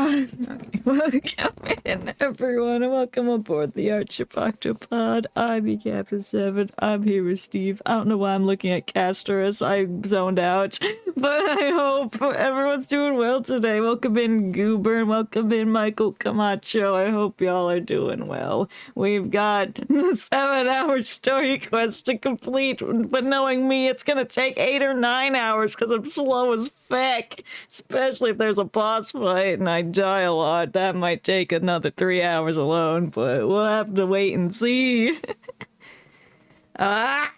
Okay, welcome in, everyone, and welcome aboard the Archipoctopod. I'm your Captain 7. I'm here with Steve. I don't know why I'm looking at Castorus. I zoned out. But I hope everyone's doing well today. Welcome in, Goober, and welcome in, Michael Camacho. I hope y'all are doing well. We've got a 7-hour story quest to complete, but knowing me, it's gonna take 8 or 9 hours because I'm slow as feck. Especially if there's a boss fight and I die a lot. That might take another 3 hours alone, but we'll have to wait and see. Ah!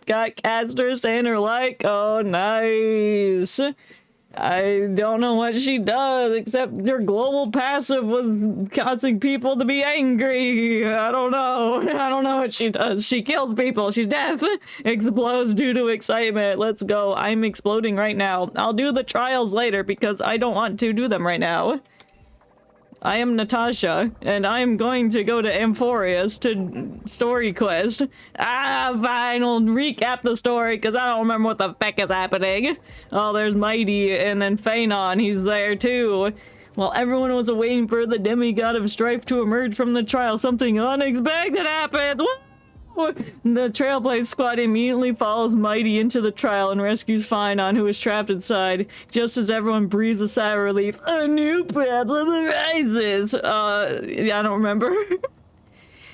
Got Caster saying her like, oh nice. I don't know what she does, except her global passive was causing people to be angry. I don't know. I don't know what she does. She kills people. She's death. Explodes due to excitement. Let's go. I'm exploding right now. I'll do the trials later because I don't want to do them right now. I am Natasha, and I'm going to go to Amphorius to story quest. Fine, I'll recap the story, because I don't remember what the feck is happening. Oh, there's Mighty, and then Phanon, he's there too. While everyone was waiting for the demigod of strife to emerge from the trial, something unexpected happens! Woo! The Trailblaze squad immediately follows Mighty into the trial and rescues Phanon, who is trapped inside. Just as everyone breathes a sigh of relief, a new problem arises. Yeah, I don't remember.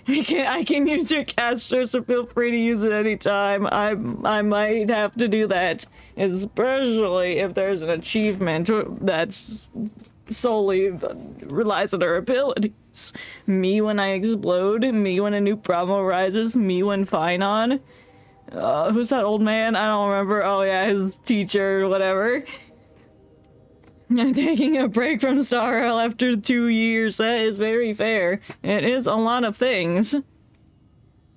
I can use your caster, so feel free to use it anytime. I might have to do that, especially if there's an achievement that's solely relies on her abilities. Me when I explode, me when a new problem arises, me when Phanon. Who's that old man? I don't remember. Oh yeah, his teacher, whatever. I'm taking a break from Sorrow after 2 years. That is very fair. It is a lot of things. And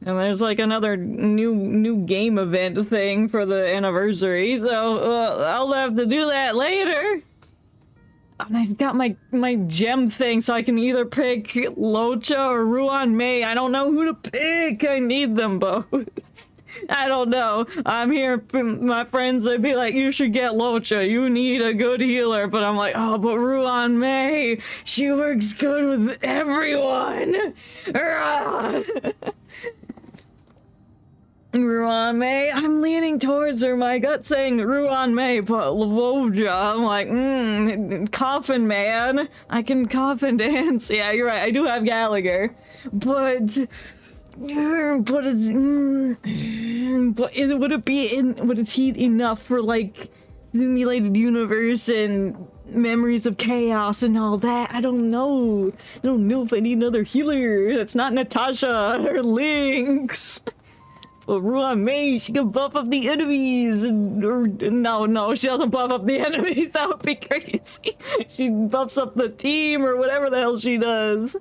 there's like another new game event thing for the anniversary, so I'll have to do that later. And I got my gem thing, so I can either pick Locha or Ruan Mei. I don't know who to pick. I need them both. I don't know. I'm here, my friends, they'd be like, you should get Locha. You need a good healer. But I'm like, oh, but Ruan Mei, she works good with everyone. Ruan Mei, I'm leaning towards her. My gut saying Ruan Mei, but Lavoja, I'm like, Coffin Man. I can coffin dance. Yeah, you're right. I do have Gallagher, but would it be enough for like simulated universe and memories of chaos and all that? I don't know. I don't know if I need another healer. That's not Natasha or Lynx. But Ruan Mei, she can buff up the enemies. No, she doesn't buff up the enemies. That would be crazy. She buffs up the team or whatever the hell she does.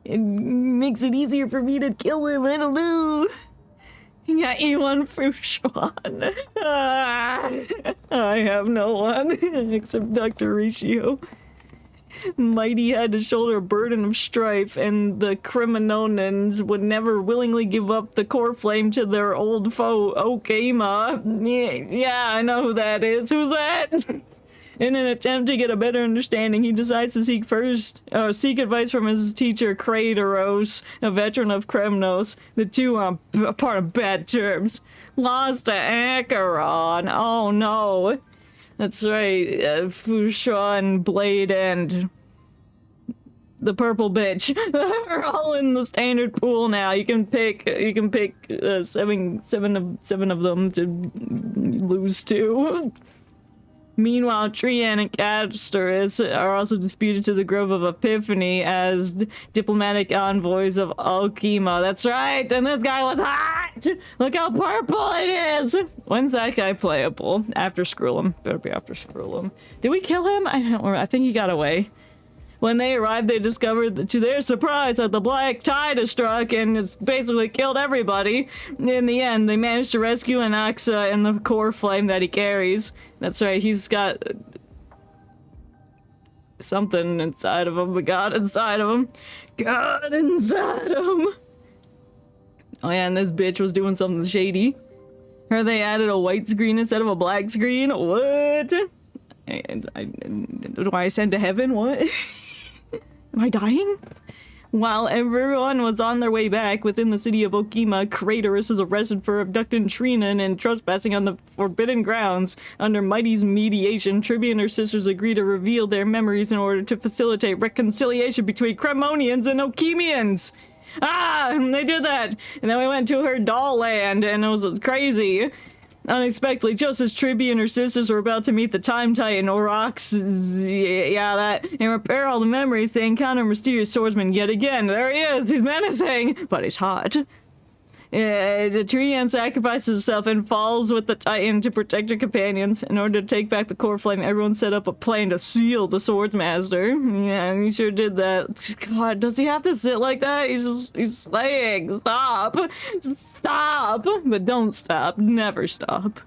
It makes it easier for me to kill him. I don't know. Yeah, E1 Fushuan. I have no one except Dr. Riccio. Mighty had to shoulder a burden of strife, and the Criminonans would never willingly give up the core flame to their old foe, Okema. Yeah, I know who that is. Who's that? In an attempt to get a better understanding, he decides to seek advice from his teacher, Kratos, a veteran of Kremnos. The two are part of bad terms. Lost to Acheron. Oh no. That's right, Fushuan, Blade, and the purple bitch are all in the standard pool now. You can pick seven of them to lose to. Meanwhile, Trian and Castorus are also disputed to the Grove of Epiphany as diplomatic envoys of Alkema. That's right, and this guy was hot! Look how purple it is! When's that guy playable? After Skrullum. Better be after Skrullum. Did we kill him? I don't remember. I think he got away. When they arrived, they discovered, to their surprise, that the black tide has struck and it's basically killed everybody. In the end, they managed to rescue Anaxa and the core flame that he carries. That's right, he's got something inside of him, God inside of him. God inside him. Oh yeah, and this bitch was doing something shady. Or they added a white screen instead of a black screen. What? Do I ascend to heaven? What? Am I dying? While everyone was on their way back within the city of Okima, Kratos is arrested for abducting Trina and trespassing on the forbidden grounds. Under Mighty's mediation, Tribby and her sisters agree to reveal their memories in order to facilitate reconciliation between Cremonians and Okimians. Ah, they did that. And then we went to her doll land and it was crazy. Unexpectedly, just as Tribby and her sisters were about to meet the Time Titan, Orox, and repair all the memories, they encounter a mysterious swordsman yet again. There he is, he's menacing, but he's hot. The Trian sacrifices himself and falls with the Titan to protect her companions. In order to take back the core flame, everyone set up a plan to seal the Swordsmaster. Yeah, he sure did that. God, does he have to sit like that? He's slaying. Stop! Stop! But don't stop. Never stop.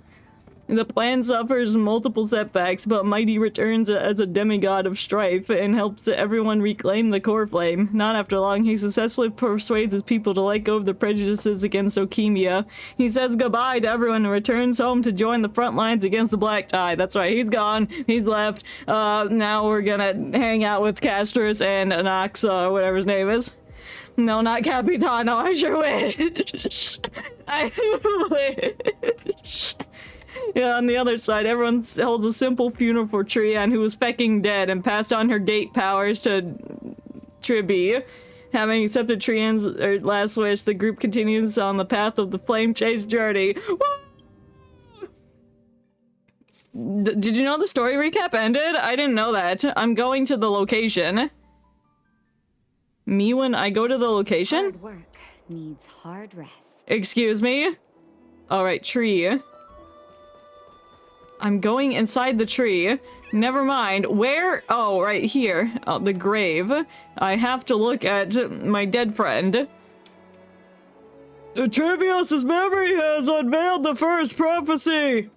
The plan suffers multiple setbacks, but Mighty returns as a demigod of strife and helps everyone reclaim the core flame. Not after long, he successfully persuades his people to let go of their prejudices against Okemia. He says goodbye to everyone and returns home to join the front lines against the Black Tide. That's right, he's gone. He's left. Now we're gonna hang out with Castris and Anox, whatever his name is. No, not Capitano, I sure wish. I wish. Yeah, on the other side, everyone holds a simple funeral for Trian, who was fecking dead, and passed on her gate powers to Tribby. Having accepted Trian's last wish, the group continues on the path of the flame chase journey. Did you know the story recap ended? I didn't know that. I'm going to the location. Me when I go to the location? Hard work needs hard rest. Excuse me? Alright, tree. I'm going inside the tree. Never mind. Where? Oh, right here. Oh, the grave. I have to look at my dead friend. Trebios' memory has unveiled the first prophecy.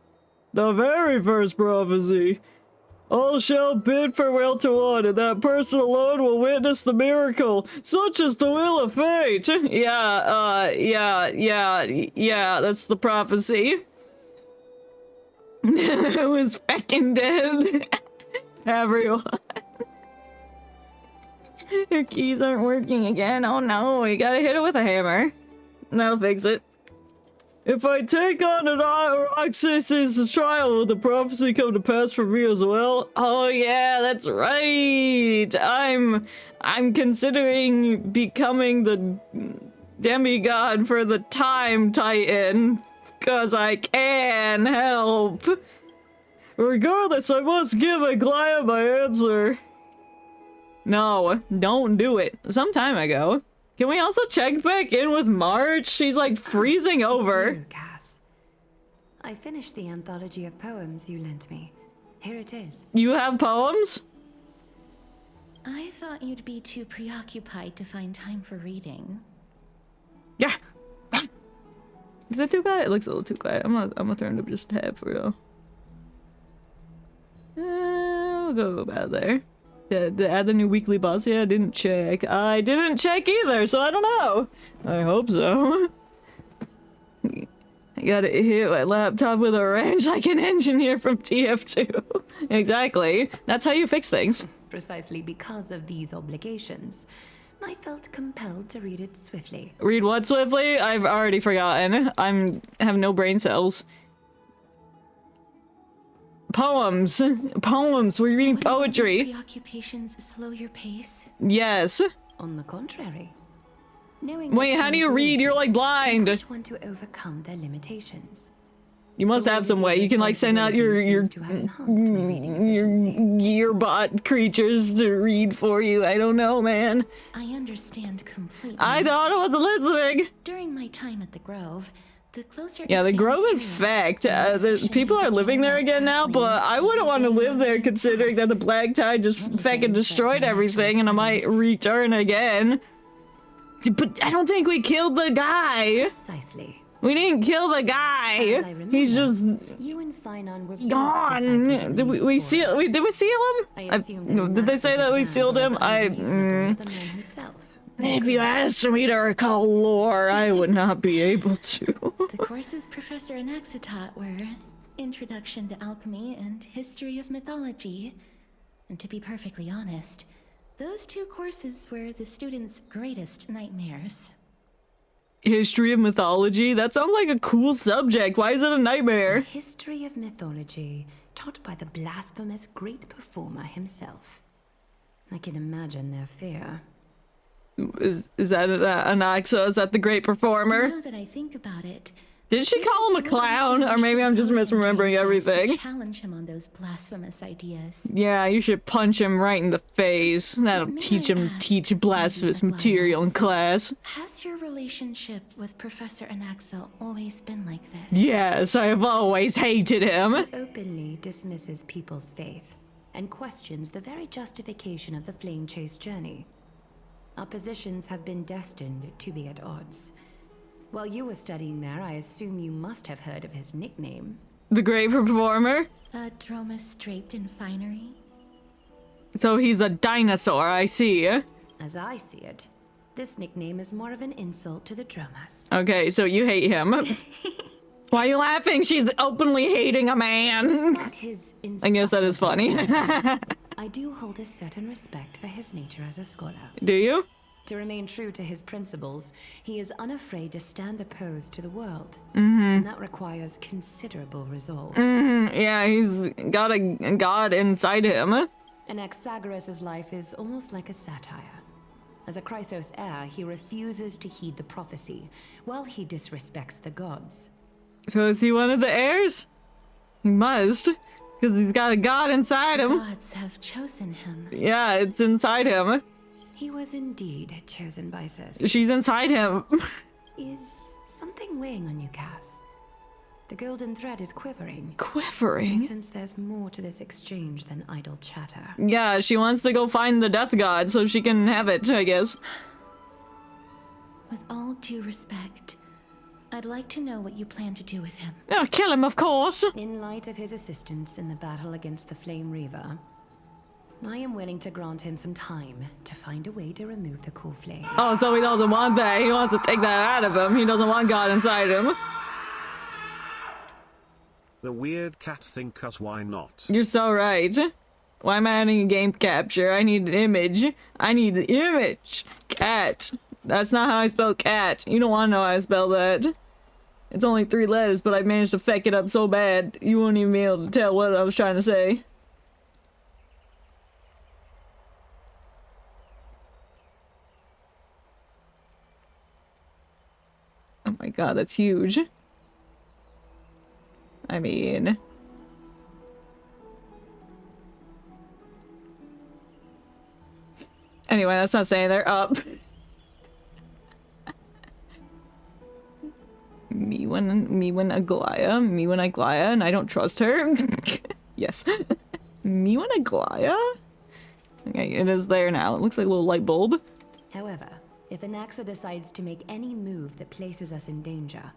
The very first prophecy. All shall bid farewell to one, and that person alone will witness the miracle. Such is the will of fate. Yeah, that's the prophecy. Who's fucking dead? Everyone. Your keys aren't working again. Oh no, you gotta hit it with a hammer. That'll fix it. If I take on an Roxas's trial, will the prophecy come to pass for me as well? Oh yeah, that's right. I'm considering becoming the demigod for the Time Titan. 'Cause I can help. Regardless, I must give Aglaya my answer. No, don't do it. Some time ago. Can we also check back in with March? She's like freezing over. It's you, Cass. I finished the anthology of poems you lent me. Here it is. You have poems? I thought you'd be too preoccupied to find time for reading. Yeah. Is that too quiet? It looks a little too quiet. I'm gonna turn it up just a tad for real. We'll go about there. To add the new weekly boss, yeah, I didn't check. I didn't check either, so I don't know. I hope so. I gotta hit my laptop with a wrench like an engineer from TF2. Exactly. That's how you fix things. Precisely because of these obligations, I felt compelled to read it swiftly. Read what swiftly? I've already forgotten. Have no brain cells. Poems. Poems. We're reading poetry. Preoccupations slow your pace? Yes. On the contrary. Wait, how do you read? You're like blind. Push one to overcome their limitations. You must have some way. You can like send out your gearbot creatures to read for you. I don't know, man. I understand completely. I thought I wasn't listening. During my time at the Grove, the closer yeah, the Grove is fact. People are living there again now, but I wouldn't want to live there considering that the Black Tide just fucking destroyed everything and I might return again. But I don't think we killed the guy. Precisely. We didn't kill the guy. He's just you and Finon were gone. Did we seal? Did we seal him? Did they say that we sealed him? If you asked me to recall lore, I would not be able to. The courses Professor Anaxa taught were Introduction to Alchemy and History of Mythology. And to be perfectly honest, those two courses were the students' greatest nightmares. History of mythology? That sounds like a cool subject. Why is it a nightmare? The history of mythology, taught by the blasphemous great performer himself. I can imagine their fear. Is that Anaxa? Is that the great performer? Now that I think about it, Did she call him a clown? Or maybe I'm just misremembering to everything. challenge him on those blasphemous ideas. Yeah, you should punch him right in the face. That'll May teach I him ask, teach blasphemous Aglaia, material in class. Has your relationship with Professor Anaxa always been like this? Yes, I have always hated him. Openly dismisses people's faith and questions the very justification of the flame chase journey. Our positions have been destined to be at odds. While you were studying there, I assume you must have heard of his nickname. The great performer? A Dromus draped in finery? So he's a dinosaur, I see. As I see it, this nickname is more of an insult to the Dromas. Okay, so you hate him. Why are you laughing? She's openly hating a man. Despite his I guess that is funny. I do hold a certain respect for his nature as a scholar. Do you? To remain true to his principles, he is unafraid to stand opposed to the world. And that requires considerable resolve. Yeah, he's got a god inside him. Anaxagoras' life is almost like a satire. As a Chrysos heir, he refuses to heed the prophecy, while he disrespects the gods. So is he one of the heirs? He must, because he's got a god inside him. Gods have chosen him. Yeah, it's inside him. He was indeed chosen by Zeus. She's inside him. Is something weighing on you, Cass? The golden thread is quivering. Quivering? Since there's more to this exchange than idle chatter. Yeah, she wants to go find the death god so she can have it, I guess. With all due respect, I'd like to know what you plan to do with him. Oh, kill him, of course. In light of his assistance in the battle against the Flame Reaver, I am willing to grant him some time to find a way to remove the cool flame. Oh, so he doesn't want that. He wants to take that out of him. He doesn't want God inside him. The weird cat thing, 'cause why not? You're so right. Why am I adding a game capture? I need an image. I need an image. Cat. That's not how I spell cat. You don't want to know how I spell that. It's only 3 letters, but I managed to feck it up so bad, you won't even be able to tell what I was trying to say. Oh my god, that's huge. I mean... Anyway, that's not saying they're up. Me when Aglaia, and I don't trust her. Yes. Me when Aglaia? Okay, it is there now. It looks like a little light bulb. However, if Anaxa decides to make any move that places us in danger,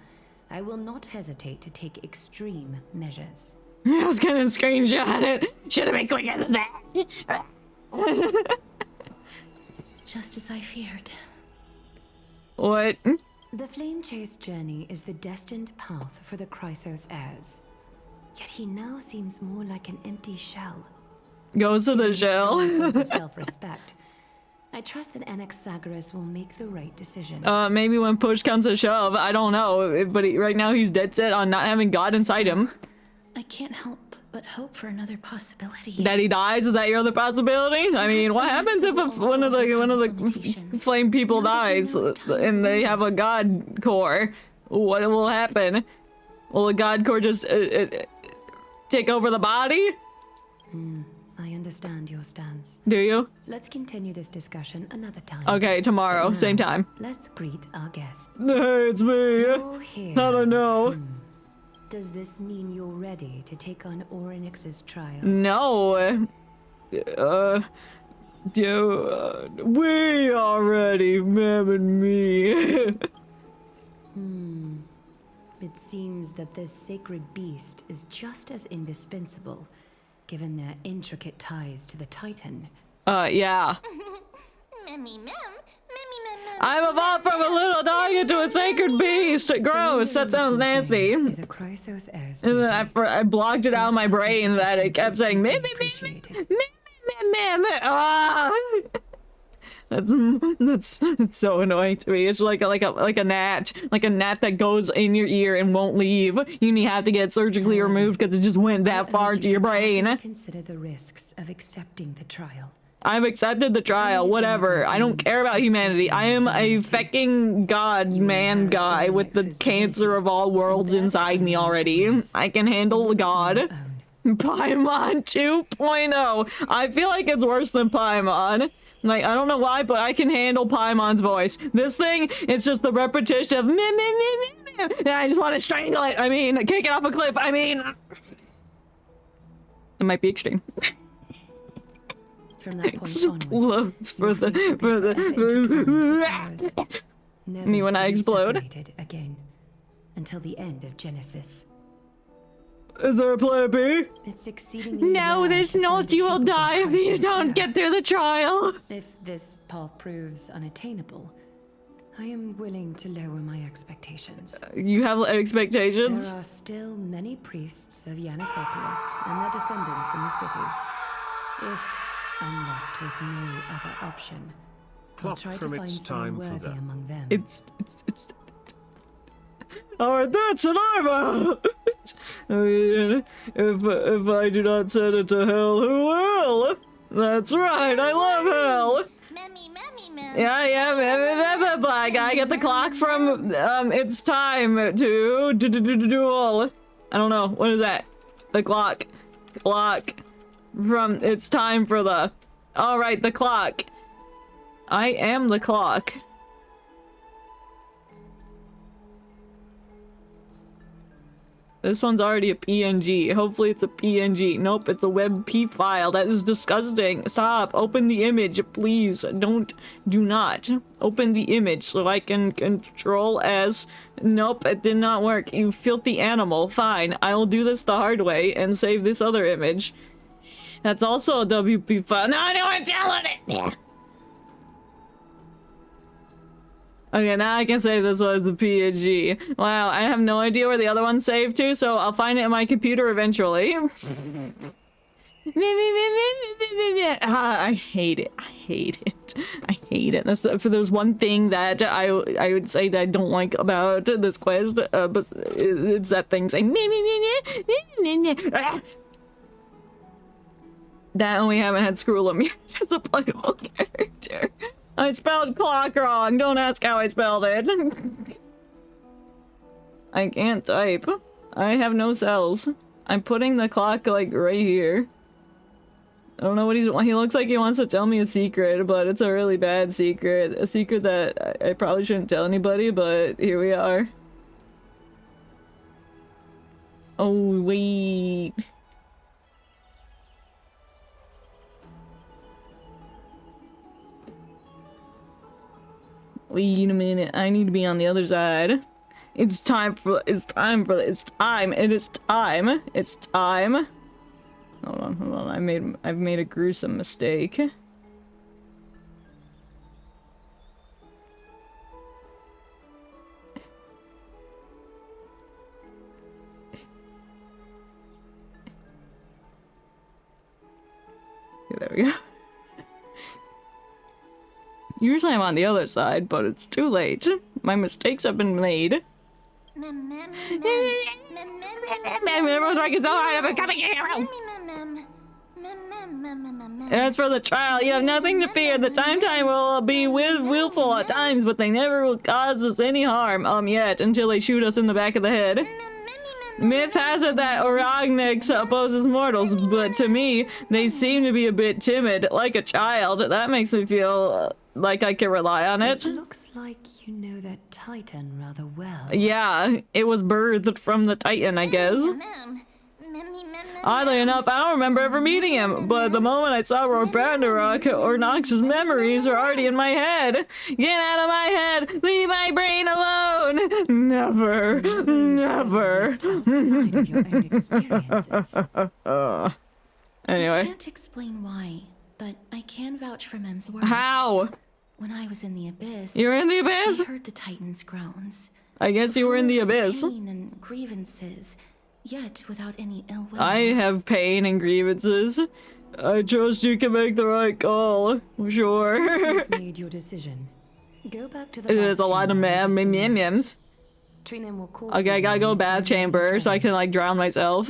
I will not hesitate to take extreme measures. I was gonna screenshot it. Should have been quicker than that. Just as I feared. What? The Flame Chase journey is the destined path for the Chrysos heirs. Yet he now seems more like an empty shell. Goes to the shell. Sense of self-respect. I trust that Anaxagoras will make the right decision. Maybe when push comes to shove, I don't know. But right now he's dead set on not having God inside him. I can't help but hope for another possibility. That he dies? Is that your other possibility? I mean, what happens if one of the flame people dies and they have a God core? What will happen? Will the God core just take over the body? I understand your stance. Do you? Let's continue this discussion another time. Okay, tomorrow, Now, same time. Let's greet our guest. Hey, it's me. You're here. I don't know. Does this mean you're ready to take on Orynyx's trial? No. We are ready, Mem and me. It seems that this sacred beast is just as indispensable, given their intricate ties to the Titan. Yeah. I'm evolved from a little dog into a sacred beast. Gross. That sounds nasty. Is a Chrysos heir's And duty. then I blocked it out of my brain that it kept saying meh, meh, meh, meh, meh, meh, meh. Ah! That's so annoying to me. It's like a gnat that goes in your ear and won't leave. You have to get surgically removed because it just went that far into your brain. Consider the risks of accepting the trial. I've accepted the trial, whatever. I don't care about humanity. I am a fucking god man guy with the cancer of all worlds inside me already. I can handle God. Paimon 2.0. I feel like it's worse than Paimon. Like, I don't know why, but I can handle Paimon's voice. This thing, it's just the repetition of meh, meh, meh, meh, meh. And I just want to strangle it. I mean, kick it off a cliff. I mean, it might be extreme. From that point onward, me when I explode. Again, until the end of Genesis. Is there a plan B? It's exceedingly No, rare there's to not. find a You will capable die if you Chrysos don't heir. get through the trial. If this path proves unattainable, I am willing to lower my expectations. You have expectations? There are still many priests of Yanisopoulos and their descendants in the city. If I'm left with no other option, I'll Plot try to from find It's someone Time for worthy the- among them. It's alright, that's an armor! I mean, if I do not send it to hell, who will? That's right, I love hell! Yeah, black guy, get the clock from, it's time to duel. I don't know, what is that? The clock from, it's time for the, alright, the clock. I am the clock. This one's already a PNG. Hopefully it's a PNG. Nope, it's a WebP file. That is disgusting. Stop. Open the image, please. Do not. Open the image so I can control as... Nope, it did not work. You filthy animal. Fine. I will do this the hard way and save this other image. That's also a WP file. No, I don't want to download it! Okay, now I can say this was the PNG. Wow, I have no idea where the other one's saved to, so I'll find it in my computer eventually. I hate it. I hate it. I hate it. That's if there's one thing that I would say that I don't like about this quest, but it's that thing saying that, and we haven't had Screwlum yet. That's a playable character. I spelled clock wrong. Don't ask how I spelled it. I can't type. I have no cells. I'm putting the clock like right here. I don't know what he looks like he wants to tell me a secret, but it's a really bad secret. A secret that I probably shouldn't tell anybody, but here we are. Oh, wait. Wait a minute, I need to be on the other side. It's time. Hold on. I've made a gruesome mistake. Okay, there we go. Usually I'm on the other side, but it's too late. My mistakes have been made. Everyone's working so hard, I'm becoming a hero! As for the trial, you have nothing to fear. The time will be willful at times, but they never will cause us any harm, yet, until they shoot us in the back of the head. Myth has it that Orognyx opposes mortals, but to me, they seem to be a bit timid, like a child. That makes me feel like I can rely on it. It looks like you know that Titan rather well. Yeah, it was birthed from the Titan, I guess. Oddly enough, I don't remember ever meeting him, but the moment I saw Ragnarok, Orognyx's memories are already in my head. Get out of my head! Leave my brain alone! Never. Never. Outside of your own experiences. I Anyway. can't explain why, but I can vouch for Mem's words. How? When I was in the abyss, You're in the abyss? I heard the Titans' groans. I guess you were in the Full of abyss. Pain and grievances, yet without any ill will. I have pain and grievances. I trust you can make the right call. Since Sure. you've made your decision, go back to the There's a lot of memes. Trina will call Okay, I gotta go bath chamber so I can like drown myself.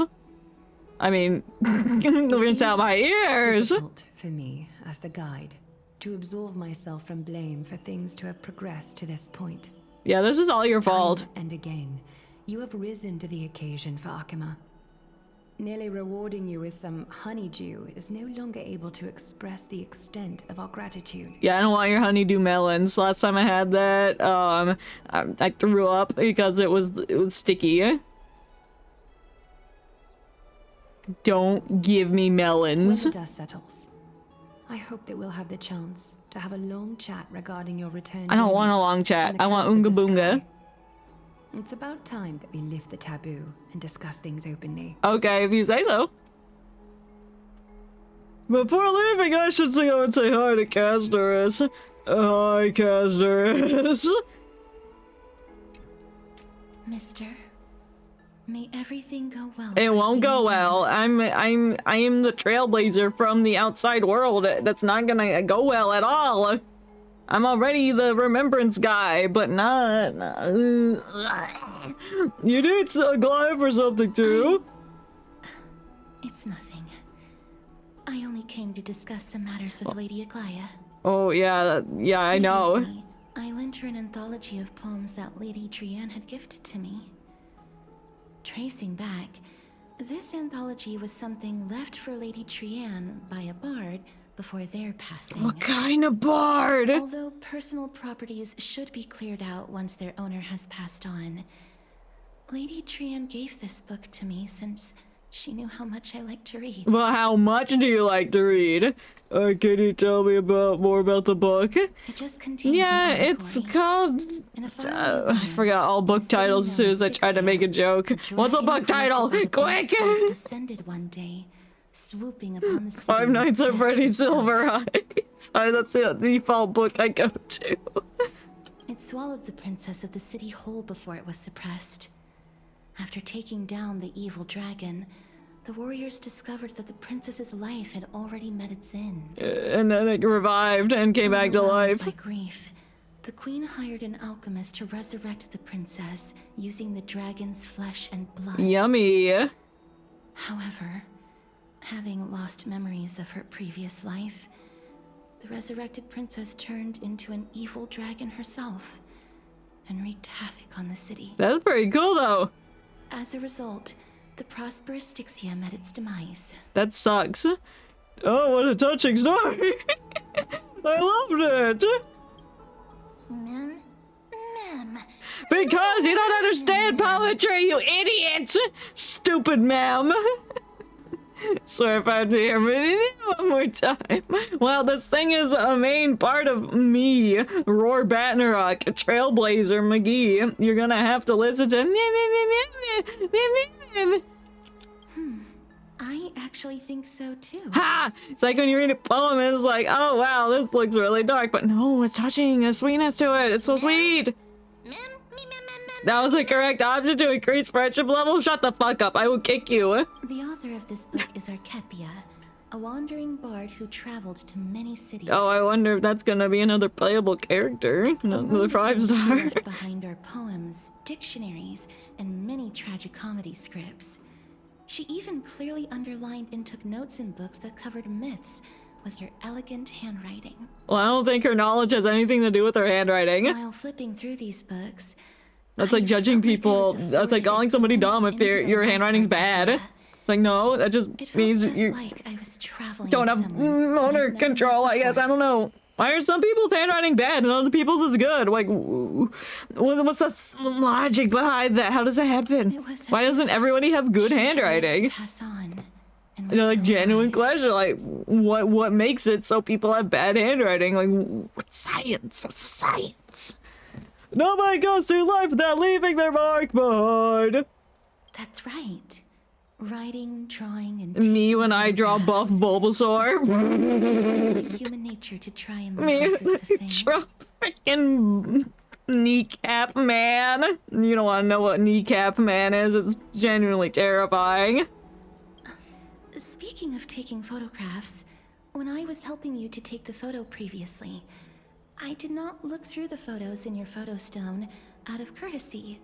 I mean, rinse out my ears. Difficult for me as the guide to absolve myself from blame for things to have progressed to this point. Yeah, this is all your Time fault. and again, you have risen to the occasion for Akima. Nearly rewarding you with some honeydew is no longer able to express the extent of our gratitude. Yeah, I don't want your honeydew melons. Last time I had that, I threw up because it was sticky. Don't give me When melons. the dust settles, I hope that we'll have the chance to have a long chat regarding your return. I don't journey want a long chat. and the I want curse of Oonga the Boonga. sky. It's about time that we lift the taboo and discuss things openly. Okay, if you say so. Before leaving, I should go and say hi to Castorus. Hi, Castorus. Mister, may everything go well. It for won't you go and well. I am the trailblazer from the outside world. That's not gonna go well at all. I'm already the remembrance guy, but not. You need a glide for something too. It's nothing. I only came to discuss some matters with Lady Aglaya. Oh yeah, yeah, I know. Previously, I lent her an anthology of poems that Lady Trianne had gifted to me. Tracing back, this anthology was something left for Lady Trianne by a bard before their passing. What kind of bard? Although personal properties should be cleared out once their owner has passed on, Lady Trianne gave this book to me since she knew how much I like to read. Well, how much do you like to read? Can you tell me more about the book? It just contains Yeah, an it's allegory. called. In a far I away forgot all book city titles as soon as I known tried to make a joke. What's a dragon book title? collected by the Quick! black dog descended one day, swooping upon the city. Five Nights with at death Freddy's itself. Silver Eyes. Sorry, that's the default book I go to. It swallowed the princess of the city whole before it was suppressed. After taking down the evil dragon, the warriors discovered that the princess's life had already met its end. And then it revived and came back to Overwhelmed life. by grief, the queen hired an alchemist to resurrect the princess using the dragon's flesh and blood. Yummy. However, having lost memories of her previous life, the resurrected princess turned into an evil dragon herself and wreaked havoc on the city. That's pretty cool though. As a result, the prosperous Styxia met its demise. That sucks. Oh, what a touching story. I loved it. Mem? Because you don't understand poetry, you idiot! Stupid ma'am. Swear if I had to hear it one more time. Well, this thing is a main part of me, Roar Batnarock, Trailblazer McGee. You're gonna have to listen to I actually think so too. Ha! It's like when you read a poem and it's like, oh wow, this looks really dark, but no, it's touching, a sweetness to it. It's so sweet. That was the correct option to increase friendship level. Shut the fuck up, I will kick you. The author of this book is Archepia, a wandering bard who traveled to many cities. Oh, I wonder if that's gonna be another playable character. Another 5-star. Left behind are poems, dictionaries, and many tragic comedy scripts. She even clearly underlined and took notes in books that covered myths with her elegant handwriting. Well, I don't think her knowledge has anything to do with her handwriting. While flipping through these books, That's like judging felt like there people. was a That's like fluid calling somebody glimpse dumb if into the your life handwriting's of bad. Archepia. It's like, no, that just It felt means just you like I was traveling don't with have someone motor I'd never control, met I guess. I before. don't know. Why are some people's handwriting bad and other people's is good? Like, what's the logic behind that? How does that happen? It was as Why doesn't if everybody have good she had lived to handwriting? pass on and You know, was like still genuine alive. question. Like, what makes it so people have bad handwriting? Like, what's science? What's the science? Nobody goes through life without leaving their mark behind. That's right. Writing, drawing, and Me when taking I draw buff photographs. Bulbasaur. Seems like human nature to try and leave Me records of when I things. draw freaking Kneecap Man. You don't want to know what Kneecap Man is. It's genuinely terrifying. Speaking of taking photographs, when I was helping you to take the photo previously, I did not look through the photos in your photo stone out of courtesy.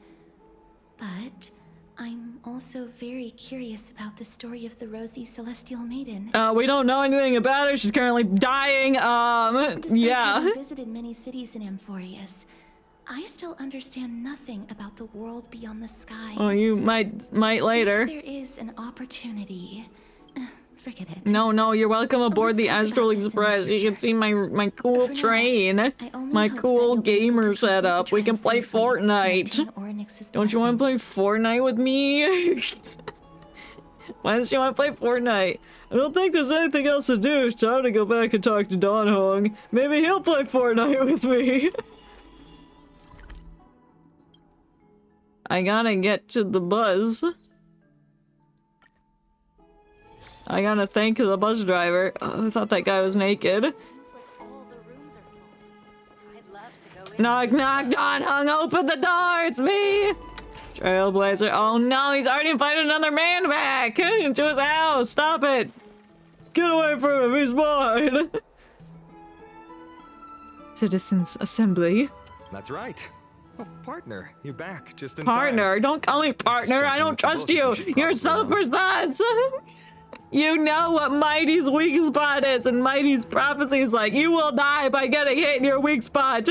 But I'm also very curious about the story of the Rosy Celestial Maiden. We don't know anything about her. She's currently dying. Despite Yeah. having visited many cities in Amphorius, I still understand nothing about the world beyond the sky. Well, you might later. If there is an opportunity, forget it. No, you're welcome aboard Let's the talk about Astral this in the Express. You can future. see my cool For now, train, I only my hope that cool you'll be able gamer to complete setup. the We can trial play safely and Fortnite. obtain Oryx's Don't you want to blessing. play Fortnite with me? Why does she want to play Fortnite? I don't think there's anything else to do. It's time to go back and talk to Don Hong. Maybe he'll play Fortnite with me. I gotta get to the bus. I gotta thank the bus driver. Oh, I thought that guy was naked. Knock, knock, Don Hung, open the door, it's me! Trailblazer, oh no, he's already invited another man back into his house, stop it! Get away from him, he's mine! Citizens Assembly. That's right. Oh, partner, you're back just in time. Partner, don't call me partner, I don't trust you! You're selfish thoughts! You know what Mighty's weak spot is, and Mighty's prophecy is like, you will die by getting hit in your weak spot.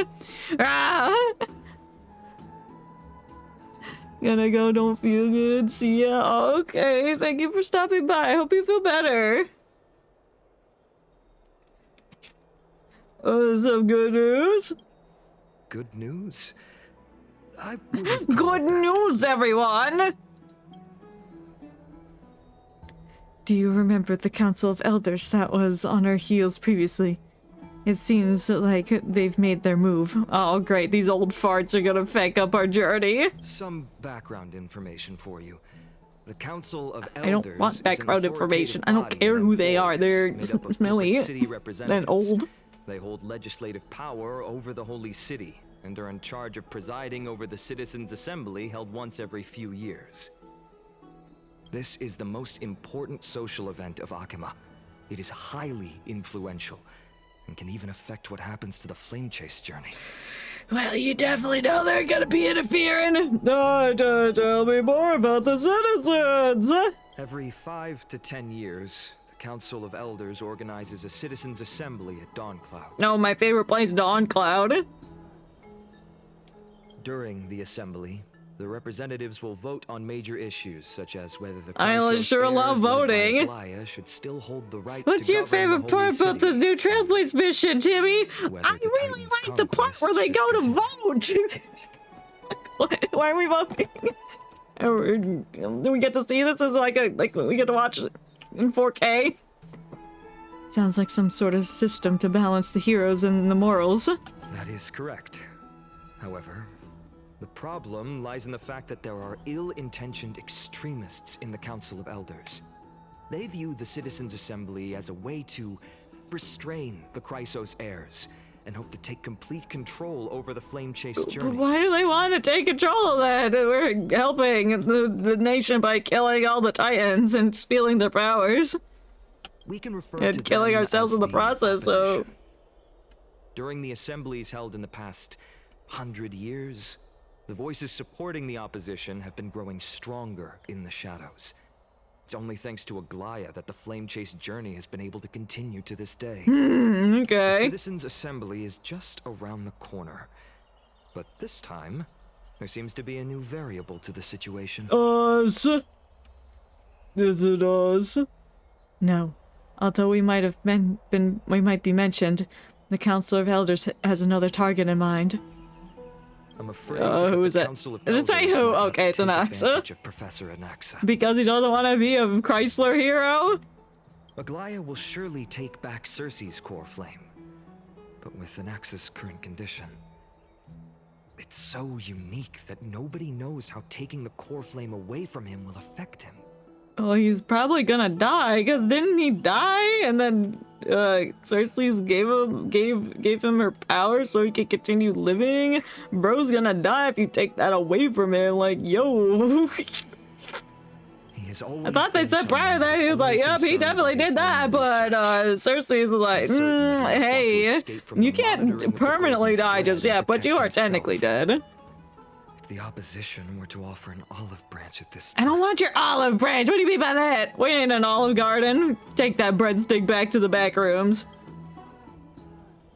Ah. Gonna go, don't feel good, see ya. Okay, thank you for stopping by, I hope you feel better. Oh, some good news? Good news? Good news, everyone! Do you remember the Council of Elders that was on our heels previously? It seems like they've made their move. Oh great, these old farts are gonna fake up our journey. Some background information for you. The Council of Elders I don't want is an background authoritative information. I don't body care in who they are. Amphorius, They're made up of smelly different city and representatives. old. They hold legislative power over the Holy City and are in charge of presiding over the Citizens' Assembly held once every few years. This is the most important social event of Akima. It is highly influential and can even affect what happens to the Flame Chase journey. Well, you definitely know they're gonna be interfering. Tell me more about the citizens. Every 5 to 10 years, the Council of Elders organizes a Citizens' Assembly at Dawncloud. Oh, my favorite place, Dawn Cloud. During the assembly, the representatives will vote on major issues such as whether the I Chrysos sure heirs love led by voting. Aglaia should still hold the right What's to your govern favorite the Holy part about the City, new Trailblaze mission, Timmy? whether I the really Titan's like the part where they go to vote. Why are we voting? Do we get to see this as like we get to watch it in 4K? Sounds like some sort of system to balance the heroes and the morals. That is correct. However, the problem lies in the fact that there are ill-intentioned extremists in the Council of Elders. They view the Citizens' Assembly as a way to restrain the Chrysos heirs and hope to take complete control over the Flame Chase But journey. why do they want to take control of that? We're helping the nation by killing all the Titans and stealing their powers. We can refer And to killing them ourselves as in the process, so... opposition. During the assemblies held in the past 100 years, the voices supporting the opposition have been growing stronger in the shadows. It's only thanks to Aglaia that the Flame Chase journey has been able to continue to this day. The Okay. Citizens' Assembly is just around the corner. But this time, there seems to be a new variable to the situation. Us. Is it us? No. Although we might have we might be mentioned, the Council of Elders has another target in mind. I'm afraid who is the it? Council of Does it say Elders who? might not Okay, it's take Anaxa. advantage of Professor Anaxa. Because he doesn't want to be a Chrysler hero? Aglaia will surely take back Cersei's core flame. But with Anaxa's current condition, it's so unique that nobody knows how taking the core flame away from him will affect him. Well, he's probably gonna die, because didn't he die? And then Cersei's gave him her power so he could continue living. Bro's gonna die if you take that away from him. Like, yo. I thought they said prior that he was like, yep, he definitely did that, but Cersei's like, hey, you can't permanently die just yet, but you are technically dead. If the opposition were to offer an olive branch at this I time. don't want your olive branch. What do you mean by that? We ain't an Olive Garden. Take that breadstick back to the back rooms.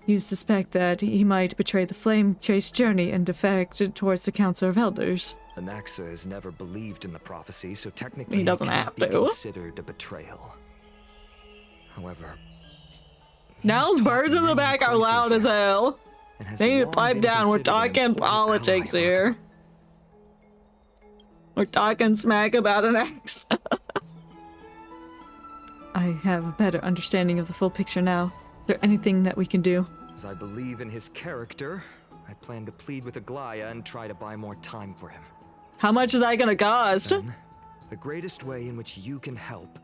You suspect that he might betray the flame chase journey and defect towards the Council of Elders. Anaxa has never believed in the prophecy, so technically He doesn't cannot have be to. considered a betrayal. However, Now those birds in the back are loud as hell. They need to pipe down. We're talking politics here. We're talking smack about an ex. I have a better understanding of the full picture now. Is there anything that we can do? As I believe in his character, I plan to plead with Aglaya and try to buy more time for him. How much is that gonna cost? Then, the greatest way in which you can help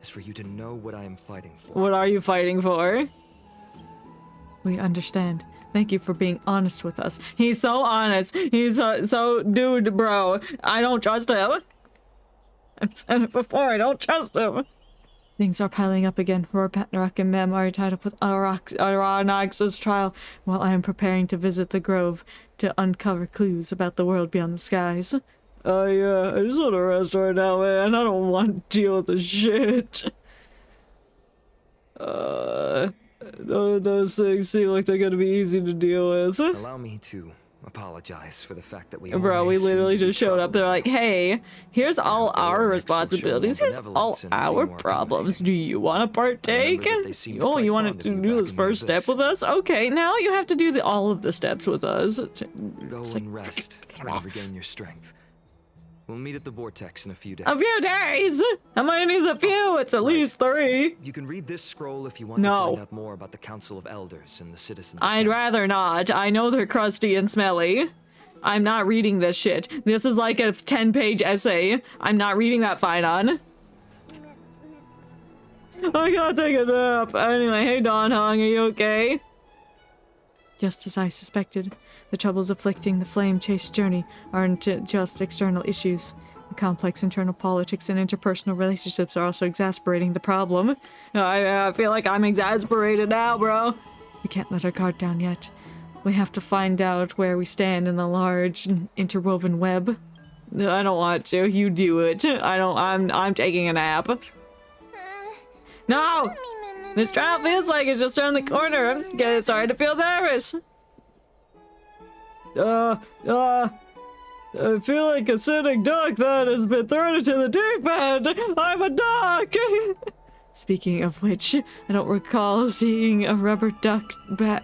is for you to know what I am fighting for. What are you fighting for? We understand. Thank you for being honest with us. He's so honest. He's so dude, bro. I don't trust him. I've said it before. I don't trust him. Things are piling up again. Rorpat and Mem are tied up with Aranax's trial, while I am preparing to visit the Grove to uncover clues about the world beyond the skies. Yeah, I just want to rest right now, man. I don't want to deal with the shit. Those things seem like they're gonna be easy to deal with. Allow me to apologize for the fact that we Bro, we literally just showed up. They're like, hey, here's all our responsibilities. Here's all our problems. Do you want to partake? Oh, you want to do this first step with us? Okay, now you have to do all of the steps with us. Go and rest and regain your strength. We'll meet at the Vortex in a few days. A few days? How many is a few? It's at least 3. You can read this scroll if you want to find out more about the Council of Elders and the Citizens. I'd rather not. I know they're crusty and smelly. I'm not reading this shit. This is like a 10-page essay. I'm not reading that fine on. I gotta take a nap. Anyway, hey Don Hong, are you okay? Just as I suspected, the troubles afflicting the flame chase journey aren't just external issues. The complex internal politics and interpersonal relationships are also exacerbating the problem. I feel like I'm exasperated now, bro. We can't let our guard down yet. We have to find out where we stand in the large interwoven web. I don't want to. You do it. I'm taking a nap. No! This trial feels like it's just around the corner. I'm just getting starting to feel nervous. I feel like a sitting duck that has been thrown into the deep end. I'm a duck! Speaking of which, I don't recall seeing a rubber duck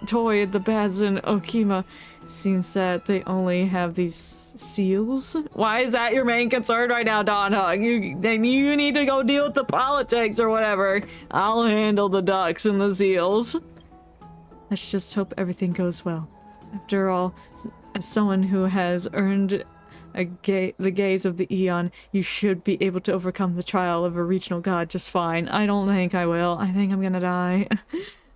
toy at the baths in Okima. It seems that they only have these seals. Why is that your main concern right now, Don Hug? You need to go deal with the politics or whatever. I'll handle the ducks and the seals. Let's just hope everything goes well. After all, as someone who has earned the gaze of the Eon, you should be able to overcome the trial of a regional god just fine. I don't think I will. I think I'm gonna die.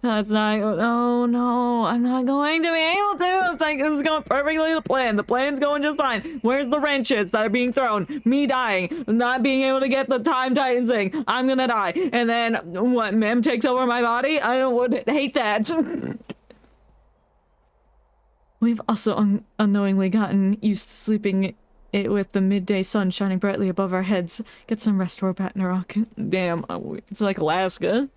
That's not. Oh no, I'm not going to be able to. It's like it's going perfectly to plan. The plan's going just fine. Where's the wrenches that are being thrown? Me dying, not being able to get the Time Titans thing. I'm gonna die, and then what? Mem takes over my body. I would hate that. We've also unknowingly gotten used to sleeping with the midday sun shining brightly above our heads. Get some rest, Rorpat. Damn, it's like Alaska.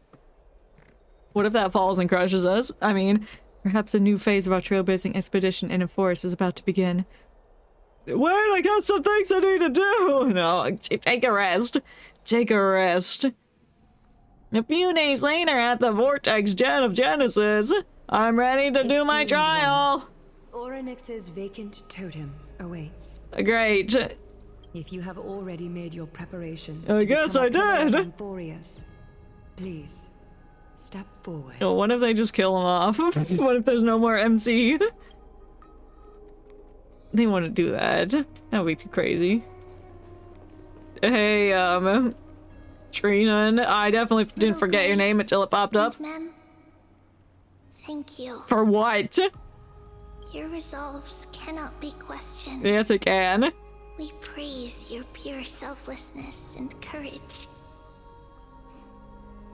What if that falls and crushes us? I mean, perhaps a new phase of our trailblazing expedition in a forest is about to begin. Wait, I got some things I need to do! No, take a rest. Take a rest. A few days later at the Vortex Gen of Genesis, I'm ready to do my trial! Orynyx's vacant totem awaits. Great. If you have already made your preparations, I guess I did. Please step forward. Oh, what if they just kill him off? What if there's no more MC? They wouldn't do that. That would be too crazy. Hey, Trina, I definitely didn't forget your name until it popped up. Ma'am, thank you. For what? Your resolves cannot be questioned. Yes, it can. We praise your pure selflessness and courage.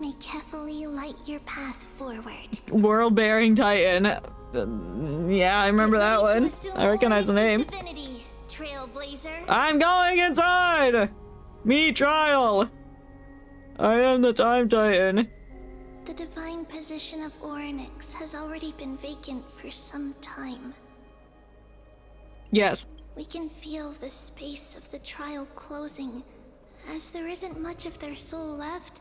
May carefully light your path forward. World-bearing Titan. Yeah, I remember that one. I recognize the name. Divinity, Trailblazer. I'm going inside! Me trial! I am the Time Titan. The divine position of Orynyx has already been vacant for some time. Yes. We can feel the space of the trial closing. As there isn't much of their soul left,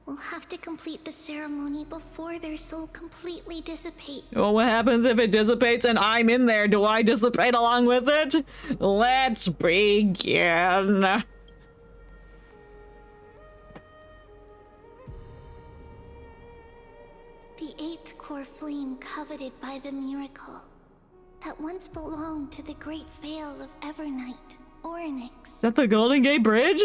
we'll have to complete the ceremony before their soul completely dissipates. Well, what happens if it dissipates and I'm in there? Do I dissipate along with it? Let's begin. The eighth core flame coveted by the miracle that once belonged to the great veil of Evernight, Orynyx. Is that the Golden Gate Bridge?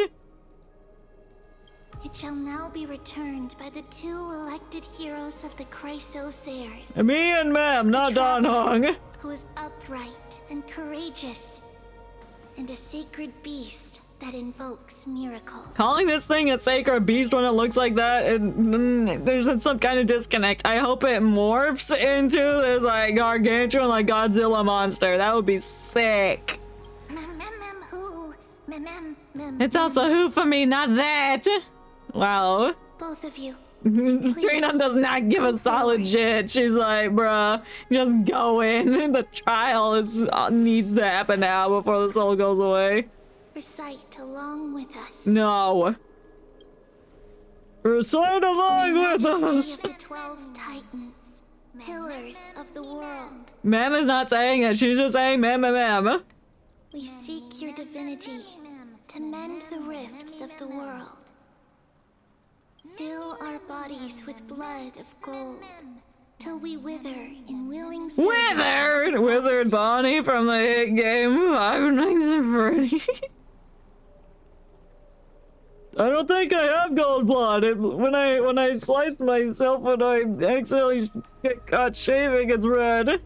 It shall now be returned by the two elected heroes of the Chrysosairs. Me and Ma'am, not Don Hong. Who is upright and courageous, and a sacred beast that invokes miracles. Calling this thing a sacred beast when it looks like that, there's some kind of disconnect. I hope it morphs into this like gargantuan, like Godzilla monster. That would be sick. It's also who for me, not that. Wow. Both of you. Trina does not give a solid shit. She's like, bruh, just go in. The trial needs to happen now before the soul goes away. Recite along with us. No. Recite along with us. Of the 12 Titans, pillars of the world. Ma'am is not saying it. She's just saying ma'am. We seek your divinity to mend the rifts of the world. Fill our bodies with blood of gold, till we wither in willing service. Withered Bonnie from the hit game Five Nights at Freddy's. I don't think I have gold blood. When I slice myself when I accidentally get caught shaving, it's red.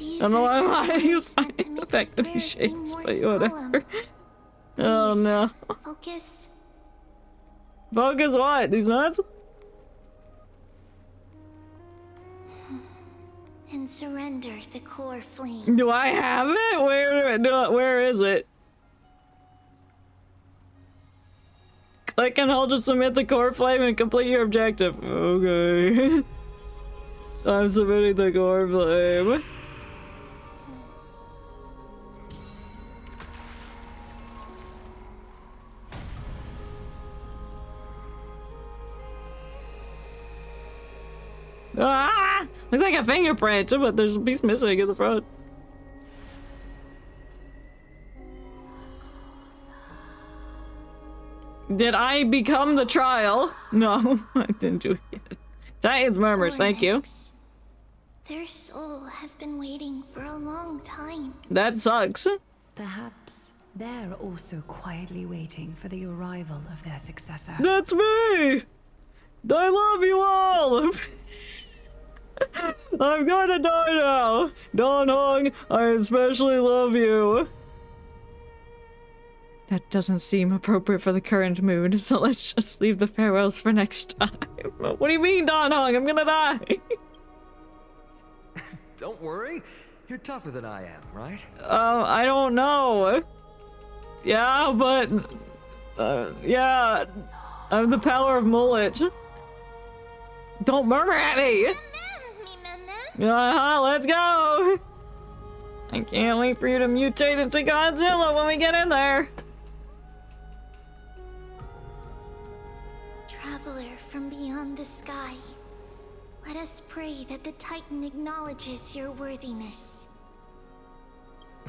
I don't know why you sign the fact that he shaves, but whatever. Oh no. Focus. Focus what? These nuts? And surrender the core flame. Do I have it? Where is it? Click and hold to submit the core flame and complete your objective. Okay. I'm submitting the core flame. Ah! Looks like a fingerprint, but there's a piece missing in the front. Did I become the trial? No, I didn't do it yet. Titan's murmurs, thank you. Their soul has been waiting for a long time. That sucks. Perhaps they're also quietly waiting for the arrival of their successor. That's me! I love you all! I'm gonna die now! Don Hong, I especially love you. That doesn't seem appropriate for the current mood, so let's just leave the farewells for next time. What do you mean, Don Hong? I'm gonna die! Don't worry, you're tougher than I am, right? I don't know. Yeah, but... yeah. I have the power of mullet. Don't murmur at me! Let's go! I can't wait for you to mutate into Godzilla when we get in there. Traveler from beyond the sky, let us pray that the Titan acknowledges your worthiness.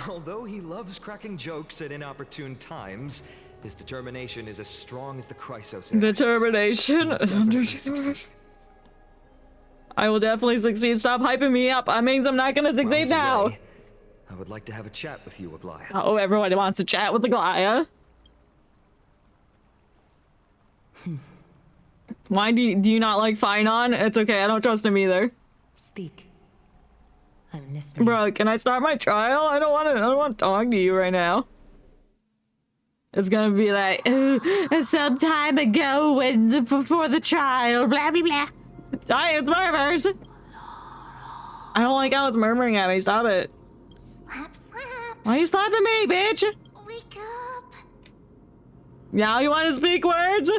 Although he loves cracking jokes at inopportune times, his determination is as strong as the Chrysosairs. Determination? I will definitely succeed. Stop hyping me up. That means I'm not gonna succeed now. I would like to have a chat with you, Aglaia. Oh, everybody wants to chat with Aglaia. Why do you not like Finon? It's okay, I don't trust him either. Speak. I'm listening. Bro, can I start my trial? I don't want to talk to you right now. It's gonna be like, some time ago before the trial, blah, blah, blah. Hi, it's murmurs. I don't like how it's murmuring at me. Stop it. Slap, slap. Why are you slapping me, bitch? Wake up. Now you want to speak words?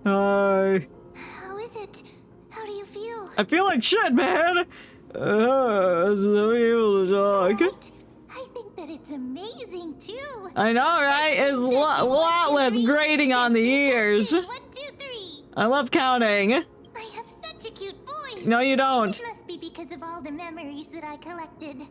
Hi. How is it? How do you feel? I feel like shit, man. So able to talk. Right? I think that it's amazing too. I know, right? It's a lot less grating on the ears. 1, 2, 3. I love counting. I have such a cute voice. No, you don't. It must be because of all the memories that I collected.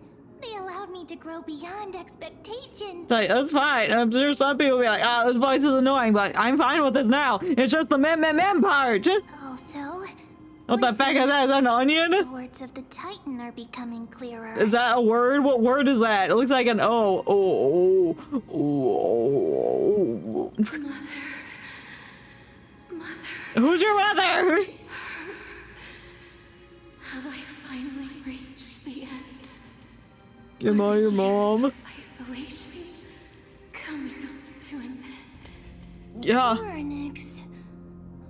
They allowed me to grow beyond expectations. That's fine. I'm sure some people will be like, oh, this voice is annoying, but I'm fine with this now. It's just the mem part. Also, What the fuck is that? Is that an the onion? words of the Titan are becoming clearer. Is that a word? What word is that? It looks like an O. Oh. Mother, Who's your mother? have I finally reached the end? Am I your mom? Isolation coming to an end. Yeah. Poor next.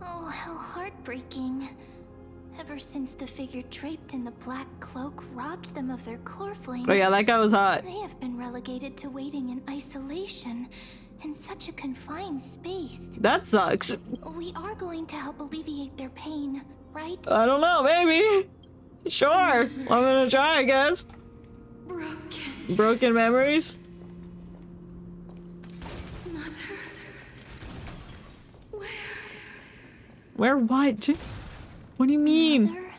Oh, how heartbreaking. Ever since the figure draped in the black cloak robbed them of their core flame, But yeah, that guy was hot. they have been relegated to waiting in isolation in such a confined space. That sucks. We are going to help alleviate their pain, right? I don't know, maybe. Sure. I'm gonna try, I guess. Broken. Broken memories? Mother. Where? Where what? What do you mean? Mother?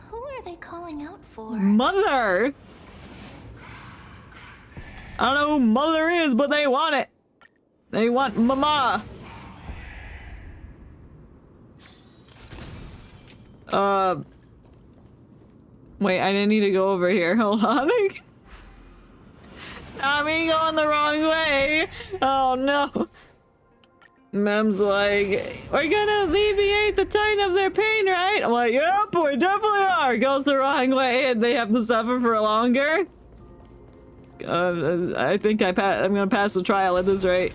Who are they calling out for? Mother? I don't know who mother is, but they want it. They want mama. Wait, I didn't need to go over here. Hold on. Not me going the wrong way. Oh no. Mem's like, we're gonna alleviate the Titan of their pain, right? I'm like, yep, we definitely are. Goes the wrong way and they have to suffer for longer. I think I'm gonna pass the trial at this rate.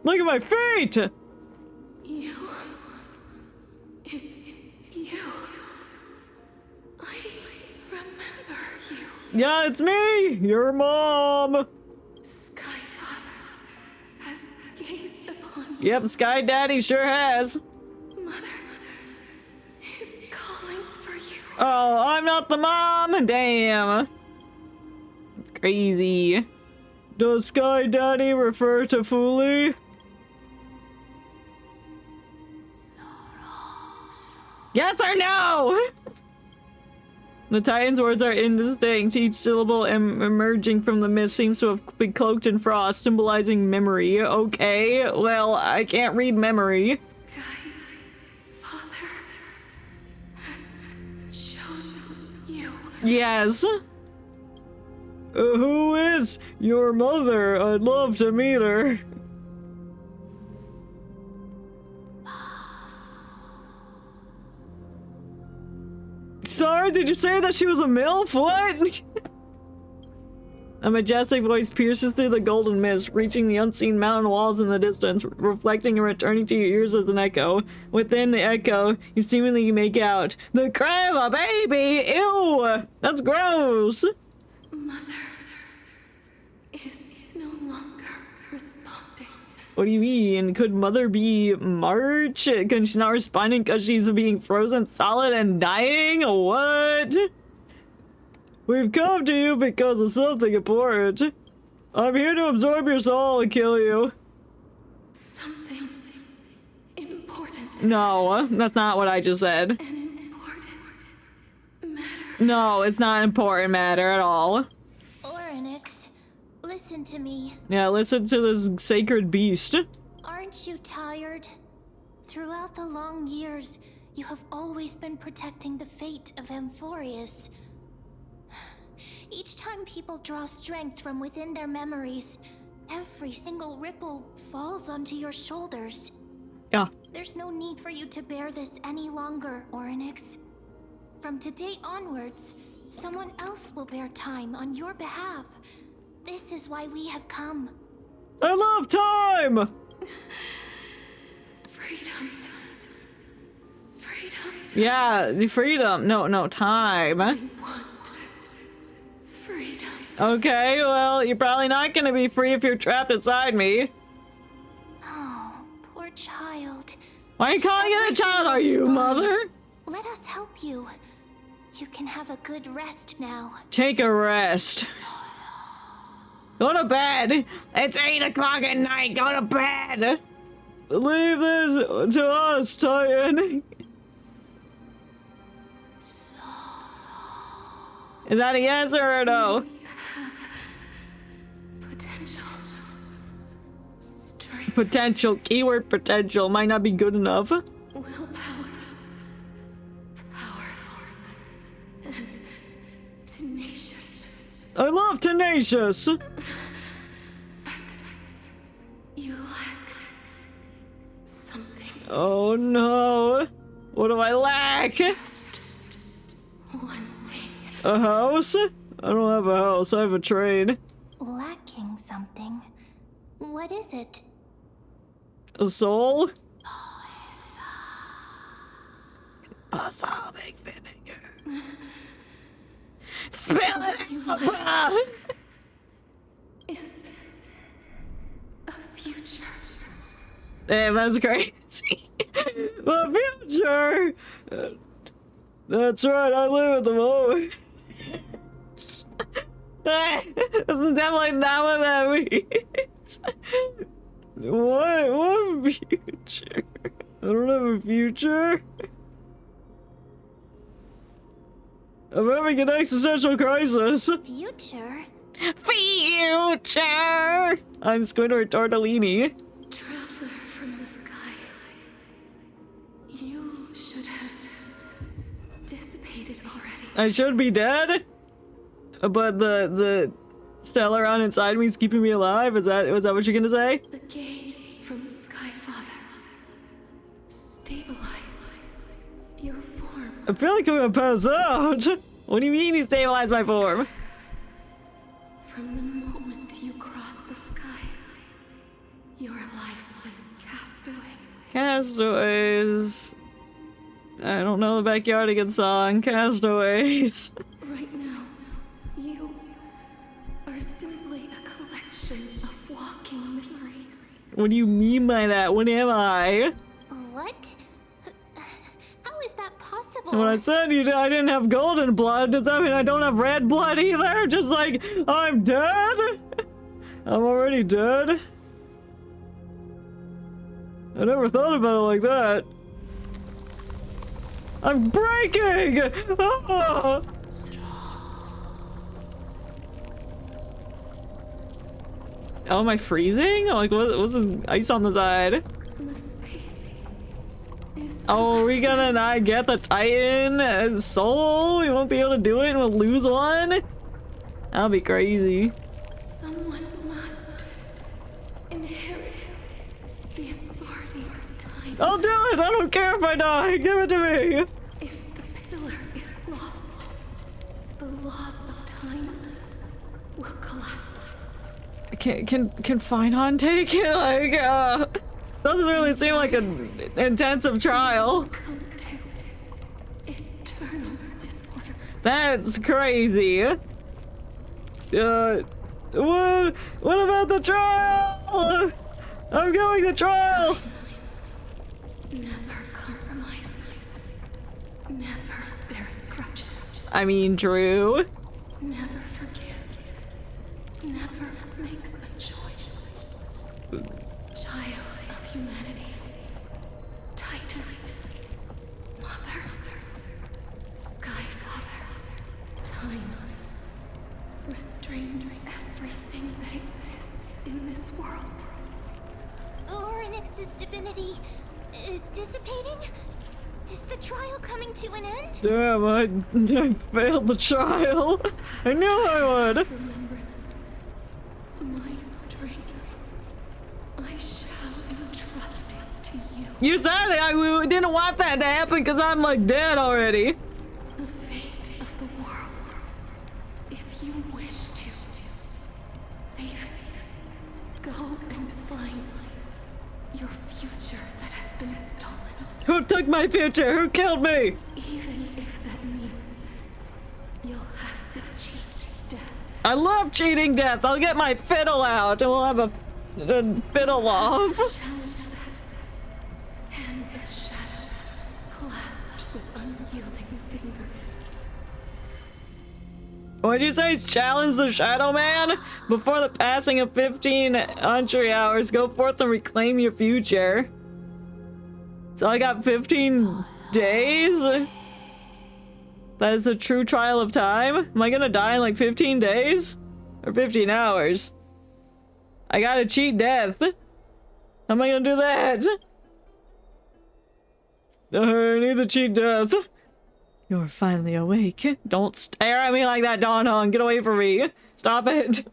Look at my feet! You. It's you. I remember you. Yeah, it's me! Your mom! Skyfather has gazed upon Yep, Sky Daddy sure has. you. Mother is calling for you. Oh, I'm not the mom! Damn. It's crazy. Does Sky Daddy refer to Foolie? Yes or no? The Titan's words are indistinct. Each syllable emerging from the mist seems to have been cloaked in frost, symbolizing memory. Okay, well, I can't read memory. Skyfather has chosen you. Yes. Who is your mother? I'd love to meet her. Sorry, did you say that she was a MILF? What? A majestic voice pierces through the golden mist, reaching the unseen mountain walls in the distance, reflecting and returning to your ears as an echo. Within the echo, you seemingly make out the cry of a baby! Ew! That's gross! Mother is no longer responding. What do you mean? Could Mother be March? Can she not responding because she's being frozen solid and dying? What? We've come to you because of something important. I'm here to absorb your soul and kill you. Something important. No, that's not what I just said. An important matter. No, it's not important matter at all. Oryx, listen to me. Yeah, listen to this sacred beast. Aren't you tired? Throughout the long years, you have always been protecting the fate of Amphorius. Each time people draw strength from within their memories, every single ripple falls onto your shoulders. Yeah. There's no need for you to bear this any longer, Orynyx. From today onwards, someone else will bear time on your behalf. This is why we have come. I love time! Freedom. Freedom. Yeah, the freedom. No, time. I want freedom. Okay, well, you're probably not gonna be free if you're trapped inside me. Oh, poor child. Why are you calling it a child, are you, mother? Let us help you. You can have a good rest now. Take a rest. Go to bed. It's 8 o'clock at night. Go to bed. Leave this to us, Titan. Is that a yes or a no? Potential. Strength. Potential. Keyword potential. Might not be good enough. Willpower. Powerful. And tenacious. I love tenacious. But you lack something. Oh no. What do I lack? Just one thing. A house? I don't have a house. I have a train. Lacking something. What is it? A soul? Balsamic vinegar. Spill it out! Is a future. Damn, that's crazy. The future! That's right, I live at the moment. This is definitely not what that means. What future? I don't have a future. I'm having an existential crisis. Future? Future! I'm Squidward Tortellini. Traveler from the sky. You should have dissipated already. I should be dead, but the Stellaron inside me is keeping me alive. Was that what you're gonna say? The gaze from the Sky Father. Stabilize your form. I feel like I'm gonna pass out. What do you mean you stabilized my form? From the moment you crossed the sky, your life was cast away. Castaways. I don't know the Backyardigans song. Castaways. Right now, you are simply a collection of walking memories. What do you mean by that? What am I? What? How is that possible? When I said I didn't have golden blood, does that mean I don't have red blood either? Just like, I'm dead? I'm already dead? I never thought about it like that. I'm breaking! Ah! Oh, am I freezing? Like, what's the ice on the side? The space is Oh, are we gonna not get the Titan soul? We won't be able to do it and we'll lose one? That'll be crazy. someone must inherit the authority of time. I'll do it! I don't care if I die! Give it to me! If the pillar is lost, the laws of time will collapse. Can Finon take it? Like, this doesn't really seem like an intensive trial. Come to eternal disorder. That's crazy. What about the trial? I'm going to trial! Never compromises. Never bears grudges. I mean, Drew. Never forgives. Never makes a choice. Child of humanity. Titans. Mother. Sky Father. Time. Restrains everything that exists in this world. Orynyx's divinity is dissipating? Is the trial coming to an end? Damn, I failed the trial. I knew I would. Remembrance, my strength, I shall entrust it to you. You said it. We didn't want that to happen because I'm like dead already. The fate of the world. If you wish to save it, go and find your future that has been stolen. Who took my future? Who killed me? Even if that means you'll have to cheat death. I love cheating death. I'll get my fiddle out and we'll have a fiddle off. Challenge that hand of shadow clasped with unyielding fingers. What'd you say? Challenge the Shadow Man? Before the passing of 15 entry hours, go forth and reclaim your future. So I got 15 days? That is a true trial of time? Am I gonna die in like 15 days? Or 15 hours? I gotta cheat death. How am I gonna do that? I need to cheat death. You're finally awake. Don't stare at me like that, Don Hong. Get away from me. Stop it.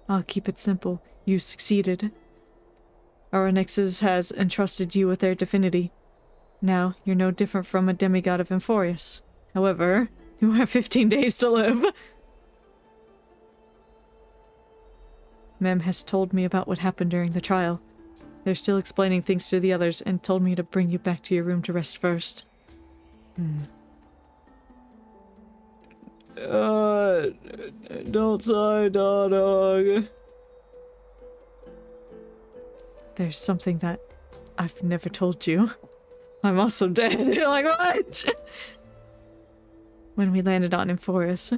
I'll keep it simple. You succeeded. Oronexus has entrusted you with their divinity. Now, you're no different from a demigod of Emphorius. However, you have 15 days to live. Mem has told me about what happened during the trial. They're still explaining things to the others and told me to bring you back to your room to rest first. Don't sigh, Dog. There's something that I've never told you. I'm also dead. You're like, what? When we landed on Emphorius,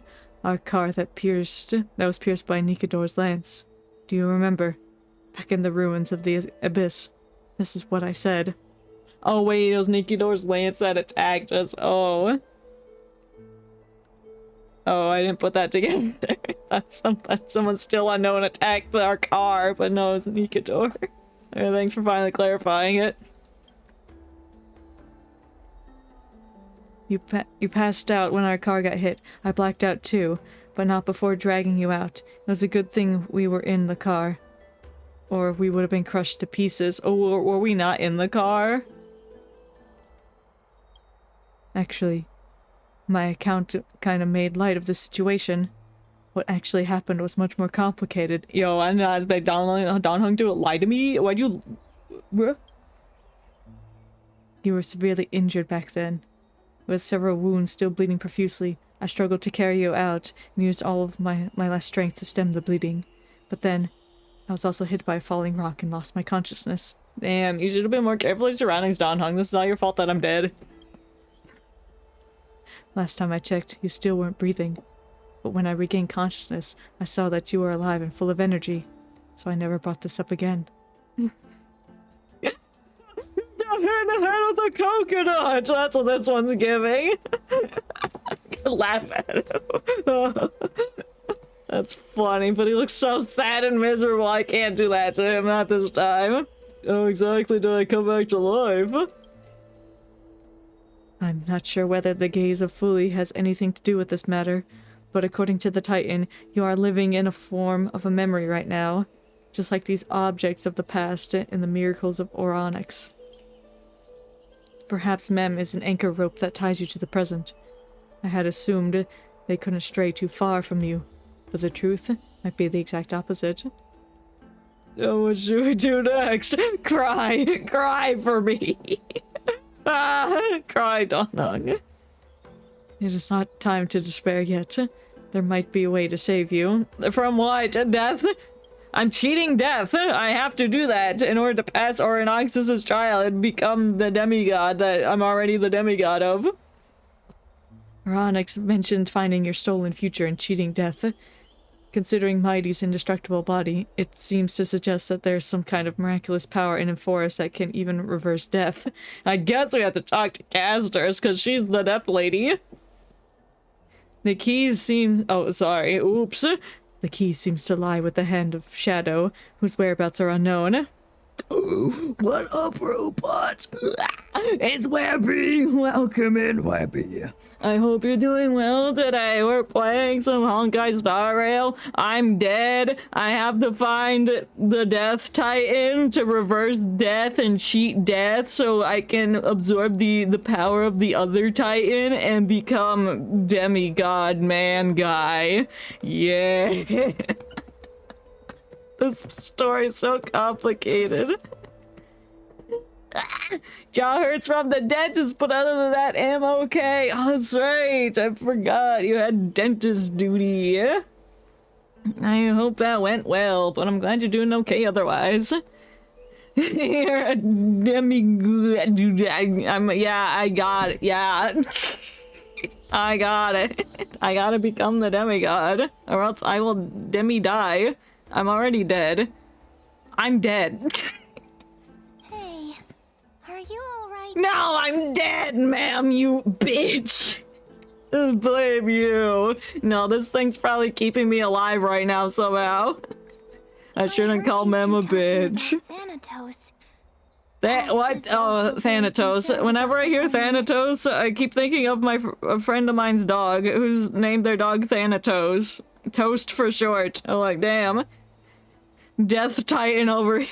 our car that was pierced by Nikador's lance. Do you remember? Back in the ruins of the abyss. This is what I said. Oh wait, it was Nikador's lance that attacked us. Oh. Oh, I didn't put that together. That's someone still unknown attacked our car, but no, it was Nikador. Okay, thanks for finally clarifying it. You passed out when our car got hit. I blacked out too, but not before dragging you out. It was a good thing we were in the car. Or we would have been crushed to pieces. Oh, were we not in the car? Actually, my account kind of made light of the situation. What actually happened was much more complicated. Yo, I'm not as bad. Don Hung to lie to me? Why'd you... You were severely injured back then. With several wounds still bleeding profusely, I struggled to carry you out and used all of my last strength to stem the bleeding. But then, I was also hit by a falling rock and lost my consciousness. Damn, you should have been more careful of your surroundings, Don Hung. This is not your fault that I'm dead. Last time I checked, you still weren't breathing. But when I regained consciousness, I saw that you were alive and full of energy. So I never brought this up again. Got hit in the head with a coconut! That's what this one's giving. Laugh at him. That's funny, but he looks so sad and miserable. I can't do that to him, not this time. How exactly did I come back to life? I'm not sure whether the gaze of Fuli has anything to do with this matter, but according to the Titan, you are living in a form of a memory right now, just like these objects of the past and the miracles of Oronix. Perhaps Mem is an anchor rope that ties you to the present. I had assumed they couldn't stray too far from you, but the truth might be the exact opposite. Oh, what should we do next? Cry! Cry for me! Cry, Donung. It is not time to despair yet. There might be a way to save you. From what? Death? I'm cheating death. I have to do that in order to pass Oronix's trial and become the demigod that I'm already the demigod of. Oronix mentioned finding your stolen future and cheating death. Considering Mighty's indestructible body, it seems to suggest that there's some kind of miraculous power in Emphorius that can even reverse death. I guess we have to talk to Casters, because she's the death lady. The keys seem... Oh, sorry. Oops. The key seems to lie with the Hand of Shadow, whose whereabouts are unknown. What up, robots? It's Webby! Welcome in, Webby. I hope you're doing well today. We're playing some Honkai Star Rail. I'm dead. I have to find the Death Titan to reverse death and cheat death so I can absorb the power of the other Titan and become demigod man guy. Yeah. This story is so complicated. Jaw hurts from the dentist, but other than that, I'm okay. Oh, that's right. I forgot you had dentist duty. I hope that went well, but I'm glad you're doing okay otherwise. You're a demigod. Yeah, I got it. Yeah. I got it. I gotta become the demigod, or else I will demi-die. I'm already dead. I'm dead. Hey, are you alright? No, I'm dead, ma'am, you bitch. Blame you. No, this thing's probably keeping me alive right now somehow. I shouldn't call ma'am a bitch. Thanatos. What? Oh, Thanatos. Whenever I hear Thanatos, I keep thinking of a friend of mine's dog, who's named their dog Thanatos. Toast for short. I'm like, damn. Death Titan over here.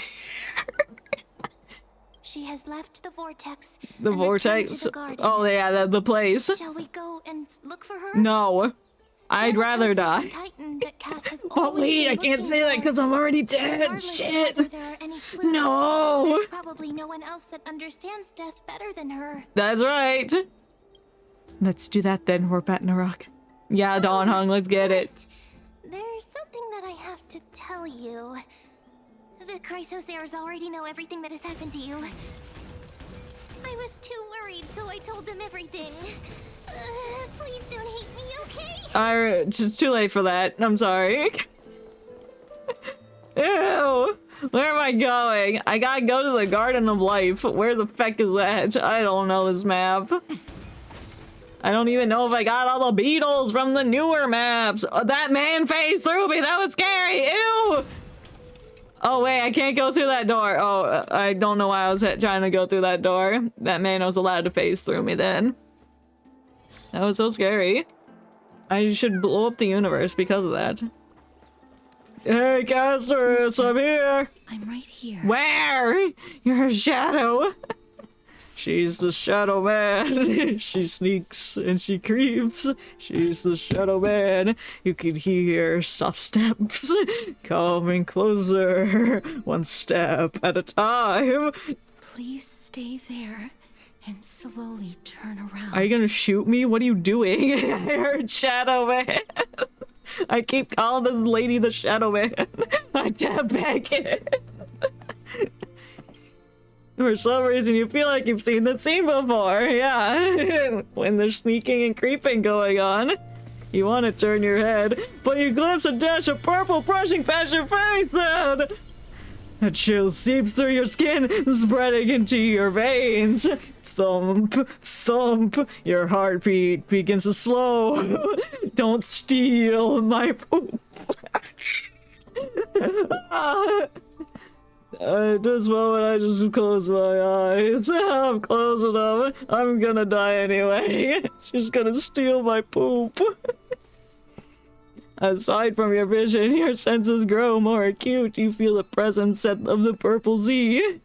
She has left the vortex. The and vortex? returned to the garden. Oh, yeah, the place. Shall we go and look for her? No. I'd rather Thanatos die. is the Titan that Cass has But always wait, been I can't looking say that for. because I'm already dead. Regardless of Shit. whether there are any clues, No. There's probably no one else that understands death better than her. That's right. Let's do that then, Ragnarok. Yeah, Dawn Hung, let's get it. There's something that I have to tell you. The Chrysosairs already know everything that has happened to you. I was too worried, so I told them everything. Please don't hate me, okay? It's too late for that. I'm sorry. Ew. Where am I going? I gotta go to the Garden of Life. Where the feck is that? I don't know this map. I don't even know if I got all the beetles from the newer maps. That man phased through me. That was scary. Ew. Oh, wait, I can't go through that door. Oh, I don't know why I was trying to go through that door. That man was allowed to phase through me then. That was so scary. I should blow up the universe because of that. Hey, Castorus, I'm here. I'm right here. Where? You're a shadow. She's the shadow man. She sneaks and she creeps. She's the shadow man. You can hear soft steps coming closer, one step at a time. Please stay there and slowly turn around. Are you gonna shoot me? What are you doing? I heard shadow man. I keep calling this lady the shadow man. I tap back in. For some reason, you feel like you've seen this scene before, yeah. When there's sneaking and creeping going on. You want to turn your head, but you glimpse a dash of purple brushing past your face then! A chill seeps through your skin, spreading into your veins. Thump, thump, your heartbeat begins to slow. Don't steal my poop. At this moment, I just close my eyes. I'm closing them. I'm gonna die anyway. She's gonna steal my poop. Aside from your vision, your senses grow more acute. You feel the presence of the purple Z.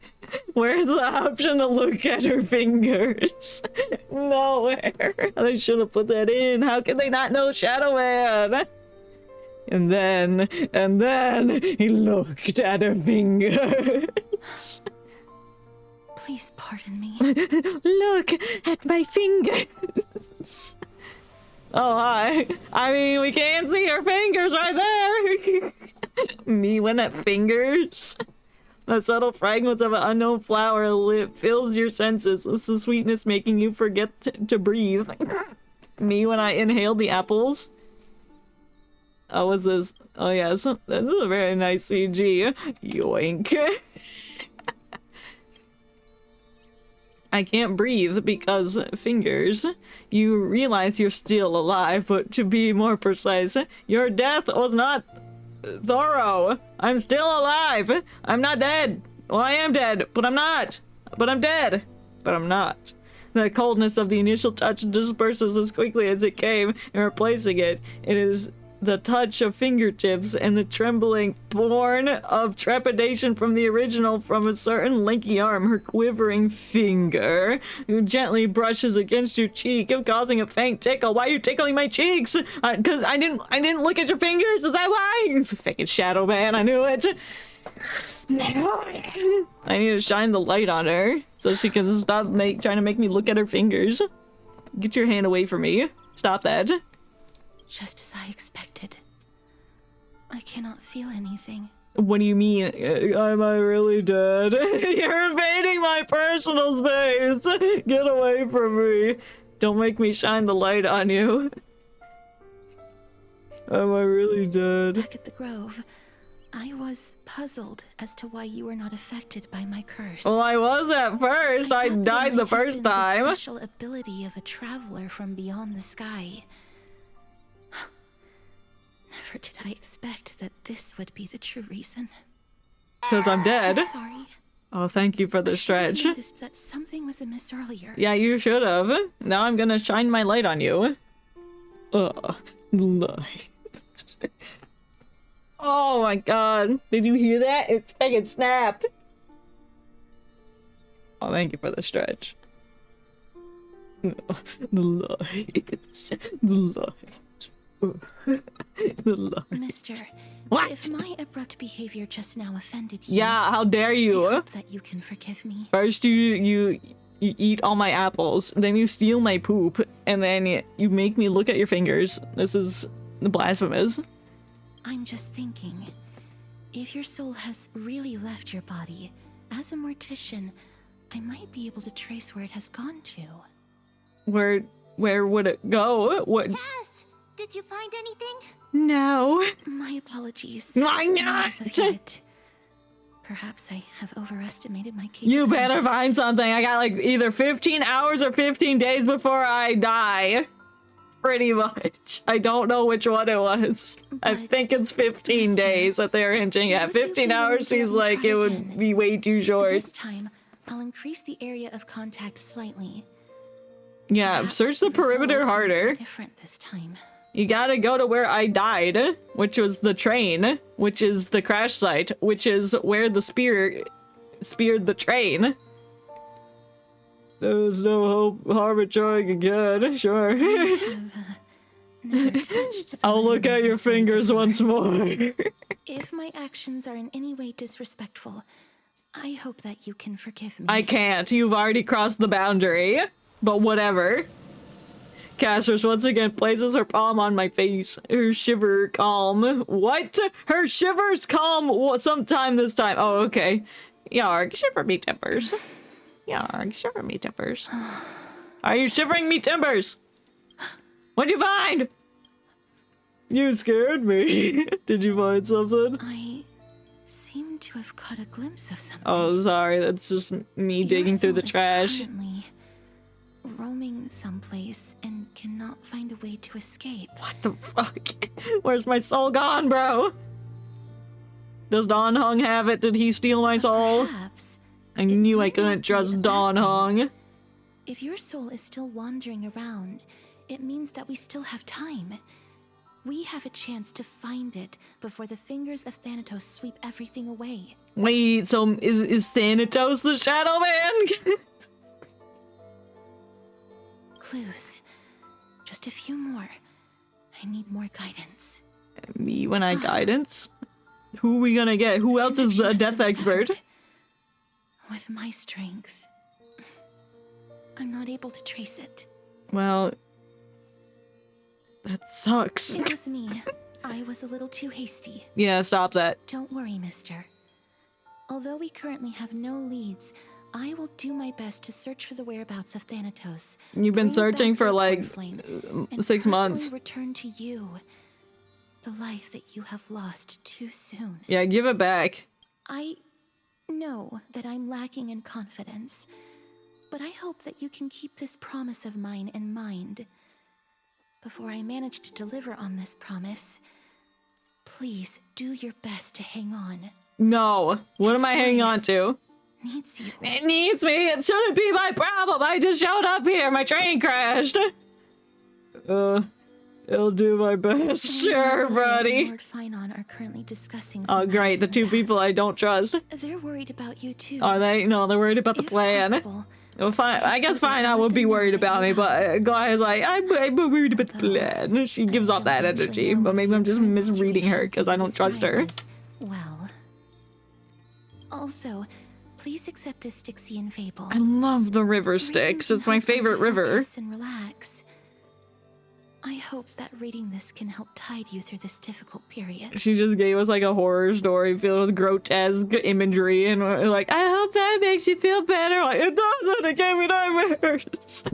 Where's the option to look at her fingers? Nowhere. They should have put that in. How can they not know Shadow Man? And then he looked at her fingers. Please pardon me. Look at my fingers. Oh, hi. I mean, we can't see her fingers right there. Me when at fingers. The subtle fragrance of an unknown flower lip fills your senses. It's the sweetness making you forget to breathe. Me when I inhale the apples. Oh, what's this? Oh, yes. This is a very nice CG. Yoink. I can't breathe because fingers. You realize you're still alive, but to be more precise, your death was not thorough. I'm still alive. I'm not dead. Well, I am dead, but I'm not. But I'm dead. But I'm not. The coldness of the initial touch disperses as quickly as it came, and replacing it, it is the touch of fingertips and the trembling born of trepidation from the original from a certain lanky arm, her quivering finger, who gently brushes against your cheek, causing a faint tickle. Why are you tickling my cheeks? Because I didn't look at your fingers. Is that why? Fucking shadow man, I knew it. I need to shine the light on her so she can stop trying to make me look at her fingers. Get your hand away from me. Stop that. Just as I expected. I cannot feel anything. What do you mean? Am I really dead? You're invading my personal space! Get away from me! Don't make me shine the light on you. Am I really dead? Back at the Grove, I was puzzled as to why you were not affected by my curse. Well, I was at first. I thought died there the might have first been time. The special ability of a traveler from beyond the sky. Never did I expect that this would be the true reason. Because I'm dead. I'm sorry. Oh, thank you for the I stretch. noticed that something was amiss earlier. Yeah, you should have. Now I'm gonna shine my light on you. Light. Oh my god. Did you hear that? It fucking snapped. Oh, thank you for the stretch. The light. The light. The light. Mister, What? if my abrupt behavior just now offended you, Yeah, how dare I you? hope that you can forgive me. First you eat all my apples, then you steal my poop, and then you make me look at your fingers. This is blasphemous. I'm just thinking, if your soul has really left your body, as a mortician, I might be able to trace where it has gone to. Where would it go? What? Cass, did you find anything? No. My apologies. Why not? As of yet. Perhaps I have overestimated my capabilities. You better find something. I got like either 15 hours or 15 days before I die. Pretty much. I don't know which one it was. I But, think it's 15 Mister, days that they're hinting at. would you 15 be willing hours to let seems me like try it would again? be way too short. This time, I'll increase the area of contact slightly. Yeah, Perhaps search the perimeter results will be harder. different this time. You gotta go to where I died, which was the train, which is the crash site, which is where the spear speared the train. There's no hope harm of trying again. Sure. Never touched the I'll look line at your this way fingers before. once more. If my actions are in any way disrespectful, I hope that you can forgive me. I can't. You've already crossed the boundary. But whatever. Castress once again places her palm on my face. Her shiver calm. What? Her shivers calm sometime this time. Oh, okay. Yarg, shiver me timbers. Yarg, shiver me timbers. Are you shivering me timbers? What'd you find? You scared me. Did you find something? I seem to have caught a glimpse of something. Oh, sorry. That's just me digging Your through the soul is trash. currently roaming someplace and cannot find a way to escape. What the fuck? Where's my soul gone, bro? Does Don Hung have it? Did he steal my soul? Perhaps, I knew I might couldn't not be trust a bad Don thing. Hung. if your soul is still wandering around, it means that we still have time. We have a chance to find it before the fingers of Thanatos sweep everything away. Wait, so is Thanatos the Shadow Man? Clues. Just a few more. I need more guidance. Me when I guidance? Who are we gonna get? Who else is the Connection has death been expert? severed. With my strength, I'm not able to trace it. Well, that sucks. It was me. I was a little too hasty. Yeah, stop that. Don't worry, mister. Although we currently have no leads, I will do my best to search for the whereabouts of Thanatos. You've been bring searching back for the like Cornflame, and 6 months. personally return to you the life that you have lost too soon. Yeah, give it back. I know that I'm lacking in confidence, but I hope that you can keep this promise of mine in mind. Before I manage to deliver on this promise, please do your best to hang on. No. What am I hanging on to? Needs you. It needs me. It shouldn't be my problem. I just showed up here. My train crashed. I'll do my best. Sure, buddy. Lord Finon are currently discussing Oh, some great. The matters two in the people I past. don't trust. They're worried about you too. Are they? No, they're worried about the If plan. possible, Well, fine. I guess Please don't fine. I let would be them know worried that about you me, but Glaia's like, I'm worried about the plan. She gives off that energy, but maybe I'm just misreading her because I don't trust her. Well. Also, please accept this Styxian fable. I love the river Styx. It's my favorite river. And relax. I hope that reading this can help tide you through this difficult period. She just gave us like a horror story filled with grotesque imagery, and we're like, I hope that makes you feel better. Like, it doesn't. It gave me nightmares.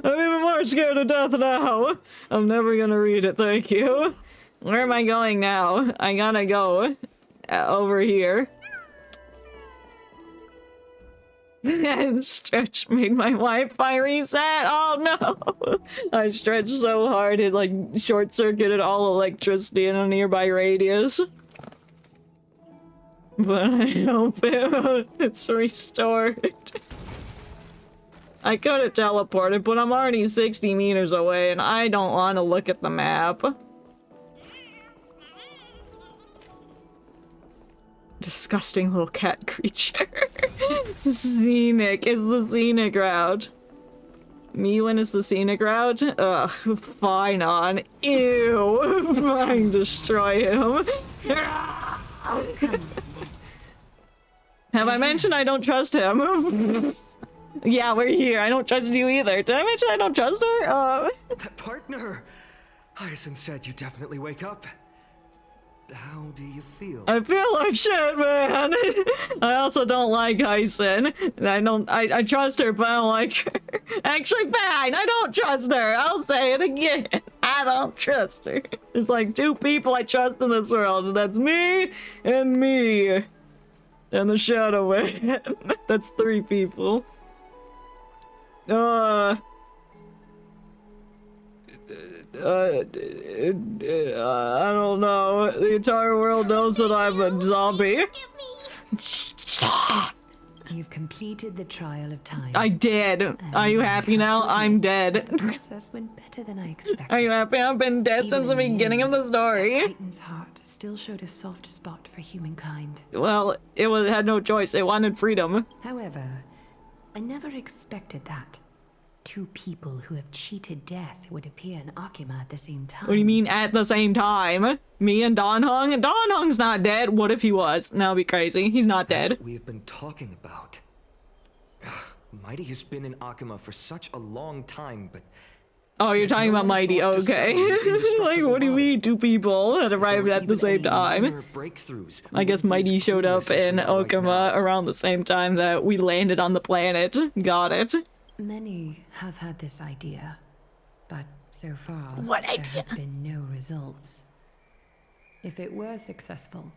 I'm even more scared of death now. I'm never gonna read it. Thank you. Where am I going now? I gotta go over here. And Stretch made my Wi-Fi reset. Oh no! I stretched so hard it like short-circuited all electricity in a nearby radius. But I hope it's restored. I could have teleported, but I'm already 60 meters away and I don't want to look at the map. Disgusting little cat creature. Scenic is the scenic route. Mewin is the scenic route? Ugh, fine on. Ew. Fine, destroy him. Have I mentioned I don't trust him? Yeah, we're here. I don't trust you either. Did I mention I don't trust her? Partner! Hyacinth said you definitely wake up. How do you feel? I feel like shit, man. I also don't like Hyson. I trust her, but I don't like her. Actually, fine. I don't trust her. I'll say it again. I don't trust her. There's like two people I trust in this world, and that's me and me. And the Shadow Man. That's three people. I don't know. The entire world knows that I'm a zombie. You've completed the trial of time. I did. Are you happy now? I'm dead. The process went better than I expected. Are you happy? I've been dead since the beginning of the story. Titan's heart still showed a soft spot for humankind. Well, had no choice. It wanted freedom. However, I never expected that. Two people who have cheated death would appear in Akima at the same time. What do you mean at the same time? Me and Don Hung? Don Hung's not dead. What if he was? That'd be crazy. He's not That's dead. what we have been talking about. Mighty has been in Akima for such a long time, but Oh, you're talking about Mighty. Okay. Like, what do you mean two people that arrived at the same time? I guess Mighty showed up in Okama around the same time that we landed on the planet. Got it. Many have had this idea, but so far What there idea? have been no results. If it were successful,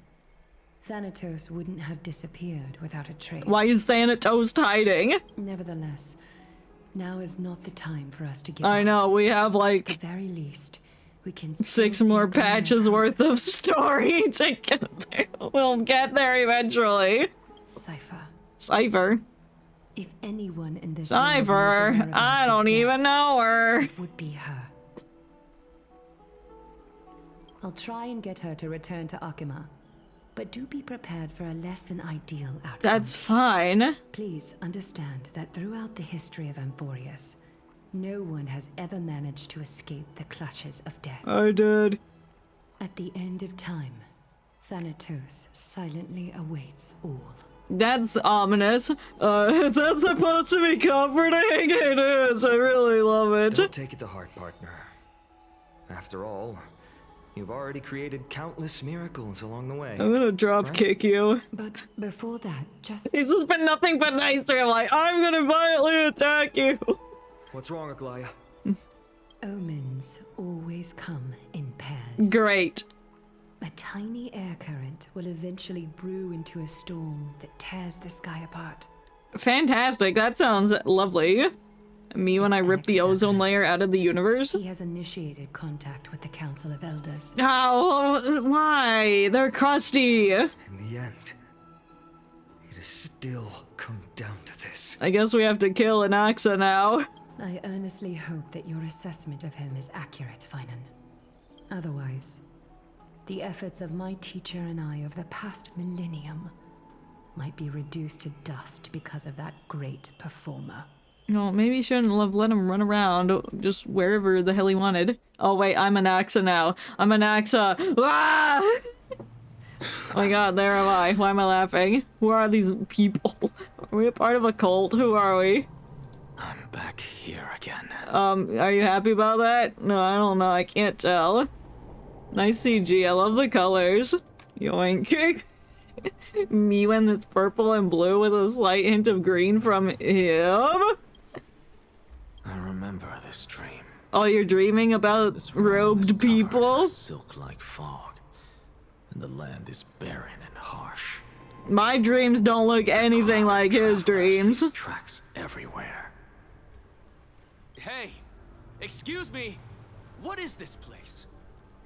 Thanatos wouldn't have disappeared without a trace. Why is Thanatos hiding? Nevertheless, now is not the time for us to give I up. know, we have At the like very least, we can 6 still see more a glimmer of patches hope. worth of story to get there. We'll get there eventually. Cypher. Cypher. If anyone in this world knows the Cypher. whereabouts I of don't death, even know her. it would be her. I'll try and get her to return to Akima, but do be prepared for a less than ideal outcome. That's fine. Please understand that throughout the history of Amphorius, no one has ever managed to escape the clutches of death. I did. At the end of time, Thanatos silently awaits all. That's ominous. Is that supposed to be comforting? It is. I really love Don't it. take it to heart, partner. After all, you've already created countless miracles along the way. I'm gonna drop kick you. But before that, just He's just been nothing but nice to him. Like, I'm gonna violently attack you. What's wrong, Aglaya? omens always come in pairs. Great. A tiny air current will eventually brew into a storm that tears the sky apart. Fantastic. That sounds lovely. Me when I rip the ozone layer out of the universe. He has initiated contact with the Council of Elders. Oh, why? They're crusty. In the end, It has still come down to this. I guess we have to kill Anaxa now. I earnestly hope that your assessment of him is accurate, Finan. Otherwise, the efforts of my teacher and I of the past millennium might be reduced to dust because of that great performer. No, maybe you shouldn't have let him run around just wherever the hell he wanted. Oh wait, I'm Anaxa now. I'm Anaxa. Ah! Oh my god, there am I. Why am I laughing? Who are these people? Are we a part of a cult? Who are we? I'm back here again. Are you happy about that? No, I don't know. I can't tell. Nice CG. I love the colors. Yoink. Me when it's purple and blue with a slight hint of green from him. I remember this dream. Oh, you're dreaming about This realm is robed covered in people? a silk-like fog, and the land is barren and harsh. My dreams don't look anything like his dreams. Leaves tracks everywhere. Hey, excuse me. What is this place?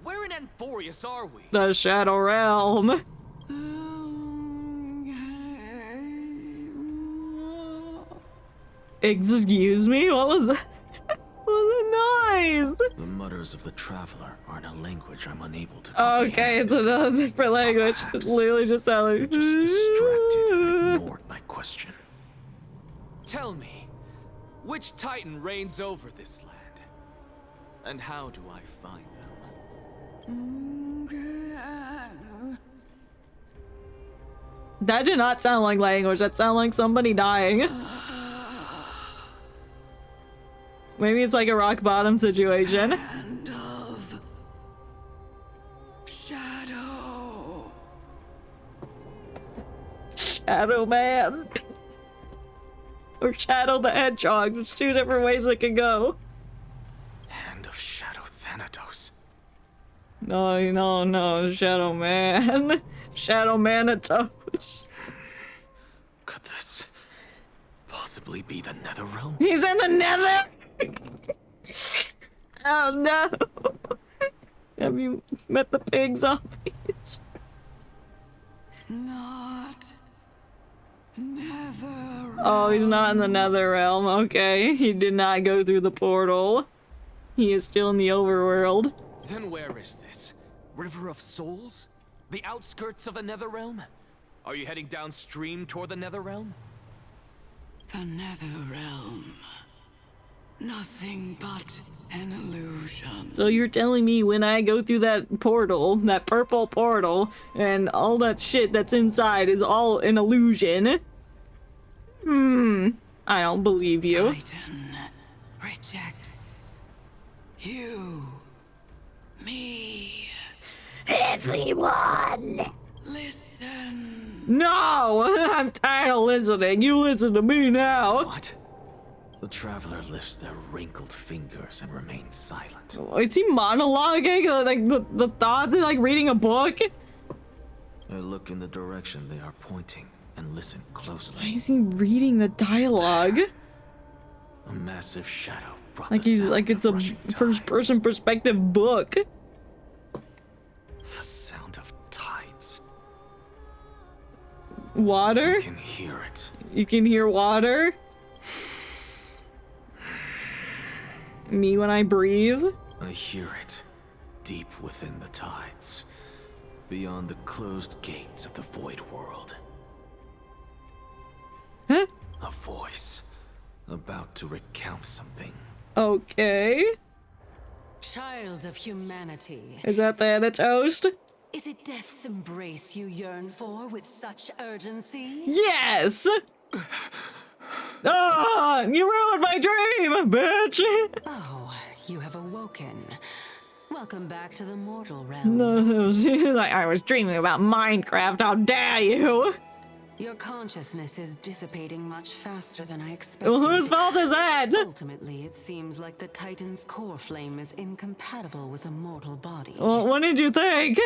Where in Anthorius are we? The Shadow Realm. Excuse me? What was that? What was the noise? The mutters of the traveler are in a language I'm unable to comprehend. Okay, it's another different language. It's literally just sounding. Just distracted and ignored my question. Tell me, which Titan reigns over this land? And how do I find them? That did not sound like language. That sounded like somebody dying. Maybe it's like a rock bottom situation. Hand of shadow. Shadow Man. Or Shadow the Hedgehog. There's two different ways it can go. Hand of shadow Thanatos. No. Shadow Man. Shadow Manitos. Could this possibly be the nether realm? He's in the nether! Oh no! Have you met the pig zombies? Not nether. Oh, he's not in the nether realm. Okay, he did not go through the portal. He is still in the overworld. Then where is this? River of Souls? The outskirts of the Netherrealm? Are you heading downstream toward the Netherrealm? The Netherrealm. Nothing but an illusion. So you're telling me when I go through that portal, that purple portal, and all that shit that's inside is all an illusion? I don't believe you. Titan rejects you, me, Everyone! listen. No! I'm tired of listening. You listen to me now. What? The traveler lifts their wrinkled fingers and remains silent. Is he monologuing? Like the thoughts are like reading a book? I look in the direction they are pointing and listen Why closely. is he reading the dialogue? A massive shadow brought Like the he's sound like it's of a rushing first person tides. perspective book. The sound of tides. Water? I can hear it. You can hear water? Me when I breathe? I hear it deep within the tides, beyond the closed gates of the void world. Huh? A voice about to recount something. Okay. Child of humanity, Is that the Anatoast? is it death's embrace you yearn for with such urgency? Yes! Ah! You ruined my dream, bitch! Oh, you have awoken. Welcome back to the mortal realm. No, she's like, I was dreaming about Minecraft, how dare you! Your consciousness is dissipating much faster than I expected. Well, whose fault is that? Ultimately, it seems like the Titan's core flame is incompatible with a mortal body. Well, what did you think?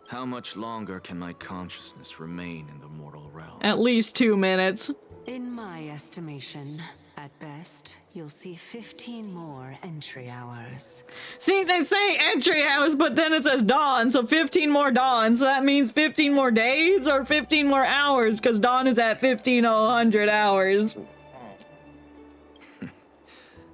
How much longer can my consciousness remain in the mortal realm? At least 2 minutes. In my estimation, At best, you'll see 15 more entry hours. See, they say entry hours, but then it says dawn, so 15 more dawns. So that means 15 more days or 15 more hours, because dawn is at 1500 hours.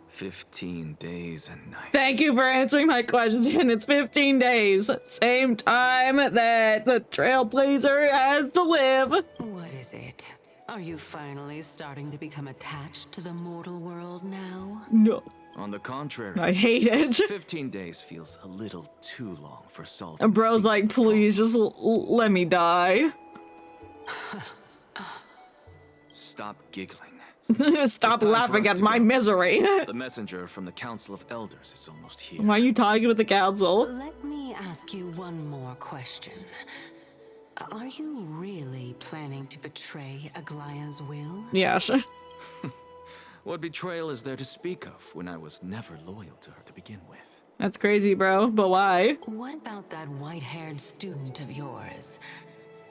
15 days and nights. Thank you for answering my question. It's 15 days. Same time that the Trailblazer has to live. What is it? Are you finally starting to become attached to the mortal world now? No. On the contrary, I hate it. 15 days feels a little too long for solving. And bro's like, secret please, just problems. let me die. Stop giggling. Stop time for laughing us at to my go. misery. The messenger from the Council of Elders is almost here. Why are you talking with the council? Let me ask you one more question. Are you really planning to betray Aglaya's will? Yes. What betrayal is there to speak of when I was never loyal to her to begin with? That's crazy, bro. But why? What about that white-haired student of yours?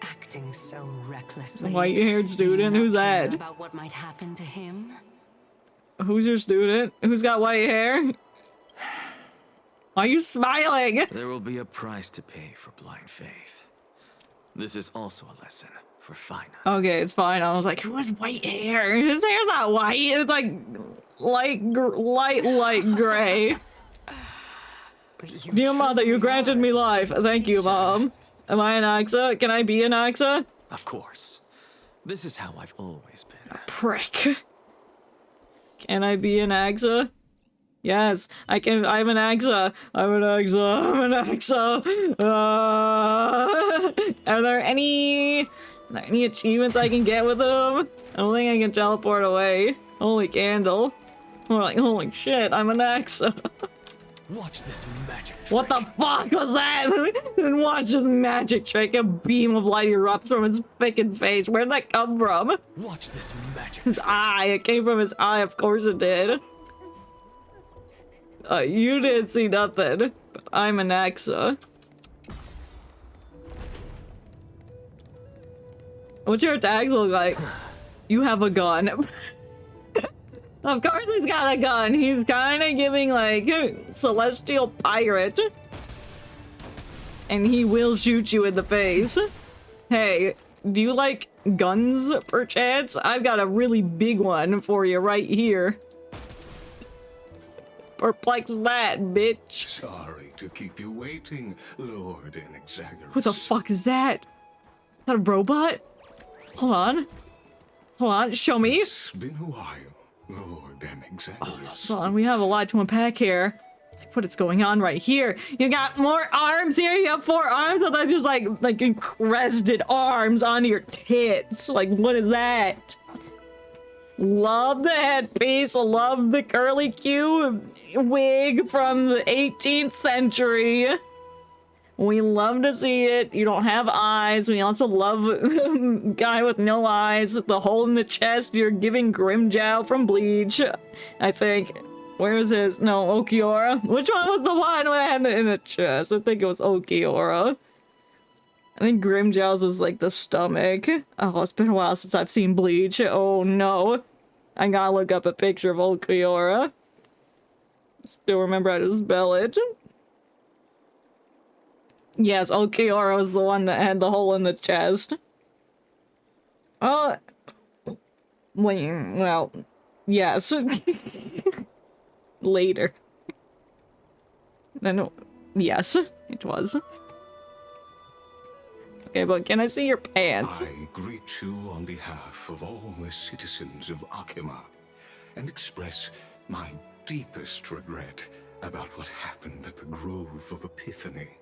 Acting so recklessly. White-haired student? Do you not Who's care that? about what might happen to him? Who's your student? Who's got white hair? Why are you smiling? There will be a price to pay for blind faith. This is also a lesson for Fina. Okay, it's fine. I was like, who has white hair? His hair's not white. It's like light gray. Dear mother, you granted me life. Thank you, Mom. Am I an Axa? Can I be an Axa? Of course. This is how I've always been. Prick. Can I be an Axa? Yes, I can. I'm an Axa. I'm an Axa. I'm an Axa. Are there any achievements I can get with them? I don't think I can teleport away. Holy candle. More like, holy shit, I'm an Axa. Watch this magic trick. What the fuck was that? And watch this magic trick. A beam of light erupts from his fucking face. Where'd that come from? Watch this magic His trick. eye. It came from his eye. Of course it did. You didn't see nothing. But I'm an Axa. What's your attacks look like? You have a gun. Of course he's got a gun. He's kind of giving like celestial pirate. And he will shoot you in the face. Hey, do you like guns perchance? I've got a really big one for you right here. Perplex that, bitch. Sorry to keep you waiting, Lord Inexagerous. Who the fuck is that? Is that a robot? Hold on. Hold on, show me. It's been a while, Lord Inexagerous. Hold on, we have a lot to unpack here. What is going on right here? You got more arms here? You have 4 arms? I thought just like crested arms on your tits. Like, what is that? Love the headpiece. Love the curly Q wig from the 18th century. We love to see it. You don't have eyes. We also love guy with no eyes. The hole in the chest. You're giving Grimjow from Bleach, I think. Where is his? No, Okiora. Which one was the one that had it in the chest? I think it was Okiora. I think Grimjow's was like the stomach. Oh, it's been a while since I've seen Bleach. Oh no. I gotta look up a picture of Okiora. Still remember how to spell it. Yes, Okiora was the one that had the hole in the chest. Well, yes. Later. Then, yes, it was. Okay, but can I see your pants? I greet you on behalf of all the citizens of Akima and express my deepest regret about what happened at the Grove of Epiphany.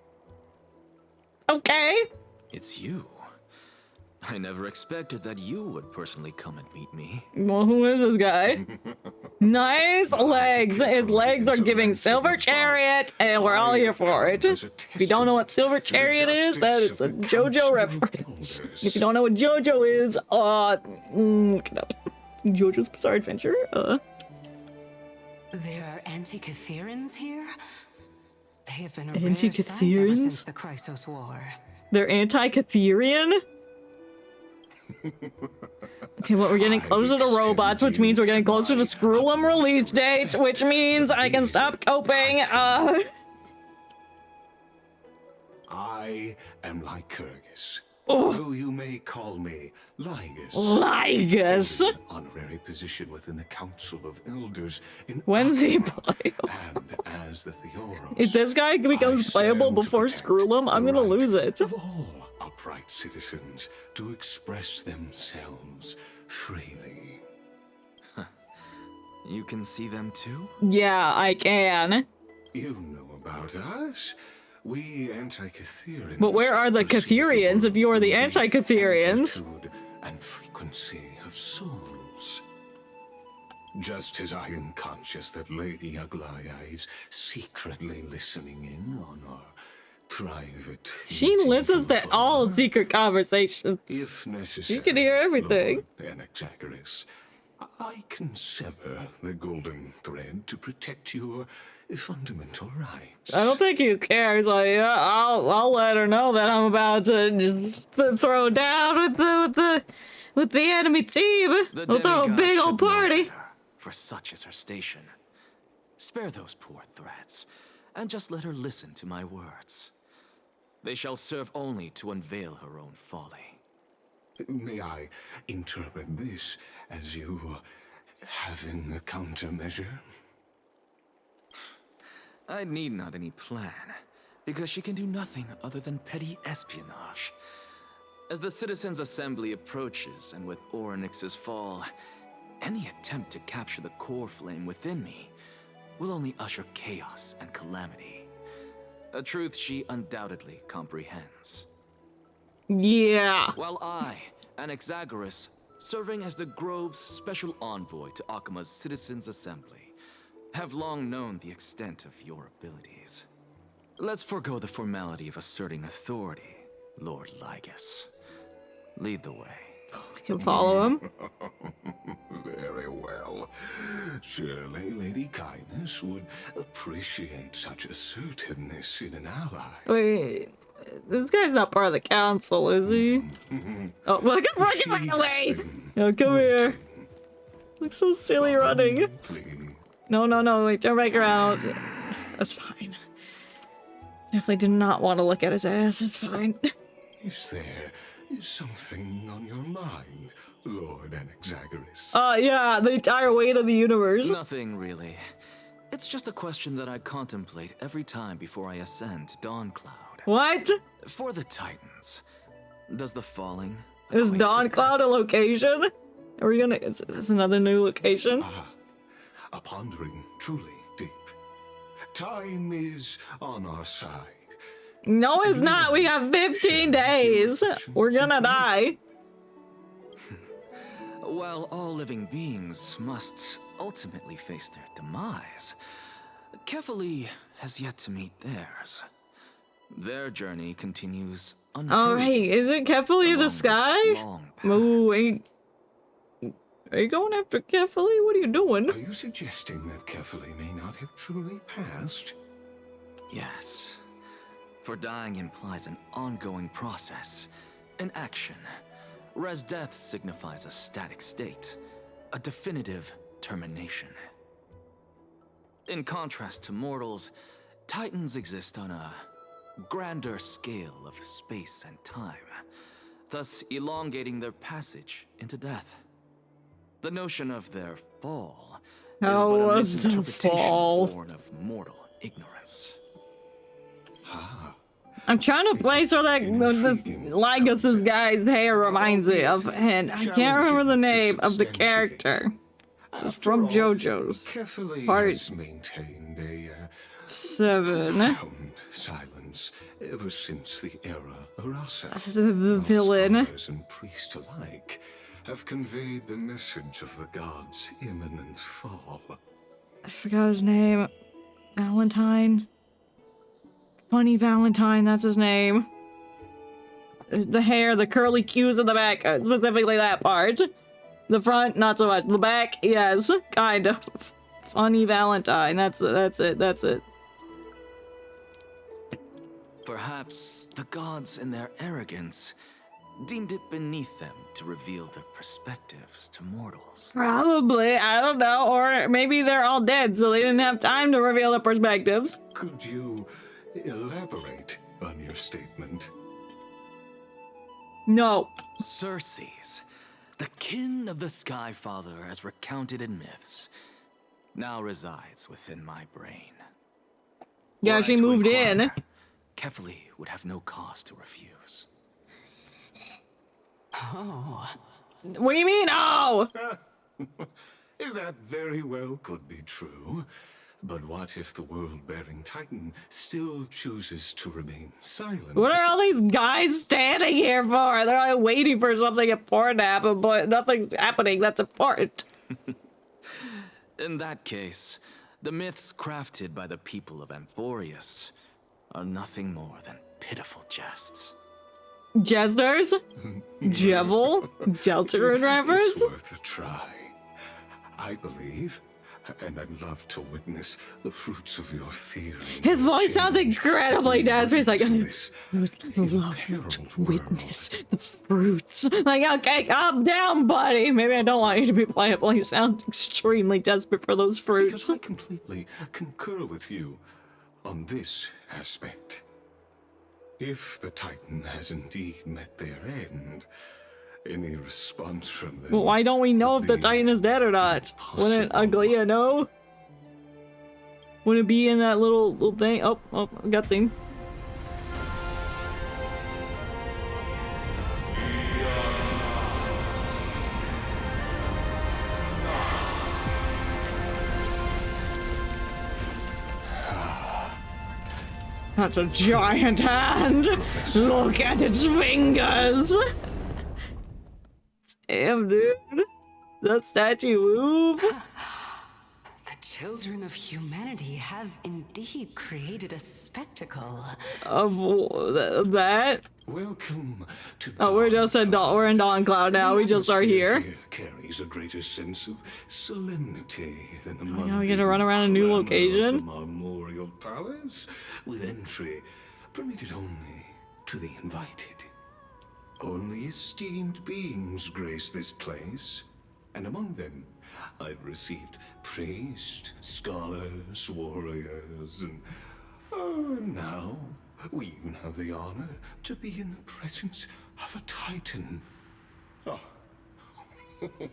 Okay. It's you. I never expected that you would personally come and meet me. Well, who is this guy? Nice legs. His legs are giving Silver Chariot, and we're all here for it. If you don't know what Silver Chariot is, that is a JoJo reference. If you don't know what JoJo is, look it up. JoJo's Bizarre Adventure. There are Anti-Catherians here? They have been a rare sight ever Anti-Catherians? since the Chrysos War. They're anti-Catherian? Okay, well, we're getting closer to robots, which means we're getting closer to Screw'em release date, which means I can stop coping. I am Lycurgus. Though you may call me Lygus. Lygus. An honorary position within the Council of Elders in When's he Akima, playable? and as the Theoros, If this guy becomes playable before Screw'em, I'm gonna lose it. Of all upright citizens to express themselves freely. You can see them too? Yeah, I can. You know about us. We anti-Catherians. But where are the perceive Catherians if you are the world anti-Catherians? amplitude and frequency of souls. Just as I am conscious that Lady Aglaya is secretly listening in on our private. She listens to all secret conversations. If necessary, She can hear everything. Lord Anaxagoras, I can sever the golden thread to protect your fundamental rights. I don't think he cares. Like, yeah, I'll let her know that I'm about to just throw down with the enemy team. We'll throw a big old party. For such is her station. Spare those poor threats, and just let her listen to my words. They shall serve only to unveil her own folly. May I interpret this as you having a countermeasure? I need not any plan, because she can do nothing other than petty espionage. As the Citizens' Assembly approaches, and with Orynyx's fall, any attempt to capture the core flame within me will only usher chaos and calamity. A truth she undoubtedly comprehends. Yeah. While I, Anaxagoras, serving as the Grove's special envoy to Akima's Citizens' Assembly, have long known the extent of your abilities. Let's forego the formality of asserting authority, Lord Lygus. Lead the way. We can follow him. Very well. Surely Lady Kindness would appreciate such assertiveness in an ally. Wait, this guy's not part of the council, is he? Oh, look at running away! Oh, come here. Looks so silly running. No, wait, turn back around. That's fine. Definitely did not want to look at his ass, it's fine. Is there something on your mind, Lord Anaxagoras? Yeah, the entire weight of the universe. Nothing really. It's just a question that I contemplate every time before I ascend to Dawncloud. What? For the Titans, does the falling... Is Dawncloud a location? Are we gonna... Is this another new location? A pondering truly deep. Time is on our side. No, it's not. We have 15 days. We're gonna die. While all living beings must ultimately face their demise, Kefali has yet to meet theirs. Their journey continues All right, is it Kefali the sky? Ooh, are you going after Kefali? What are you doing? Are you suggesting that Kefali may not have truly passed? Yes. For dying implies an ongoing process, an action. Res death signifies a static state, a definitive termination. In contrast to mortals, Titans exist on a grander scale of space and time, thus elongating their passage into death. The notion of their fall is but a misinterpretation born of mortal ignorance. I'm trying to place where that Lygus's guy's hair reminds me of, and I can't remember the name of the character. It's from JoJo's part 7. Profound silence ever since the era Arasa. The villain. Scholars and priests alike have conveyed the message of the gods' imminent fall. I forgot his name. Valentine? Funny Valentine, that's his name. The hair, the curly cues in the back, specifically that part. The front, not so much. The back, yes, kind of. Funny Valentine, that's it. Perhaps the gods in their arrogance deemed it beneath them to reveal their perspectives to mortals. Probably, I don't know, or maybe they're all dead, so they didn't have time to reveal their perspectives. Could you elaborate on your statement? No. Circes, the kin of the Skyfather as recounted in myths, now resides within my brain. Yeah, Were she I to moved inquire, in. Kefali would have no cause to refuse. Oh, What do you mean, oh? That very well could be true. But what if the world-bearing Titan still chooses to remain silent? What are all these guys standing here for? They're like waiting for something important to happen, but nothing's happening that's important. In that case, the myths crafted by the people of Amphorius are nothing more than pitiful jests. Jesters? Jevil? Deltarune rappers? It's worth a try. I believe, and I'd love to witness the fruits of your theory. His voice sounds incredibly desperate. He's like, I would love to witness the fruits. Like, okay, calm down, buddy. Maybe I don't want you to be playable. You sound extremely desperate for those fruits. Because I completely concur with you on this aspect. If the Titan has indeed met their end, any response from them... Well, why don't we know if the Titan is dead or not? Wouldn't Aglia know? Wouldn't it be in that little thing? Oh, cutscene. That's a giant hand! Look at its fingers! Damn, dude. That statue move? the children of humanity have indeed created a spectacle. Of that? Welcome to we're just we're in Dawn Cloud now. We just are here. Carries a greater sense of solemnity than the Now we get to run around a new location. The Marmorial Palace, with entry permitted only to the invited. Only esteemed beings grace this place, and among them I've received priests, scholars, warriors, and now we even have the honor to be in the presence of a Titan. Oh,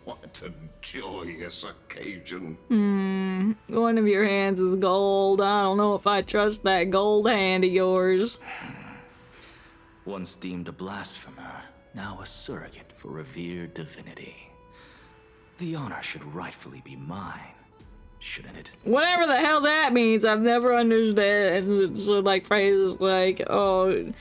what a joyous occasion. One of your hands is gold. I don't know if I trust that gold hand of yours. Once deemed a blasphemer, now a surrogate for revered divinity. The honor should rightfully be mine, shouldn't it? Whatever the hell that means, I've never understood. So like phrases like, oh,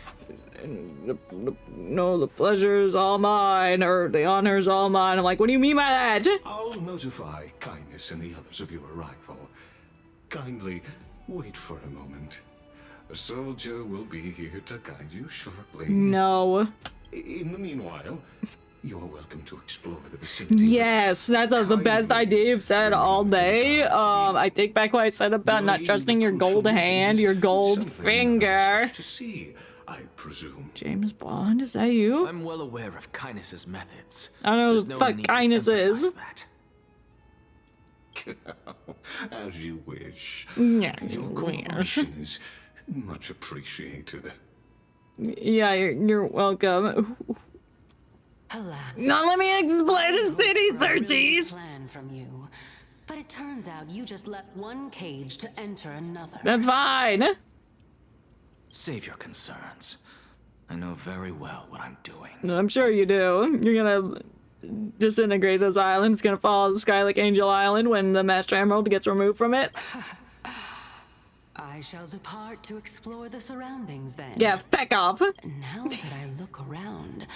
no, the pleasure's all mine, or the honor's all mine. I'm like, what do you mean by that? I'll notify Kindness and the others of your arrival. Kindly wait for a moment. A soldier will be here to guide you shortly. No. In the meanwhile, you're welcome to explore the vicinity. Yes, that's the best idea you've said all day. I take back what I said about not trusting your gold hand, your gold finger. To see, I presume. James Bond, is that you? I'm well aware of Kindness's methods. I don't know who There's the no fuck need to Kindness is. emphasize that. As you wish. Yeah, Your cooperation is much appreciated. Yeah, you're welcome. Alas. Now let me explain the city, Xerxes! Plan from you, but it turns out you just left one cage to enter another. That's fine. Save your concerns. I know very well what I'm doing. I'm sure you do. You're gonna disintegrate this island. It's gonna fall to the sky like Angel Island when the Master Emerald gets removed from it. I shall depart to explore the surroundings then. Yeah, feck off. Now that I look around,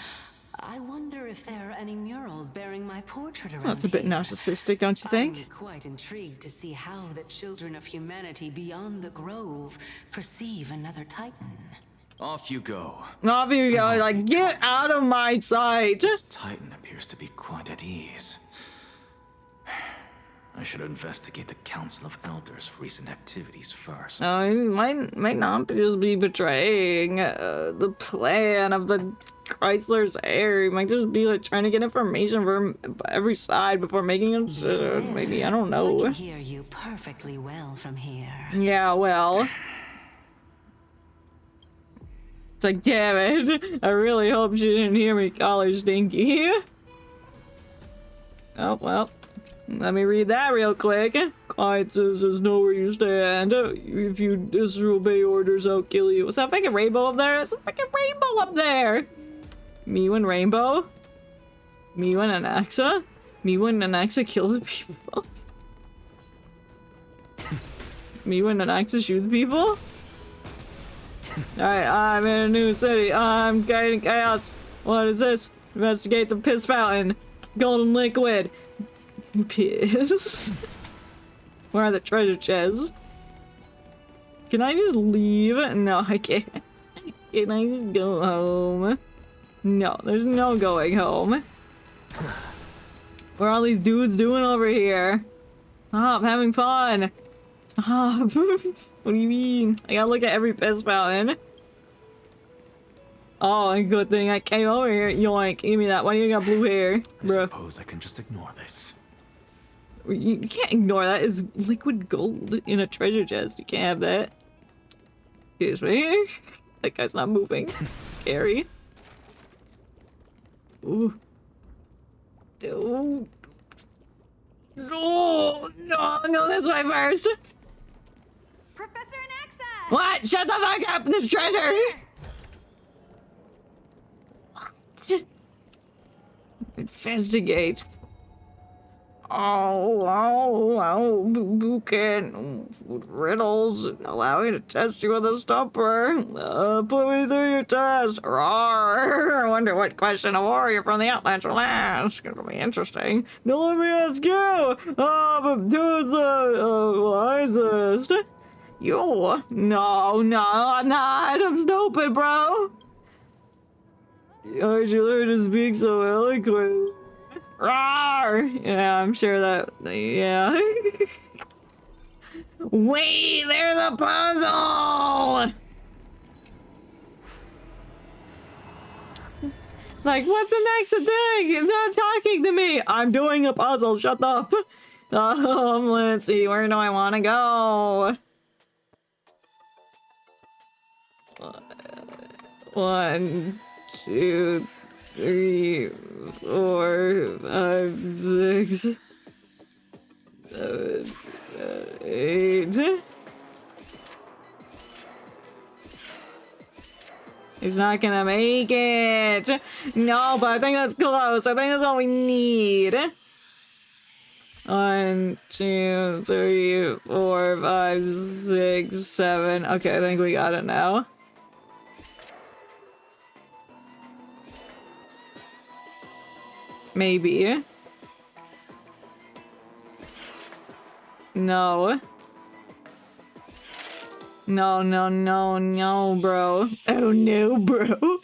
I wonder if there are any murals bearing my portrait around That's a bit here. narcissistic, don't you think? I'm quite intrigued to see how the children of humanity beyond the grove perceive another Titan. Off you go. Off you go, like, get out of my sight! This Titan appears to be quite at ease. I should investigate the Council of Elders' recent activities first. He might not just be betraying the plan of the Chrysler's heir. He might just be like trying to get information from every side before making a decision. Maybe, I don't know. I can hear you perfectly well from here. Yeah, well. It's like, damn it. I really hope she didn't hear me call her stinky. Oh, well. Let me read that real quick. Quiet citizens know where you stand. If you disobey orders, I'll kill you. What's that fucking rainbow up there? There's a fucking rainbow up there! Miyu and Rainbow? Miyu and Anaxa? Miyu and Anaxa kills people? Miyu and Anaxa shoots people? Alright, I'm in a new city. I'm guiding chaos. What is this? Investigate the piss fountain. Golden liquid. Piss? Where are the treasure chests? Can I just leave? No, I can't. Can I just go home? No, there's no going home. What are all these dudes doing over here? Stop having fun. Stop. What do you mean? I gotta look at every piss fountain. Oh, a good thing I came over here. Yoink, give me that. Why do you got blue hair, bro? I suppose I can just ignore this. You can't ignore that. It's liquid gold in a treasure chest. You can't have that. Excuse me. That guy's not moving. Scary. Ooh. Ooh. No, this way first. Professor Anaxa! What? Shut the fuck up! This treasure! What? Investigate. Boo-boo riddles. Allow me to test you with a stumper. Put me through your test. Rawr. I wonder what question a warrior from the Outlands will ask. It'll be interesting. Now let me ask you. But who's the wisest? You? No, I'm not. I'm stupid, bro. How'd you learn to speak so eloquently? Rawr! Yeah, I'm sure that, yeah. Wait, there's a puzzle! Like, what's the next thing? It's not talking to me! I'm doing a puzzle, shut up! Let's see, where do I want to go? 1, 2, 3, 4, 5, 6, 7, 8. He's not gonna make it. No, but I think that's close. I think that's all we need. 1, 2, 3, 4, 5, 6, 7. Okay, I think we got it now. Maybe. No. No, bro. Oh no, bro.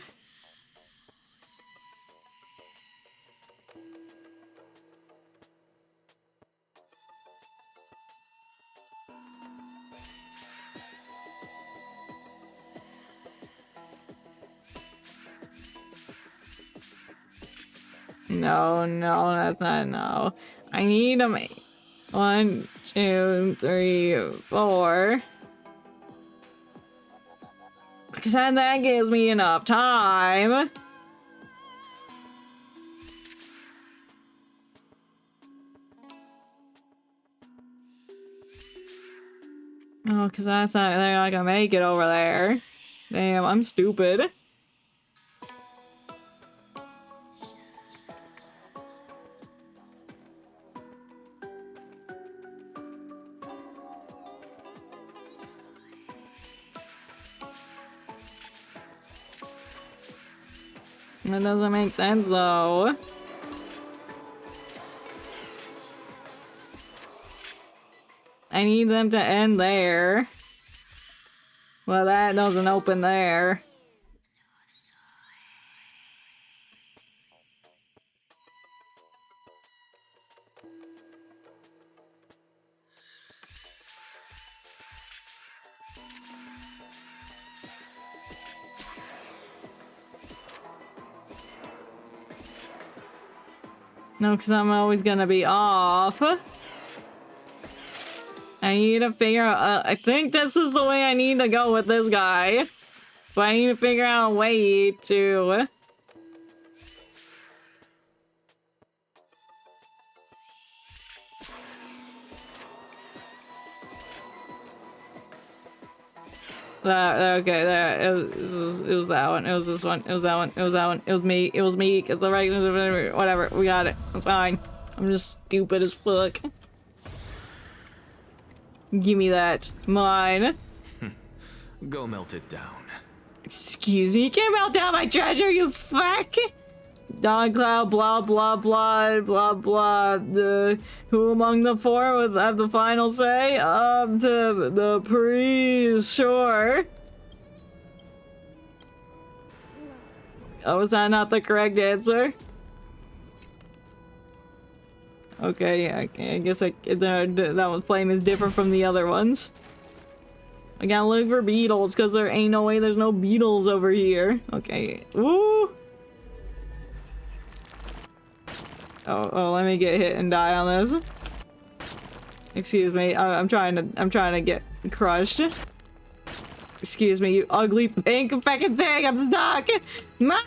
No, that's not no. I need a 1, 2, 3, 4. Because then that gives me enough time. Oh, because they're not gonna make it over there. Damn, I'm stupid. That doesn't make sense though. I need them to end there. Well, that doesn't open there. No, because I'm always gonna be off. I need to figure out, I think this is the way I need to go with this guy. But I need to figure out a way to... Okay, there. It was that one. It was this one. It was that one. It was that one. It was me. It was me. It's the right... Whatever. We got it. It's fine. I'm just stupid as fuck. Give me that. Mine. Go melt it down. Excuse me, you can't melt down my treasure, you fuck! Dawn Cloud, blah blah blah, blah blah. Who among the four would have the final say? The priest, sure. Oh, is that not the correct answer? Okay, I guess that one flame is different from the other ones. I gotta look for beetles, because there ain't no way there's no beetles over here. Okay. Woo! Oh, let me get hit and die on this. Excuse me, I'm trying to get crushed. Excuse me, you ugly pink fucking thing, I'm stuck! Mom!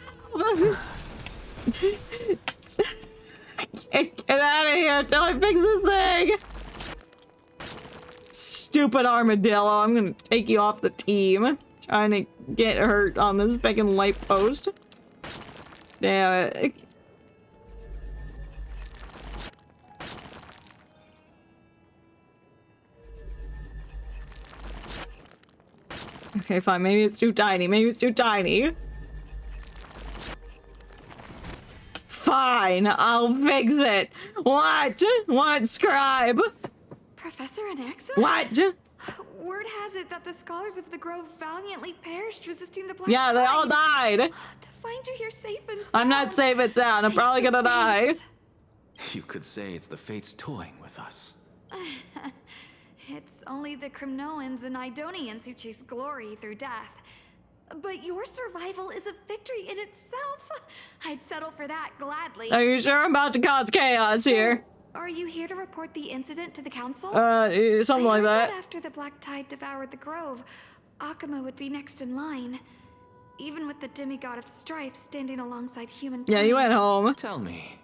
Get out of here until I fix this thing! Stupid armadillo, I'm gonna take you off the team. Trying to get hurt on this fucking light post. Damn it. Okay, fine, maybe it's too tiny, maybe it's too tiny. Fine, I'll fix it. What, scribe? Professor Anaxa? What? Word has it that the scholars of the Grove valiantly perished resisting the Black Yeah, they Tide. all died. To find you here safe and sound. I'm not safe and sound. I'm probably gonna die. You could say it's the fates toying with us. It's only the Crimnoans and Idonians who chase glory through death. But your survival is a victory in itself. I'd settle for that gladly. Are you sure I'm about to cause chaos here? Are you here to report the incident to the council? Something like that. After the Black Tide devoured the Grove, Akuma would be next in line. Even with the demigod of strife standing alongside humankind. Yeah, you went home. Tell me,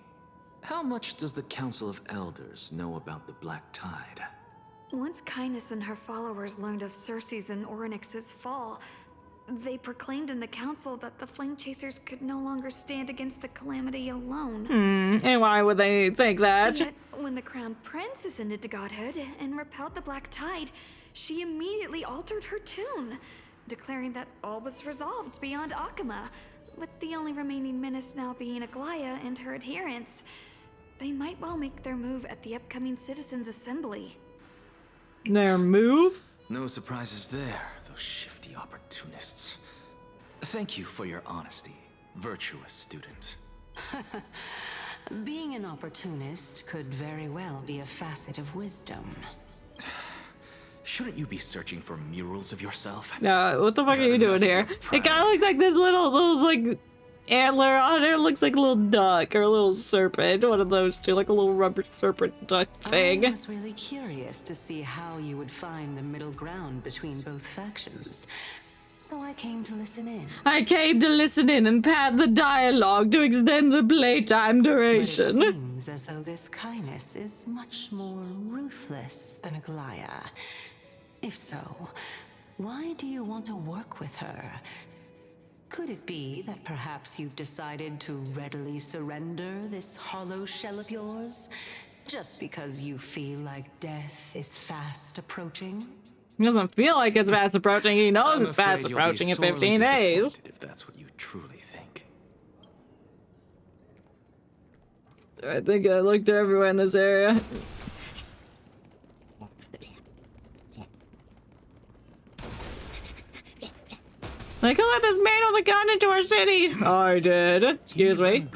how much does the Council of Elders know about the Black Tide? Once Kindness and her followers learned of Circe's and Orynyx's fall, they proclaimed in the council that the Flame Chasers could no longer stand against the calamity alone. And why would they think that? Yet, when the Crown Prince ascended to godhood and repelled the Black Tide, she immediately altered her tune, declaring that all was resolved beyond Akuma, with the only remaining menace now being Aglaya and her adherents. They might well make their move at the upcoming Citizens' Assembly. Their move? No surprises there, those shifty opportunists. Thank you for your honesty, virtuous student. Being an opportunist could very well be a facet of wisdom. Shouldn't you be searching for murals of yourself? What the fuck are you doing here? It kind of looks like this little like antler on it. It looks like a little duck or a little serpent. One of those two, like a little rubber serpent duck thing. I was really curious to see how you would find the middle ground between both factions. So I came to listen in. I came to listen in and pad the dialogue to extend the playtime duration. But it seems as though this Kindness is much more ruthless than Aglaya. If so, why do you want to work with her? Could it be that perhaps you've decided to readily surrender this hollow shell of yours? Just because you feel like death is fast approaching? He doesn't feel like it's fast approaching. He knows it's fast approaching in 15 days. If that's what you truly think. I think I looked everywhere in this area. Like, who let this man with a gun into our city? I did. Excuse me.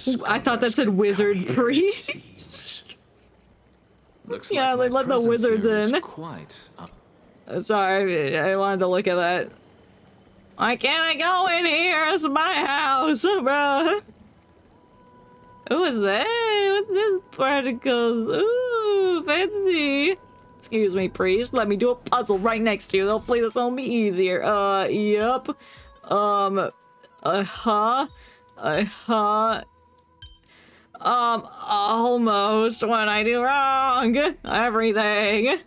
Ooh, I thought that said wizard priest. Looks yeah, like they let the wizards in. Quite sorry, I wanted to look at that. Why can't I go in here? It's my house, bro. Who is this? This particles. Ooh, fancy. Excuse me, priest. Let me do a puzzle right next to you. Hopefully this won't be easier. Yep. Almost when I do wrong. Everything.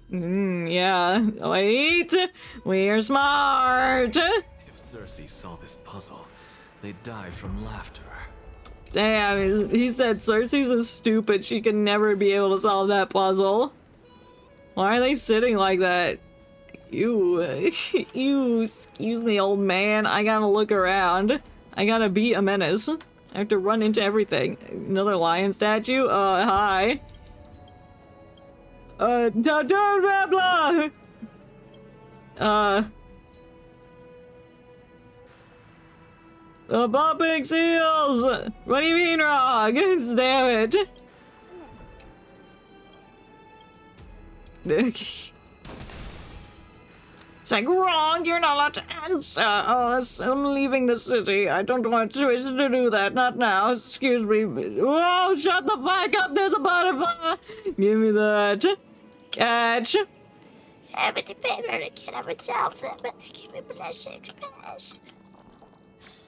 Yeah. Wait. We're smart. If Cersei saw this puzzle, they'd die from laughter. Damn, he said Cersei's is stupid. She can never be able to solve that puzzle. Why are they sitting like that? Ew. Ew. Excuse me, old man. I gotta look around. I gotta be a menace. I have to run into everything. Another lion statue? Hi. Blah, blah, blah. Bumping seals! What do you mean wrong? Damn it. It's like, wrong, you're not allowed to answer. Oh, I'm leaving the city. I don't want you to do that. Not now. Excuse me. Whoa, shut the fuck up. There's a butterfly. Give me that. Catch.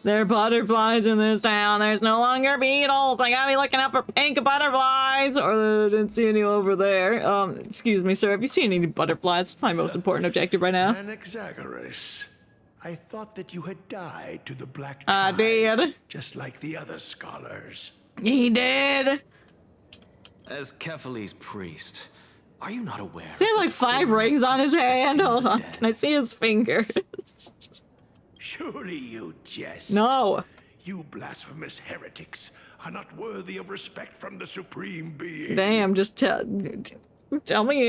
There are butterflies in this town. There's no longer beetles. I gotta be looking out for pink butterflies. Or I didn't see any over there. Excuse me, sir. Have you seen any butterflies? It's my most important objective right now. Anaxagoras, I thought that you had died to the black I tide, did. just like the other scholars. He did. As Kefali's priest, are you not aware? Does he have like 5 rings on his hand? Hold on. Can I see his finger? Surely you jest. No. You blasphemous heretics are not worthy of respect from the Supreme Being. Damn, just tell me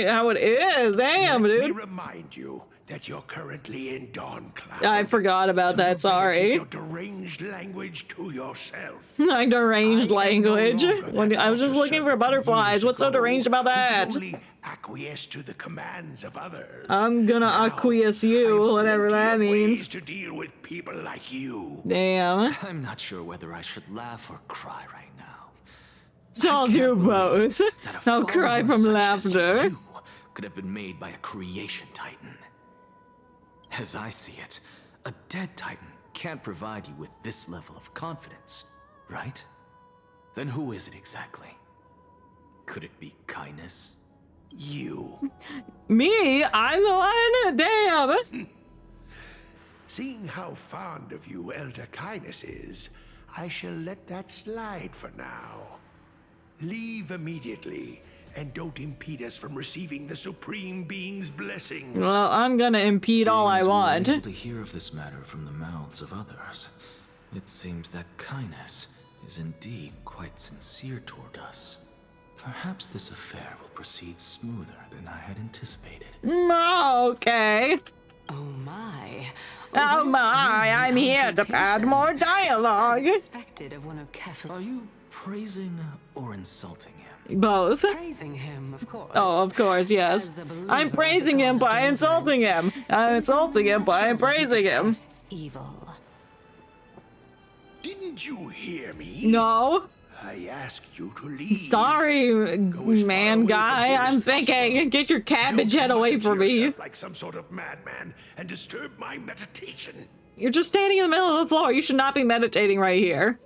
how it is. Damn, Let dude. me remind you that you're currently in Dawn Cloud. I forgot about that, sorry. Keep your deranged language to yourself. My deranged language. I was just looking for butterflies. What's so deranged about that? Only acquiesce to the commands of others. I'm gonna acquiesce you, whatever that means. To deal with people like you. Damn. I'm not sure whether I should laugh or cry right now. So I'll do both. I'll cry from laughter. You could have been made by a creation titan. As I see it, a dead titan can't provide you with this level of confidence, right? Then who is it exactly? Could it be kindness? You. Me? I'm the one? Damn. Seeing how fond of you Elder Kindness is, I shall let that slide for now. Leave immediately, and don't impede us from receiving the Supreme Being's blessings. Well, I'm gonna impede all I want. Able to hear of this matter from the mouths of others. It seems that kindness is indeed quite sincere toward us. Perhaps this affair will proceed smoother than I had anticipated. Okay. Oh my. Oh my, I'm here to add more dialogue. Expected of one of Are you praising or insulting him? Both. Praising him, of course. Oh, of course, yes. I'm praising him by insulting him. I'm insulting him by praising him. Evil. Didn't you hear me? No. I asked you to leave. Sorry, man guy. I'm thinking. Get your cabbage head away from me. Like some sort of madman and disturb my meditation. You're just standing in the middle of the floor. You should not be meditating right here.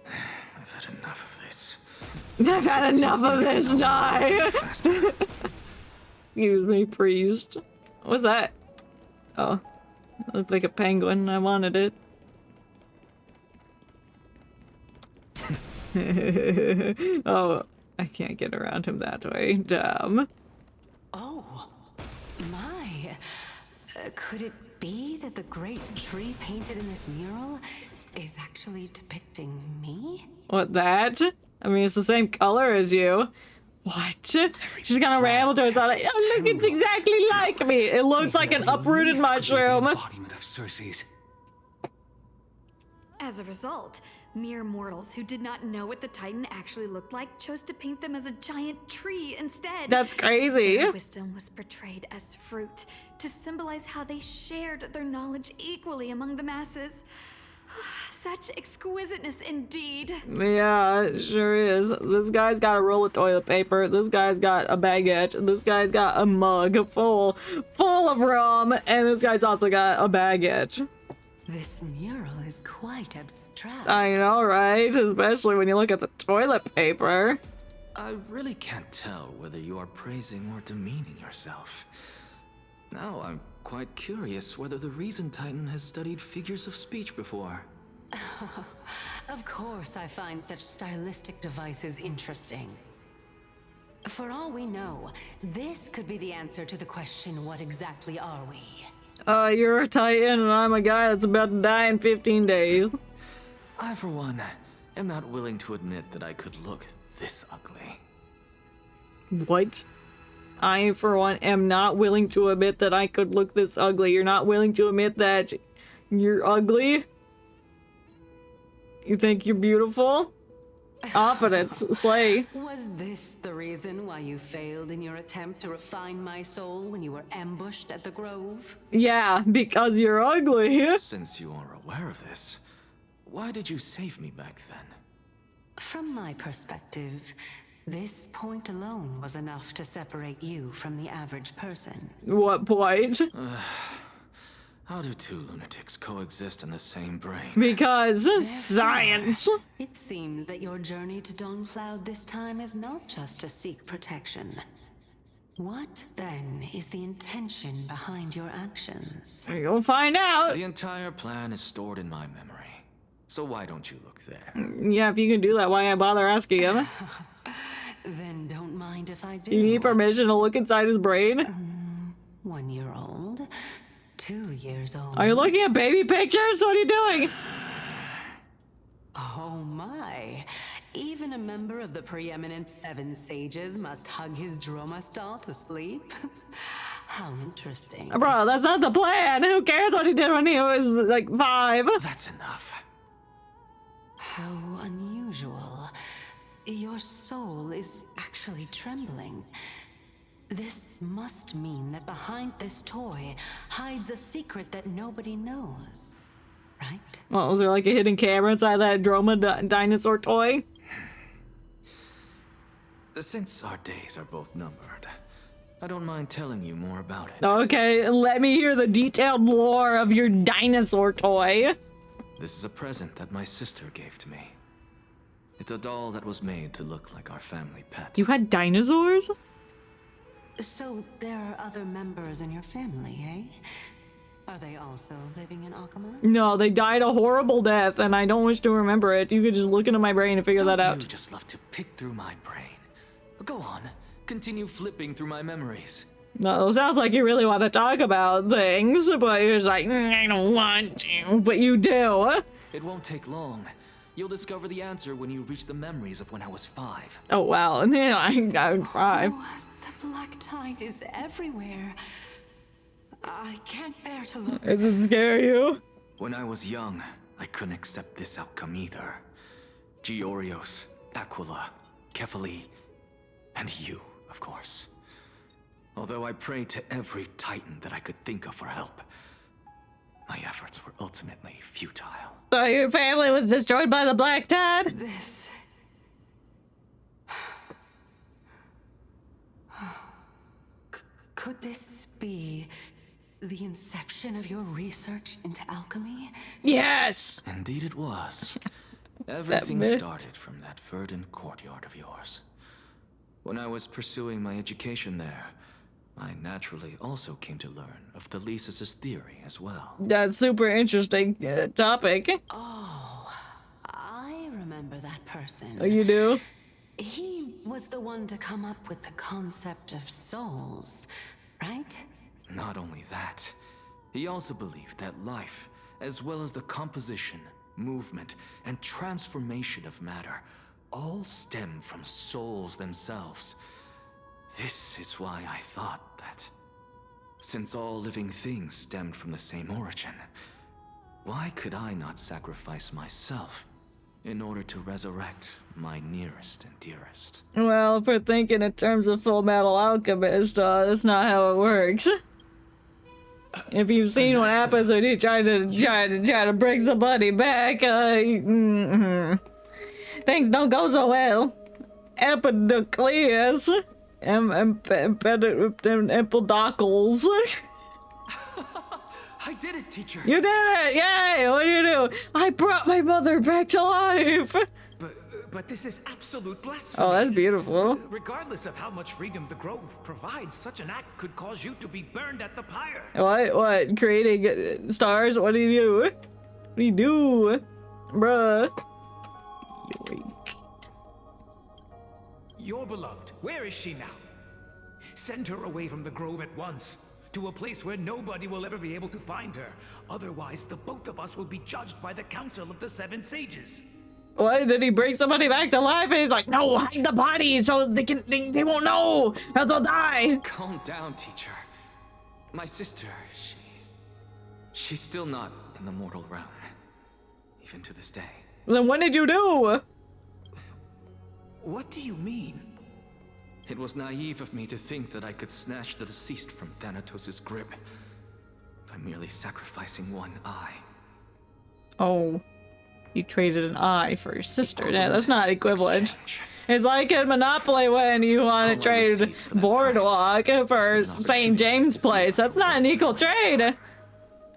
I've had enough of this. I've had enough of this. Die. Excuse me, priest. What's that? Oh, it looked like a penguin. I wanted it. Oh, I can't get around him that way. Damn. Oh, my. Could it be that the great tree painted in this mural is actually depicting me? What, that? I mean, it's the same color as you. What? She's gonna ramble to herself like, oh, look, it's exactly like me. It looks like an uprooted mushroom. Embodiment of Cersei's. As a result, mere mortals who did not know what the Titan actually looked like chose to paint them as a giant tree instead. That's crazy. Their wisdom was portrayed as fruit to symbolize how they shared their knowledge equally among the masses. Such exquisiteness indeed. Yeah, it sure is. This guy's got a roll of toilet paper. This guy's got a baguette. This guy's got a mug full of rum. And this guy's also got a baguette. This mural is quite abstract. I know, right? Especially when you look at the toilet paper. I really can't tell whether you are praising or demeaning yourself. Now I'm quite curious whether the Reason Titan has studied figures of speech before. Of course I find such stylistic devices interesting. For all we know, this could be the answer to the question, what exactly are we? You're a Titan and I'm a guy that's about to die in 15 days. I, for one, am not willing to admit that I could look this ugly. What? I, for one, am not willing to admit that I could look this ugly. You're not willing to admit that you're ugly? You think you're beautiful? Confidence, slay. Was this the reason why you failed in your attempt to refine my soul when you were ambushed at the Grove? Yeah, because you're ugly. Since you are aware of this, why did you save me back then? From my perspective, this point alone was enough to separate you from the average person. What point? How do two lunatics coexist in the same brain? Because science. It seems that your journey to Dawnfloud this time is not just to seek protection. What, then, is the intention behind your actions? You'll find out. The entire plan is stored in my memory. So why don't you look there? Yeah, if you can do that, why bother asking him? Then don't mind if I do. You need permission to look inside his brain? 1 year old? 2 years old? Are you looking at baby pictures? What are you doing? Oh my. Even a member of the preeminent Seven Sages must hug his droma stall to sleep? How interesting. Bro, that's not the plan. Who cares what he did when he was like 5? That's enough. How unusual. Your soul is actually trembling. This must mean that behind this toy hides a secret that nobody knows, right? Well, is there like a hidden camera inside that Droma dinosaur toy? Since our days are both numbered, I don't mind telling you more about it. Okay, let me hear the detailed lore of your dinosaur toy. This is a present that my sister gave to me. It's a doll that was made to look like our family pet. You had dinosaurs? So there are other members in your family, eh? Are they also living in Akama? No, they died a horrible death, and I don't wish to remember it. You could just look into my brain and figure that out. You just love to pick through my brain. Go on, continue flipping through my memories. No, it sounds like you really want to talk about things, but you're just like, I don't want to, but you do. It won't take long. You'll discover the answer when you reach the memories of when I was 5. Oh, wow. And then I got 5. Oh, the black tide is everywhere. I can't bear to look. Does it scare you? When I was young, I couldn't accept this outcome either. Georios, Aquila, Kefali, and you, of course. Although I prayed to every Titan that I could think of for help, my efforts were ultimately futile. So your family was destroyed by the black tide? This... Could this be the inception of your research into alchemy? Yes! Indeed it was. Everything started from that verdant courtyard of yours. When I was pursuing my education there, I naturally also came to learn of the Thesis' theory as well. That's super interesting topic. Oh, I remember that person. Oh, you do? He was the one to come up with the concept of souls, right? Not only that, he also believed that life, as well as the composition, movement, and transformation of matter, all stem from souls themselves. This is why I thought that, since all living things stemmed from the same origin, Why could I not sacrifice myself in order to resurrect my nearest and dearest? Well, if we're thinking in terms of Full Metal Alchemist, that's not how it works. If you've seen what happens when you try to bring somebody back, things don't go so well. Empedocles, Empedocles. I did it, teacher! You did it! Yay! What do you do? I brought my mother back to life! But this is absolute blasphemy. Oh, that's beautiful. Regardless of how much freedom the Grove provides, such an act could cause you to be burned at the pyre. What? Creating stars? What do you do? What do you do? Bruh. Yoink. Your beloved, where is she now? Send her away from the Grove at once, to a place where nobody will ever be able to find her. Otherwise, the both of us will be judged by the Council of the Seven Sages. Why did he bring somebody back to life? And he's like, no, hide the body so they won't know, else they'll die. Calm down, teacher. My sister, she's still not in the mortal realm, even to this day. Then what did you do? What do you mean? It was naive of me to think that I could snatch the deceased from Thanatos' grip by merely sacrificing one eye. Oh, you traded an eye for your sister. Yeah, that's not equivalent. It's like in Monopoly when you want to trade Boardwalk for St. James Place. That's not an equal trade.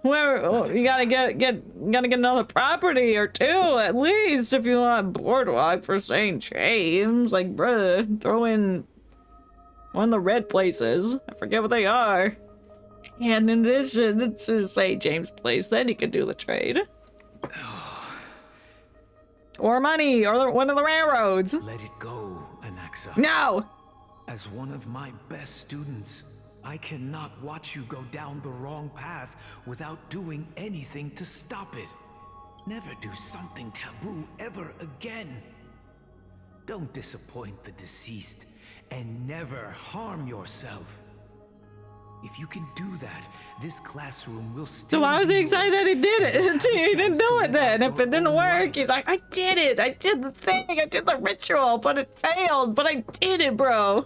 Whoever, you gotta get another property or two at least if you want Boardwalk for St. James. Like, bruh, throw in one of the red places. I forget what they are. And in addition to St. James Place, then you can do the trade. Or money, or one of the railroads. Let it go, Anaxa. No! As one of my best students, I cannot watch you go down the wrong path without doing anything to stop it. Never do something taboo ever again. Don't disappoint the deceased, and never harm yourself. If you can do that, this classroom will still. So why was he excited that he did it? He didn't do it then. If it didn't work, he's like, I did it. I did the thing. I did the ritual, but it failed. But I did it, bro.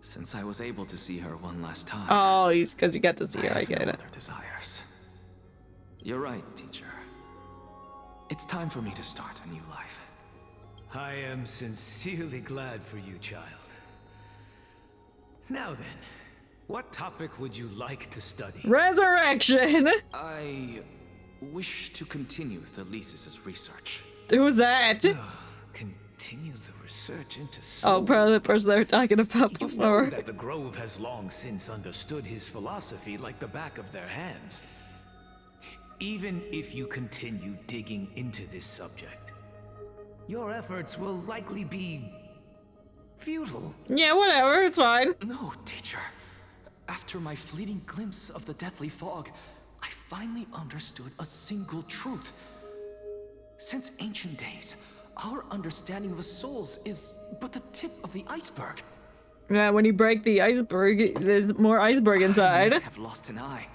Since I was able to see her one last time. Oh, because you got to see her. I get it. Desires. You're right, teacher. It's time for me to start a new life. I am sincerely glad for you, child. Now then, what topic would you like to study? Resurrection! I wish to continue Thalesis' research. Who's that? Continue the research into souls. Oh, probably the person they were talking about You before. know that the Grove has long since understood his philosophy like the back of their hands. Even if you continue digging into this subject, your efforts will likely be futile. Yeah, whatever, it's fine. No, teacher. After my fleeting glimpse of the deathly fog, I finally understood a single truth. Since ancient days, our understanding of the souls is but the tip of the iceberg. Yeah, when you break the iceberg, there's more iceberg inside. I have lost an eye,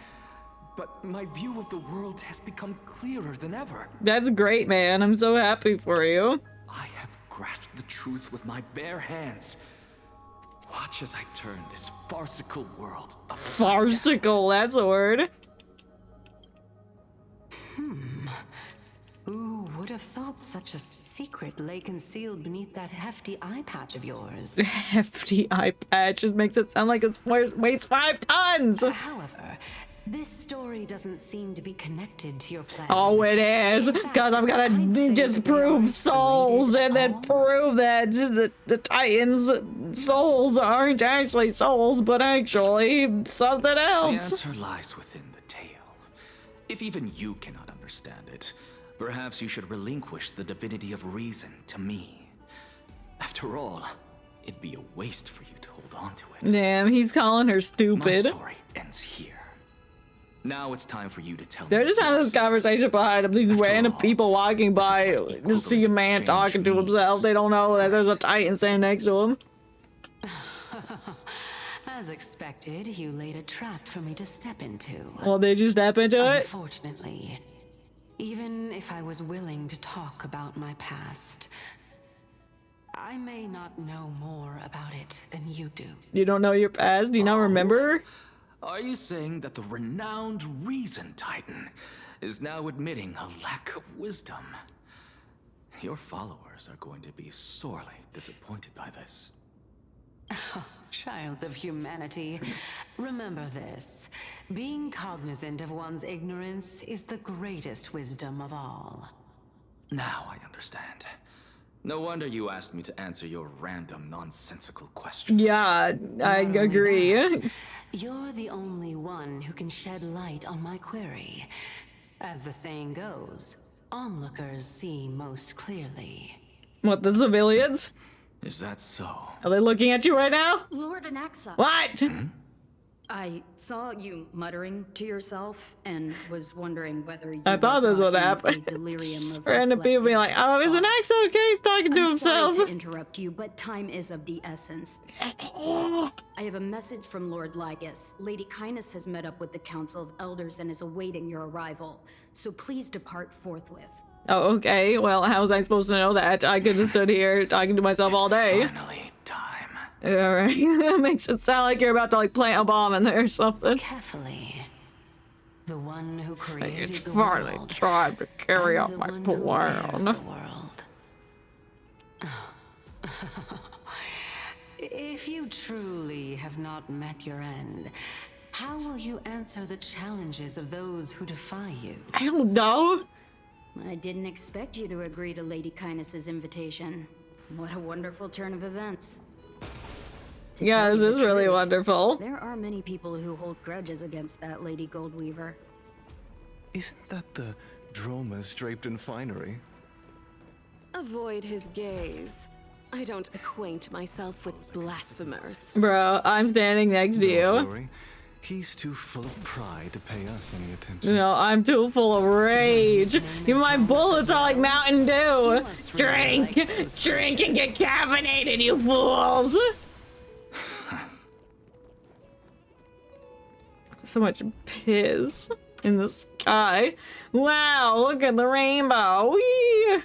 but my view of the world has become clearer than ever. That's great, man. I'm so happy for you. I have grasped the truth with my bare hands. Watch as I turn this farcical world upside down. Farcical, that's a word. Who would have thought such a secret lay concealed beneath that hefty eye patch of yours? Hefty eye patch. It makes it sound like it weighs 5 tons. However, this story doesn't seem to be connected to your plan. Oh, it is, because I'm gonna disprove souls and then prove that the Titans' souls aren't actually souls, but actually something else. The answer lies within the tale. If even you cannot understand it, perhaps you should relinquish the divinity of reason to me. After all, it'd be a waste for you to hold on to it. Damn, he's calling her stupid. My story ends here. Now it's time for you to tell me. They're just having this conversation behind him. These random people walking by just see a man talking to himself. They don't know that there's a Titan standing next to him. As expected, you laid a trap for me to step into. Well, did you step into it? Unfortunately, even if I was willing to talk about my past, I may not know more about it than you do. You don't know your past? Do you not remember? Are you saying that the renowned Reason Titan is now admitting a lack of wisdom? Your followers are going to be sorely disappointed by this. Child of humanity, remember this. Being cognizant of one's ignorance is the greatest wisdom of all. Now I understand. No wonder you asked me to answer your random, nonsensical questions. Yeah, I agree. You're the only one who can shed light on my query. As the saying goes, onlookers see most clearly. What, the civilians? Is that so? Are they looking at you right now? Lord Anaxa. What? I saw you muttering to yourself and was wondering whether you I thought this would happen. Delirium of Random people being like, oh, is Anaxa okay? He's talking to himself. Sorry to interrupt you, but time is of the essence. I have a message from Lord Lygus. Lady Kindness has met up with the Council of Elders and is awaiting your arrival. So please depart forthwith. Oh, okay. Well, how was I supposed to know that? I could have stood here talking to myself all day. Finally, time. Alright. That makes it sound like you're about to, like, plant a bomb in there or something. Carefully. The one who created It's the finally world, time to carry and out the my one who plan. bears the world. If you truly have not met your end, how will you answer the challenges of those who defy you? I don't know. I didn't expect you to agree to Lady Kindness's invitation. What a wonderful turn of events. To Yeah, tell this you is the really truth, wonderful. There are many people who hold grudges against that Lady Goldweaver. Isn't that the dromas draped in finery? Avoid his gaze. I don't acquaint myself with blasphemers. Bro, I'm standing next to Don't you. worry. He's too full of pride to pay us any attention. No, I'm too full of rage. Even my bullets are like Mountain Dew. Drink! Drink and get caffeinated, you fools! So much piss in the sky. Wow, look at the rainbow. Whee!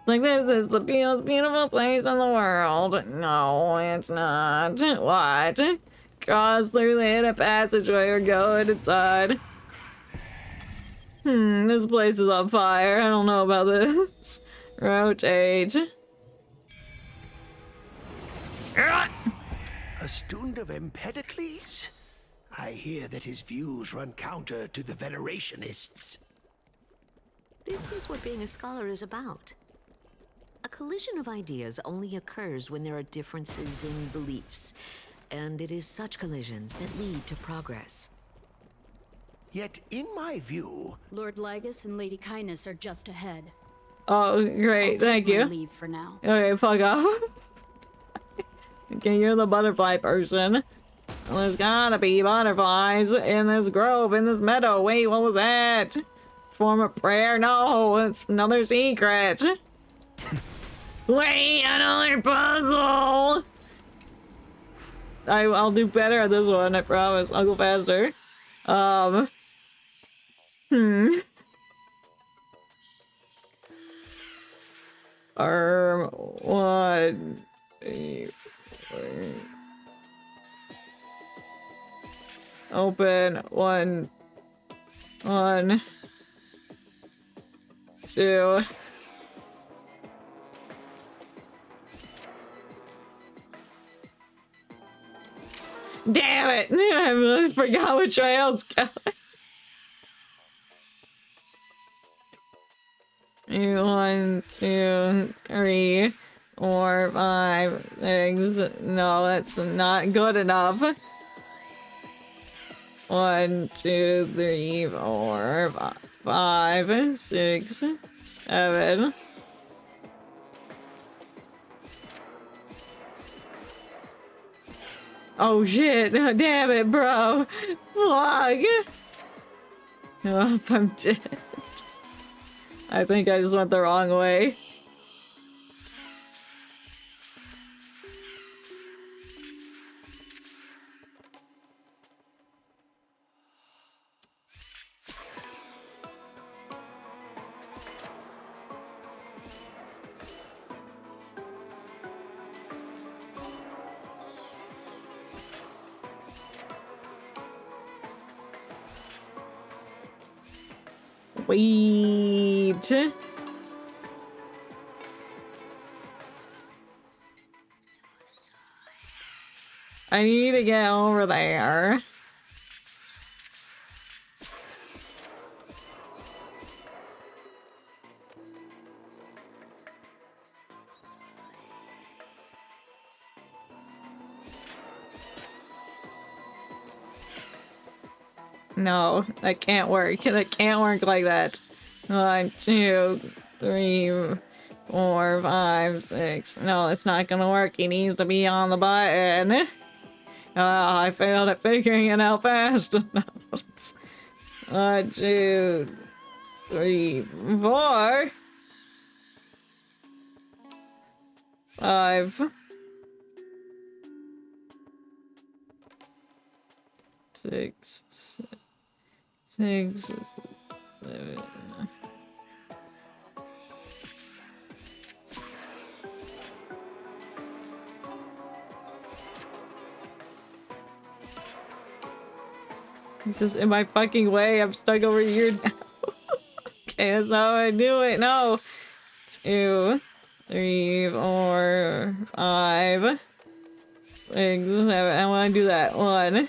Like, this is the most beautiful place in the world. No, it's not. What? Cross through the hidden passageway or go inside. This place is on fire. I don't know about this. Rotate. A student of Empedocles? I hear that his views run counter to the Venerationists. This is what being a scholar is about. A collision of ideas only occurs when there are differences in beliefs, and it is such collisions that lead to progress. Yet, in my view... Lord Lygus and Lady Kindness are just ahead. Oh, great. Thank I'll you. leave for now. Okay, fuck off. Okay, you're the butterfly person. Well, there's gotta be butterflies in this grove, in this meadow. Wait, what was that? Form of prayer? No, it's another secret. Wait, another puzzle! I'll do better at this one, I promise. I'll go faster. One. Open. One, two. Damn it! I really forgot which way else goes. 1, 2, 3, 4, 5, 6. No, that's not good enough. 1, 2, 3, 4, 5, 6, 7. Oh shit, damn it, bro. Fuck. Oh, I'm dead. I think I just went the wrong way. Sweet. I need to get over there. No, that can't work. That can't work like that. 1, 2, 3, 4, 5, 6. No, it's not gonna work. He needs to be on the button. I failed at figuring it out fast enough. 1, 2, 3, 4, 5, 6, 7. It's just in my fucking way. I'm stuck over here now. Okay, that's how I do it. No. 2, 3, 4, 5, 6, 7. I want to do that. 1.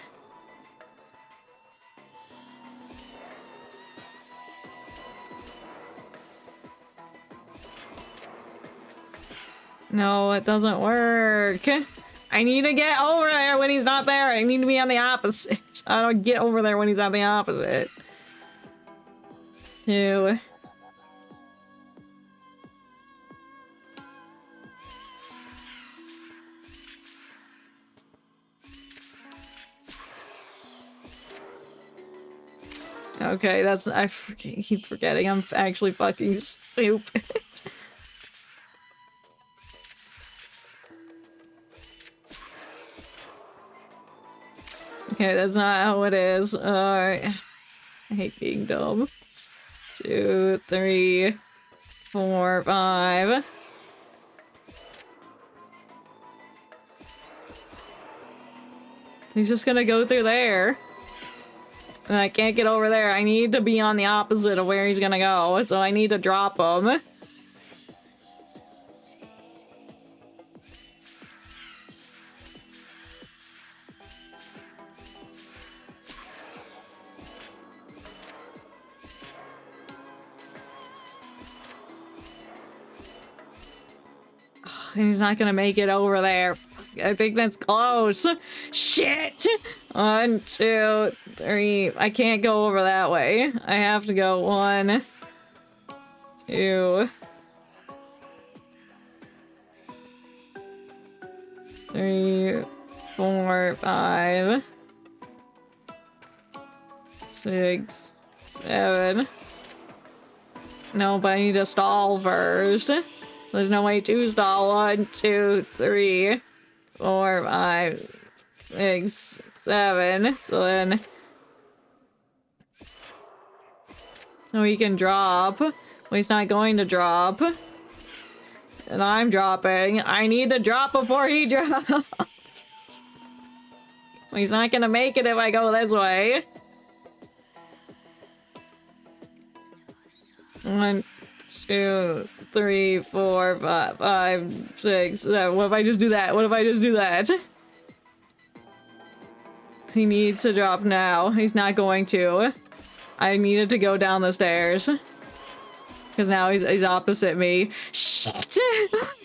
No, it doesn't work. I need to get over there when he's not there. I need to be on the opposite. I don't get over there when he's on the opposite. 2. Okay, that's... I keep forgetting I'm actually fucking stupid. Okay, that's not how it is. Alright. I hate being dumb. 2, 3, 4, 5. He's just gonna go through there. And I can't get over there. I need to be on the opposite of where he's gonna go, so I need to drop him. He's not gonna make it over there. I think that's close. Shit! 1, 2, 3. I can't go over that way. I have to go 1, 2, 3, 4, 5, 6, 7. No, but I need to stall first. There's no way to stall. 1, 2, 3, 4, 5, 6, 7. So then... So he can drop. Well, he's not going to drop. And I'm dropping. I need to drop before he drops. Well, he's not gonna make it if I go this way. 1, 2, 3, 4, 5, 6, 7. What if I just do that? What if I just do that? He needs to drop now. He's not going to. I needed to go down the stairs. Because now he's opposite me. Shit!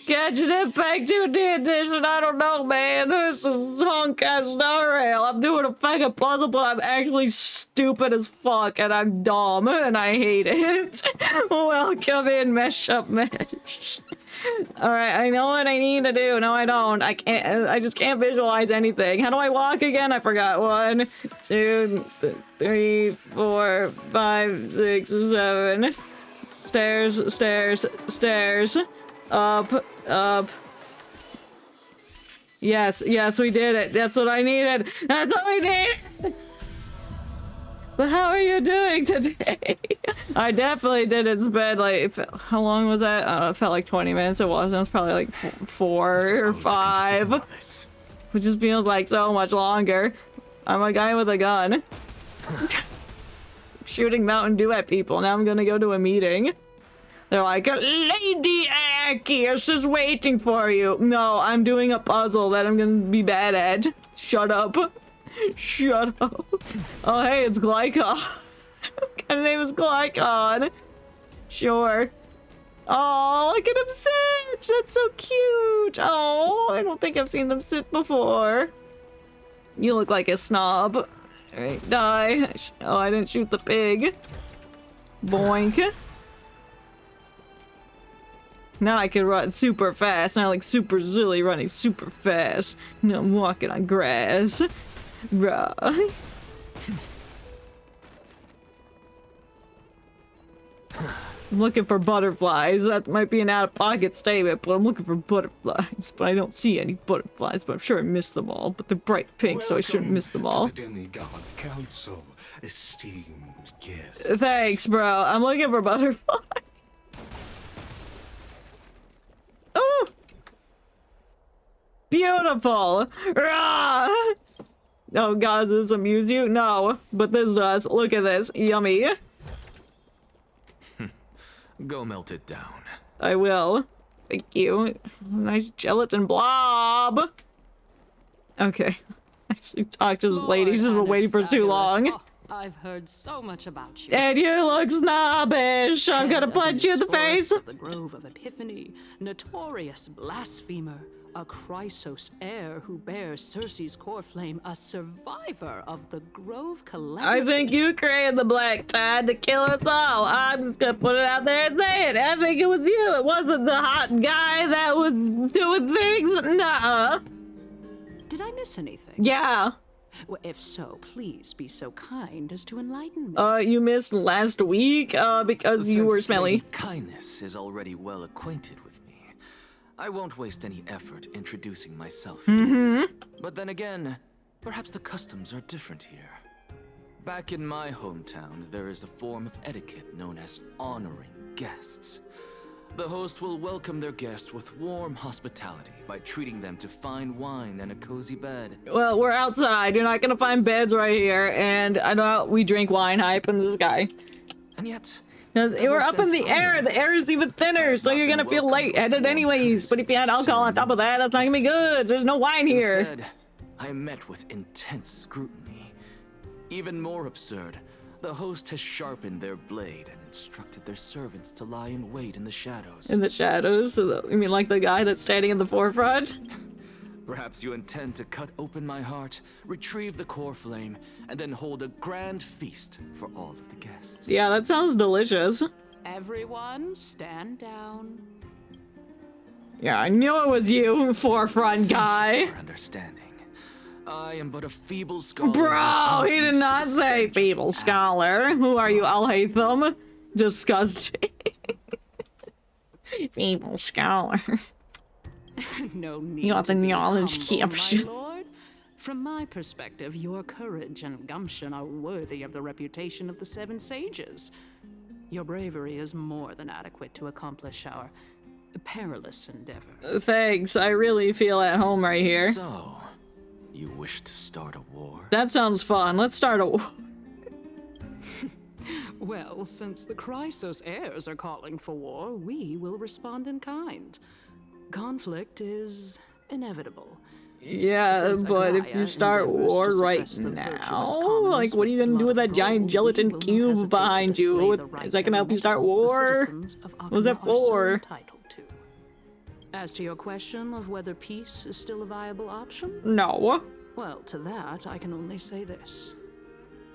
Catching it back to the edition. I don't know, man. This is Honkai Star Rail. I'm doing a fucking puzzle, but I'm actually stupid as fuck, and I'm dumb, and I hate it. Welcome in, Mesh Up Mesh. Alright, I know what I need to do. No, I don't. I can't. I just can't visualize anything. How do I walk again? I forgot. 1, 2, 3, 4, 5, 6, 7. Stairs, stairs, stairs. Up, up. Yes, yes, we did it. That's what I needed. That's what we needed. But how are you doing today? I definitely didn't spend like, how long was that? I don't know, it felt like 20 minutes. It wasn't. It was probably like 4 or 5. Which just feels like so much longer. I'm a guy with a gun. shooting Mountain Dew at people. Now I'm gonna go to a meeting. They're like, Lady Arceus is waiting for you. No, I'm doing a puzzle that I'm gonna be bad at. Shut up. Shut up. Oh, hey, it's Glycon. What kind of name is Glycon? Sure. Oh, look at him sit. That's so cute. Oh, I don't think I've seen them sit before. You look like a snob. Alright, die. Oh, I didn't shoot the pig. Boink. Now I can run super fast. Now like super silly running super fast. Now I'm walking on grass. Right. I'm looking for butterflies. That might be an out-of-pocket statement, but I'm looking for butterflies. But I don't see any butterflies, but I'm sure I missed them all. But they're bright pink, so I shouldn't miss them all. To the Demigod Council, esteemed guests. Thanks, bro. I'm looking for butterflies. Oh! Beautiful! Rah! Oh god, does this amuse you? No, but this does. Look at this. Yummy. Go melt it down. I will. Thank you. Nice gelatin blob. Okay. Actually talked to this lady. She's been waiting for too long. Oh, I've heard so much about you. And you look snobbish. I'm gonna punch you in the face. Of the Grove of Epiphany, notorious blasphemer, a Chrysos heir who bears Circe's core flame, a survivor of the Grove calamity. I think you created the black tide to kill us all. I'm just gonna put it out there and say it. I think it was you. It wasn't the hot guy that was doing things. Nuh-uh. Did I miss anything? Yeah. Well, if so, please be so kind as to enlighten me. You missed last week, because you were smelly. Lady Kindness is already well acquainted with me, I won't waste any effort introducing myself. But then again, perhaps the customs are different here. Back in my hometown, there is a form of etiquette known as honoring guests. The host will welcome their guest with warm hospitality by treating them to fine wine and a cozy bed. Well, we're outside. You're not gonna find beds right here, and I know we drink wine hype in the sky. And yet, because we're up in the air. The air is even thinner, so you're gonna feel lightheaded anyways. But if you had alcohol on top of that, that's not gonna be good. There's no wine here. Instead, I am met with intense scrutiny. Even more absurd, the host has sharpened their blade and instructed their servants to lie in wait in the shadows. In the shadows? You mean like the guy that's standing in the forefront? Perhaps you intend to cut open my heart, retrieve the core flame, and then hold a grand feast for all of the guests. Yeah, that sounds delicious. Everyone, stand down. Yeah, I knew it was you, forefront guy. For understanding. I am but a feeble scholar. Bro, he did not say feeble scholar. Who are you, Al-Haytham? Disgusting. Feeble scholar. No need You got the to be knowledge humble, caption. my lord. From my perspective, your courage and gumption are worthy of the reputation of the Seven Sages. Your bravery is more than adequate to accomplish our perilous endeavor. Thanks, I really feel at home right here. So, you wish to start a war? That sounds fun. Let's start a war. Well, since the Chrysos heirs are calling for war, we will respond in kind. Conflict is inevitable. Yeah, Since but if you Aglaia start endeavors war to right suppress the virtuous now, commons like what are you gonna do with that giant gelatin cube behind you? Is that gonna help you start war? What was that for? As to your question of whether peace is still a viable option? No. Well, to that, I can only say this.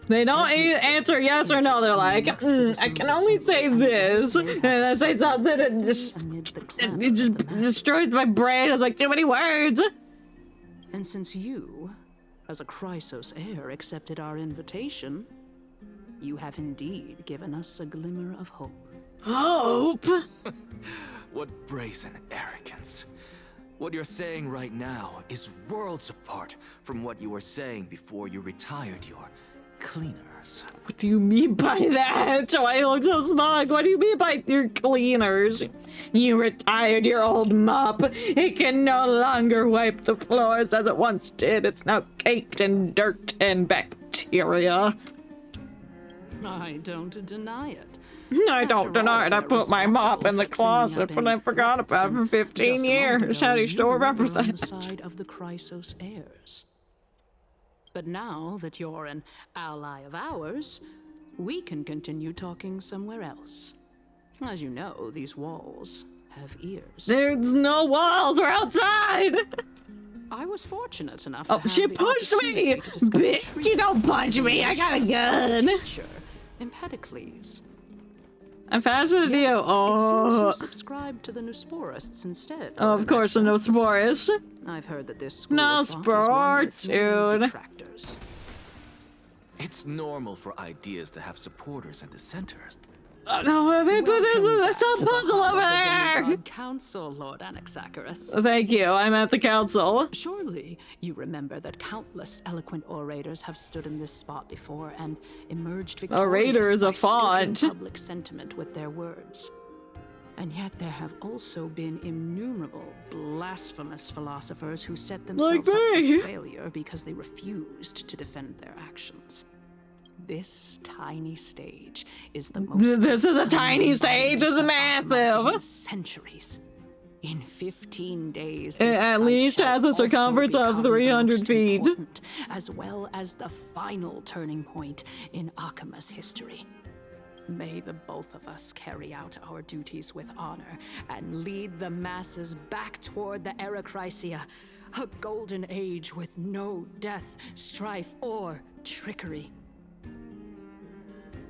They don't answer yes or no. They're like, I can only say this. And I say something and it just destroys my brain. It's like too many words. And since you, as a Chrysos heir, accepted our invitation, you have indeed given us a glimmer of hope. Hope? What brazen arrogance. What you're saying right now is worlds apart from what you were saying before you retired your cleaners. What do you mean by that? Why you look so smug? What do you mean by your cleaners? You retired your old mop. It can no longer wipe the floors as it once did. It's now caked in dirt and bacteria. I don't deny it. I don't deny it. I put my mop in the closet, but I forgot about it for 15 years. How do you still represent the side of the Chrysos heirs? But now that you're an ally of ours, we can continue talking somewhere else. As you know, these walls have ears. There's no walls. We're outside. I was fortunate enough to have she the pushed me! opportunity to discuss Bitch, you don't punch me! I got a gun! Empedocles. I'm faster than you. Oh. You subscribe to the Nusporists instead. Oh, of course, the Nusporists. I've heard that this school No of thought is one with many dude. detractors. It's normal for ideas to have supporters and dissenters. No, they put this a puzzle over there! Council, Lord Anaxagoras. Thank you, I'm at the council. Surely you remember that countless eloquent orators have stood in this spot before and emerged victorious Orator is a by stoking font. public sentiment with their words. And yet there have also been innumerable blasphemous philosophers who set themselves Like up me. for failure because they refused to defend their actions. This tiny stage is the most. This is a tiny stage. It's massive. Centuries. In 15 days, It this at site least shall has a also circumference of become the 300 most feet. important, as well as the final turning point in Akima's history. May the both of us carry out our duties with honor and lead the masses back toward the Erechrysia, a golden age with no death, strife, or trickery.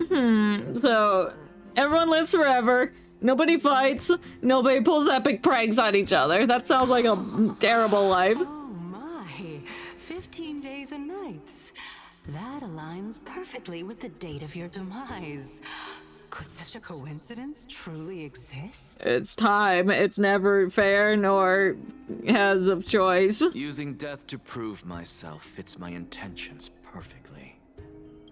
So, everyone lives forever. Nobody fights. Nobody pulls epic pranks on each other. That sounds like a terrible life. Oh my, 15 days and nights. That aligns perfectly with the date of your demise. Could such a coincidence truly exist? It's time. It's never fair nor has of choice. Using death to prove myself fits my intentions perfectly.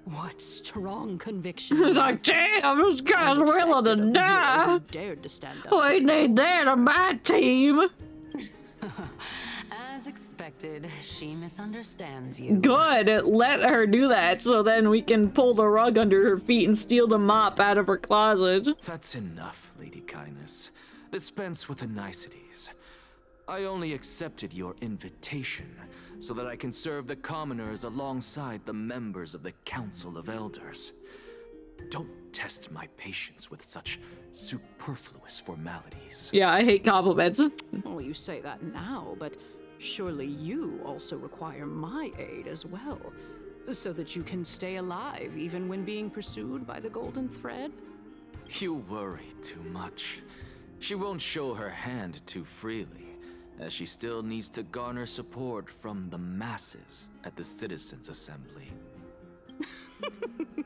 What strong conviction. It's like, damn, this guy's willing to die. Dared to stand up. We need that on my team. As expected, she misunderstands you. Good. Let her do that so then we can pull the rug under her feet and steal the mop out of her closet. That's enough, Lady Kindness. Dispense with the niceties. I only accepted your invitation so that I can serve the commoners alongside the members of the Council of Elders. Don't test my patience with such superfluous formalities. Yeah, I hate compliments. Well, you say that now, but surely you also require my aid as well, so that you can stay alive even when being pursued by the Golden Thread? You worry too much. She won't show her hand too freely, as she still needs to garner support from the masses at the Citizens' Assembly.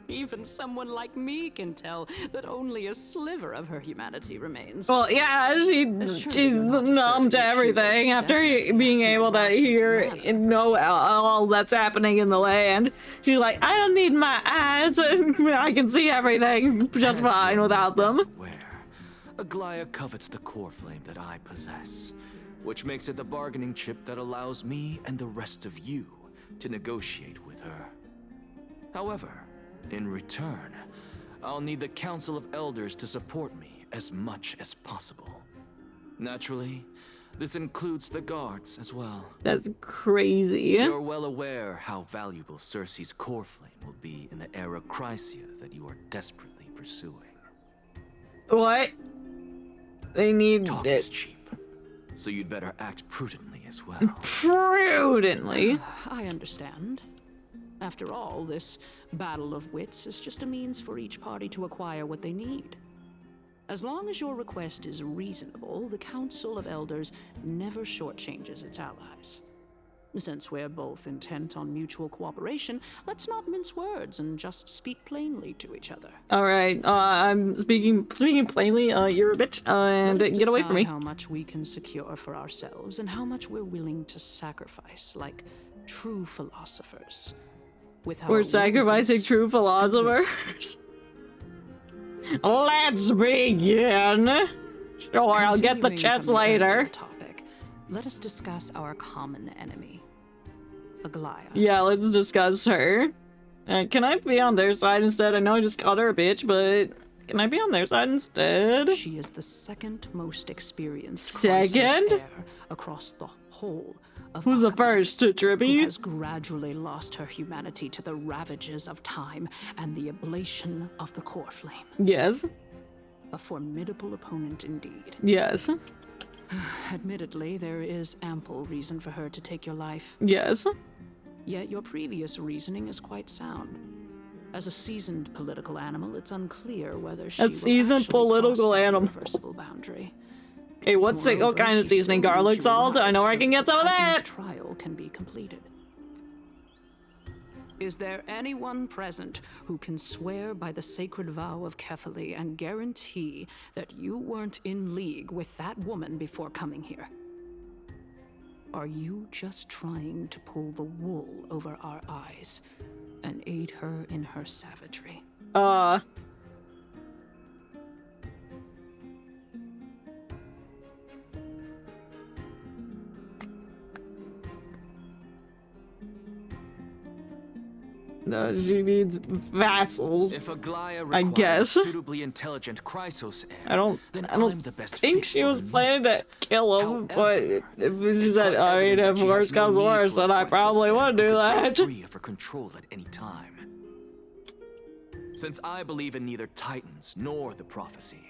Even someone like me can tell that only a sliver of her humanity remains. Well, yeah, she's numb to everything after being able to hear and know all that's happening in the land. She's like, I don't need my eyes. I can see everything just fine without them. Aglaya covets the core flame that I possess, which makes it the bargaining chip that allows me and the rest of you to negotiate with her. However, in return, I'll need the Council of Elders to support me as much as possible. Naturally, this includes the guards as well. That's crazy. You're well aware how valuable Cersei's core flame will be in the Erechrysia that you are desperately pursuing. What? They need Talk is cheap, so you'd better act prudently as well. Prudently? I understand. After all, this battle of wits is just a means for each party to acquire what they need. As long as your request is reasonable, the Council of Elders never shortchanges its allies. Since we're both intent on mutual cooperation, let's not mince words and just speak plainly to each other. All right, I'm speaking plainly. You're a bitch, and Let us get away from me. decide how much we can secure for ourselves and how much we're willing to sacrifice, like true philosophers. We're sacrificing true philosophers. Let's begin. Sure, I'll get the Continuing chest from the earlier later. Topic, let us discuss our common enemy, Aglaya. Yeah, let's discuss her. Can I be on their side instead? I know I just called her a bitch, but can I be on their side instead? She is the second most experienced Second? heir across the whole of Who's the Akama, first, who Trippy? has gradually lost her humanity to the ravages of time and the ablation of the core flame. Yes. A formidable opponent indeed. Yes. Admittedly, there is ample reason for her to take your life. Yes. Yet your previous reasoning is quite sound. As a seasoned political animal, it's unclear whether she will seasoned actually political cross that animal. irreversible boundary. Okay, what kind of She seasoning? still Garlic needs you salt? I know where I alive can get so some of Titan's that. trial can be completed. Is there anyone present who can swear by the sacred vow of Kefali and guarantee that you weren't in league with that woman before coming here? Are you just trying to pull the wool over our eyes and aid her in her savagery? No, she needs vassals. If Aglaya I guess. suitably intelligent Chrysos heir, I don't then I'm the best think fit she for was her planning to needs. kill him, but if she said, quite I mean, evident if that she worse has no comes need worse, for a then I Chrysos probably heir would who do could break that. free of her control at any time. Since I believe in neither Titans nor the prophecy,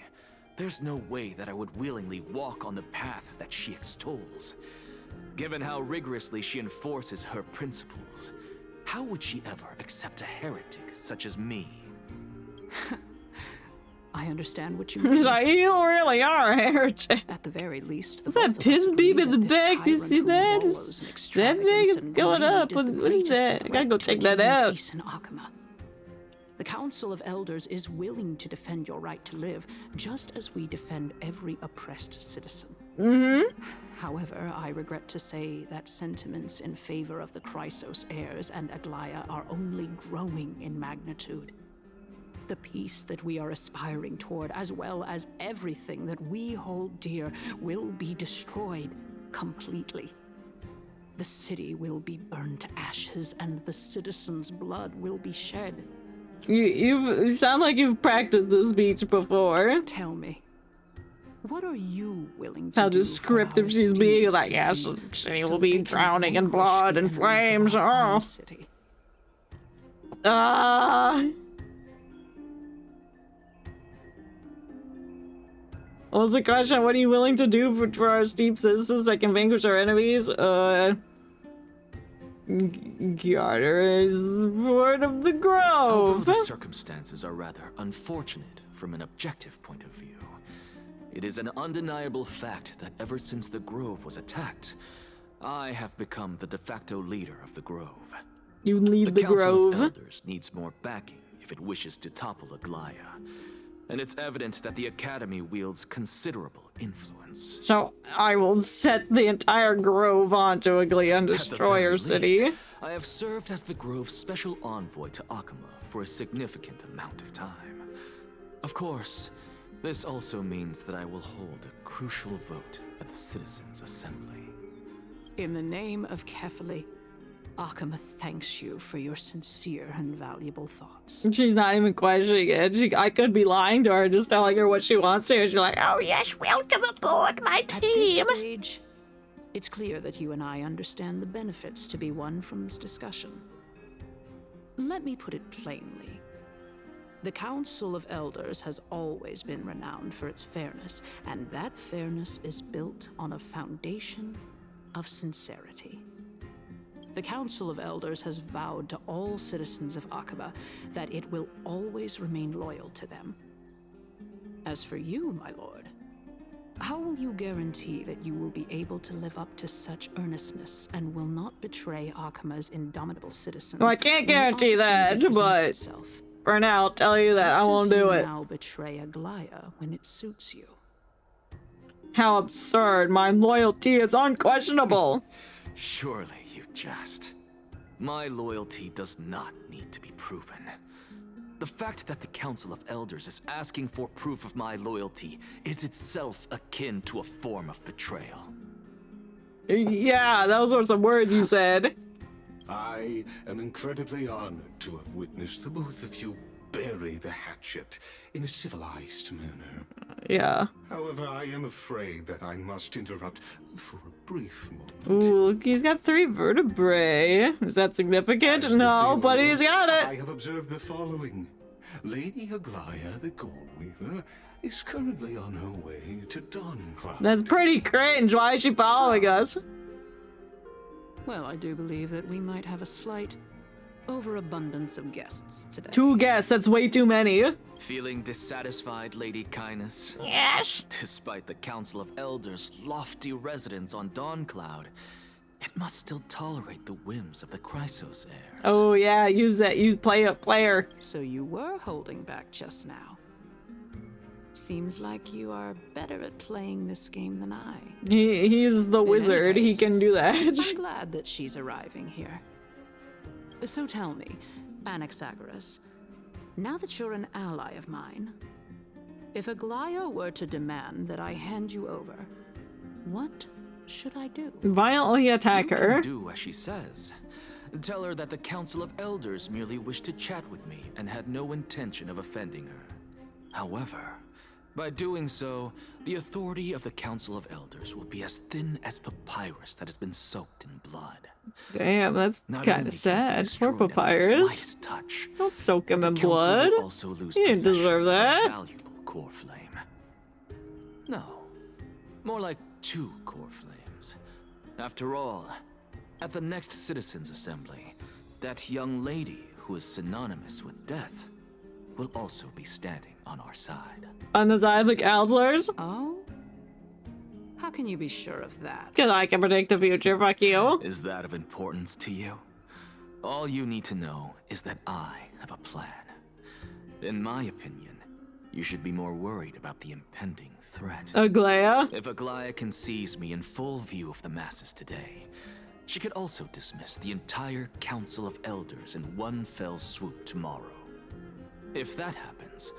there's no way that I would willingly walk on the path that she extols. Given how rigorously she enforces her principles, how would she ever accept a heretic such as me? I understand what you He's mean. like, you really are a heretic. At the very least, What's that piss beep in the back? Do you see that? That thing is going up. What is that? I gotta go check that out. The Council of Elders is willing to defend your right to live, just as we defend every oppressed citizen. Mm-hmm. However, I regret to say that sentiments in favor of the Chrysos heirs and Aglaya are only growing in magnitude. The peace that we are aspiring toward, as well as everything that we hold dear, will be destroyed completely. The city will be burned to ashes, and the citizens' blood will be shed. You sound like you've practiced this speech before. Tell me, what are you willing to How do? descriptive she's being, like, yes, the city will be drowning in blood and flames. Oh. What was the question? What are you willing to do for our steep citizens that can vanquish our enemies? Garter is part of the grove. Although the circumstances are rather unfortunate from an objective point of view, it is an undeniable fact that ever since the grove was attacked, I have become the de facto leader of the grove. You lead the Council grove. of Elders needs more backing if it wishes to topple Aglaya, and it's evident that the Academy wields considerable influence. So I will set the entire grove onto Aglia and destroy her city. I have served as the Grove's special envoy to Akama for a significant amount of time. Of course, this also means that I will hold a crucial vote at the Citizens' Assembly. In the name of Kefali, Akama thanks you for your sincere and valuable thoughts. She's not even questioning it. I could be lying to her, just telling her what she wants to. She's like, oh yes, welcome aboard my At team. this stage, it's clear that you and I understand the benefits to be won from this discussion. Let me put it plainly. The Council of Elders has always been renowned for its fairness, and that fairness is built on a foundation of sincerity. The Council of Elders has vowed to all citizens of Akaba that it will always remain loyal to them. As for you, my lord, how will you guarantee that you will be able to live up to such earnestness and will not betray Akama's indomitable citizens? Well, I can't when the guarantee that, opportunity presents but itself? for now, I'll tell you that I Just won't as do you it. now betray Aglaya when it suits you. How absurd. My loyalty is unquestionable. Surely you jest. My loyalty does not need to be proven. The fact that the Council of Elders is asking for proof of my loyalty is itself akin to a form of betrayal. Yeah, those were some words you said. I am incredibly honored to have witnessed the both of you bury the hatchet in a civilized manner. Yeah. However, I am afraid that I must interrupt for a brief moment. Ooh, he's got 3 vertebrae. Is that significant? No, but he's got I it. have observed the following. Lady Aglaya, the Goldweaver, is currently on her way to Dawncloud. That's pretty cringe. Why is she following us? Well, I do believe that we might have a slight overabundance of guests today. 2 guests, that's way too many. Feeling dissatisfied, Lady Kindness? Yes. Despite the Council of Elders' lofty residence on Dawncloud, it must still tolerate the whims of the Chrysos heirs. Oh yeah, use that. You play a player. So you were holding back just now. Seems like you are better at playing this game than I. He's the In any wizard. He case, can do that. I'm glad that she's arriving here. So tell me, Anaxagoras, now that you're an ally of mine, if Aglaya were to demand that I hand you over, what should I do? Violently attack You her. can do as she says. Tell her that the Council of Elders merely wished to chat with me and had no intention of offending her. However, by doing so, the authority of the Council of Elders will be as thin as papyrus that has been soaked in blood. Damn, that's Not kind only of can sad. it destroy Poor the Papyrus. slightest touch, Don't soak him but in the Council will blood. also lose He didn't possession deserve of a that. valuable core flame. No, more like 2 core flames. After all, at the next Citizens' Assembly, that young lady who is synonymous with death will also be standing on our side. On the side of the counselors? Oh? How can you be sure of that? Because I can predict the future, fuck you. Is that of importance to you? All you need to know is that I have a plan. In my opinion, you should be more worried about the impending threat. Aglaya? If Aglaya can seize me in full view of the masses today, she could also dismiss the entire Council of Elders in one fell swoop tomorrow. If that happens,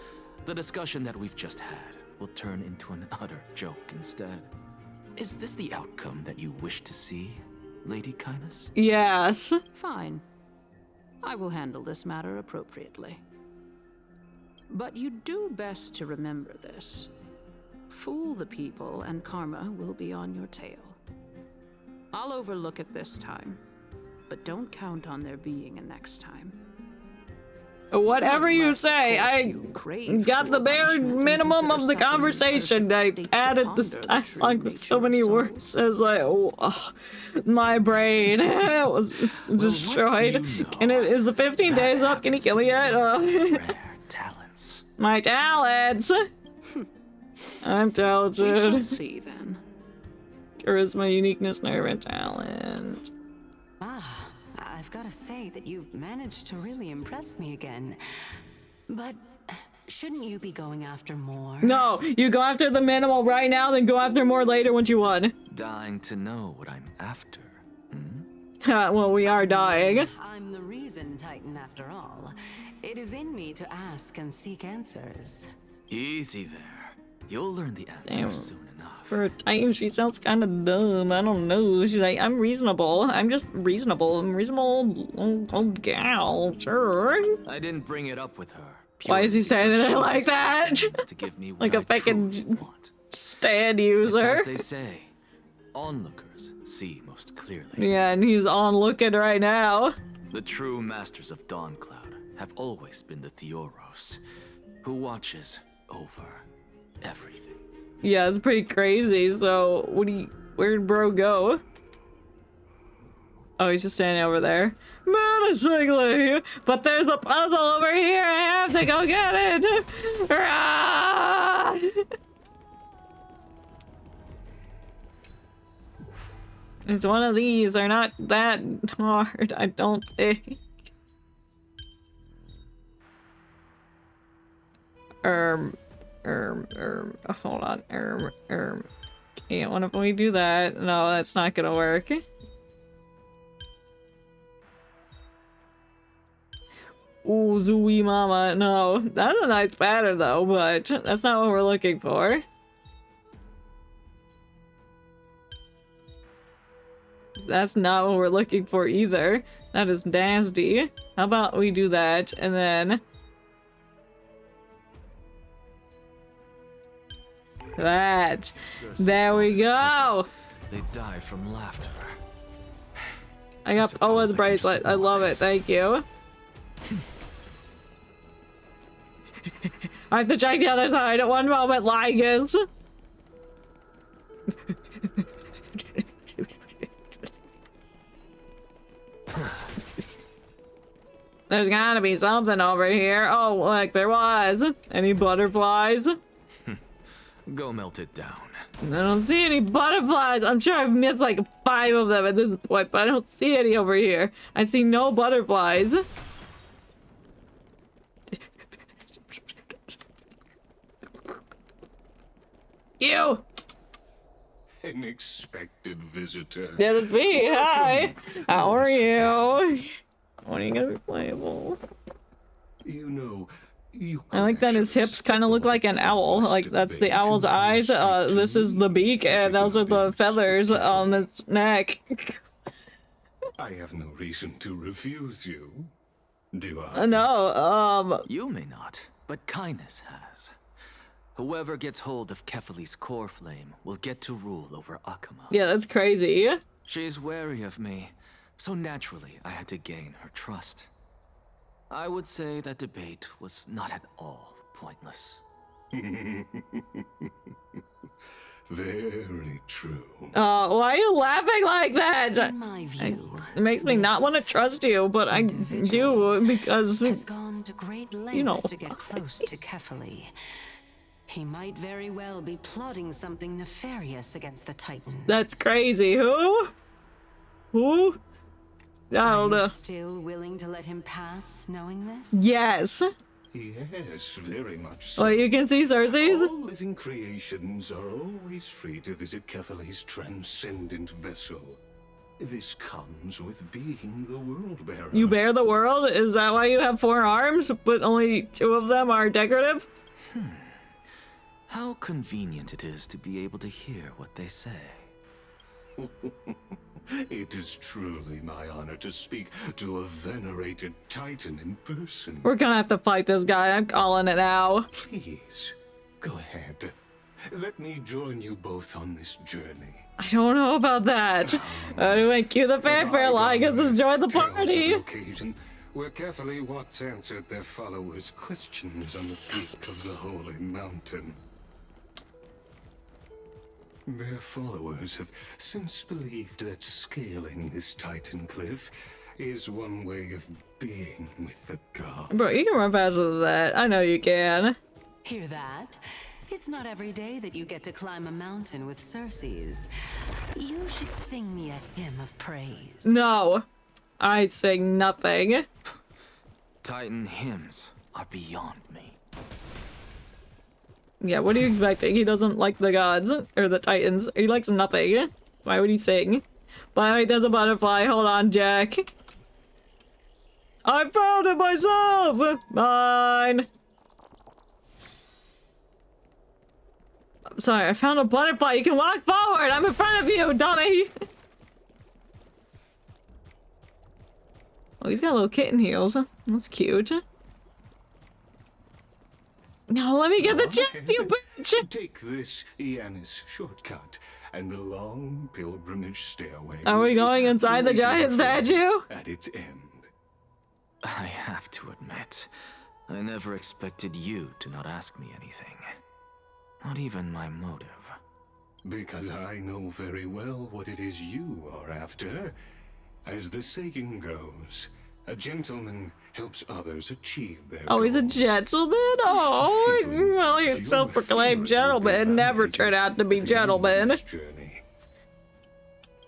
the discussion that we've just had will turn into an utter joke instead. Is this the outcome that you wish to see, Lady Kindness? Yes. Fine. I will handle this matter appropriately. But you do best to remember this. Fool the people and karma will be on your tail. I'll overlook it this time, but don't count on there being a next time. Whatever you say, I got the bare minimum of the conversation. I added this dialogue with so many words. I was like, oh, my brain was destroyed. And it is the 15 days up. Can you kill me yet? Talents. My talents. I'm We shall talented. see then. Charisma, uniqueness, nerve, and talent. Ah, I've got to say that you've managed to really impress me again. But shouldn't you be going after more? No, you go after the minimal right now, then go after more later once you won. Dying to know what I'm after. Well, we are dying. I'm the reason Titan after all. It is in me to ask and seek answers. Easy there. You'll learn the answer Damn. soon enough. For a Titan, she sounds kind of dumb. I don't know. She's like, I'm reasonable. I'm just reasonable. I'm reasonable old gal. Sure. I didn't bring it up with her. Why is he saying purely it because like she that? intends to give me what Like a I truly fucking want. stand It's user. as they say, onlookers see most clearly. Yeah, and he's on looking right now. The true masters of Dawncloud have always been the Theoros, who watches over everything. Yeah, it's pretty crazy. So, where'd bro go? Oh, he's just standing over there. Menacingly! But there's a puzzle over here! I have to go get it! Ah! It's one of these. They're not that hard, I don't think. Hold on. Can't. What if we do that? No, that's not gonna work. Ooh, Zooey Mama. No, that's a nice pattern though, but that's not what we're looking for. That's not what we're looking for either. That is nasty. How about we do that and then that. There we go. They die from laughter. I got Poa's bracelet. I love it. Thank you. I have to check the other side at one moment, Lygus. There's gotta be something over here. Oh, look, there was. Any butterflies? Go melt it down. I don't see any butterflies. I'm sure I've missed like 5 of them at this point, but I don't see any over here. I see no butterflies. You! An expected visitor. Yeah, that's me. Hi. How are you? When are you gonna be playable? You know, you I like that his hips kind of look like an owl. Like, that's the owl's eyes. This is the beak, and those are the feathers on its neck. I have no reason to refuse you. Do I? No, You may not, but kindness has. Whoever gets hold of Kefali's core flame will get to rule over Akama. Yeah, that's crazy. She's wary of me, so naturally I had to gain her trust. I would say that debate was not at all pointless. Very true. Why are you laughing like that? In my view, It makes me not want to trust you, but I do because has gone to great lengths you know. to get close to Kefali. He might very well be plotting something nefarious against the Titan. That's crazy. Who? Who? I don't know. Still willing to let him pass, knowing this? Yes. Yes, very much so. Well, you can see Cersei's. All living creations are always free to visit Kefali's transcendent vessel. This comes with being the world bearer. You bear the world? Is that why you have 4 arms, but only 2 of them are decorative? How convenient it is to be able to hear what they say. It is truly my honor to speak to a venerated Titan in person. We're gonna have to fight this guy. I'm calling it now. Please, go ahead. Let me join you both on this journey. I don't know about that. Anyway, cue the fanfare. Lygus has joined the party. Occasion where Kefali once answered their followers' questions on the peak of the holy mountain. Their followers have since believed that scaling this Titan cliff is one way of being with the gods. Bro, you can run faster than that. I know you can. Hear that? It's not every day that you get to climb a mountain with Cersei's. You should sing me a hymn of praise. No. I sing nothing. Titan hymns are beyond me. Yeah, what are you expecting? He doesn't like the gods or the Titans. He likes nothing. Why would he sing? By the way, there's a butterfly. Hold on, Jack. I found it myself! Mine! I'm sorry, I found a butterfly. You can walk forward! I'm in front of you, dummy! Oh, he's got little kitten heels. That's cute. No, let me get the chance, you bitch! Take this Yanis shortcut and the long pilgrimage stairway. Are we going inside the giant statue? At its end. I have to admit, I never expected you to not ask me anything. Not even my motive. Because I know very well what it is you are after. As the saying goes, a gentleman helps others achieve their Oh, he's a goals. gentleman? Oh, well, he's self-proclaimed gentleman. Never turned out to be gentlemen. Journey.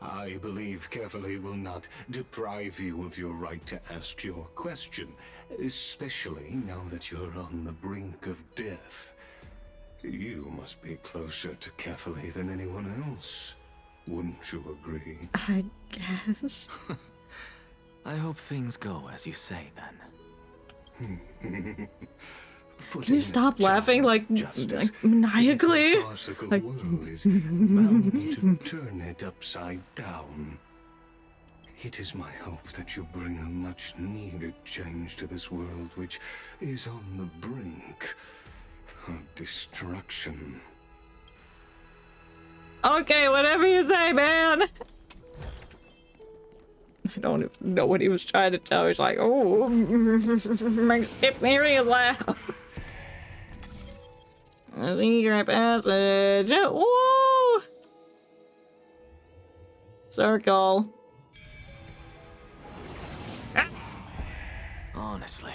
I believe Kefali will not deprive you of your right to ask your question, especially now that you're on the brink of death. You must be closer to Kefali than anyone else. Wouldn't you agree? I guess. I hope things go as you say, then. Can you stop laughing like maniacally? The farcical world is bound to turn it upside down. It is my hope that you bring a much-needed change to this world, which is on the brink of destruction. Okay, whatever you say, man. I don't even know what he was trying to tell. He's like, oh, skip Mary is laugh. A secret passage. Woo! Circle. Honestly,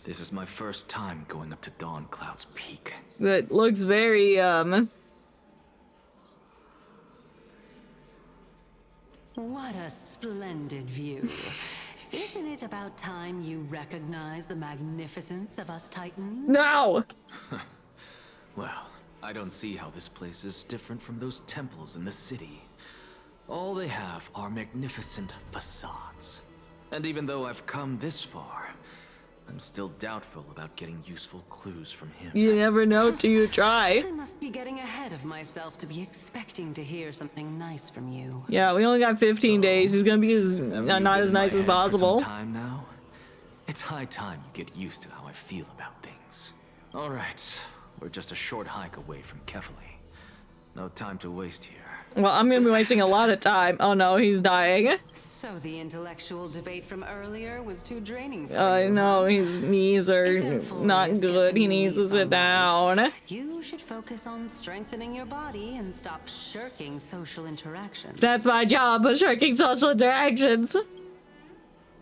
this is my first time going up to Dawn Cloud's peak. That looks very, What a splendid view. Isn't it about time you recognize the magnificence of us Titans? No! Well, I don't see how this place is different from those temples in the city. All they have are magnificent facades. And even though I've come this far, I'm still doubtful about getting useful clues from him. You never know till you try. I must be getting ahead of myself to be expecting to hear something nice from you. Yeah, we only got 15 days. He's gonna be not as nice as possible. For some time now. It's high time you get used to how I feel about things. All right, we're just a short hike away from Kefali. No time to waste here. Well, I'm gonna be wasting a lot of time. Oh no, he's dying. So the intellectual debate from earlier was too draining for I you. know, his knees are not good. He needs to sit down. You should focus on strengthening your body and stop shirking social interactions. That's my job, shirking social interactions.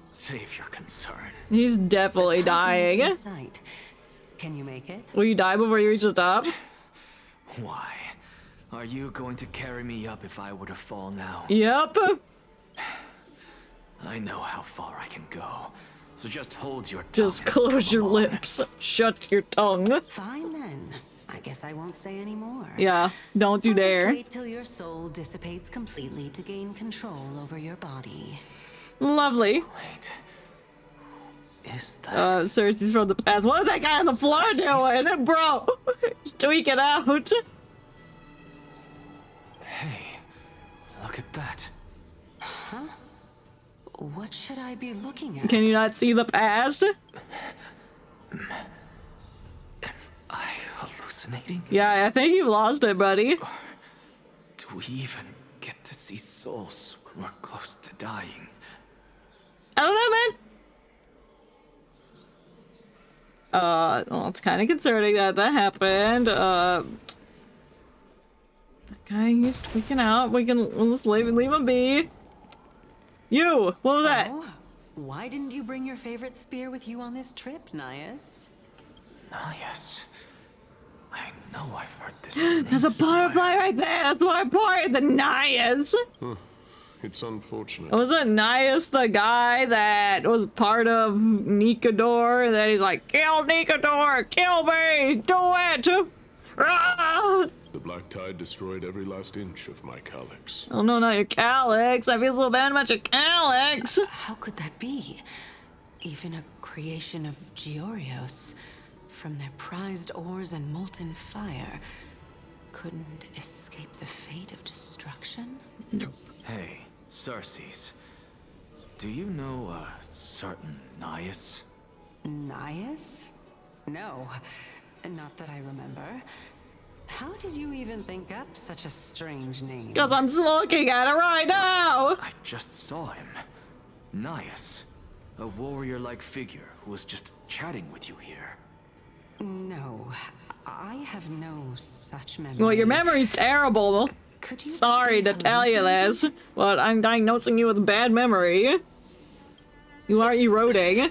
Save your concern. He's definitely dying. In sight. Can you make it? Will you die before you reach the top? Why? Are you going to carry me up if I were to fall now? Yep. I know how far I can go, so just hold your tongue. Just close your lips. Shut your tongue. Fine then. I guess I won't say any more. Yeah, don't you I'll dare. Just wait till your soul dissipates completely to gain control over your body. Lovely. Wait. Is that? Cersei's from the past. What is that guy on the floor doing? Bro, he's tweaking out. Hey, look at that. Huh? What should I be looking at? Can you not see the past? Am I hallucinating? Yeah, I think you've lost it, buddy. Do we even get to see souls when we're close to dying? I don't know, man. Well, it's kind of concerning that happened. That guy, he's tweaking out. We'll just leave him be. You! What was that? Oh, why didn't you bring your favorite spear with you on this trip, Nias? Nias. I know I've heard this name. There's a butterfly right there. That's more important than Nias. It's unfortunate. Wasn't Nias the guy that was part of Nikador? That he's like, kill Nikador, kill me, do it. Ah! The Black Tide destroyed every last inch of my calyx. Oh no, not your calyx. I feel so bad about your calyx. How could that be? Even a creation of Georios, from their prized ores and molten fire, couldn't escape the fate of destruction? Nope. Hey, Cersei's. Do you know a certain Nias? Nias? No, not that I remember. How did you even think up such a strange name? Because I'm looking at it right now. I just saw him. Nias. A warrior-like figure who was just chatting with you here. No, I have no such memory. Well, your memory's terrible. Sorry to tell you this, but I'm diagnosing you with bad memory. You are eroding.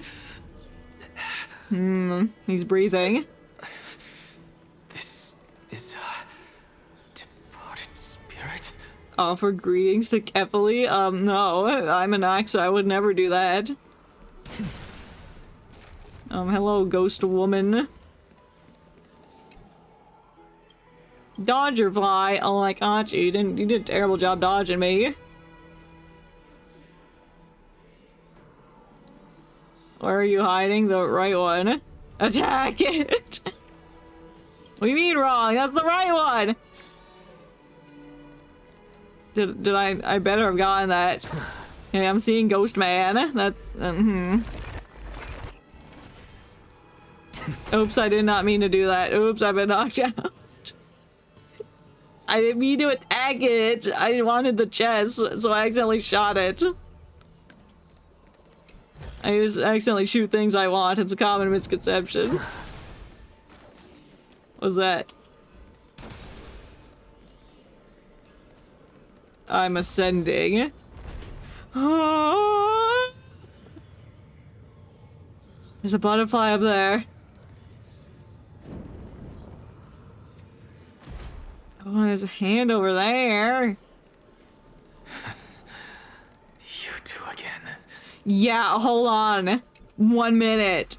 He's breathing. This is a departed spirit. Offer greetings to Kefali. No, I'm an axe. I would never do that. Hello, ghost woman. Dodge your fly. Oh my gosh, you did a terrible job dodging me. Where are you hiding? The right one. Attack it! What do you mean wrong? That's the right one! Did I better have gotten that. Yeah, I'm seeing Ghost Man. That's Oops, I did not mean to do that. Oops, I've been knocked out. I didn't mean to attack it. I wanted the chest, so I accidentally shot it. I just accidentally shoot things I want. It's a common misconception. What's that? I'm ascending. There's a butterfly up there. Oh, there's a hand over there. You two again. Yeah, hold on. 1 minute.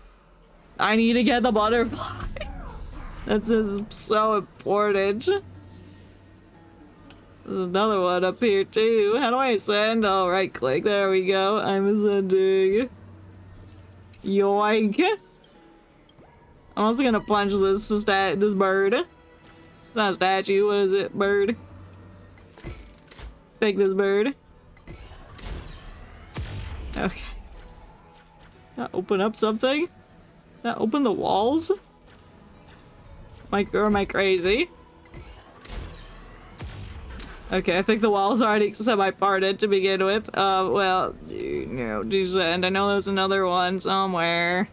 I need to get the butterfly. This is so important. There's another one up here too. How do I ascend? Oh, right click. There we go. I'm ascending. Yoink. I'm also gonna punch this bird. It's not a statue. What is it? Bird. Take this bird. Okay. That open up something? That open the walls? Or am I crazy? Okay, I think the walls already semi-parted to begin with. Well, no, descend. I know there's another one somewhere.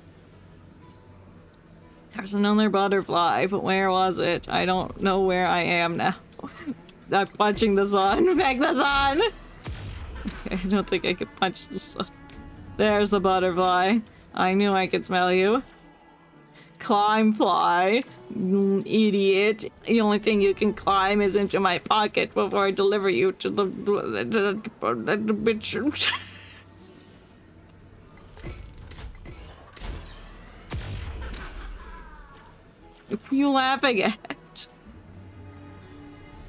There's another butterfly, but where was it? I don't know where I am now. I'm punching the sun. Back the sun! Okay, I don't think I could punch the sun. There's the butterfly. I knew I could smell you. Climb, fly. Idiot. The only thing you can climb is into my pocket before I deliver you to the bitch. What are you laughing at?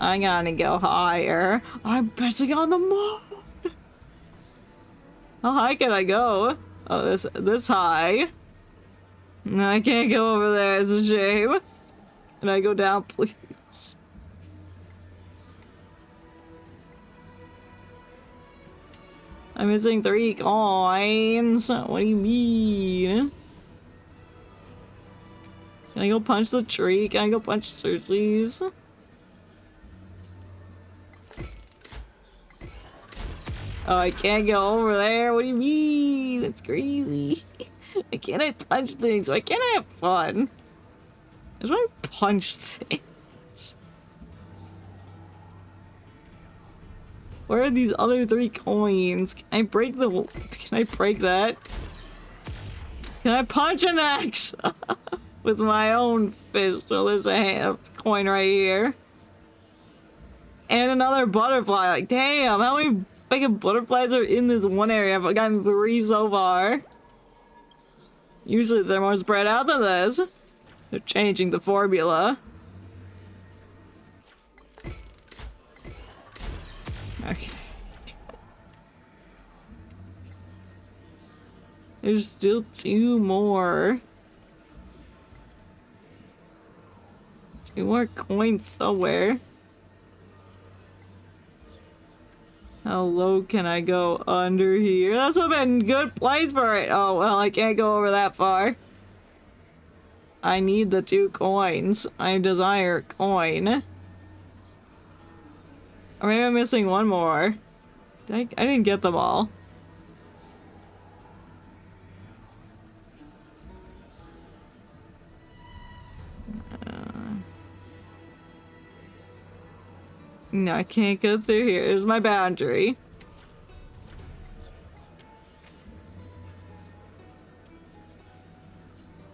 I gotta go higher. I'm pressing on the moon. How high can I go? Oh, this high. No, I can't go over there. It's a shame. Can I go down, please? I'm missing 3 coins. What do you mean? Can I go punch the tree? Can I go punch Cersei's? Oh, I can't go over there. What do you mean? That's crazy. Why can't I punch things? Why can't I have fun? Just want to punch things. Where are these other 3 coins? Can I break that? Can I punch an axe? With my own fist. So there's a coin right here. And another butterfly. Like, damn, how many fucking butterflies are in this one area? I've gotten 3 so far. Usually they're more spread out than this. They're changing the formula. Okay. There's still 2 more. 2 more coins somewhere. How low can I go under here? That's a been good place for it. Oh, well, I can't go over that far. I need the 2 coins. I desire a coin. Or maybe I'm missing 1 more. I didn't get them all. No, I can't go through here. There's my boundary.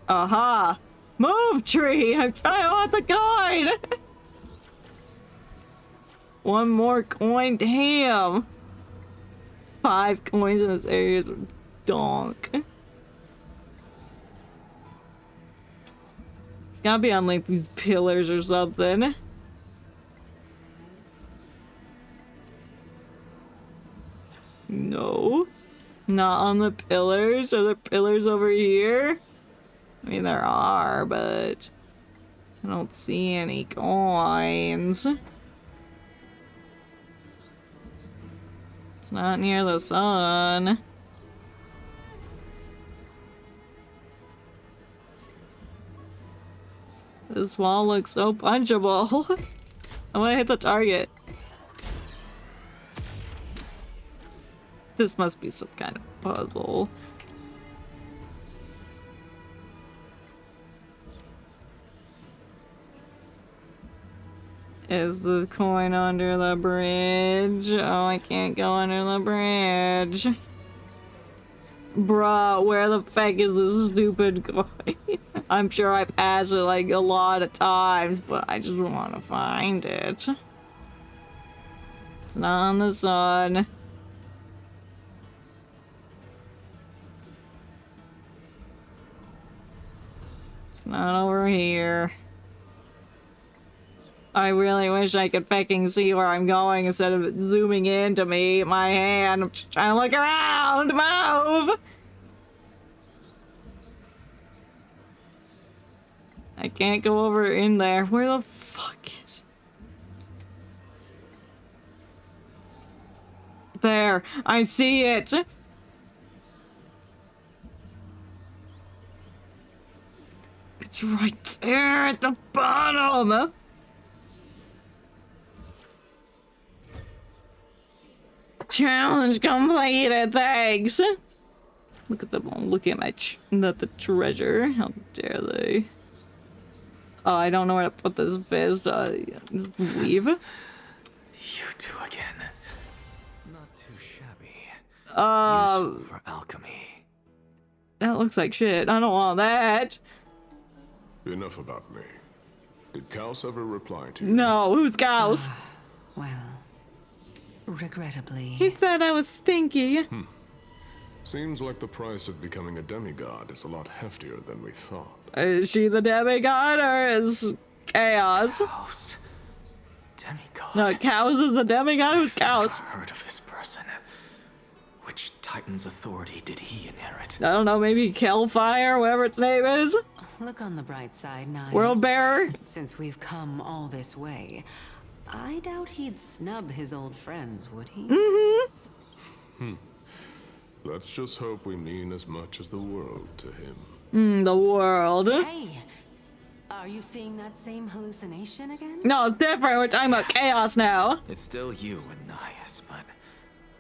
Aha! Move, tree! I'm trying to want the coin! 1 more coin? Damn! 5 coins in this area is donk. It's gotta be on like these pillars or something. No. Not on the pillars. Are there pillars over here? I mean, there are, but I don't see any coins. It's not near the sun. This wall looks so punchable. I want to hit the target. This must be some kind of puzzle. Is the coin under the bridge? Oh, I can't go under the bridge. Bruh, where the fuck is this stupid coin? I'm sure I passed it like a lot of times, but I just want to find it. It's not on the sun. It's not over here. I really wish I could fucking see where I'm going instead of zooming into me, my hand. I'm just trying to look around. Move! I can't go over in there. Where the fuck is it? There. I see it. It's right there at the bottom. Challenge completed, thanks. Look at them all looking at the treasure. How dare they? Oh, I don't know where to put this fist. Just leave. You two again. Not too shabby. Useful for alchemy. That looks like shit. I don't want that. Enough about me. Did Kaus ever reply to you? No, who's Kaus? Well, regrettably. He said I was stinky. Seems like the price of becoming a demigod is a lot heftier than we thought. Is she the demigod or is Chaos? Kaus. Demigod. No, Chaos is the demigod. Who's Chaos? Never heard of this person. Which Titan's authority did he inherit? I don't know, maybe Kelfire, whatever its name is. Look on the bright side, Niles. World Bearer. Since we've come all this way, I doubt he'd snub his old friends, would he? Mm-hmm. Let's just hope we mean as much as the world to him. The world. Hey, are you seeing that same hallucination again? No, it's different. We're talking about Chaos now. It's still you, Ananias, but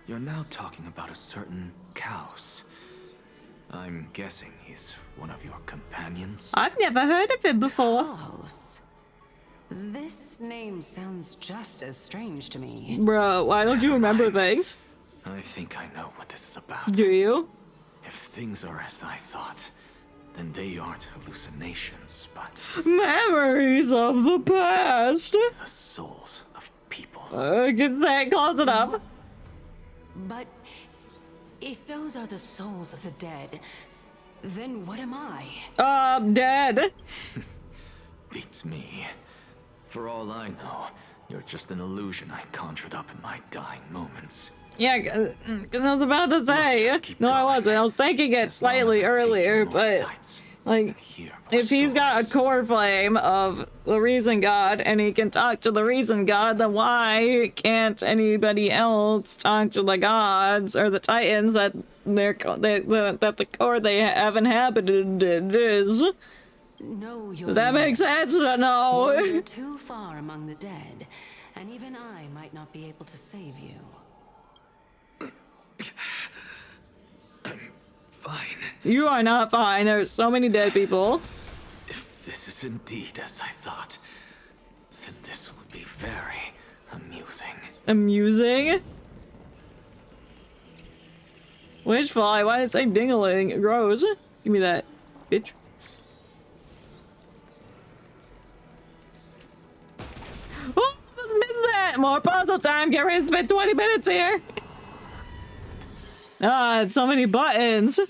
you're now talking about a certain Kaus. I'm guessing he's one of your companions? I've never heard of him before. Kaus. This name sounds just as strange to me. Bro, why don't you remember things? I think I know what this is about. Do you? If things are as I thought, then they aren't hallucinations, but Memories of the past. the souls of people. Get that close enough. But if those are the souls of the dead, then what am I? Dead. Beats me. For all I know, you're just an illusion I conjured up in my dying moments. Yeah, because I was about to say. No, I wasn't. I was thinking it slightly earlier, but like, if he's got a core flame of the Reason God and he can talk to the Reason God, then why can't anybody else talk to the gods or the Titans that that the core they have inhabited is? No, Does that make sense? No. You're too far among the dead, and even I might not be able to save you. I'm fine. You are not fine. There's so many dead people. If this is indeed as I thought, then this will be very amusing. Amusing? Wishfly, why did it say dingling? Gross. Give me that, bitch. Oh, just missed that! More puzzle time! Get ready to spend 20 minutes here! Ah, so many buttons!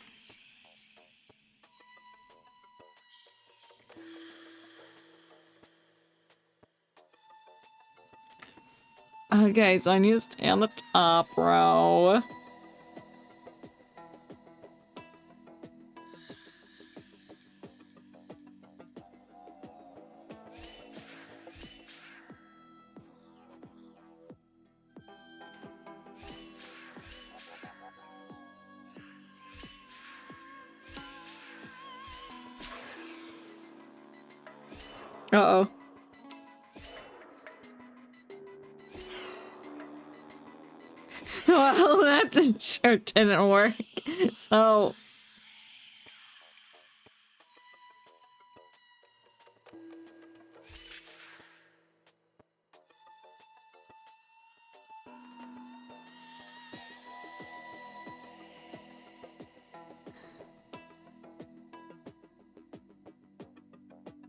Okay, so I need to stay on the top row. Uh-oh. Well, that sure didn't work. So...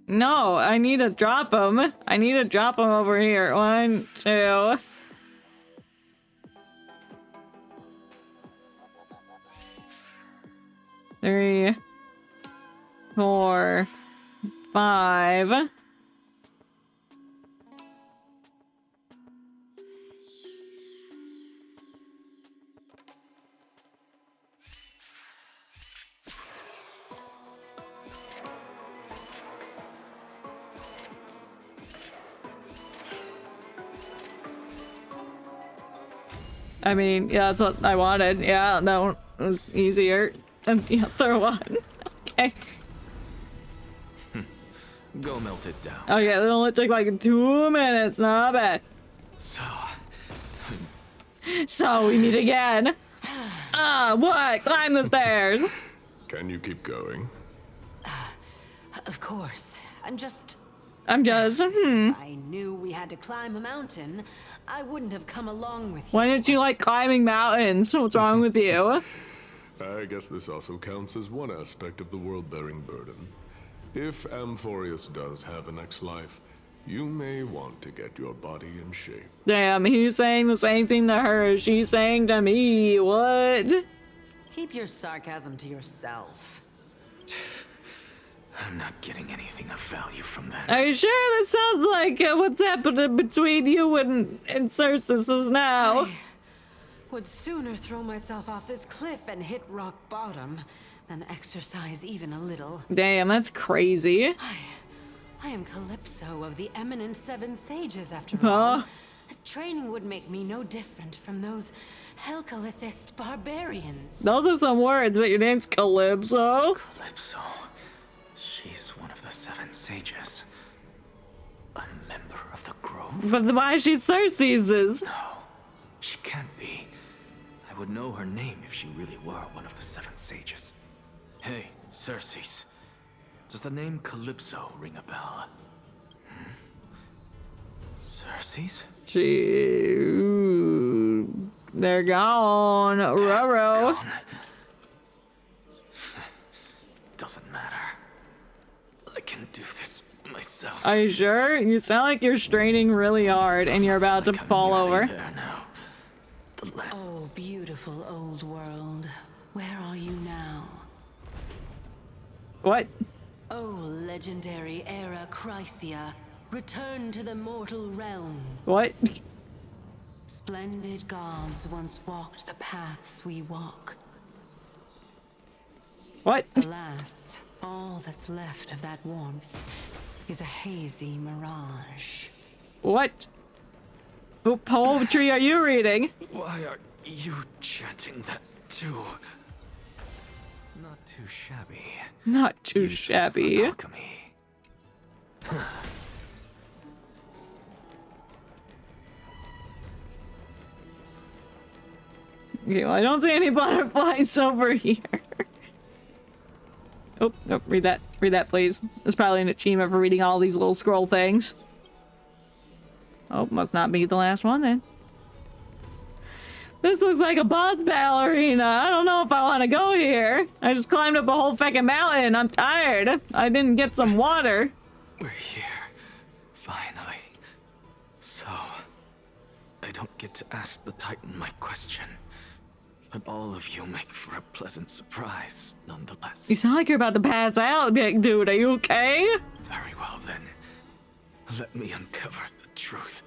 No, I need to drop him. I need to drop him over here. 1, 2. Three, 4, 5. I mean, yeah, that's what I wanted. Yeah, that one was easier than the other one. Okay. Go melt it down. Okay, it only took like 2 minutes. Not bad. So we meet again. What? Climb the stairs. Can you keep going? Of course. I'm just... I knew we had to climb a mountain, I wouldn't have come along with you. Why don't you like climbing mountains? What's wrong with you? I guess this also counts as one aspect of the world-bearing burden. If Amphorius does have a next life, you may want to get your body in shape. Damn, he's saying the same thing to her she's saying to me. What? Keep your sarcasm to yourself. I'm not getting anything of value from that. Are you sure? That sounds like what's happening between you and Cersei now. I would sooner throw myself off this cliff and hit rock bottom than exercise even a little. Damn, that's crazy. I am Calypso of the eminent Seven Sages, after all. Training would make me no different from those Helcalithist barbarians. Those are some words, but your name's Calypso. Calypso. She's one of the Seven Sages. A member of the Grove? But why is she Cersei's? No, she can't be. I would know her name if she really were one of the Seven Sages. Hey, Cersei's. Does the name Calypso ring a bell? Cersei's? They're gone. Ruh-roh. Doesn't matter. I can do this myself. Are you sure? You sound like you're straining really hard and you're about to fall over. Oh, beautiful old world. Where are you now? What? Oh, legendary era Chrysia. Return to the mortal realm. What? Splendid gods once walked the paths we walk. What? Alas, all that's left of that warmth is a hazy mirage. What? What poetry are you reading? Why are you chanting that too? Not too shabby. Not too shabby. Okay, well, I don't see any butterflies over here. Oh, no, read that. Read that, please. There's probably an achievement for reading all these little scroll things. Oh, must not be the last one then. This looks like a boss ballerina. I don't know if I want to go here. I just climbed up a whole fucking mountain. I'm tired. I didn't get some water. We're here. Finally. So, I don't get to ask the Titan my question. But all of you make for a pleasant surprise, nonetheless. You sound like you're about to pass out, dude. Are you okay? Very well then. Let me uncover the truth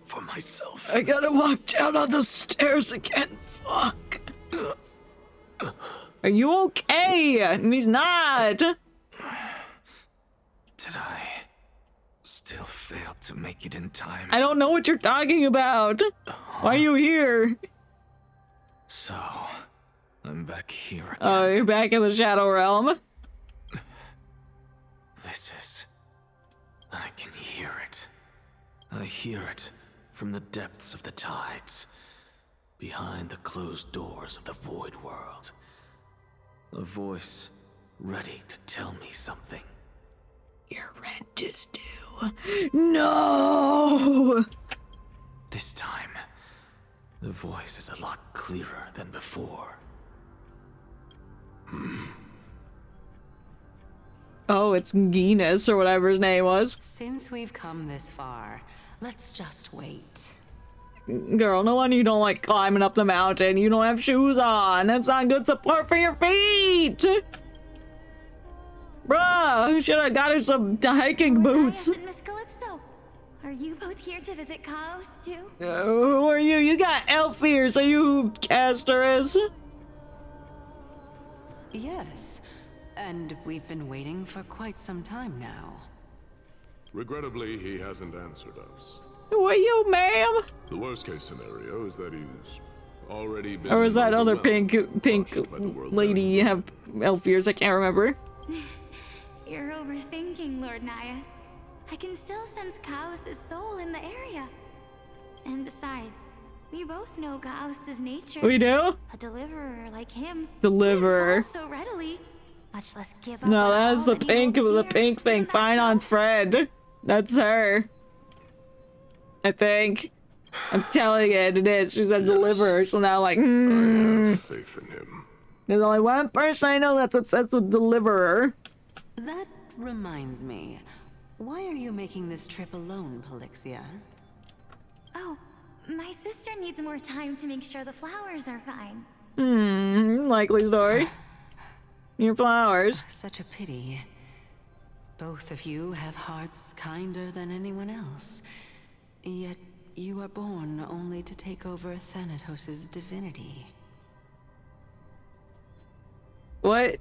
for myself. I gotta walk down on the stairs again. Fuck. Are you okay? And he's not. Did I still fail to make it in time? I don't know what you're talking about. Why are you here? So, I'm back here again. Oh, you're back in the Shadow Realm. This is I can hear it. I hear it from the depths of the tides, behind the closed doors of the void world. A voice ready to tell me something. Your rent is due. No! This time, the voice is a lot clearer than before. Oh, it's Guinness or whatever his name was. Since we've come this far, let's just wait. Girl, no wonder you don't like climbing up the mountain. You don't have shoes on. That's not good support for your feet. Bruh, should have got her some hiking boots. Miss Calypso, are you both here to visit Chaos too? Who are you? You got elf ears. Are you who Castor is? Yes, and we've been waiting for quite some time now. Regrettably, he hasn't answered us. Who are you, ma'am? The worst case scenario is that he's already been... Or is that other pink lady have elf ears? I can't remember. You're overthinking, Lord Nias. I can still sense Chaos' soul in the area. And besides, we both know Chaos' nature. We do? A deliverer like him. Deliverer. Wouldn't fall so readily, much less give up. No, on that's all the that he pink holds dear. thing. Finon's friend. That's her. I think. I'm telling it, it is. She's a deliverer, so now like, I have faith in him. There's only one person I know that's obsessed with deliverer. That reminds me. Why are you making this trip alone, Polixia? Oh, my sister needs more time to make sure the flowers are fine. Likely story. Your flowers. Such a pity. Both of you have hearts kinder than anyone else. Yet you are born only to take over Thanatos' divinity. What?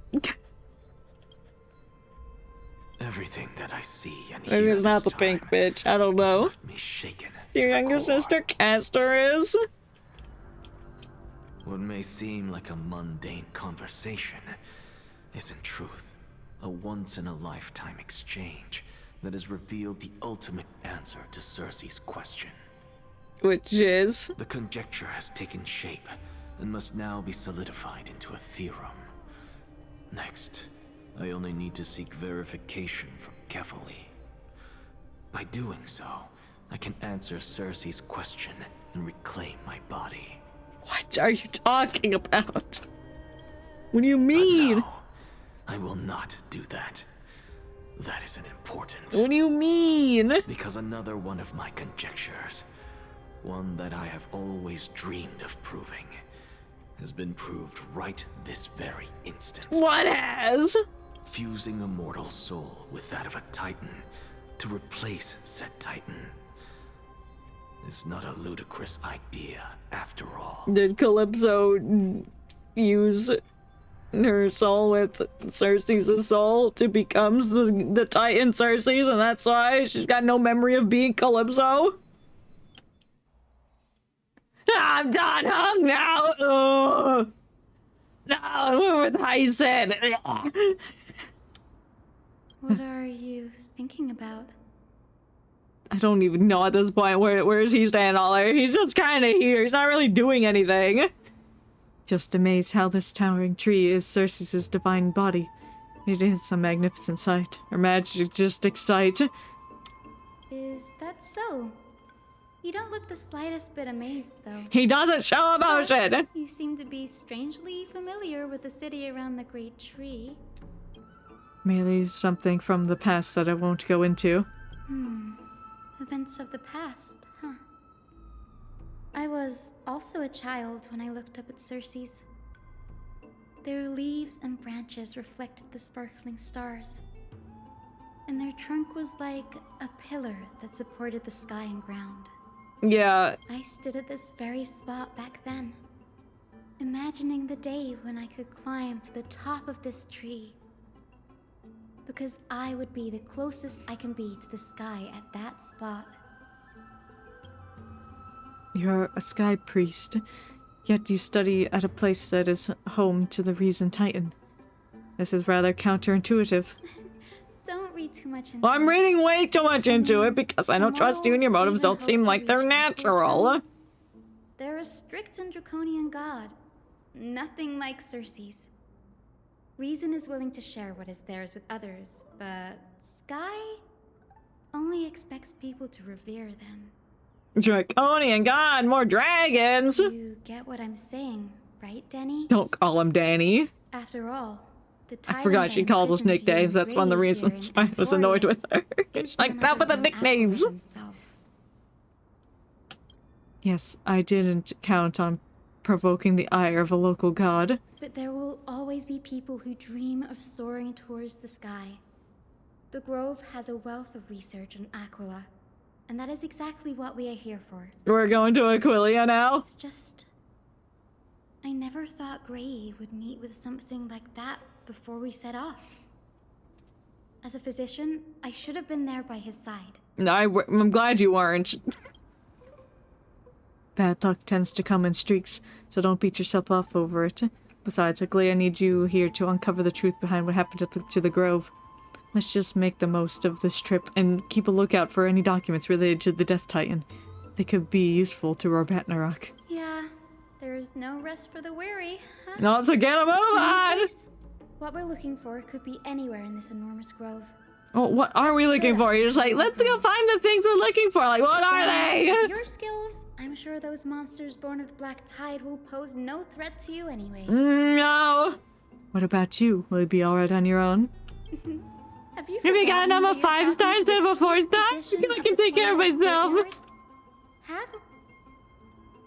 Everything that I see and Maybe hear it's not the pink bitch. I don't know. me shaken. Your younger sister Castor is? What may seem like a mundane conversation is in truth a once-in-a-lifetime exchange that has revealed the ultimate answer to Cersei's question. Which is? The conjecture has taken shape and must now be solidified into a theorem. Next, I only need to seek verification from Kefali. By doing so, I can answer Cersei's question and reclaim my body. What are you talking about? What do you mean? No, I will not do that. That isn't important. What do you mean? Because another one of my conjectures, one that I have always dreamed of proving, has been proved right this very instant. What has? Fusing a mortal soul with that of a Titan to replace said Titan is not a ludicrous idea after all. Did Calypso fuse her soul with Cersei's soul to become the Titan Cersei's, and that's why she's got no memory of being Calypso? I'm done hung now. Ugh. No, I went with Hyson. What are you thinking about? I don't even know at this point where is he standing all there. He's just kind of here. He's not really doing anything. Just amazed how this towering tree is Cersei's divine body. It is a magnificent sight. Her majestic sight. Is that so? You don't look the slightest bit amazed, though. He doesn't show emotion. But you seem to be strangely familiar with the city around the Great Tree. Merely something from the past that I won't go into. Events of the past, huh? I was also a child when I looked up at Cersei's. Their leaves and branches reflected the sparkling stars. And their trunk was like a pillar that supported the sky and ground. Yeah. I stood at this very spot back then, imagining the day when I could climb to the top of this tree. Because I would be the closest I can be to the sky at that spot. You're a sky priest, yet you study at a place that is home to the Reason Titan. This is rather counterintuitive. Don't read too much into Well, I'm reading way too much into it because I don't trust you and your motives don't seem like they're natural. They're a strict and draconian god. Nothing like Circe's. Reason is willing to share what is theirs with others, but Sky only expects people to revere them. Draconian god, more dragons! You get what I'm saying, right, Denny? Don't call him Danny. After all, the I forgot she calls us nicknames. That's one of the reasons I was annoyed with her. She's like, stop with the nicknames! Yes, I didn't count on provoking the ire of a local god. But there will always be people who dream of soaring towards the sky. The Grove has a wealth of research on Aquila, and that is exactly what we are here for. We're going to Aquilia now? It's just... I never thought Gray would meet with something like that before we set off. As a physician, I should have been there by his side. I'm glad you weren't. Bad luck tends to come in streaks, so don't beat yourself up over it. Besides, Aglia needs you here to uncover the truth behind what happened to the Grove. Let's just make the most of this trip and keep a lookout for any documents related to the Death Titan. They could be useful to Ragnarok. Yeah, there's no rest for the weary, huh? No, so get a move on! What we're looking for could be anywhere in this enormous grove. Oh, what are we looking for? You're just like, let's go find the things we're looking for. Like, what are they? Your skills, I'm sure those monsters born of the Black Tide will pose no threat to you anyway. No. What about you? Will you be alright on your own? Have you gotten them a 5 star instead of a 4 star? I can take care of myself.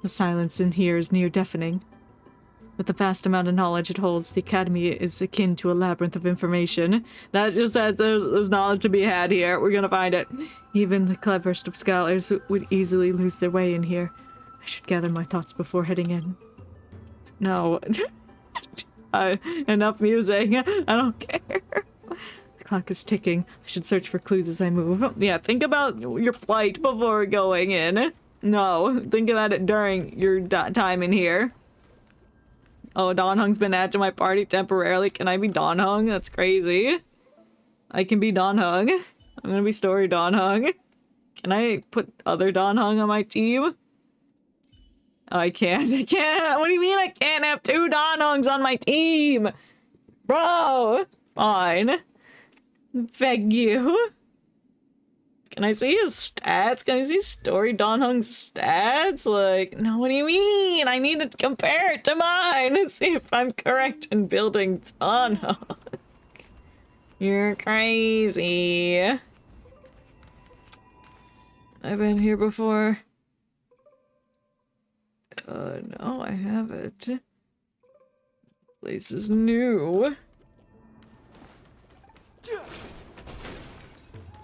The silence in here is near deafening. With the vast amount of knowledge it holds, the Academy is akin to a labyrinth of information. That just says there's knowledge to be had here. We're gonna find it. Even the cleverest of scholars would easily lose their way in here. I should gather my thoughts before heading in. No. Enough music. I don't care. The clock is ticking. I should search for clues as I move. Yeah, think about your plight before going in. No, think about it during your time in here. Oh, Dawn Hung's been added to my party temporarily. Can I be Dawn Hung? That's crazy. I can be Dawn Hung. I'm gonna be Story Dawn Hung. Can I put other Dawn Hung on my team? Oh, I can't. I can't. What do you mean I can't have 2 Dawn Hungs on my team? Bro! Fine. Beg you. Can I see his stats? Can I see Story Dawn Hung's stats? Like, no, what do you mean? I need to compare it to mine and see if I'm correct in building Dawn Hung. You're crazy. I've been here before. No, I haven't. This place is new.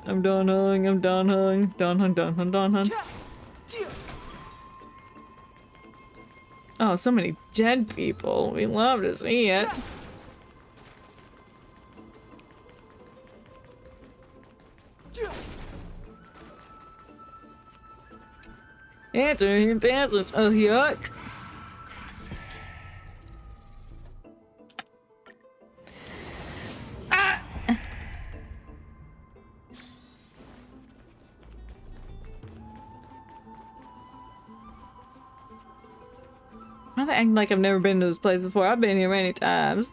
I'm Dawn Hung, I'm Dawn Hung, Dawn Hung, Dawn Hung, Dawn Hung. Oh, so many dead people. We love to see it. Enter your passage. Oh, yuck. I'm acting like I've never been to this place before. I've been here many times.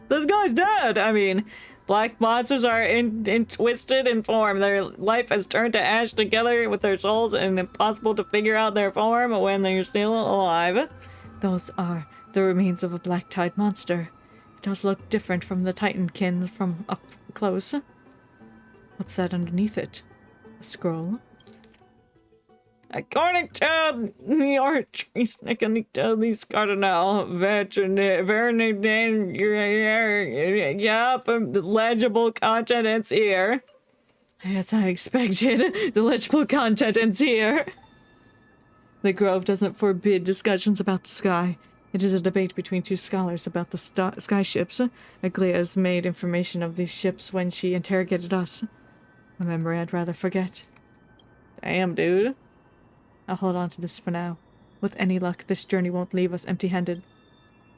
This guy's dead! I mean, black monsters are twisted in form. Their life has turned to ash together with their souls and impossible to figure out their form when they're still alive. Those are the remains of a black tide monster. It does look different from the Titankin from up close. What's that underneath it? A scroll? According to the archery these cardinal legible content ends here. As I expected, the legible content ends here. The Grove doesn't forbid discussions about the sky. It is a debate between 2 scholars about the sky ships. Aglia has made information of these ships when she interrogated us. A memory I'd rather forget. Damn, dude. I'll hold on to this for now. With any luck, this journey won't leave us empty-handed.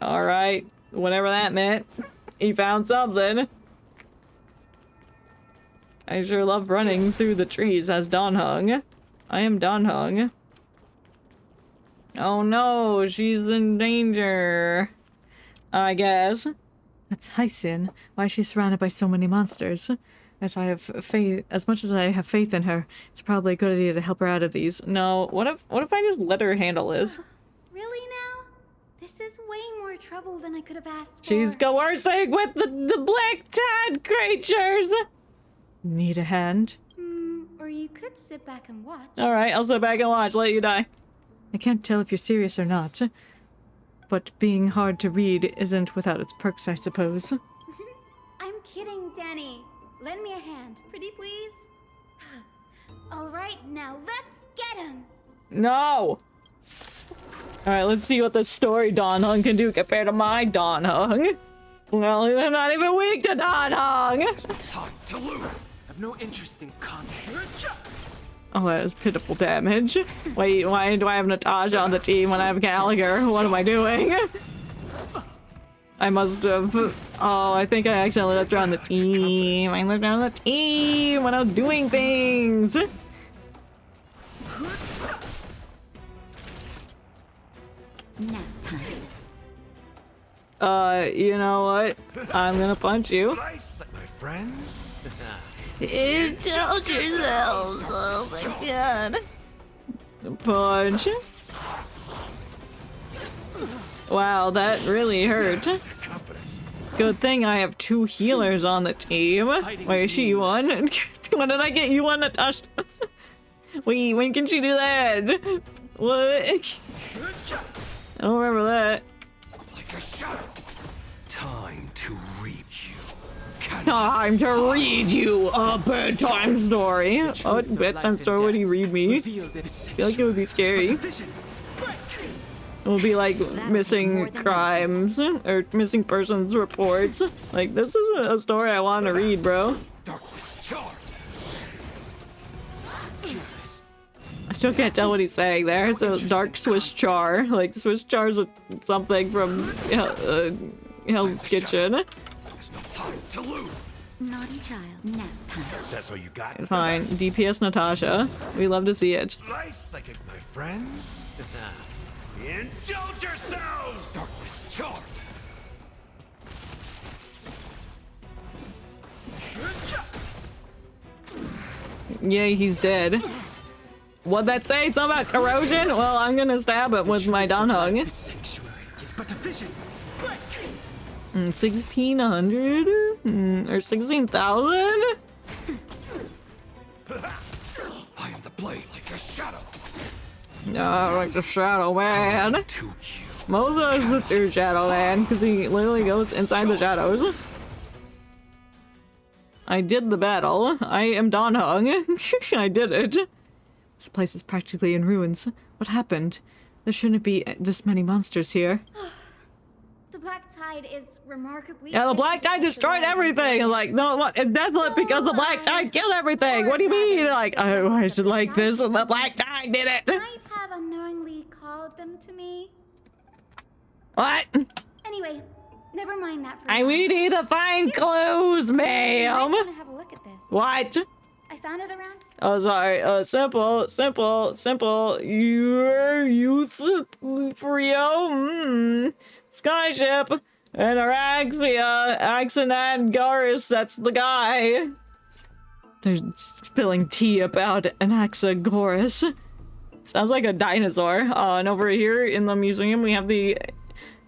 Alright, whatever that meant. He found something. I sure love running through the trees as Donhung. I am Donhung. Oh no, she's in danger. I guess. That's Hysin. Why is she surrounded by so many monsters? As much as I have faith in her, it's probably a good idea to help her out of these. No, what if I just let her handle this? Really now? This is way more trouble than I could have asked for. She's coercing with the black tad creatures! Need a hand? Or you could sit back and watch. Alright, I'll sit back and watch, let you die. I can't tell if you're serious or not. But being hard to read isn't without its perks, I suppose. I'm kidding, Danny. Lend me a hand, pretty please. Alright, now let's get him! No! Alright, let's see what the story Donhung can do compared to my Donhung. Well, they're not even weak to Donhung! Time to lose! I've no interest in conflict. Oh, that is pitiful damage. Wait, why do I have Natasha on the team when I have Gallagher? What am I doing? I must have... Oh, I think I accidentally left her on the team. I left her on the team when I was doing things. Nap time. You know what? I'm gonna punch you. My friends? Indulge yourselves. Oh my god. Punch. Wow, that really hurt. Good thing I have 2 healers on the team. Wait, is she one? When did I get you on, Natasha? Wait, when can she do that? What? I don't remember that. Time to read you. Time to read you a bedtime story. What bedtime story would he read me? I feel like it would be scary. It would be like missing crimes or missing persons reports. Like, this isn't a story I want to read, bro. I still can't tell what he's saying there. It's a dark Swiss char. Like, Swiss char's something from Hell's Kitchen. Naughty child. Nap time. That's all you got? Fine. DPS Natasha. We love to see it. Slice psychic, my friends. Indulge yourselves! Darkness charge! Yay, he's dead. What'd that say? It's about corrosion? Well, I'm gonna stab it with my Donhung. 1,600? Or 16,000? I am the blade like a shadow. No, like the Shadow Man. Moza is the true Shadow Man, because he literally goes inside the shadows. I did the battle. I am Donhung. I did it. This place is practically in ruins. What happened? There shouldn't be this many monsters here. The Black Tide is remarkably... Yeah, the Black Tide destroyed everything! Like, no, what? It's desolate because the Black Tide killed everything! What do you mean? Like, oh, why is it like this? And the Black Tide did it! Might have unknowingly called them to me. What? Anyway, never mind that for I now. we need to find clues, ma'am! I want to have a look at this. What? I found it around. Oh, sorry. Simple. Your youth Frio. Skyship. And Araxia. Axonan Garis. That's the guy. They're spilling tea about Anaxagoras. Sounds like a dinosaur. And over here in the museum, we have the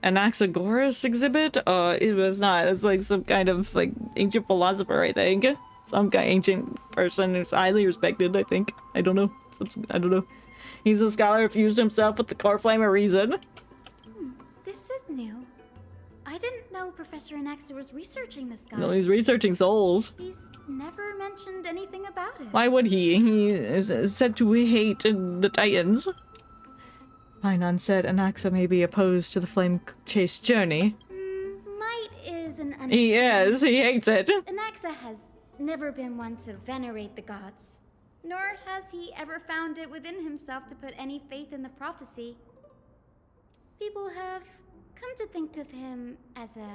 Anaxagoras exhibit. It was not. It's like some kind of like ancient philosopher, I think. Some guy, ancient person who's highly respected, I think. I don't know. I don't know. He's a scholar who fused himself with the core flame of reason. This is new. I didn't know Professor Anaxa was researching this guy. No, he's researching souls. He's never mentioned anything about it. Why would he? He is said to hate the Titans. Painan said Anaxa may be opposed to the flame chase journey. Might is an understatement. He is. He hates it. Anaxa has never been one to venerate the gods, nor has he ever found it within himself to put any faith in the prophecy. People have come to think of him as a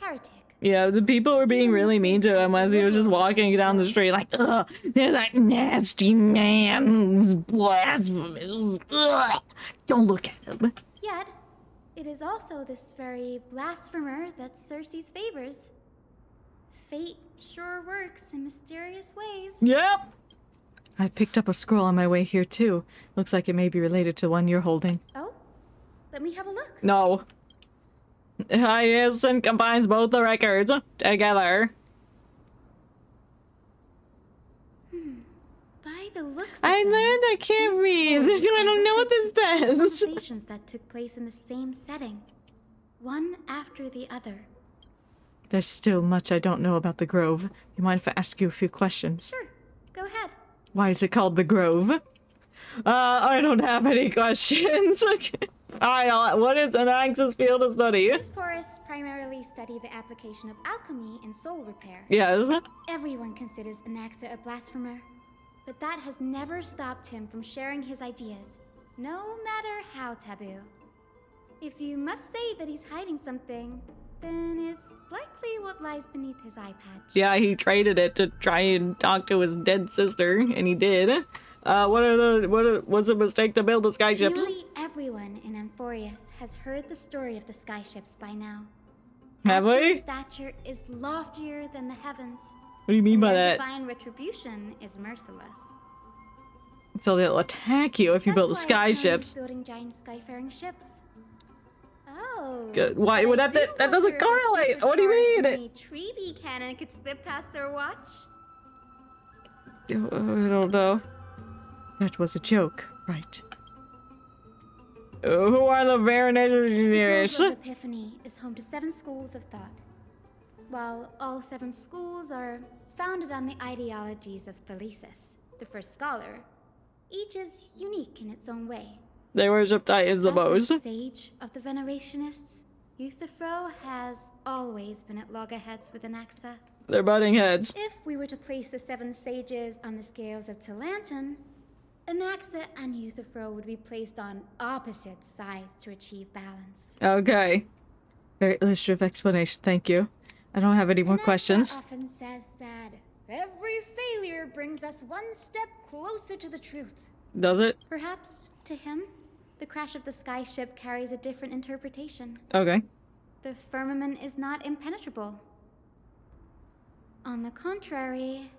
heretic. Yeah, the people were being really mean to him as he was just walking down the street, like, ugh, there's that nasty man who's blasphemous. Ugh, don't look at him. Yet, it is also this very blasphemer that Cersei's favors. Fate sure works in mysterious ways. Yep! I picked up a scroll on my way here too. Looks like it may be related to the one you're holding. Oh? Let me have a look. No. Hyacinth combines both the records together. By the looks of I them, learned I can't these read. scrolls I don't know what this represent two says. conversations that took place in the same setting, one after the other. There's still much I don't know about the Grove. You mind if I ask you a few questions? Sure, go ahead. Why is it called the Grove? I don't have any questions. Alright, what is an Axis field of study? Most purists primarily study the application of alchemy in soul repair. Yes. Everyone considers Anaxa a blasphemer, but that has never stopped him from sharing his ideas, no matter how taboo. If you must say that he's hiding something, then it's likely what lies beneath his eye patch. Yeah, he traded it to try and talk to his dead sister, and he did. What's a mistake to build the skyships? Nearly everyone in Amphorius has heard the story of the skyships by now. Have Their we? stature is loftier than the heavens. What do you mean by Their that? divine retribution is merciless. So they'll attack you if you build the That's why it's known as skyships. building giant skyfaring ships. Oh. Good. Why? but Well, I that do doesn't wonder if a correlate. What do you supercharged mean? mini treaty cannon could slip past their watch. I don't know. That was a joke, right? Who are the Veronese The engineers? Grove of Epiphany is home to 7 schools of thought. While all 7 schools are founded on the ideologies of Thalesis, the first scholar, each is unique in its own way. They worship Titans the As most. the sage of the Venerationists, Euthyphro has always been at loggerheads with Anaxa. They're butting heads. If we were to place the 7 sages on the scales of Talanton, Anaxa and Euthyphro would be placed on opposite sides to achieve balance. Okay. Very illustrative explanation, thank you. I don't have any more questions. Often says that every failure brings us one step closer to the truth. Does it? Perhaps, to him, the crash of the skyship carries a different interpretation. Okay. The firmament is not impenetrable. On the contrary,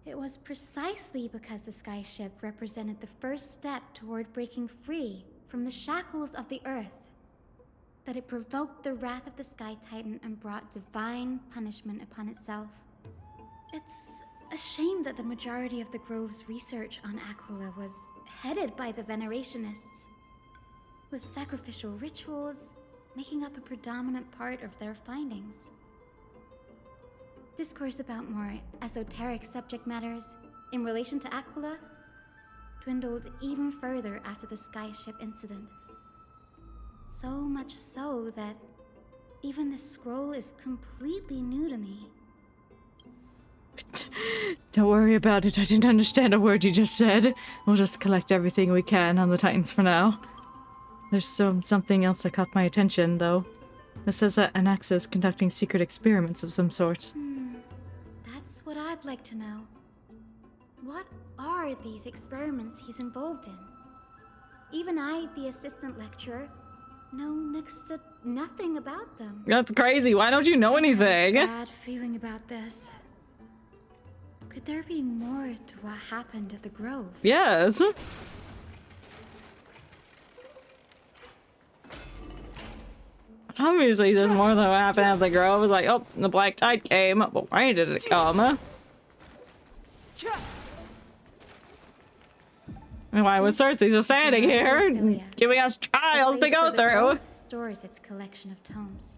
it was precisely because the skyship represented the first step toward breaking free from the shackles of the earth that it provoked the wrath of the Sky Titan and brought divine punishment upon itself. It's a shame that the majority of the Grove's research on Aquila was headed by the Venerationists, with sacrificial rituals making up a predominant part of their findings. Discourse about more esoteric subject matters in relation to Aquila dwindled even further after the skyship incident. So much so that even the scroll is completely new to me. Don't worry about it. I didn't understand a word you just said. We'll just collect everything we can on the Titans for now. There's something else that caught my attention, though. It says that Anaxa is conducting secret experiments of some sort. That's what I'd like to know. What are these experiments he's involved in? Even I, the assistant lecturer, know next to nothing about them. That's crazy. Why don't you know anything? I have a bad feeling about this. Could there be more to what happened at the Grove? Yes. Obviously, there's more than what happened at the Grove. It's like, oh, the Black Tide came, but why did it come? And why was Cersei just standing here, giving us trials to go through? Grove stores its collection of tomes.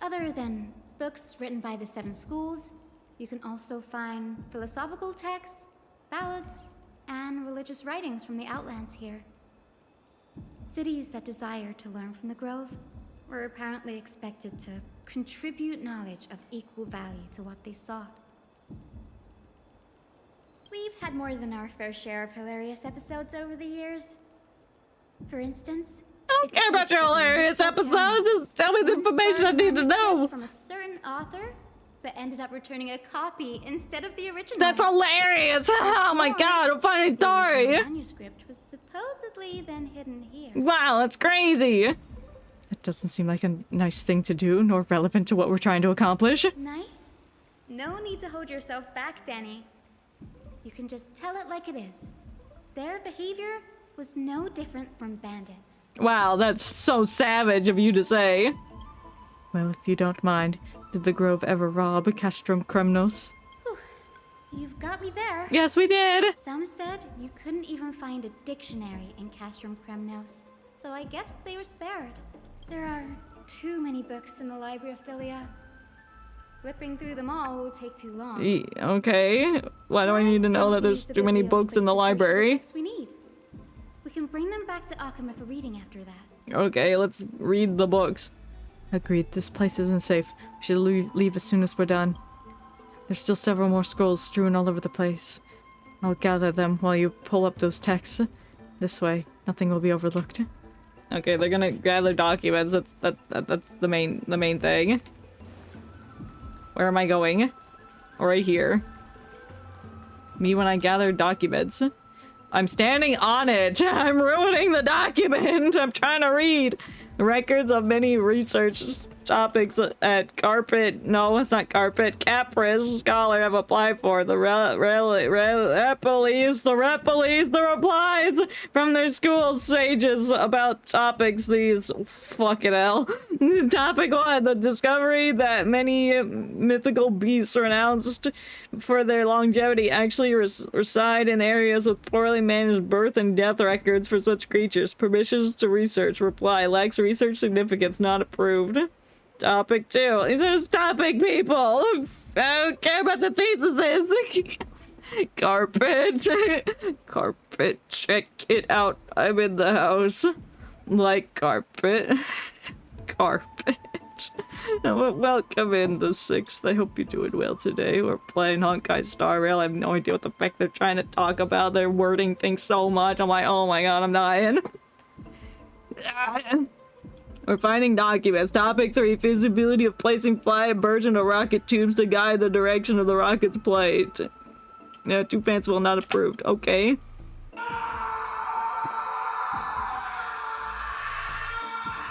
Other than books written by the 7 schools, you can also find philosophical texts, ballads, and religious writings from the Outlands here. Cities that desire to learn from the Grove were apparently expected to contribute knowledge of equal value to what they sought. We've had more than our fair share of hilarious episodes over the years. For instance, don't care about your hilarious episodes. Just tell me the information I need to know. From a certain author, but ended up returning a copy instead of the original. That's hilarious! Oh my god, a funny story! The manuscript was supposedly then hidden here. Wow, that's crazy! That doesn't seem like a nice thing to do, nor relevant to what we're trying to accomplish. Nice? No need to hold yourself back, Danny. You can just tell it like it is. Their behavior was no different from bandits. Wow, that's so savage of you to say. Well, if you don't mind, did the Grove ever rob Castrum Kremnos? You've got me there. Yes, we did. Some said you couldn't even find a dictionary in Castrum Kremnos, so I guess they were spared. There are too many books in the Library of Philia. Flipping through them all will take too long. Okay. Why do I need to know that there's too many books in the library? We need. We can bring them back to Akama for reading after that. Okay, let's read the books. Agreed, this place isn't safe. We should leave as soon as we're done. There's still several more scrolls strewn all over the place. I'll gather them while you pull up those texts. This way, nothing will be overlooked. Okay, they're gonna gather documents. That's the main thing. Where am I going? Right here. Me when I gather documents. I'm standing on it. I'm ruining the document. I'm trying to read. Records of many research topics at Carpet. No, it's not Carpet. Capris Scholar have applied for the replies from their school sages about topics these. Fucking hell. Topic 1: the discovery that many mythical beasts renounced for their longevity actually reside in areas with poorly managed birth and death records for such creatures. Permissions to research. Reply: lacks research significance, not approved. Topic 2. These are just topic people. I don't care about the thesis. Carpet. Carpet. Check it out. I'm in the house. Like carpet. Carpet. Welcome in the 6th. I hope you're doing well today. We're playing Honkai Star Rail. I have no idea what the fuck they're trying to talk about. They're wording things so much. I'm like, oh my god, I'm dying. We're finding documents. Topic 3: feasibility of placing fly immersion of rocket tubes to guide the direction of the rocket's flight. No, too fanciful, not approved. Okay.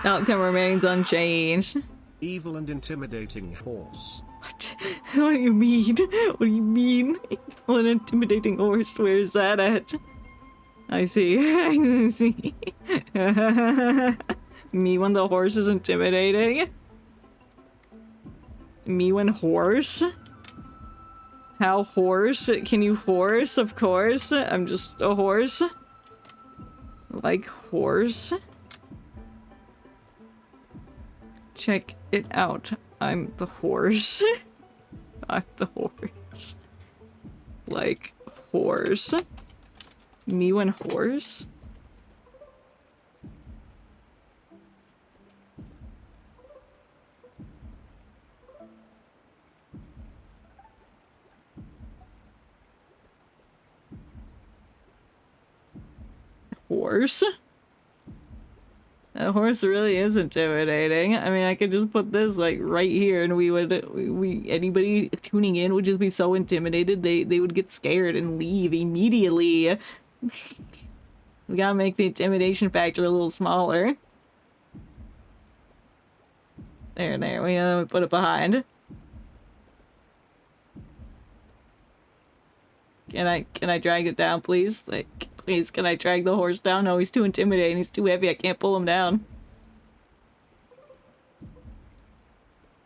Outcome remains unchanged. Evil and intimidating horse. What? What do you mean? What do you mean? Evil and intimidating horse? Where's that at? I see. I see. Me when the horse is intimidating? Me when horse? How horse? Can you horse? Of course. I'm just a horse. Like horse. Check it out. I'm the horse. I'm the horse. Like horse. Me when horse? Horse? That horse really is intimidating. I mean, I could just put this like right here and anybody tuning in would just be so intimidated they would get scared and leave immediately. We gotta make the intimidation factor a little smaller. There, we gotta put it behind. Can I drag it down, please? Like, please, can I drag the horse down? No, he's too intimidating. He's too heavy. I can't pull him down.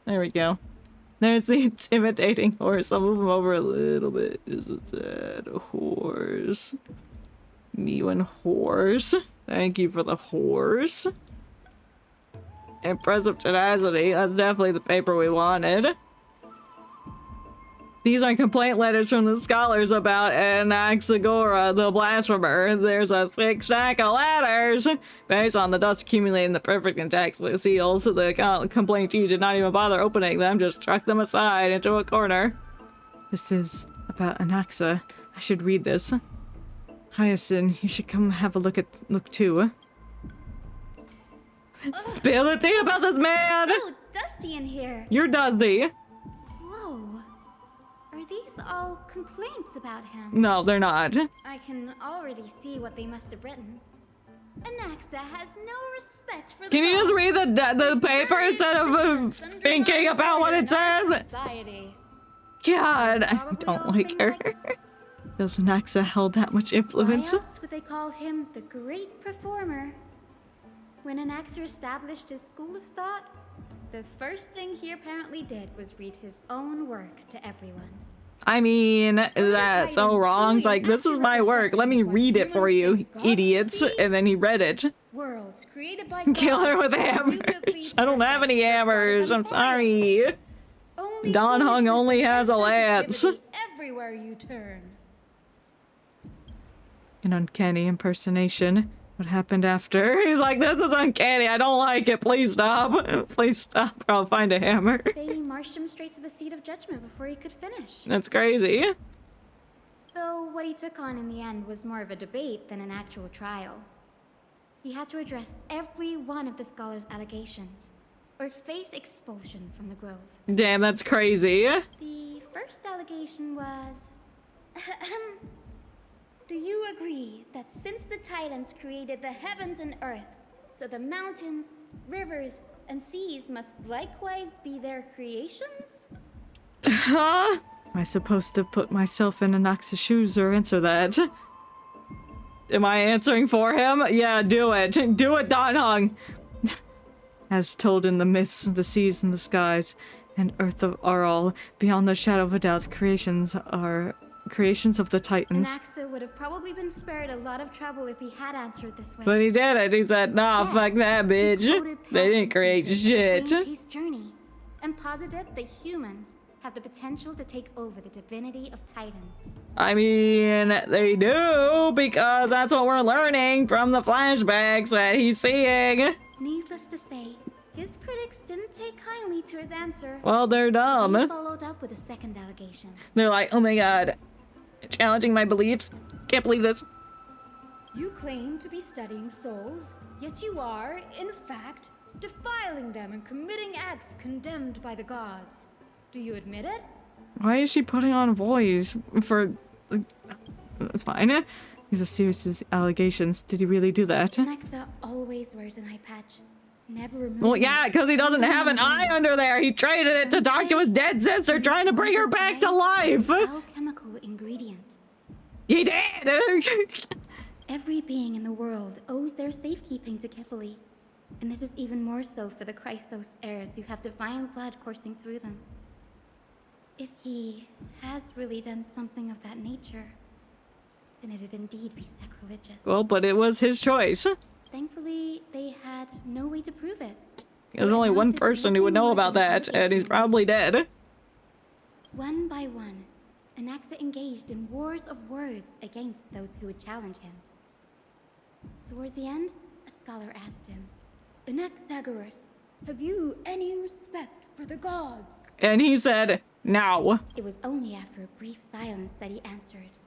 There we go. There's the intimidating horse. I'll move him over a little bit. Is that a horse? Me and horse. Thank you for the horse. Impressive tenacity. That's definitely the paper we wanted. These are complaint letters from the scholars about Anaxagora, the blasphemer. There's a thick stack of letters. Based on the dust accumulating in the perfect intact seals, the complaintee did not even bother opening them, just chucked them aside into a corner. This is about Anaxa. I should read this. Hyacinth, you should come have a look too. Spill the tea about this man! So dusty in here. You're dusty. Whoa. Are these all complaints about him? No, they're not. I can already see what they must have written. Anaxa has no respect for the Can you just gods. read the paper instead of thinking about what it says? Society. God, I don't like her. Does Anaxa hold that much influence? Why else would they call him the great performer? When Anaxa established his school of thought, the first thing he apparently did was read his own work to everyone. I mean, that's so wrong. It's like, this is my work. Let me read it for you, idiots. And then he read it. Worlds created by Kill her with hammers. I don't have any hammers. I'm sorry. Don Hung only has a lance. Everywhere you turn. An uncanny impersonation. What happened after? He's like, this is uncanny. I don't like it. Please stop. Please stop or I'll find a hammer. They marched him straight to the seat of judgment before he could finish. That's crazy. Though what he took on in the end was more of a debate than an actual trial. He had to address every one of the scholar's allegations, or face expulsion from the grove. Damn, that's crazy. The first allegation was... Do you agree that since the Titans created the heavens and earth, so the mountains, rivers, and seas must likewise be their creations? Huh? Am I supposed to put myself in Anaxa's shoes or answer that? Am I answering for him? Yeah, do it. Do it, Don Hung. As told in the myths, the seas and the skies and earth are all, beyond the shadow of a doubt, creations of the Titans. Anaxa would have probably been spared a lot of trouble if he had answered this way. But he did it. He said, nah, fuck that, bitch. They didn't create shit. Chase journey, and posited the humans have the potential to take over the divinity of Titans. I mean, they do, because that's what we're learning from the flashbacks that he's seeing. Needless to say, his critics didn't take kindly to his answer. Well, they're dumb. So he followed up with a second allegation. They're like, oh my god, challenging my beliefs? Can't believe this. You claim to be studying souls, yet you are, in fact, defiling them and committing acts condemned by the gods. Do you admit it? Why is she putting on voice for... That's fine. These are serious allegations. Did he really do that? Anaxa always wears an eye patch. Never removed. Well, yeah, because he doesn't have an eye under there. He traded it to talk to his dead sister, trying to bring her back to life. Alchemical ingredient. He did. Every being in the world owes their safekeeping to Kifili. And this is even more so for the Chrysos heirs who have divine blood coursing through them. If he has really done something of that nature, then it'd indeed be sacrilegious. Well, but it was his choice. Thankfully, they had no way to prove it. There's only one person who would know about that, and he's probably dead. One by one, Anaxa engaged in wars of words against those who would challenge him. Toward the end, a scholar asked him, Anaxagoras, have you any respect for the gods? And he said, no. It was only after a brief silence that he answered,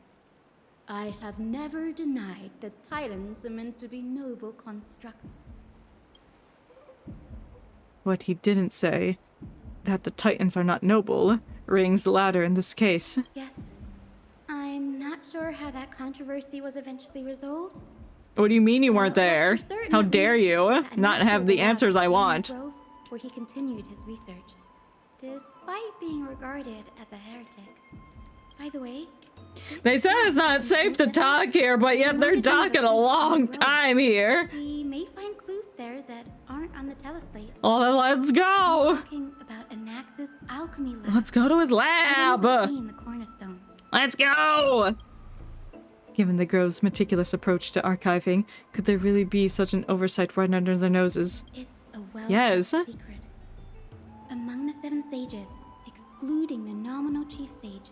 I have never denied that Titans are meant to be noble constructs. What he didn't say, that the Titans are not noble, rings louder in this case. Yes. I'm not sure how that controversy was eventually resolved. What do you mean you weren't there? How dare you not have the answers I want? Grove, where he continued his research, despite being regarded as a heretic. By the way, they said it's not safe to talk here, but yet they're talking a long time here. We may find clues there that aren't on the teleslate. Well, then let's go. Talking about Anaxa's alchemy lab. Let's go to his lab. Between the cornerstones. Let's go. Given the Grove's meticulous approach to archiving, could there really be such an oversight right under their noses? It's a yes. secret. Among the 7 sages, excluding the nominal chief sage,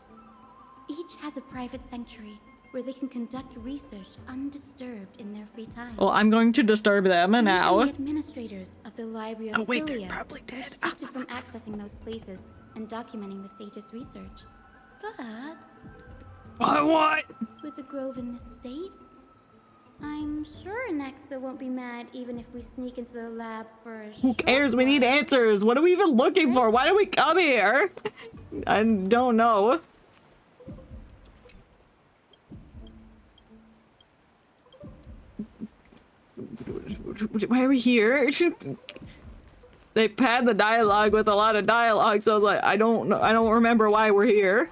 each has a private sanctuary where they can conduct research undisturbed in their free time. Well, I'm going to disturb them now. The administrators of the Library of wait, Philia they're probably dead. are restricted from accessing those places and documenting the sage's research. But what? with the Grove in this state, I'm sure Nexa won't be mad even if we sneak into the lab for a Who cares? We need answers. What are we even looking for? Why do we come here? I don't know. Why are we here? They pad the dialogue with a lot of dialogue, so I was like, I don't know. I don't remember why we're here.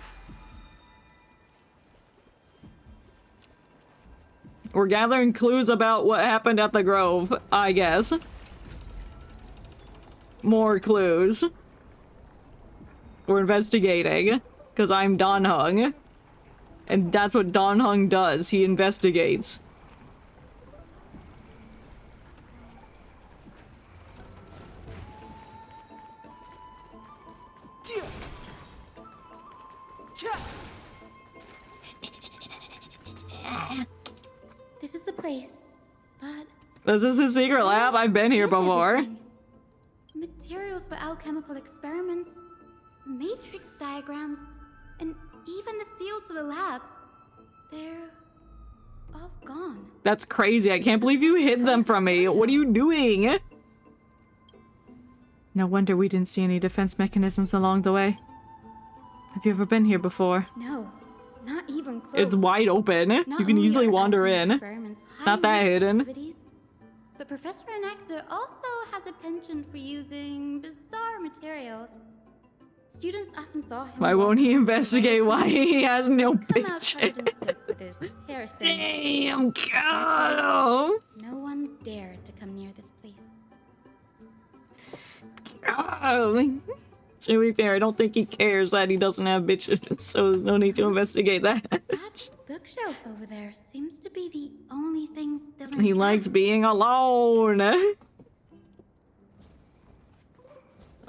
We're gathering clues about what happened at the Grove, I guess. More clues. We're investigating, because I'm Don Hung. And that's what Don Hung does, he investigates. This is the place, but This is a secret lab? I've been here before. materials for alchemical experiments, matrix diagrams, and even the seal to the lab. They're all gone. That's crazy. I can't believe you hid them from me. What are you doing? No wonder we didn't see any defense mechanisms along the way. Have you ever been here before? No, not even close. It's wide open. Not You can only easily are wander alchemy in. experiments It's not that high-risk hidden. activities, but Professor Anaxer also has a penchant for using bizarre materials. Students often saw him. Why won't he investigate why he has no come out bitch? covered in soot with his hair singed. Damn, God. No one dared to come near this place. Oh. To be fair, I don't think he cares that he doesn't have bitches, so there's no need to investigate that. Bookshelf over there seems to be the only thing still in He likes being alone.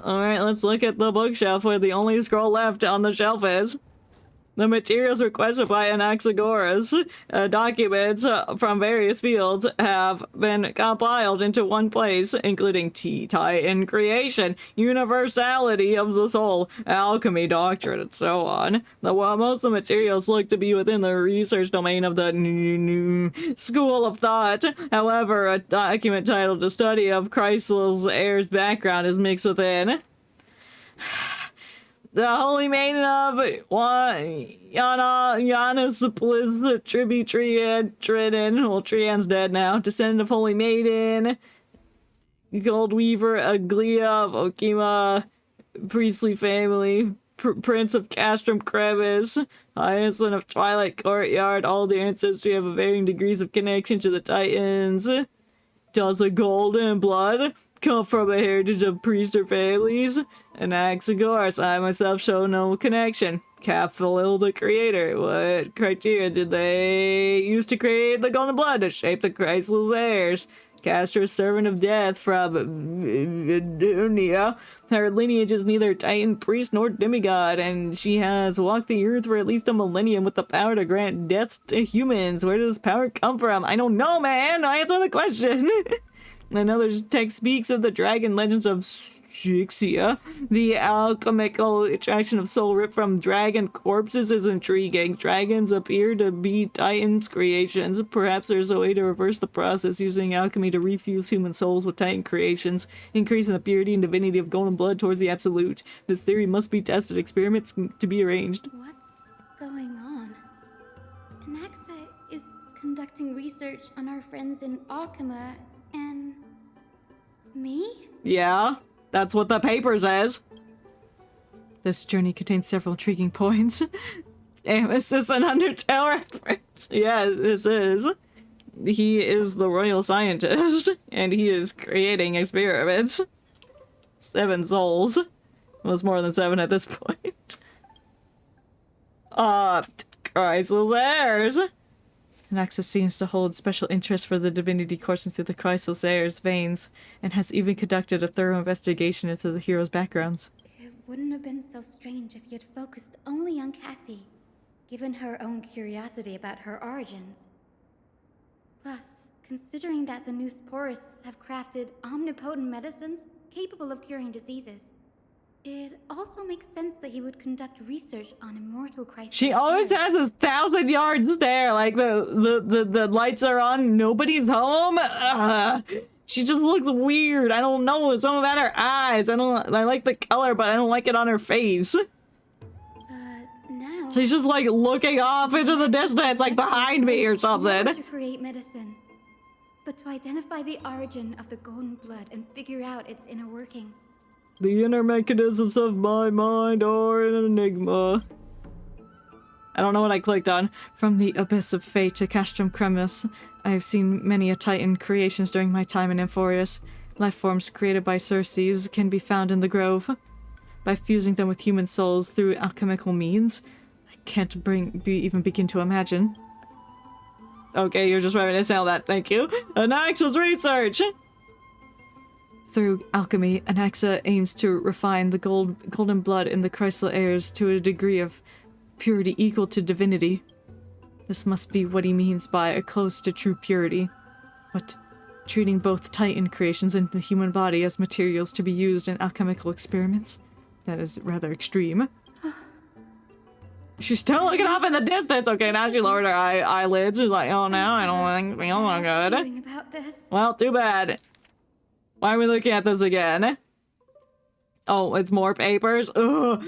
Alright, let's look at the bookshelf where the only scroll left on the shelf is. The materials requested by Anaxagoras, documents from various fields, have been compiled into one place, including T-Titan creation, universality of the soul, alchemy doctrine, and so on. While most of the materials look to be within the research domain of the new school of thought, however, a document titled "A Study of Chrysal's Heir's Background" is mixed within. The Holy Maiden of Yanasiplis, Trian. Well, Trian's dead now. Descendant of Holy Maiden. Gold Weaver, Aglia of Okima. Priestly family. Prince of Castrum Crevice. Hyacinth of Twilight Courtyard. All their ancestry have varying degrees of connection to the Titans. Does the golden blood come from a heritage of priest or families? Anaxagoras, I myself show no connection. Kafalil, the creator. What criteria did they use to create the golden blood to shape the Chrysal's heirs? Castor, servant of death from Vidunia. Her lineage is neither titan, priest, nor demigod, and she has walked the earth for at least a millennium with the power to grant death to humans. Where does this power come from? I don't know, man! Answer the question! Another text speaks of the dragon legends of Shixia. The alchemical extraction of soul ripped from dragon corpses is intriguing. Dragons appear to be Titans' creations. Perhaps there's a way to reverse the process using alchemy to refuse human souls with Titan creations, increasing the purity and divinity of golden blood towards the absolute. This theory must be tested. Experiments to be arranged. What's going on? Anaxa is conducting research on our friends in Alchema and me? Yeah, that's what the paper says. This journey contains several intriguing points. Damn, is this an Undertale reference? Yeah, this is. He is the royal scientist, and he is creating experiments. 7 souls. It was more than 7 at this point. Chrysal's heirs. Anaxa seems to hold special interest for the divinity coursing through the Chrysal's heirs' veins, and has even conducted a thorough investigation into the heroes' backgrounds. It wouldn't have been so strange if he had focused only on Cassie, given her own curiosity about her origins. Plus, considering that the new sporists have crafted omnipotent medicines capable of curing diseases, It also makes sense that he would conduct research on immortal crises. She always has this 1,000-yard stare, like the lights are on, nobody's home. She just looks weird. I don't know. It's something about her eyes. I like the color, but I don't like it on her face. Now She's just like looking off into the distance, like behind me or something. not to create medicine, but to identify the origin of the golden blood and figure out its inner workings. The inner mechanisms of my mind are an enigma. I don't know what I clicked on. From the abyss of fate to Castrum Cremus, I have seen many a Titan creations during my time in Amphorius. Life forms created by Circes can be found in the grove. By fusing them with human souls through alchemical means, I can't even begin to imagine. Okay, you're just reminiscing all that. Thank you. Anaxa's research! Through alchemy, Anaxa aims to refine the golden blood in the crystal airs to a degree of purity equal to divinity. This must be what he means by a close to true purity. But treating both Titan creations and the human body as materials to be used in alchemical experiments, that is rather extreme. She's still looking up in the distance. Okay, now she lowered her eyelids. She's like, oh, now I don't feel so good. About this. Well, too bad. Why are we looking at this again? Oh, it's more papers? Ugh.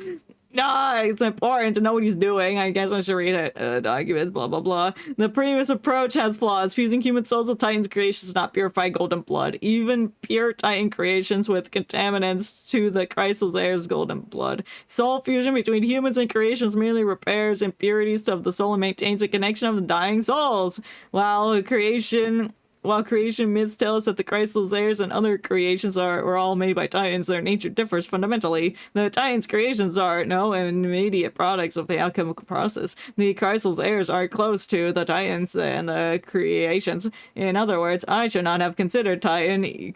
It's important to know what he's doing. I guess I should read it. Documents, blah, blah, blah. The previous approach has flaws. Fusing human souls with Titan's creations does not purify golden blood. Even pure Titan creations with contaminants to the Chrysalis Air's golden blood. Soul fusion between humans and creations merely repairs impurities of the soul and maintains a connection of the dying souls. While creation myths tell us that the Chrysalis Airs and other creations were all made by Titans, their nature differs fundamentally. The Titans' creations are no immediate products of the alchemical process. The Chrysalis Airs are close to the Titans and the creations. In other words, I should not have considered Titan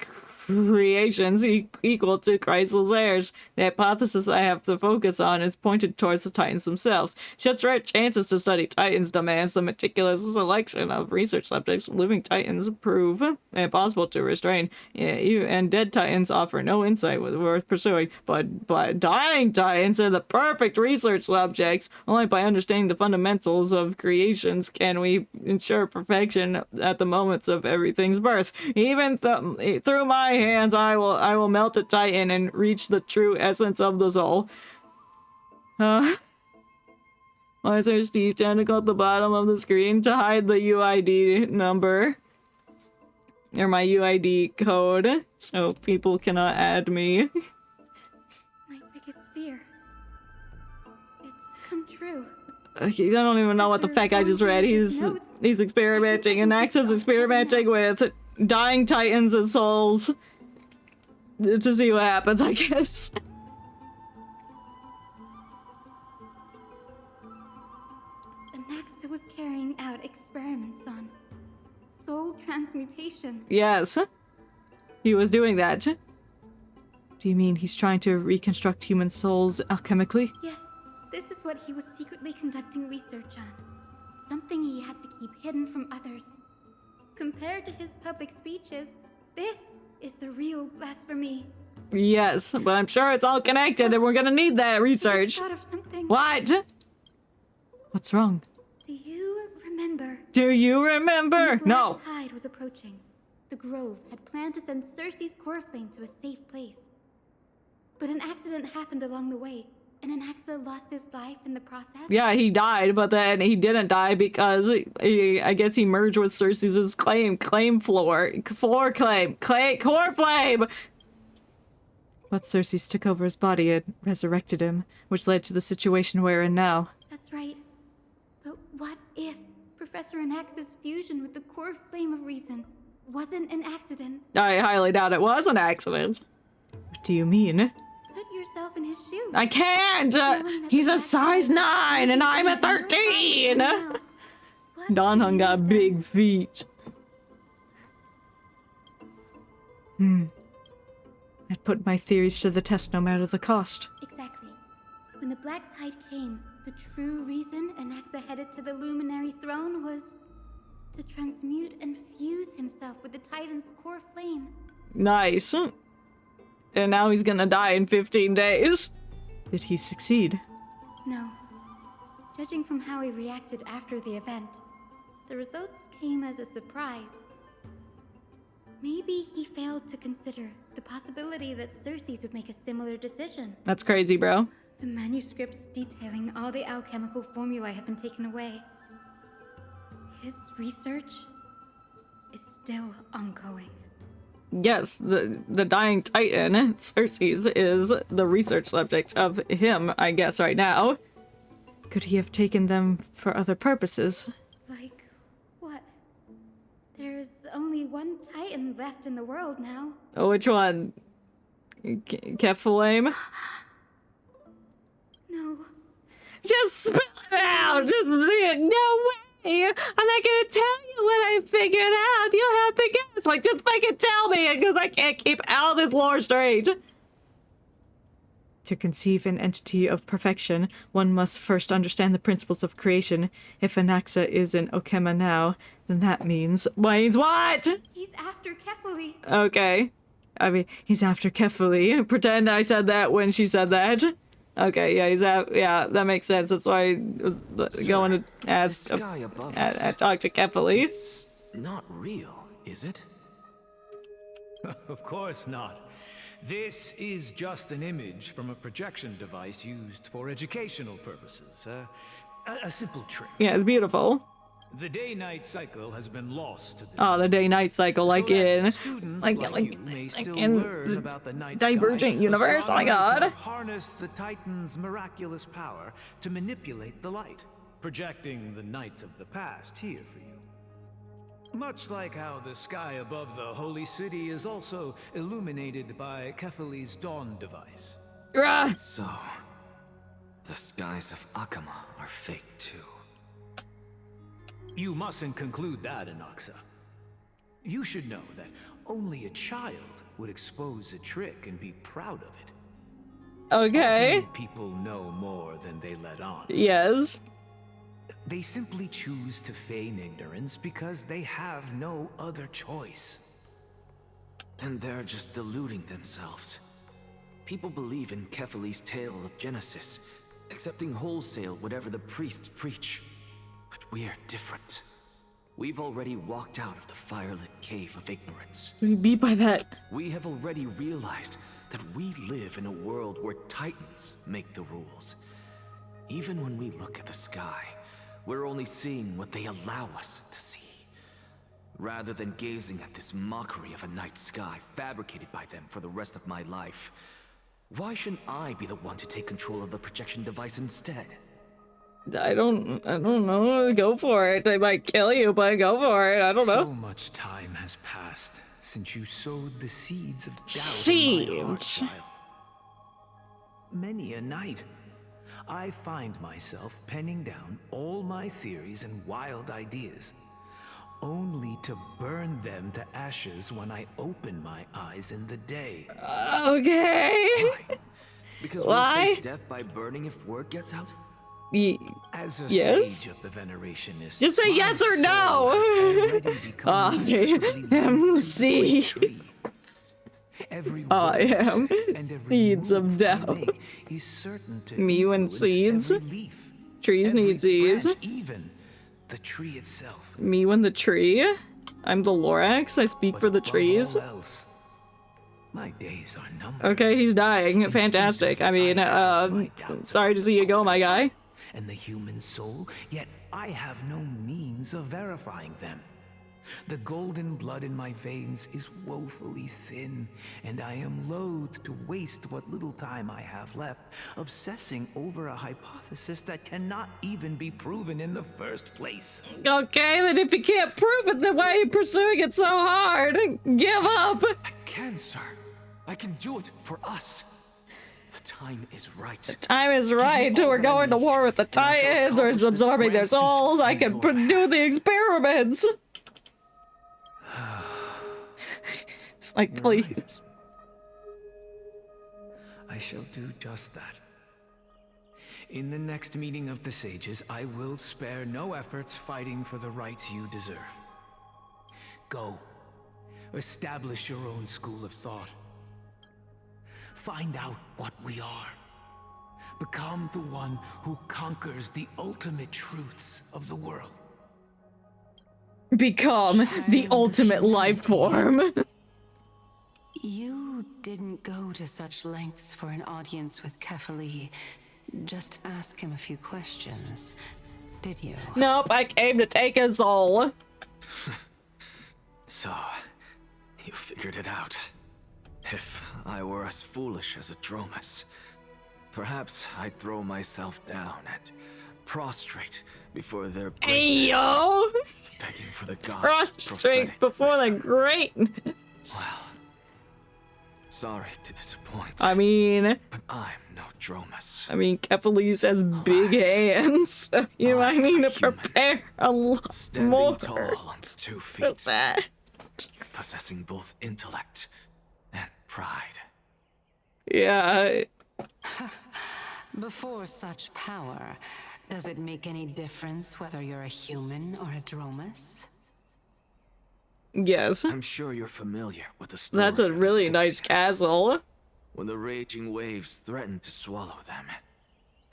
creations equal to Chrysalis Airs. The hypothesis I have to focus on is pointed towards the Titans themselves. Such rare chances to study Titans demands the meticulous selection of research subjects. Living Titans prove impossible to restrain, and dead Titans offer no insight worth pursuing. But dying Titans are the perfect research subjects. Only by understanding the fundamentals of creations can we ensure perfection at the moments of everything's birth. Even through my hands, I will melt a Titan and reach the true essence of the soul. Why is there a Steve tentacle at the bottom of the screen to hide the UID number? Or my UID code, so people cannot add me. My biggest fear. It's come true. I don't even know what the fuck I just read. He's experimenting, and Axe's experimenting with dying Titans as souls to see what happens, I guess. Anaxa was carrying out experiments on soul transmutation. Yes, he was doing that. Do you mean he's trying to reconstruct human souls alchemically? Yes, this is what he was secretly conducting research on. Something he had to keep hidden from others. Compared to his public speeches, this is the real blasphemy. Yes, but I'm sure it's all connected and we're gonna need that research. I just thought of something. What? What's wrong? Do you remember? Do you remember? No. The tide was approaching. The Grove had planned to send Circe's core flame to a safe place. But an accident happened along the way, and Anaxa lost his life in the process. Yeah, he died, but then he didn't die because I guess he merged with Circe's core flame. But Circe took over his body and resurrected him, which led to the situation we're in now. That's right. But what if Professor Anaxa's fusion with the core flame of reason wasn't an accident? I highly doubt it was an accident. What do you mean? Put yourself in his shoes. I can't! He's a size 9 and I'm a 13! Donhung got big feet. I'd put my theories to the test no matter the cost. Exactly. When the Black Tide came, the true reason Anaxa headed to the Luminary Throne was to transmute and fuse himself with the Titan's core flame. Nice. And now he's gonna die in 15 days. Did he succeed? No. Judging from how he reacted after the event, the results came as a surprise. Maybe he failed to consider the possibility that Circes would make a similar decision. That's crazy, bro. The manuscripts detailing all the alchemical formulae have been taken away. His research is still ongoing. Yes, the dying titan, Circes, is the research subject of him, I guess, right now. Could he have taken them for other purposes? Like, what? There's only one titan left in the world now. Oh, which one? Kephalame? No. Just spill it out! Just, no way! I'm not gonna tell you what I figured out. You'll have to guess. Like, just fucking tell me, because I can't keep all this lore straight. To conceive an entity of perfection, one must first understand the principles of creation. If Anaxa is in Okema now, then that means what? He's after Kefali. Okay. I mean, he's after Kefali. Pretend I said that when she said that. Okay, yeah, yeah, that makes sense. That's why I was going to ask, talk to Kefali. It's not real, is it? Of course not. This is just an image from a projection device used for educational purposes. A simple trick. Yeah, it's beautiful. The day-night cycle has been lost to this. Oh, the day-night cycle, like in, like in the Divergent Universe. Oh my god. Harnessed the Titan's miraculous power to manipulate the light, projecting the nights of the past here for you. Much like how the sky above the holy city is also illuminated by Kefali's dawn device. So, the skies of Akama are fake too. You mustn't conclude that, Anaxa. You should know that only a child would expose a trick and be proud of it. Okay. Often people know more than they let on. Yes. They simply choose to feign ignorance because they have no other choice. Then they're just deluding themselves. People believe in Kefali's tale of Genesis, accepting wholesale whatever the priests preach. But we're different. We've already walked out of the firelit cave of ignorance. What do you mean by that? We have already realized that we live in a world where Titans make the rules. Even when we look at the sky, we're only seeing what they allow us to see. Rather than gazing at this mockery of a night sky fabricated by them for the rest of my life, why shouldn't I be the one to take control of the projection device instead? I don't know. Go for it. They might kill you, but go for it. I don't know. So much time has passed since you sowed the seeds of doubt in my heart, child. Many a night, I find myself penning down all my theories and wild ideas, only to burn them to ashes when I open my eyes in the day. Okay. Why? Because we'll face death by burning if word gets out? As a yes? sage of the Veneration Just say yes or no. I am seed. I am seeds of doubt. Me when seeds. Trees need seeds. Even the tree itself. Me when the tree. I'm the Lorax. I speak for the trees. My days are numbered. Okay, he's dying. Fantastic. I mean, sorry to see you go, my guy. And the human soul, yet I have no means of verifying them. The golden blood in my veins is woefully thin, and I am loath to waste what little time I have left obsessing over a hypothesis that cannot even be proven in the first place. Okay, then if you can't prove it, then why are you pursuing it so hard? Give up! I can, sir. I can do it for us. The time is right. The time is right. We're going to war with the Titans, or absorbing their souls. I can do the experiments. It's like, please. I shall do just that. In the next meeting of the sages, I will spare no efforts fighting for the rights you deserve. Go. Establish your own school of thought. find out what we are. Become the one who conquers the ultimate truths of the world. Become the ultimate life form. You didn't go to such lengths for an audience with Kefali. Just ask him a few questions, did you? Nope, I came to take his soul. So, you figured it out. If I were as foolish as a Dromus, perhaps I'd throw myself down and prostrate before their greatness, Ayo! begging for the gods' Prostrate before the greatness. Well, sorry to disappoint. I mean, but I'm no Dromus. I mean, Kefali has big hands. You might need to prepare a lot Standing more. tall on 2 feet, possessing both intellect and pride. Yeah. Before such power, does it make any difference whether you're a human or a Dromus? Yes. I'm sure you're familiar with the story. That's a really nice castle. When the raging waves threatened to swallow them,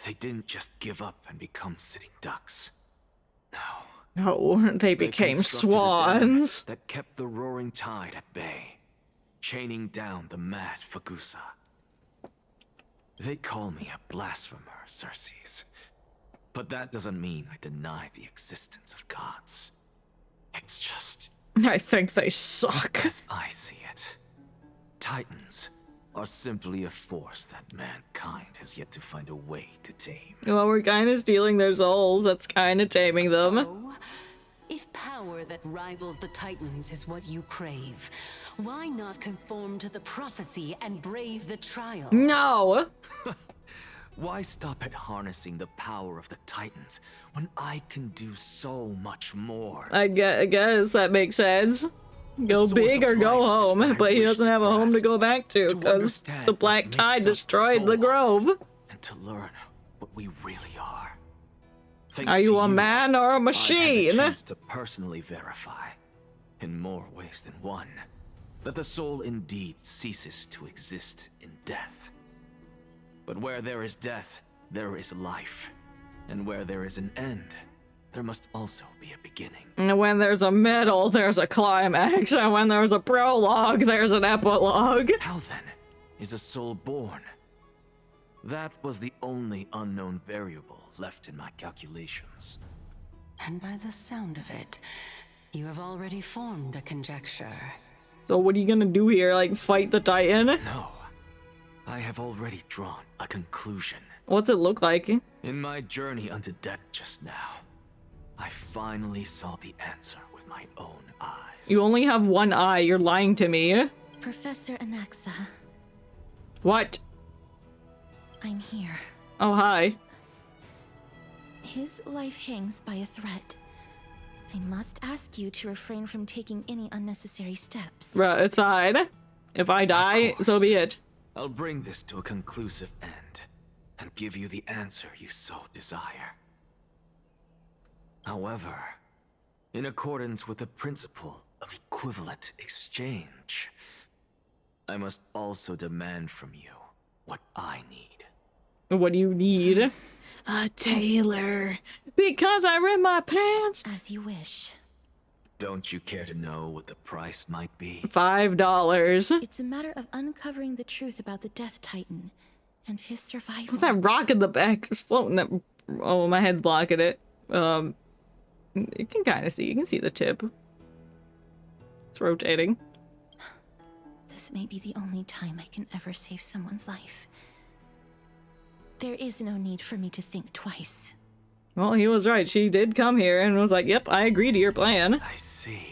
they didn't just give up and become sitting ducks. No, they became constructed a dam swans. that kept the roaring tide at bay, chaining down the mad Fagusa. They call me a blasphemer, Xerxes. But that doesn't mean I deny the existence of gods. It's just... I think they suck. As I see it, Titans are simply a force that mankind has yet to find a way to tame. Well, we're kind of stealing their souls. That's kind of taming them. If power that rivals the Titans is what you crave, why not conform to the prophecy and brave the trial? No! Why stop at harnessing the power of the Titans when I can do so much more? I guess that makes sense. Go big or go home, but he doesn't have a home to go back to because the Black Tide destroyed the grove. And to learn what we really are. Are you a man or a I've had the machine? chance to personally verify, in more ways than one, that the soul indeed ceases to exist in death. But where there is death, there is life. And where there is an end, there must also be a beginning. And when there's a middle, there's a climax. And when there's a prologue, there's an epilogue. How then is a soul born? That was the only unknown variable left in my calculations. And by the sound of it, you have already formed a conjecture. So what are you gonna do here? Like, fight the Titan? No. I have already drawn a conclusion. What's it look like? In my journey unto death just now, I finally saw the answer with my own eyes. You only have one eye. You're lying to me. Professor Anaxa, What? I'm here. Oh, hi. His life hangs by a thread. I must ask you to refrain from taking any unnecessary steps. Bro, it's fine. If I die, so be it. I'll bring this to a conclusive end and give you the answer you so desire. However, in accordance with the principle of equivalent exchange, I must also demand from you what I need. What do you need? A tailor. Because I ripped my pants. As you wish. Don't you care to know what the price might be? $5. It's a matter of uncovering the truth about the Death Titan and his survival. What's that rock in the back? It's floating that. Oh, my head's blocking it. You can kind of see. You can see the tip. It's rotating. This may be the only time I can ever save someone's life. There is no need for me to think twice. Well, he was right. She did come here and was like, yep, I agree to your plan. I see.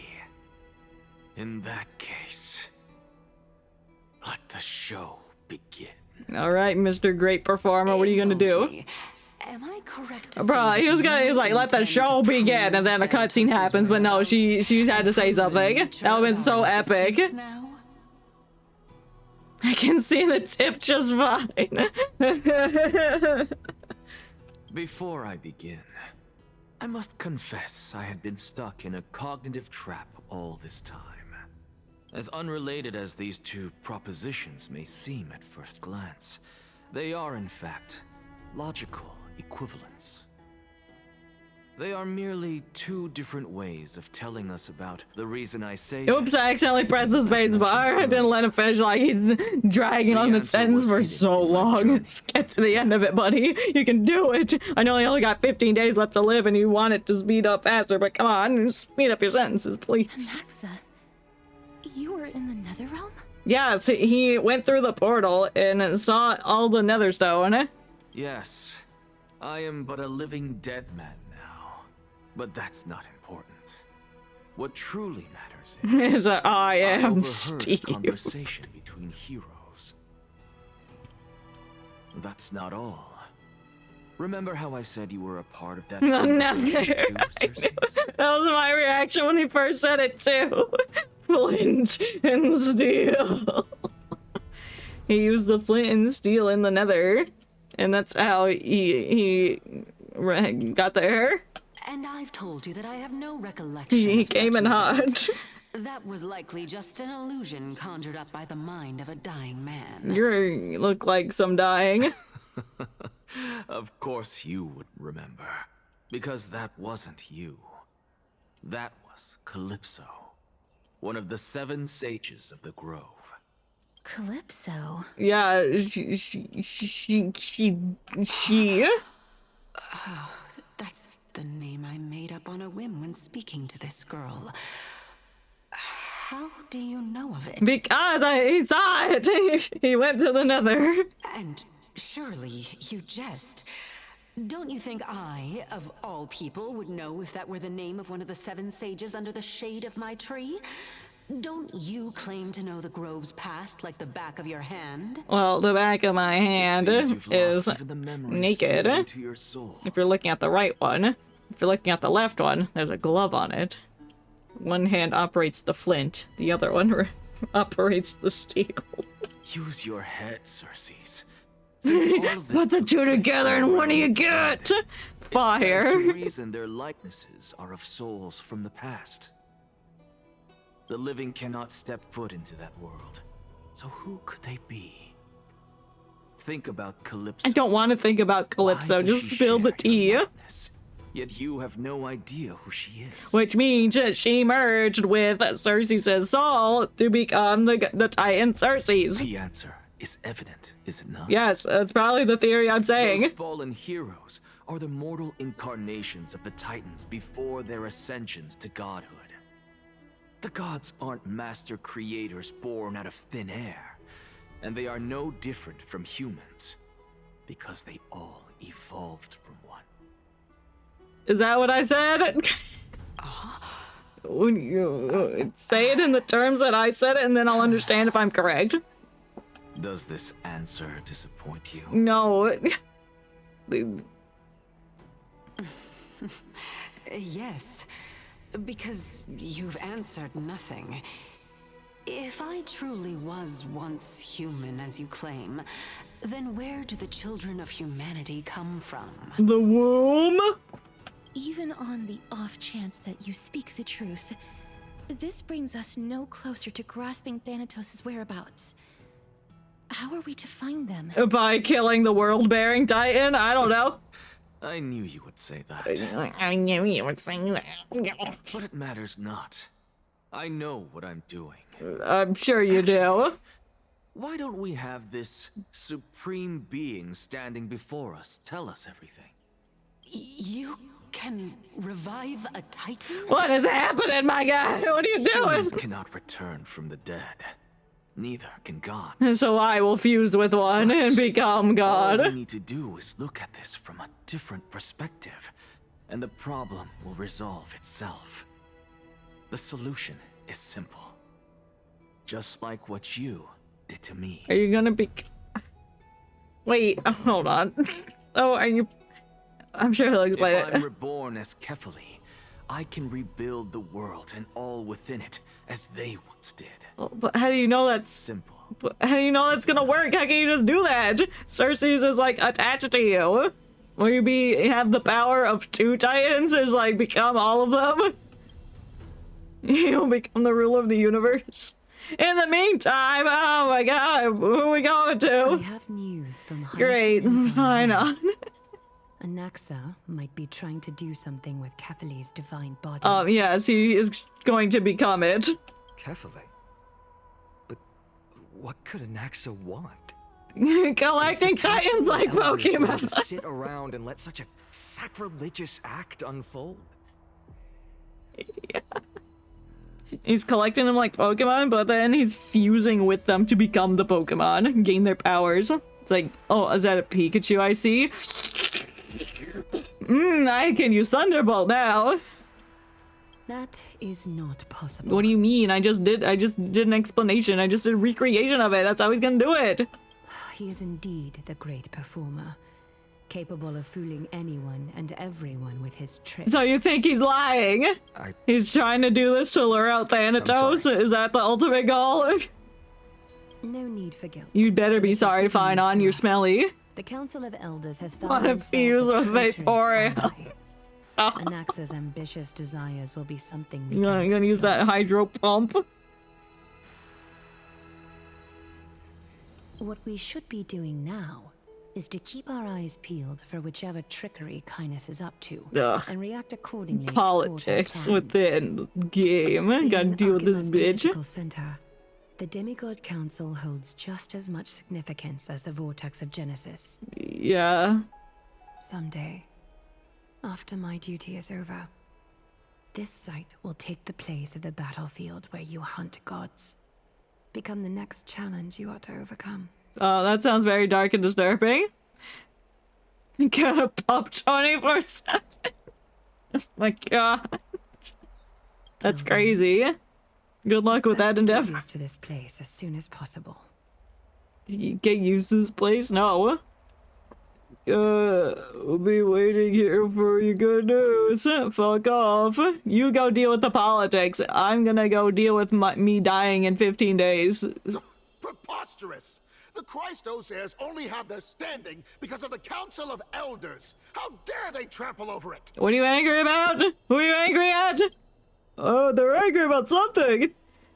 In that case, let the show begin. All right, Mr. Great Performer, what are you gonna do? Am I correct to Bro, say he was that he's like, let the show begin, and then a cutscene happens, but no, she had to say something. That would've been so epic. I can see the tip just fine. Before I begin, I must confess I had been stuck in a cognitive trap all this time. As unrelated as these two propositions may seem at first glance, they are in fact logical equivalents. They are merely two different ways of telling us about the reason I say Oops, I accidentally pressed the space bar. I didn't let him finish, like he's dragging on the sentence for so long. Just get to the end of it, buddy. You can do it. I know you only got 15 days left to live and you want it to speed up faster, but come on, speed up your sentences, please. Anaxa, you were in the Netherrealm? Yeah, so he went through the portal and saw all the Netherstone. Yes, I am but a living dead man now, but that's not important. What truly matters is that I am overheard Steve. A conversation between heroes. That's not all. Remember how I said you were a part of that conversation too, Cersei? That was my reaction when he first said it too. Flint and steel. He used the flint and steel in the Nether, and that's how he got there. And I've told you that I have no recollection. He of came such in an hot. event. That was likely just an illusion conjured up by the mind of a dying man. You look like some dying. Of course you would remember, because that wasn't you. That was Calypso, one of the 7 sages of the Grove. Calypso? Yeah, she. Oh, that's the name I made up on a whim when speaking to this girl. How do you know of it? Because he saw it. He went to the Nether. And surely you jest. Don't you think I, of all people, would know if that were the name of one of the 7 sages under the shade of my tree? Don't you claim to know the Grove's past like the back of your hand? Well, the back of my hand is naked. If you're looking at the right one. If you're looking at the left one, there's a glove on it. One hand operates the flint, the other one operates the steel. Use your head, Cersei. Put the two together and what do you get? Fire. It stands to reason their likenesses are of souls from the past. The living cannot step foot into that world. So who could they be? Think about Calypso. I don't want to think about Calypso, just spill the tea. Yet you have no idea who she is. Which means that she merged with Cersei's soul to become the Titan Cersei's. The answer is evident, is it not? Yes, that's probably the theory I'm saying. Those fallen heroes are the mortal incarnations of the Titans before their ascensions to godhood. The gods aren't master creators born out of thin air, and they are no different from humans, because they all evolved from one. Is that what I said? When you say it in the terms that I said it, and then I'll understand if I'm correct. Does this answer disappoint you? No. Yes, because you've answered nothing. If I truly was once human, as you claim, then where do the children of humanity come from? The womb? Even on the off chance that you speak the truth, this brings us no closer to grasping Thanatos' whereabouts. How are we to find them? By killing the world-bearing Titan? I don't know. I knew you would say that. I knew you would say that. But it matters not. I know what I'm doing. I'm sure you do. Why don't we have this supreme being standing before us tell us everything? You can revive a Titan? What is happening, my guy? What are you doing? Humans cannot return from the dead. Neither can gods. So I will fuse with one and become God. All we need to do is look at this from a different perspective, and the problem will resolve itself. The solution is simple. Just like what you did to me. Are you gonna be... Wait, hold on. Oh, are you... I'm sure he'll explain it. If I'm reborn as Kefali, I can rebuild the world and all within it as they once did. But how do you know that's... Simple. But how do you know that's gonna work? How can you just do that? Cersei's is like attached to you. Will you have the power of 2 Titans? Is like become all of them? You'll become the ruler of the universe. In the meantime, oh my god, who are we going to? I have news from Great, this is fine on. Anaxa might be trying to do something with Kefali's divine body. Yes, he is going to become it. Kefali? But what could Anaxa want? Collecting titans like Pokemon. To sit around and let such a sacrilegious act unfold? Yeah. He's collecting them like Pokemon, but then he's fusing with them to become the Pokemon, gain their powers. It's like, oh, is that a Pikachu I see? I can use Thunderbolt now. That is not possible. What do you mean? I just did an explanation. I just did a recreation of it. That's how he's gonna do it. He is indeed the great performer, capable of fooling anyone and everyone with his tricks. So you think he's lying? He's trying to do this to lure out Thanatos? Is that the ultimate goal? No need for guilt. You'd better be sorry, Finon. You're smelly. The Council of Elders has found What a fuse with Vaporeon. Anaxa's ambitious desires will be something we I'm gonna use that hydro pump. What we should be doing now is to keep our eyes peeled for whichever trickery Kindness is up to, and react accordingly. Politics within the game. Gotta deal with this bitch. Center, the Demigod Council holds just as much significance as the Vortex of Genesis. Yeah. Someday, after my duty is over, this site will take the place of the battlefield where you hunt gods. Become the next challenge you ought to overcome. Oh, that sounds very dark and disturbing. Gotta pop 24/7. Oh my god. That's crazy. Good luck with that endeavor. Get to this place as soon as possible. You get used to this place? No. We'll be waiting here for your good news. Fuck off. You go deal with the politics. I'm gonna go deal with me dying in 15 days. Preposterous! The Christos heirs only have their standing because of the Council of Elders. How dare they trample over it? What are you angry about? Who are you angry at? Oh, they're angry about something.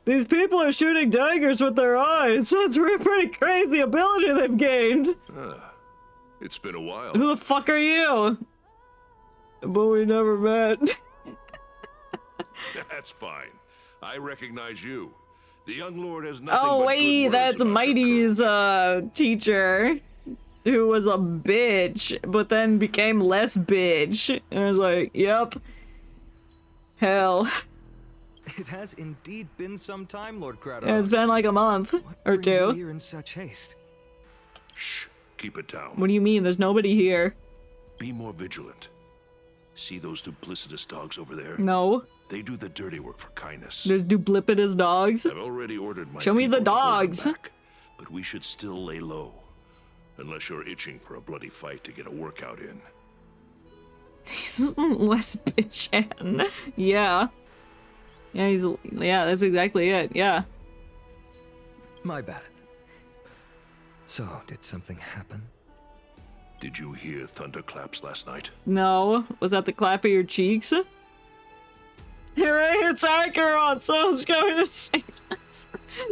These people are shooting daggers with their eyes. That's a pretty crazy ability they've gained. It's been a while. Who the fuck are you? But we never met. That's fine. I recognize you. The young lord has nothing Oh but wait, good that's words Mighty's teacher, who was a bitch, but then became less bitch. And I was like, yep. Hell. It has indeed been some time, Lord Kratos. It's been like a month or Brings you two. here in such haste. Shh, keep it down. What do you mean? There's nobody here. Be more vigilant. See those duplicitous dogs over there? No. They do the dirty work for kindness. There's duplicatus dogs. I've already ordered my Show me the people to hold them dogs. back, but we should still lay low. Unless you're itching for a bloody fight to get a workout in. Less bitchin'. Yeah. Yeah, that's exactly it. Yeah. My bad. So, did something happen? Did you hear thunderclaps last night? No. Was that the clap of your cheeks? Hooray, it's Acheron! Someone's going to save us.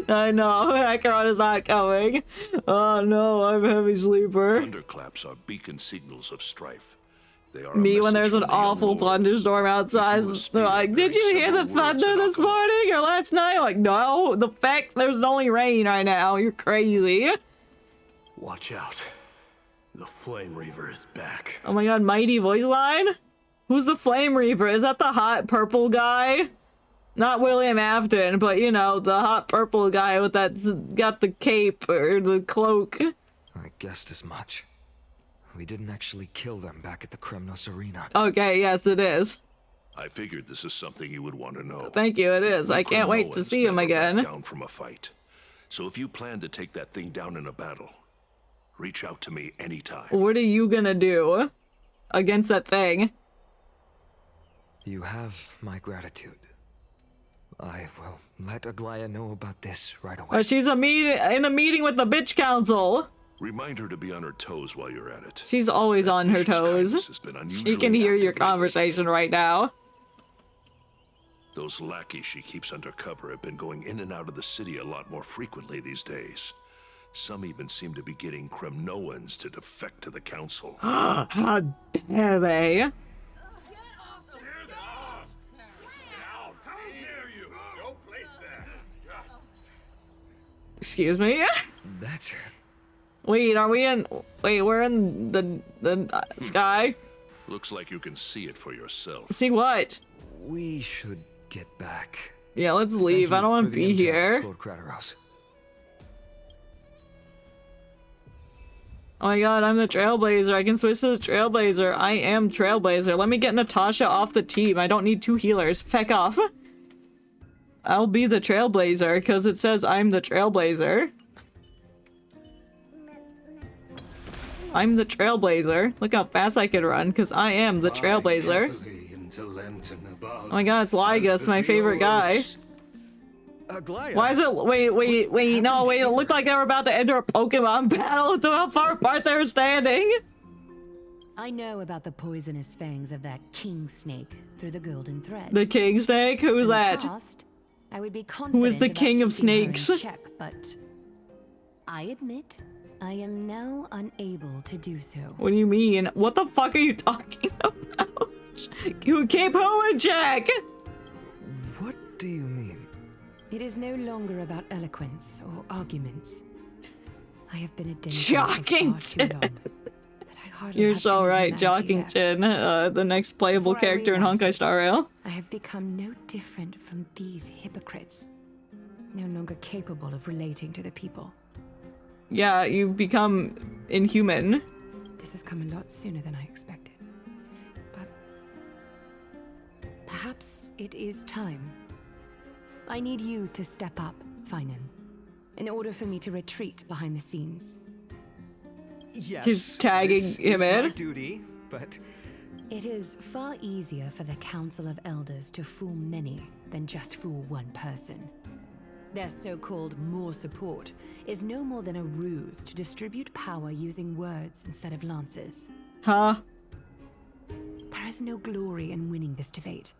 I know, Acheron is not coming. Oh no, I'm a heavy sleeper. Thunderclaps are beacon signals of strife. They are Me when there's an awful thunderstorm outside. They're like, did you hear the thunder this morning or last night? I'm like, no, the fact there's only rain right now. You're crazy. Watch out. The Flame Reaver is back. Oh my god, Mighty voice line? Who's the Flame Reaper? Is that the hot purple guy? Not William Afton, but you know, the hot purple guy with that's got the cape or the cloak. I guessed as much. We didn't actually kill them back at the Kremnos Arena. Okay, yes it is. I figured this is something you would want to know. Thank you, it is. I can't wait to see him again. Down from a fight. So if you plan to take that thing down in a battle, reach out to me anytime. What are you gonna do against that thing? You have my gratitude. I will let Aglaya know about this right away. She's in a meeting with the bitch council. Remind her to be on her toes while you're at it. She's always on her toes. She can hear your conversation right now. Those lackeys she keeps undercover have been going in and out of the city a lot more frequently these days. Some even seem to be getting Kremnoans to defect to the council. How dare they? Excuse me? That's... Wait, are we in... Wait, we're in the sky? Looks like you can see it for yourself. See what? We should get back. Yeah, let's leave. I don't want to be here. Lord Crateros. Oh my god, I'm the Trailblazer. I can switch to the Trailblazer. I am Trailblazer. Let me get Natasha off the team. I don't need 2 healers. Feck off. I'll be the Trailblazer because it says I'm the Trailblazer. I'm the Trailblazer. Look how fast I can run because I am the Trailblazer. Oh my god, it's Lygus, my favorite guy. Why is it- wait, no, wait, it looked like they were about to enter a Pokemon battle with how far apart they were standing. I know about the poisonous fangs of that king snake through the golden threads. The king snake? Who's that? Past, I would be confident Who is the about king of keeping her in snakes? check, but I admit I am now unable to do so. What do you mean? What the fuck are you talking about? You keep who in check? What do you mean? It is no longer about eloquence or arguments. I have been a Jockington. You're so right, Jockington, the next playable character in Honkai Star Rail. I have become no different from these hypocrites, no longer capable of relating to the people. Yeah, you become inhuman. This has come a lot sooner than I expected. But perhaps it is time. I need you to step up, Finan, in order for me to retreat behind the scenes. Yes, She's tagging this him is my in. duty, but It is far easier for the Council of Elders to fool many than just fool one person. Their so-called more support is no more than a ruse to distribute power using words instead of lances. Huh? There is no glory in winning this debate.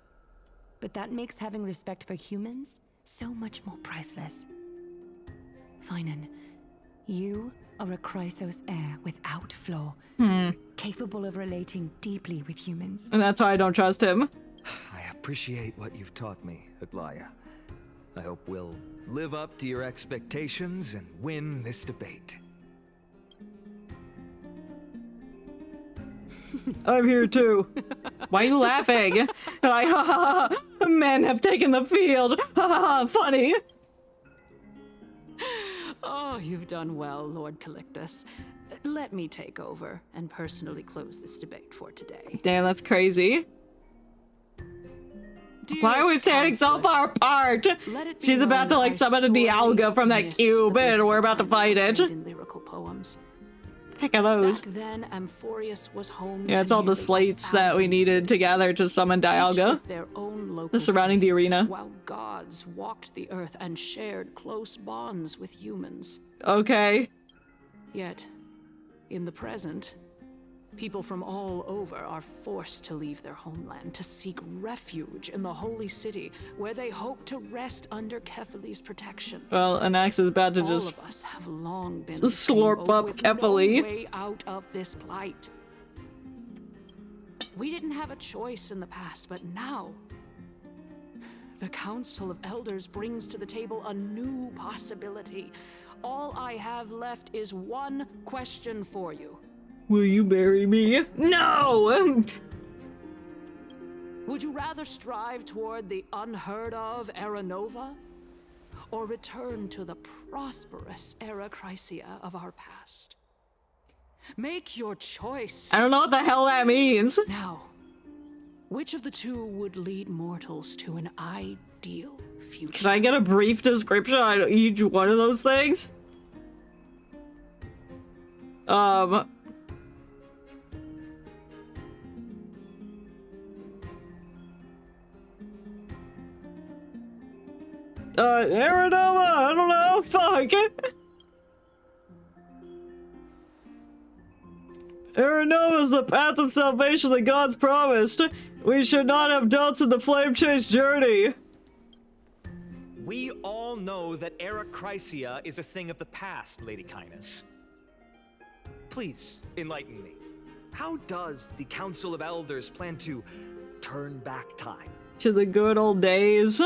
But that makes having respect for humans so much more priceless. Finan, you are a Chrysos heir without flaw. Capable of relating deeply with humans. And that's why I don't trust him. I appreciate what you've taught me, Aglaya. I hope we'll live up to your expectations and win this debate. I'm here too. Why are you laughing? Like, ha ha ha, men have taken the field. Ha ha ha, funny. Oh, you've done well, Lord Calictus. Let me take over and personally close this debate for today. Damn, that's crazy. Why are we Dearest standing so far apart? let it be She's about to known like I summon a sorely Dialga from that miss cube the and we're about to blissful fight times it. spent in lyrical poems. Heck are those? Back then, Amphorius was home Yeah, to it's all the nearly slates that we 1,000 needed to gather to summon each Dialga. with their own local The surrounding the arena. while gods walked the earth and shared close bonds with humans. Okay. Yet, in the present, people from all over are forced to leave their homeland to seek refuge in the holy city, where they hope to rest under Kefali's protection. Well, Anax is about to All just of us have long been slurp up with Kefali. no way out of this plight. We didn't have a choice in the past, but now the Council of Elders brings to the table a new possibility. All I have left is one question for you. Will you marry me? No! Would you rather strive toward the unheard of Era Nova, or return to the prosperous Era Chrysia of our past? Make your choice. I don't know what the hell that means. Now, which of the two would lead mortals to an ideal future? Can I get a brief description on each one of those things? Aerodoma, I don't know, fuck. Aerodoma is the path of salvation that God's promised. We should not have doubts in the flame chase journey. We all know that Erechrysia is a thing of the past, Lady Kindness. Please, enlighten me. How does the Council of Elders plan to turn back time? To the good old days.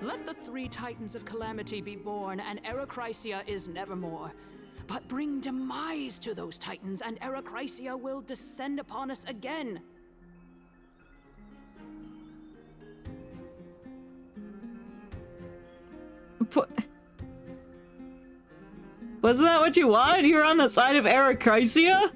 Let the three Titans of Calamity be born, and Erechrysia is nevermore. But bring demise to those Titans, and Erechrysia will descend upon us again. Wasn't that what you want? You were on the side of Erechrysia?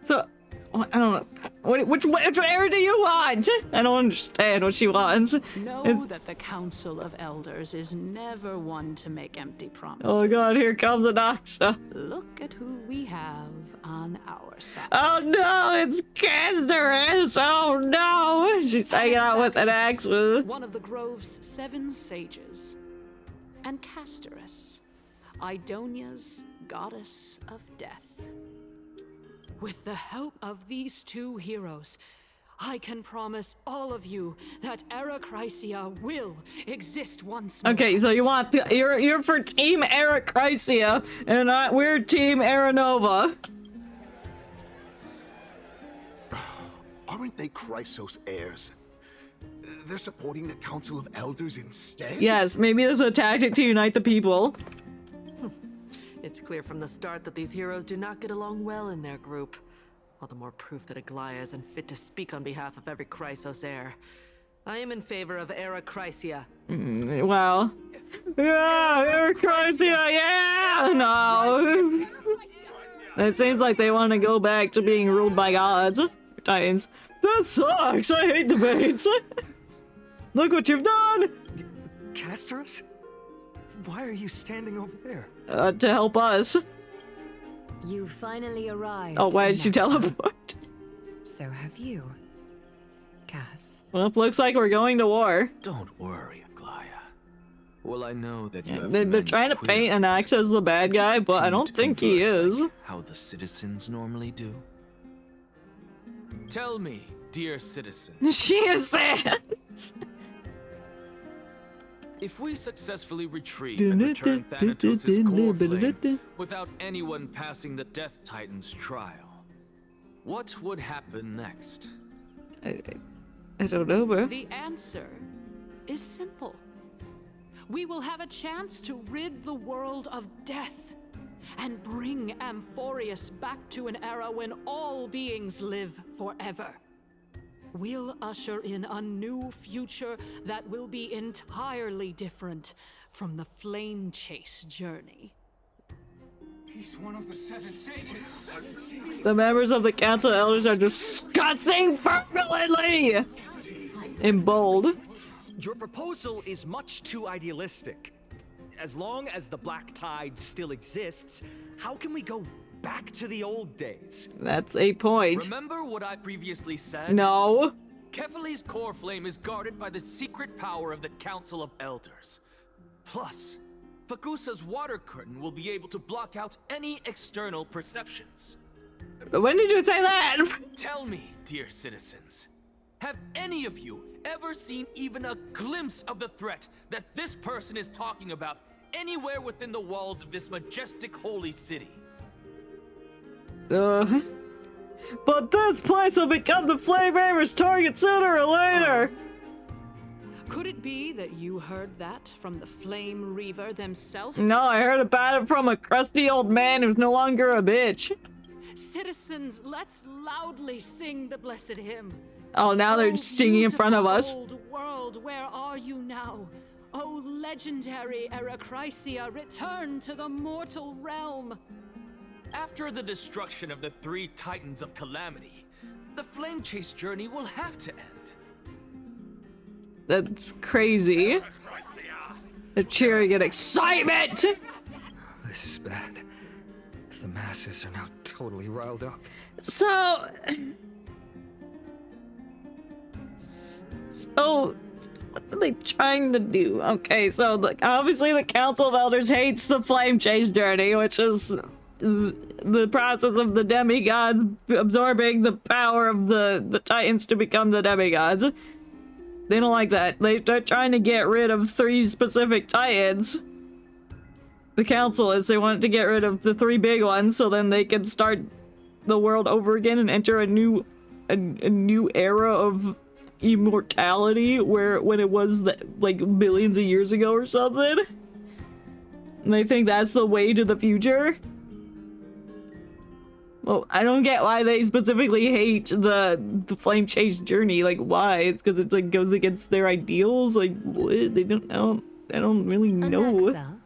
So, I don't know. Which era do you want? I don't understand what she wants. Know that the Council of Elders is never one to make empty promises. Oh god, here comes Anaxa. Look at who we have on our side. Oh no, it's Candace! Oh no! She's hanging out with Anaxa. One of the Grove's 7 sages. And Castorus, Idonia's goddess of death. With the help of these 2 heroes, I can promise all of you that Erechrysia will exist once more. Okay, so you want you're for Team Erechrysia, and we're Team Aranova. Aren't they Chrysos heirs? They're supporting the Council of Elders instead? Yes, maybe this is a tactic to unite the people. It's clear from the start that these heroes do not get along well in their group. All the more proof that Aglaya is unfit to speak on behalf of every Chrysos heir. I am in favor of Erechrysia. Wow. Yeah, Erechrysia, yeah! No. It seems like they want to go back to being ruled by gods. Titans. That sucks! I hate debates! Look what you've done! Castorus? Why are you standing over there? To help us. You finally arrived. Oh, why did she teleport? So have you, Cass. Well, it looks like we're going to war. Don't worry, Aglaya. Well, I know that you have They're trying to paint Anax as the bad guy, but I don't think he is. How the citizens normally do. Tell me, dear citizens. She is sad. If we successfully retrieve and return Thanatos' core flame without anyone passing the Death Titan's trial, what would happen next? I don't know, bro. The answer is simple. We will have a chance to rid the world of death and bring Amphorius back to an era when all beings live forever. We'll usher in a new future that will be entirely different from the flame chase journey. He's one of the 7 sages. The members of the Council of Elders are discussing fervently! In bold. Your proposal is much too idealistic. As long as the Black Tide still exists, how can we go back to the old days? That's a point. Remember what I previously said? No. Kefali's core flame is guarded by the secret power of the Council of Elders. Plus, Fagusa's water curtain will be able to block out any external perceptions. When did you say that? Tell me, dear citizens, have any of you ever seen even a glimpse of the threat that this person is talking about anywhere within the walls of this majestic holy city? But this place will become the Flame Raver's target sooner or later! Could it be that you heard that from the Flame Reaver themselves? No, I heard about it from a crusty old man who's no longer a bitch. Citizens, let's loudly sing the blessed hymn. Oh, now they're singing in front of us. Old world, where are you now? O legendary Erechrysia, return to the mortal realm. After the destruction of the 3 Titans of Calamity, the Flame Chase journey will have to end. That's crazy. They're cheering in excitement! This is bad. The masses are now totally riled up. So, what are they trying to do? Okay, so obviously the Council of Elders hates the Flame Chase journey, which is the process of the demigods absorbing the power of the Titans to become the demigods. They don't like that. They're trying to get rid of 3 specific Titans. The council is, they want to get rid of the 3 big ones so then they can start the world over again and enter a new era of immortality when it was like billions of years ago or something. And they think that's the way to the future. Well, I don't get why they specifically hate the flame chase journey. Like, why? It's because it like goes against their ideals. Like, what? They don't know. I don't really know. Alexa,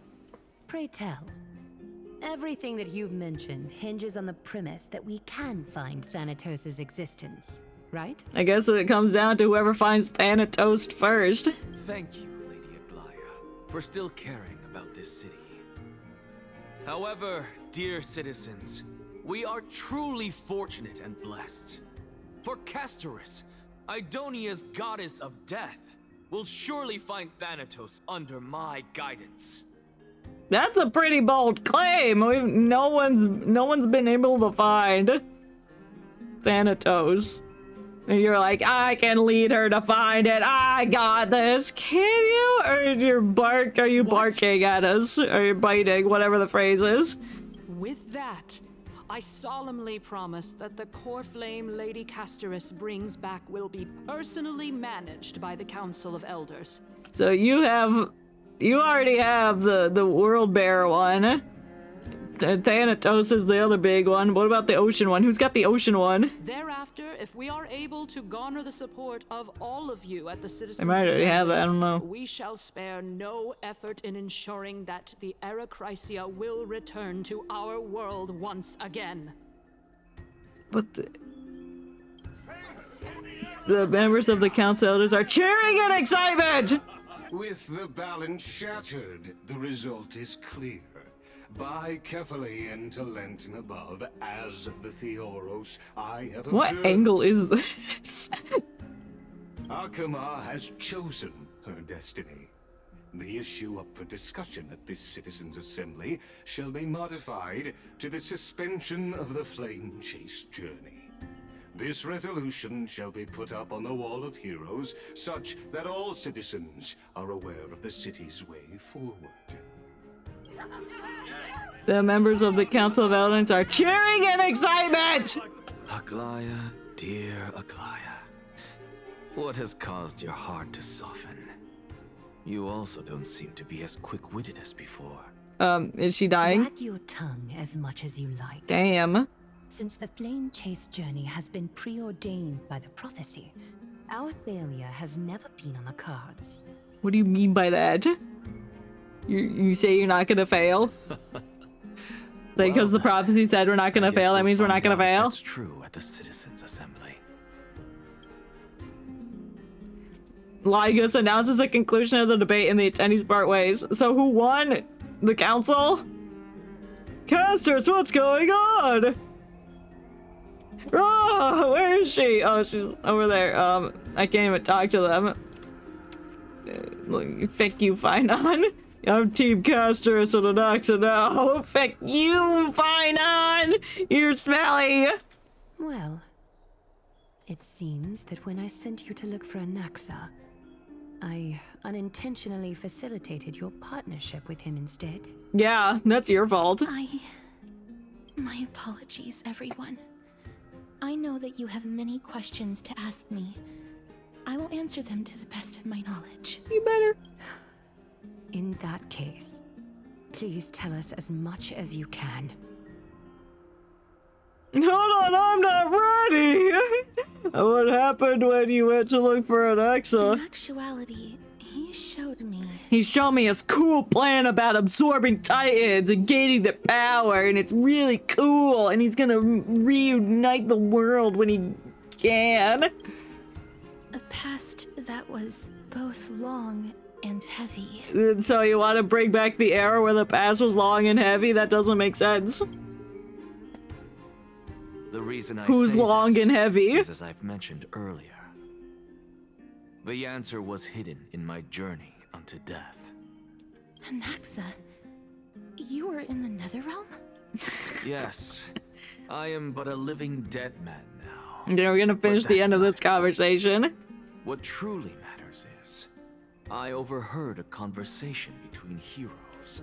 pray tell. Everything that you've mentioned hinges on the premise that we can find Thanatos' existence, right? I guess it comes down to whoever finds Thanatos first. Thank you, Lady Aglaya, for still caring about this city. However, dear citizens, we are truly fortunate and blessed. For Castorus, Idonia's goddess of death, will surely find Thanatos under my guidance. That's a pretty bold claim. No one's been able to find Thanatos. And you're like, I can lead her to find it. I got this. Can you? Or are you barking at us? Or you're biting, whatever the phrase is. With that, I solemnly promise that the core flame Lady Castorus brings back will be personally managed by the Council of Elders. So you already have the World Bear one. Thanatos is the other big one. What about the Ocean one? Who's got the Ocean one? Thereafter, if we are able to garner the support of all of you at the Citizens I might already have that, I don't know. we shall spare no effort in ensuring that the Era Chrysia will return to our world once again. But the members of the Council Elders are cheering in excitement! With the balance shattered, the result is clear. Buy carefully into Lent and above, as the Theoros I have What observed. angle is this? Akama has chosen her destiny. The issue up for discussion at this Citizens' Assembly shall be modified to the suspension of the Flame Chase journey. This resolution shall be put up on the Wall of Heroes, such that all citizens are aware of the city's way forward. The members of the Council of Elders are cheering in excitement! Aglaya, dear Aglaya, what has caused your heart to soften? You also don't seem to be as quick-witted as before. Is she dying? Wag your tongue as much as you like. Damn. Since the Flame Chase journey has been preordained by the prophecy, our failure has never been on the cards. What do you mean by that? You say you're not gonna fail? Because the prophecy said we're not gonna fail, that means we're not gonna fail? That's true at the Citizens' Assembly. Lygus announces the conclusion of the debate and the attendees part ways. So who won? The council? Casters, what's going on? Oh, where is she? Oh, she's over there. I can't even talk to them. Thank you, Finon. I'm Team Castor, so the Noxa now. Feck you, Finon! You're smelly! Well, it seems that when I sent you to look for Anaxa, I unintentionally facilitated your partnership with him instead. Yeah, that's your fault. My apologies, everyone. I know that you have many questions to ask me. I will answer them to the best of my knowledge. You better. In that case, please tell us as much as you can. Hold on, I'm not ready! What happened when you went to look for Anaxa? In actuality, he showed me. He showed me his cool plan about absorbing Titans and gaining their power, and it's really cool, and he's gonna reunite the world when he can. A past that was both long and heavy. So you want to bring back the era where the past was long and heavy? That doesn't make sense. The reason I Who's say long this and heavy? is, as I've mentioned earlier, the answer was hidden in my journey unto death. Anaxa, you were in the Netherrealm? Yes, I am but a living dead man now. Okay, we're gonna finish the end of this conversation. What truly matters is, I overheard a conversation between heroes.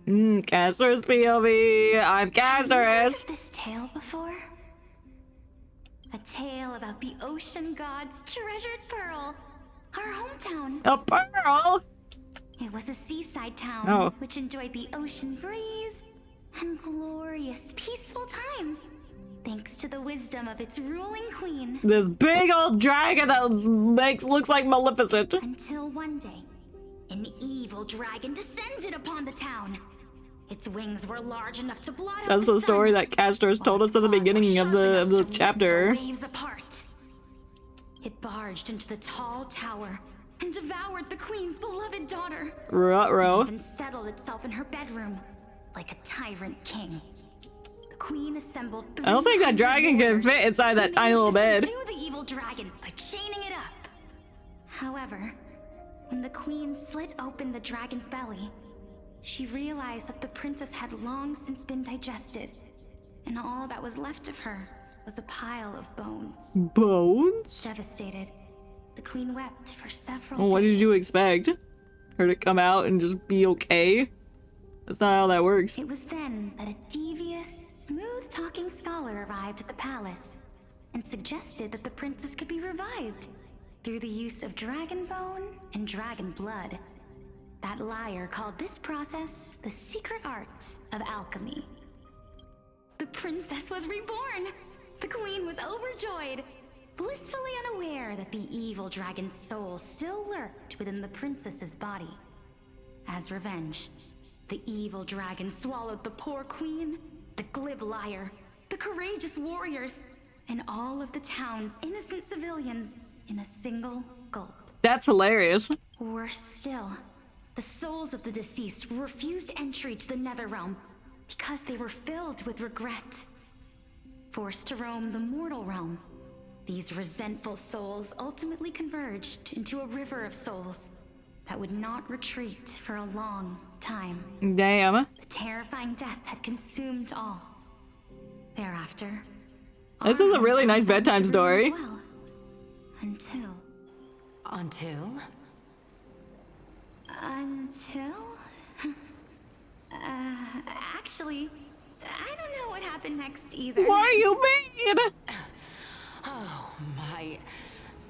Caster's POV. I'm Have you heard Caster's. of this tale before? A tale about the ocean god's treasured pearl, our hometown. A pearl? It was a seaside town which enjoyed the ocean breeze and glorious, peaceful times, thanks to the wisdom of its ruling queen. This big old dragon that looks like Maleficent. Until one day, an evil dragon descended upon the town. Its wings were large enough to blot out That's the the story sun, that Caster's told us at the beginning of the chapter. the waves apart. It barged into the tall tower and devoured the queen's beloved daughter. Ruh-roh. It even settled itself in her bedroom like a tyrant king. The queen assembled. I don't think that dragon can fit inside that tiny little bed. To subdue the evil dragon by chaining it up. However, when the queen slit open the dragon's belly, she realized that the princess had long since been digested, and all that was left of her was a pile of bones. Bones? Devastated, the queen wept for several Well, what days. did you expect? Her to come out and just be okay? That's not how that works. It was then that a devious, smooth-talking scholar arrived at the palace and suggested that the princess could be revived through the use of dragon bone and dragon blood. That liar called this process the secret art of alchemy. The princess was reborn. The queen was overjoyed, blissfully unaware that the evil dragon's soul still lurked within the princess's body. As revenge, the evil dragon swallowed the poor queen, the glib liar, the courageous warriors, and all of the town's innocent civilians in a single gulp. That's hilarious. Worse still, the souls of the deceased refused entry to the Netherrealm because they were filled with regret. Forced to roam the mortal realm, these resentful souls ultimately converged into a river of souls that would not retreat for a long time. Damn. The terrifying death had consumed all. Thereafter, This is a really nice bedtime story. well, until... Actually, I don't know what happened next either. What do you mean? Oh, my...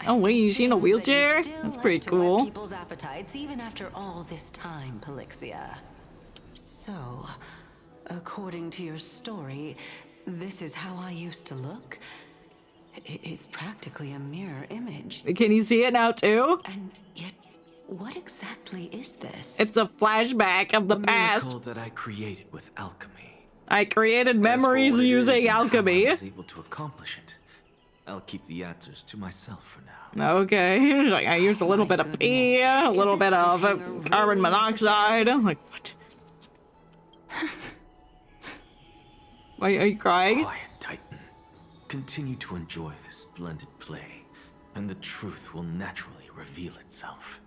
Oh wait, you seen a wheelchair? Still That's like pretty to whet cool. people's appetites even after all this time, Pelixia. So, according to your story, this is how I used to look? It's practically a mirror image. Can you see it now too? And yet, what exactly is this? It's a flashback of the past. Miracle that I created with alchemy. I created memories As for what it is using and how alchemy. I was able to accomplish it. I'll keep the answers to myself for now. Okay, like I used a little bit of pee, a little bit of carbon monoxide. I'm like, what? Are you crying? Quiet, Titan. Continue to enjoy this splendid play, and the truth will naturally reveal itself.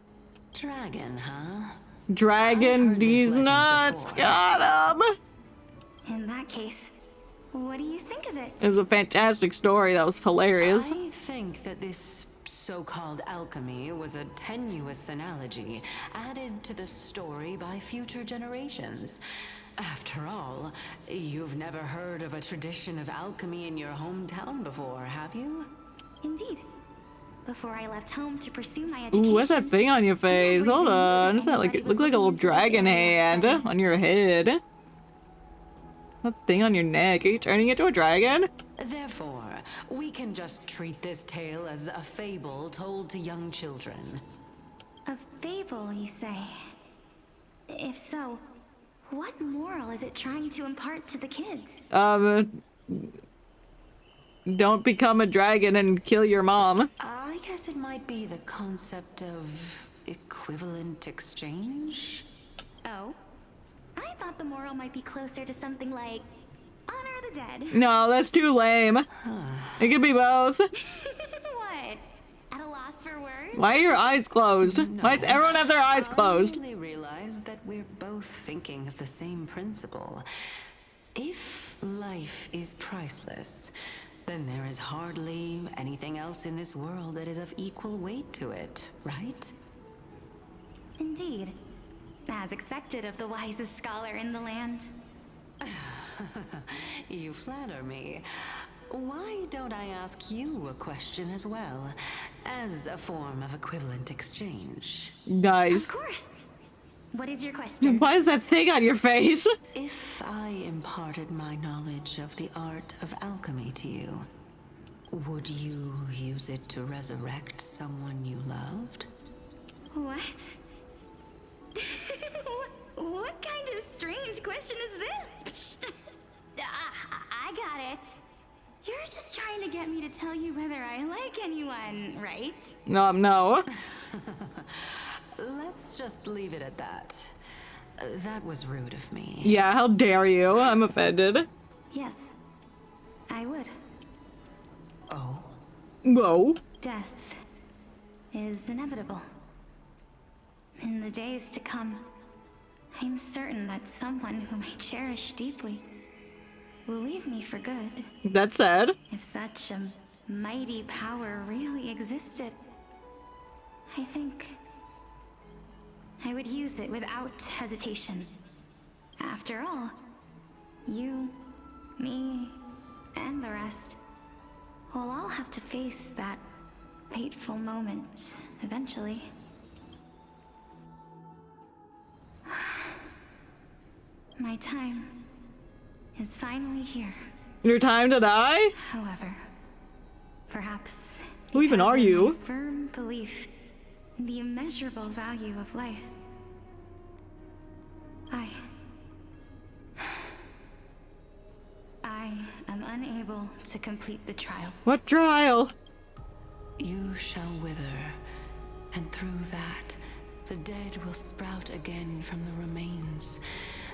Dragon, huh? Dragon these nuts. Got him. In that case, what do you think of it? It was a fantastic story. That was hilarious. I think that this so-called alchemy was a tenuous analogy added to the story by future generations. After all, you've never heard of a tradition of alchemy in your hometown before, have you? Indeed. Before I left home to pursue my education. Ooh, what's that thing on your face? Hold on. Is that like, it looks like a little dragon hand on your head? That thing on your neck. Are you turning into a dragon? Therefore, we can just treat this tale as a fable told to young children. A fable, you say? If so, what moral is it trying to impart to the kids? Don't become a dragon and kill your mom. I guess it might be the concept of equivalent exchange? Oh? I thought the moral might be closer to something like honor the dead. No, that's too lame. It could be both. What? At a loss for words? Why are your eyes closed? Why does everyone have their eyes closed? I only realized that we're both thinking of the same principle. If life is priceless, then there is hardly anything else in this world that is of equal weight to it, right? Indeed. As expected of the wisest scholar in the land. You flatter me. Why don't I ask you a question as well, as a form of equivalent exchange? Nice. Of course. What is your question? Why is that thing on your face? If I imparted my knowledge of the art of alchemy to you, would you use it to resurrect someone you loved? What? What kind of strange question is this? I got it. You're just trying to get me to tell you whether I like anyone, right? No. Let's just leave it at that. That was rude of me. Yeah, how dare you? I'm offended. Yes, I would. Oh? Whoa. Death is inevitable. In the days to come, I'm certain that someone whom I cherish deeply will leave me for good. That's sad. If such a mighty power really existed, I think I would use it without hesitation. After all, you, me, and the rest will all have to face that fateful moment eventually. My time is finally here. Your time to die? However, perhaps Who even are you? my firm belief in the immeasurable value of life, I am unable to complete the trial. What trial? You shall wither, and through that, the dead will sprout again from the remains,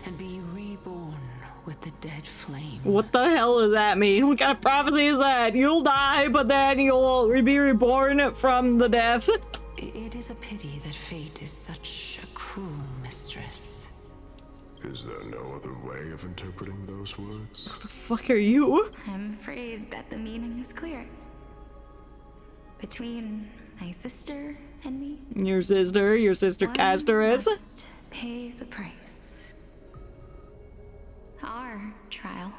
and be reborn with the dead flame. What the hell does that mean? What kind of prophecy is that? You'll die, but then you'll be reborn from the death? It is a pity that fate is such a cruel mistress. Is there no other way of interpreting those words? What the fuck are you? I'm afraid that the meaning is clear. Between my sister and me, Your sister Castorus. must pay the price. Our trial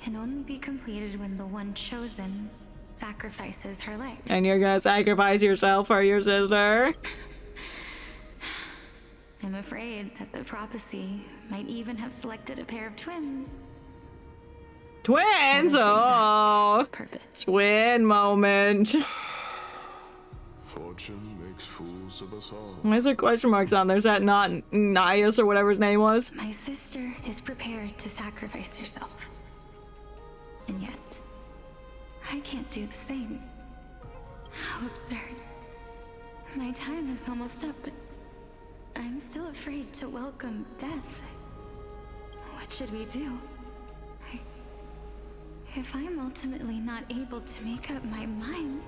can only be completed when the one chosen sacrifices her life. And you're gonna sacrifice yourself for your sister? I'm afraid that the prophecy might even have selected a pair of twins. Twins? Oh, twin moment. Fortune makes fools of us all. Why is there question marks on there? Is that not Nias or whatever his name was? My sister is prepared to sacrifice herself. And yet, I can't do the same. How absurd. My time is almost up, but I'm still afraid to welcome death. What should we do? If I'm ultimately not able to make up my mind...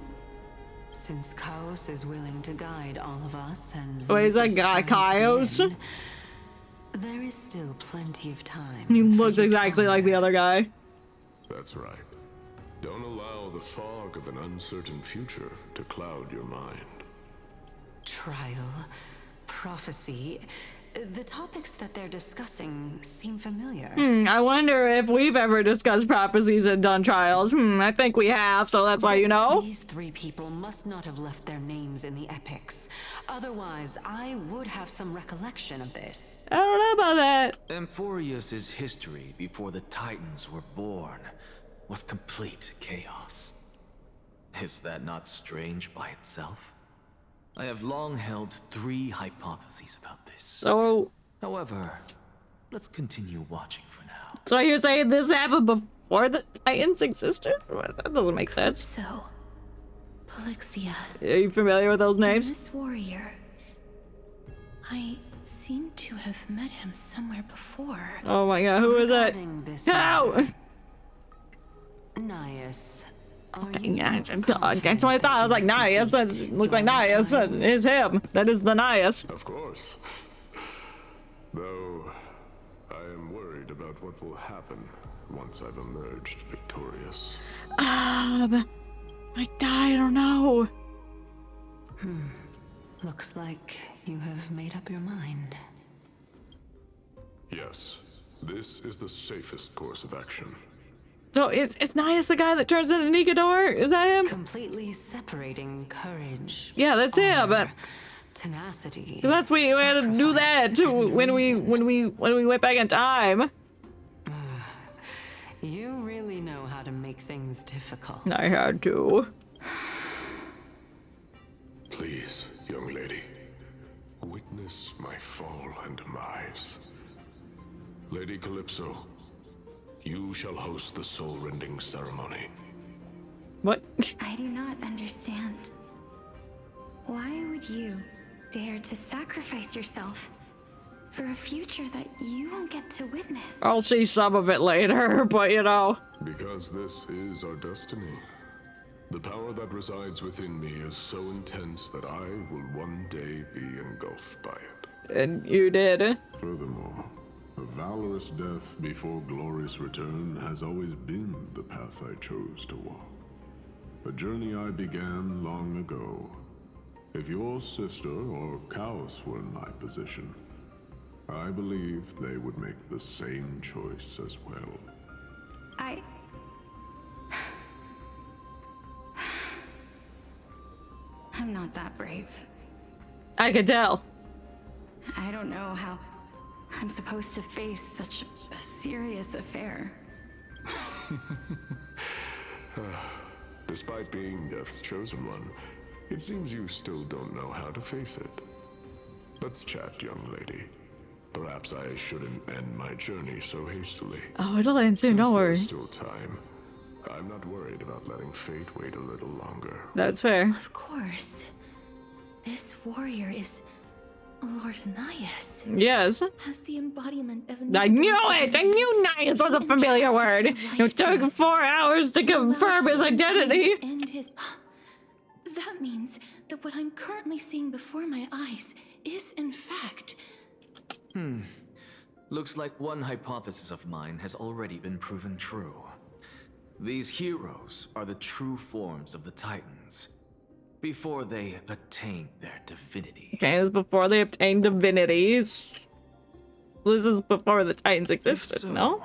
Since Chaos is willing to guide all of us and... Wait, is that guy Chaos? There is still plenty of time. He looks exactly like the other guy. That's right. Don't allow the fog of an uncertain future to cloud your mind. Trial, prophecy, the topics that they're discussing seem familiar. I wonder if we've ever discussed prophecies and done trials. I think we have, so that's why you know. These three people must not have left their names in the epics. Otherwise, I would have some recollection of this. I don't know about that. Amphorius's history before the Titans were born was complete chaos. Is that not strange by itself? I have long held three hypotheses about this. So, however, let's continue watching for now. So you're saying this happened before the Titans existed? That doesn't make sense. So, Polixia. Are you familiar with those names? This warrior. I seem to have met him somewhere before. Oh my god, who is that? How? Nias. Oh my god, that's what I thought. I was like, Nias. That looks like Nias. That is him. That is the Nias. Of course. Though, I am worried about what will happen once I've emerged victorious. I don't know. Looks like you have made up your mind. Yes, this is the safest course of action. So is Nias the guy that turns into Nikador? Is that him? Completely separating courage. Yeah, that's him. But tenacity. That's we had to do that too when we went back in time. You really know how to make things difficult. I had to. Please, young lady, witness my fall and demise. Lady Calypso, you shall host the soul-rending ceremony. What? I do not understand. Why would you dare to sacrifice yourself for a future that you won't get to witness? I'll see some of it later, but you know. Because this is our destiny. The power that resides within me is so intense that I will one day be engulfed by it. And you did. Furthermore, a valorous death before glorious return has always been the path I chose to walk. A journey I began long ago. If your sister or Chaos were in my position, I believe they would make the same choice as well. I'm not that brave. I could tell. I don't know how I'm supposed to face such a serious affair. Despite being Death's chosen one, it seems you still don't know how to face it. Let's chat, young lady. Perhaps I shouldn't end my journey so hastily. Oh, it'll end soon, don't worry. There's still time. I'm not worried about letting fate wait a little longer. That's fair. Of course. This warrior is Lord Nias. Yes. Has the embodiment of I knew it! I knew Nias was a familiar word! It took 4 hours to confirm his identity! And his... That means that what I'm currently seeing before my eyes is, in fact... Looks like one hypothesis of mine has already been proven true. These heroes are the true forms of the Titans, before they attain their divinity. Okay, this is before they obtained divinities. This is before the Titans existed, So, no?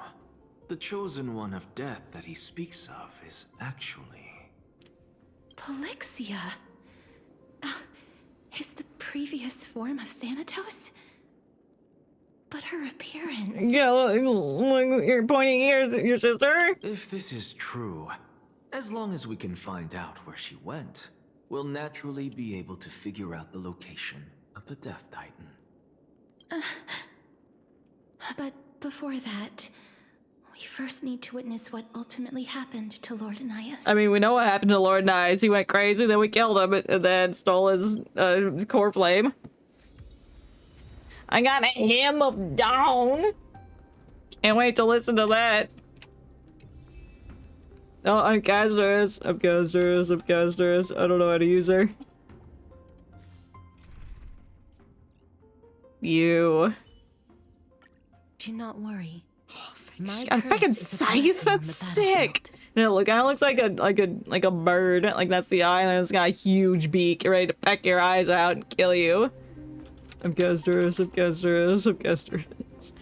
the chosen one of death that he speaks of is actually... Polixia. Is the previous form of Thanatos? But her appearance... Yeah, look, you're pointing ears at your sister? If this is true, as long as we can find out where she went, we'll naturally be able to figure out the location of the Death Titan. But before that, we first need to witness what ultimately happened to Lord Nias. I mean, we know what happened to Lord Nias. He went crazy, then we killed him, and then stole his core flame. I got a Hymn of Dawn. Can't wait to listen to that. Oh, I'm Casterous. I'm Casterous. I'm Casterous. I don't know how to use her. You. Do not worry. I'm fucking Scythe. That's sick. No, it kind of looks like a bird. Like that's the eye, and it's got a huge beak, ready to peck your eyes out and kill you. I'm Casterous. I'm Casterous. I'm Casterous.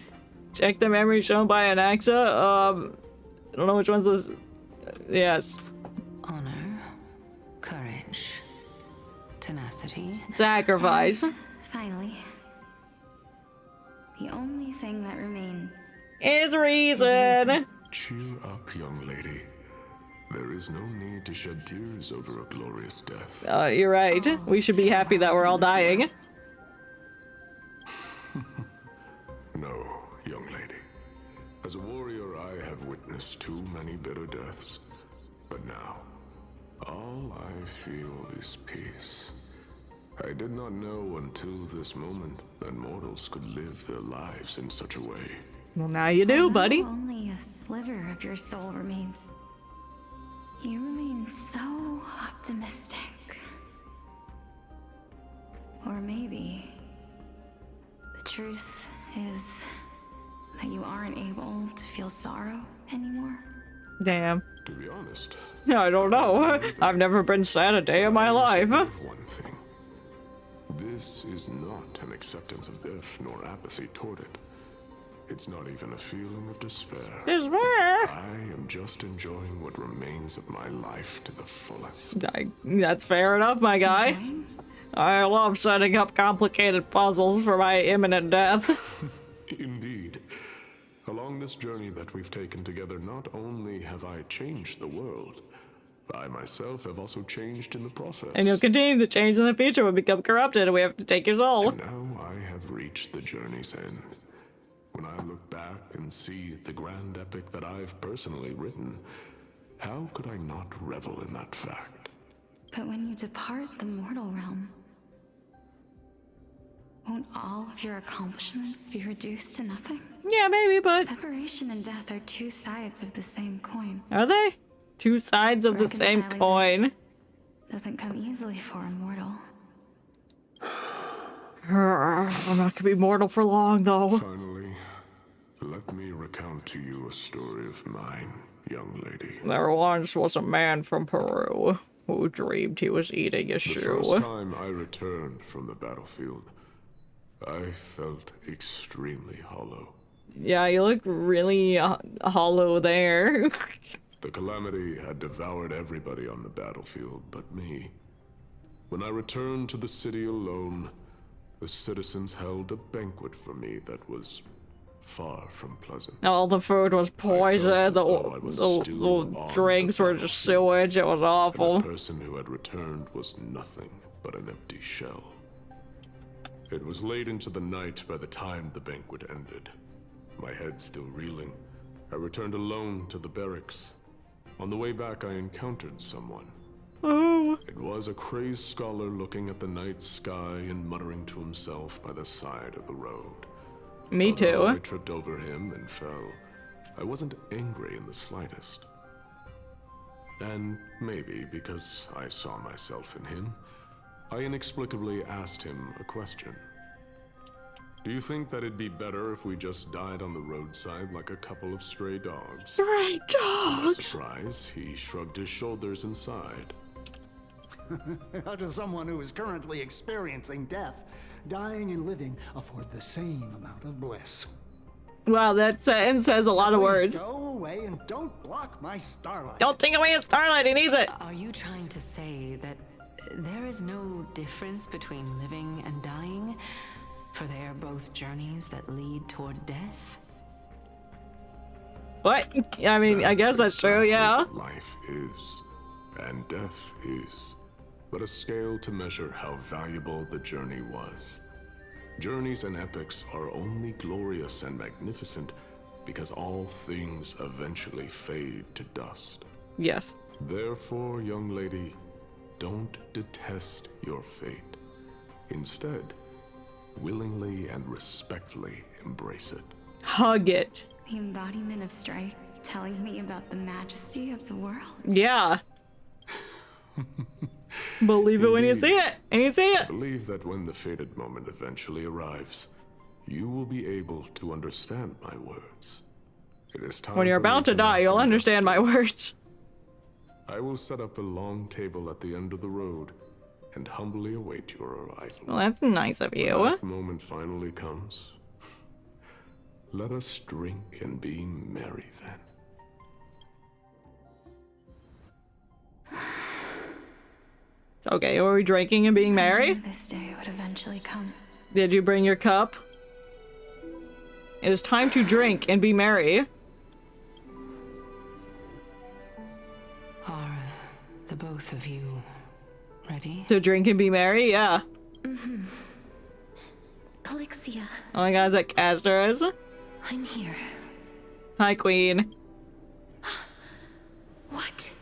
Check the memory shown by Anaxa. I don't know which one's this. Yes. Honor, courage, tenacity, sacrifice. Finally. The only thing that remains is reason. Cheer up, young lady. There is no need to shed tears over a glorious death. You're right. We should be happy that we're all dying. No, young lady. As a warrior, I have witnessed too many bitter deaths. But now, all I feel is peace. I did not know until this moment that mortals could live their lives in such a way. Well, now you do, buddy. Only a sliver of your soul remains. You remain so optimistic. Or maybe the truth is that you aren't able to feel sorrow anymore? Damn. To be honest, I don't know. I've never been sad a day in my life. one thing. This is not an acceptance of death nor apathy toward it. It's not even a feeling of despair. Despair? I am just enjoying what remains of my life to the fullest. That's fair enough, my guy. I love setting up complicated puzzles for my imminent death. Indeed. Along this journey that we've taken together, not only have I changed the world, I myself have also changed in the process. And you'll continue to change in the future. We'll become corrupted and we have to take your soul. And now I have reached the journey's end. When I look back and see the grand epic that I've personally written, how could I not revel in that fact? But when you depart the mortal realm, won't all of your accomplishments be reduced to nothing? Yeah, maybe, but... Separation and death are two sides of the same coin. Are they? Two sides of the same coin. Doesn't come easily for a mortal. I'm not gonna be mortal for long, though. Finally, let me recount to you a story of mine, young lady. There once was a man from Peru who dreamed he was eating a shoe. The first time I returned from the battlefield, I felt extremely hollow. Yeah, you look really hollow there. The calamity had devoured everybody on the battlefield but me. When I returned to the city alone, the citizens held a banquet for me that was far from pleasant. All the food was poison, the drinks were just sewage, it was awful. And the person who had returned was nothing but an empty shell. It was late into the night by the time the banquet ended. My head still reeling, I returned alone to the barracks. On the way back, I encountered someone. Oh. It was a crazed scholar looking at the night sky and muttering to himself by the side of the road. Me too. Although I tripped over him and fell, I wasn't angry in the slightest. And maybe because I saw myself in him, I inexplicably asked him a question. Do you think that it'd be better if we just died on the roadside like a couple of stray dogs? Stray dogs? To my surprise, he shrugged his shoulders and sighed. To someone who is currently experiencing death, dying and living afford the same amount of bliss. Wow, that sentence says a lot of words. Go away and don't block my starlight. Don't take away his starlight, he needs it. Are you trying to say that there is no difference between living and dying? For they are both journeys that lead toward death? What? I mean, I guess that's true, yeah. What life is, and death is, but a scale to measure how valuable the journey was. Journeys and epics are only glorious and magnificent because all things eventually fade to dust. Yes. Therefore, young lady, don't detest your fate. Instead, willingly and respectfully embrace it. Hug it. The embodiment of strife telling me about the majesty of the world. Yeah. Believe it when you see it, and you see it. I believe that when the fated moment eventually arrives, you will be able to understand my words. It is time when you're about to die, you'll understand my words. I will set up a long table at the end of the road and humbly await your arrival. Well, that's nice of you. When that moment finally comes, let us drink and be merry then. Okay, are we drinking and being merry? This day would eventually come. Did you bring your cup? It is time to drink and be merry. Are the both of you ready? To drink and be merry? Yeah. Mm-hmm. Calixia. Oh my god, is that Castor's? I'm here. Hi, Queen. What?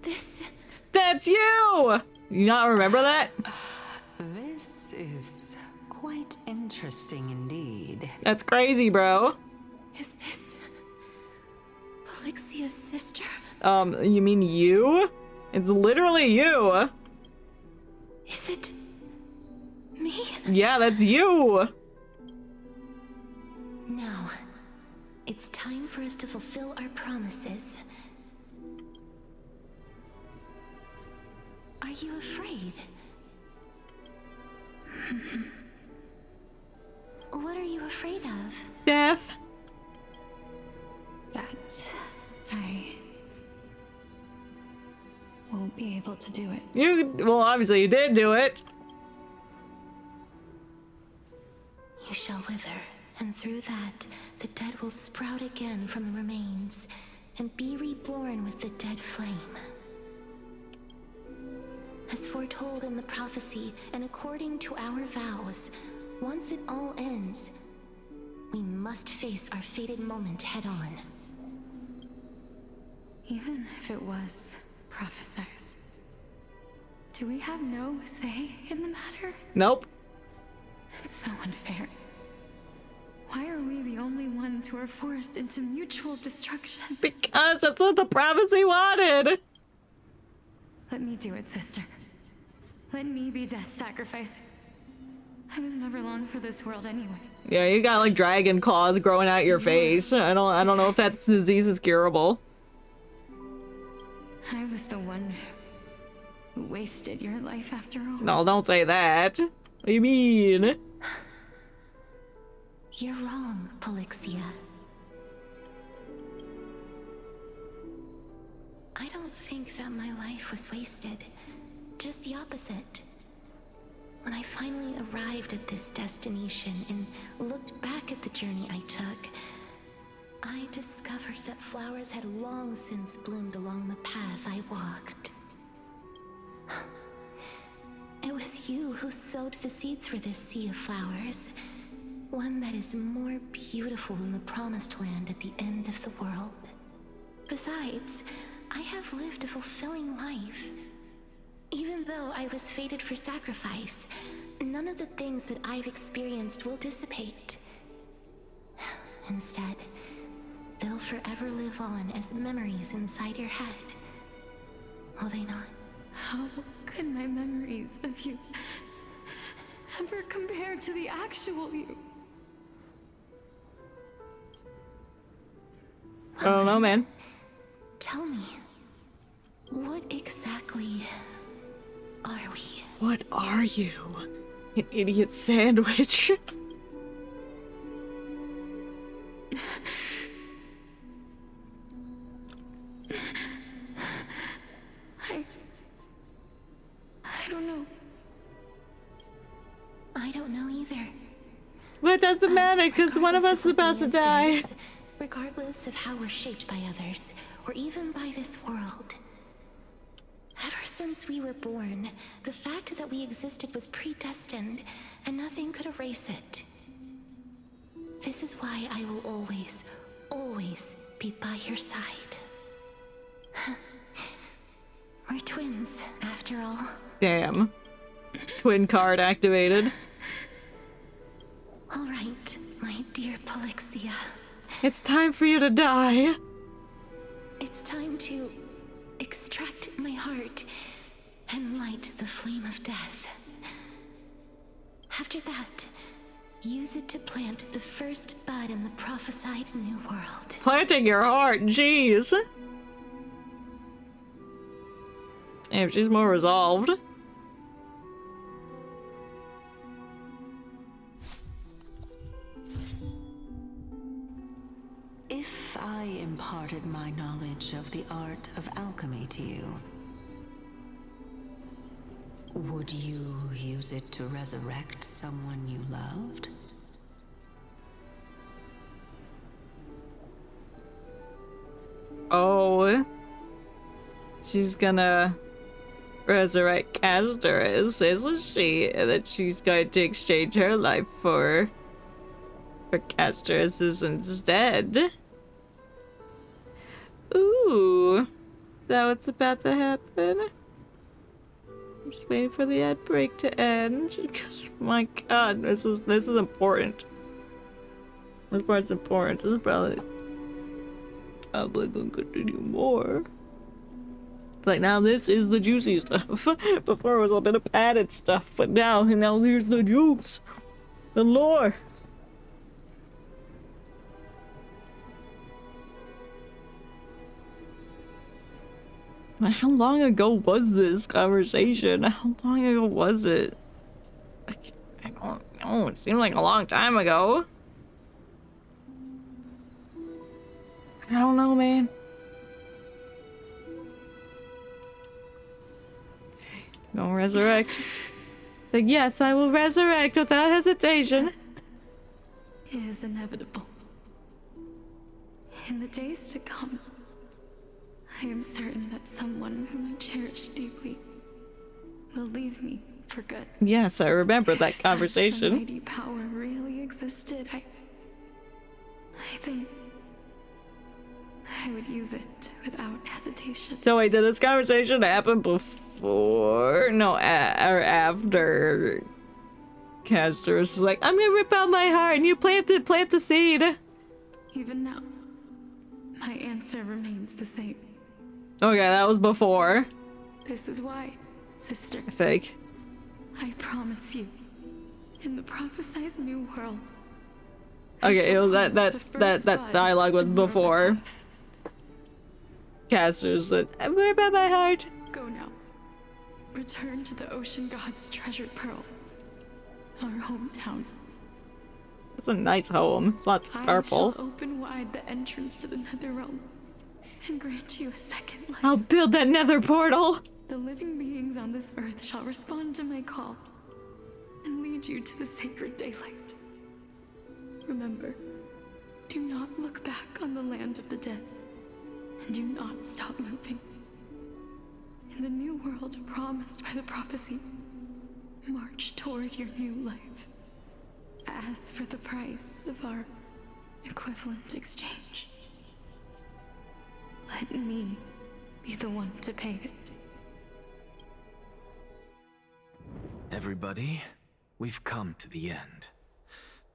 This... That's you! You not remember that? This is quite interesting indeed. That's crazy, bro. Is this... Calixia's sister? You mean you? It's literally you. Is it... me? Yeah, that's you. Now, It's time for us to fulfill our promises. Are you afraid? What are you afraid of? Death. That I won't be able to do it. Well, obviously you did do it. You shall wither, and through that, the dead will sprout again from the remains, and be reborn with the dead flame. As foretold in the prophecy, and according to our vows, once it all ends, we must face our fated moment head-on. Even if it was prophesied, do we have no say in the matter? Nope. It's so unfair. Why are we the only ones who are forced into mutual destruction? Because that's what the prophecy wanted. Let me do it, sister. Let me be death's sacrifice. I was never long for this world anyway. Yeah, you got like dragon claws growing out your face. I don't know if that disease is curable. I was the one who wasted your life after all. No, don't say that. What do you mean? You're wrong, Polixia. I don't think that my life was wasted. Just the opposite. When I finally arrived at this destination and looked back at the journey I took, I discovered that flowers had long since bloomed along the path I walked. It was you who sowed the seeds for this sea of flowers, one that is more beautiful than the promised land at the end of the world. Besides, I have lived a fulfilling life. Even though I was fated for sacrifice, none of the things that I've experienced will dissipate. Instead, they'll forever live on as memories inside your head. Will they not? How could my memories of you ever compare to the actual you? I don't know, man. Tell me, what exactly are we? What are you? An idiot sandwich? I don't know. I don't know either. But it doesn't matter, because one of us is about to die. Regardless of how we're shaped by others, or even by this world. Ever since we were born, the fact that we existed was predestined, and nothing could erase it. This is why I will always, always be by your side. We're twins, after all. Damn. Twin card activated. All right, my dear Polixia. It's time for you to die. It's time to extract my heart and light the flame of death. After that, use it to plant the first bud in the prophesied new world. Planting your heart, jeez. Damn, she's more resolved. If I imparted my knowledge of the art of alchemy to you, would you use it to resurrect someone you loved? Oh. She's gonna resurrect Castorus, isn't she? And that she's going to exchange her life for Castorus's instead. Ooh. Is that what's about to happen? I'm just waiting for the ad break to end. Because my god, this is important. This part's important. This is probably gonna continue more. Like, now this is the juicy stuff. Before it was a bit of padded stuff, but now here's the juice. The lore. How long ago was this conversation? How long ago was it? I don't know. It seemed like a long time ago. I don't know, man. Don't resurrect. It's like, yes, I will resurrect without hesitation. It is inevitable. In the days to come, I am certain that someone whom I cherish deeply will leave me for good. Yes, I remember that If conversation. Such a mighty power really existed, I think I would use it without hesitation. So wait, did this conversation happen before? No, or after? Castor's like, I'm gonna rip out my heart and you plant the seed. Even now, my answer remains the same. Okay, that was before. This is why, sister. Sake. I promise you, in the prophesized new world. Okay, it was that dialogue was before. Castor's said, I'm gonna rip out my heart. Go now. Return to the ocean god's treasured pearl. Our hometown. It's a nice home. It's lots of purple. I shall open wide the entrance to the nether realm and grant you a second life. I'll build that nether portal. The living beings on this earth shall respond to my call and lead you to the sacred daylight. Remember, do not look back on the land of the dead, and do not stop moving. In the new world promised by the prophecy, march toward your new life. As for the price of our equivalent exchange, let me be the one to pay it. Everybody, we've come to the end.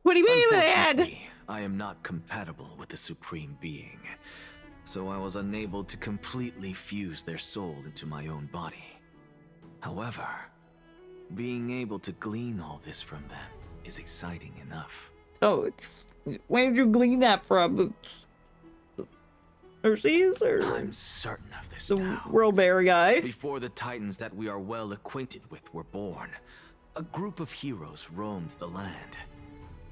What do you mean by that? Unfortunately, I am not compatible with the Supreme Being, so I was unable to completely fuse their soul into my own body. However, being able to glean all this from them is exciting enough. Oh, where did you glean that from? Overseas, or I'm certain of this the now. World Bear guy? Before the Titans that we are well acquainted with were born, a group of heroes roamed the land.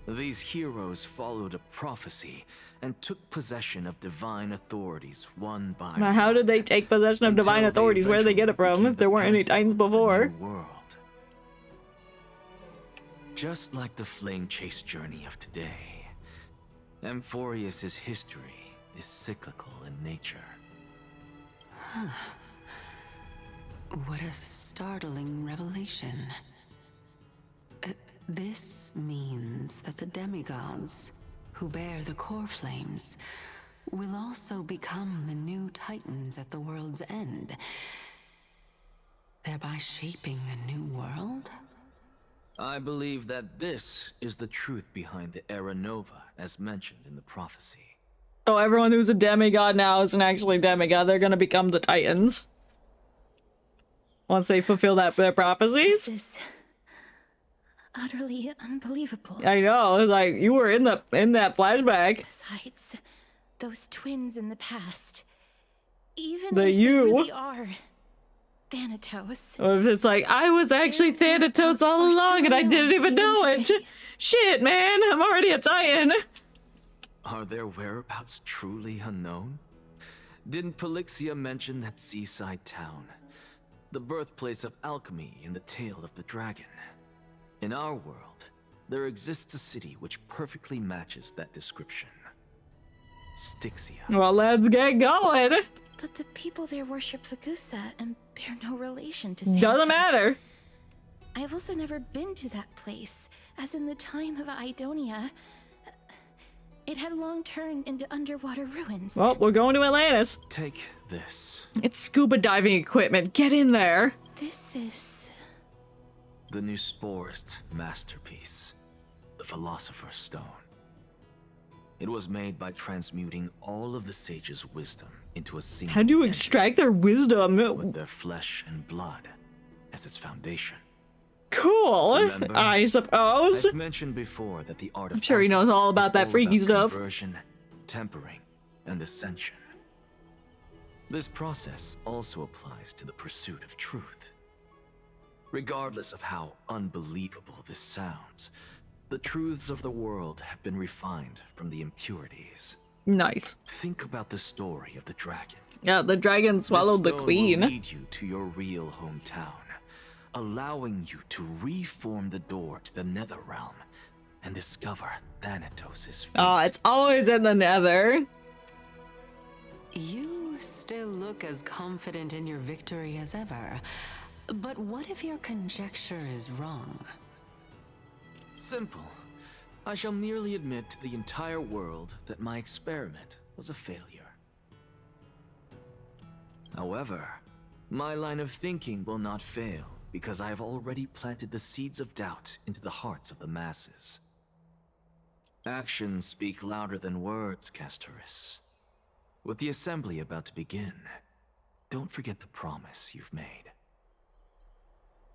These heroes followed a prophecy and took possession of divine authorities one by one. How did they take possession of divine authorities? Where did they get it from if there weren't any Titans before? World. Just like the flame chase journey of today, Amphorius's history is cyclical in nature. Huh. What a startling revelation. This means that the demigods, who bear the core flames, will also become the new Titans at the world's end, thereby shaping a new world? I believe that this is the truth behind the Era Nova, as mentioned in the prophecy. Oh, everyone who's a demigod now isn't actually demigod. They're gonna become the Titans once they fulfill their prophecies. This is utterly unbelievable. I know. It's like you were in that flashback. Besides, those twins in the past, even The if you. they really are Thanatos. Or if it's like, I was actually Thanatos all along and I didn't even know it. Shit, man, I'm already a Titan. Are their whereabouts truly unknown? Didn't Polixia mention that seaside town? The birthplace of alchemy in the tale of the dragon. In our world, there exists a city which perfectly matches that description. Styxia. Well, let's get going. But the people there worship Vagusa and bear no relation to Thanatos. Doesn't matter. I've also never been to that place, as in the time of Idonia, it had long turned into underwater ruins. Well, we're going to Atlantis. Take this. It's scuba diving equipment. Get in there. This is... The new Sporist masterpiece, the Philosopher's Stone. It was made by transmuting all of the sages' wisdom into a single How do you extract their wisdom? with their flesh and blood as its foundation. Cool. Remember, I suppose. I've mentioned before that the art of I'm sure he knows all about that freaky stuff. Conversion, tempering, and ascension. This process also applies to the pursuit of truth. Regardless of how unbelievable this sounds, the truths of the world have been refined from the impurities. Nice. Think about the story of the dragon. Yeah, the dragon swallowed the This stone queen. will lead you to your real hometown, allowing you to reform the door to the nether realm and discover Thanatos' fate. Oh, it's always in the nether. You still look as confident in your victory as ever. But what if your conjecture is wrong? Simple. I shall merely admit to the entire world that my experiment was a failure. However, my line of thinking will not fail because I have already planted the seeds of doubt into the hearts of the masses. Actions speak louder than words, Castoris. With the assembly about to begin, don't forget the promise you've made.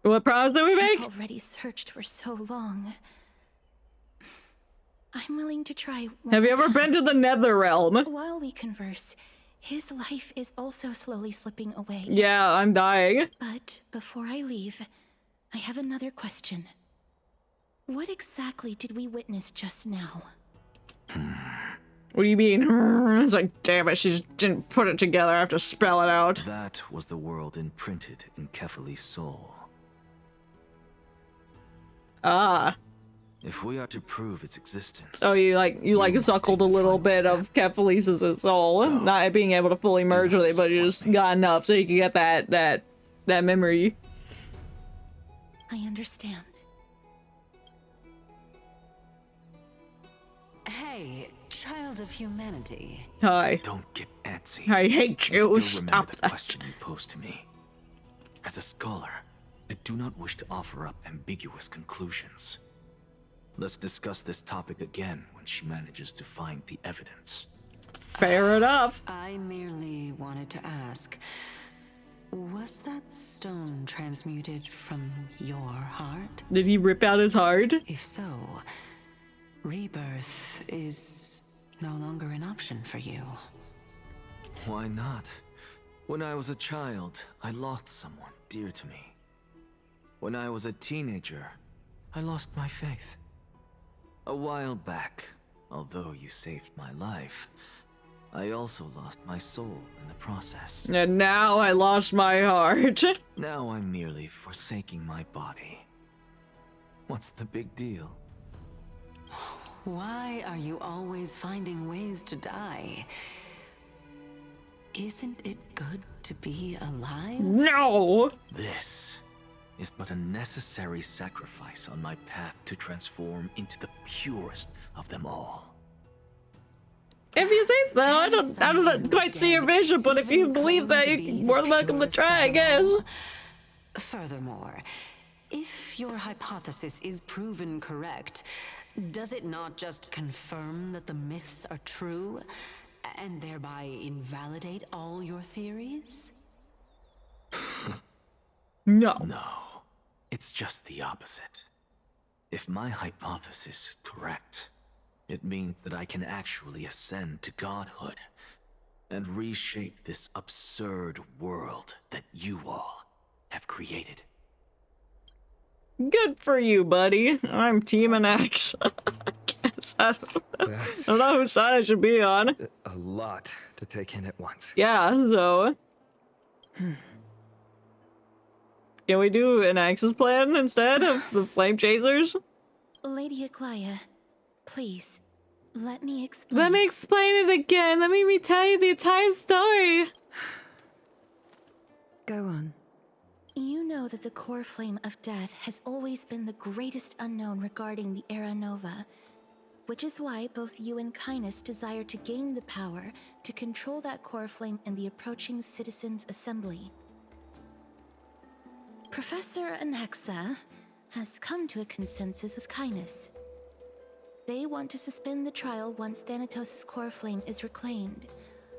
What promise did we make? I've already searched for so long. I'm willing to try one Have you more ever time. been to the nether realm? While we converse, his life is also slowly slipping away. Yeah, I'm dying. But before I leave, I have another question. What exactly did we witness just now? What do you mean? It's like, damn it, she just didn't put it together. I have to spell it out. That was the world imprinted in Kefali's soul. Ah. If we are to prove its existence... Oh, you suckled a little bit of Kefali's soul, not being able to fully merge with it, but you just got enough so you can get that memory. I understand. Hey, child of humanity. Hi. Don't get antsy. I hate you. I still remember Stop the that. question you posed to me. As a scholar, I do not wish to offer up ambiguous conclusions. Let's discuss this topic again when she manages to find the evidence. Fair enough. I merely wanted to ask, was that stone transmuted from your heart? Did he rip out his heart? If so, rebirth is no longer an option for you. Why not? When I was a child, I lost someone dear to me. When I was a teenager, I lost my faith. A while back, although you saved my life, I also lost my soul in the process. And now I lost my heart. Now I'm merely forsaking my body. What's the big deal? Why are you always finding ways to die? Isn't it good to be alive? No! This is but a necessary sacrifice on my path to transform into the purest of them all. If you say so, I don't quite see your vision, but if you believe that, you're more than welcome to try, I guess. Furthermore, if your hypothesis is proven correct, does it not just confirm that the myths are true, and thereby invalidate all your theories? No. No, it's just the opposite. If my hypothesis is correct, it means that I can actually ascend to godhood and reshape this absurd world that you all have created. Good for you, buddy. I'm Team an X. I guess I don't know whose side I should be on. A lot to take in at once. Yeah, so... Can we do an Axis plan instead of the Flame Chasers? Lady Aglaya, please, let me explain. Let me explain it again. Let me tell you the entire story. Go on. You know that the core flame of death has always been the greatest unknown regarding the Era Nova, which is why both you and Kindness desire to gain the power to control that core flame in the approaching Citizens' Assembly. Professor Anaxa has come to a consensus with Kindness. They want to suspend the trial once Thanatos' core flame is reclaimed,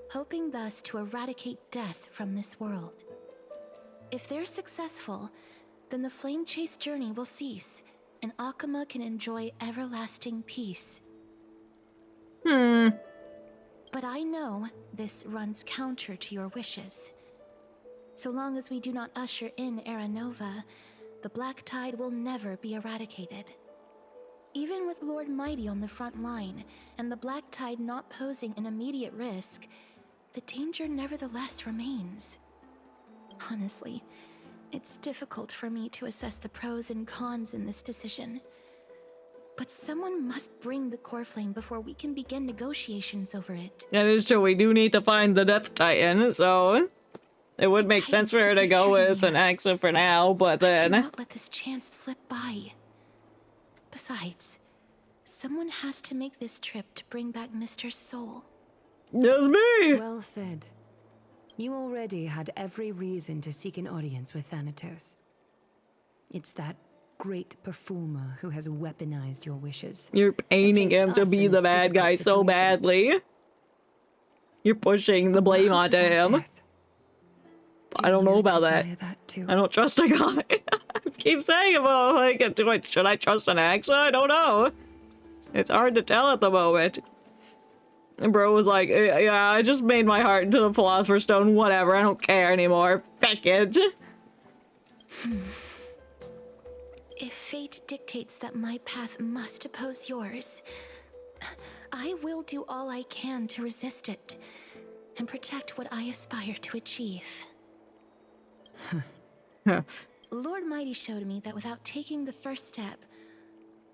hoping thus to eradicate death from this world. If they're successful, then the flame chase journey will cease, and Akama can enjoy everlasting peace. But I know this runs counter to your wishes. So long as we do not usher in Era Nova, the Black Tide will never be eradicated. Even with Lord Mighty on the front line, and the Black Tide not posing an immediate risk, the danger nevertheless remains. Honestly, it's difficult for me to assess the pros and cons in this decision. But someone must bring the core flame before we can begin negotiations over it. That is true. We do need to find the Death Titan, so it would make sense for her to go with an Axa for now, but then... I cannot let this chance slip by. Besides, someone has to make this trip to bring back Mr. Soul. That's me! Well said. You already had every reason to seek an audience with Thanatos. It's that great performer who has weaponized your wishes. You're painting him to be the bad guy so badly. You're pushing the blame onto him. I don't know about that. I don't trust a guy. I keep saying it, but like, should I trust an Axa? I don't know. It's hard to tell at the moment. And bro was like, yeah, I just made my heart into the Philosopher's Stone, whatever, I don't care anymore. Feck it. If fate dictates that my path must oppose yours, I will do all I can to resist it and protect what I aspire to achieve. Lord Mighty showed me that without taking the first step,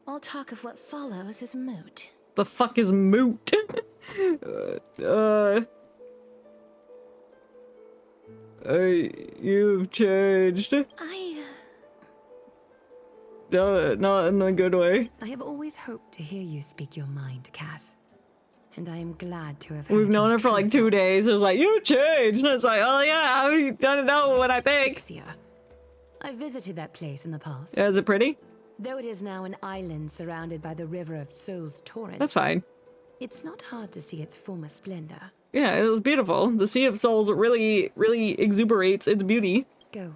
all talk of what follows is moot. The fuck is moot? You've changed. No, not in a good way. I have always hoped to hear you speak your mind, Cass. And I am glad to have We've known her for like 2 days. It was like, you changed. And it's like, oh yeah, you gotta know what I think. I visited that place in the past. Yeah, is it pretty? Though it is now an island surrounded by the river of Soul's torrents. That's fine. It's not hard to see its former splendor. Yeah, it was beautiful. The Sea of Souls really, really exuberates its beauty. Go.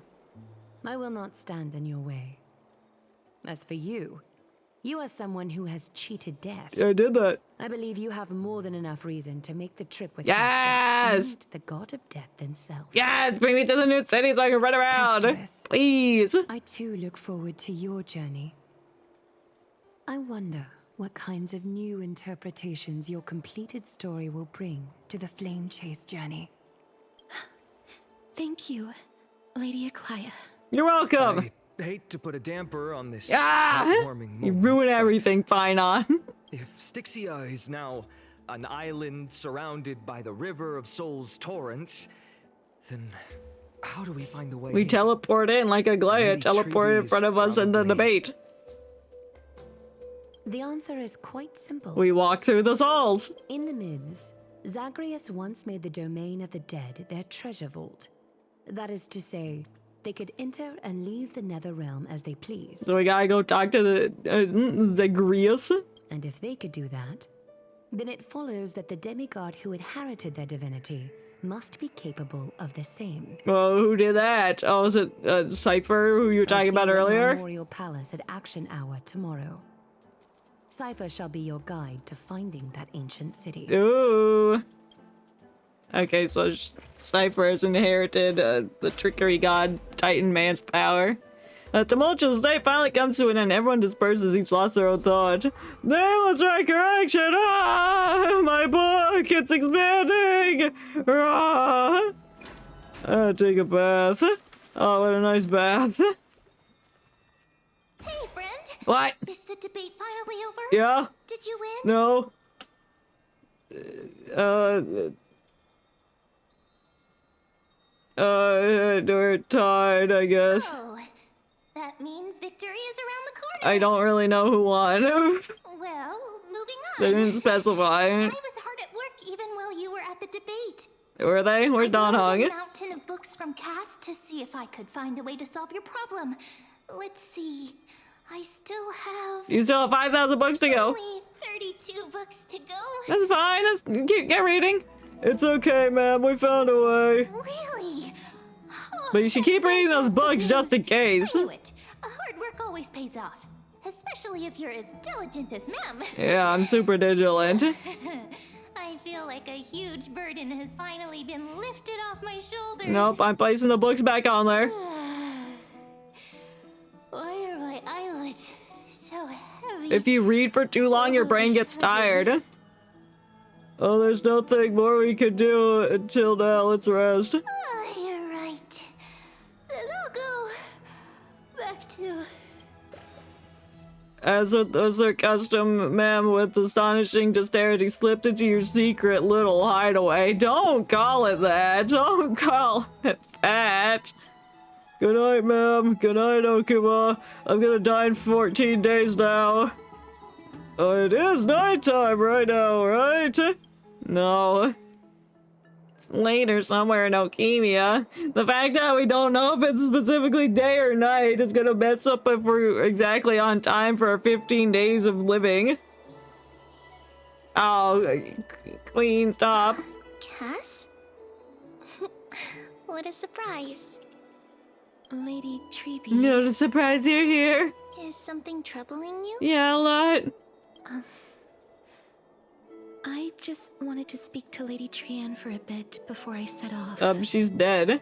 I will not stand in your way. As for you, you are someone who has cheated death. Yeah, I did that. I believe you have more than enough reason to make the trip with Yes! Castorus and the god of death himself. Yes, bring me to the new city so I can run around. Castorus, please. I too look forward to your journey. I wonder what kinds of new interpretations your completed story will bring to the Flame Chase journey. Thank you, Lady Aklaya. You're welcome. I hate to put a damper on this You heartwarming moment, ruin everything, Finon. If Styxia is now an island surrounded by the river of Soul's torrents, then how do we find a way? We teleport in like Aglaya teleported in front of us in the debate. The answer is quite simple. We walk through the halls. In the Mids, Zagreus once made the domain of the dead their treasure vault. That is to say, they could enter and leave the Nether Realm as they pleased. So we gotta go talk to the Zagreus. And if they could do that, then it follows that the demigod who inherited their divinity must be capable of the same. Well, who did that? Oh, was it Cypher, who you were talking about earlier? Memorial Palace at Action Hour tomorrow. Cypher shall be your guide to finding that ancient city. Ooh. Okay, so Cypher has inherited the trickery god Titan Man's power. A tumultuous day finally comes to an end. Everyone disperses, each lost their own thought. Then let's make correction! Ah! My book! It's expanding! Ah! Take a bath. Oh, what a nice bath. Hey, friend! What? Is the debate finally over? Yeah? Did you win? No. We're tied, I guess. Oh, that means victory is around the corner. I don't really know who won. Well, moving on. They didn't specify. I was hard at work even while you were at the debate. Were they? Where's Don Hong? I borrowed a mountain of books from Cass to see if I could find a way to solve your problem. Let's see. I still have... You still have 5,000 books to go. Only 32 books to go. That's fine. Let's get reading. It's okay, ma'am. We found a way. Really? But you should keep reading those books just in case. I knew it. Hard work always pays off. Especially if you're as diligent as ma'am. Yeah, I'm super vigilant. I I feel like a huge burden has finally been lifted off my shoulders. Nope, I'm placing the books back on there. Why are my eyelids so heavy? If you read for too long, your brain gets tired. Oh, there's nothing more we could do until now. Let's rest. You're right. Then I'll go back to... As was their custom, ma'am, with astonishing dexterity, slipped into your secret little hideaway. Don't call it that. Don't call it that. Good night, ma'am. Good night, Okuma. I'm gonna die in 14 days now. Oh, it is nighttime right now, right? No. It's later somewhere in Okemia. The fact that we don't know if it's specifically day or night is gonna mess up if we're exactly on time for our 15 days of living. Oh, Queen, stop. Cass? What a surprise. Lady Treeby. No, to surprise you're here. Is something troubling you? Yeah, a lot. I just wanted to speak to Lady Trian for a bit before I set off. She's dead.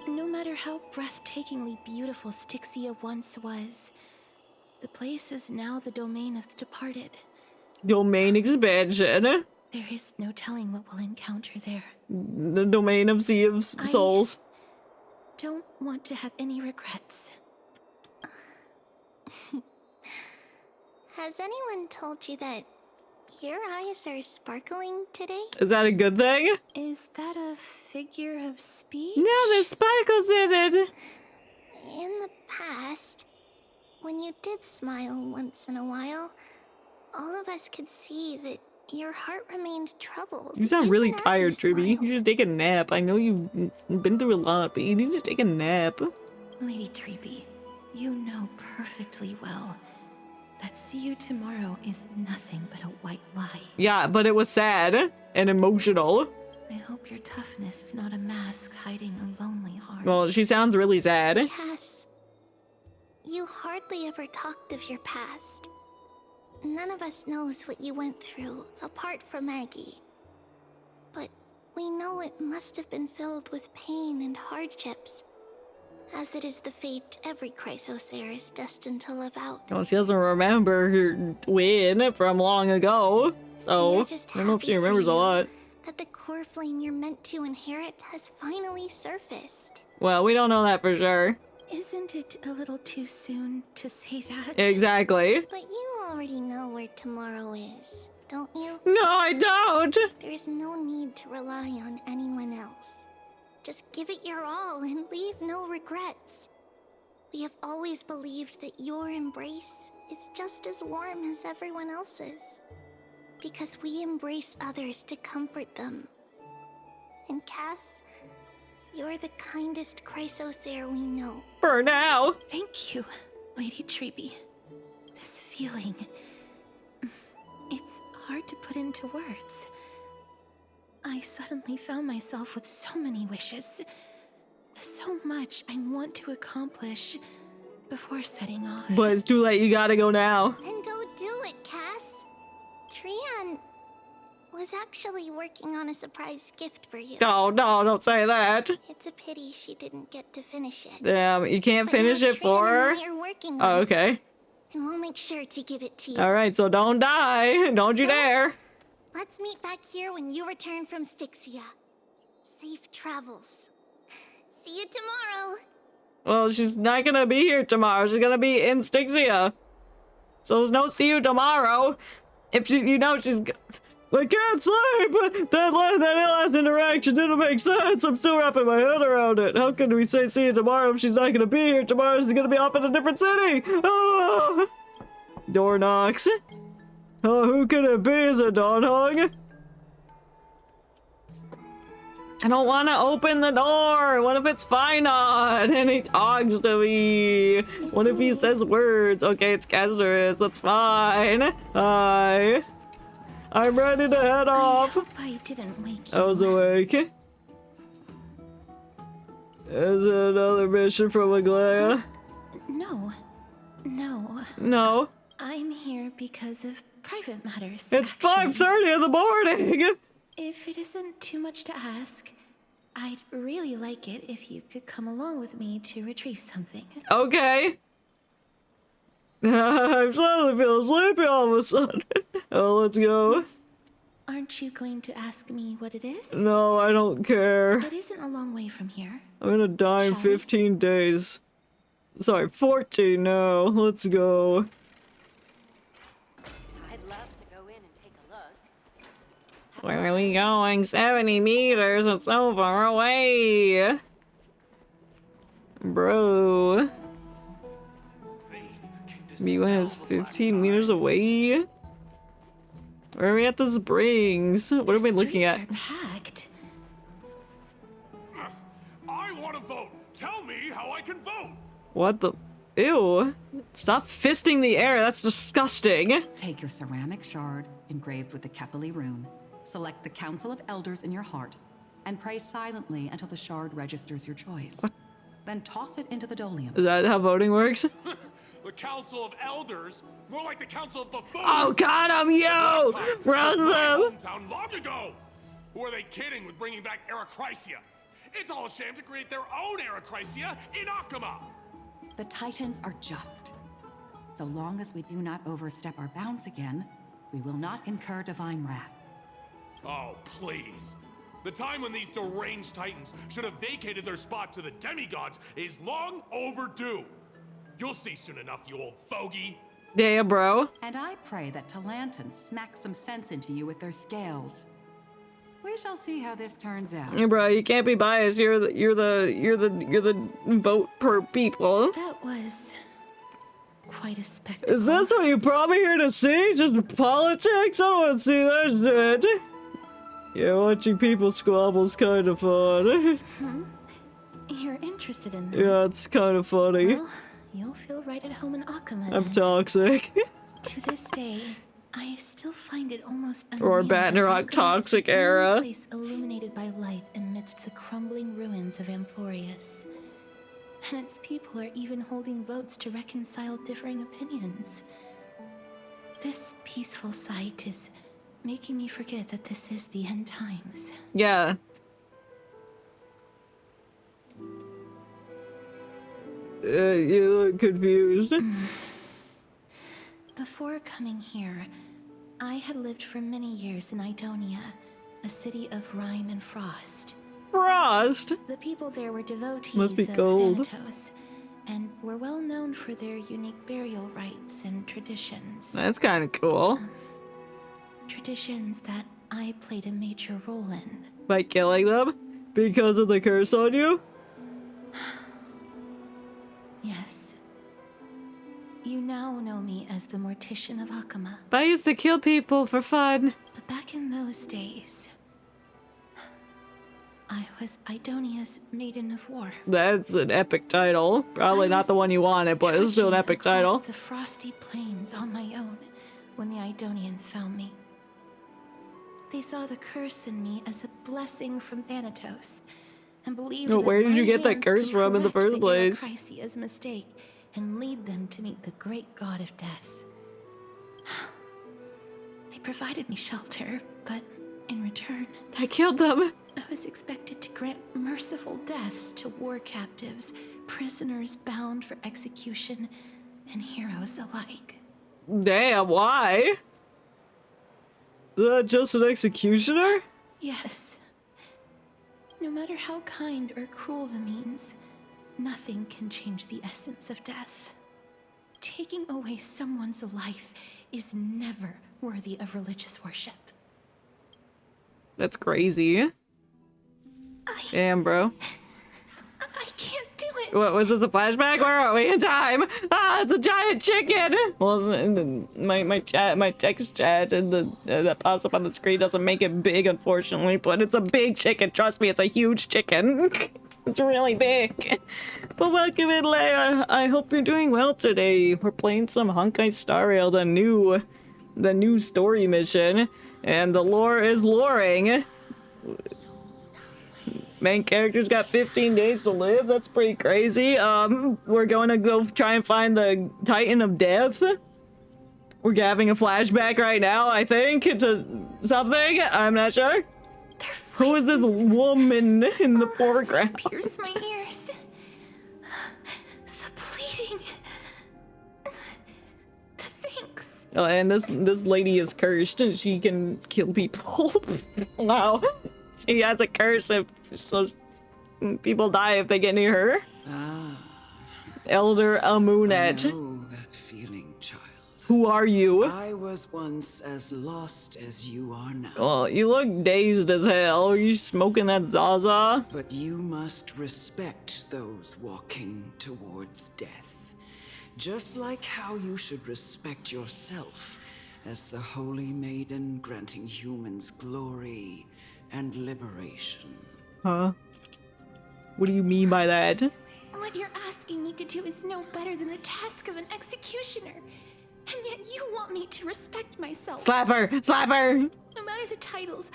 No matter how breathtakingly beautiful Styxia once was, the place is now the domain of the departed. Domain expansion. There is no telling what we'll encounter there. The domain of Sea of Souls. Don't want to have any regrets. Has anyone told you that your eyes are sparkling today? Is that a good thing? Is that a figure of speech? No, there's sparkles in it. In the past, when you did smile once in a while, all of us could see that your heart remained troubled. You sound really tired, Truby. You should take a nap. I know you've been through a lot, but you need to take a nap. Lady Treeby, you know perfectly well that see you tomorrow is nothing but a white lie. Yeah, but it was sad and emotional. I hope your toughness is not a mask hiding a lonely heart. Well, she sounds really sad. Cass, you hardly ever talked of your past. None of us knows what you went through, apart from Maggie. But we know it must have been filled with pain and hardships, as it is the fate every Chrysosaur is destined to live out. Well, she doesn't remember her win from long ago, so I don't know if she remembers a lot. That the core flame you're meant to inherit has finally surfaced. Well, we don't know that for sure. Isn't it a little too soon to say that? Exactly. But you already know where tomorrow is, don't you? No, I don't! There's no need to rely on anyone else. Just give it your all and leave no regrets. We have always believed that your embrace is just as warm as everyone else's. Because we embrace others to comfort them. And Cass, you're the kindest Chrysosaur we know. For now! Thank you, Lady Treeby. This feeling... it's hard to put into words. I suddenly found myself with so many wishes. So much I want to accomplish before setting off. But it's too late, you gotta go now. Then go do it, Cass. Trian was actually working on a surprise gift for you. Oh, no, don't say that. It's a pity she didn't get to finish it. You can't But finish now it for her? Trian and I are working Oh, on it, okay. and we'll make sure to give it to you. Alright, so don't die. Don't you dare. Let's meet back here when you return from Styxia. Safe travels. See you tomorrow. Well, she's not gonna be here tomorrow. She's gonna be in Styxia. So there's no see you tomorrow. If she, she's... I can't sleep! That last interaction didn't make sense. I'm still wrapping my head around it. How can we say see you tomorrow if she's not gonna be here tomorrow? She's gonna be off in a different city. Oh! Door knocks. Oh, who could it be? Is it Don Hong? I don't want to open the door. What if it's Finon and he talks to me? What if he says words? Okay, it's Castorus. That's fine. Hi. I'm ready to head off. I hope I didn't wake you. I was awake. Is it another mission from Aglaya? No. No. No. I'm here because of private matters. It's actually. 5:30 in the morning! If it isn't too much to ask, I'd really like it if you could come along with me to retrieve something. Okay. I'm suddenly feeling sleepy all of a sudden. Oh, let's go. Aren't you going to ask me what it is? No, I don't care. It isn't a long way from here. I'm gonna die in 15 days. Sorry, 14 now. Let's go. I'd love to go in and take a look. Where are we going? 70 meters. It's so far away. Bro. Miwa is 15 meters away. Where are we at the springs? What are we looking at? Packed. I want to vote. Tell me how I can vote. What the? Ew. Stop fisting the air. That's disgusting. Take your ceramic shard engraved with the Kefali rune. Select the Council of Elders in your heart and pray silently until the shard registers your choice. What? Then toss it into the Dolium. Is that how voting works? The Council of Elders? More like the Council of Buffoons! Oh, got him, yo! Rouse them! Hometown long ago! Who are they kidding with bringing back Erechrysia? It's all a sham to create their own Erechrysia in Akama! The Titans are just. So long as we do not overstep our bounds again, we will not incur divine wrath. Oh, please. The time when these deranged Titans should have vacated their spot to the demigods is long overdue. You'll see soon enough, you old fogey. Yeah, bro. And I pray that Talanton smacks some sense into you with their scales. We shall see how this turns out. Hey, bro, you can't be biased. You're the vote per people. That was quite a spectacle. Is this what you brought me here to see? Just politics? I don't want to see that shit. Yeah, watching people squabble's kind of fun. You're interested in that? Yeah, it's kind of funny. Well, you'll feel right at home in Akama. I'm toxic. To this day, I still find it almost Or unreal that Batnarok Akama toxic is the only era. place illuminated by light amidst the crumbling ruins of Amphorius. And its people are even holding votes to reconcile differing opinions. This peaceful sight is making me forget that this is the end times. Yeah. You look confused. Before coming here, I had lived for many years in Idonia, a city of rime and frost. Frost? The people there were devotees Must be of cold. Thanatos, and were well known for their unique burial rites and traditions. That's kind of cool. Traditions that I played a major role in. By killing them? Because of the curse on you? Yes. You now know me as the Mortician of Akama. I used to kill people for fun. But back in those days, I was Idonia's Maiden of War. That's an epic title. Probably not the one you wanted, but it's still an epic title. The frosty plains on my own when the Idonians found me. They saw the curse in me as a blessing from Thanatos, and believed Well, that where did you my get that hands curse could from in the correct first place? Erechrysia's mistake and lead them to meet the great god of death. They provided me shelter, but in return, I killed them. I was expected to grant merciful deaths to war captives, prisoners bound for execution, and heroes alike. Damn, why? Is that just an executioner? Yes. No matter how kind or cruel the means, nothing can change the essence of death. Taking away someone's life is never worthy of religious worship. That's crazy. Damn, bro. I can't do it. What was this, a flashback? Where are we in time? Ah, it's a giant chicken. Well, my text chat and that pops up on the screen doesn't make it big, unfortunately, but it's a big chicken. Trust me, it's a huge chicken. It's really big. But welcome in, Leia. I hope you're doing well today. We're playing some Honkai Star Rail, the new story mission, and the lore is loring. Main character's got 15 days to live. That's pretty crazy. We're going to go try and find the Titan of Death. We're having a flashback right now, I think, to something. I'm not sure. Who is this woman in the foreground? Pierce my ears. The bleeding. Thanks. Oh, and this lady is cursed and she can kill people. Wow. She has a curse so people die if they get near her. Elder Amunet. I know that feeling, child. Who are you? I was once as lost as you are now. Well, you look dazed as hell. Are you smoking that Zaza? But you must respect those walking towards death. Just like how you should respect yourself as the Holy Maiden granting humans glory and liberation. Huh? What do you mean by that? What you're asking me to do is no better than the task of an executioner. And yet you want me to respect myself. Slap her! Slap her! No matter the titles,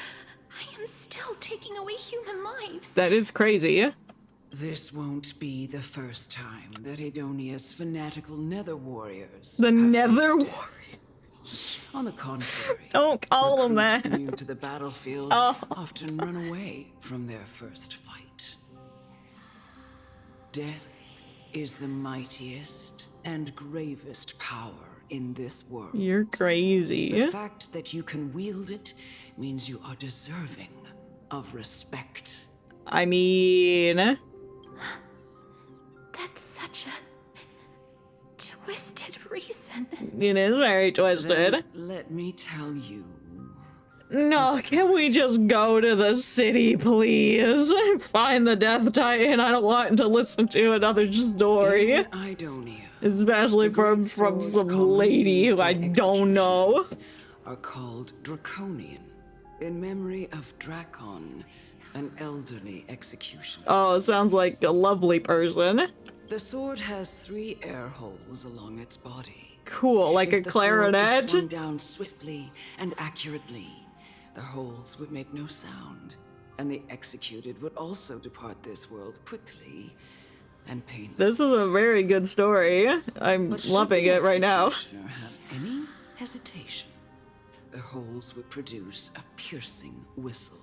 I am still taking away human lives. That is crazy. This won't be the first time that Edonia's fanatical nether warriors. The nether warriors? On the contrary, don't call them that. New to the battlefield often run away from their first fight. Death is the mightiest and gravest power in this world. You're crazy. The fact that you can wield it means you are deserving of respect. I mean... That's such a twisted reason. It is very twisted. Then let me tell you. No, can we just go to the city, please? Find the Death Titan. I don't want to listen to another story. In Idonia, especially from some lady who I don't know. Are called Draconian, in memory of Dracon, an elderly executioner. Oh, sounds like a lovely person. The sword has 3 air holes along its body. Cool, like If a clarinet. The sword was swung down swiftly and accurately, the holes would make no sound, and the executed would also depart this world quickly and painlessly. This is a very good story. I'm loving it right now. Executioner have any hesitation, the holes would produce a piercing whistle.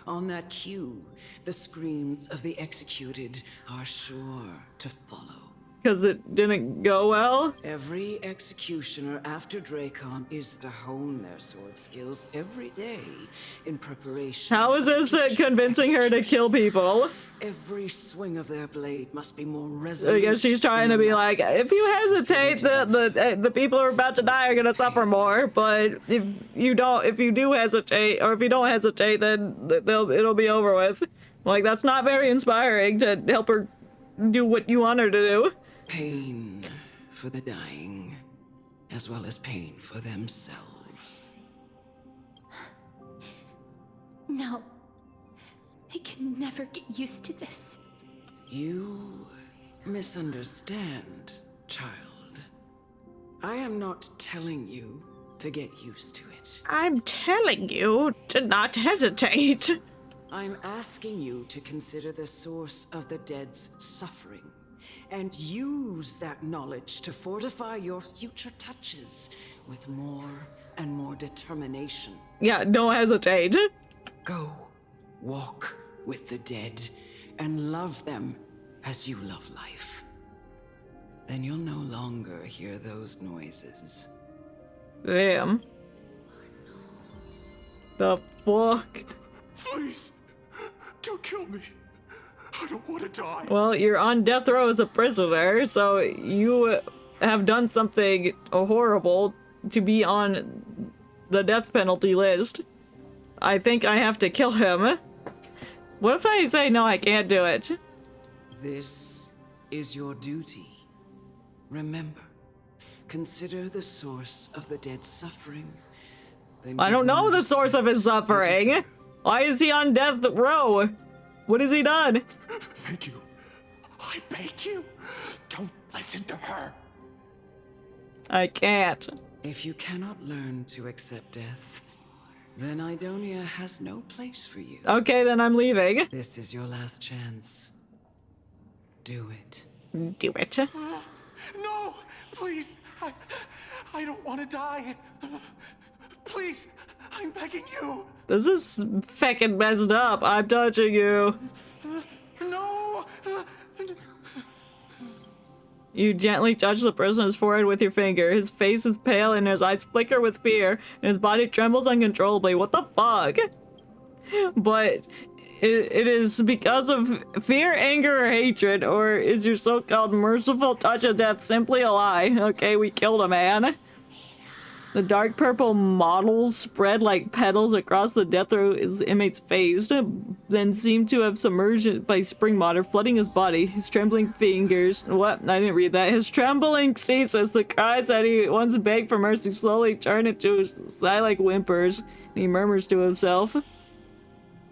On that cue, the screams of the executed are sure to follow. Because it didn't go well? Every executioner after Dracon is to hone their sword skills every day in preparation. How is this convincing her to kill people? Every swing of their blade must be more resolute. I guess she's trying to be like, if you hesitate, the people who are about to die are gonna suffer more. But if you do hesitate, or if you don't hesitate, then it'll be over with. Like, that's not very inspiring to help her do what you want her to do. Pain for the dying, as well as pain for themselves. No. I can never get used to this. You misunderstand, child. I am not telling you to get used to it. I'm telling you to not hesitate. I'm asking you to consider the source of the dead's suffering, and use that knowledge to fortify your future touches with more and more determination. Yeah, don't hesitate. Go, walk with the dead, and love them as you love life. Then you'll no longer hear those noises. Damn. The fuck? Please, don't kill me. I don't want to die. Well, you're on death row as a prisoner, so you have done something horrible to be on the death penalty list. I think I have to kill him. What if I say no, I can't do it? This is your duty. Remember, consider the source of the dead's suffering. I don't know the source of his suffering. Why is he on death row? What has he done? Thank you. I beg you. Don't listen to her. I can't. If you cannot learn to accept death, then Idonia has no place for you. Okay, then I'm leaving. This is your last chance. Do it. Do it. No, please. I don't want to die. Please, I'm begging you. This is feckin' messed up. I'm touching you. No. You gently touch the prisoner's forehead with your finger. His face is pale and his eyes flicker with fear, and his body trembles uncontrollably. What the fuck? But it is because of fear, anger, or hatred, or is your so-called merciful touch of death simply a lie? Okay, we killed a man. The dark purple mottles spread like petals across the death row his inmate's face, then seemed to have submerged by spring water, flooding his body. His trembling fingers... What? I didn't read that. His trembling ceases. The cries that he once begged for mercy slowly turn into sigh-like whimpers, and he murmurs to himself.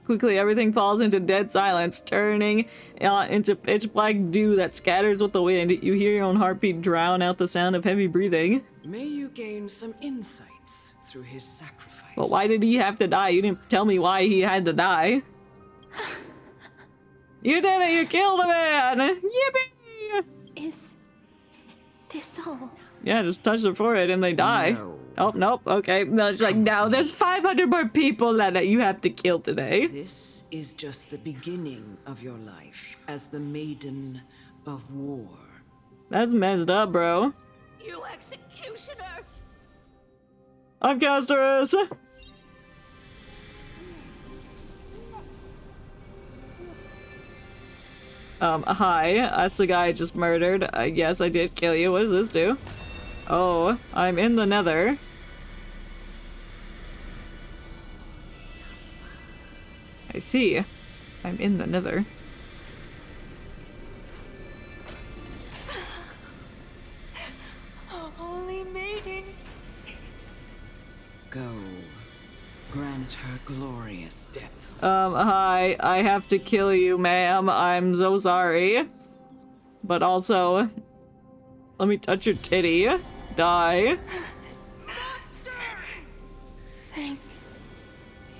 Quickly, everything falls into dead silence, turning into pitch black dew that scatters with the wind. You hear your own heartbeat drown out the sound of heavy breathing. May you gain some insights through his sacrifice. But why did he have to die? You didn't tell me why he had to die. You did it! You killed a man! Yippee! Is this all? Yeah, just touch their forehead and they die. No. Oh, nope. Okay. No, it's like, no, there's 500 more people that you have to kill today. This is just the beginning of your life as the Maiden of War. That's messed up, bro. You executioner! I'm Casterus! Hi. That's the guy I just murdered. Yes, I did kill you. What does this do? Oh, I'm in the nether. I see. I'm in the nether. Holy maiden. Go. Grant her glorious death. Hi. I have to kill you, ma'am. I'm so sorry. But also, let me touch your titty. Die. Thank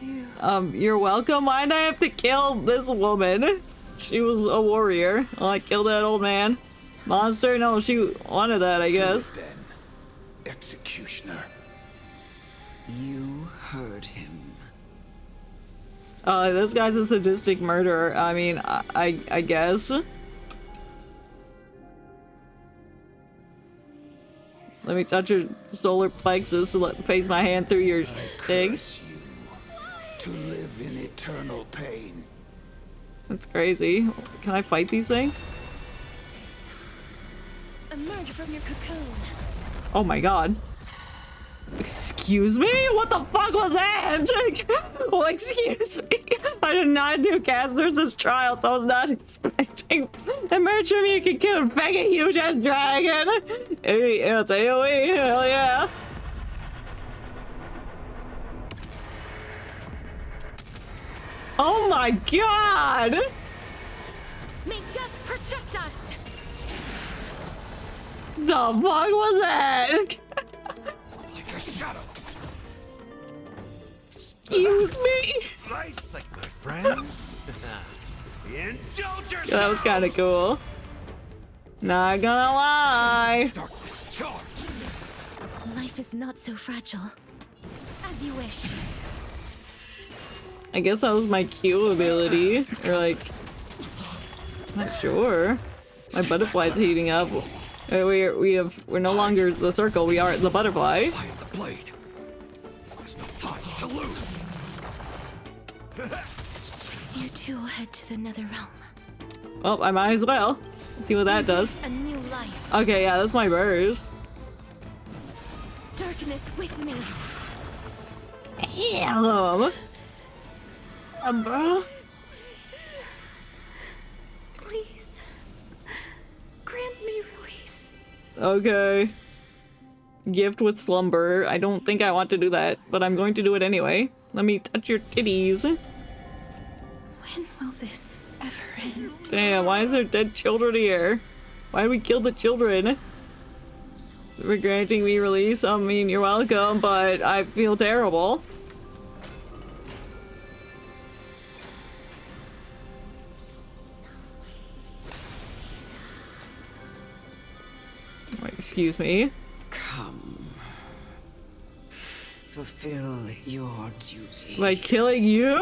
you. You're welcome. Why'd I have to kill this woman? She was a warrior. Oh, I killed that old man. Monster? No, she wanted that, I guess. Then, executioner. You heard him. This guy's a sadistic murderer. I mean, I guess. Let me touch your solar plexus to face my hand through your thing. To live in eternal pain. That's crazy. Can I fight these things? Emerge from your cocoon. Oh my god. Excuse me? What the fuck was that? Well, excuse me. I did not do Castor's trial, so I was not expecting. Emerge from your cocoon, faggot huge ass dragon. Hey, it's AoE. Hell yeah. Oh my god! May death protect us! The fuck was that? Like a shadow. Excuse me? Nice, like my friends. Indulge yourself. That was kind of cool. Not gonna lie. Life is not so fragile. As you wish. I guess that was my Q ability, or like, not sure. My butterfly's heating up. We're no longer the circle. We are the butterfly. The blade. There's no time to lose. You two will head to the nether realm. Well, I might as well. See what that does. A new life. Okay, yeah, that's my bird. Darkness with me. Hello. Bro. Please. Grant me release. Okay. Gift with slumber. I don't think I want to do that, but I'm going to do it anyway. Let me touch your titties. When will this ever end? Damn, why is there dead children here? Why did we kill the children? For granting me release, I mean, you're welcome, but I feel terrible. Wait, excuse me. Come, fulfill your duty. By killing you?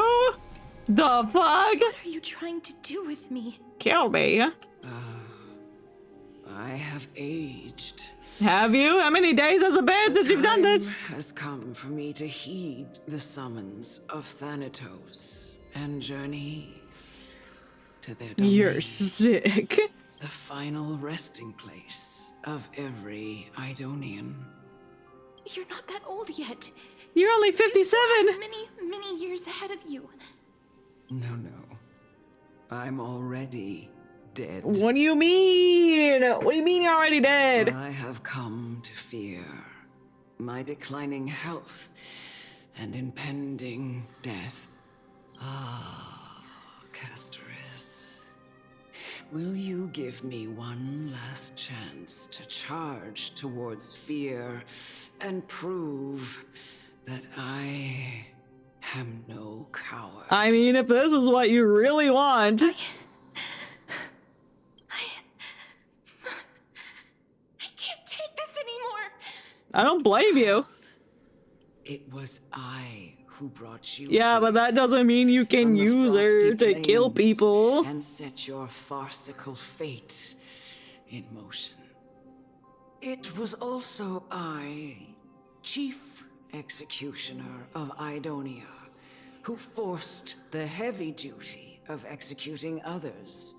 The fuck? What are you trying to do with me? Kill me. I have aged. Have you? How many days has it been since you've done this? Has come for me to heed the summons of Thanatos and journey to their domain. You're sick. The final resting place of every Idonian. You're not that old yet. You're only 57. Many years ahead of you. No. I'm already dead. What do you mean? What do you mean you're already dead? I have come to fear my declining health and impending death. Castoris, will you give me one last chance to charge towards fear and prove that I am no coward? I mean, if this is what you really want. I can't take this anymore. I don't blame you. It was I who brought you. Yeah, but that doesn't mean you can use her to kill people. And set your farcical fate in motion. It was also I, Chief Executioner of Idonia, who forced the heavy duty of executing others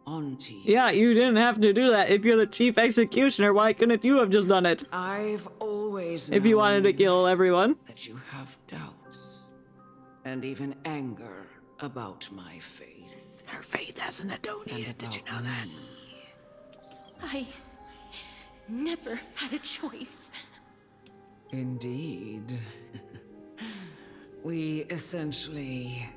onto you. Yeah, you didn't have to do that. If you're the chief executioner, why couldn't you have just done it? I've always If you wanted to kill everyone. That you have doubts and even anger about my faith. Her faith as an Adonia, did you know that? I never had a choice. Indeed. We essentially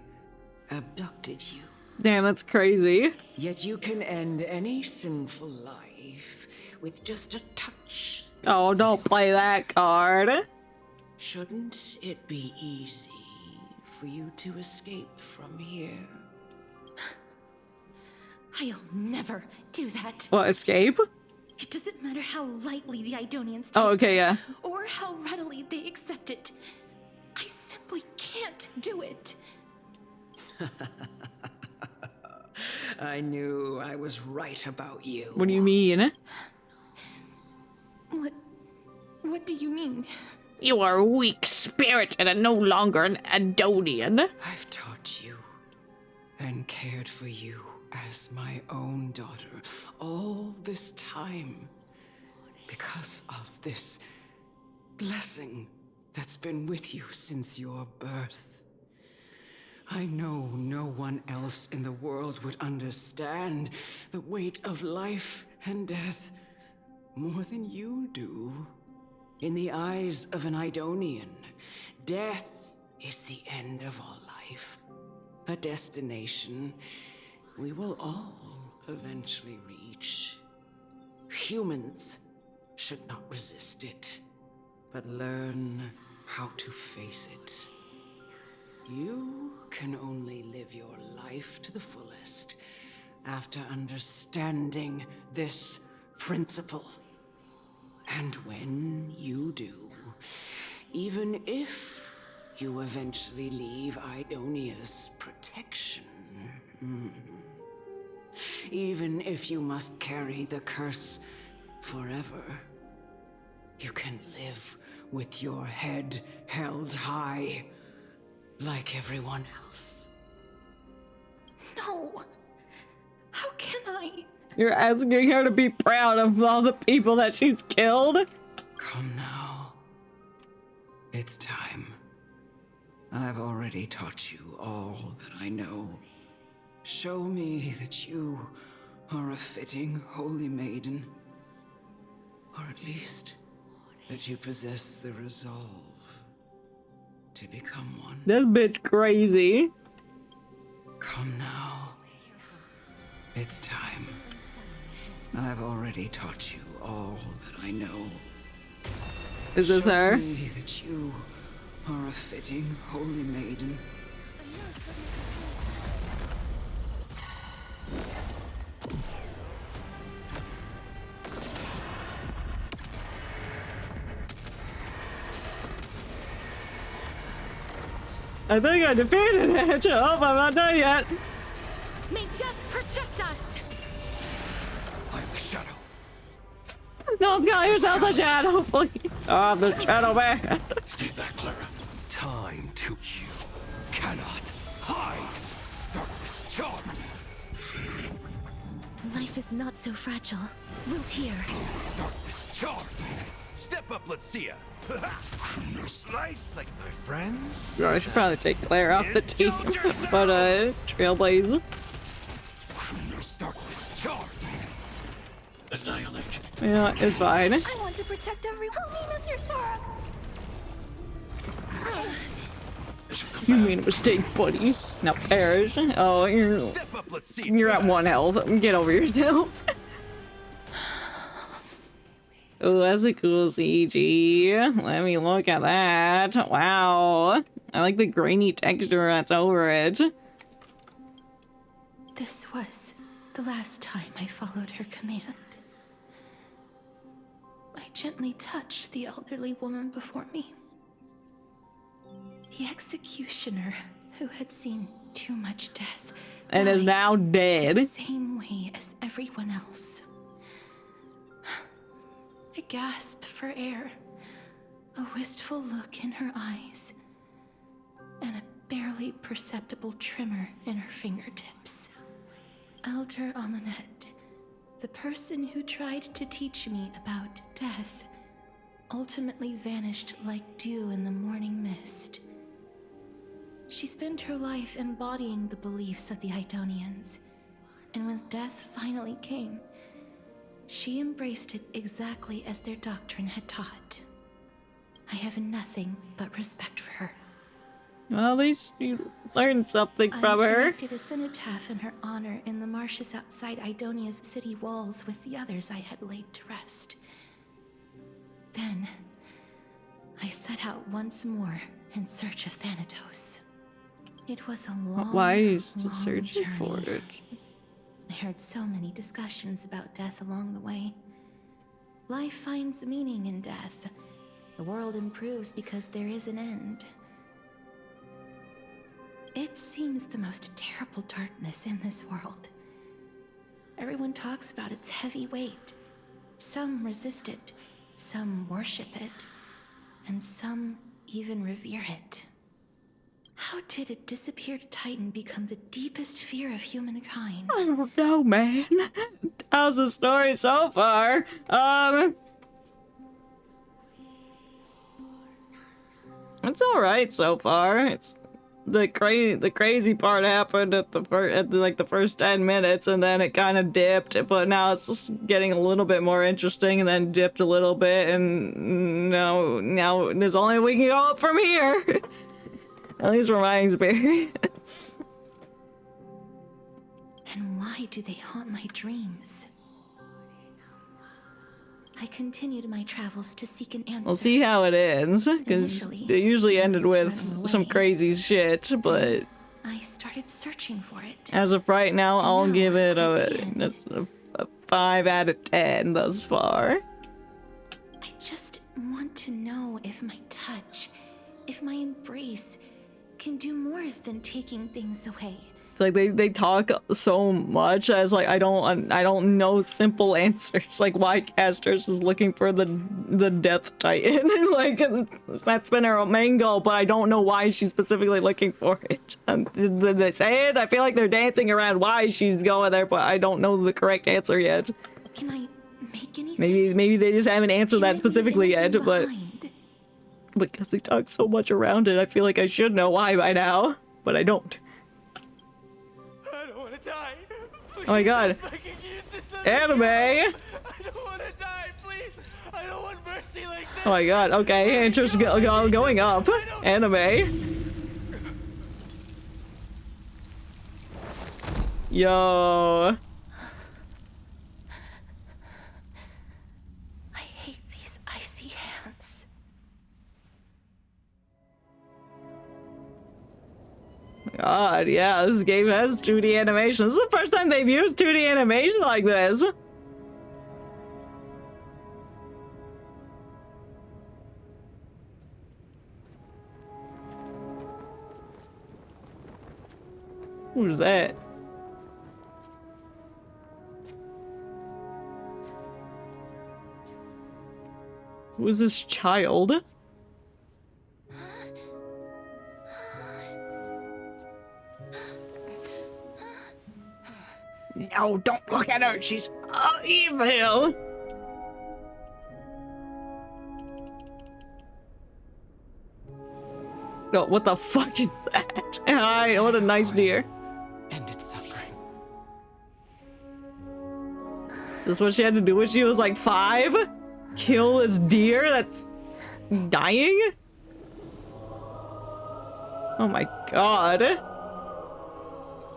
abducted you. Damn, that's crazy. Yet you can end any sinful life with just a touch. Oh, don't play that card. Shouldn't it be easy for you to escape from here? I'll never do that. What, escape? It doesn't matter how lightly the Idonians take Oh, okay, yeah. it, or how readily they accept it. I simply can't do it. I knew I was right about you. What do you mean? What do you mean? You are a weak spirit and are no longer an Adonian. I've taught you and cared for you as my own daughter all this time because of this blessing that's been with you since your birth. I know no one else in the world would understand the weight of life and death more than you do. In the eyes of an Idonian, death is the end of all life. A destination we will all eventually reach. Humans should not resist it, but learn how to face it. You can only live your life to the fullest after understanding this principle. And when you do, even if you eventually leave Idonia's protection, even if you must carry the curse forever, you can live with your head held high, like everyone else. No. How can I? You're asking her to be proud of all the people that she's killed? Come now. It's time. I've already taught you all that I know. Show me that you are a fitting holy maiden. Or at least that you possess the resolve to become one. This bitch crazy. Come now. It's time. I've already taught you all that I know. Is this her? Show me that you are a fitting holy maiden. I think I defeated it. Oh, I'm not done yet. May death protect us! I am the shadow. Don't call yourself the shadow, please. Oh, I'm the shadow man. Stay back, Clara. Time to you cannot hide. Darkness charm. Life is not so fragile. Wilt here. Darkness charm. Step up, let's see ya. Slice like my friends. Yeah, I should probably take Claire off the team. But Trailblaze. Darkness charm. Annihilate. Yeah, it's fine. I want to protect everyone. Help me, Mr. Sora. You made a mistake, buddy. Now perish. Oh, you're at 1 health. Get over yourself. Oh, that's a cool CG. Let me look at that. Wow. I like the grainy texture that's over it. This was the last time I followed her command. I gently touched the elderly woman before me. The executioner who had seen too much death And is now dead. the same way as everyone else. A gasp for air, a wistful look in her eyes, and a barely perceptible tremor in her fingertips. Elder Amunet, the person who tried to teach me about death, ultimately vanished like dew in the morning mist. She spent her life embodying the beliefs of the Idonians, and when death finally came, she embraced it exactly as their doctrine had taught. I have nothing but respect for her. Well, at least you learned something from I her. erected a cenotaph in her honor in the marshes outside Idonia's city walls with the others I had laid to rest. Then, I set out once more in search of Thanatos. It was a long, Why are you still long searching journey. for it? I heard so many discussions about death along the way. Life finds meaning in death. The world improves because there is an end. It seems the most terrible darkness in this world. Everyone talks about its heavy weight. Some resist it, some worship it, and some even revere it. How did a disappeared titan become the deepest fear of humankind? I don't know, man. How's the story so far? It's all right so far. It's the crazy part happened at the first 10 minutes, and then it kind of dipped. But now it's just getting a little bit more interesting, and then dipped a little bit, and now there's only we can go up from here. At least from my experience. And why do they haunt my dreams? I continued my travels to seek an answer. We'll see how it ends, because Initially, it usually I ended was with running some away. crazy shit, but I started searching for it. as of right now, I'll now, give it at a 5 out of 10 thus far. I just want to know if my touch, if my embrace, can do more than taking things away. It's like they talk so much as like I don't know simple answers, like why Casters is looking for the Death Titan. Like that's been her main goal, but I don't know why she's specifically looking for it. Did they say it? I feel like they're dancing around why she's going there, but I don't know the correct answer yet. Can I make anything? Maybe they just haven't answered that specifically yet, but behind? because they talk so much around it, I feel like I should know why by now, but I don't. I don't want to die. Please, Oh my god. Anime! I don't want to die, please. I don't want mercy like this. Oh my god, okay, interest going up. Anime. Yo. I hate these icy hands. God, yeah, this game has 2D animation. This is the first time they've used 2D animation like this. Who's that? Who is this child? No, don't look at her. She's evil. Oh, what the fuck is that? Hi, what a nice deer. End its suffering. This is what she had to do when she was like 5? Kill this deer that's dying? Oh my god.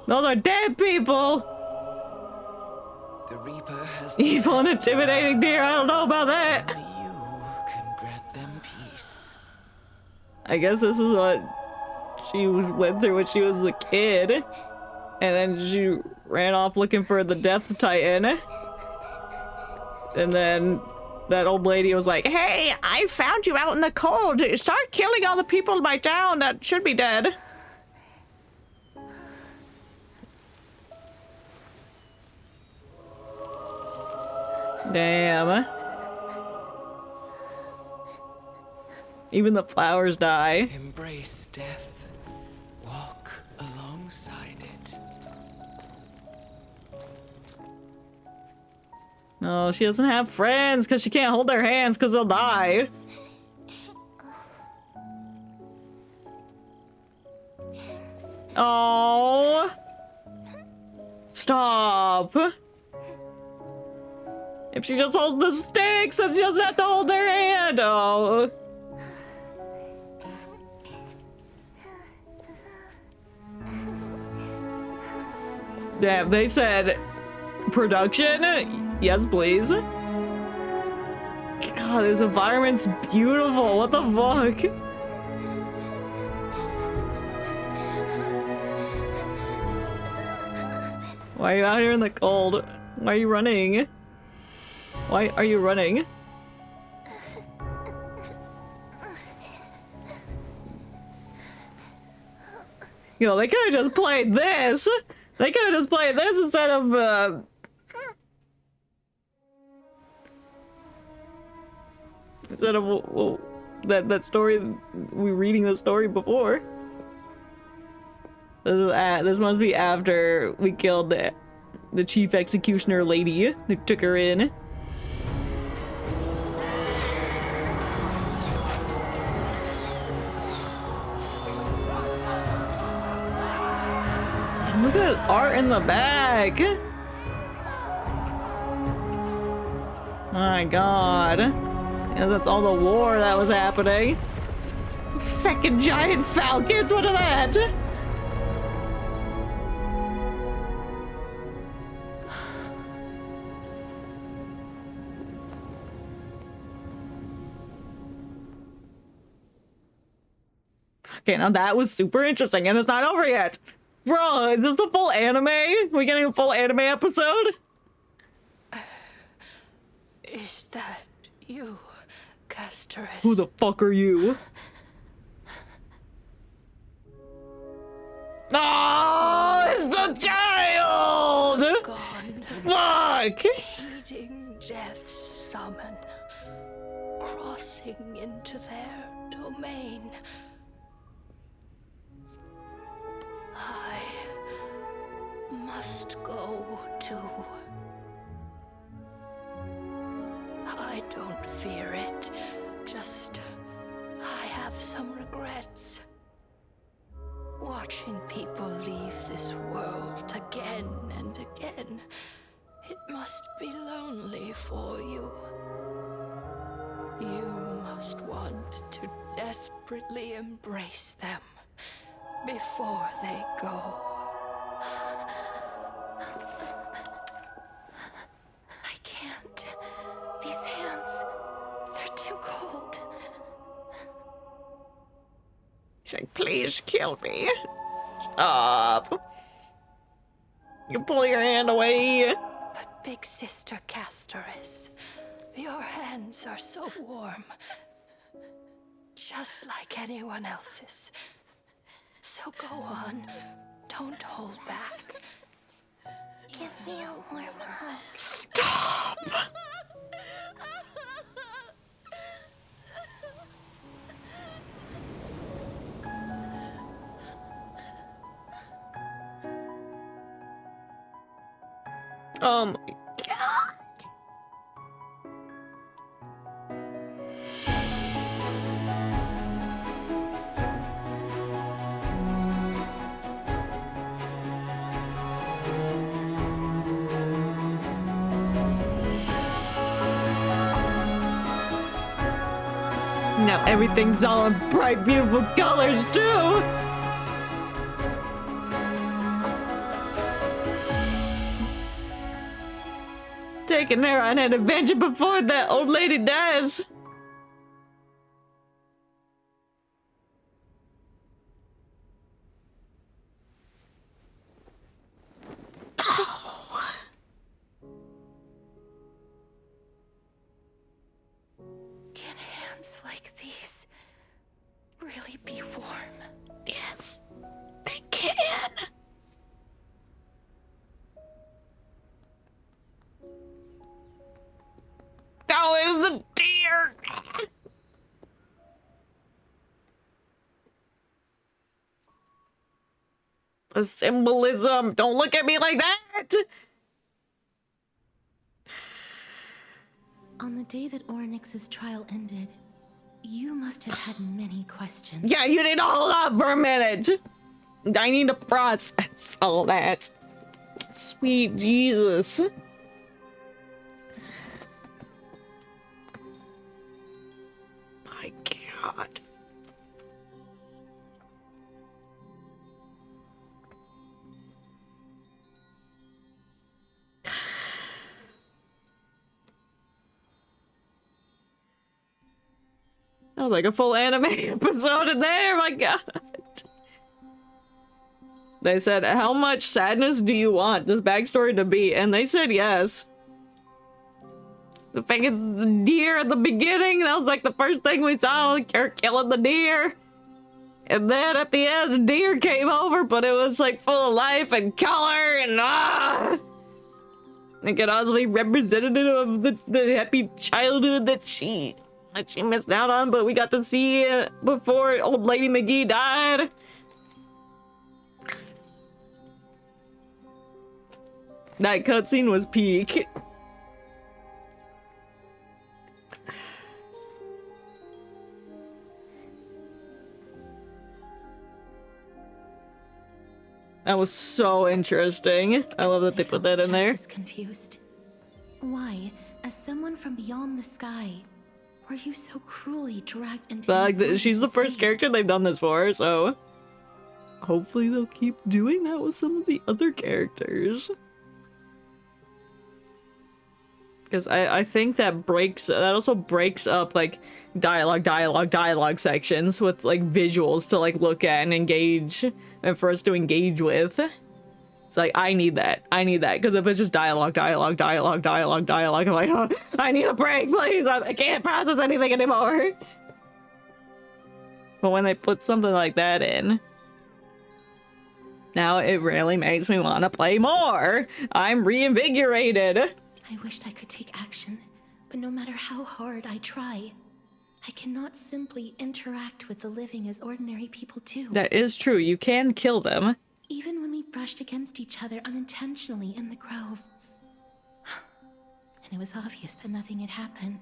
Those are dead people! The Reaper has evil and intimidating deer, I don't know about that. only you can grant them peace. I guess this is what she went through when she was a kid. And then she ran off looking for the Death Titan. And then that old lady was like, hey, I found you out in the cold. Start killing all the people in my town that should be dead. Damn. Even the flowers die. Embrace death. Walk alongside it. No, she doesn't have friends because she can't hold their hands because they'll die. Oh. Stop. If she just holds the sticks, then she doesn't have to hold their hand. Oh. Damn, they said production? Yes, please. God, this environment's beautiful. What the fuck? Why are you out here in the cold? Why are you running? Why are you running? You know, they could have just played this. They could have just played this instead of, well, that story, we reading the story before. This must be after we killed the chief executioner lady who took her in. Look at that art in the back. Oh my god. Yeah, that's all the war that was happening. Those feckin' giant falcons, what are that? Okay, now that was super interesting and it's not over yet. Bro, is this a full anime? We getting a full anime episode? Is that you, Casterus? Who the fuck are you? Oh, it's the child! Fuck! Heeding death's summon, crossing into their domain. I must go too. I don't fear it, just I have some regrets. Watching people leave this world again and again, it must be lonely for you. You must want to desperately embrace them before they go. I can't. These hands, they're too cold. She's like, please kill me. Stop. You pull your hand away. But big sister Casterus, your hands are so warm. Just like anyone else's. So go on, Don't hold back. Give me a warm hug. Stop! Oh my god. Now everything's all in bright, beautiful colors too. Taking her on an adventure before that old lady dies. Oh. Can hands like these really be warm? Yes, they can. Oh, is the deer. The symbolism. Don't look at me like that. On the day that Oryx's trial ended, you must have had many questions. Yeah, you need to hold up for a minute. I need to process all that. Sweet Jesus. My God. That was like a full anime episode in there, my God. They said, how much sadness do you want this backstory to be? And they said yes. The thing is, the deer at the beginning, that was like the first thing we saw, like, you're killing the deer. And then at the end, the deer came over, but it was like full of life and color and it could also be representative of the happy childhood that she missed out on, but we got to see it before old Lady McGee died. That cutscene was peak. That was so interesting. I love that they put that in there. Just confused. Why, as someone from beyond the sky, were you so cruelly dragged into? But like, she's the first character they've done this for, so hopefully they'll keep doing that with some of the other characters. Because I think that also breaks up like dialogue sections with like visuals to like look at and engage, and for us to engage with. It's like, I need that, because if it's just dialogue, I'm like, oh, I need a break, please, I can't process anything anymore. But when they put something like that in, now it really makes me want to play more. I'm reinvigorated. I wished I could take action, but no matter how hard I try, I cannot simply interact with the living as ordinary people do. That is true, you can kill them. Even when we brushed against each other unintentionally in the grove. And it was obvious that nothing had happened.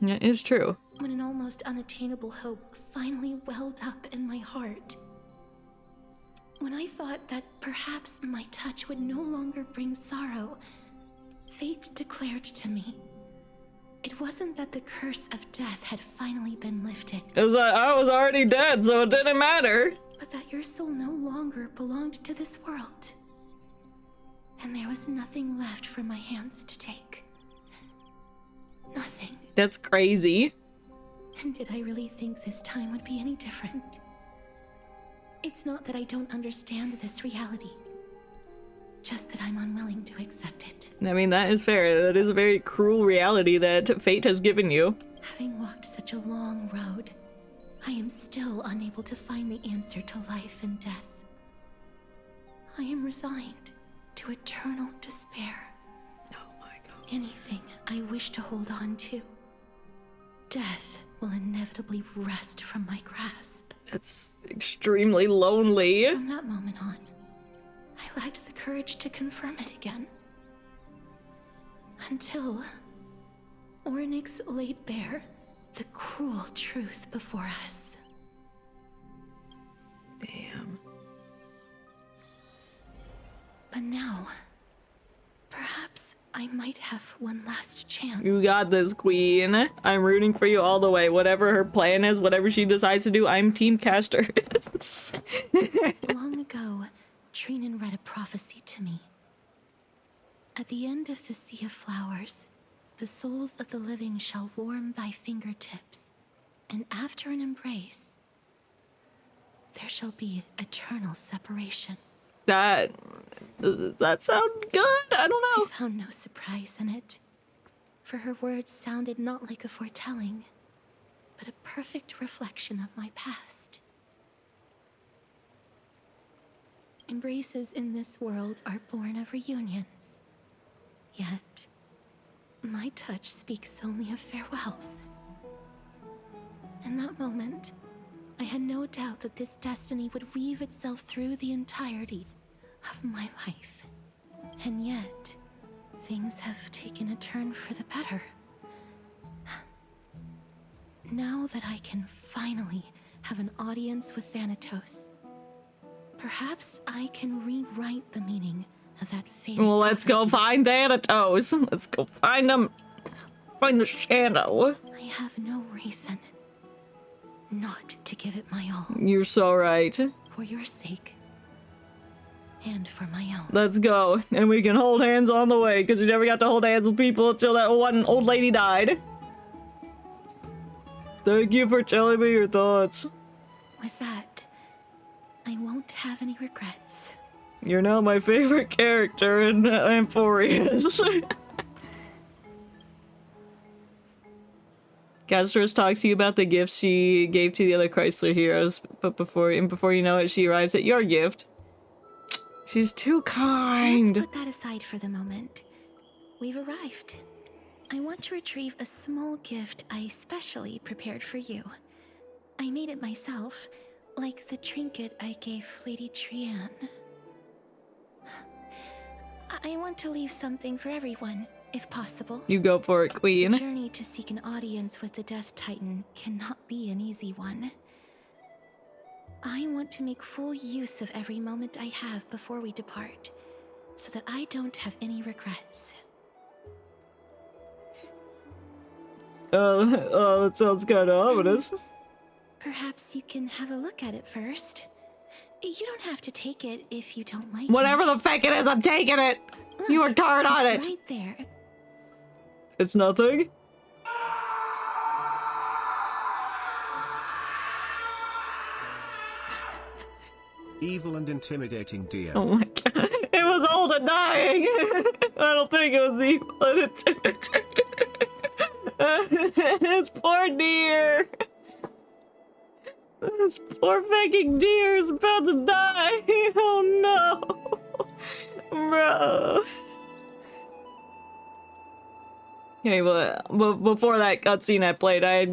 It is true. When an almost unattainable hope finally welled up in my heart. When I thought that perhaps my touch would no longer bring sorrow, fate declared to me, it wasn't that the curse of death had finally been lifted. It was like, I was already dead, so it didn't matter. But that your soul no longer belonged to this world. And there was nothing left for my hands to take. Nothing. That's crazy. And did I really think this time would be any different? It's not that I don't understand this reality. Just that I'm unwilling to accept it. I mean, that is fair. That is a very cruel reality that fate has given you. Having walked such a long road, I am still unable to find the answer to life and death. I am resigned to eternal despair. Oh my god. Anything I wish to hold on to, death will inevitably wrest from my grasp. That's extremely lonely. From that moment on, I lacked the courage to confirm it again. Until Ornyx laid bare the cruel truth before us. Damn. But now, perhaps I might have one last chance. You got this, Queen. I'm rooting for you all the way. Whatever her plan is, whatever she decides to do, I'm Team Caster. Long ago, Trinan read a prophecy to me. At the end of the Sea of Flowers, the souls of the living shall warm thy fingertips, and after an embrace, there shall be eternal separation. Does that sound good? I don't know. I found no surprise in it, for her words sounded not like a foretelling, but a perfect reflection of my past. Embraces in this world are born of reunions, yet my touch speaks only of farewells. In that moment, I had no doubt that this destiny would weave itself through the entirety of my life. And yet, things have taken a turn for the better. Now that I can finally have an audience with Thanatos, perhaps I can rewrite the meaning of that fatal Well, let's go find Thanatos. Let's go find him. Find the shadow. I have no reason not to give it my all. You're so right. For your sake. And for my own. Let's go. And we can hold hands on the way, because we never got to hold hands with people until that one old lady died. Thank you for telling me your thoughts. With that, I won't have any regrets. You're now my favorite character in Amphorius. Gastros talks to you about the gift she gave to the other Chrysler heroes, but before you know it, she arrives at your gift. She's too kind. Let's put that aside for the moment. We've arrived. I want to retrieve a small gift I specially prepared for you. I made it myself, like the trinket I gave Lady Trian. I want to leave something for everyone, if possible. You go for it, Queen. The journey to seek an audience with the Death Titan cannot be an easy one. I want to make full use of every moment I have before we depart, so that I don't have any regrets. That sounds kind of ominous. Perhaps you can have a look at it first. You don't have to take it if you don't like Whatever it. the fuck it is, I'm taking it! Look, You worked hard on it! It's right there. It's nothing? Evil and intimidating deer. Oh my god. It was old and dying! I don't think it was evil and intimidating. It's poor deer! This poor fucking deer is about to die! Oh no! Bro. Okay, but before that cutscene I played, I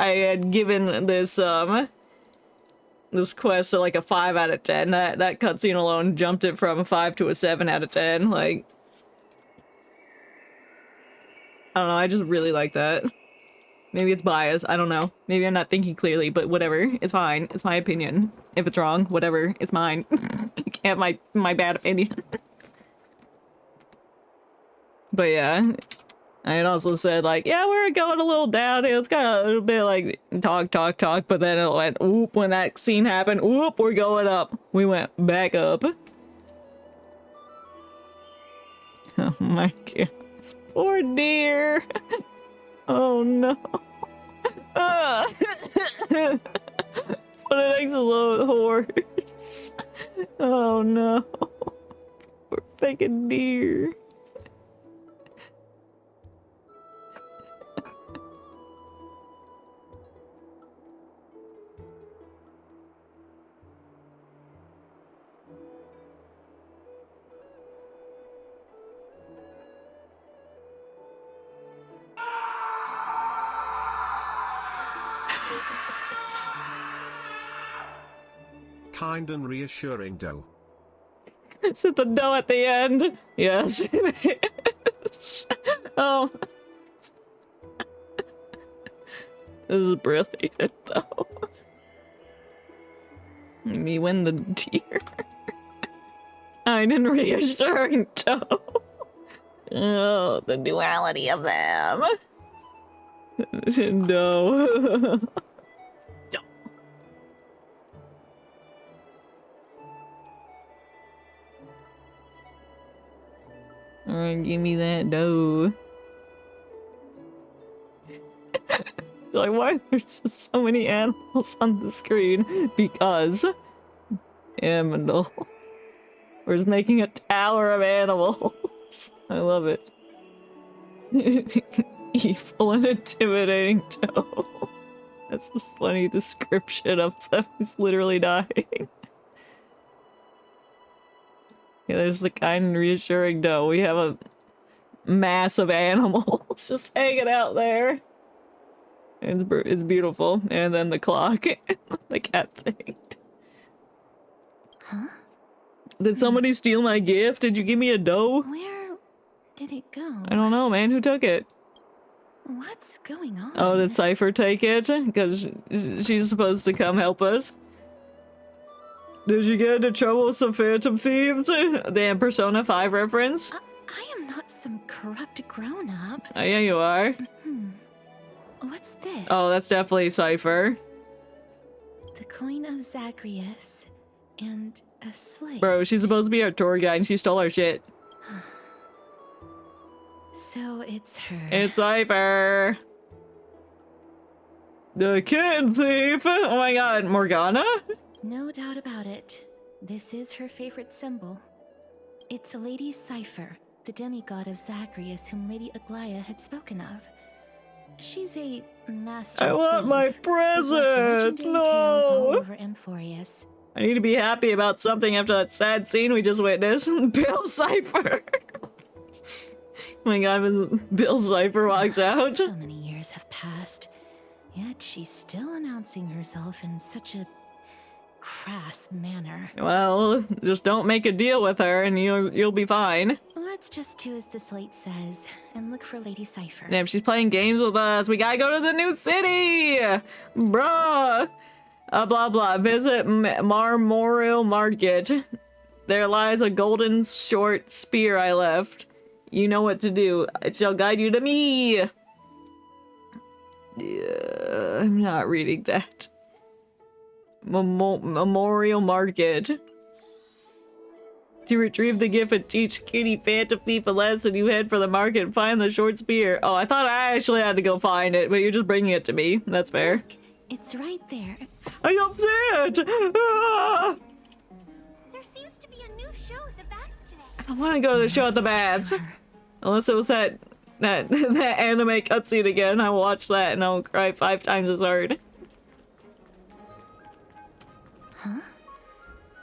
had given this this quest like a 5 out of 10. That cutscene alone jumped it from a 5 to a 7 out of 10. Like, I don't know, I just really like that. Maybe it's biased, I don't know. Maybe I'm not thinking clearly, but whatever. It's fine. It's my opinion. If it's wrong, whatever. It's mine. You can't have my bad opinion. But yeah. I had also said, like, yeah, we're going a little down. It was kind of a little bit like talk, but then it went, oop, when that scene happened, oop, we're going up. We went back up. Oh my god. This poor deer. Oh no. Put it next to the horse. Oh no. Poor fucking deer. Kind and reassuring doe. Is it the dough at the end? Yes, it is. Oh. This is brilliant, though. Me win the deer. Kind and reassuring dough. Oh, the duality of them. No. Alright, give me that dough. Like, why are there just so many animals on the screen? Because Aminal. We're just making a tower of animals. I love it. Evil and intimidating dough. That's a funny description of them. He's literally dying. Yeah, there's the kind and reassuring dough. We have a mass of animals just hanging out there. It's beautiful. And then the clock. The cat thing. Huh? Did somebody steal my gift? Did you give me a dough? Where did it go? I don't know, man. Who took it? What's going on? Oh, did Cypher take it? Because she's supposed to come help us. Did you get into trouble with some phantom thieves? Damn, Persona 5 reference? I am not some corrupt grown-up. Oh, yeah, you are. What's this? Oh, that's definitely Cypher. The coin of Zagreus and a slate. Bro, she's supposed to be our tour guide and she stole our shit. So it's her. It's Cypher. The kitten thief. Oh my god, Morgana? No doubt about it. This is her favorite symbol. It's Lady Cypher, the demigod of Zagreus whom Lady Aglaia had spoken of. She's a master I want my thief who left present! legendary tales all No! over Amphorius. I need to be happy about something after that sad scene we just witnessed. Bill Cypher! Oh my god, when Bill Cypher walks out. So many years have passed, yet she's still announcing herself in such a crass manner. Well, just don't make a deal with her and you'll be fine. Let's just do as the slate says and look for Lady Cypher. Damn, she's playing games with us. We gotta go to the new city! Bruh! Blah blah. Visit Marmorial Market. There lies a golden short spear I left. You know what to do. It shall guide you to me! I'm not reading that. Memorial Market. To retrieve the gift and teach Kitty Phantom Thief a lesson, you head for the market and find the short spear. Oh, I thought I actually had to go find it, but you're just bringing it to me. That's fair. Look, it's right there. I don't see it! Ah! There seems to be a new show at the Bats today. I want to go to the show at the Bats. Unless it was that anime cutscene again. I'll watch that and I'll cry 5 times as hard.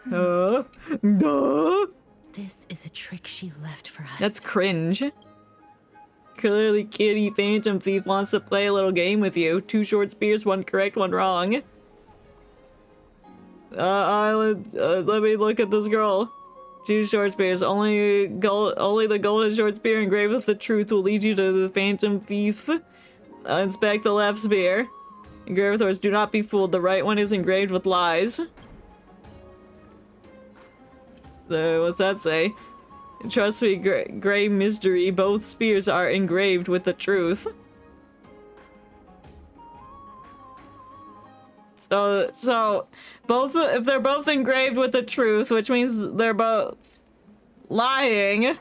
Huh? Duh. This is a trick she left for us. That's cringe. Clearly Kitty Phantom Thief wants to play a little game with you. 2 short spears, 1 correct, 1 wrong. Let me look at this girl. 2 short spears. Only the golden short spear engraved with the truth will lead you to the Phantom Thief. Inspect the left spear. Engraved with words, do not be fooled. The right one is engraved with lies. What's that say? Trust me, Grey Mystery, both spears are engraved with the truth. So both, if they're both engraved with the truth, which means they're both lying,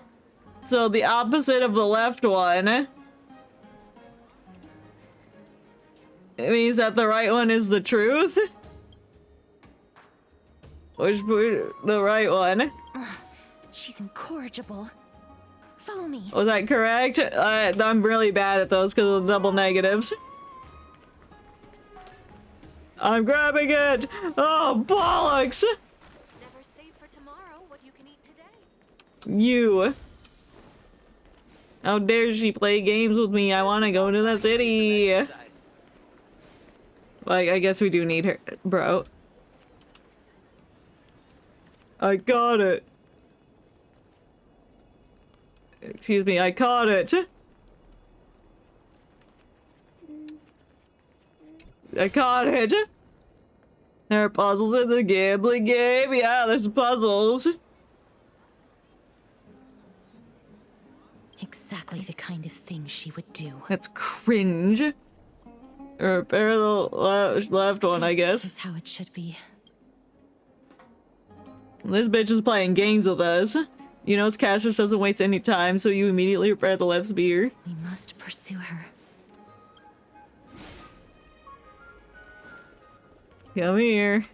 so the opposite of the left one, it means that the right one is the truth? Which, the right one? She's incorrigible. Follow me. Was that correct? I'm really bad at those because of the double negatives. I'm grabbing it! Oh, bollocks! Never save for tomorrow what you can eat today. You. How dare she play games with me? I want to go to the city. Like, I guess we do need her, bro. I got it. Excuse me, I caught it. I caught it. There are puzzles in the gambling game. Yeah, there's puzzles. Exactly the kind of thing she would do. That's cringe. Or repair the left one, I guess. This is how it should be. This bitch is playing games with us. You know, Castrus doesn't waste any time, so you immediately repair the left spear. We must pursue her. Come here.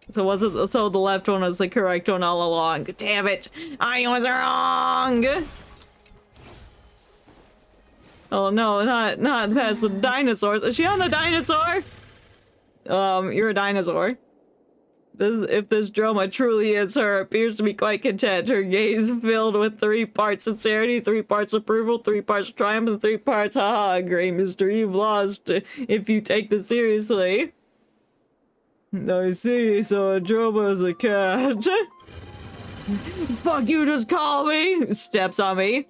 So was it? So the left one was the correct one all along. Damn it! I was wrong. Oh no, not past the dinosaurs. Is she on the dinosaur? You're a dinosaur. If this drama truly is her, appears to be quite content. Her gaze filled with 3 parts sincerity, 3 parts approval, 3 parts triumph, and 3 parts haha, great mystery you've lost if you take this seriously. I see, so a drama is a cat. Fuck you, just call me! Steps on me.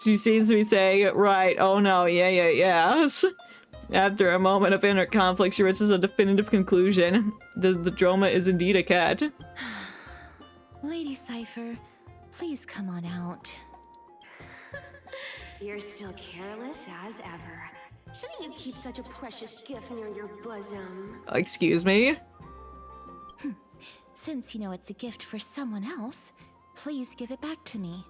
She seems to be saying, right, oh no, yes. After a moment of inner conflict, she reaches a definitive conclusion. The drama is indeed a cat. Lady Cypher, please come on out. You're still careless as ever. Shouldn't you keep such a precious gift near your bosom? Excuse me? Since you know it's a gift for someone else, please give it back to me.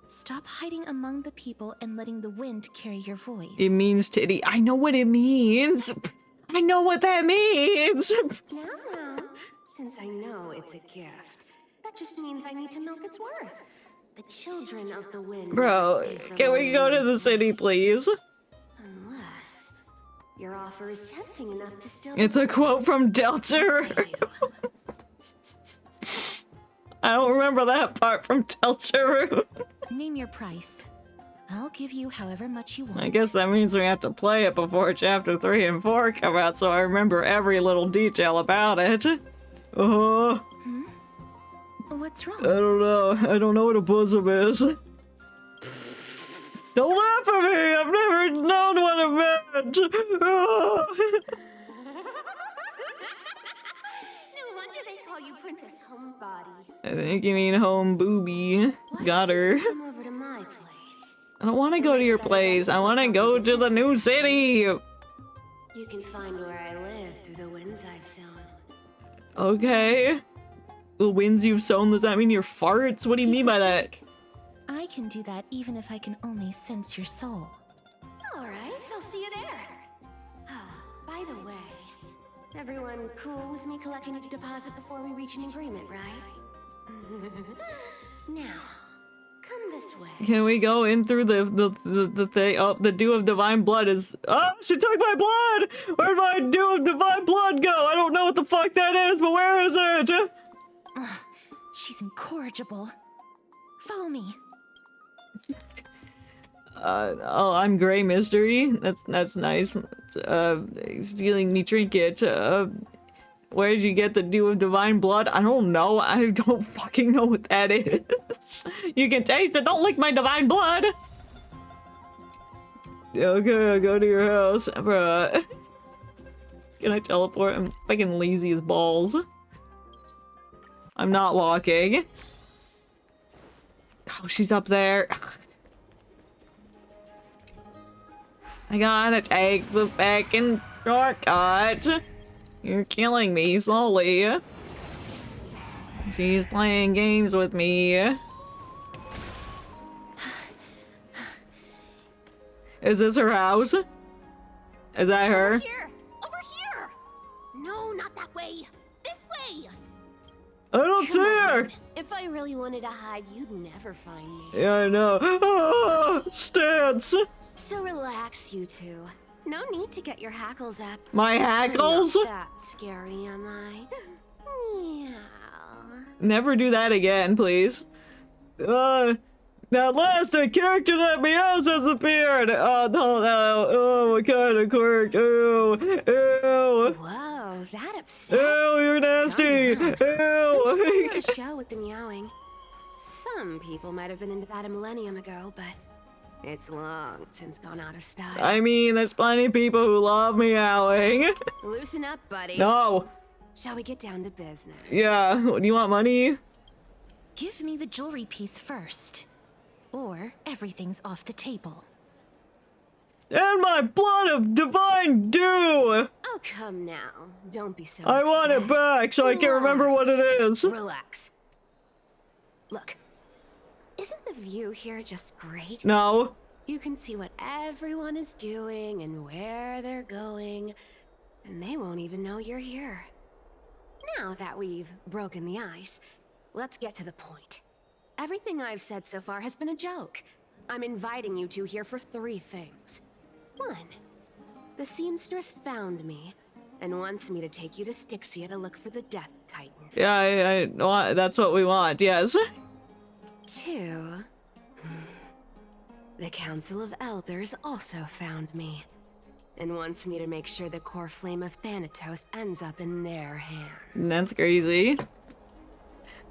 Stop hiding among the people and letting the wind carry your voice. It means titty. I know what it means. I know what that means. Now, since I know it's a gift, that just means I need to milk its worth. The children of the wind. Bro, can we go to the city, please? Unless your offer is tempting enough to still. It's a quote from Delta. I don't remember that part from Deltarune. Name your price. I'll give you however much you want. I guess that means we have to play it before chapter 3 and 4 come out, so I remember every little detail about it. What's wrong? I don't know. I don't know what a bosom is. Don't laugh at me! I've never known what it meant! No wonder they call you Princess Homebody. I think you mean home booby. Got her. Come over to my place. I don't want to go to your place. I want to go to the new city. You can find where I live through the winds I've sown. Okay. The winds you've sown, does that mean your farts? What do you mean by that? I can do that even if I can only sense your soul. All right, I'll see you there. By the way, everyone cool with me collecting a deposit before we reach an agreement, right? Now, come this way. Can we go in through the thing? Oh, the dew of divine blood is. Oh, she took my blood! Where'd my dew of divine blood go? I don't know what the fuck that is, but where is it? She's incorrigible. Follow me. Oh, I'm Gray Mystery. That's nice. Stealing me trinket. Where did you get the dew of divine blood? I don't know. I don't fucking know what that is. You can taste it. Don't lick my divine blood. Okay, I'll go to your house. Bruh. Can I teleport? I'm fucking lazy as balls. I'm not walking. Oh, she's up there. I gotta take the fucking shortcut. You're killing me slowly. She's playing games with me. Is this her house? Is that her? Over here! Over here! No, not that way! This way! I don't see her! If I really wanted to hide, you'd never find me. Yeah, I know. Ah, stance! So relax, you two. No need to get your hackles up. My hackles? I'm not that scary, am I? Meow. Never do that again, please. At last, a character that meows has appeared! Oh, no. Oh, what kind of quirk? Ew. Ew. Whoa, that upset. Ew, you're nasty. I'm just putting on Ew. a show with the meowing. Some people might have been into that a millennium ago, but it's long since gone out of style. I mean, there's plenty of people who love meowing. Loosen up, buddy. No. Shall we get down to business? Yeah. Do you want money? Give me the jewelry piece first, or everything's off the table. And my blood of divine dew! Oh, come now. Don't be so I want it back so I can remember what it is. Relax. Look, isn't the view here just great? No. You can see what everyone is doing and where they're going, and they won't even know you're here. Now that we've broken the ice, let's get to the point. Everything I've said so far has been a joke. I'm inviting you two here for 3 things. 1, the seamstress found me and wants me to take you to Styxia to look for the Death Titan. Yeah, I want, that's what we want, yes. 2, the Council of Elders also found me and wants me to make sure the core flame of Thanatos ends up in their hands. That's crazy.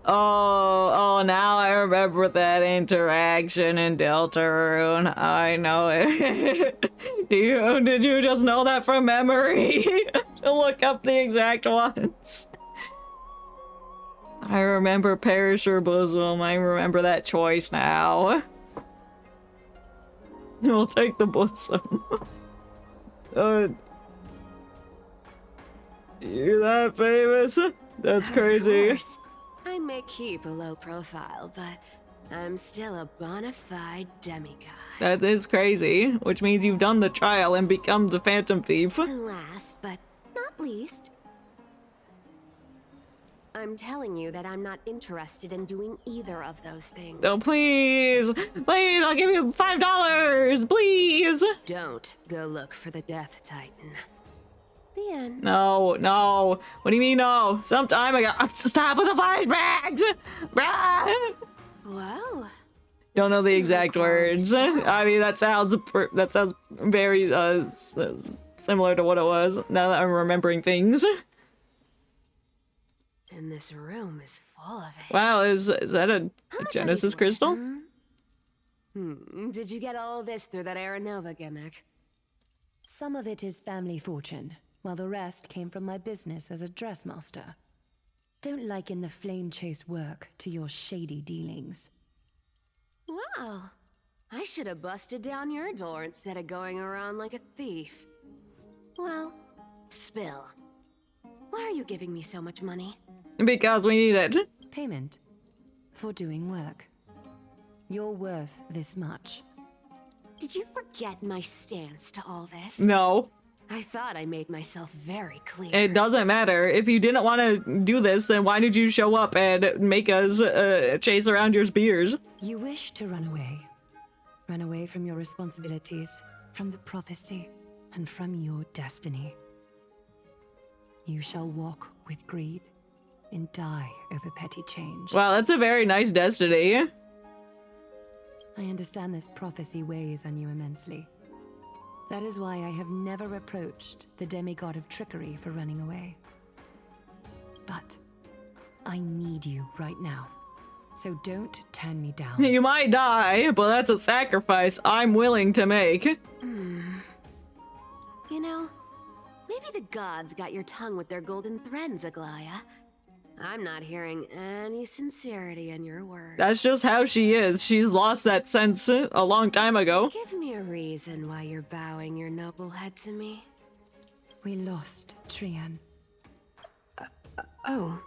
Oh, now I remember that interaction in Deltarune. I know it. Did you just know that from memory? To look up the exact ones. I remember Perish or Bosom. I remember that choice now. We'll take the bosom. You're that famous? That's crazy. Of course. I may keep a low profile, but I'm still a bona fide demigod. That is crazy, which means you've done the trial and become the Phantom Thief. And last, but not least, I'm telling you that I'm not interested in doing either of those things. Oh, please! Please, I'll give you $5! Please! Don't go look for the Death Titan. The end. No. What do you mean no? Sometime I got stop with the flashbacks! Whoa. Don't know the exact words. I mean, that sounds very similar to what it was. Now that I'm remembering things. And this room is full of it. Wow, is that a Genesis crystal? Did you get all this through that Aranova gimmick? Some of it is family fortune, while the rest came from my business as a dressmaster. Don't liken the flame chase work to your shady dealings. Wow. I should have busted down your door instead of going around like a thief. Well, spill. Why are you giving me so much money? Because we need it. Payment for doing work. You're worth this much. Did you forget my stance to all this? No. I thought I made myself very clear. It doesn't matter. If you didn't want to do this, then why did you show up and make us chase around your spears? You wish to run away. Run away from your responsibilities, from the prophecy, and from your destiny. You shall walk with greed and die over petty change. Wow, that's a very nice destiny. I understand this prophecy weighs on you immensely. That is why I have never approached the demigod of trickery for running away. But I need you right now, so don't turn me down. You might die, but that's a sacrifice I'm willing to make. You know, maybe the gods got your tongue with their golden threads, Aglaya. I'm not hearing any sincerity in your words. That's just how she is. She's lost that sense a long time ago. Give me a reason why you're bowing your noble head to me. We lost Trian. Oh.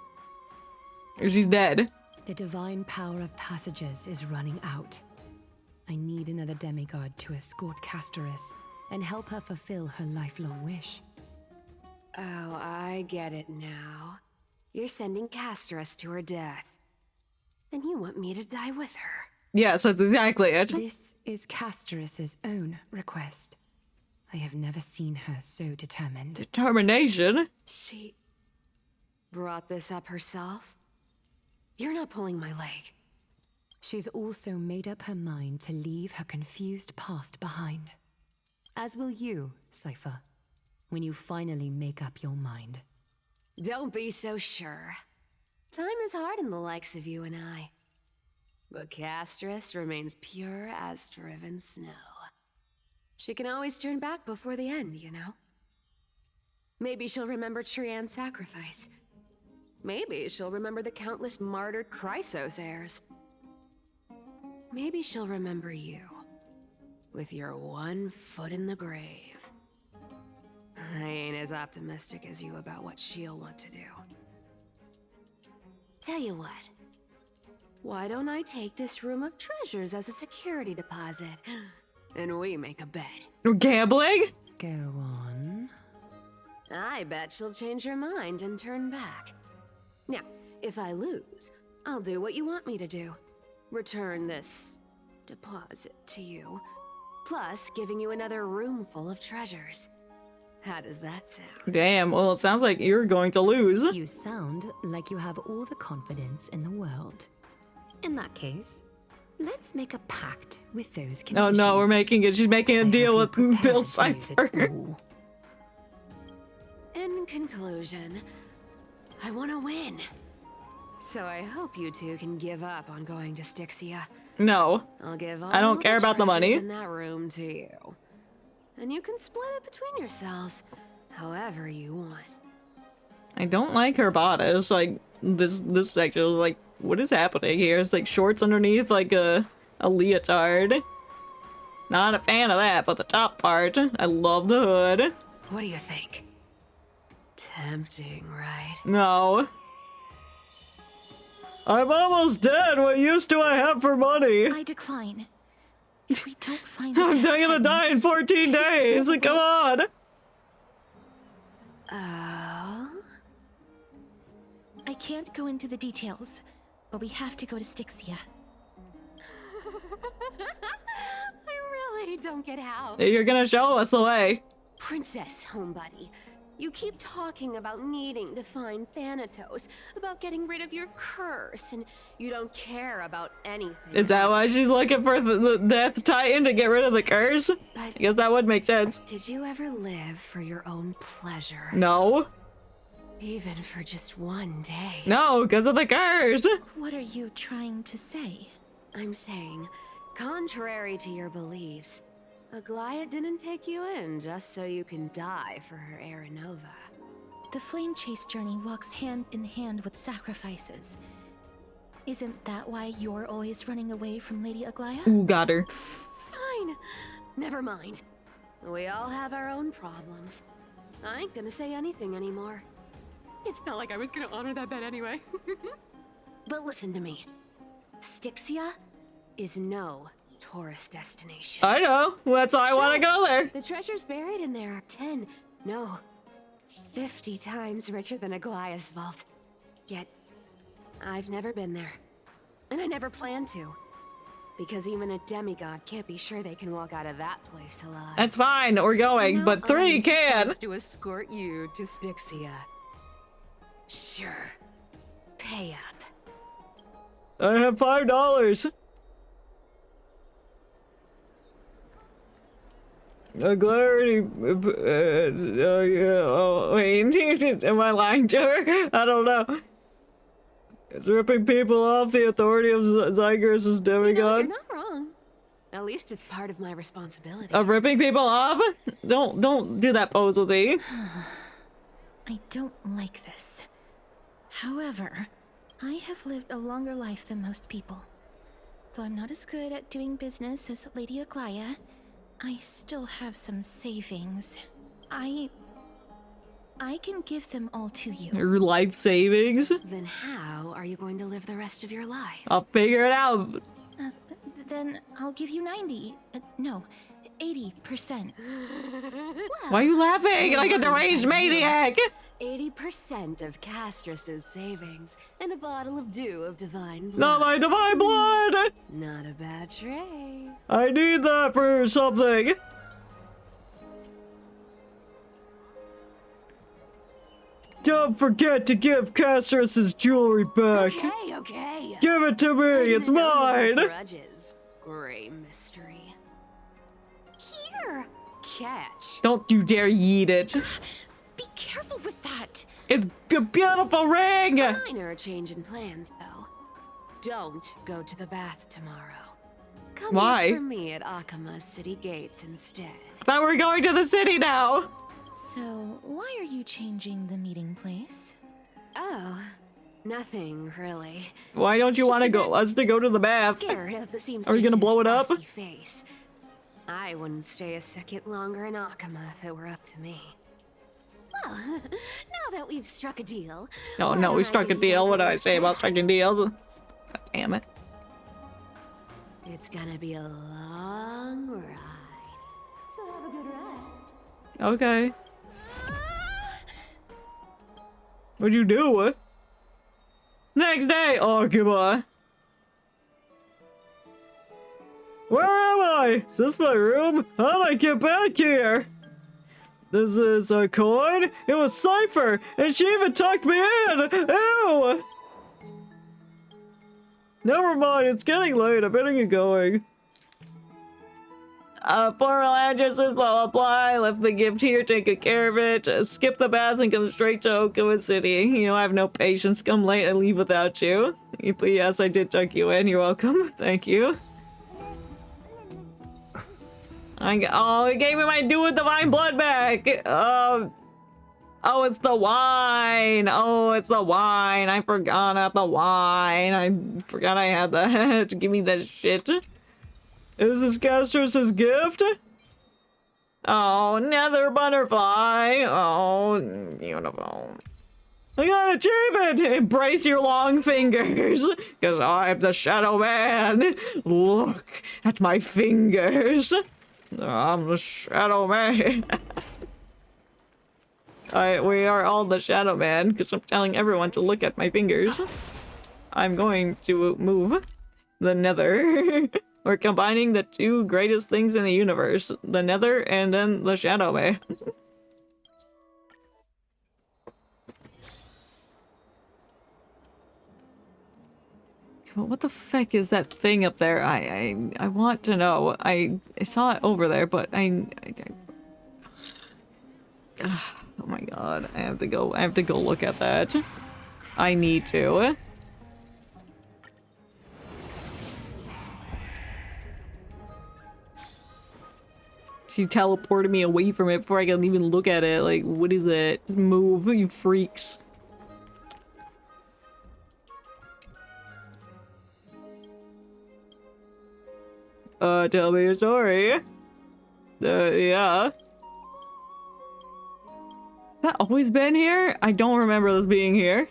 She's dead. The divine power of passages is running out. I need another demigod to escort Castoris and help her fulfill her lifelong wish. Oh, I get it now. You're sending Castoris to her death. And you want me to die with her. Yes, that's exactly it. This is Castoris' own request. I have never seen her so determined. Determination? She brought this up herself? You're not pulling my leg. She's also made up her mind to leave her confused past behind. As will you, Cypher, when you finally make up your mind. Don't be so sure. Time is hard in the likes of you and I. But Castris remains pure as driven snow. She can always turn back before the end, you know? Maybe she'll remember Trian's sacrifice. Maybe she'll remember the countless martyred Chrysos heirs. Maybe she'll remember you, with your one foot in the grave. I ain't as optimistic as you about what she'll want to do. Tell you what, why don't I take this room of treasures as a security deposit, and we make a bet. Gambling? Go on. I bet she'll change her mind and turn back. Now, if I lose, I'll do what you want me to do. Return this deposit to you, plus giving you another room full of treasures. How does that sound? Damn, well, it sounds like you're going to lose. You sound like you have all the confidence in the world. In that case, let's make a pact with those conditions. Oh no, she's making a deal with Bill Cypher. In conclusion, I want to win. So I hope you two can give up on going to Styxia. No. I'll give all I don't care about the money. in that room to you. And you can split it between yourselves, however you want. I don't like her bodice. Like, this section was like, what is happening here? It's like shorts underneath, like a leotard. Not a fan of that, but the top part, I love the hood. What do you think? Tempting, right? No. I'm almost dead. What use do I have for money? I decline. If we don't find I'm gonna die in 14 days. Come on. I can't go into the details, but we have to go to Styxia. I really don't get how. You're gonna show us the way. Princess, homebuddy. You keep talking about needing to find Thanatos, about getting rid of your curse, and you don't care about anything. Is that why she's looking for the Death Titan to get rid of the curse? I guess that would make sense. Did you ever live for your own pleasure? No. Even for just one day? No, because of the curse. What are you trying to say? I'm saying, contrary to your beliefs, Aglaia didn't take you in just so you can die for her Aranova. The flame chase journey walks hand in hand with sacrifices. Isn't that why you're always running away from Lady Aglaia? Ooh, got her. Fine. Never mind. We all have our own problems. I ain't gonna say anything anymore. It's not like I was gonna honor that bet anyway. But listen to me. Styxia is no tourist destination. I know. That's why I want to go there. The treasures buried in there are 10, no, 50 times richer than Aglaia's vault. Yet, I've never been there. And I never plan to. Because even a demigod can't be sure they can walk out of that place alive. That's fine. We're going, but 3 can. I'm supposed to escort you to Styxia. Sure. Pay up. I have $5. Clarity. Wait, am I lying to her? I don't know. It's ripping people off the authority of Zygurus as demigod. You're not wrong. At least it's part of my responsibility. Of ripping people off? Don't do that pose with me. I don't like this. However, I have lived a longer life than most people. Though I'm not as good at doing business as Lady Aglaia, I still have some savings. I can give them all to you. Your life savings? Then how are you going to live the rest of your life? I'll figure it out. Then I'll give you 90. No, 80%. Why are you laughing like a deranged maniac? 80% of Castris's savings and a bottle of dew of divine blood. Not my divine blood! Not a bad trade. I need that for something. Don't forget to give Castorus his jewelry back. Okay, okay. Give it to me, it's mine. Grudges. Gray mystery. Here. Catch. Don't you dare eat it. Be careful with that. It's a beautiful ring. Minor change in plans, though. Don't go to the bath tomorrow. Come Why? wait for me at Akama's city gates instead. I thought we're going to the city now. So, why are you changing the meeting place? Oh, nothing really. Why don't you want to go? Us to go to the bath? Scared of the seamstress's Are you gonna blow it up? frosty face. I wouldn't stay a second longer in Akama if it were up to me. Well, now that we've struck a deal. No, no, we struck a deal. What do I say about striking deals? God damn it. It's gonna be a long ride. So have a good rest. Okay. What'd you do? Next day, Akuma. Where am I? Is this my room? How did I get back here? This is a coin? It was Cypher, and she even tucked me in! Ew! Never mind, it's getting late. I better get going. Formal addresses, blah blah blah. Left the gift here, take good care of it. Skip the baths and come straight to Okinawa City. You know, I have no patience. Come late and leave without you. But yes, I did tuck you in. You're welcome. Thank you. Oh, it gave me my Dew with Divine Blood back. Oh, it's the wine. Oh, it's the wine. I forgot about the wine. I forgot I had that. Give me that shit. Is this Castor's gift? Oh, nether butterfly. Oh, beautiful. I got an achievement! Embrace your long fingers, because I'm the Shadow Man. Look at my fingers. I'm the Shadow Man. We are all the Shadow Man, because I'm telling everyone to look at my fingers. I'm going to move the nether. We're combining the two greatest things in the universe. The nether and then the Shadow Man. What the fuck is that thing up there? I want to know. I saw it over there, but oh my god, I have to go look at that. I need to. She teleported me away from it before I could even look at it. Like, what is it? Move, you freaks. Tell me your story. Yeah. Has that always been here? I don't remember this being here.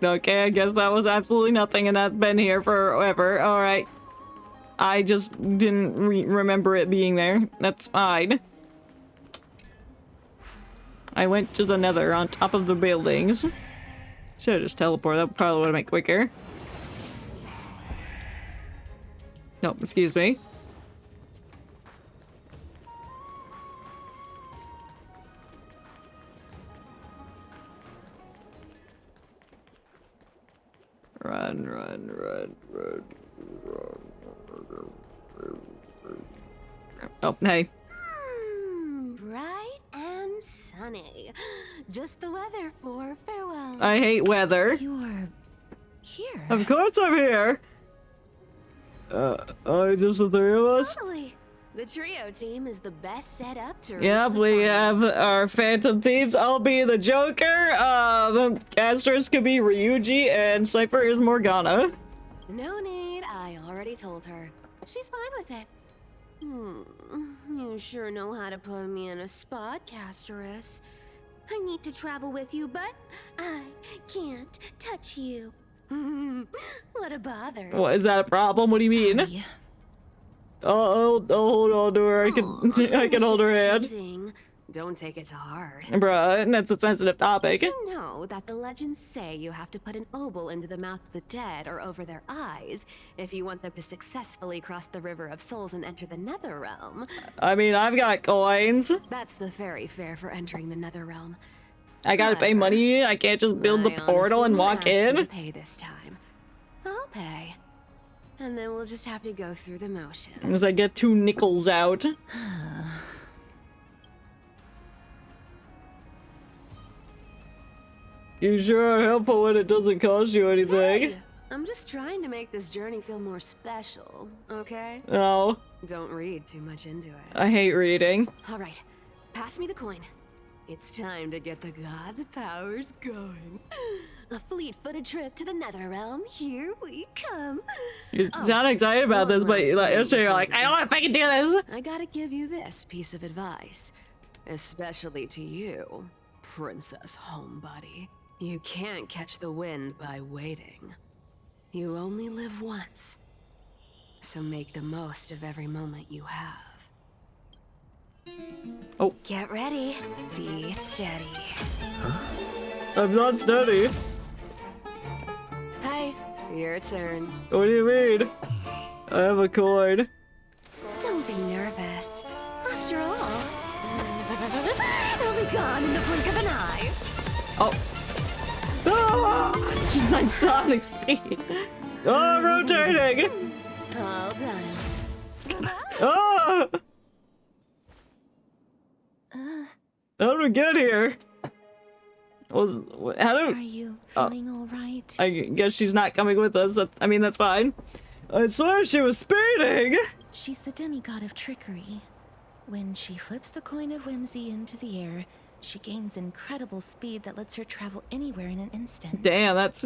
Okay, I guess that was absolutely nothing and that's been here forever. Alright. I just didn't remember it being there. That's fine. I went to the nether on top of the buildings. Should've just teleported. That probably would've made quicker. No, excuse me. Run, run, run, run, run. Oh, hey. Bright and sunny. Just the weather for farewell. I hate weather. You're here. Of course I'm here. Just the three of us? Totally. The trio team is the best set up to Yep, we have our Phantom Thieves. I'll be the Joker. Castor's could be Ryuji, and Cypher is Morgana. No need. I already told her. She's fine with it. You sure know how to put me in a spot, Castorus. I need to travel with you, but I can't touch you. What a bother. What, is that a problem? What do you mean? I'll hold on to her. I can hold her hand. Teasing. Don't take it to heart. Bruh, that's a sensitive topic. Did you know that the legends say you have to put an obol into the mouth of the dead or over their eyes if you want them to successfully cross the River of Souls and enter the Netherrealm? I mean, I've got coins. That's the fairy fare for entering the Netherrealm. I gotta pay money. I can't just build the portal and walk in. Pay this time. I'll pay. And then we'll just have to go through the motions. As I get 2 nickels out. You sure are helpful when it doesn't cost you anything. Hey, I'm just trying to make this journey feel more special, okay? No. Don't read too much into it. I hate reading. All right, pass me the coin. It's time to get the gods' powers going. A fleet-footed trip to the Netherrealm. Here we come. You sound excited about this, but yesterday you're like, I don't know if I can do this. I gotta give you this piece of advice. Especially to you, Princess Homebody. You can't catch the wind by waiting. You only live once. So make the most of every moment you have. Oh. Get ready. Be steady. I'm not steady. Hi, your turn. What do you mean? I have a coin. Don't be nervous. After all, it'll be gone in the blink of an eye. Oh. Ah! This is like Sonic speed. Oh, rotating. All done. Ah! How did we get here? How Are you feeling all right? I guess she's not coming with us. I mean, that's fine. I swear she was speeding. She's the demigod of trickery. When she flips the coin of whimsy into the air, she gains incredible speed that lets her travel anywhere in an instant. Damn, that's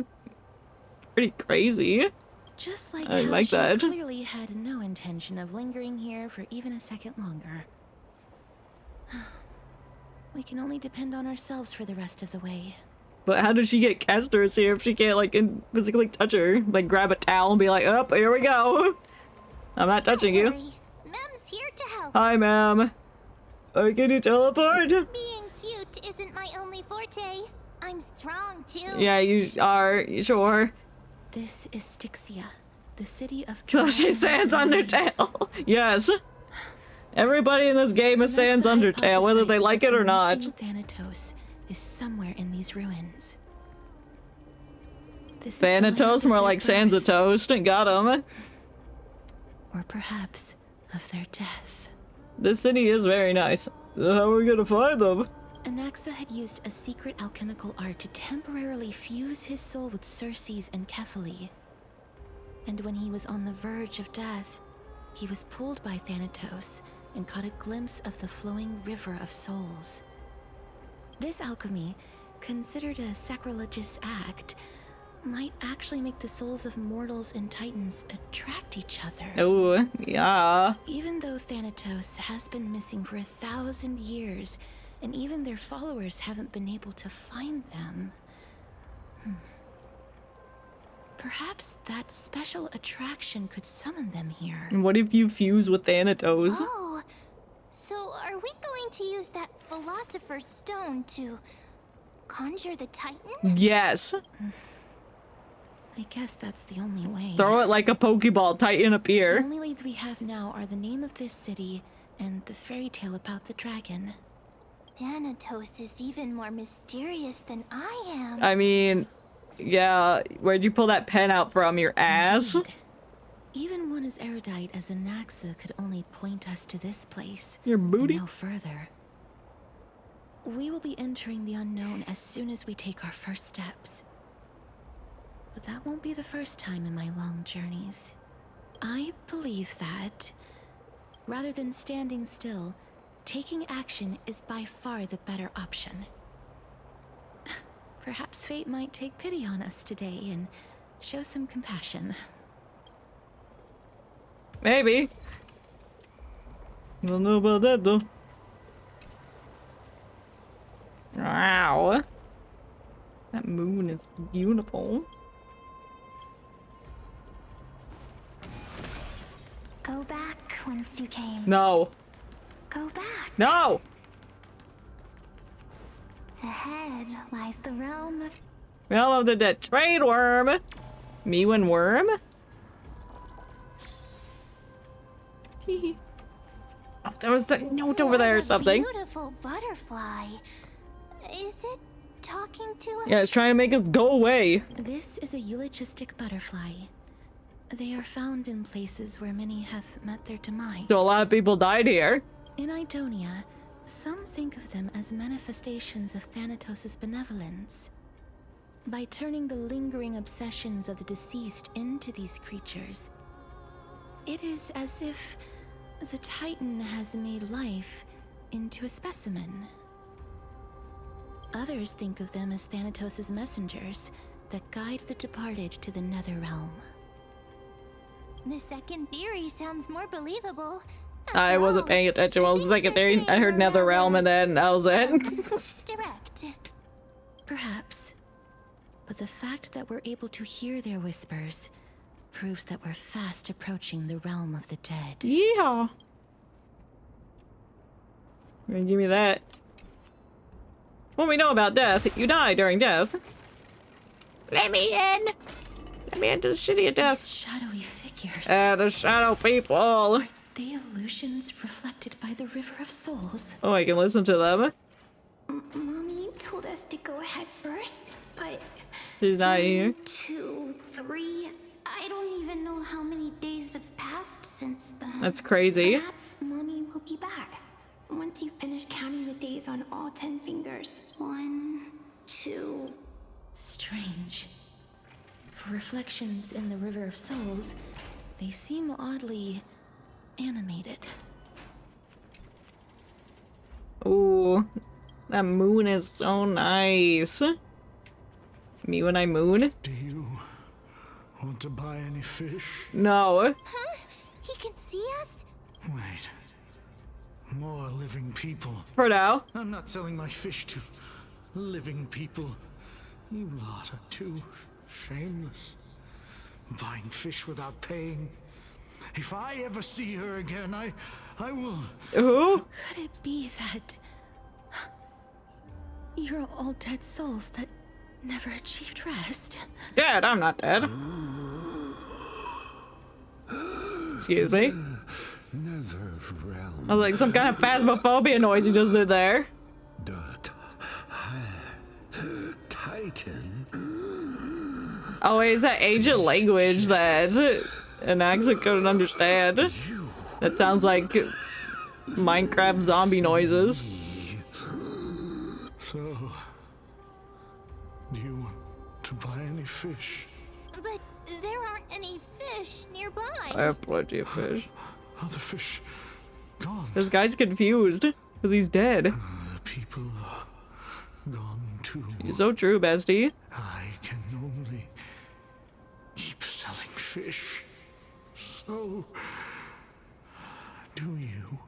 pretty crazy. Just like I how like she that. clearly had no intention of lingering here for even a second longer. We can only depend on ourselves for the rest of the way. But how does she get Castors here if she can't, like, physically touch her? Like, grab a towel and be like, oh, here we go. I'm not touching you. Mem's here to help. Hi, ma'am. Can you teleport? Being cute isn't my only forte. I'm strong, too. Yeah, you are. Sure. This is Styxia, the city of... So she's Sans Undertale. Yes. Everybody in this game is Sans Undertale, whether they like it or not. Thanatos is somewhere in these ruins. Thanatos, more like Sans of Toast. Got him. Or perhaps of their death. This city is very nice. How are we gonna find them? Anaxa had used a secret alchemical art to temporarily fuse his soul with Circe's and Kephae. And when he was on the verge of death, he was pulled by Thanatos and caught a glimpse of the flowing river of souls. This alchemy, considered a sacrilegious act, might actually make the souls of mortals and titans attract each other. Oh, yeah. Even though Thanatos has been missing for 1,000 years, and even their followers haven't been able to find them. Perhaps that special attraction could summon them here. And what if you fuse with Thanatos? Oh, so are we going to use that Philosopher's Stone to conjure the Titan? Yes. I guess that's the only way. Throw it like a Pokeball, Titan appear. The only leads we have now are the name of this city and the fairy tale about the dragon. Thanatos is even more mysterious than I am. I mean, yeah, where'd you pull that pen out from? Your ass? Indeed. Even one as erudite as Anaxa could only point us to this place. Your booty? And no further. We will be entering the unknown as soon as we take our first steps. But that won't be the first time in my long journeys. I believe that, rather than standing still, taking action is by far the better option. Perhaps fate might take pity on us today and show some compassion. Maybe. Don't know about that though. Wow. That moon is beautiful. Go back whence you came. No. Go back. No! Ahead lies the realm of... Realm of the dead. Trade worm. Mewin worm? Hee. Oh, there was a note over there or something. Beautiful butterfly. Is it talking to us? Yeah, it's trying to make us go away. This is a eulogistic butterfly. They are found in places where many have met their demise. So a lot of people died here. In Idonia, some think of them as manifestations of Thanatos' benevolence. By turning the lingering obsessions of the deceased into these creatures, it is as if the Titan has made life into a specimen. Others think of them as Thanatos' messengers that guide the departed to the nether realm. The second theory sounds more believable. I wasn't paying attention. Well, the second theory, I heard Nether Realm and then that was it. Direct. Perhaps. But the fact that we're able to hear their whispers proves that we're fast approaching the realm of the dead. Yeah. Give me that. What we know about death, you die during death. Let me in! Let me into the city of death. These shadowy figures. The shadow people. The illusions reflected by the River of Souls. Oh, I can listen to them. Mommy told us to go ahead first, but... She's not here. 2, 3... I don't even know how many days have passed since then. That's crazy. Perhaps Mommy will be back. Once you finish counting the days on all 10 fingers. 1, 2... Strange. For reflections in the River of Souls, they seem oddly animated. Ooh, that moon is so nice. Me when I moon? Do you want to buy any fish? No. Huh? He can see us? Wait. More living people. For now. I'm not selling my fish to living people. You lot are too shameless. Buying fish without paying. If I ever see her again, I will... Who? Could it be that you're all dead souls that never achieved rest? Dead? I'm not dead. Excuse me. Nether realm. I was like, some kind of phasmophobia noise he just did there. Titan. Oh, wait, is that ancient language that an accent couldn't understand? That sounds like Minecraft zombie noises. So, do you want to buy any fish? But there aren't any fish nearby. I have plenty of fish. Other fish gone. This guy's confused because he's dead. The people are gone too. You're so true, bestie. I can only keep selling fish. So, do you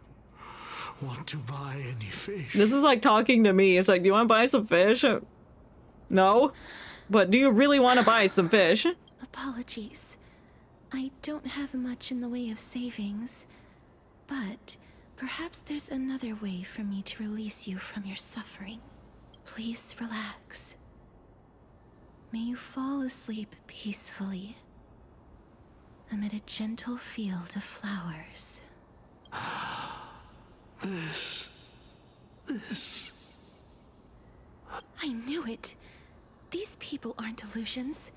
want to buy any fish? This is like talking to me. It's like, do you want to buy some fish? No. But do you really want to buy some fish? Apologies. I don't have much in the way of savings, but perhaps there's another way for me to release you from your suffering. Please relax. May you fall asleep peacefully amid a gentle field of flowers. This. I knew it. These people aren't illusions.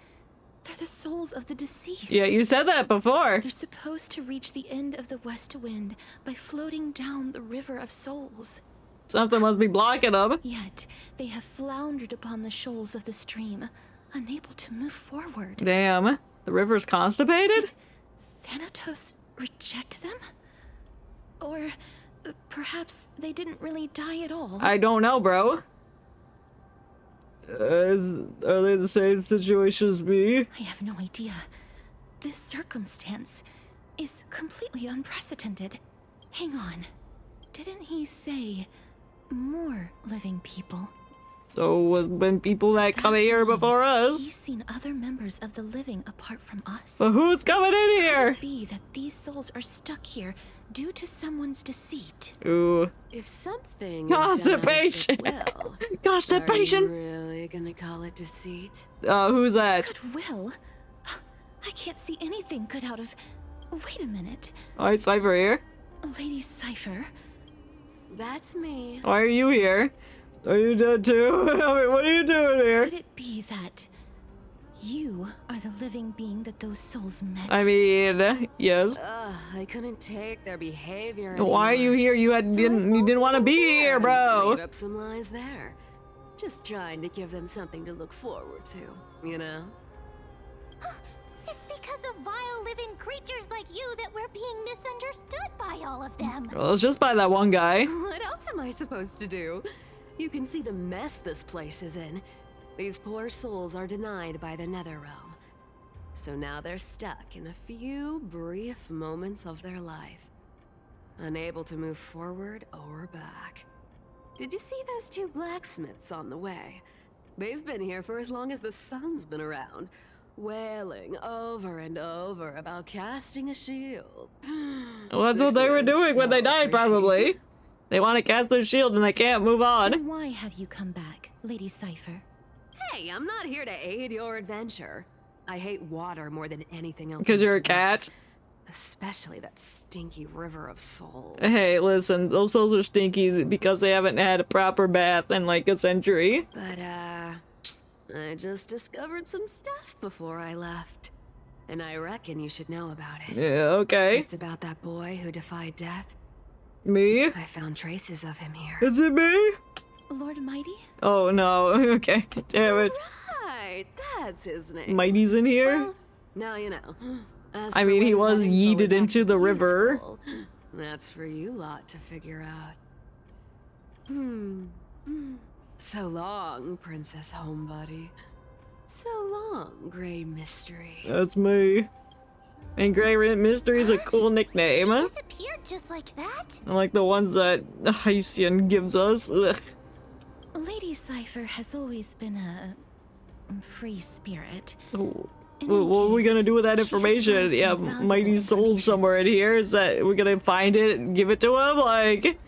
They're the souls of the deceased. Yeah, you said that before. They're supposed to reach the end of the West Wind by floating down the River of Souls. Something must be blocking them. Yet, they have floundered upon the shoals of the stream, unable to move forward. Damn. The river's constipated? Did Thanatos reject them? Or perhaps they didn't really die at all? I don't know, bro. Are they the same situation as me? I have no idea. This circumstance is completely unprecedented. Hang on. Didn't he say more living people? So was been people that come here before us. He's seen other members of the living apart from us. But who's coming in here? Could it be that these souls are stuck here due to someone's deceit? Ooh. If something Constipation. Constipation. Are you really gonna call it deceit? Who's that? Goodwill? I can't see anything good out of... Wait a minute. Hi, Cypher here. Lady Cypher? That's me. Why are you here? Are you dead too? I mean, what are you doing here? Could it be that you are the living being that those souls met? I mean, yes. I couldn't take their behavior Why are you here? You didn't want to be here, bro. Made up some lies there. Just trying to give them something to look forward to, you know? It's because of vile living creatures like you that we're being misunderstood by all of them. Well, it's just by that one guy. What else am I supposed to do? You can see the mess this place is in. These poor souls are denied by the Nether Realm. So now they're stuck in a few brief moments of their life. Unable to move forward or back. Did you see those two blacksmiths on the way? They've been here for as long as the sun's been around, wailing over and over about casting a shield. Well, that's what they were doing when they died, probably. They want to cast their shield and they can't move on. Then why have you come back, Lady Cypher? Hey, I'm not here to aid your adventure. I hate water more than anything else. Because you're a cat? Especially that stinky river of souls. Hey, listen, those souls are stinky because they haven't had a proper bath in like a century. But, I just discovered some stuff before I left. And I reckon you should know about it. Yeah, okay. It's about that boy who defied death. Me? I found traces of him here. Is it me? Lord Mighty? Oh, no. Okay. Damn it. Right, that's his name. Mighty's in here? Well, now you know. As I for mean, he whether was that info yeeted is into the actually river. useful, that's for you lot to figure out. So long, Princess Homebody. So long, Grey Mystery. That's me. And Grey Mystery's a cool nickname. She disappeared just like that? I like the ones that Haitian gives us. Ugh. Lady Cypher has always been a free spirit. So, what are we gonna do with that information? Yeah, Mighty Soul somewhere in here. Is that we're gonna find it and give it to him? Like,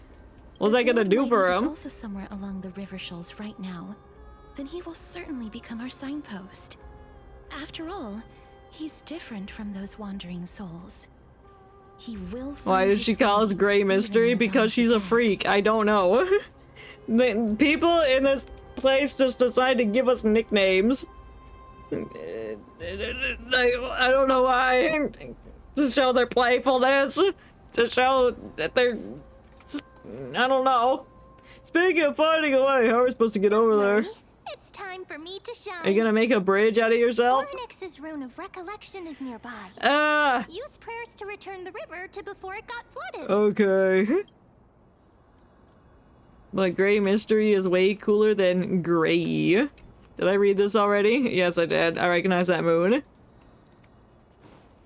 what's that gonna do for him? He's also somewhere along the river shoals right now. Then he will certainly become our signpost. After all, he's different from those wandering souls. He will. Why does she call us Grey Mystery? Because she's a freak. I don't know. The people in this place just decide to give us nicknames. I don't know why. To show their playfulness. To show that they're... I don't know. Speaking of finding a way, how are we supposed to get over there? It's time for me to shine. Are you gonna make a bridge out of yourself? Ornix's rune of recollection is nearby. Use prayers to return the river to before it got flooded. Okay. But Grey Mystery is way cooler than Grey. Did I read this already? Yes, I did. I recognize that moon.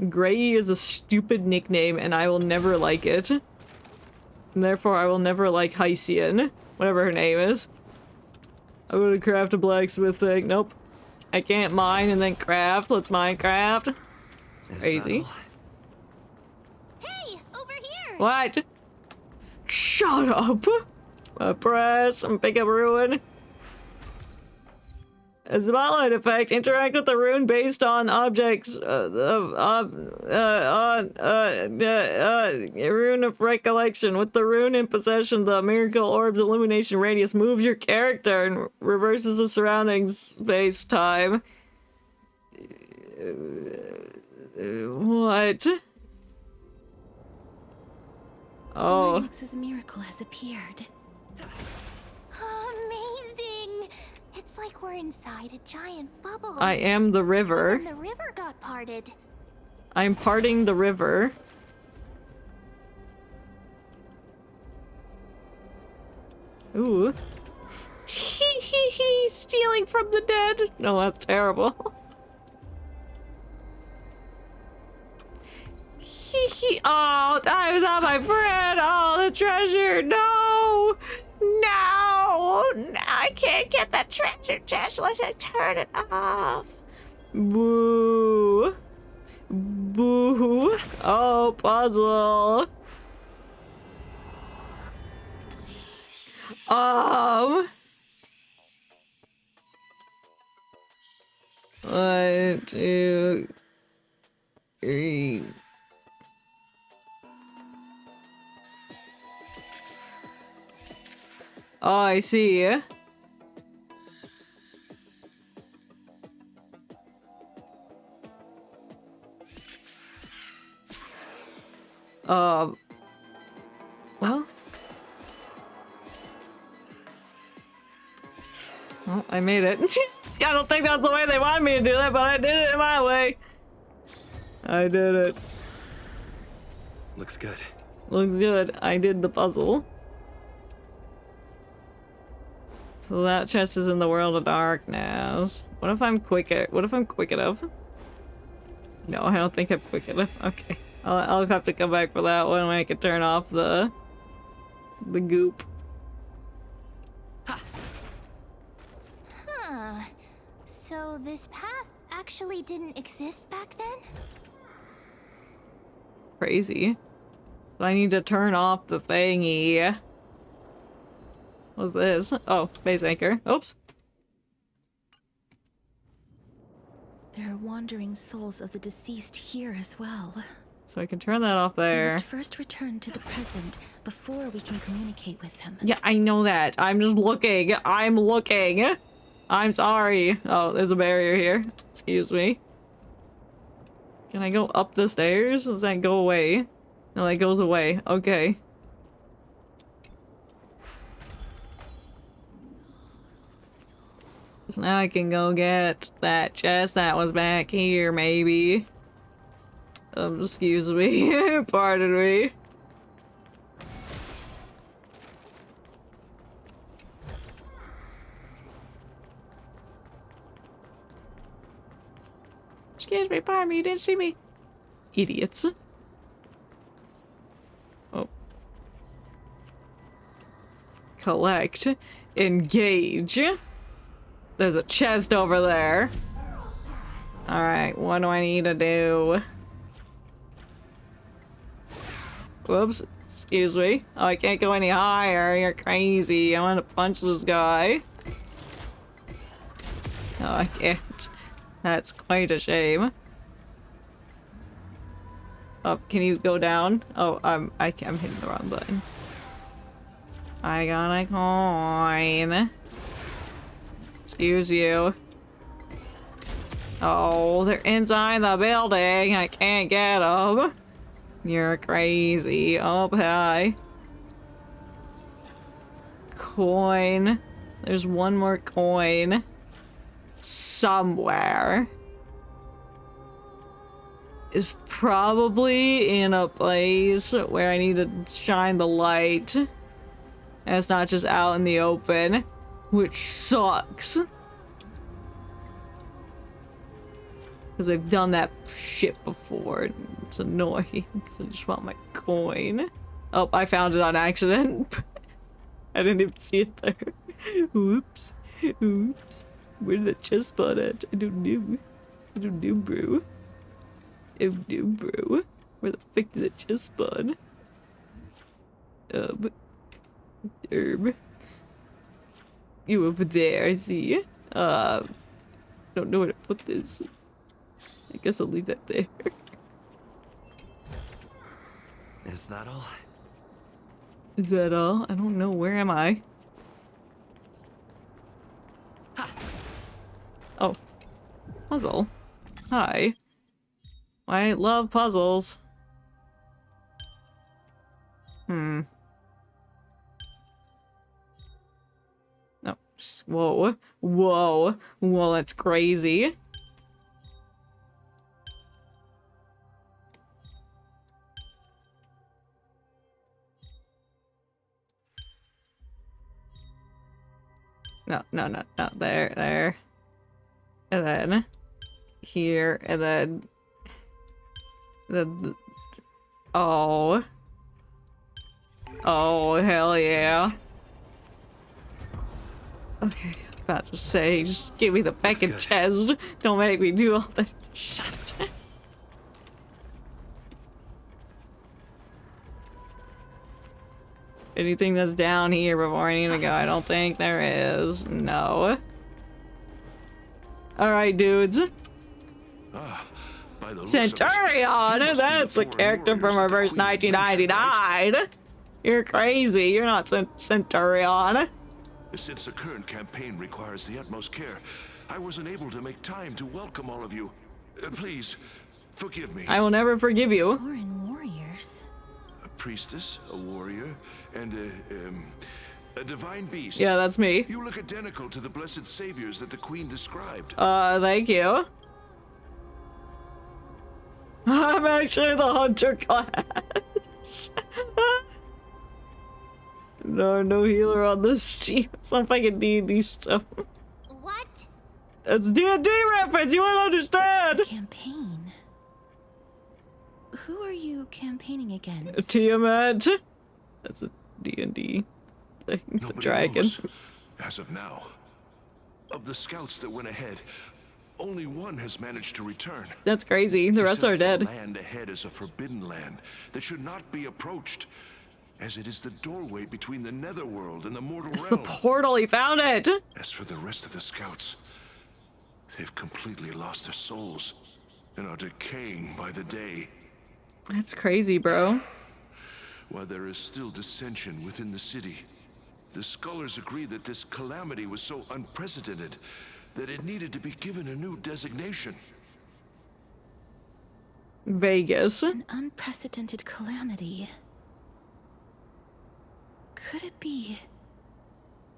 Grey is a stupid nickname, and I will never like it. And therefore, I will never like Haitian, whatever her name is. I'm gonna craft a blacksmith thing. Nope. I can't mine and then craft. Let's mine craft. Crazy. Hey, over here! What? Shut up! Press and pick up rune. A spotlight effect. Interact with the rune based on objects. Rune of recollection. With the rune in possession, the miracle orb's illumination radius moves your character and reverses the surrounding space time. What? Oh. Phoenix's miracle has appeared. Amazing! It's like we're inside a giant bubble. I am the river. And the river got parted. I'm parting the river. Ooh. Stealing from the dead. No, that's terrible. Oh, I was on my bread. Oh, the treasure. No. No. I can't get that treasure chest unless I turn it off. Boo. Boo. Oh, puzzle. One, two, three. Oh, I see. Well. Well, I made it. I don't think that's the way they wanted me to do that, but I did it my way. I did it. Looks good. Looks good. I did the puzzle. So that chest is in the world of darkness. What if I'm quicker? What if I'm quick enough? No, I don't think I'm quick enough. Okay. I'll have to come back for that one when I can turn off the goop. Huh. So this path actually didn't exist back then? Crazy. So I need to turn off the thingy. What's this? Oh, space anchor. Oops. There are wandering souls of the deceased here as well. So I can turn that off We there. must first return to the present before we can communicate with them. Yeah, I know that. I'm just looking. I'm looking. I'm sorry. Oh, there's a barrier here. Excuse me. Can I go up the stairs? Does that go away? No, that goes away. Okay. So now I can go get that chest that was back here, maybe. Excuse me. Pardon me. Excuse me, pardon me, you didn't see me. Idiots. Oh. Collect. Engage. There's a chest over there. Alright, what do I need to do? Whoops. Excuse me. Oh, I can't go any higher. You're crazy. I want to punch this guy. Oh, I can't. That's quite a shame. Oh, can you go down? Oh, I'm hitting the wrong button. I got a coin. Excuse you. Oh, they're inside the building. I can't get them. You're crazy. Oh, hi. Coin. There's one more coin. Somewhere. Is probably in a place where I need to shine the light. And it's not just out in the open. Which sucks. Because I've done that shit before. And it's annoying. I just want my coin. Oh, I found it on accident. I didn't even see it there. Oops. Oops. Where did the chest spot at? I don't know. I don't know, bro. I don't know, bro. Where the fuck did the chest spawn? Herb. You over there, I see. Don't know where to put this. I guess I'll leave that there. Is that all? Is that all? I don't know. Where am I? Ha. Oh. Puzzle. Hi. I love puzzles. No. Whoa. Whoa. Whoa, that's crazy. No. There. And then here, and then oh. Oh, hell yeah. Okay, about to say, just give me the fucking chest. Don't make me do all that shit. Anything that's down here before I need to go? I don't think there is. No. Alright, dudes. Centurion! That's a character from Reverse 1999! You're crazy. You're not Centurion. Since the current campaign requires the utmost care, I wasn't able to make time to welcome all of you. Please, forgive me. I will never forgive you. Foreign warriors. A priestess, a warrior, and a divine beast. Yeah, that's me. You look identical to the blessed saviors that the queen described. Thank you. I'm actually the hunter class. No healer on this team. Some fucking D&D stuff. What? It's D&D reference, you won't understand! Campaign? Who are you campaigning against? Tiamat. That's a D&D thing. The dragon. Knows, as of now. Of the scouts that went ahead, only one has managed to return. That's crazy. The rest are dead. The land ahead is a forbidden land that should not be approached, as it is the doorway between the netherworld and the mortal realm. It's the portal, he found it! As for the rest of the scouts, they've completely lost their souls and are decaying by the day. That's crazy, bro. While there is still dissension within the city, the scholars agree that this calamity was so unprecedented that it needed to be given a new designation. Vegas. An unprecedented calamity. Could it be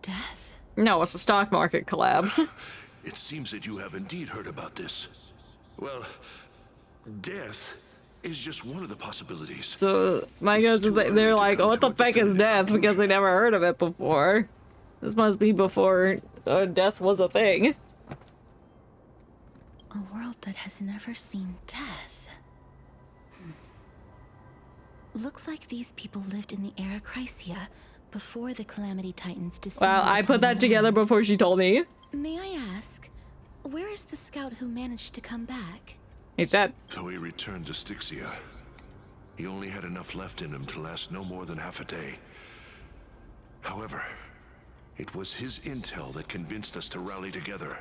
death? No, it's a stock market collapse. It seems that you have indeed heard about this. Well, death is just one of the possibilities. So, my guess is that they're like, oh, what the fuck is death? Because they never heard of it before. This must be before death was a thing. A world that has never seen death. Looks like these people lived in the era Chrysia before the Calamity Titans descended. Wow, I put that together before she told me. May I ask, where is the scout who managed to come back? He's dead. So he returned to Styxia. He only had enough left in him to last no more than half a day. However, it was his intel that convinced us to rally together.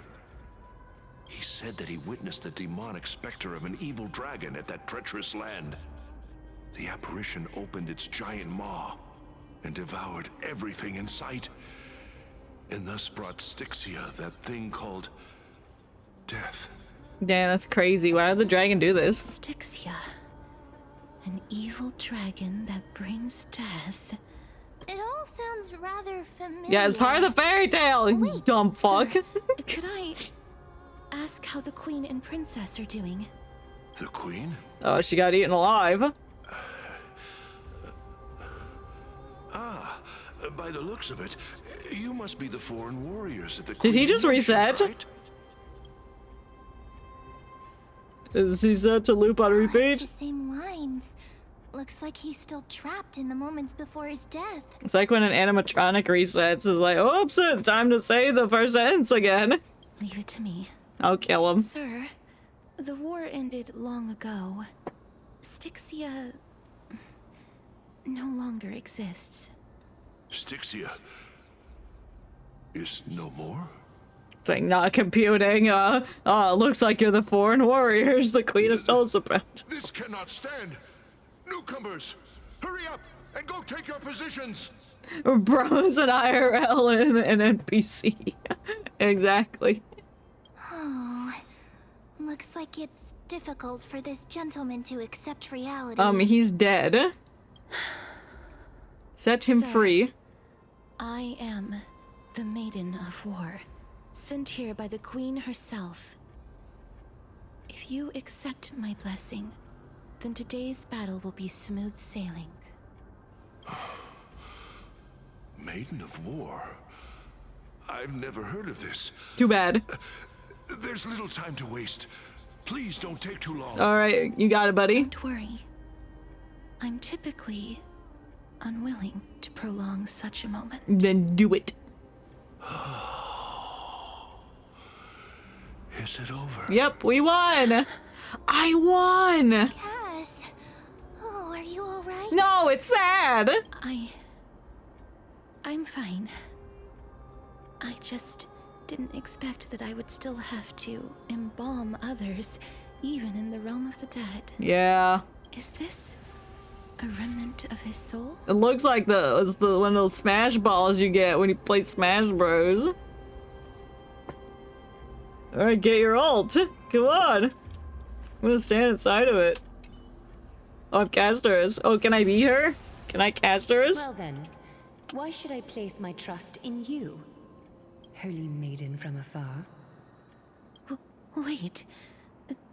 He said that he witnessed the demonic specter of an evil dragon at that treacherous land. The apparition opened its giant maw and devoured everything in sight, and thus brought Styxia that thing called death. Yeah, that's crazy. Why did the dragon do this? Styxia. An evil dragon that brings death. It all sounds rather familiar. Yeah, it's part of the fairy tale, you dumb fuck. Sir, could I ask how the queen and princess are doing? The queen? Oh, she got eaten alive. By the looks of it, you must be the foreign warriors that the Did he just mentioned, reset? right? Is he set to loop on repeat? The same lines. Looks like he's still trapped in the moments before his death. It's like when an animatronic resets. It's like, oops, it's time to say the first sentence again. Leave it to me. I'll kill him. Sir, the war ended long ago. Styxia no longer exists. Styxia is no more? Thing not computing. Looks like you're the foreign warriors the queen has told us about. This cannot stand. Newcomers, hurry up and go take your positions. Bros and IRL and an NPC. Exactly. Oh, looks like it's difficult for this gentleman to accept reality. He's dead. Set him Sir, free. I am the Maiden of War, sent here by the Queen herself. If you accept my blessing, then today's battle will be smooth sailing. Maiden of War? I've never heard of this. Too bad. There's little time to waste. Please don't take too long. Alright, you got it, buddy. Don't worry. I'm typically unwilling to prolong such a moment. Then do it. Is it over? Yep, we won! I won! Cass. Oh, are you alright? No, it's sad! I'm fine. I just didn't expect that I would still have to embalm others, even in the realm of the dead. Yeah. Is this a remnant of his soul? It looks like it's the one of those smash balls you get when you play Smash Bros. Alright, get your ult. Come on. I'm gonna stand inside of it. Oh, I'm Casters. Oh, can I be her? Can I Casters? Well then, why should I place my trust in you, holy maiden from afar? Wait,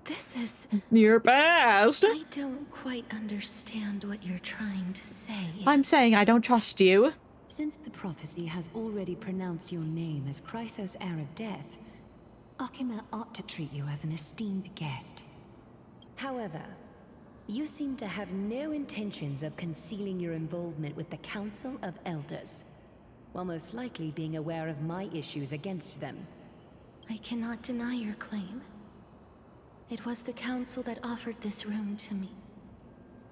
this is... Your past. I don't quite understand what you're trying to say. I'm saying I don't trust you. Since the prophecy has already pronounced your name as Chrysos, heir of death, Akima ought to treat you as an esteemed guest. However, you seem to have no intentions of concealing your involvement with the Council of Elders, while most likely being aware of my issues against them. I cannot deny your claim. It was the council that offered this room to me,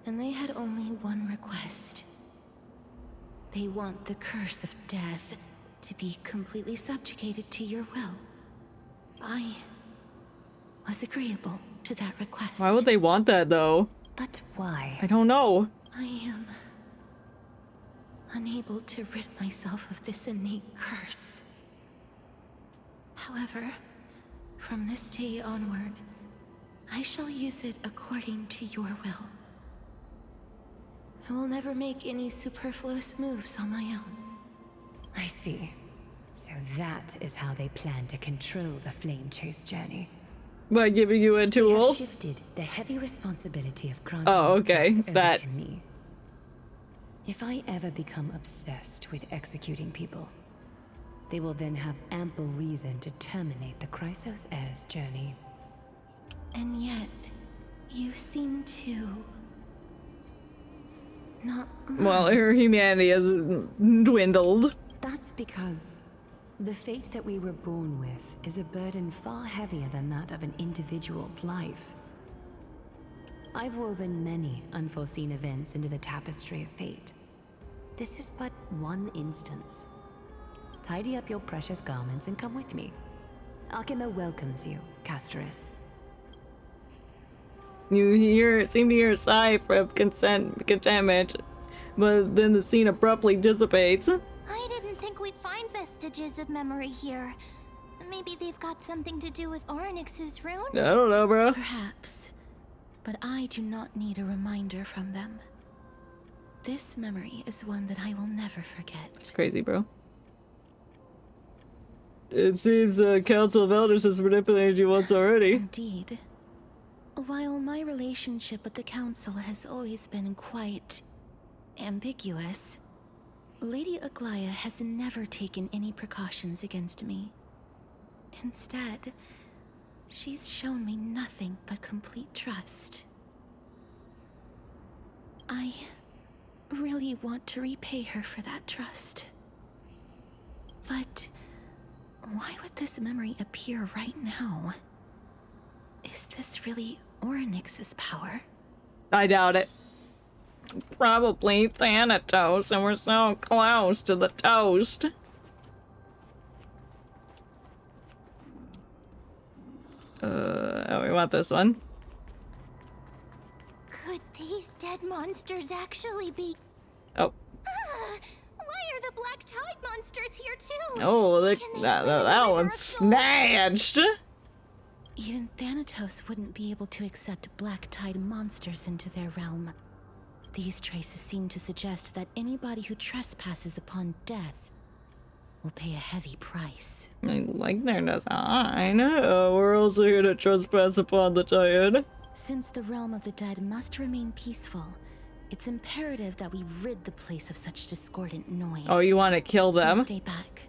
and they had only one request. They want the curse of death to be completely subjugated to your will. I was agreeable to that request. Why would they want that, though? But why? I don't know. I am unable to rid myself of this innate curse. However, from this day onward, I shall use it according to your will. I will never make any superfluous moves on my own. I see. So that is how they plan to control the Flame Chase journey. By giving you a They tool? have shifted the heavy responsibility of granting okay, death over that. to me. If I ever become obsessed with executing people, they will then have ample reason to terminate the Chrysos heir's journey. And yet, you seem to... not Well, her humanity has dwindled. That's because the fate that we were born with is a burden far heavier than that of an individual's life. I've woven many unforeseen events into the tapestry of fate. This is but one instance. Tidy up your precious garments and come with me. Akima welcomes you, Castoris. You seem to hear a sigh of contentment, but then the scene abruptly dissipates. I didn't think we'd find vestiges of memory here. Maybe they've got something to do with Orynyx's rune? I don't know, bro. Perhaps. But I do not need a reminder from them. This memory is one that I will never forget. It's crazy, bro. It seems the Council of Elders has manipulated you once already. Indeed. While my relationship with the Council has always been quite ambiguous, Lady Aglaya has never taken any precautions against me. Instead, she's shown me nothing but complete trust. I really want to repay her for that trust. But why would this memory appear right now? Is this really Orynyx's power? I doubt it. Probably Thanatos, and we're so close to the toast. Oh, we want this one. Could these dead monsters actually be... Oh. Why are the Black Tide monsters here too? Oh, that one's snatched. Even Thanatos wouldn't be able to accept Black Tide monsters into their realm. These traces seem to suggest that anybody who trespasses upon death will pay a heavy price. I like their design. We're also here to trespass upon the Tired. Since the realm of the dead must remain peaceful, it's imperative that we rid the place of such discordant noise. Oh, you want to kill them? You stay back.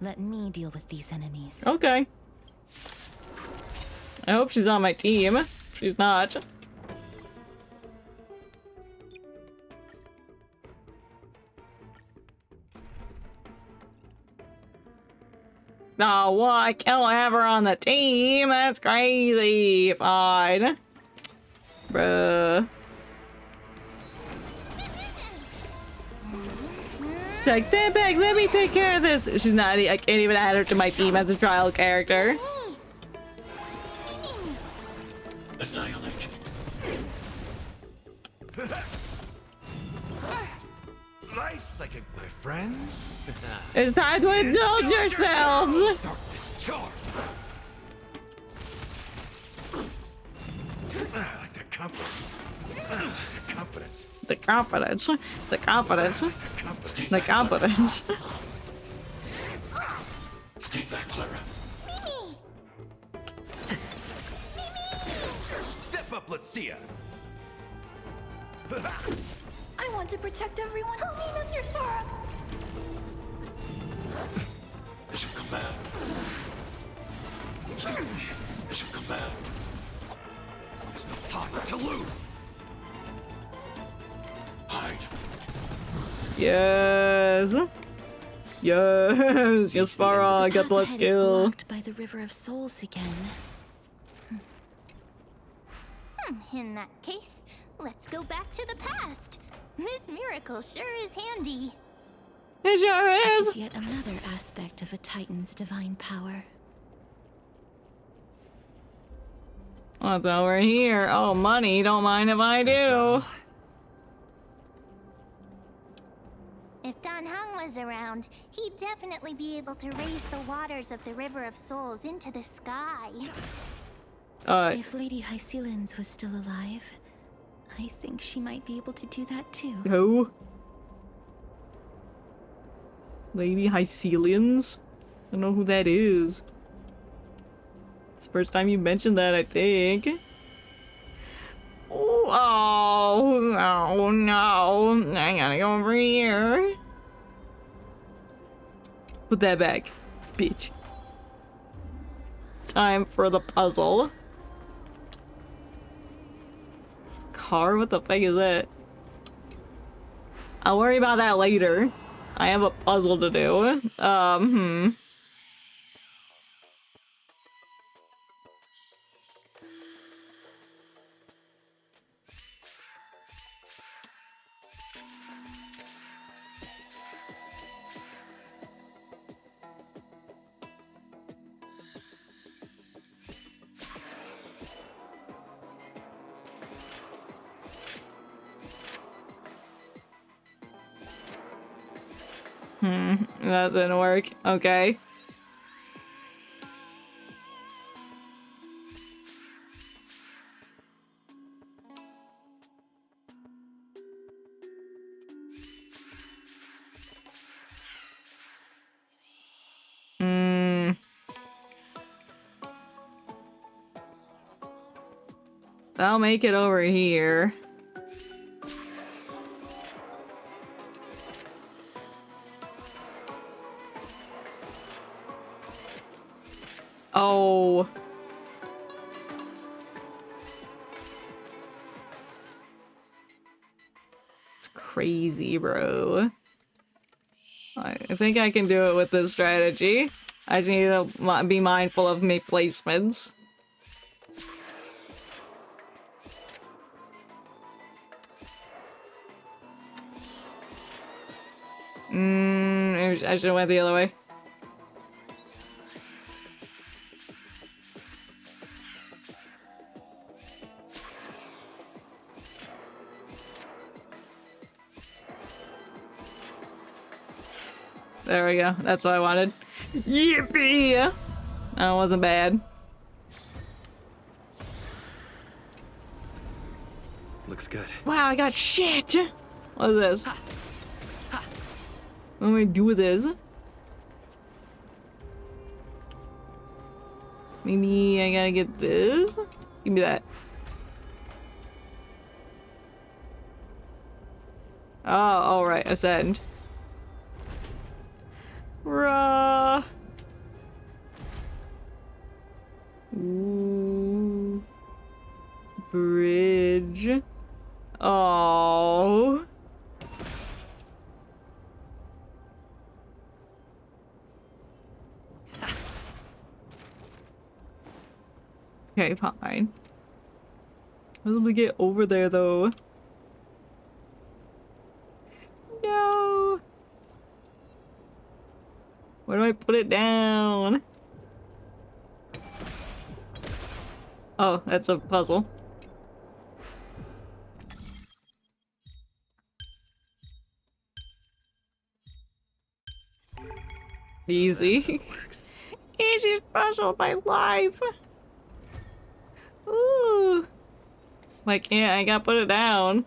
Let me deal with these enemies. Okay. I hope she's on my team. If she's not. No, what? I can't have her on the team. That's crazy. Fine. Bruh. She's like, stand back, let me take care of this. She's not, I can't even add her to my team as a trial character. Annihilate. Nice psychic, my friends. It's time to indulge yourselves. I like that confidence. Confidence. The confidence. The confidence. The confidence. Stay back, Clara. Step up, let's see ya. I want to protect everyone. Help me, Mr. Sora. Mission command. Mission command. There's no time to lose. Hide. Yes. Yes. Yes, Farah, I got the let's Pathhead is kill. blocked by the River of Souls again. In that case, let's go back to the past. This miracle sure is handy. It sure This is. is yet another aspect of a Titan's divine power. What's over here? Oh, money. Don't mind if I do. If Don Hung was around, he'd definitely be able to raise the waters of the River of Souls into the sky. If Lady Hycelians was still alive, I think she might be able to do that too. Who? Lady Hycelians? I don't know who that is. It's the first time you mentioned that, I think. Oh no. I gotta go over here. Put that back, bitch. Time for the puzzle. It's a car? What the fuck is that? I'll worry about that later. I have a puzzle to do. That didn't work. Okay. I'll make it over here. Oh. It's crazy, bro. I think I can do it with this strategy. I just need to be mindful of my placements. I should have went the other way. There we go. That's what I wanted. Yippee! That wasn't bad. Looks good. Wow, I got shit! What is this? What do I do with this? Maybe I gotta get this? Give me that. Oh, alright, ascend. Rah. Ooh. Bridge. Oh. Okay, fine. How do we get over there, though? No! Where do I put it down? Oh, that's a puzzle. Easy. Easiest puzzle of my life. Ooh. Why can't I gotta put it down?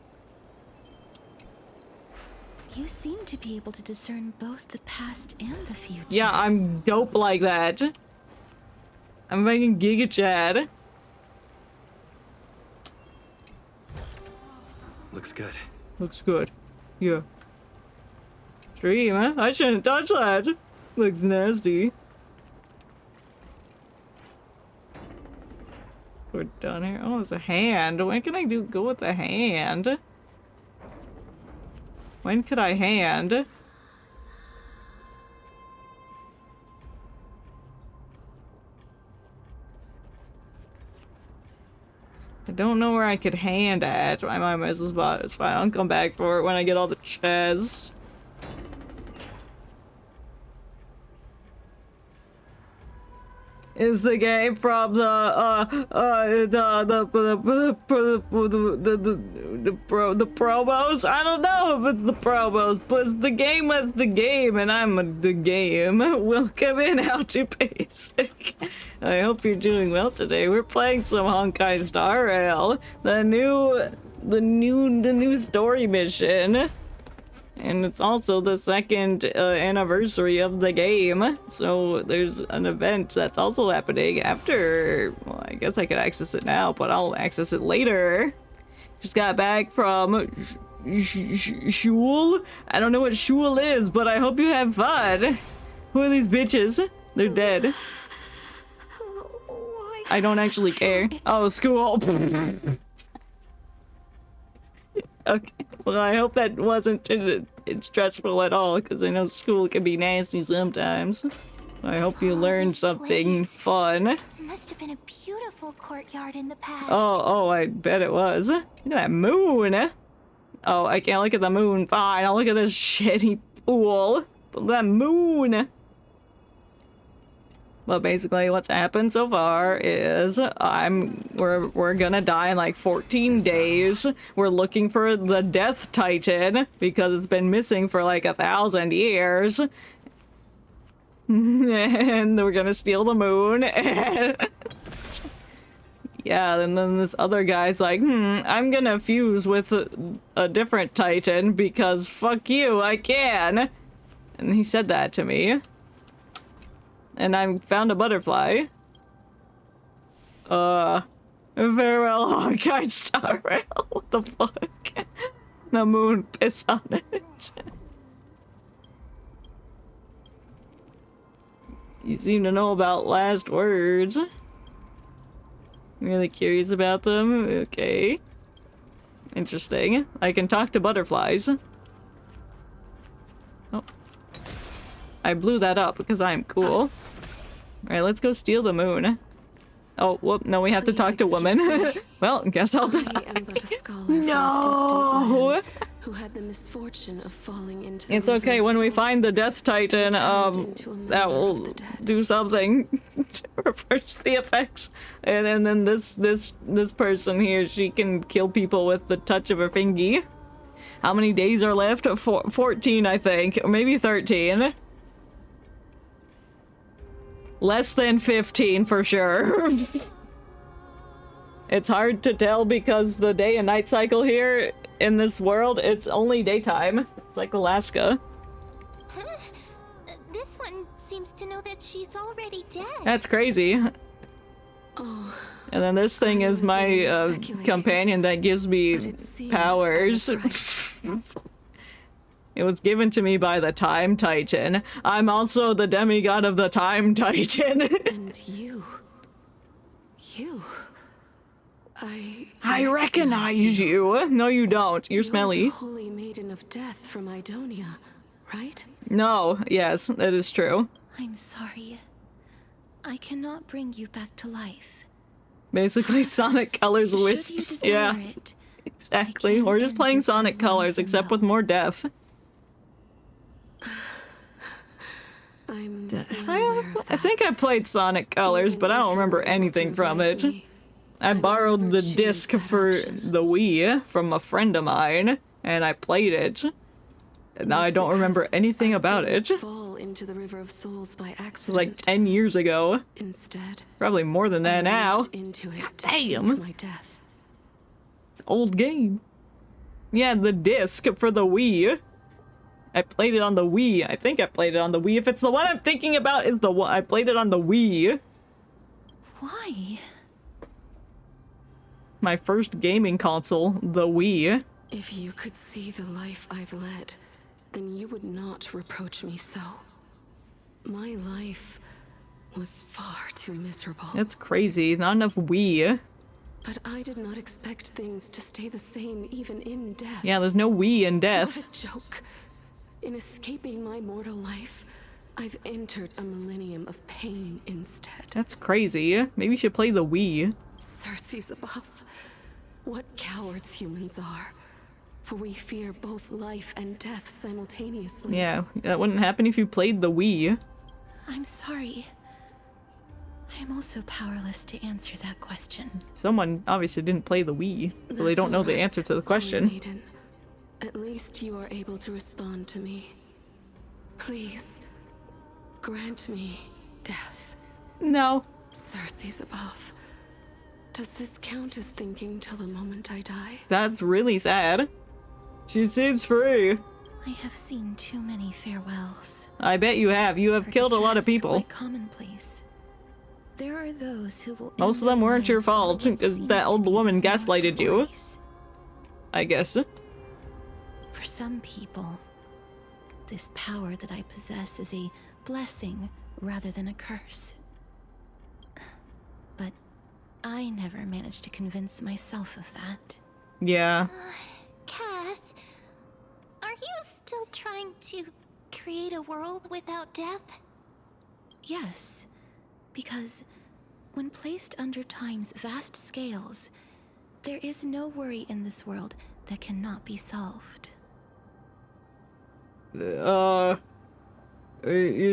You seem to be able to discern both the past and the future. Yeah, I'm dope like that. I'm making Giga Chad. Looks good. Looks good. Yeah. Dream, huh? I shouldn't touch that. Looks nasty. We're done here. Oh, it's a hand. When can I go with the hand? When could I hand? I don't know where I could hand at. I might miss the spot. It's fine. I'll come back for it when I get all the chests. Is the game from the promos? I don't know if it's the promos, but it's the game with the game, and I'm the game. Welcome in How to Basic. I hope you're doing well today. We're playing some Honkai Star Rail, the new story mission. And it's also the second anniversary of the game, so there's an event that's also happening after. Well, I guess I could access it now, but I'll access it later. Just got back from Shul. I don't know what Shul is, but I hope you have fun. Who are these bitches? They're dead. I don't actually care. Oh, school. Okay, well, I hope that wasn't stressful at all, because I know school can be nasty sometimes. I hope you learned something fun. It must have been a beautiful courtyard in the past. Oh, I bet it was. Look at that moon. Oh, I can't look at the moon. Fine, I'll look at this shitty pool. But that moon. But basically what's happened so far is we're gonna die in like 14 days. We're looking for the Death Titan because it's been missing for like 1,000 years. And we're gonna steal the moon. Yeah, and then this other guy's like, I'm gonna fuse with a different Titan because fuck you, I can. And he said that to me. And I found a butterfly. Farewell, Honkai Star Rail. What the fuck? The moon, piss on it. You seem to know about last words. Really curious about them? Okay. Interesting. I can talk to butterflies. Oh. I blew that up because I'm cool. Alright, let's go steal the moon. Oh, whoop, no, we have to talk to women. Well, guess I'll die. I am but a scholar No! who had the misfortune of falling into It's okay, when we find the Death Titan, that will do something to reverse the effects. And then this person here, she can kill people with the touch of her fingy. How many days are left? 14, I think. Or maybe 13. Less than 15 for sure. It's hard to tell because the day and night cycle here in this world, it's only daytime. It's like Alaska. Huh? This one seems to know that she's already dead. That's crazy. Oh. And then this thing is my companion that gives me powers. It was given to me by the Time Titan. I'm also the demigod of the Time Titan. And you. I recognize you. No, you don't. You're smelly. The Holy Maiden of Death from Idonia, right? No, yes, that is true. I'm sorry. I cannot bring you back to life. Basically Sonic Colors Wisps. Yeah. Exactly. We're just playing Sonic Colors, except with more death. I think I played Sonic Colors, but I don't remember anything from it. I borrowed the disc for the Wii from a friend of mine, and I played it. And now I don't remember anything about it. Fall into the River of Souls by accident. It's like 10 years ago. Instead, probably more than that now. Into it God to damn. seek my death. It's an old game. Yeah, the disc for the Wii. I played it on the Wii. I think I played it on the Wii. If it's the one I'm thinking about, is the one I played it on the Wii. Why? My first gaming console, the Wii. If you could see the life I've led, then you would not reproach me so. My life was far too miserable. That's crazy. Not enough Wii. But I did not expect things to stay the same even in death. Yeah, there's no Wii in death. What a joke. In escaping my mortal life, I've entered a millennium of pain instead. That's crazy. Maybe you should play the Wii. Circe's above. What cowards humans are. For we fear both life and death simultaneously. Yeah, that wouldn't happen if you played the Wii. I'm sorry. I am also powerless to answer that question. Someone obviously didn't play the Wii, so they don't know the answer to the question. Maiden. At least you are able to respond to me. Please, grant me death. No. Circe's above. Does this count as thinking till the moment I die? That's really sad. She seems free. I have seen too many farewells. I bet you have. You have killed a lot of people. Quite commonplace. There are those who will. Most of them weren't your fault, because that old woman gaslighted you. I guess. For some people, this power that I possess is a blessing rather than a curse. But I never managed to convince myself of that. Yeah. Cass, are you still trying to create a world without death? Yes, because when placed under time's vast scales, there is no worry in this world that cannot be solved. You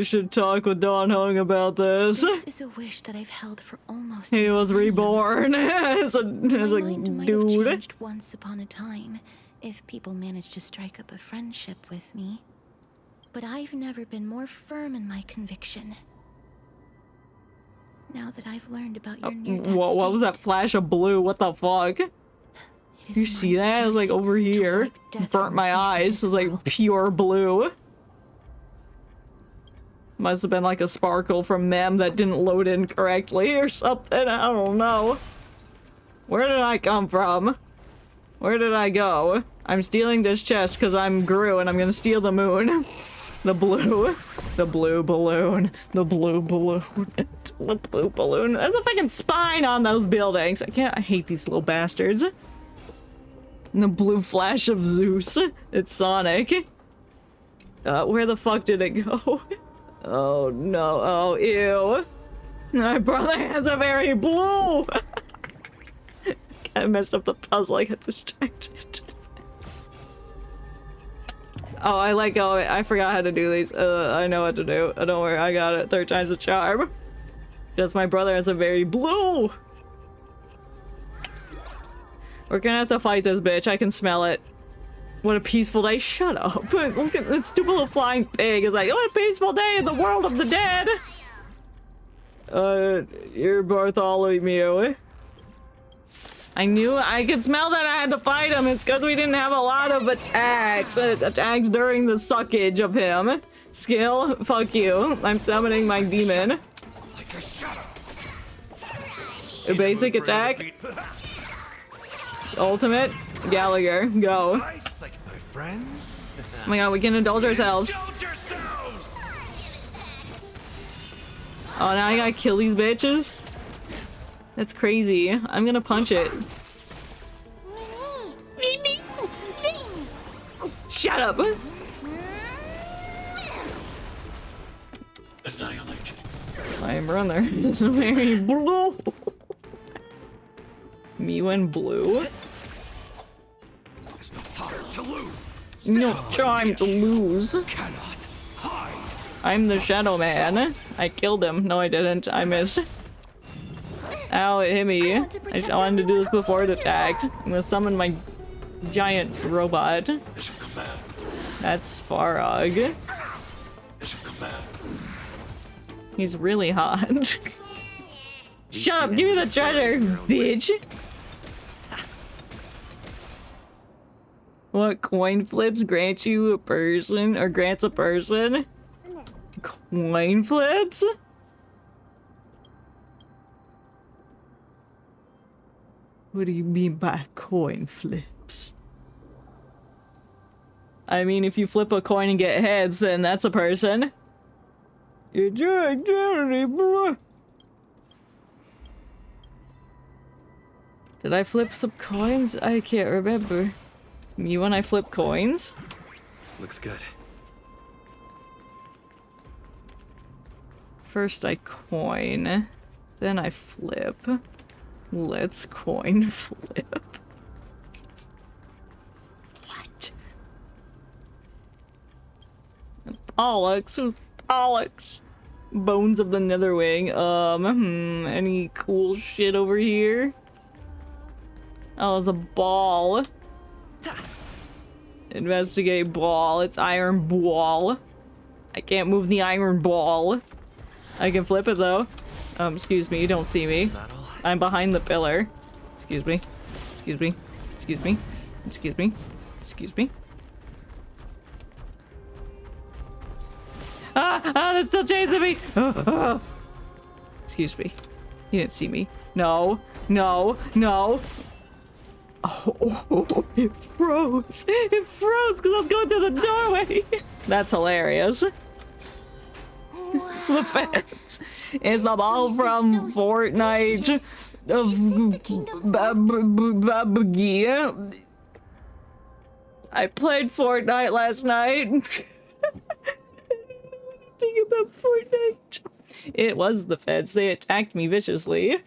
should talk with Don Hung about this. This is a wish that I've held for almost. He was reborn as a mind might have dude. changed once upon a time, if people managed to strike up a friendship with me. But I've never been more firm in my conviction. Now that I've learned about your near-death What was that flash of blue? What the fuck? You see that? It was like over here. Burnt my eyes. It was like pure blue. Must have been like a sparkle from Mem that didn't load in correctly or something. I don't know. Where did I come from? Where did I go? I'm stealing this chest because I'm Gru and I'm gonna steal the moon. The blue balloon. The blue balloon. The blue balloon. There's a fucking spine on those buildings. I hate these little bastards. And the blue flash of Zeus. It's Sonic. Where the fuck did it go? Oh no. Oh, ew. My brother has a very blue. I messed up the puzzle. I got distracted. Oh, I let go. I forgot how to do these. I know what to do. Don't worry, I got it. 3 times the charm. Because my brother has a very blue. We're gonna have to fight this bitch. I can smell it. What a peaceful day. Shut up. Look at that stupid little flying pig. It's like, what a peaceful day in the world of the dead. You're Bartholomew. I knew I could smell that I had to fight him. It's because we didn't have a lot of attacks. Attacks during the suckage of him. Skill, fuck you. I'm summoning my demon. A basic attack. Ultimate. Gallagher. Go. Oh my god, we can indulge ourselves. Oh, now I gotta kill these bitches? That's crazy. I'm gonna punch it. Shut up! Annihilate. My brother is very blue. Me when blue? Time to lose. No time to lose. I'm the Shadow Man. I killed him. No, I didn't. I missed. Ow, it hit me. I wanted to do this before it attacked. I'm gonna summon my giant robot. That's Farog. He's really hot. Shut up! Give me the treasure, bitch! What coin flips grant you a person, or grants a person? Coin flips? What do you mean by coin flips? I mean, if you flip a coin and get heads, then that's a person. It's your identity, bro. Did I flip some coins? I can't remember. You when I flip coins? Looks good. First I coin, then I flip. Let's coin flip. What? Bollocks. Bollocks. Bones of the Netherwing. Any cool shit over here? Oh, it's a ball. Investigate ball. It's iron ball. I can't move the iron ball. I can flip it though. Excuse me, you don't see me. I'm behind the pillar. Excuse me. Excuse me. Excuse me. Excuse me. Excuse me. They're still chasing me! Excuse me. You didn't see me. No. No. No. Oh, it froze. It froze because I was going through the doorway. That's hilarious. It's the fence. It's the ball from Fortnite. I played Fortnite last night. Think about Fortnite. It was the feds. They attacked me viciously.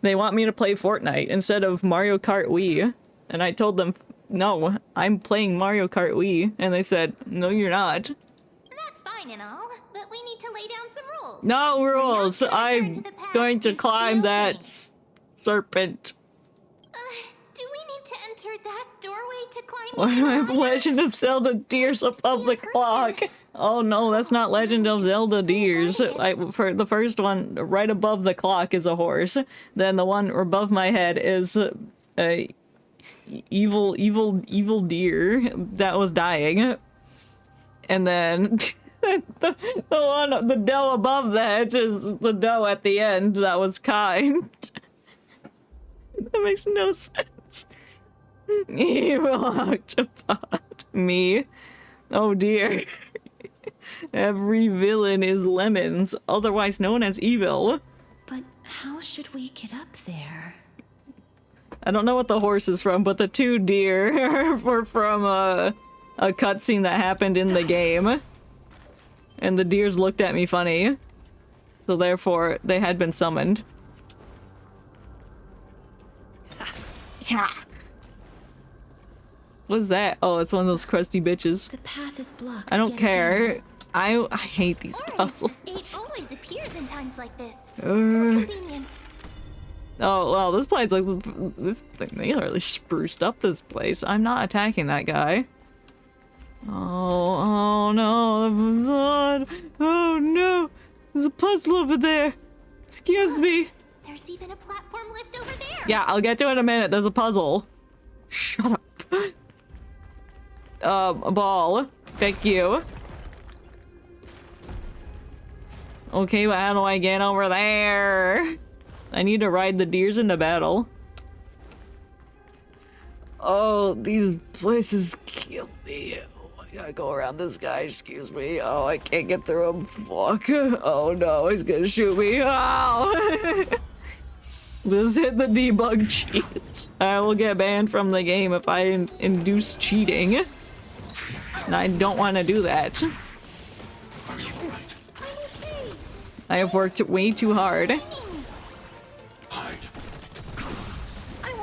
They want me to play Fortnite instead of Mario Kart Wii. And I told them, no, I'm playing Mario Kart Wii. And they said, no, you're not. That's fine and all, but we need to lay down some rules. No rules. I'm going to climb that serpent. Do we need to enter that doorway to climb? Why do I have Legend of Zelda Deers above the clock? Oh no, that's not Legend of Zelda Deers. For the first one, right above the clock is a horse. Then the one above my head is a evil deer that was dying. And then the doe above that is the doe at the end that was kind. That makes no sense. Evil octopod. Me. Oh dear. Every villain is Lemons, otherwise known as evil. But how should we get up there? I don't know what the horse is from, but the two deer were from a cutscene that happened in the game. And the deers looked at me funny. So therefore, they had been summoned. Yeah. What's that? Oh, it's one of those crusty bitches. The path is blocked. I don't care. I hate these puzzles. It always appears in times like this. Convenient. Oh well, this place looks. They really spruced up this place. I'm not attacking that guy. Oh no, the facade. Oh no, there's a puzzle over there. Excuse me. There's even a platform lift over there. Yeah, I'll get to it in a minute. There's a puzzle. Shut up. A ball. Thank you. Okay, but how do I get over there? I need to ride the deers into battle. Oh, these places kill me. Oh, I gotta go around this guy, excuse me. Oh, I can't get through him. Fuck. Oh no, he's gonna shoot me. Oh! Just hit the debug cheat. I will get banned from the game if I induce cheating. And I don't want to do that. I have worked way too hard. Hide. I'm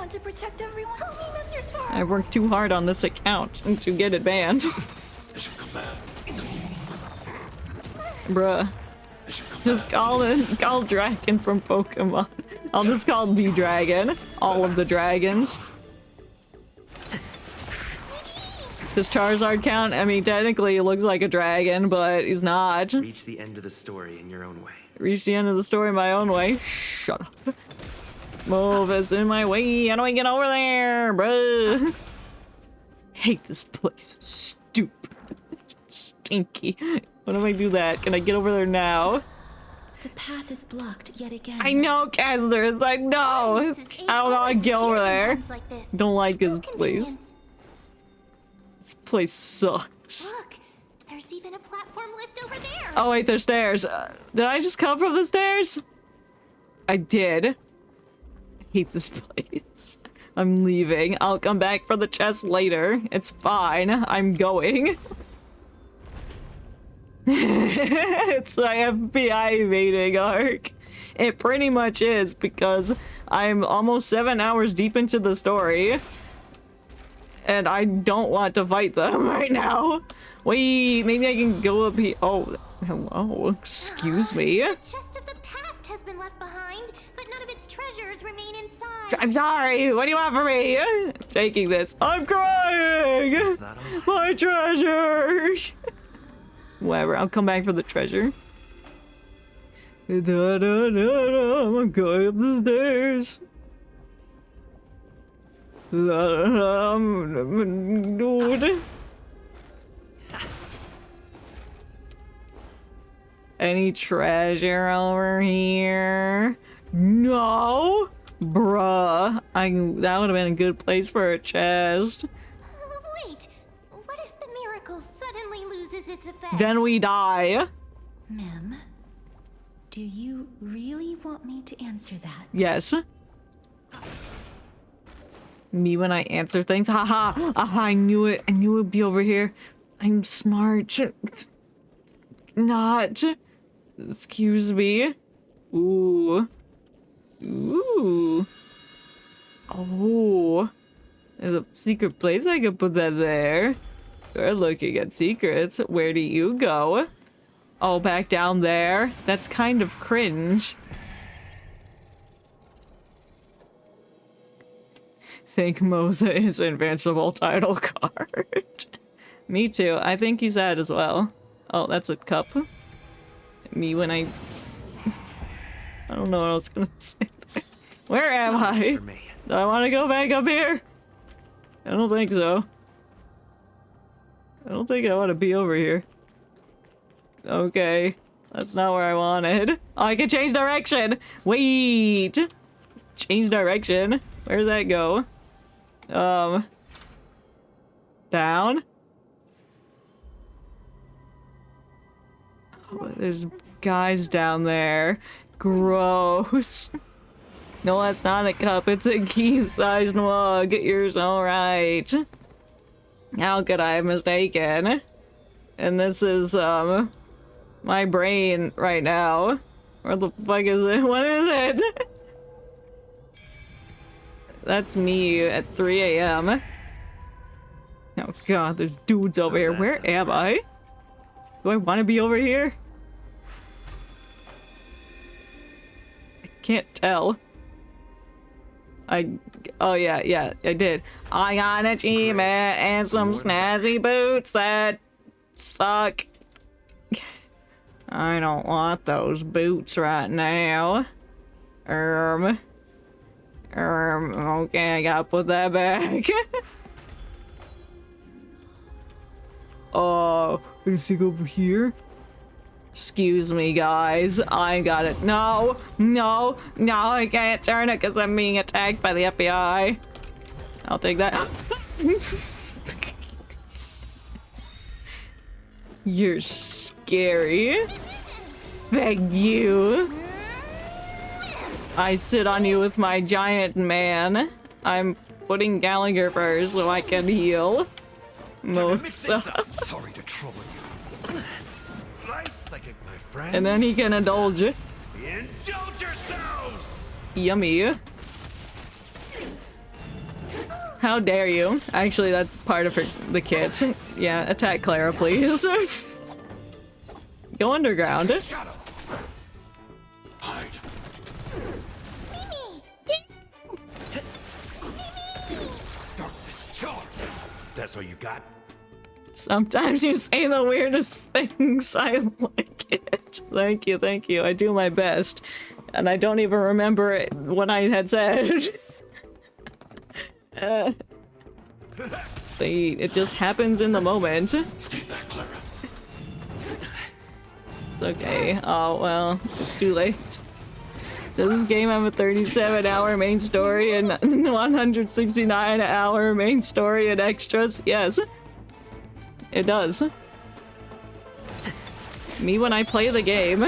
I worked too hard on this account to get it banned. As you command. Bruh. Just call Dragon from Pokemon. I'll just call the dragon. All of the dragons. Does Charizard count? I mean, technically he looks like a dragon, but he's not. Reach the end of the story in your own way. Reach the end of the story my own way. Shut up. Move is in my way. How do I get over there, bruh? Hate this place. Stupid. Stinky. When do I do that? Can I get over there now? The path is blocked yet again. I know, Castlers. I know. I don't know how to get over there. Don't like this place. This place sucks. Look, there's even a platform lift over there. Oh wait, there's stairs. Did I just come from the stairs? I did. I hate this place. I'm leaving. I'll come back for the chest later. It's fine. I'm going. It's my FBI evading arc. It pretty much is, because I'm almost 7 hours deep into the story. And I don't want to fight them right now. Wait, maybe I can go up here. Oh, hello. Excuse me. The chest of the past has been left behind, but none of its treasures remain inside. I'm sorry. What do you want from me? I'm taking this. I'm crying. My treasures. Whatever, I'll come back for the treasure. I'm going up the stairs. Dude. Any treasure over here? No, bruh. That would have been a good place for a chest. Wait, what if the miracle suddenly loses its effect? Then we die. Mem, do you really want me to answer that? Yes. Me when I answer things. Haha. Aha, I knew it. I knew it'd be over here. I'm smart. Not. Excuse me. Ooh. Ooh. Oh. There's a secret place. I could put that there. We're looking at secrets. Where do you go? Oh, back down there? That's kind of cringe. Think Moza is invincible title card. Me too. I think he's that as well. Oh, that's a cup. Me when I don't know what I was gonna say. Where am I? Do I want to go back up here? I don't think so. I don't think I want to be over here. Okay. That's not where I wanted. Oh, I can change direction! Wait! Change direction? Where does that go? Down? Oh, there's guys down there. Gross. No, that's not a cup. It's a key-sized mug. You're so right. How could I have mistaken? And this is, my brain right now. Where the fuck is it? What is it? That's me at 3 a.m. Oh god, there's dudes over here. Where am I? Do I want to be over here? I can't tell. Oh yeah, I did. I got an achievement and some snazzy boots that suck. I don't want those boots right now. Okay, I gotta put that back. Oh, anything over here? Excuse me, guys. I got it. No, I can't turn it because I'm being attacked by the FBI. I'll take that. You're scary. Thank you. I sit on you with my giant man. I'm putting Gallagher first so I can heal. Sorry to trouble you. Nice psychic, my friend. And then he can indulge. Indulge yourselves! Yummy. How dare you? Actually, that's part of the kit. Yeah, attack Clara, please. Go underground. Hide. Darkness charge. That's all you got? Sometimes you say the weirdest things. I like it. Thank you, thank you. I do my best. And I don't even remember what I had said. It just happens in the moment. Stay back, Clara. It's okay. Oh, well, it's too late. Does this game have a 37-hour main story and 169-hour main story and extras? Yes. It does. Me when I play the game.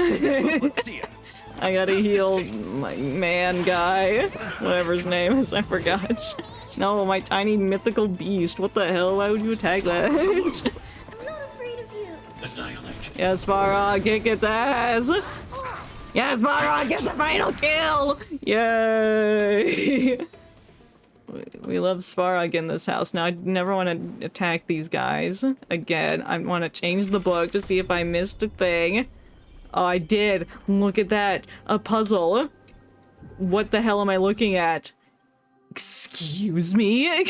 I gotta heal my man guy. Whatever his name is, I forgot. No, my tiny mythical beast. What the hell? Why would you attack that? I'm not afraid of you. Annihilate. Yes, Farah, kick its ass! Yes, Farah, get the final kill! Yay! We love Svarog in this house. Now, I never want to attack these guys again. I want to change the book to see if I missed a thing. Oh, I did. Look at that. A puzzle. What the hell am I looking at? Excuse me?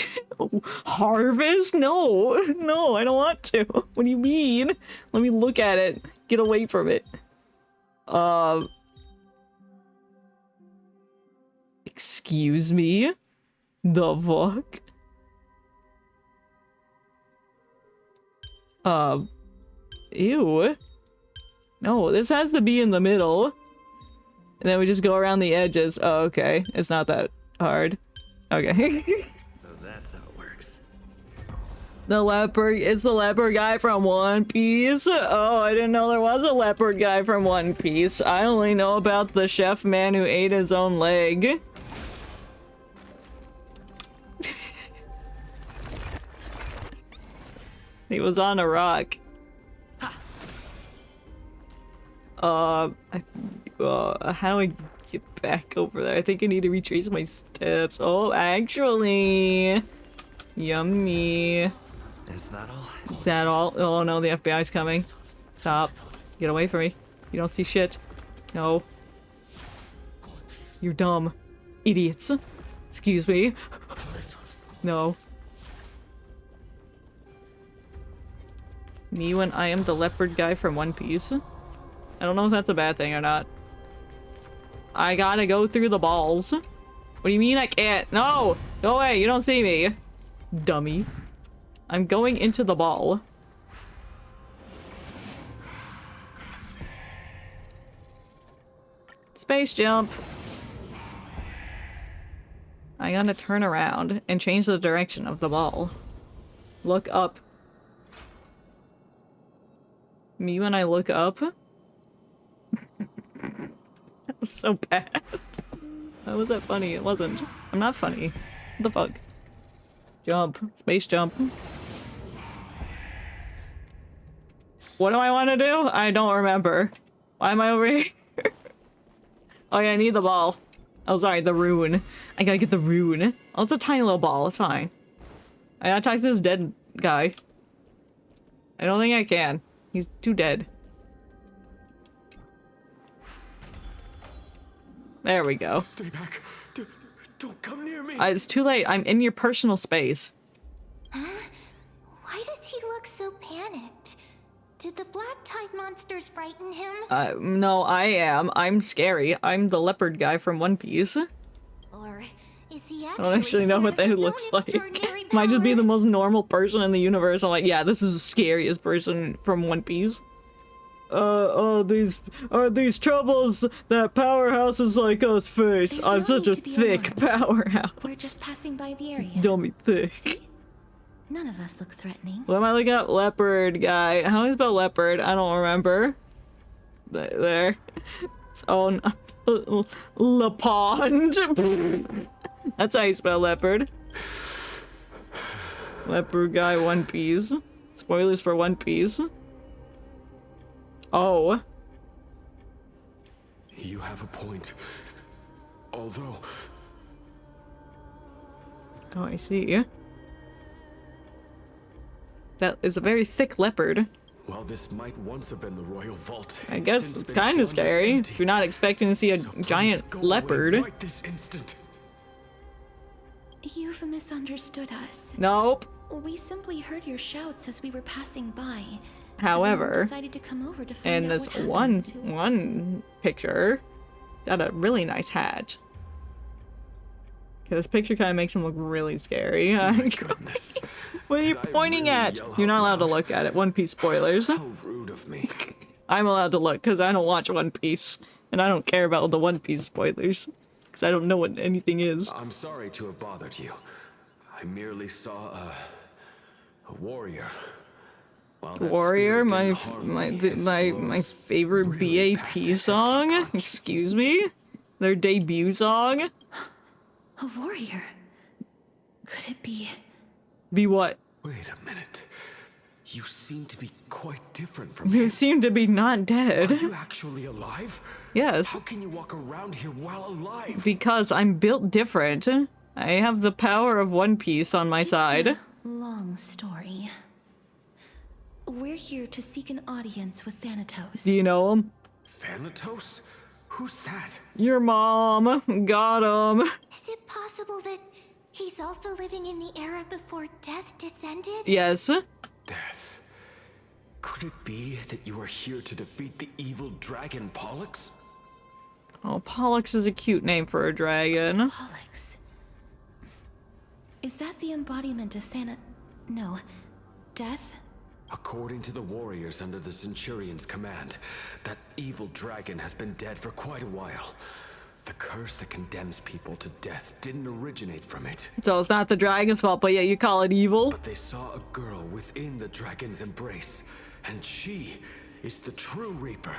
Harvest? No. No, I don't want to. What do you mean? Let me look at it. Get away from it. Excuse me? The fuck? Ew. No, this has to be in the middle. And then we just go around the edges. Oh, okay. It's not that hard. Okay. So that's how it works. The leopard, it's the leopard guy from One Piece. Oh, I didn't know there was a leopard guy from One Piece. I only know about the chef man who ate his own leg. He was on a rock. How do I get back over there? I think I need to retrace my steps. Oh, actually. Yummy. Is that all? Is that all? Oh no, the FBI's coming. Stop. Get away from me. You don't see shit. No. You're dumb. Idiots. Excuse me. No. Me when I am the leopard guy from One Piece. I don't know if that's a bad thing or not. I gotta go through the balls. What do you mean I can't? No! Go away, you don't see me. Dummy. I'm going into the ball. Space jump. I gotta turn around and change the direction of the ball. Look up. Me when I look up? That was so bad. How was that funny? It wasn't. I'm not funny. What the fuck? Jump. Space jump. What do I want to do? I don't remember. Why am I over here? Oh yeah, I need the ball. Oh, sorry, the rune. I gotta get the rune. Oh, it's a tiny little ball. It's fine. I gotta talk to this dead guy. I don't think I can. He's too dead. There we go. Stay back. Don't come near me. It's too late. I'm in your personal space. Huh? Why does he look so panicked? Did the black tide monsters frighten him? No, I am. I'm scary. I'm the leopard guy from One Piece. Or is he I don't actually know what that looks like. Might just be the most normal person in the universe. I'm like, yeah, this is the scariest person from One Piece. These troubles that powerhouses like us face. I'm such a thick powerhouse. We're just passing by the area. Dummy thick. See? None of us look threatening. What am I looking at? Leopard guy. How do you spell leopard? I don't remember. There. It's on Le Pond. That's how you spell leopard. Leopard guy, One Piece. Spoilers for One Piece. Oh. You have a point. Although... Oh, I see. That is a very thick leopard. While this might once have been the royal vault, I guess it's kind of scary if you're not expecting to see a giant leopard. Right this instant. You've misunderstood us. Nope. We simply heard your shouts as we were passing by. However, and decided to come over to find in out this what one happened to- one picture, got a really nice hat. Okay, this picture kind of makes him look really scary. My goodness. What are you pointing at? You're not allowed to look at it. One Piece spoilers. How rude of me. I'm allowed to look because I don't watch One Piece. And I don't care about the One Piece spoilers. Because I don't know what anything is. I'm sorry to have bothered you. I merely saw a warrior. While that Warrior, spirit my didn't harm me, my favorite BAP song. Excuse me? Their debut song? A warrior? Could it be? Be what? Wait a minute. You seem to be quite different from You him. seem to be not dead. Are you actually alive? Yes. How can you walk around here while alive? Because I'm built different. I have the power of One Piece on my side. Long story. We're here to seek an audience with Thanatos. Do you know him? Thanatos? Who's that? Your mom. Got him. Is it possible that he's also living in the era before death descended? Yes. Death. Could it be that you are here to defeat the evil dragon Pollux? Oh, Pollux is a cute name for a dragon. Pollux. Is that the embodiment of No. Death? According to the warriors under the Centurion's command, that evil dragon has been dead for quite a while. The curse that condemns people to death didn't originate from it. So it's not the dragon's fault, but yet you call it evil? But they saw a girl within the dragon's embrace, and she is the true Reaper.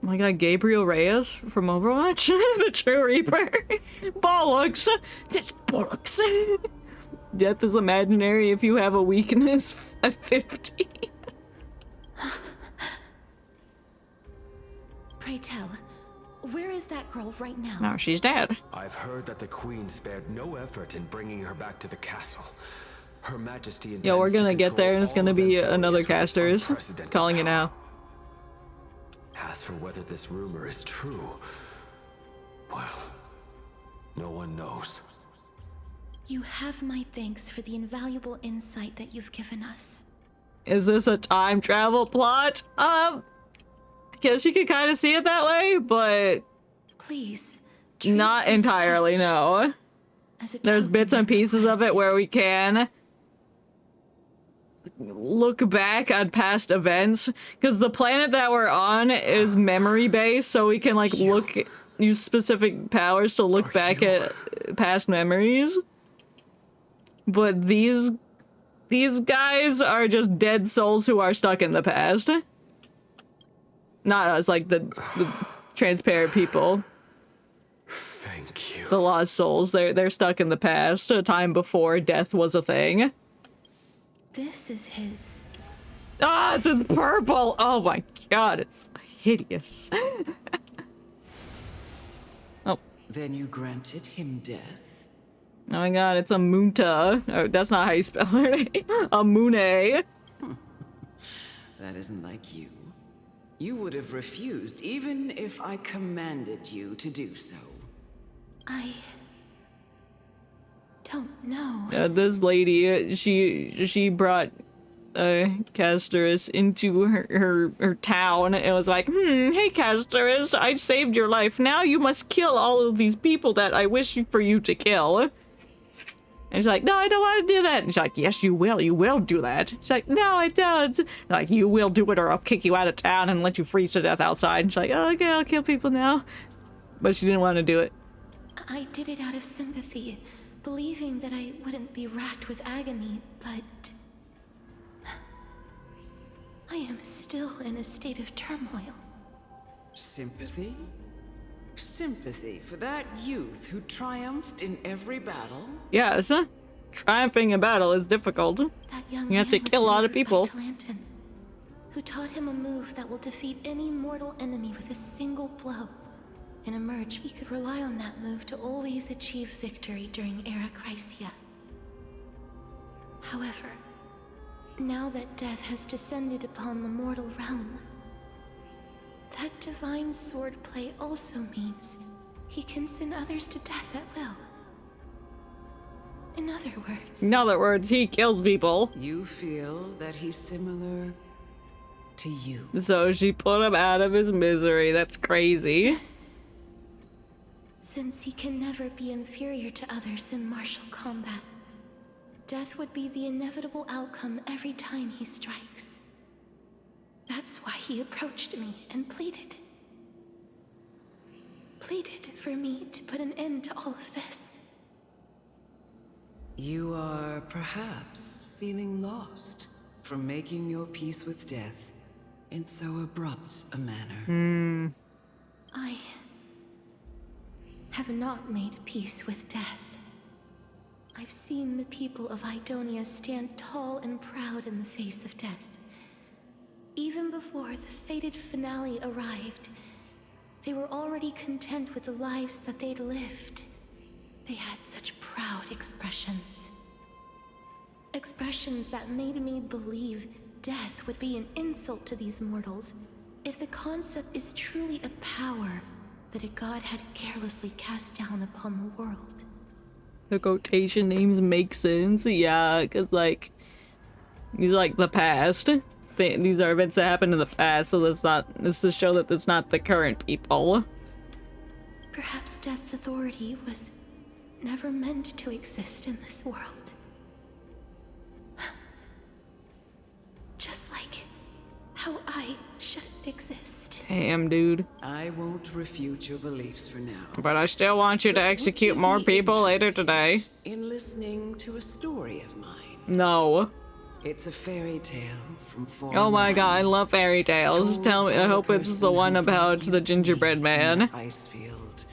Oh my god, Gabriel Reyes from Overwatch? The True Reaper? Bollocks! It's bollocks! Death is imaginary if you have a weakness at 50. Pray tell, where is that girl right now? No, she's dead. I've heard that the Queen spared no effort in bringing her back to the castle. Her Majesty intends Yo, we're gonna to get there and it's gonna be another casters. Calling it now. As for whether this rumor is true, well, no one knows. You have my thanks for the invaluable insight that you've given us. Is this a time travel plot? I guess you could kind of see it that way, but please, not entirely, no. There's bits and pieces of it where we can look back on past events, because the planet that we're on is memory based, so we can like use specific powers to look back at past memories. But these guys are just dead souls who are stuck in the past. Not us, like the transparent people. Thank you. The lost souls, they're stuck in the past, a time before death was a thing. This is his. Ah, it's in purple! Oh my god, it's hideous. Oh. Then you granted him death? Oh my god, it's a Munta. Oh, that's not how you spell her name. A Mune. That isn't like you. You would have refused even if I commanded you to do so. I don't know. This lady, she brought Castorus into her town and was like, hey Castorus, I saved your life. Now you must kill all of these people that I wish for you to kill. And she's like, no, I don't want to do that. And she's like, yes, you will do that. She's like, no, I don't. Like, you will do it or I'll kick you out of town and let you freeze to death outside. And she's like, oh, okay, I'll kill people now. But she didn't want to do it. I did it out of sympathy, believing that I wouldn't be racked with agony, but I am still in a state of turmoil. Sympathy? Sympathy for that youth who triumphed in every battle? Yes. Triumphing in battle is difficult. That young You have to man was kill a lot of leader people. Atlantan, who taught him a move that will defeat any mortal enemy with a single blow. In Emerge, we could rely on that move to always achieve victory during Era Chrysia. However, Now that death has descended upon the mortal realm, that divine swordplay also means he can send others to death at will. In other words, he kills people. You feel that he's similar to you. So she put him out of his misery. That's crazy. Yes. Since he can never be inferior to others in martial combat, death would be the inevitable outcome every time he strikes. That's why he approached me and pleaded. Pleaded for me to put an end to all of this. You are perhaps feeling lost from making your peace with death in so abrupt a manner. I have not made peace with death. I've seen the people of Idonia stand tall and proud in the face of death. Even before the fated finale arrived, they were already content with the lives that they'd lived. They had such proud expressions. Expressions that made me believe death would be an insult to these mortals if the concept is truly a power that a god had carelessly cast down upon the world. The quotation names make sense. Yeah, because, like, these are, like, the past. These are events that happened in the past, so this to show that it's not the current people. Perhaps death's authority was never meant to exist in this world. Just like how I shouldn't exist. Damn, dude. I won't refute your beliefs for now. But I still want you to execute more people later today. In listening to a story of mine. No. It's a fairy tale from foreign Oh my god, I lands, love fairy tales. Tell me, I hope it's the one about the gingerbread man. Ice field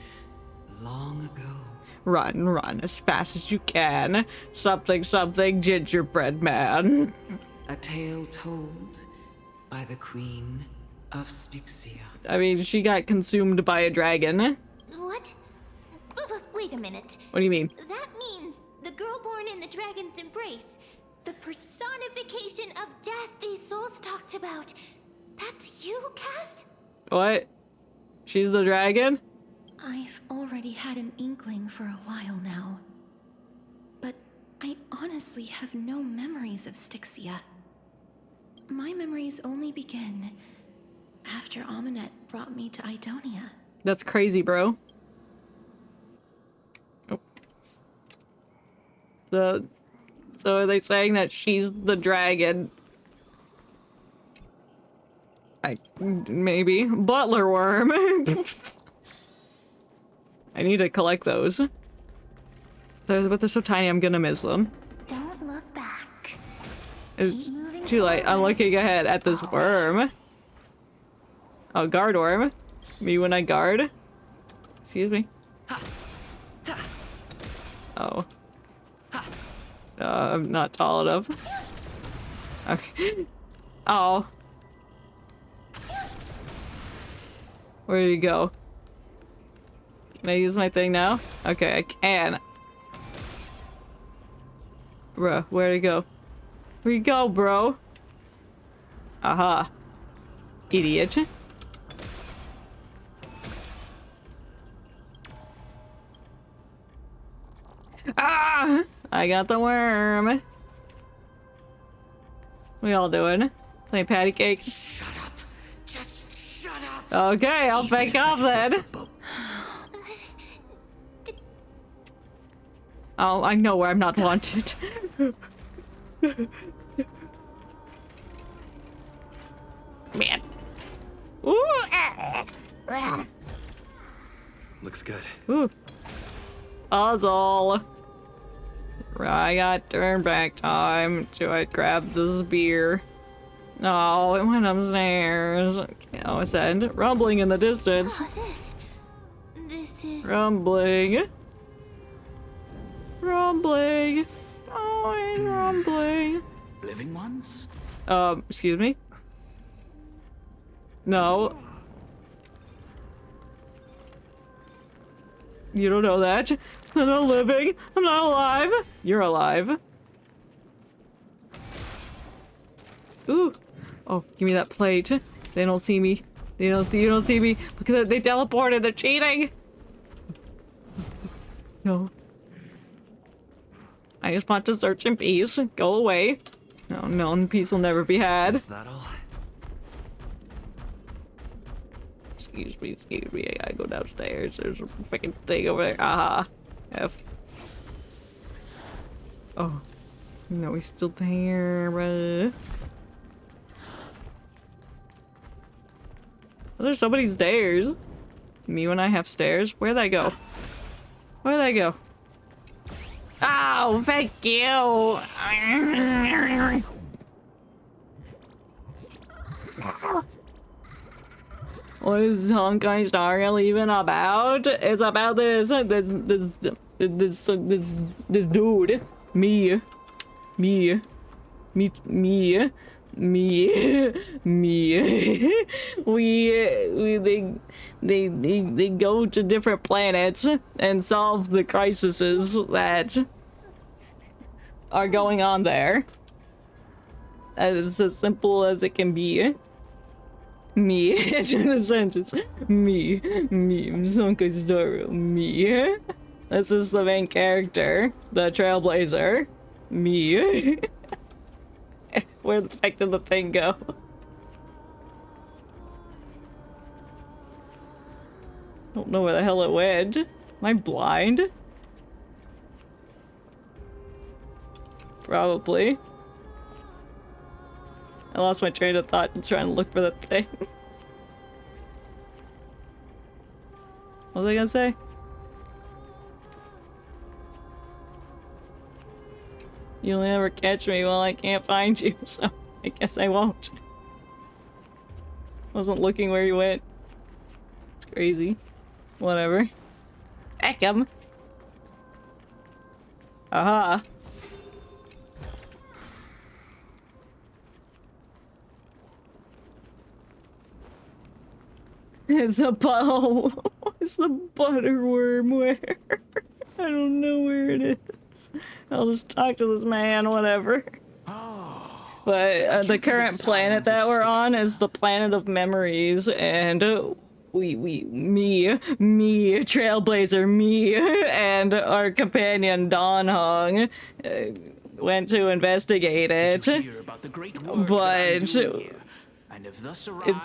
long ago. Run, run as fast as you can. Something, something, gingerbread man. A tale told by the Queen of Styxia. I mean, she got consumed by a dragon. What? Wait a minute. What do you mean? That means the girl born in the dragon's embrace, the personification of death these souls talked about. That's you, Cass? What? She's the dragon? I've already had an inkling for a while now. But I honestly have no memories of Styxia. My memories only begin after Amunet brought me to Idonia. That's crazy, bro. Oh. So are they saying that she's the dragon? Maybe. Butler worm. I need to collect those. But they're so tiny, I'm gonna miss them. Don't look back. It's too late. I'm looking ahead at this worm. Oh, guard worm. Me when I guard. Excuse me. Oh. I'm not tall enough. Okay. Oh. Where did he go? Can I use my thing now? Okay, I can. Bruh, where'd he go? Where'd he go, bro? Aha. Idiot. Ah! I got the worm. We all doing? Playing patty cake? Shut up. Just shut up. Okay, I'll back off then. Oh, I know where I'm not wanted. Man. Ooh. Looks good. Ooh. Puzzle. I got turn back time. So I grab the spear. Oh, it went upstairs. Okay, oh, I said rumbling in the distance. Oh, this is Rumbling. Rumbling. Oh, it's rumbling. Living ones? Excuse me? No. You don't know that. I'm not living. I'm not alive. You're alive. Ooh. Oh, give me that plate. They don't see me. You don't see me. Look at that, they teleported, they're cheating! No. I just want to search in peace. Go away. No, peace will never be had. Is that all? Excuse me, I gotta go downstairs. There's a freaking thing over there. Aha. F. Oh. No, he's still there, bruh. Oh, there's so many stairs. Me when I have stairs? Where'd I go? Where'd I go? Oh, thank you! What is Honkai Star Rail even about? It's about this dude. Me. They go to different planets and solve the crises that are going on there. It's as simple as it can be. Me, in a sentence. Me, Honkai Star Rail. Me. This is the main character, the Trailblazer. Me. Where the heck did the thing go? Don't know where the hell it went. Am I blind? Probably. I lost my train of thought trying to look for the thing. What was I gonna say? You'll never catch me while I can't find you, so I guess I won't. Wasn't looking where you went. It's crazy. Whatever. Heck 'em. Aha. It's a butthole. It's the butterworm where? I don't know where it is. I'll just talk to this man, whatever. But the current planet that we're on is the planet of memories, and me, Trailblazer, me, and our companion Don Hong went to investigate it. But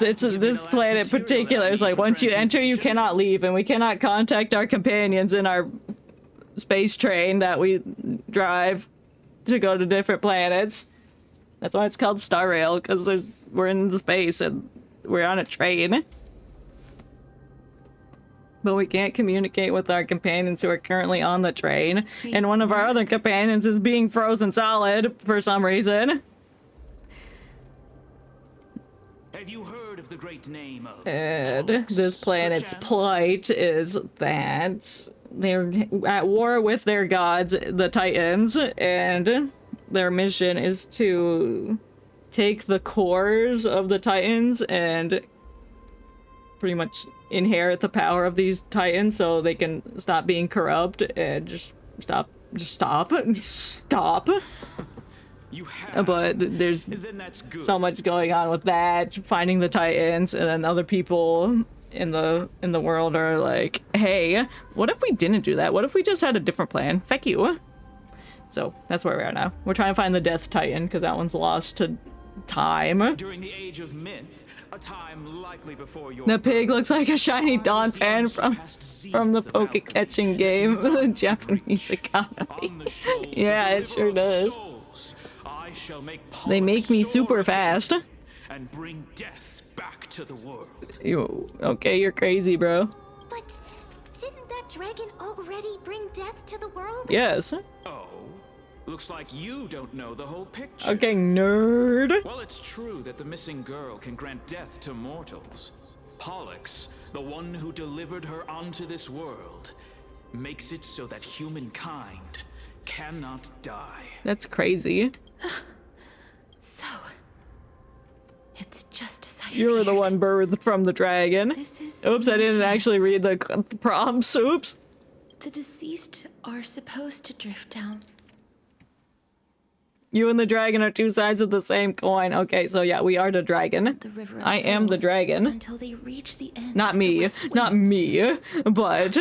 it's this planet in particular is like once you enter, you cannot leave, and we cannot contact our companions in our space train that we drive to go to different planets. That's why it's called Star Rail, because we're in the space and we're on a train. But we can't communicate with our companions who are currently on the train, and one of our other companions is being frozen solid for some reason. Have you heard of the great name of And this planet's plight is that they're at war with their gods, the Titans, and their mission is to take the cores of the Titans and pretty much inherit the power of these Titans so they can stop being corrupt and just stop. But there's so much going on with that, finding the Titans, and then other people in the world are like, hey, what if we didn't do that? What if we just had a different plan? Feck you. So that's where we are now. We're trying to find the Death Titan because that one's lost to time. During the age of myth, a time likely before your the pig looks like a shiny Dawn fan from the poke catching game, the Japanese economy. Yeah, it sure does. They make me super fast. And bring death back to the world. Okay, you're crazy, bro. But didn't that dragon already bring death to the world? Yes. Oh, looks like you don't know the whole picture. Okay, nerd. Well, it's true that the missing girl can grant death to mortals. Pollux, the one who delivered her onto this world, makes it so that humankind cannot die. That's crazy. So, it's just as I You're the one birthed from the dragon. Oops, I didn't actually read the prompts. Oops. The deceased are supposed to drift down. You and the dragon are two sides of the same coin. Okay, so yeah, we are the dragon. The river of I am the souls dragon. until they reach the end. Not of the me. west Not winds. me. But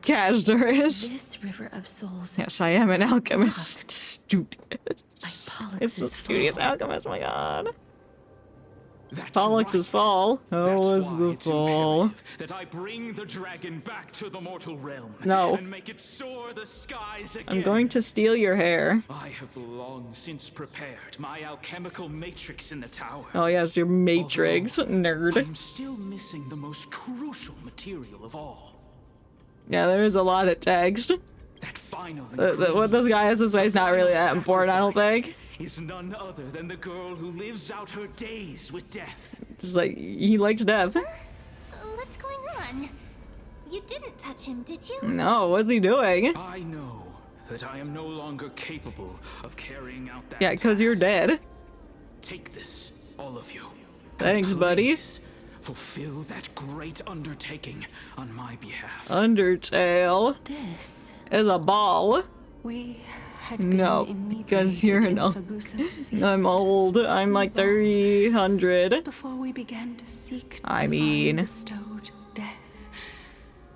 Castor is. This river of souls. Yes, I am an alchemist. Stupid. It's Pollux's the studious fall. alchemist, oh my god. That's Pollux's fall. How was the fall? that I bring the dragon back to the mortal realm. No. And make it soar the skies again. I'm going to steal your hair. I have long since prepared my alchemical matrix in the tower. Oh yes, your matrix, nerd. I'm still missing the most crucial material of all. Yeah, there is a lot of text. What this guy has to say is not really that important, I don't think. Is none other than the girl who lives out her days with death. It's like, he likes death. What's going on? You didn't touch him, did you? No, what's he doing? I know that I am no longer capable of carrying out that. Yeah, because you're dead. Take this, all of you. Thanks, buddy. Fulfill that great undertaking on my behalf. Undertale. This is a ball. We No, because you're an old. I'm old. I'm like 300. Before we began to seek I mean, bestowed death,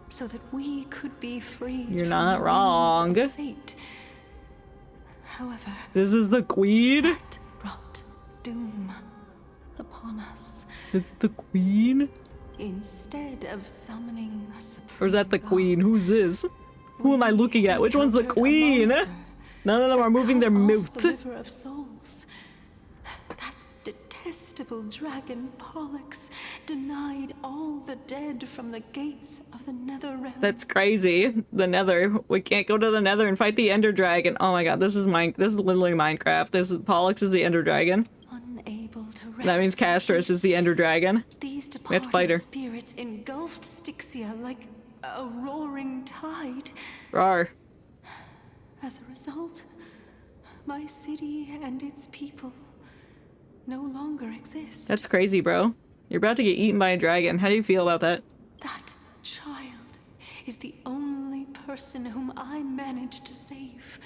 so that we could be free. You're not wrong. Fate. However, this is the queen. Brought doom upon us. This is the queen. Instead of summoning a supreme Or is that the queen? Who's this? Who am I looking at? Which one's the queen? None of them are moving their mouth. The river of souls. That detestable dragon Pollux denied all the dead from the gates of the nether realm. That's crazy. The nether. We can't go to the nether and fight the ender dragon. Oh my god, this is literally Minecraft. This is Pollux is the ender dragon. Unable to rest. That means Castris is the ender dragon. These We have to fight her. departed spirits engulfed Styxia like a roaring tide. Rawr. As a result, my city and its people no longer exist. That's crazy, bro. You're about to get eaten by a dragon. How do you feel about that? That child is the only person whom I managed to save.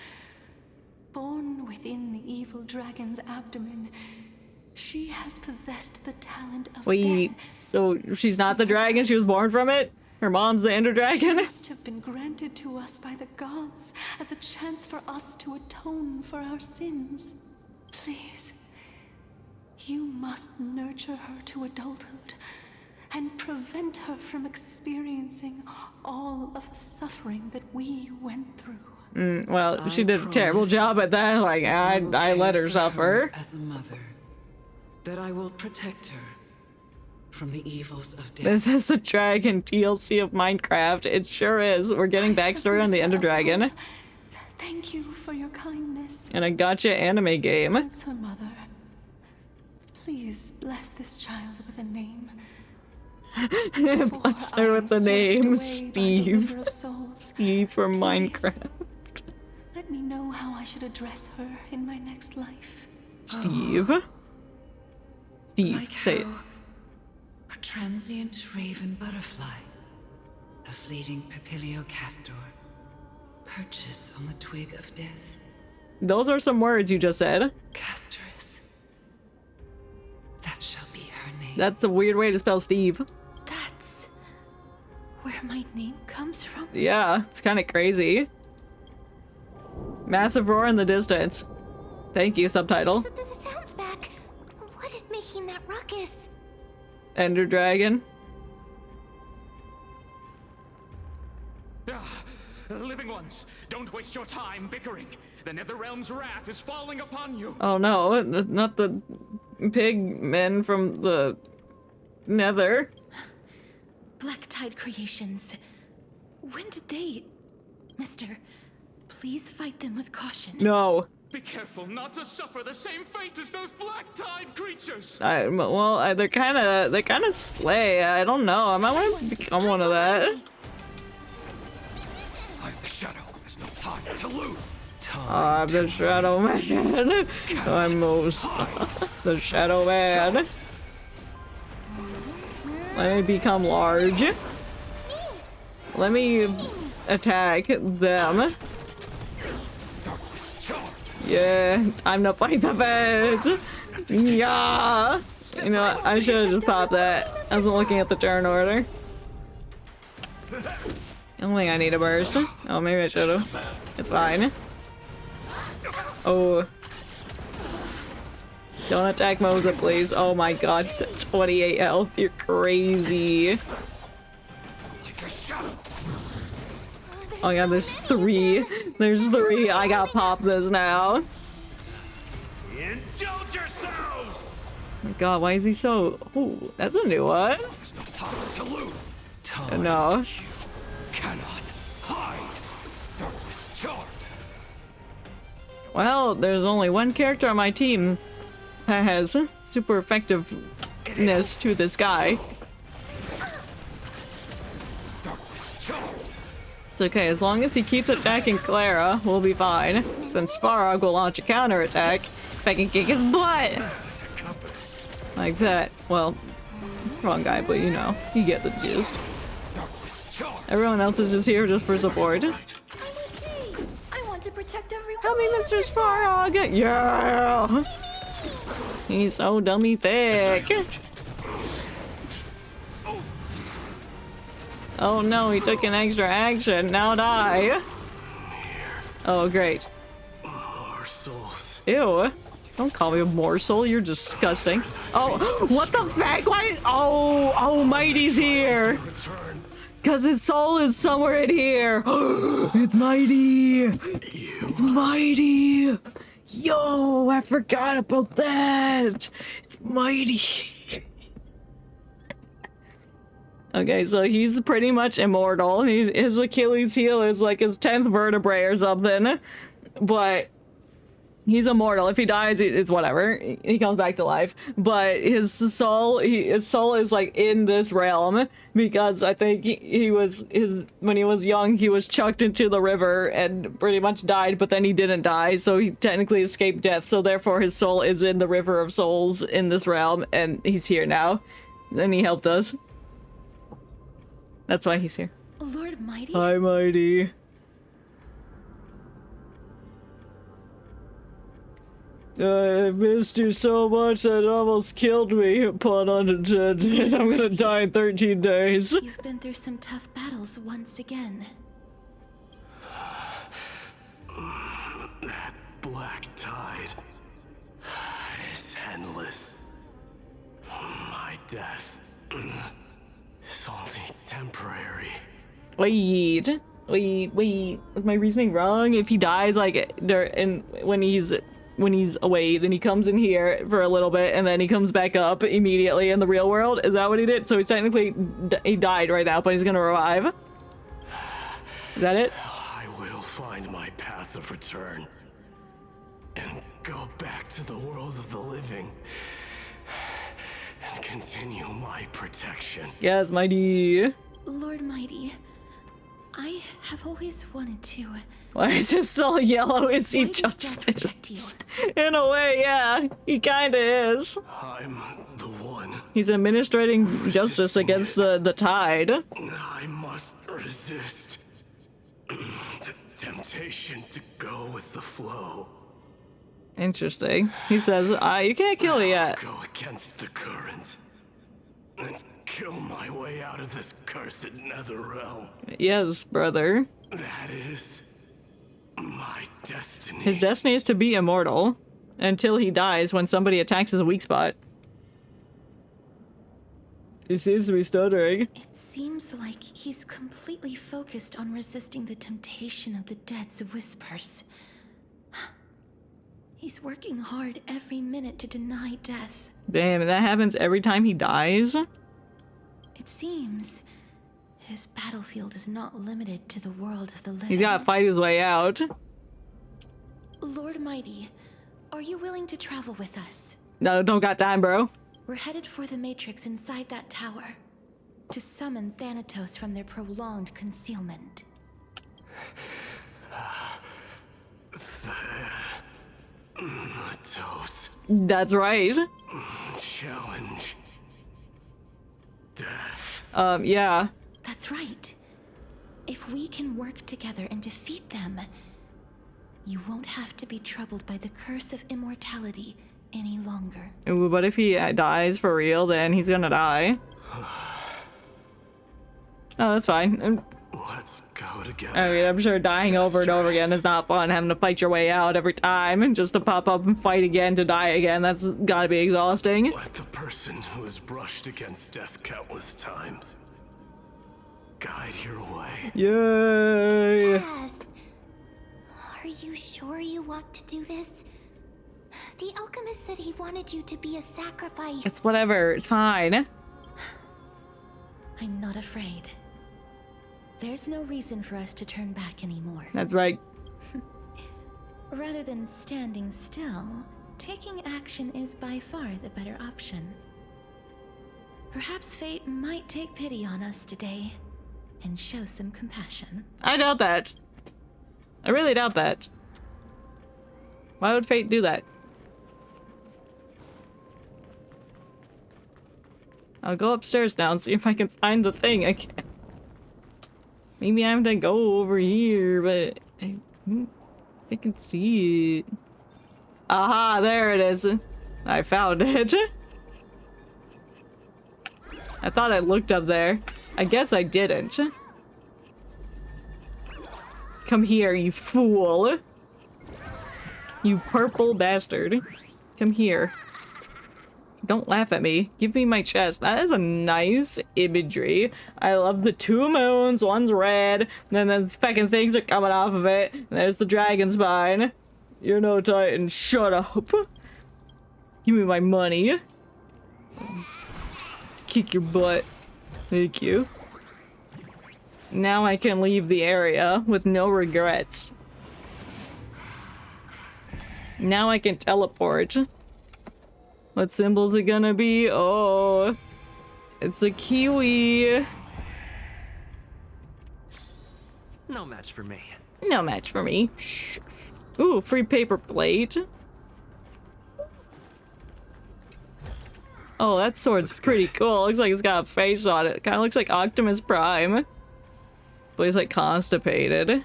Born within the evil dragon's abdomen, she has possessed the talent of Wait, death. so she's not the dragon? She was born from it? Her mom's the ender She dragon? must have been granted to us by the gods as a chance for us to atone for our sins. Please, you must nurture her to adulthood and prevent her from experiencing all of the suffering that we went through. Well, she did a terrible job at that. Like, I let her suffer. As a mother, that I will protect her from the evils of death. This is the dragon DLC of Minecraft. It sure is. We're getting backstory on the ender dragon. Thank you for your kindness. And a gotcha anime game. As her mother, please bless this child with a name. Bless her with the name Steve. River of Souls. Steve from Minecraft. Let me know how I should address her in my next life. Steve. Steve, Like say it. how a transient raven butterfly, a fleeting papilio castor, perches on the twig of death. Those are some words you just said. Castoris. That shall be her name. That's a weird way to spell Steve. That's where my name comes from. Yeah, it's kind of crazy. Massive roar in the distance. Thank you, subtitle. The sound's back. What is making that ruckus? Ender dragon. Living ones, don't waste your time bickering. The Netherrealm's wrath is falling upon you. Oh no, not the pig men from the nether. Black Tide Creations. When did they... Mister, please fight them with caution. No. Be careful not to suffer the same fate as those Black Tide creatures. They're kind of slay. I don't know. I might want to become one of that. I'm the shadow. There's no time to lose. I'm the Shadow Man. I'm the Shadow Man. Let me become large. Let me attack them. Yeah, time to fight the feds. Yeah. You know what? I should have just popped that. I wasn't looking at the turn order. I don't think I need a burst. Oh, maybe I should have. It's fine. Oh. Don't attack Moza, please. Oh my god, he's at 28 health. You're crazy. Oh yeah, there's 3. There's 3. I gotta pop this now. Indulge yourselves! Oh my god, why is he so... Ooh, that's a new one. There's no time to lose. No. Cannot hide. Darkness charmed. Well, there's only one character on my team that has super effectiveness to this guy. It's okay, as long as he keeps attacking Clara, we'll be fine. Since Farag will launch a counterattack if I can kick his butt! Like that. Well, wrong guy, but you know, you get the gist. Everyone else is just here just for support. I want to protect everyone. Help me, Mr. Farag! Yeah! He's so dummy thick. Oh no, he took an extra action. Now die. Oh, great. Morsels. Ew. Don't call me a morsel. You're disgusting. Oh, what the fuck? Why? Oh, Mighty's here. Because his soul is somewhere in here. It's Mighty. It's Mighty. Yo, I forgot about that. It's Mighty. Okay, so he's pretty much immortal. His Achilles heel is like his 10th vertebrae or something. But he's immortal. If he dies, it's whatever. He comes back to life. But his soul is like in this realm because I think when he was young, he was chucked into the river and pretty much died, but then he didn't die, so he technically escaped death. So therefore his soul is in the river of souls in this realm, and he's here now. And he helped us. That's why he's here. Lord Mighty? Hi, Mighty. I missed you so much that it almost killed me, pun unintended. I'm gonna die in 13 days. You've been through some tough battles once again. That black tide is endless. My death is only temporary. Wait. Was my reasoning wrong? If he dies, like, when he's away, then he comes in here for a little bit, and then he comes back up immediately in the real world? Is that what he did? So he's technically, he died right now, but he's gonna revive? Is that it? I will find my path of return and go back to the world of the living and continue my protection. Yes, Mighty. Lord Mighty, I have always wanted to... Why is his soul yellow? Is he justice? In a way, yeah. He kinda is. I'm the one. He's administrating justice against the tide. I must resist the temptation to go with the flow. Interesting. He says, you can't kill it yet. Go against the current and kill my way out of this cursed nether realm. Yes, brother. That is my destiny. His destiny is to be immortal until he dies when somebody attacks his weak spot. He seems to be stuttering. It seems like he's completely focused on resisting the temptation of the dead's whispers. He's working hard every minute to deny death. Damn, that happens every time he dies? It seems his battlefield is not limited to the world of the living. He's gotta fight his way out. Lord Mighty, are you willing to travel with us? No, don't got time, bro. We're headed for the Matrix inside that tower to summon Thanatos from their prolonged concealment. Thanatos. That's right. Challenge. Death. Yeah. That's right. If we can work together and defeat them, you won't have to be troubled by the curse of immortality any longer. Ooh, but if he dies for real, then he's gonna die. Oh, that's fine. Let's go together. I mean, I'm sure dying over and over again is not fun. Having to fight your way out every time and just to pop up and fight again to die again. That's gotta be exhausting. Let the person who has brushed against death countless times guide your way. Yay! Yes. Are you sure you want to do this? The alchemist said he wanted you to be a sacrifice. It's whatever. It's fine. I'm not afraid. There's no reason for us to turn back anymore. That's right. Rather than standing still, taking action is by far the better option. Perhaps fate might take pity on us today and show some compassion. I doubt that. I really doubt that. Why would fate do that? I'll go upstairs now and see if I can find the thing again. Maybe I have to go over here, but I can see it. Aha, there it is. I found it. I thought I looked up there. I guess I didn't. Come here, you fool. You purple bastard. Come here. Don't laugh at me. Give me my chest. That is a nice imagery. I love the two moons. One's red. And then the fucking things are coming off of it. And there's the dragon spine. You're no Titan. Shut up. Give me my money. Kick your butt. Thank you. Now I can leave the area with no regrets. Now I can teleport. What symbol's it gonna be? Oh, it's a kiwi. No match for me. No match for me. Shh. Ooh, free paper plate. Oh, that sword's pretty cool. Looks like it's got a face on it. Kind of looks like Optimus Prime. But he's like constipated.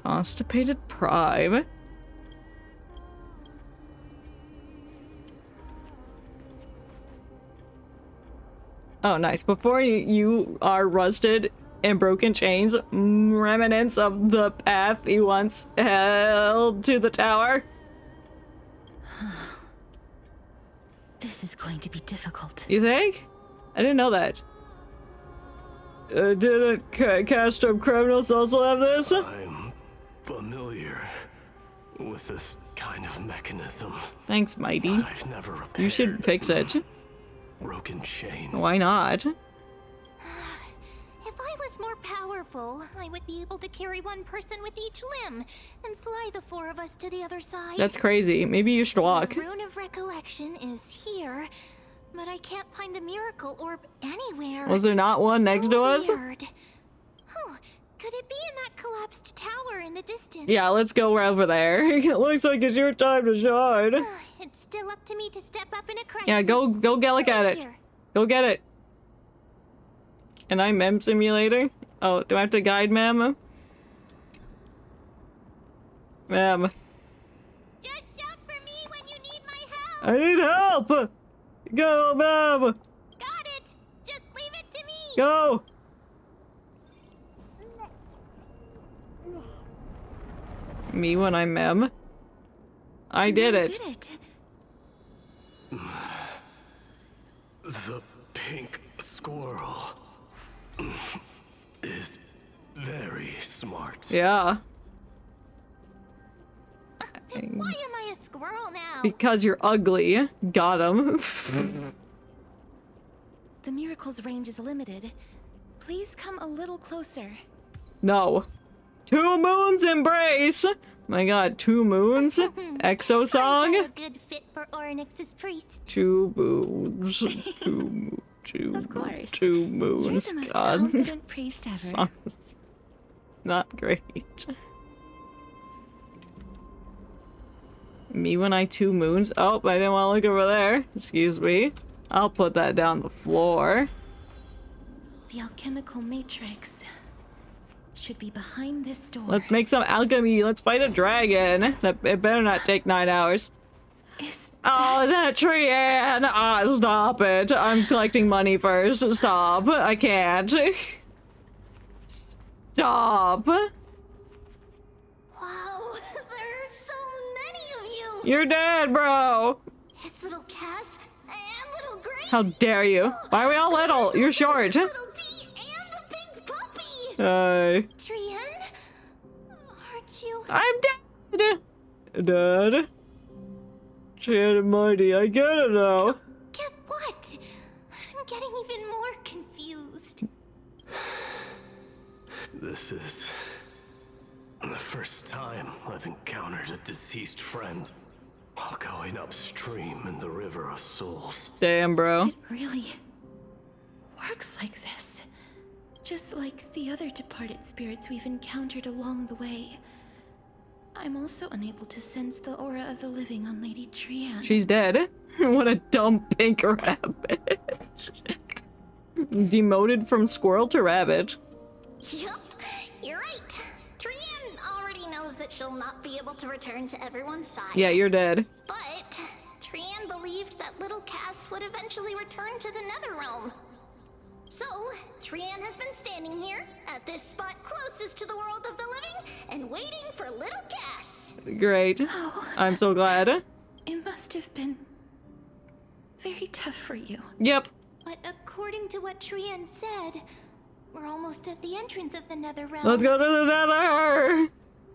Constipated Prime. Oh, nice. Before you are rusted and broken chains, remnants of the path you once held to the tower. This is going to be difficult. You think? I didn't know that. Didn't Castro criminals also have this? I'm familiar with this kind of mechanism. Thanks, Mighty. I've never repaired. You should fix it. Broken chains. Why not? If I was more powerful, I would be able to carry one person with each limb and fly the four of us to the other side. That's crazy. Maybe you should walk. The Rune of Recollection is here, but I can't find a miracle orb anywhere. Was there not one next to us? Weird. Oh, could it be in that collapsed tower in the distance? Yeah, let's go over there. It looks like it's your time to shine. It's still up to me to step up in a crisis. Yeah, go get look at it. Go get it. Can I mem simulator? Oh, do I have to guide mem? Mem. Just shout for me when you need my help. I need help. Go, mem. Got it. Just leave it to me. Go. Me when I'm mem. I did it. The pink squirrel is very smart. Yeah. Why am I a squirrel now? Because you're ugly. Got him. The miracle's range is limited. Please come a little closer. No. Two moons embrace. My god, two moons? Exo song? A good fit for Ornyx's priest. Two moons. Of course. Two moons. You're the most God. confident priest ever. Song's not great. Me when I two moons? Oh, I didn't want to look over there. Excuse me. I'll put that down the floor. The alchemical matrix. should be behind this door. Let's make some alchemy. Let's fight a dragon. It better not take 9 hours. Oh, is that Trian? Oh, stop it. I'm collecting money first. Stop. I can't. Stop. Wow, there are so many of you. You're dead, bro. It's little Cass and little Grace. How dare you? Why are we all little? You're short. Little D and the big puppy. Hi. Trian, aren't you? I'm dead. Dead. Trian and Mighty, I get it now. Get what? I'm getting even more confused. This is the first time I've encountered a deceased friend while going upstream in the River of Souls. Damn, bro. It really works like this. Just like the other departed spirits we've encountered along the way. I'm also unable to sense the aura of the living on Lady Trian. She's dead. What a dumb pink rabbit. Demoted from squirrel to rabbit. Yup, you're right. Trian already knows that she'll not be able to return to everyone's side. Yeah, you're dead. But Trian believed that little Cass would eventually return to the Netherrealm. So, Trian has been standing here at this spot closest to the world of the living and waiting for little Cass. Great. Oh. I'm so glad. It must have been very tough for you. Yep. But according to what Trian said, we're almost at the entrance of the Netherrealm. Let's go to the Nether.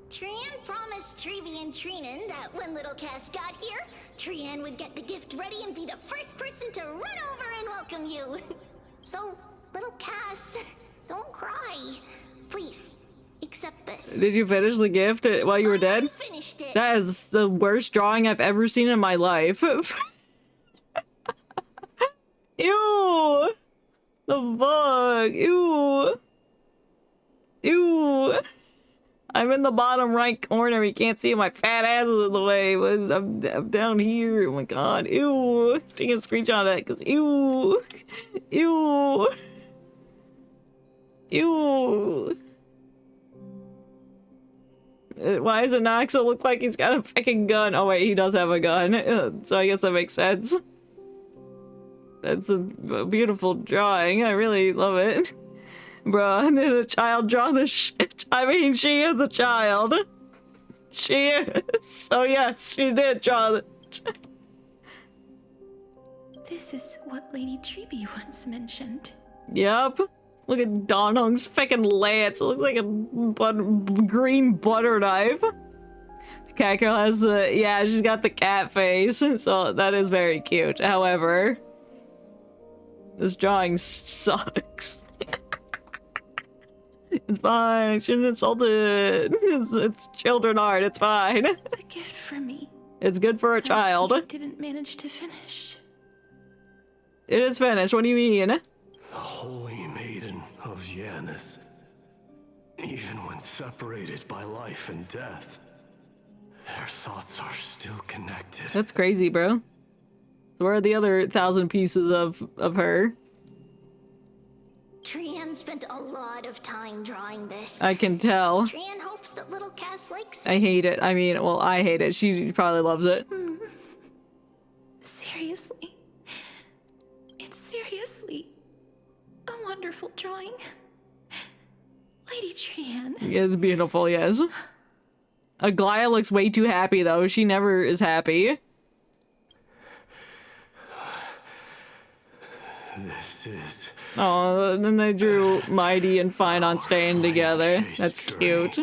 Trian promised Trevi and Trinan that when little Cass got here, Trian would get the gift ready and be the first person to run over and welcome you. So, little Cass, don't cry. Please, accept this. Did you finish the gift while you were dead? I finished it. That is the worst drawing I've ever seen in my life. Ew. The fuck. Ew. Ew. I'm in the bottom right corner. You can't see my fat ass is in the way. I'm down here. Oh my god. Ew. Taking a screenshot of that because ew. Ew. Ew. Why does Noxo look like he's got a fucking gun? Oh wait, he does have a gun. So I guess that makes sense. That's a beautiful drawing. I really love it. Bruh, did a child draw this shit? I mean, she is a child. She is. So yes, she did draw it. This is what Lady Treeby once mentioned. Yep. Look at Donhong's fucking lance. It looks like a green butter knife. The cat girl has the... Yeah, she's got the cat face. So that is very cute. However, this drawing sucks. It's fine. I shouldn't insult it. It's children art. It's fine. A gift for me. It's good for a child. You didn't manage to finish. It is finished. What do you mean? The Holy Maiden of Janus. Even when separated by life and death, their thoughts are still connected. That's crazy, bro. So where are the other 1,000 pieces of her? Trian spent a lot of time drawing this. I can tell. Trian hopes that little Cass likes it. I hate it. I mean, well, I hate it. She probably loves it. Seriously. It's seriously a wonderful drawing. Lady Trian. It's beautiful, yes. Aglaya looks way too happy, though. She never is happy. This is... Oh, then they drew Mighty and Fine on staying together. That's cute.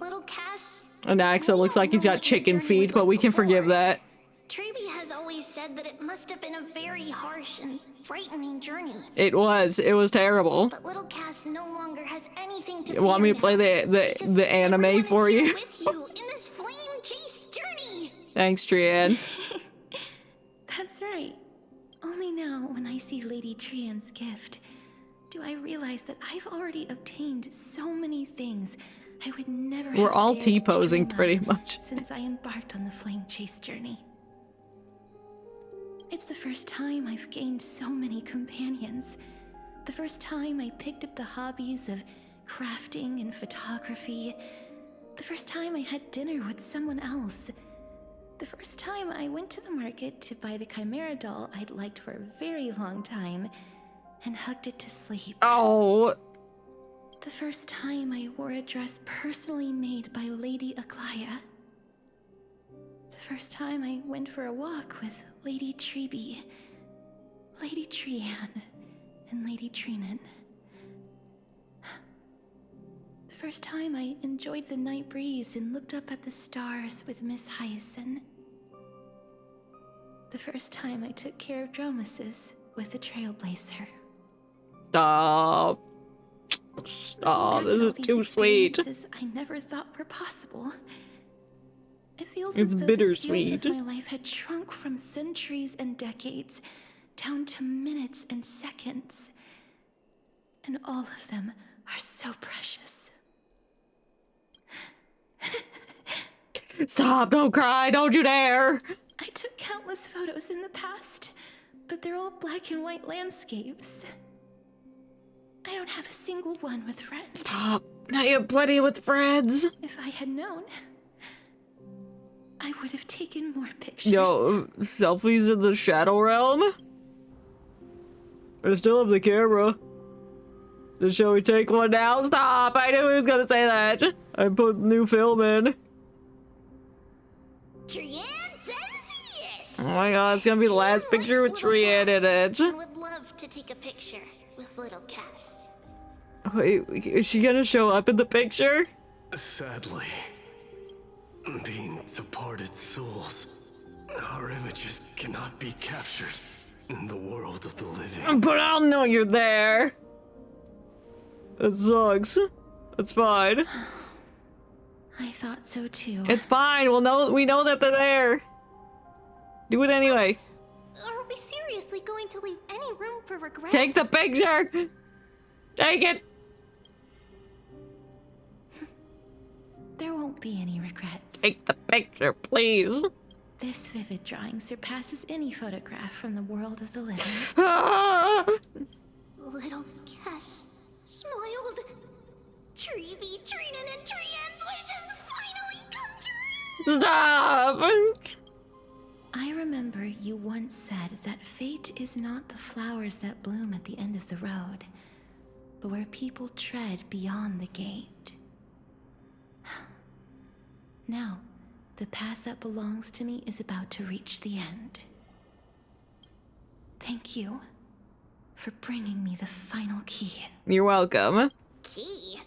Little Cass. And Axel looks like he's got chicken feet, but we can forgive that. Treeby has always said that it must have been a very harsh and frightening journey. It was terrible. But little Cass no longer has anything to You want me to play the anime for you? with you in this flame-chased journey. Thanks, Trian. That's right. Only now, when I see Lady Trian's gift, do I realize that I've already obtained so many things I would never have We're all dared to T-posing dream pretty of much. since I embarked on the flame chase journey. It's the first time I've gained so many companions, The first time I picked up the hobbies of crafting and photography. The first time I had dinner with someone else. The first time I went to the market to buy the Chimera doll I'd liked for a very long time and hugged it to sleep. Oh. The first time I wore a dress personally made by Lady Aglaya. The first time I went for a walk with Lady Treeby, Lady Trianne, and Lady Trinan. The first time I enjoyed the night breeze and looked up at the stars with Miss Hyacin. The first time I took care of Dromasis with the Trailblazer. Stop. Stop. This is too sweet. I never thought were possible. It feels It's as though bittersweet. the scales of my life had shrunk from centuries and decades down to minutes and seconds. And all of them are so precious. Stop, don't cry, don't you dare. I took countless photos in the past, but they're all black and white landscapes. I don't have a single one with friends. Stop. Now you have plenty with friends. If I had known, I would have taken more pictures. Yo, selfies in the Shadow Realm? I still have the camera. Shall we take one now? Stop! I knew he was gonna say that. I put new film in. Trianne says yes! Oh my god, it's gonna be the last picture with Trianne in it. I would love to take a picture with little Cass. Wait, is she gonna show up in the picture? Sadly, being departed souls, our images cannot be captured in the world of the living. But I'll know you're there. It sucks. It's fine. I thought so too. It's fine. We know that they're there. Do it anyway. Are we seriously going to leave any room for regret? Take the picture. Take it. There won't be any regrets. Take the picture, please. This vivid drawing surpasses any photograph from the world of the living. Little Cass smiled. Treeby, Trinan, and Trianne's wishes finally come true! Stop! I remember you once said that fate is not the flowers that bloom at the end of the road, but where people tread beyond the gate. Now, the path that belongs to me is about to reach the end. Thank you for bringing me the final key. You're welcome. Key?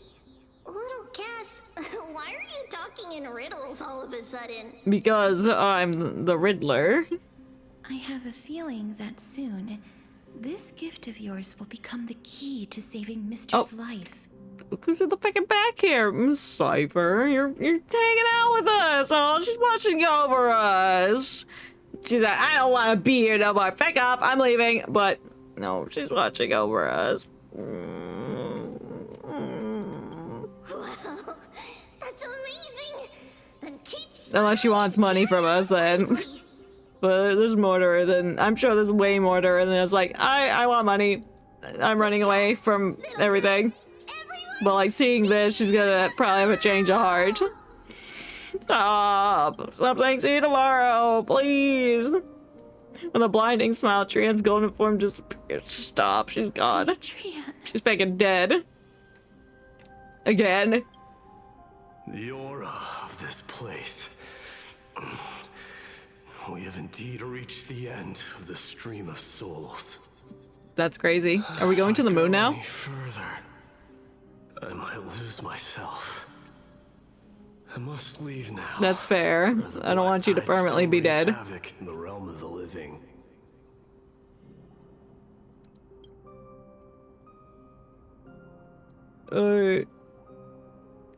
Little Cass, why are you talking in riddles all of a sudden? Because I'm the Riddler. I have a feeling that soon, this gift of yours will become the key to saving Mister's life. Who's in the fucking back here? Miss Cypher, you're hanging out with us. Oh, she's watching over us. She's like, I don't want to be here no more. Fuck off, I'm leaving. But no, she's watching over us. Wow, that's amazing. Then keep Unless she wants money from us, then. But there's more to her than, I'm sure there's way more to her than it's like, I want money. I'm running away from everything. But like seeing this, she's gonna probably have a change of heart. Stop saying see you tomorrow, please. When the blinding smile, Trianne's golden form disappears. Stop, she's gone. She's fucking dead. Again. The aura of this place. We have indeed reached the end of the stream of souls. That's crazy. Are we going to the moon now? Any further, I might lose myself. I must leave now. That's fair. I don't want you to permanently be dead. Havoc in the realm of the living. Alright.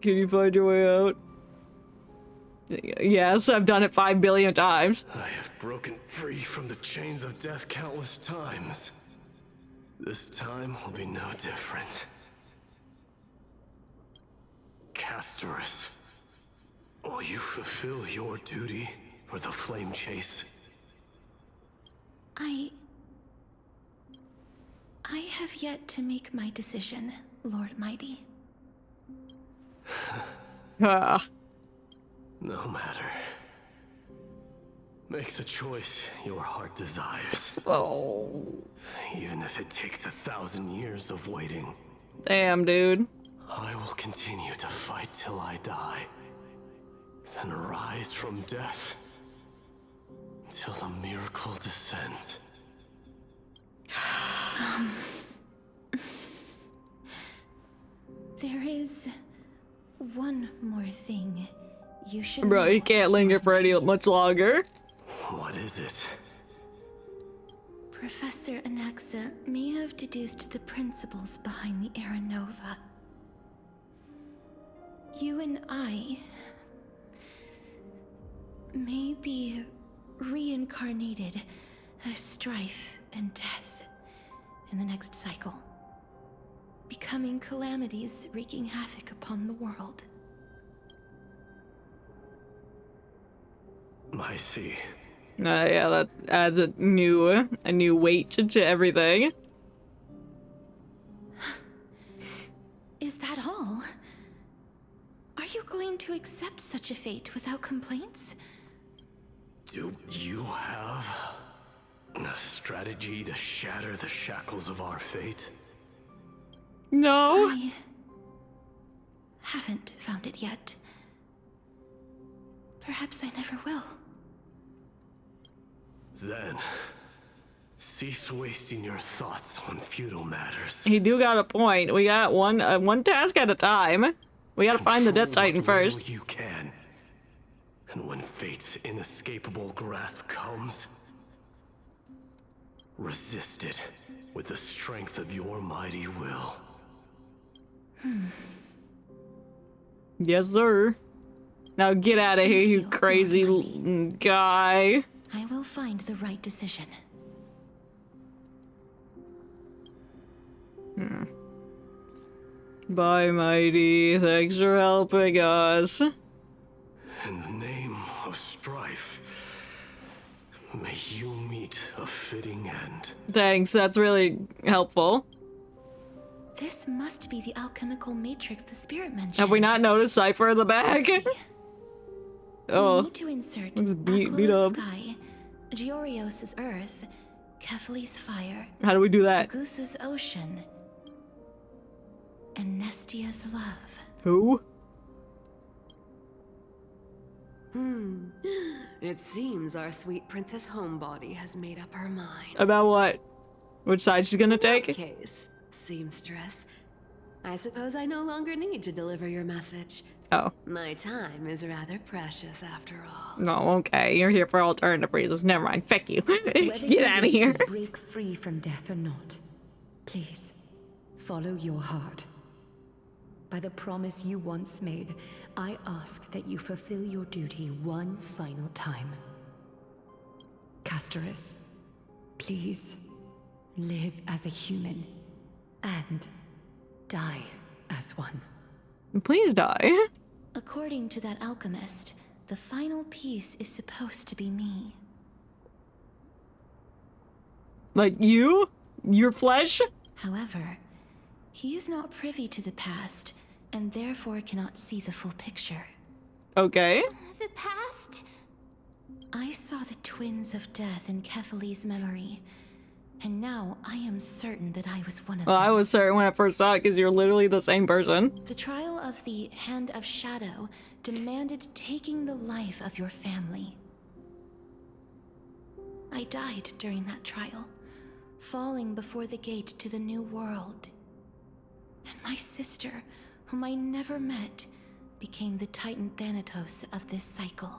Can you find your way out? Yes, I've done it 5 billion times. I have broken free from the chains of death countless times. This time will be no different. Castorus, will you fulfill your duty for the flame chase? I have yet to make my decision, Lord Mighty. Ah. No matter. Make the choice your heart desires. Oh. Even if it takes 1,000 years of waiting. Damn, dude. I will continue to fight till I die. Then rise from death. Till the miracle descends. There is one more thing you should Bro, know. you can't linger for any much longer. What is it? Professor Anaxa may have deduced the principles behind the Era Nova. You and I may be reincarnated as strife and death in the next cycle, becoming calamities wreaking havoc upon the world. I see. Yeah, that adds a new weight to everything. Is that all? Are you going to accept such a fate without complaints? Do you have a strategy to shatter the shackles of our fate? No. I haven't found it yet. Perhaps I never will. Then, cease wasting your thoughts on futile matters. He do got a point. We got one task at a time. We gotta find the Death Titan first. You can. And when fate's inescapable grasp comes, resist it with the strength of your mighty will. Yes, sir. Now get out of here, you crazy guy. I will find the right decision. Bye, Mighty. Thanks for helping us. In the name of strife, may you meet a fitting end. Thanks, that's really helpful. This must be the alchemical matrix the spirit mentioned. Have we not noticed Cypher in the back? Oh, we need to insert looks beat Aquila's up. sky, Giorios' earth, Kefali's fire. How do we do that? Fagusa's ocean, and Nestia's love. Who? It seems our sweet Princess Homebody has made up her mind. About what? Which side she's gonna take? Case, seamstress. I suppose I no longer need to deliver your message. Oh. My time is rather precious after all. No, okay. You're here for alternative reasons. Never mind. Feck you. Whether Get you out of wish here. to break free from death or not, please follow your heart. By the promise you once made, I ask that you fulfill your duty one final time. Castorus, please live as a human and die as one. Please die. According to that alchemist, the final piece is supposed to be me. Like you? Your flesh? However, he is not privy to the past, and therefore cannot see the full picture. Okay. The past? I saw the twins of death in Kefali's memory, and now I am certain that I was one of Well, them. I was certain when I first saw it because you're literally the same person. The trial of the Hand of Shadow demanded taking the life of your family. I died during that trial, falling before the gate to the new world. And my sister, whom I never met, became the Titan Thanatos of this cycle.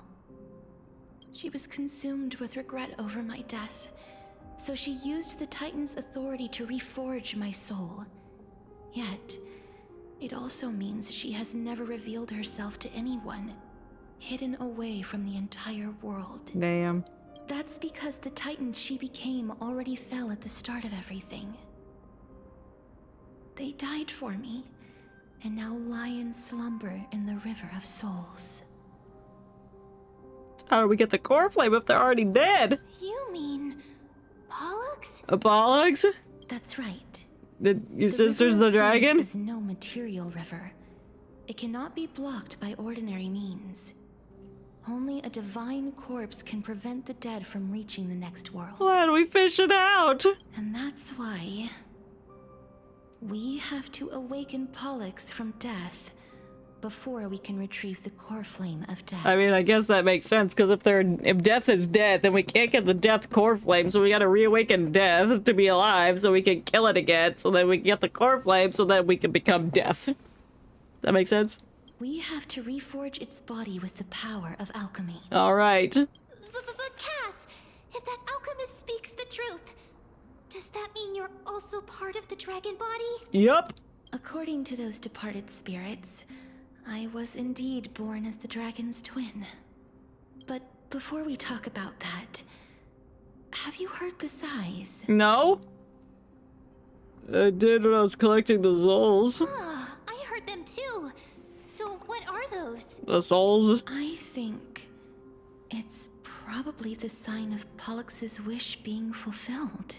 She was consumed with regret over my death, so she used the Titan's authority to reforge my soul. Yet, it also means she has never revealed herself to anyone, hidden away from the entire world. Damn. That's because the Titan she became already fell at the start of everything. They died for me, and now lie in slumber in the River of Souls. How do we get the core flame if they're already dead? You mean Pollux? Pollux? That's right. Your sister's river the of dragon? souls is no material river. It cannot be blocked by ordinary means. Only a divine corpse can prevent the dead from reaching the next world. Why do we fish it out? And that's why we have to awaken Pollux from death before we can retrieve the core flame of death. I mean, I guess that makes sense, because if death is death, then we can't get the death core flame, so we gotta reawaken death to be alive, so we can kill it again, so that we can get the core flame, so that we can become death. Does that make sense? We have to reforge its body with the power of alchemy. Alright. But Cass, if that alchemist speaks the truth, does that mean you're also part of the dragon body? Yup. According to those departed spirits, I was indeed born as the dragon's twin. But before we talk about that, have you heard the sighs? No? I did when I was collecting the souls. Ah, I heard them too. So what are those? The souls? I think it's probably the sign of Pollux's wish being fulfilled.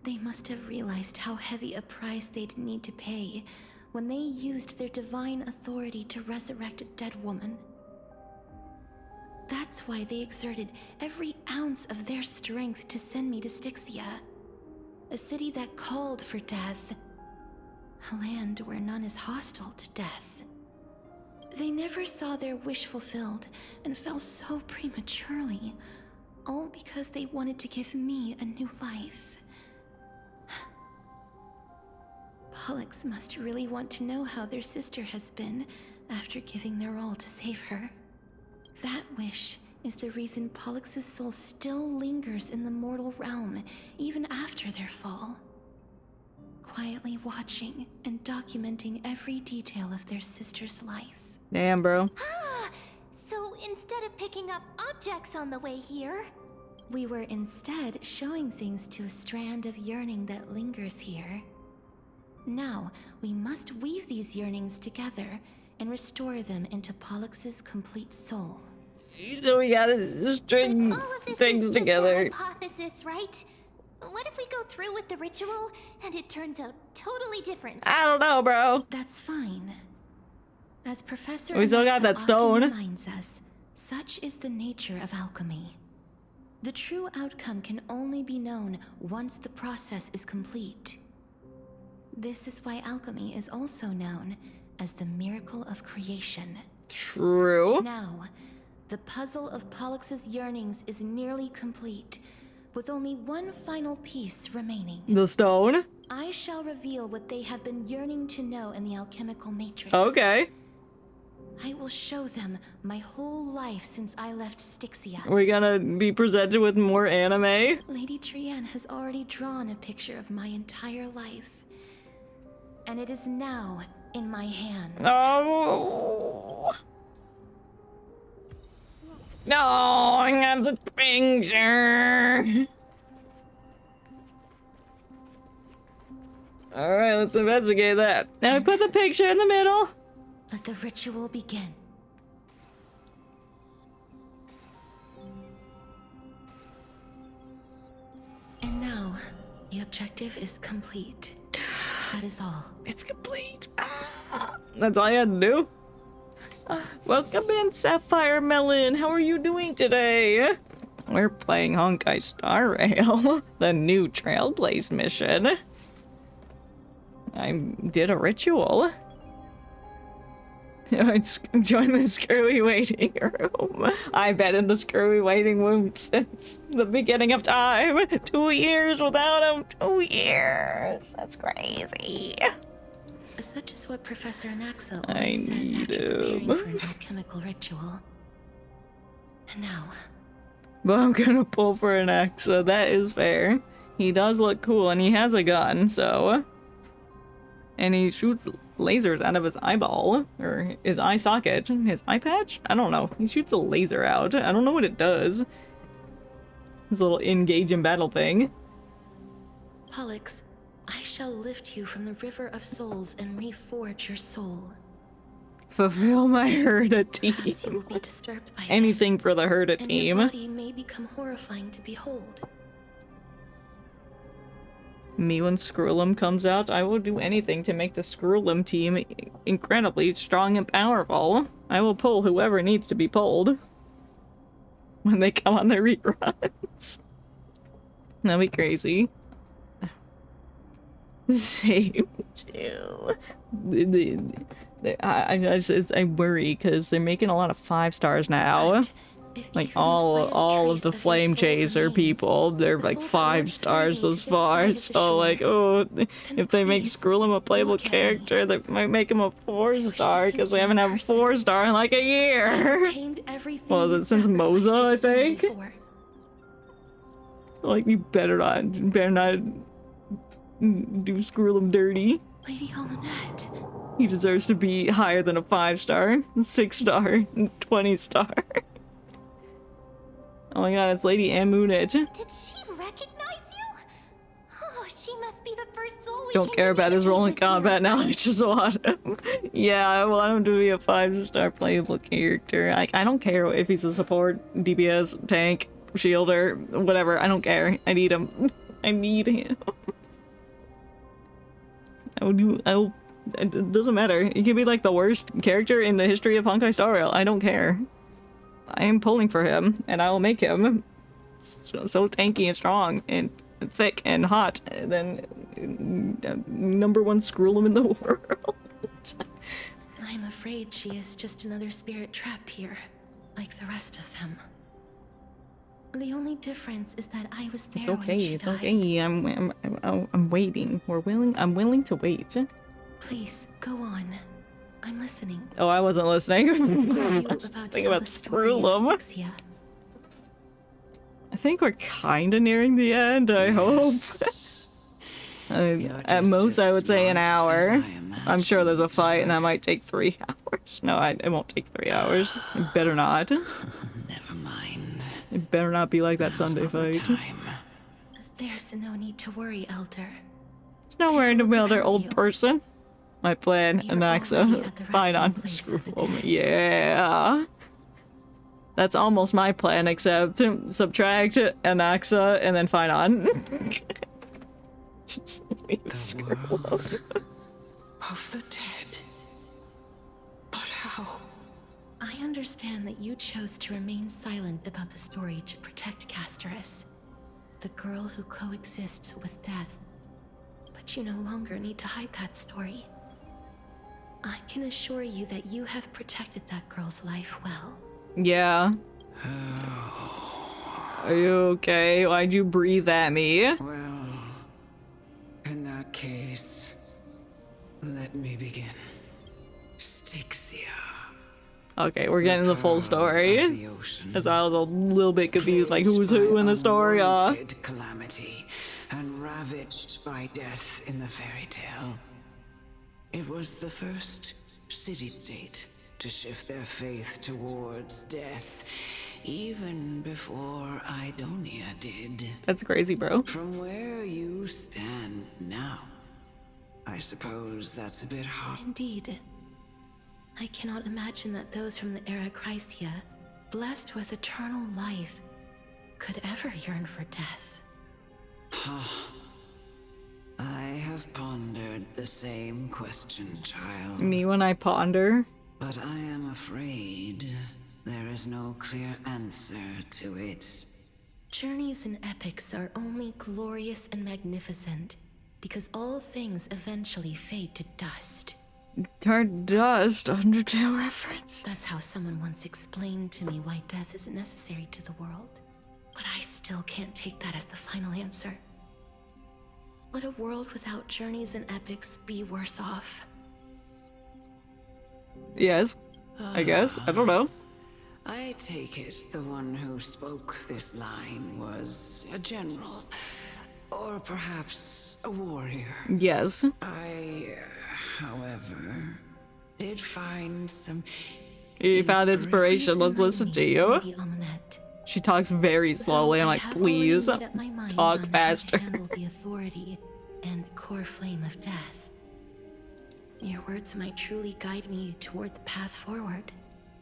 They must have realized how heavy a price they'd need to pay when they used their divine authority to resurrect a dead woman. That's why they exerted every ounce of their strength to send me to Styxia, a city that called for death, a land where none is hostile to death. They never saw their wish fulfilled and fell so prematurely, all because they wanted to give me a new life. Pollux must really want to know how their sister has been after giving their all to save her. That wish is the reason Pollux's soul still lingers in the mortal realm even after their fall, quietly watching and documenting every detail of their sister's life. Damn, bro. Ah, so instead of picking up objects on the way here, we were instead showing things to a strand of yearning that lingers here. Now, we must weave these yearnings together and restore them into Pollux's complete soul. So we gotta string things together. Just a hypothesis, right? What if we go through with the ritual and it turns out totally different? I don't know, bro. That's fine. As Professor We still got Anaxa that stone. often reminds us, such is the nature of alchemy. The true outcome can only be known once the process is complete. This is why alchemy is also known as the miracle of creation. True. Now, the puzzle of Pollux's yearnings is nearly complete, with only one final piece remaining. The stone? I shall reveal what they have been yearning to know in the alchemical matrix. Okay. I will show them my whole life since I left Styxia. We're gonna be presented with more anime. Lady Trianne has already drawn a picture of my entire life, and it is now in my hands. Oh. No, I got the picture. Alright, let's investigate that. Now we put the picture in the middle. Let the ritual begin. And now, the objective is complete. That is all. It's complete. That's all I had to do. Welcome in, Sapphire Melon. How are you doing today? We're playing Honkai Star Rail, the new Trailblaze mission. I did a ritual. Join the screwy waiting room. I've been in the screwy waiting room since the beginning of time. 2 years without him. 2 years. That's crazy. Such is what Professor Anaxa I always says need after preparing him. for an alchemical ritual. And now, But I'm gonna pull for an Axa. That is fair. He does look cool, and he has a gun, so... And he shoots lasers out of his eyeball, or his eye socket, his eye patch? I don't know. He shoots a laser out. I don't know what it does. This little engage in battle thing. Pollux, I shall lift you from the river of souls and reforge your soul. Fulfill my Herda team. Perhaps you will be disturbed by Anything this, for the Herda and team. your body may become horrifying to behold. Me when Skrullum comes out, I will do anything to make the Skrullum team incredibly strong and powerful. I will pull whoever needs to be pulled when they come on their reruns. That'd be crazy. Same too. I worry because they're making a lot of 5 stars now. Like all of the Flame Chaser people, they're like 5 stars thus far. So like, oh, if they make Skrullum a playable character, they might make him a 4-star because they haven't had a 4-star in like a year. Well, is it since Moza, I think? Like, you better not do Skrullum dirty. Lady Almanette. He deserves to be higher than a 5-star, 6-star, 20-star. Oh my god, it's Lady Amunet. Did she recognize you? Oh, she must be the first soul we Don't care about his role in combat now, I just want him. Yeah, I want him to be a 5-star playable character. I don't care if he's a support, DPS, tank, shielder, whatever. I don't care. I need him. I need him. It doesn't matter. He could be like the worst character in the history of Honkai Star Rail. I don't care. I am pulling for him, and I will make him so tanky and strong and thick and hot, and then #1 Skrullum in the world. I'm afraid she is just another spirit trapped here, like the rest of them. The only difference is that I was there. It's okay. When she It's died. okay. I'm waiting. I'm willing to wait. Please go on. I'm listening. Oh, I wasn't listening. What are you I was about to thinking tell about the story of Skrullum. Styxia? I think we're kind of nearing the end. I hope. At most, I would say an hour. I'm sure there's a fight, and that might take 3 hours. No, it won't take 3 hours. It better not. Never mind. It better not be like that Sunday fight. There's no need to worry, Elder. There's nowhere to build her old person. My plan, Anaxa. Fine on Skrullum. Yeah. That's almost my plan, except subtract Anaxa and then fine on. Just leave Skrullum. Of the dead. But how? I understand that you chose to remain silent about the story to protect Casterus, the girl who coexists with death. But you no longer need to hide that story. I can assure you that you have protected that girl's life well. Yeah. Are you okay? Why'd you breathe at me? Well, in that case, let me begin. Styxia. Okay, we're getting the full story. As I was a little bit confused, like who's who in the story. Calamity and ravaged by death in the fairy tale. It was the first city-state to shift their faith towards death, even before Idonia did. That's crazy, bro. From where you stand now, I suppose that's a bit hard. Indeed. I cannot imagine that those from the era Chrysia, blessed with eternal life, could ever yearn for death. I have pondered the same question, child. Me when I ponder. But I am afraid there is no clear answer to it. Journeys and epics are only glorious and magnificent because all things eventually fade to dust. Turn dust, Undertale reference. That's how someone once explained to me why death isn't necessary to the world. But I still can't take that as the final answer. Would a world without journeys and epics be worse off? Yes, I guess. I don't know. I take it the one who spoke this line was a general, or perhaps a warrior. Yes. I, however, did find some. You found inspiration. Let's listen to you. Lady Almanette. She talks very slowly. I'm like, please talk faster. Handle the authority and core flame of death. Your words might truly guide me toward the path forward.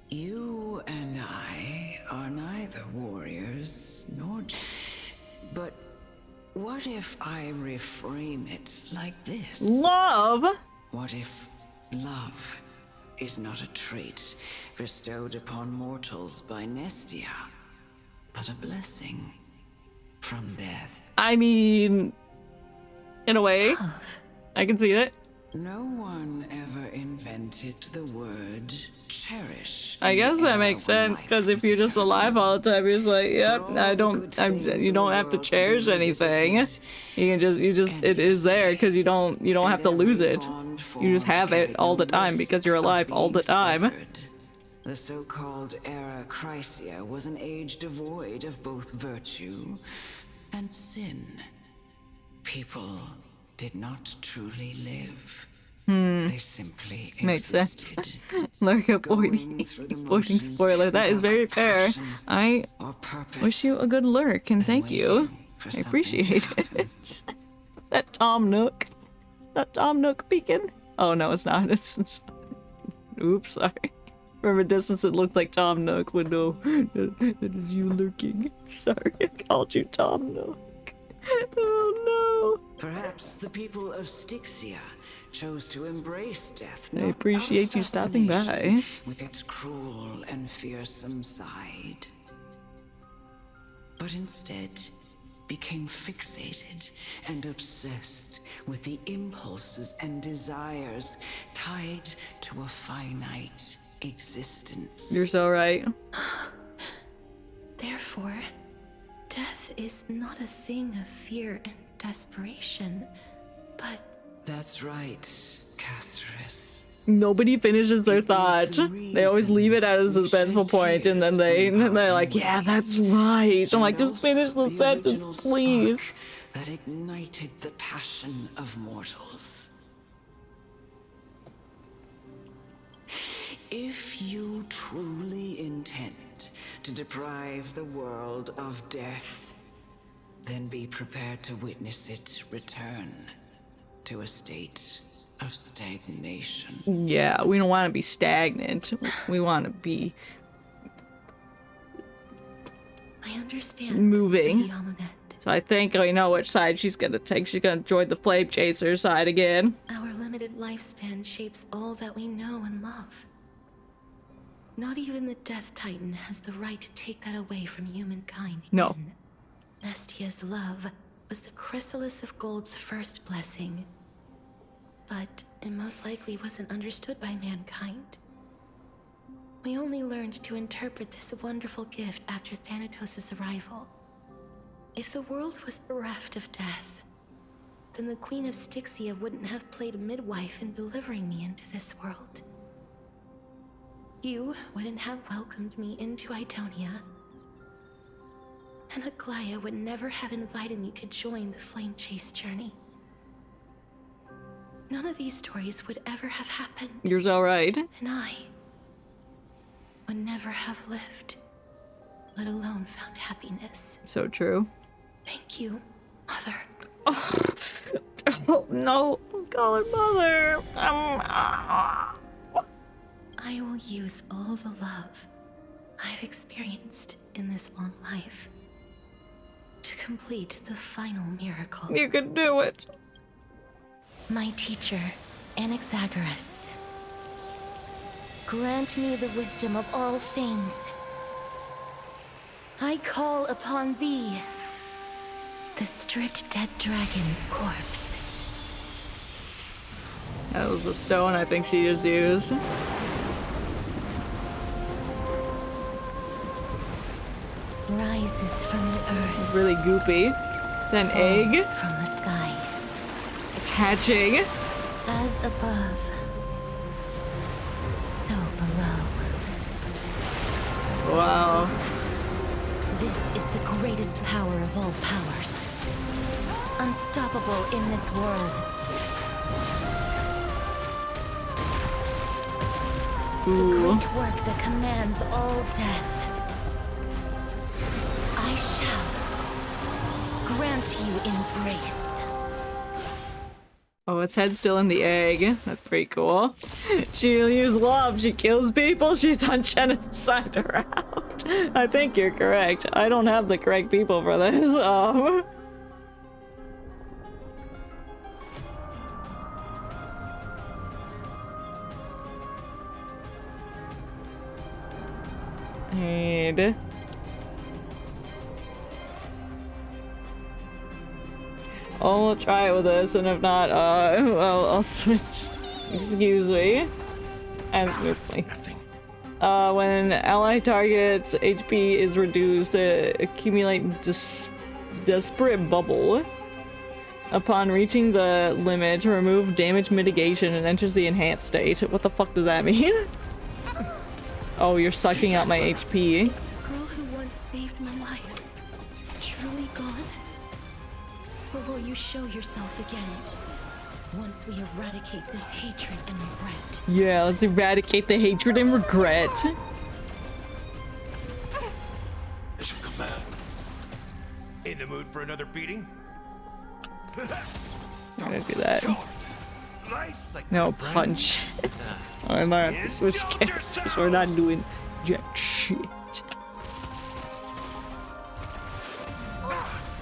You and I are neither warriors nor, but What if I reframe it like this? Love? What if love is not a trait bestowed upon mortals by Nestia, but a blessing from death? I mean, in a way, I can see it. No one ever invented the word cherish. I guess that makes sense, because if you're just alive all the time, you're just like, yep, you don't have to cherish anything. You just, it is there because you don't have to lose it. You just have it all the time because you're alive all the time. The so-called Era Chrysia was an age devoid of both virtue and sin. People did not truly live. They simply Makes existed. sense. Lurk avoiding spoiler. That is very fair. I wish you a good lurk and thank you. I appreciate it. That Tom Nook. That Tom Nook peeking. Oh no, it's not. It's oops, sorry. From a distance it looked like Tom Nook, but no, that is you lurking. Sorry, I called you Tom Nook. Oh no. Perhaps the people of Styxia chose to embrace death. I appreciate you stopping by. With its cruel and fearsome side. But instead became fixated and obsessed with the impulses and desires tied to a finite existence. You're so right. Therefore, death is not a thing of fear and desperation, but... That's right, Casterus. Nobody finishes their thought. They always leave it at a suspenseful point, and then they're like, yeah, that's right. I'm like, just finish the sentence, please. That ignited the passion of mortals. If you truly intend to deprive the world of death, then be prepared to witness it return to a state of stagnation. Yeah, we don't want to be stagnant. We want to be I understand. moving. So I think I know which side she's gonna take. She's gonna join the Flame Chaser side again. Our limited lifespan shapes all that we know and love. Not even the Death Titan has the right to take that away from humankind. No. Nestia's love was the chrysalis of Gold's first blessing. But it most likely wasn't understood by mankind. We only learned to interpret this wonderful gift after Thanatos' arrival. If the world was bereft of death, then the Queen of Styxia wouldn't have played a midwife in delivering me into this world. You wouldn't have welcomed me into Idonia, and Aglaya would never have invited me to join the Flame Chase journey. None of these stories would ever have happened. You're so right. And I would never have lived, let alone found happiness. So true. Thank you, Mother. Oh no, call her Mother. I will use all the love I've experienced in this long life to complete the final miracle. You can do it. My teacher, Anaxagoras, grant me the wisdom of all things. I call upon thee, the stripped dead dragon's corpse. That was a stone I think she just used. Rises from the earth. It's really goopy. Then egg. From the sky. It's hatching. As above, so below. Wow. This is the greatest power of all powers. Unstoppable in this world. Ooh. The great work that commands all death. I shall grant you embrace. Oh, its head's still in the egg. That's pretty cool. She'll use love. She kills people. She's done genocide around. I think you're correct. I don't have the correct people for this. And I'll try it with this, and if not, well, I'll switch. Excuse me. And swiftly. When ally target's HP is reduced, accumulate desperate bubble. Upon reaching the limit, remove damage mitigation and enters the enhanced state. What the fuck does that mean? Oh, you're sucking out my HP. Is the girl who once saved my life truly gone? Or will you show yourself again? Once we eradicate this hatred and regret. Yeah, let's eradicate the hatred and regret. As your command. In the mood for another beating? I'm gonna do that. No, punch. I might have to switch characters. We're not doing jack shit.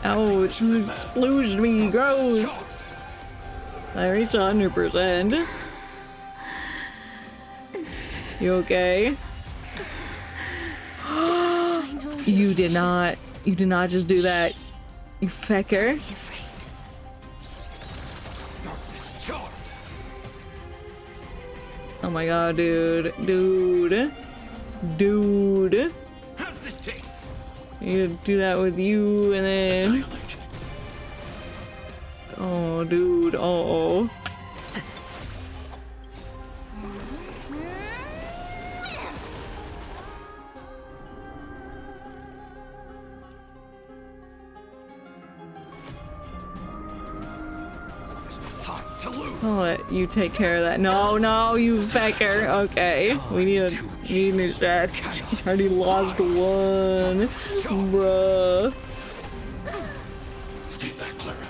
Oh, it's exploded me. Gross. I reached 100%. You okay? You did not just do that. You fecker. Oh my god, dude. How's this taste? You do that with you and then... Oh, dude. Uh-oh. I'll let you take care of that. No, you fecker. Okay, we need a new shot. Already lost one, bruh. Stay back, Clara.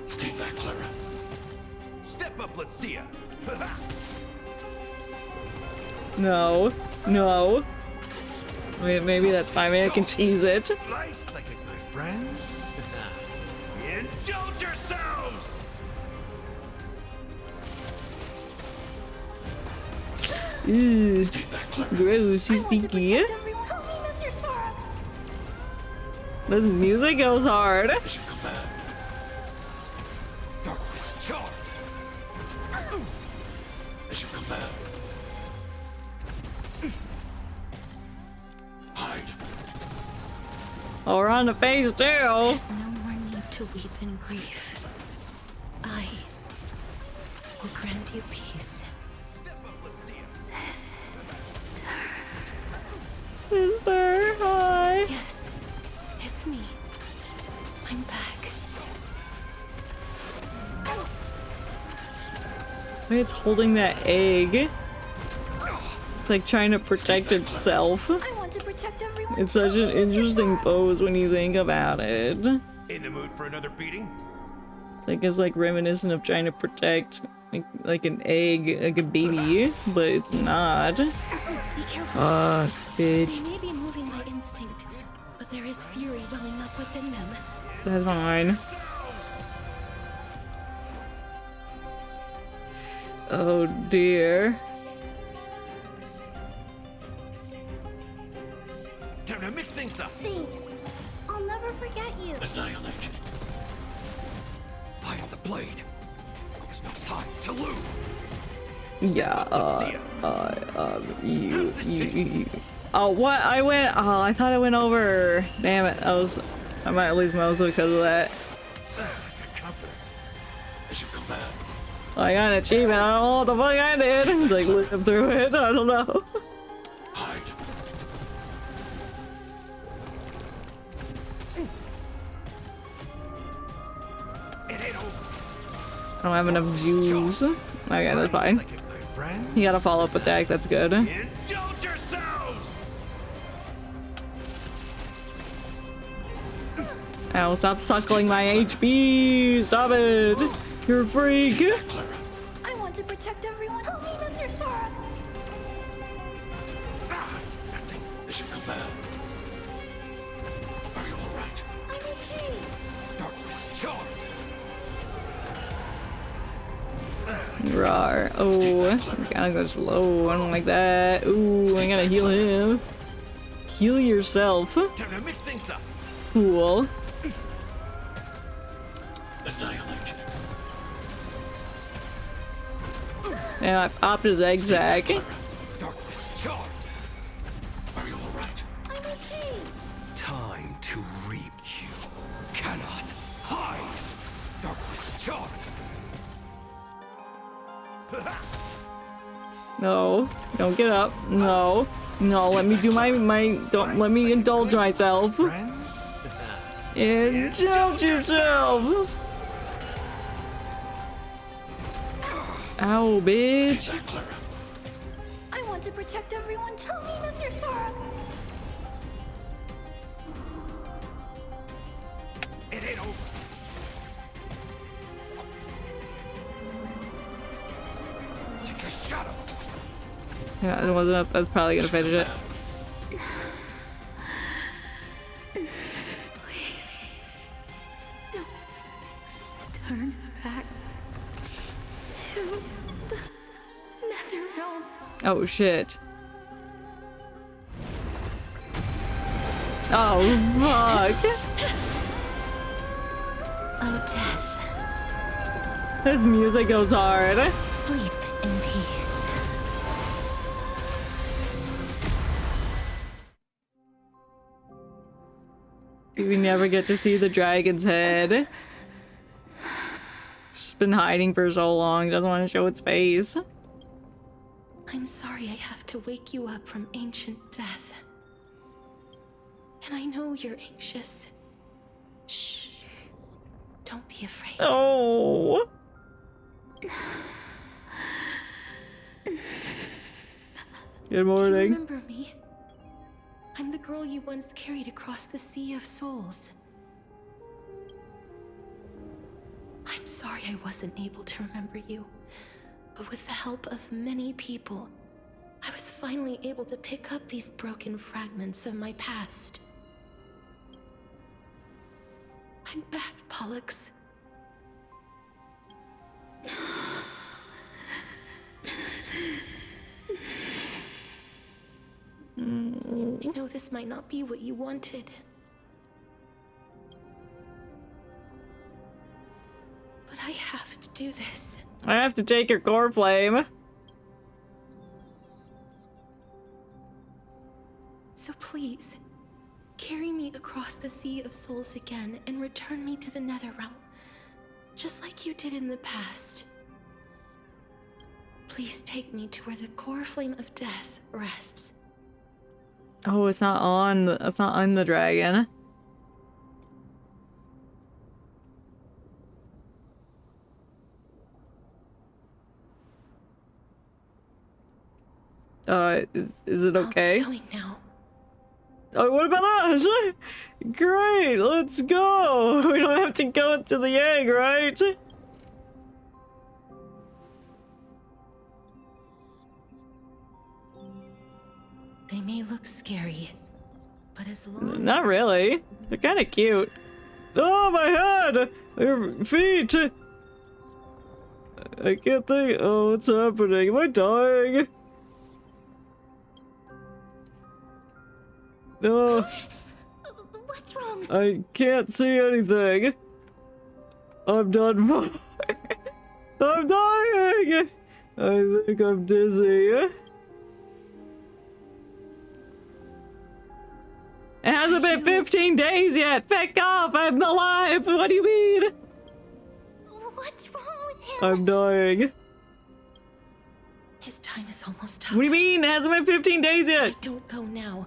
Stay back, Clara. Step up, let's see ya. No. Wait, maybe that's fine. Maybe I can cheese it. Nice, like it, my friends. Indulge yourselves. Ew. Gross, you stinky. This music goes hard. Darkness, charge. As your command. Hide. Oh, we're on the phase 2. There's no more need to weep in grief. I will grant you peace. Sister, hi. Yes, it's me. I'm back. It's holding that egg. It's like trying to protect itself. I want to protect everyone. It's such an interesting pose when you think about it. In the mood for another beating? It's like reminiscent of trying to protect like an egg, like a baby, but it's not. Be careful. Bitch. They may be moving by instinct, but there is fury welling up within them. That's fine. Oh dear. Time to mix things up. Thanks. I'll never forget you. Annihilate. I have the blade. There's no time to lose. Yeah, you. Oh, what? I thought I went over. Damn it. I might lose my also because of that. As you command. I got an achievement. I don't know what the fuck I did. It's like live through it. I don't know. Hide. I don't have enough juice. Okay, that's fine. You got a follow-up attack. That's good. Indulge yourselves. Ow, stop suckling my HP! Stop it! You're a freak! I want to protect everyone. Help me, Mr. Sora. Nothing is your command. Are you alright? I'm okay. Darkness, charge. Rawr. Oh, gotta go slow. I don't like that. Ooh, I gotta heal him. Heal yourself. Time to mix things up. Cool. Annihilate. And I popped his zigzag. Darkness, charge. Are you all right? I'm okay. Time to reap. You cannot hide. Darkness, charge. No, don't get up. No, no, let me do my don't let me indulge myself. Indulge yourselves. Ow, bitch. I want to protect everyone. Tell me, Mr. Sora. It ain't over. Take a shot of him. Yeah, it wasn't up. That's probably gonna finish it. Please. Don't turn back to the Nether Realm. Oh shit. Oh fuck. Oh, death. This music goes hard. Sleep in peace. We never get to see the dragon's head. It's just been hiding for so long. Doesn't want to show its face. I'm sorry I have to wake you up from ancient death. And I know you're anxious. Shh. Don't be afraid. Oh. Good morning. Do you remember me? I'm the girl you once carried across the Sea of Souls. I'm sorry I wasn't able to remember you, but with the help of many people, I was finally able to pick up these broken fragments of my past. I'm back, Pollux. I know this might not be what you wanted. But I have to do this. I have to take your core flame. So please, carry me across the Sea of Souls again and return me to the Netherrealm, just like you did in the past. Please take me to where the core flame of death rests. Oh, it's not on the dragon. Is it okay? I'll be going now. Oh, what about us? Great, let's go. We don't have to go to the egg, right? They may look scary, but as long Not really. They're kind of cute. Oh, my head! Their feet! I can't think. Oh, what's happening? Am I dying? No. What's wrong? I can't see anything. I'm done. I'm dying! I think I'm dizzy. It hasn't been 15 days yet! Feck off! I'm alive! What do you mean? What's wrong with him? I'm dying. his time is almost up. What do you mean? It hasn't been 15 days yet! If I don't go now,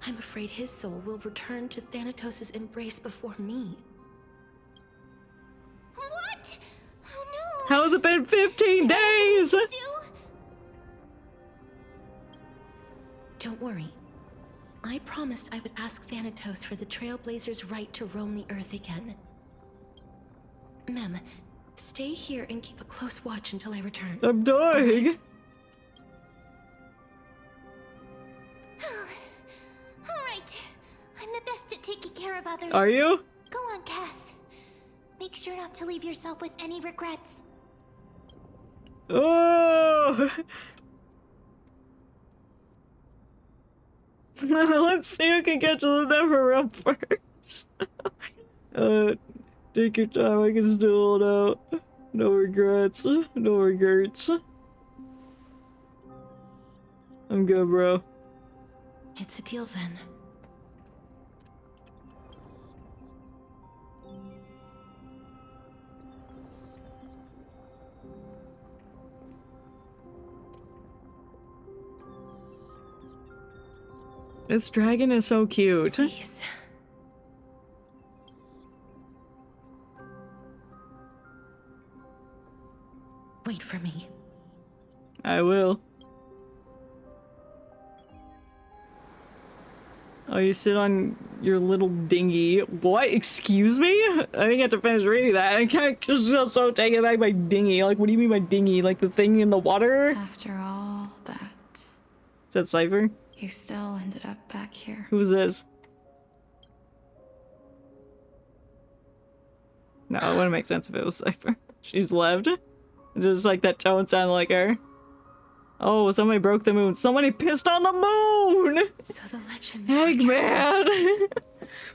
I'm afraid his soul will return to Thanatos' embrace before me. What? Oh no! How has it been 15 days? Don't worry. I promised I would ask Thanatos for the Trailblazers' right to roam the Earth again. Mem, stay here and keep a close watch until I return. I'm dying. Alright. I'm the best at taking care of others. Are you? Go on, Cass. Make sure not to leave yourself with any regrets. Oh! Let's see who can get to the never realm first. Take your time, I can still hold out. No regrets. No regrets. I'm good, bro. It's a deal then. This dragon is so cute. Please. Wait for me. I will. Oh, you sit on your little dinghy. What? Excuse me? I didn't get to finish reading that. I can't just so taken back by dinghy. Like, what do you mean by dinghy? Like the thing in the water? After all that, Is that Cypher? you still ended up back here. Who's this? No, it wouldn't make sense if it was Cypher. She's left. Just like that tone sounded like her. Oh, somebody broke the moon. Somebody pissed on the moon! So the legends Eggman!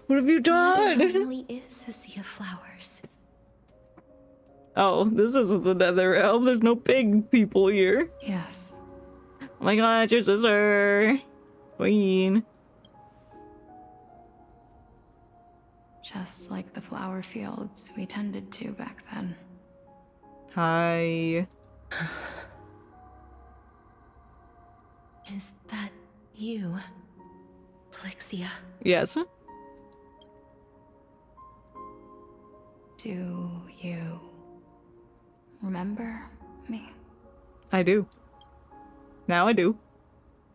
What have you done? It really is a sea of flowers. Oh, this isn't the Nether Realm. There's no pig people here. Yes. Oh my god, it's your sister. Queen. Just like the flower fields we tended to back then. Hi. Is that you, Plixia? Yes. Do you remember me? I do. Now I do.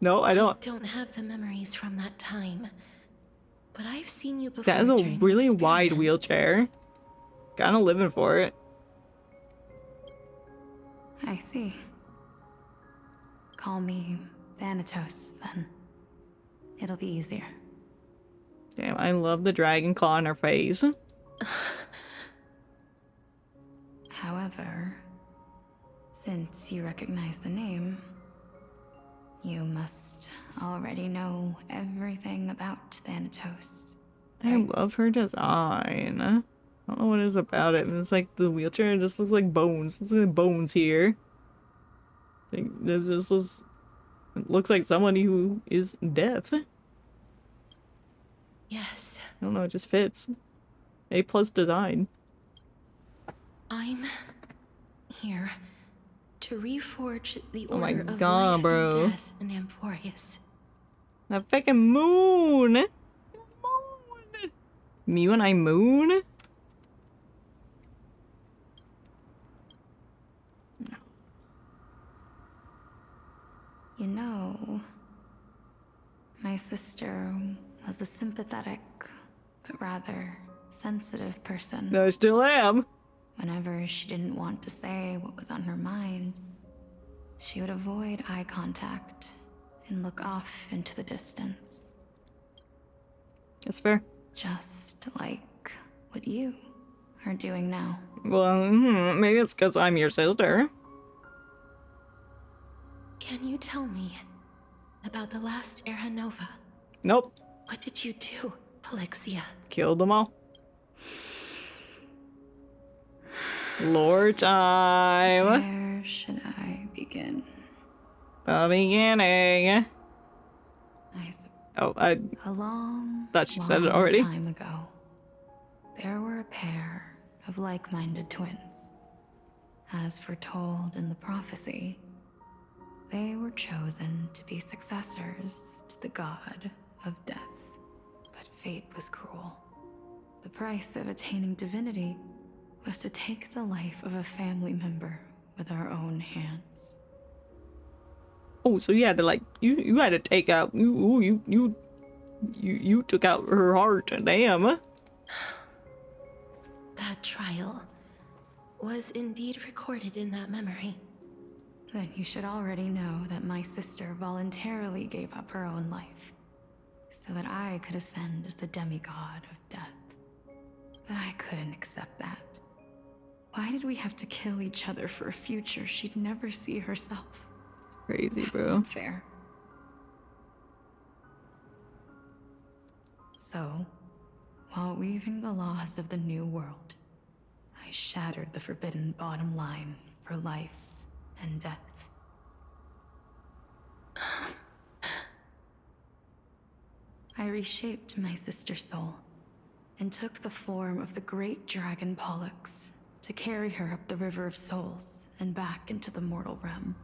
No, I don't. I don't have the memories from that time, but I've seen you before. That is a during really experiment. wide wheelchair. Kinda living for it. I see. Call me Thanatos, then. It'll be easier. Damn, I love the dragon claw on her face. However, since you recognize the name, you must already know everything about Thanatos. I love her design. I don't know what it is about it. It's like the wheelchair just looks like bones. It's like bones here. Like this is. It looks like somebody who is deaf. Yes. I don't know. It just fits. A+ design. I'm here to reforge the Oh my order of god, life bro. and death in Amphorius. That fucking moon. Moon. Me when I moon. You know, my sister was a sympathetic, but rather sensitive person. I still am. Whenever she didn't want to say what was on her mind, she would avoid eye contact and look off into the distance. That's fair. Just like what you are doing now. Well, maybe it's because I'm your sister. Can you tell me about the last Era Nova? Nope. What did you do, Plixia? Killed them all. Lore time. Where should I begin? The beginning. I A long, thought she said it already. time ago, there were a pair of like-minded twins. As foretold in the prophecy, they were chosen to be successors to the god of death. But fate was cruel. The price of attaining divinity was to take the life of a family member with our own hands. Oh, so you had to like you had to take out you took out her heart. Damn. That trial was indeed recorded in that memory. Then you should already know that my sister voluntarily gave up her own life so that I could ascend as the demigod of death. But I couldn't accept that. Why did we have to kill each other for a future she'd never see herself? It's crazy, That's bro. not fair. So, while weaving the laws of the new world, I shattered the forbidden bottom line for life and death. I reshaped my sister's soul and took the form of the great dragon Pollux to carry her up the River of Souls and back into the mortal realm.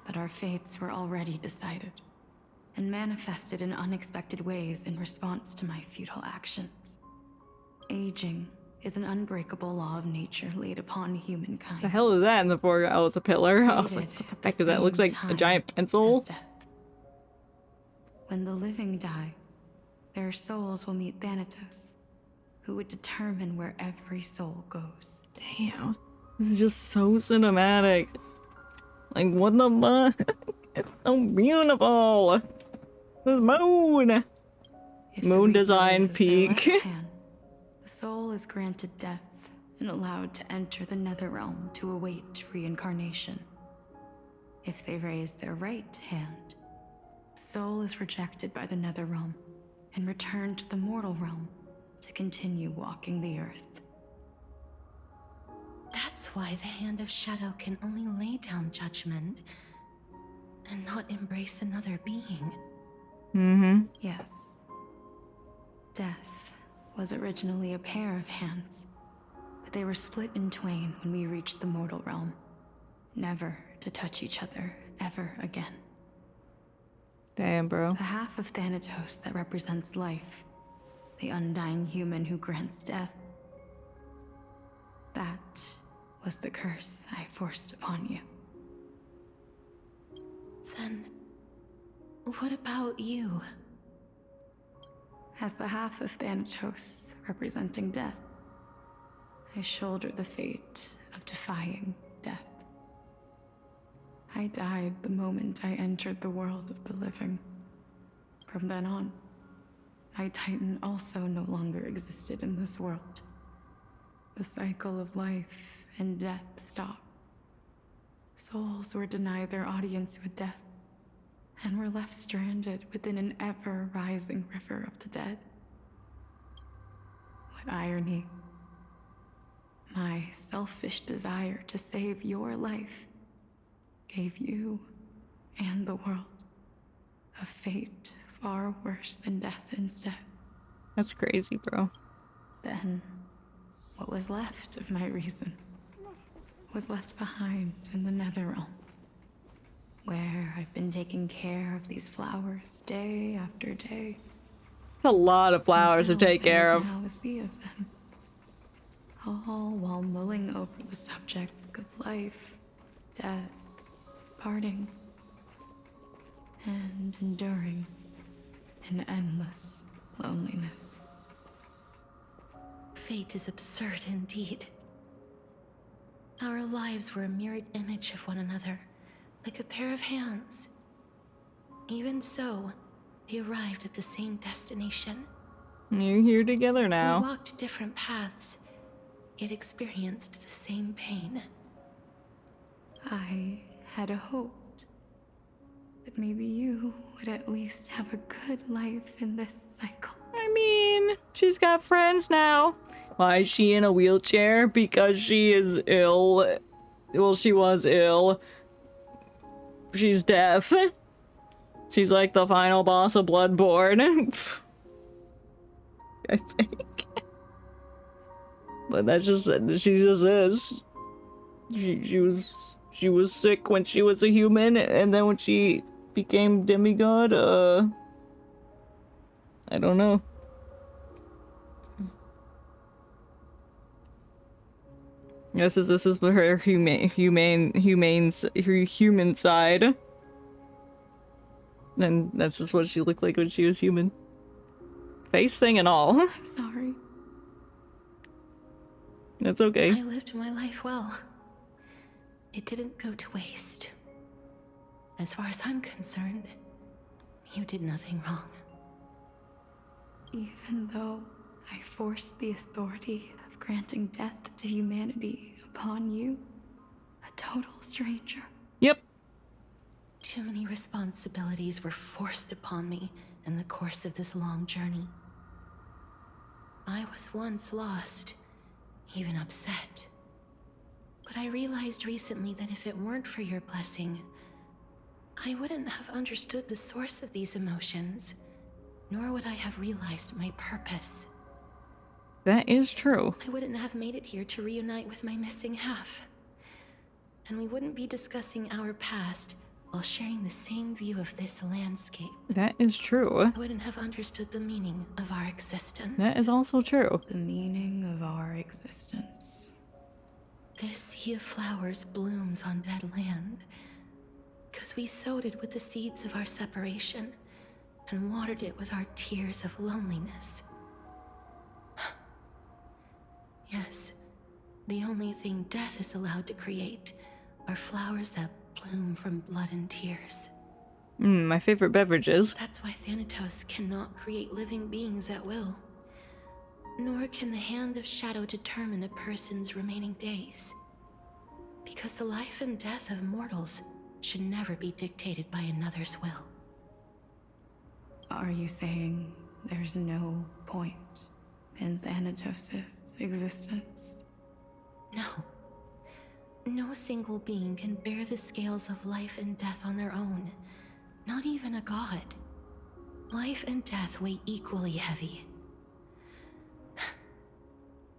But our fates were already decided and manifested in unexpected ways in response to my futile actions. Aging is an unbreakable law of nature laid upon humankind. The hell is that in the foreground? Oh, it's a pillar. I was like, what the heck is that? It looks like a giant pencil. When the living die, their souls will meet Thanatos, who would determine where every soul goes. Damn. This is just so cinematic. Like, what the fuck? It's so beautiful. The moon. Moon design peak. The soul is granted death and allowed to enter the Netherrealm to await reincarnation. If they raise their right hand, the soul is rejected by the Netherrealm and returned to the mortal realm to continue walking the earth. That's why the Hand of Shadow can only lay down judgment and not embrace another being. Mm-hmm. Yes. Death was originally a pair of hands, but they were split in twain when we reached the mortal realm, never to touch each other ever again. Damn, bro. The half of Thanatos that represents life, the undying human who grants death, that was the curse I forced upon you. Then, what about you? As the half of Thanatos representing death, I shoulder the fate of defying death. I died the moment I entered the world of the living. From then on, my Titan also no longer existed in this world. The cycle of life and death stopped. Souls were denied their audience with death, and were left stranded within an ever-rising river of the dead. What irony. My selfish desire to save your life gave you and the world a fate far worse than death instead. That's crazy, bro. Then, what was left of my reason was left behind in the Netherrealm, where I've been taking care of these flowers day after day. A lot of flowers to take care of. Now a sea of them, all while mulling over the subject of life, death, parting, and enduring an endless loneliness. Fate is absurd indeed. Our lives were a mirrored image of one another, like a pair of hands. Even so, we arrived at the same destination. You're here together We now. walked different paths, yet experienced the same pain. I had hoped that maybe you would at least have a good life in this cycle. I mean, she's got friends now. Why is she in a wheelchair? Because she is ill. Well, she was ill. She's deaf. She's like the final boss of Bloodborne. I think. But that's just, she just is. She was sick when she was a human, and then when she became demigod, I don't know. This is her human side. And that's just what she looked like when she was human. Face thing and all. I'm sorry. That's okay. I lived my life well. It didn't go to waste. As far as I'm concerned, you did nothing wrong. Even though I forced the authority of of granting death to humanity upon you, a total stranger. Yep. Too many responsibilities were forced upon me in the course of this long journey. I was once lost, even upset. But I realized recently that if it weren't for your blessing, I wouldn't have understood the source of these emotions, nor would I have realized my purpose. That is true. I wouldn't have made it here to reunite with my missing half. And we wouldn't be discussing our past while sharing the same view of this landscape. That is true. I wouldn't have understood the meaning of our existence. That is also true. The meaning of our existence. This sea of flowers blooms on dead land, because we sowed it with the seeds of our separation and watered it with our tears of loneliness. Yes, the only thing death is allowed to create are flowers that bloom from blood and tears. My favorite beverages. That's why Thanatos cannot create living beings at will. Nor can the Hand of Shadow determine a person's remaining days. Because the life and death of mortals should never be dictated by another's will. Are you saying there's no point in Thanatos' existence? No. No single being can bear the scales of life and death on their own. Not even a god. Life and death weigh equally heavy.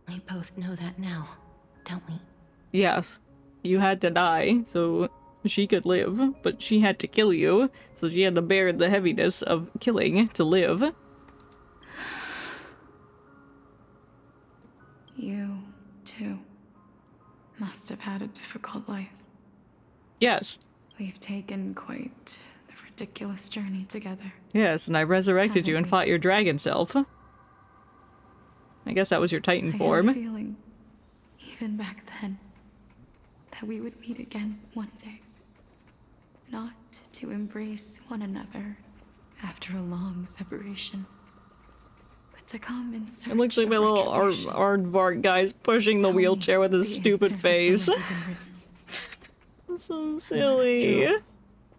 We both know that now, don't we? Yes. You had to die, so she could live, but she had to kill you, so she had to bear the heaviness of killing to live. You, too, must have had a difficult life. Yes. We've taken quite the ridiculous journey together. Yes, and I resurrected you and fought your dragon self. I guess that was your Titan form. I had a feeling, even back then, that we would meet again one day. Not to embrace one another after a long separation, but to come in search It looks like my little aardvark guy's pushing the wheelchair with his stupid face. So silly.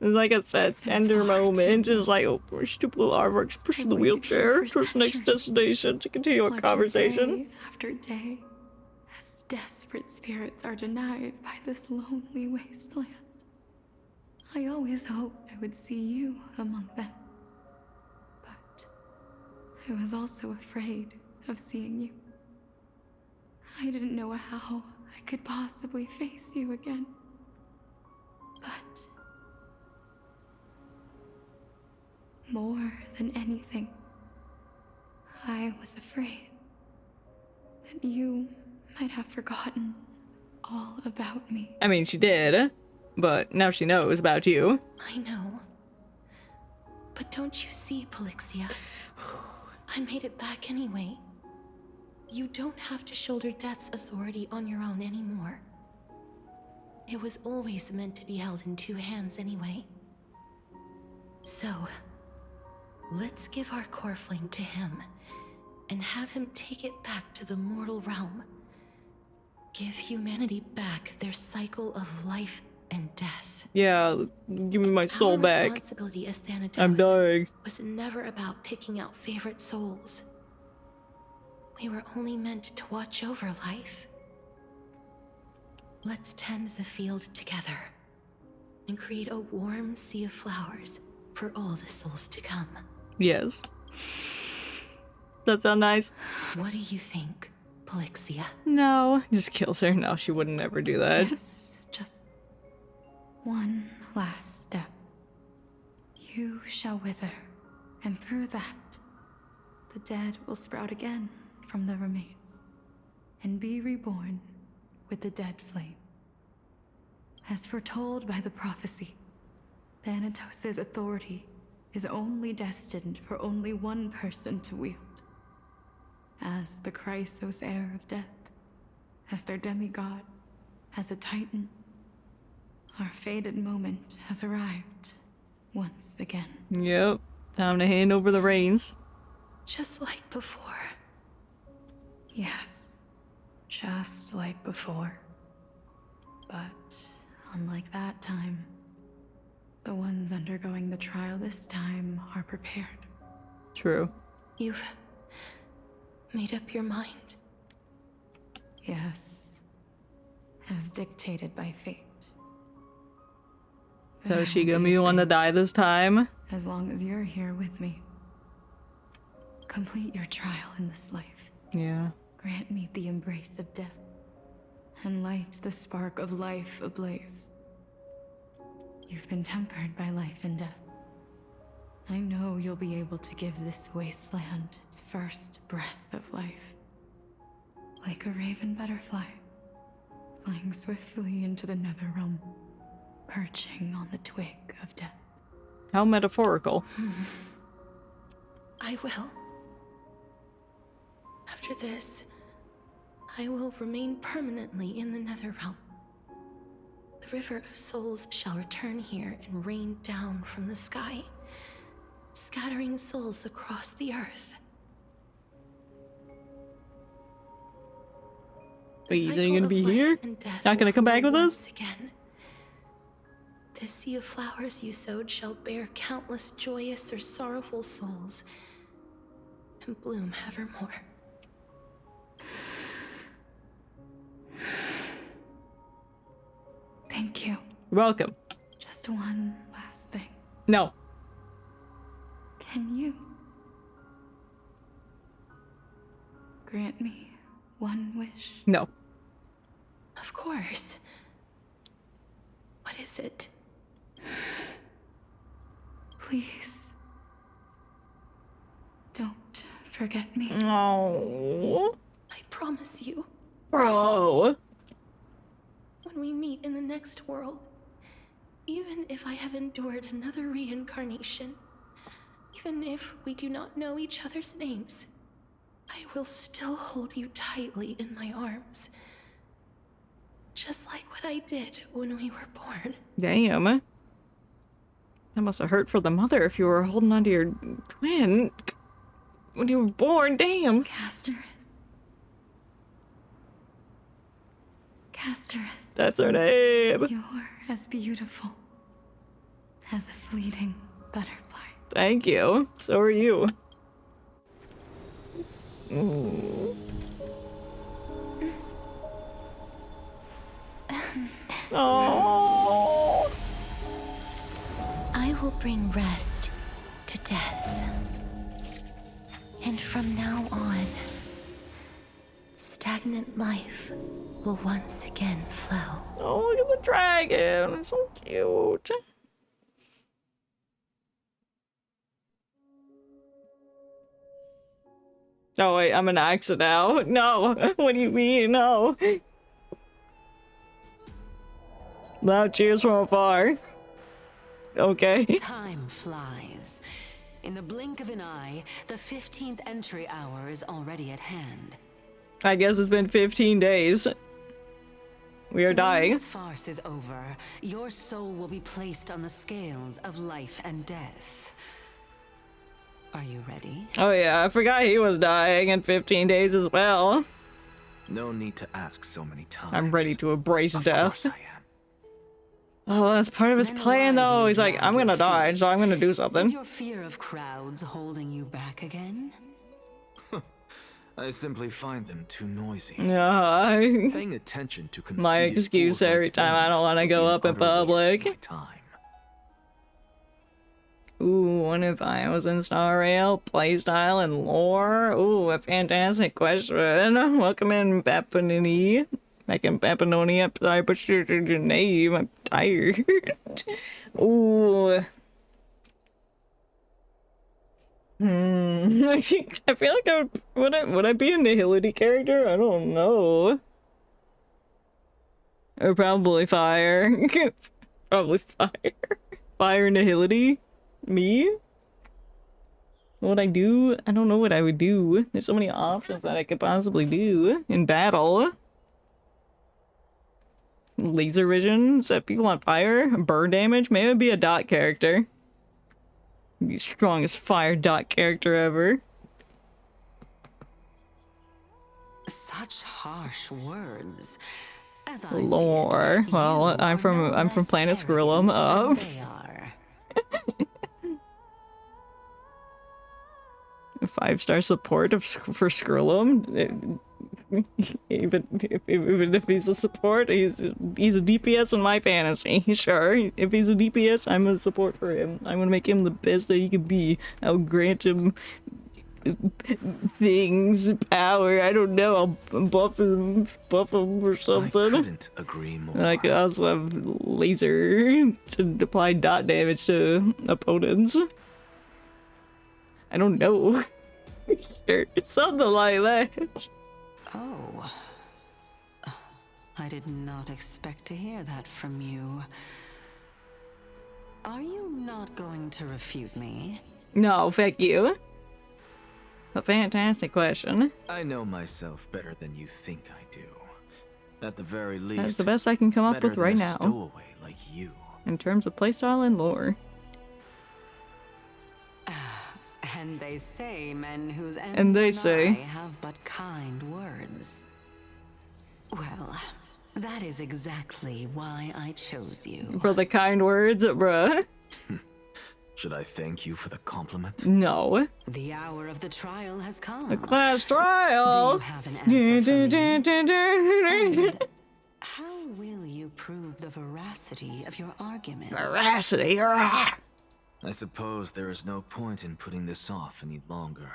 It's like a sad, tender moment. It's like, oh, poor stupid little aardvark's pushing the wheelchair towards the next destination to continue a conversation. Day after day, as desperate spirits are denied by this lonely wasteland. I always hoped I would see you among them. But I was also afraid of seeing you. I didn't know how I could possibly face you again. But more than anything, I was afraid that you might have forgotten all about me. I mean, she did, but now she knows about you. I know. But don't you see, Polixia? I made it back anyway. You don't have to shoulder death's authority on your own anymore. It was always meant to be held in two hands anyway. So, let's give our core flame to him, and have him take it back to the mortal realm. Give humanity back their cycle of life and death. Yeah, give me my soul back. Our responsibility as Thanatos I'm dying. was never about picking out favorite souls. We were only meant to watch over life. Let's tend the field together and create a warm sea of flowers for all the souls to come. Yes. That sound nice? What do you think, Polixia? No, just kills her. No, she wouldn't ever do that. Yes, just one last step. You shall wither, and through that, the dead will sprout again from the remains, and be reborn with the dead flame. As foretold by the prophecy, Thanatos' authority is only destined for only one person to wield. As the Chrysos heir of death, as their demigod, as a titan, our fated moment has arrived once again. Yep, time to hand over the reins. Just like before. Yes. Just like before. But unlike that time, the ones undergoing the trial this time are prepared. True. You've made up your mind? Yes. As dictated by fate. So is she gonna be the one to die this time? As long as you're here with me. Complete your trial in this life. Yeah. Grant me the embrace of death. And light the spark of life ablaze. You've been tempered by life and death. I know you'll be able to give this wasteland its first breath of life. Like a raven butterfly, flying swiftly into the netherrealm, perching on the twig of death. How metaphorical. I will. After this, I will remain permanently in the netherrealm. The river of souls shall return here and rain down from the sky, scattering souls across the earth. Wait, you think you're gonna be here? Not gonna come back with us? Again. This sea of flowers you sowed shall bear countless joyous or sorrowful souls, and bloom evermore. Thank you. You're welcome. Just one last thing. No. Can you grant me one wish? No. Of course. What is it? Please. Don't forget me. No. I promise you. Bro. When we meet in the next world, even if I have endured another reincarnation, even if we do not know each other's names, I will still hold you tightly in my arms. Just like what I did when we were born. Damn. That must have hurt for the mother if you were holding on to your twin when you were born. Damn. Casterus. Casterus. That's her name. You're as beautiful as a fleeting butterfly. Thank you. So are you. Ooh. Oh. I will bring rest to death. And from now on, stagnant life will once again flow. Oh, look at the dragon. It's so cute. Oh wait, I'm an axe now. No, what do you mean? No. Loud cheers from afar. Okay. Time flies. In the blink of an eye, the 15th entry hour is already at hand. I guess it's been 15 days. We are dying. When this farce is over, your soul will be placed on the scales of life and death. Are you ready? Oh yeah, I forgot he was dying in 15 days as well. No need to ask so many times. I'm ready to embrace Of death. course I am. Oh, that's part of his plan though. He's like, I'm gonna die, so I'm gonna do Is something. your fear of crowds holding you back again? I simply find them too noisy. Yeah. Paying attention to My conceited excuse fools every like time them I don't want to would go be an up in utter waste of public. my time. Ooh, what if I was in Star Rail, playstyle, and lore? Ooh, a fantastic question. Welcome in, Papanini. Making Papanoni up. I butchered your name. I'm tired. Ooh. I feel like would I be a Nihility character? I don't know. Or probably fire. Probably fire. Fire Nihility? Me? What would I do? I don't know what I would do. There's so many options that I could possibly do in battle. Laser vision, set people on fire, burn damage. Maybe I'd be a dot character. Be strongest fire dot character ever. Such harsh words. As I Lore. Well, I'm from Planet Skrillum. They are. 5-star support for Skrillum. Even if he's a support, he's a DPS in my fantasy. Sure, if he's a DPS, I'm gonna support for him. I'm gonna make him the best that he can be. I'll grant him things, power. I don't know. I'll buff him or something. I couldn't agree more. And I could also have laser to apply dot damage to opponents. I don't know. Sure, it's something like that. Oh. I did not expect to hear that from you. Are you not going to refute me? No, thank you. A fantastic question. I know myself better than you think I do. At the very least, That's the best I can come up with right now. Stowaway like you. In terms of playstyle and lore. And they say men whose And they say have but kind words. Well, that is exactly why I chose you. For the kind words, bruh. Should I thank you for the compliment? No. The hour of the trial has come. The class trial. Do you have an answer for me? And how will you prove the veracity of your argument? Veracity. I suppose there is no point in putting this off any longer.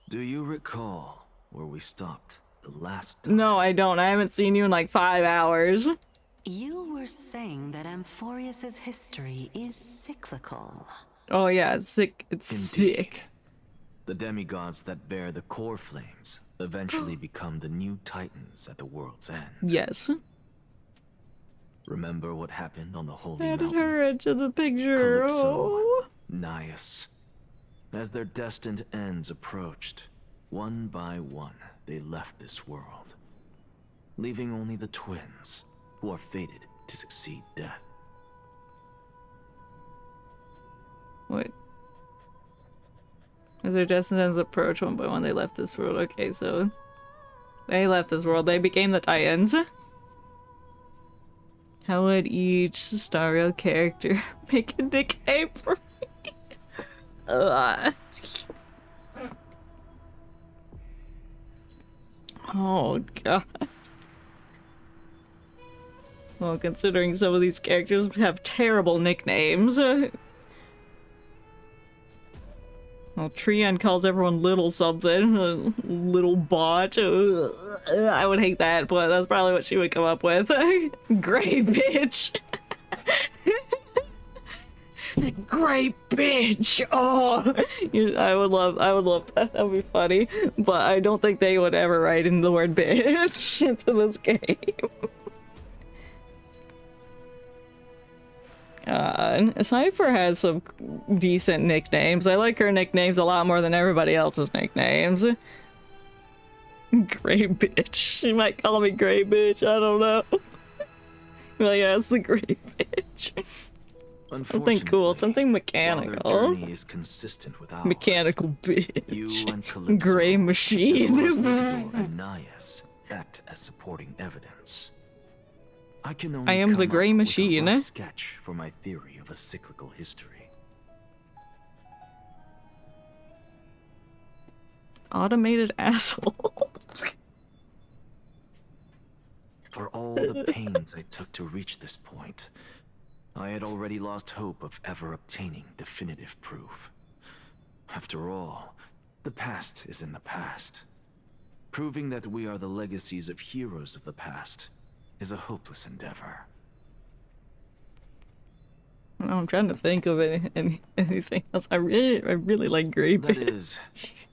Do you recall where we stopped the last time? No, I don't. I haven't seen you in like 5 hours. You were saying that Amphorius's history is cyclical. Oh yeah, it's sick. It's sick. The demigods that bear the core flames eventually become the new titans at the world's end. Yes. Remember what happened on the Holy Added Mountain? her into the picture. Calypso, Naias. As their destined ends approached, one by one, they left this world, leaving only the twins, who are fated to succeed death. What? As their destined ends approach, one by one they left this world. Okay, so they left this world. They became the Titans. How would each Star Rail character make a nickname for me? Oh god. Well, considering some of these characters have terrible nicknames. Well, Trian calls everyone little something. Little bot. I would hate that, but that's probably what she would come up with. Great bitch. Great bitch. Oh, I would love that. That would be funny. But I don't think they would ever write in the word bitch into this game. Cypher has some decent nicknames. I like her nicknames a lot more than everybody else's nicknames. Great bitch. She might call me Great Bitch. I don't know. Well, yeah, it's the Great Bitch. Something cool, something mechanical. Is consistent with ours. Mechanical bitch. You and Calypso, Gray machine. as well as and Naias, act as supporting evidence. I am the Gray Machine. A sketch for my theory of a cyclical history. Automated asshole. For all the pains I took to reach this point, I had already lost hope of ever obtaining definitive proof. After all, the past is in the past. Proving that we are the legacies of heroes of the past is a hopeless endeavor. I'm trying to think of anything else. I really like Grey Bitch. That is,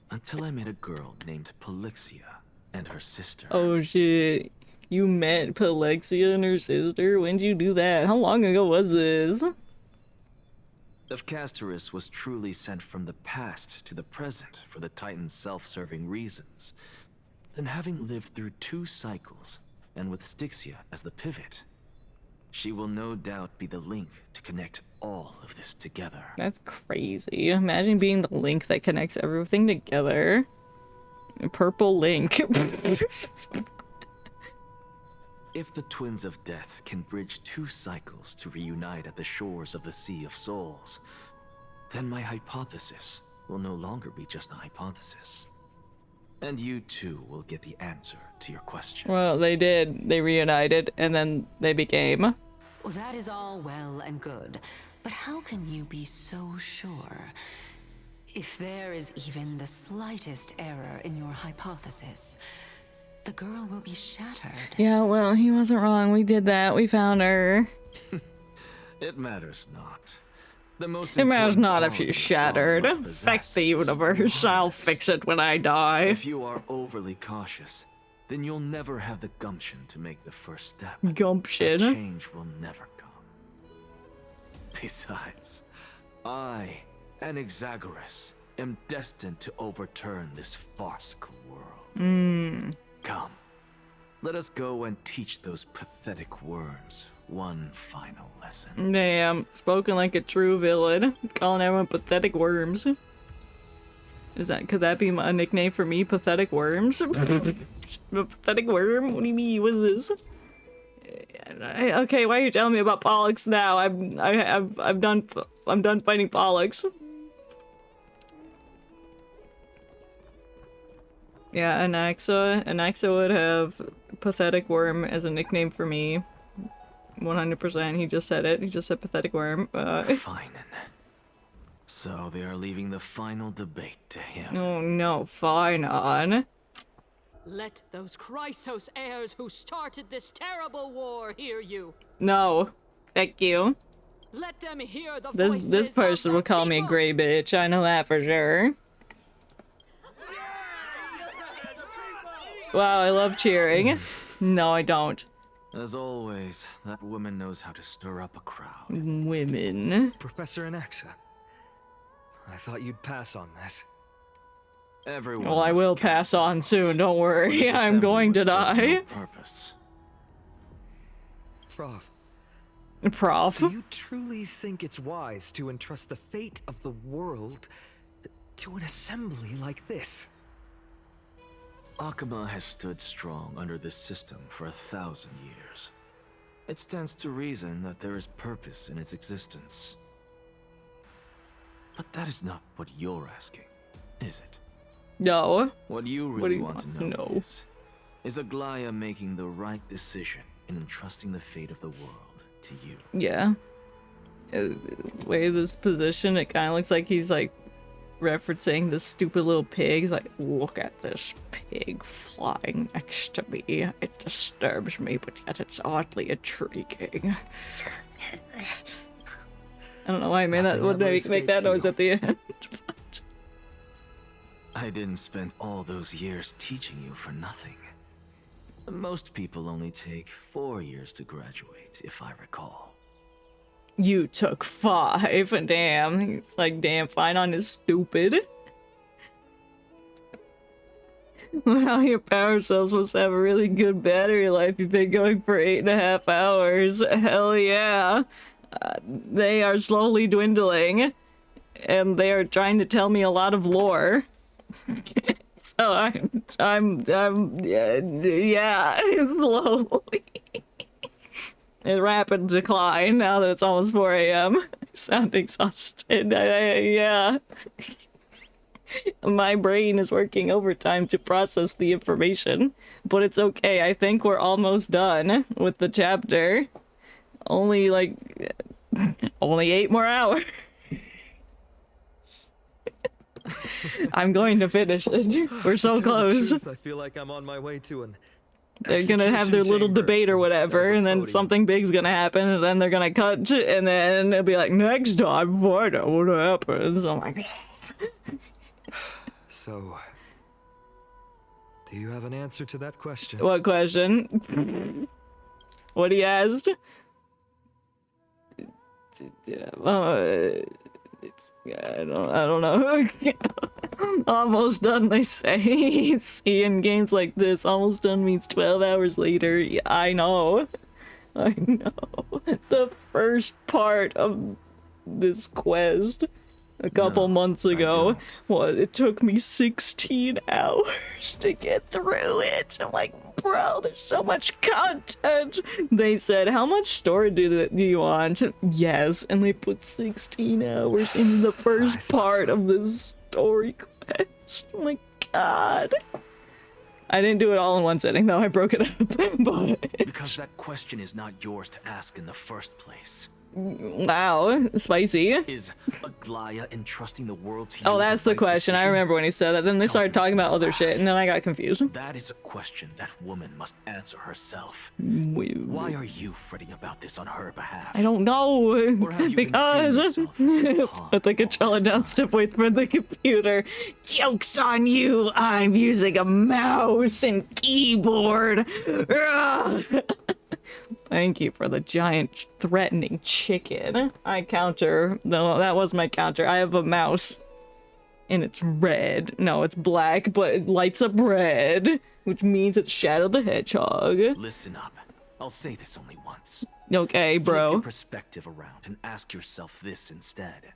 until I met a girl named Polixia and her sister. Oh shit. You met Polixia and her sister? When'd you do that? How long ago was this? If Castorus was truly sent from the past to the present for the Titan's self-serving reasons, then having lived through 2 cycles, and with Styxia as the pivot, she will no doubt be the link to connect all of this together. That's crazy. Imagine being the link that connects everything together. Purple Link. If the Twins of Death can bridge 2 cycles to reunite at the shores of the Sea of Souls, then my hypothesis will no longer be just a hypothesis. And you too will get the answer to your question. Well, they did. They reunited, and then they became. Well, that is all well and good, but how can you be so sure? If there is even the slightest error in your hypothesis, the girl will be shattered. Yeah, well, he wasn't wrong. We did that. We found her. It matters not. The most It matters important not if quality she's a star shattered. must Fuck possess the is universe. I'll fix it when I die. If you are overly cautious, then you'll never have the gumption to make the first step. Gumption? That change will never come. Besides, I, an Exagoras, am destined to overturn this farcical world. Come, let us go and teach those pathetic worms one final lesson. Damn, spoken like a true villain. Calling everyone pathetic worms. Could that be a nickname for me? Pathetic worms? A pathetic worm? What do you mean? What is this? Okay, why are you telling me about Pollux now? I'm done fighting Pollux. Yeah, Anaxa would have pathetic worm as a nickname for me. 100%. He just said it. He just said pathetic worm. Fine. So they are leaving the final debate to him. Oh no, fine on. Let those Chrysos heirs who started this terrible war hear you. No. Thank you. Let them hear the This person will call me a gray bitch. I know that for sure. Wow, I love cheering. No, I don't. As always, that woman knows how to stir up a crowd. Women. Professor Anaxa, I thought you'd pass on this. Everyone Well, I will pass on soon, don't worry. I'm going to die. Purpose. Prof. Do you truly think it's wise to entrust the fate of the world to an assembly like this? Akama has stood strong under this system for 1,000 years. It stands to reason that there is purpose in its existence. But that is not what you're asking, is it? No. What you really want to know is Aglaya making the right decision in entrusting the fate of the world to you. Yeah. Way this position, it kind of looks like he's like referencing this stupid little pig. He's like, look at this pig flying next to me. It disturbs me, but yet it's oddly intriguing. I don't know why I made that. What did I make that noise at the end? I didn't spend all those years teaching you for nothing. Most people only take 4 years to graduate, if I recall. You took 5. Damn. It's like, damn, fine on is stupid. Wow, your power cells must have a really good battery life. You've been going for 8.5 hours. Hell yeah. They are slowly dwindling. And they are trying to tell me a lot of lore. So I'm yeah, slowly. In rapid decline now that it's almost 4 a.m. I sound exhausted. Yeah. My brain is working overtime to process the information, but it's okay. I think we're almost done with the chapter. Only 8 more hours. I'm going to finish it. We're so close. I feel like I'm on my way to an They're gonna have their little debate or whatever, and then something big's gonna happen, and then they're gonna cut, and then it'll be like, next time, find out what happens. I'm like... So, do you have an answer to that question? What question? What he asked? I don't know. Almost done, they say. See, in games like this, almost done means 12 hours later. Yeah, I know. I know. The first part of this quest a couple months ago. don't. Well, it took me 16 hours to get through it. I'm like, bro, there's so much content. They said, how much story do you want? Yes, and they put 16 hours in the first part of this story quest. Oh my god. I didn't do it all in one sitting, though. I broke it up. But Because that question is not yours to ask in the first place. wow, spicy. Is Aglaya entrusting the world to you? Oh, that's the right question. I decision? remember when he said that. Then they started talking about other shit, and then I got confused. That is a question that woman must answer herself. Why Why are you fretting about this on her behalf? I don't know. Or have you been Because seeing yourself with the controller down, step away from the computer. Joke's on you. I'm using a mouse and keyboard. Ugh. Thank you for the giant threatening chicken. I counter. No, that was my counter. I have a mouse. And it's red. No, it's black, but it lights up red. Which means it's Shadow the Hedgehog. Listen up. I'll say this only once. Okay, Flip bro. your perspective around and ask yourself this instead.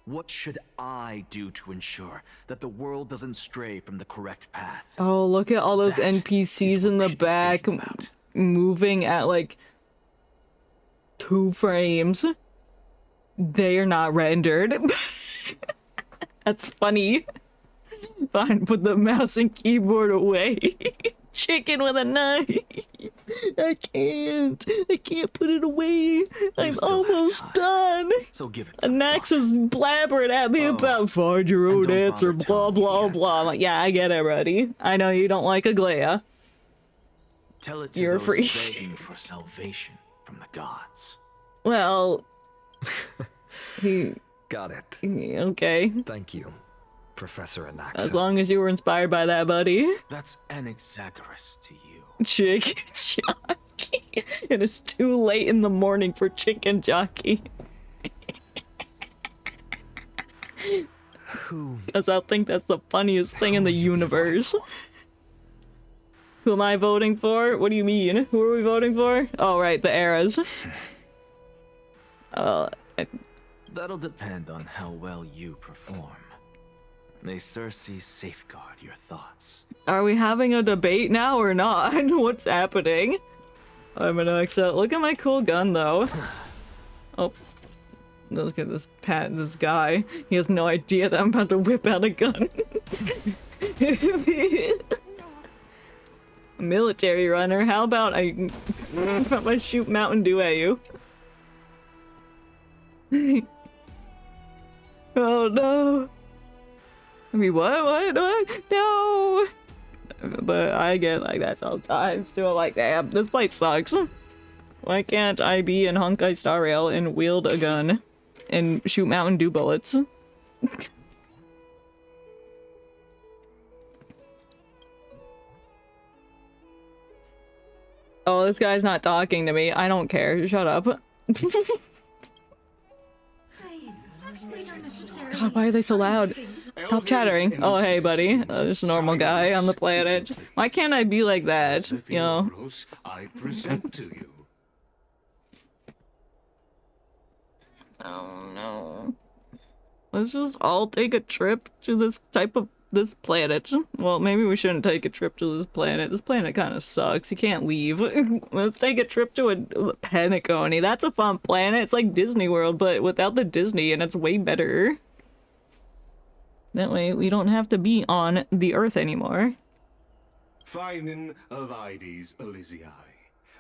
What should I do to ensure that the world doesn't stray from the correct path? Oh, look at all those NPCs in the back moving at like 2 frames. They are not rendered. That's funny. Fine, put the mouse and keyboard away. Chicken with a knife. I can't put it away. I'm almost done. So give it. Nax is blabbering at me about find your own answer, blah blah blah. I'm like, yeah, I get it, buddy. I know you don't like Aglaya. Tell it to You're those free. begging for salvation from the gods. Well, he Got it. okay. Thank you, Professor Anaxa. As long as you were inspired by that, buddy. That's Anaxagoras to you. Chicken jockey. And it's too late in the morning for chicken jockey. Who? Because I think that's the funniest thing in the universe. Who am I voting for? What do you mean? Who are we voting for? Oh, right, the eras. That'll depend on how well you perform. May Cersei safeguard your thoughts. Are we having a debate now or not? What's happening? I'm gonna accept. Look at my cool gun, though. Oh. Look at this guy. He has no idea that I'm about to whip out a gun. Military runner. How about I shoot Mountain Dew at you? Oh no. I mean, what? No! But I get like that sometimes, too. I'm like, damn, this place sucks. Why can't I be in Honkai Star Rail and wield a gun and shoot Mountain Dew bullets? Oh, this guy's not talking to me. I don't care. Shut up. God, why are they so loud? Stop chattering. Oh, hey, buddy. Just a normal guy on the planet. Why can't I be like that? You know? I present to you. Oh, no. Let's just all take a trip to this planet. Well, maybe we shouldn't take a trip to this planet. This planet kind of sucks. You can't leave. Let's take a trip to a Penacony. That's a fun planet. It's like Disney World, but without the Disney, and it's way better. That way, we don't have to be on the Earth anymore. Finan of Ides Elysiae,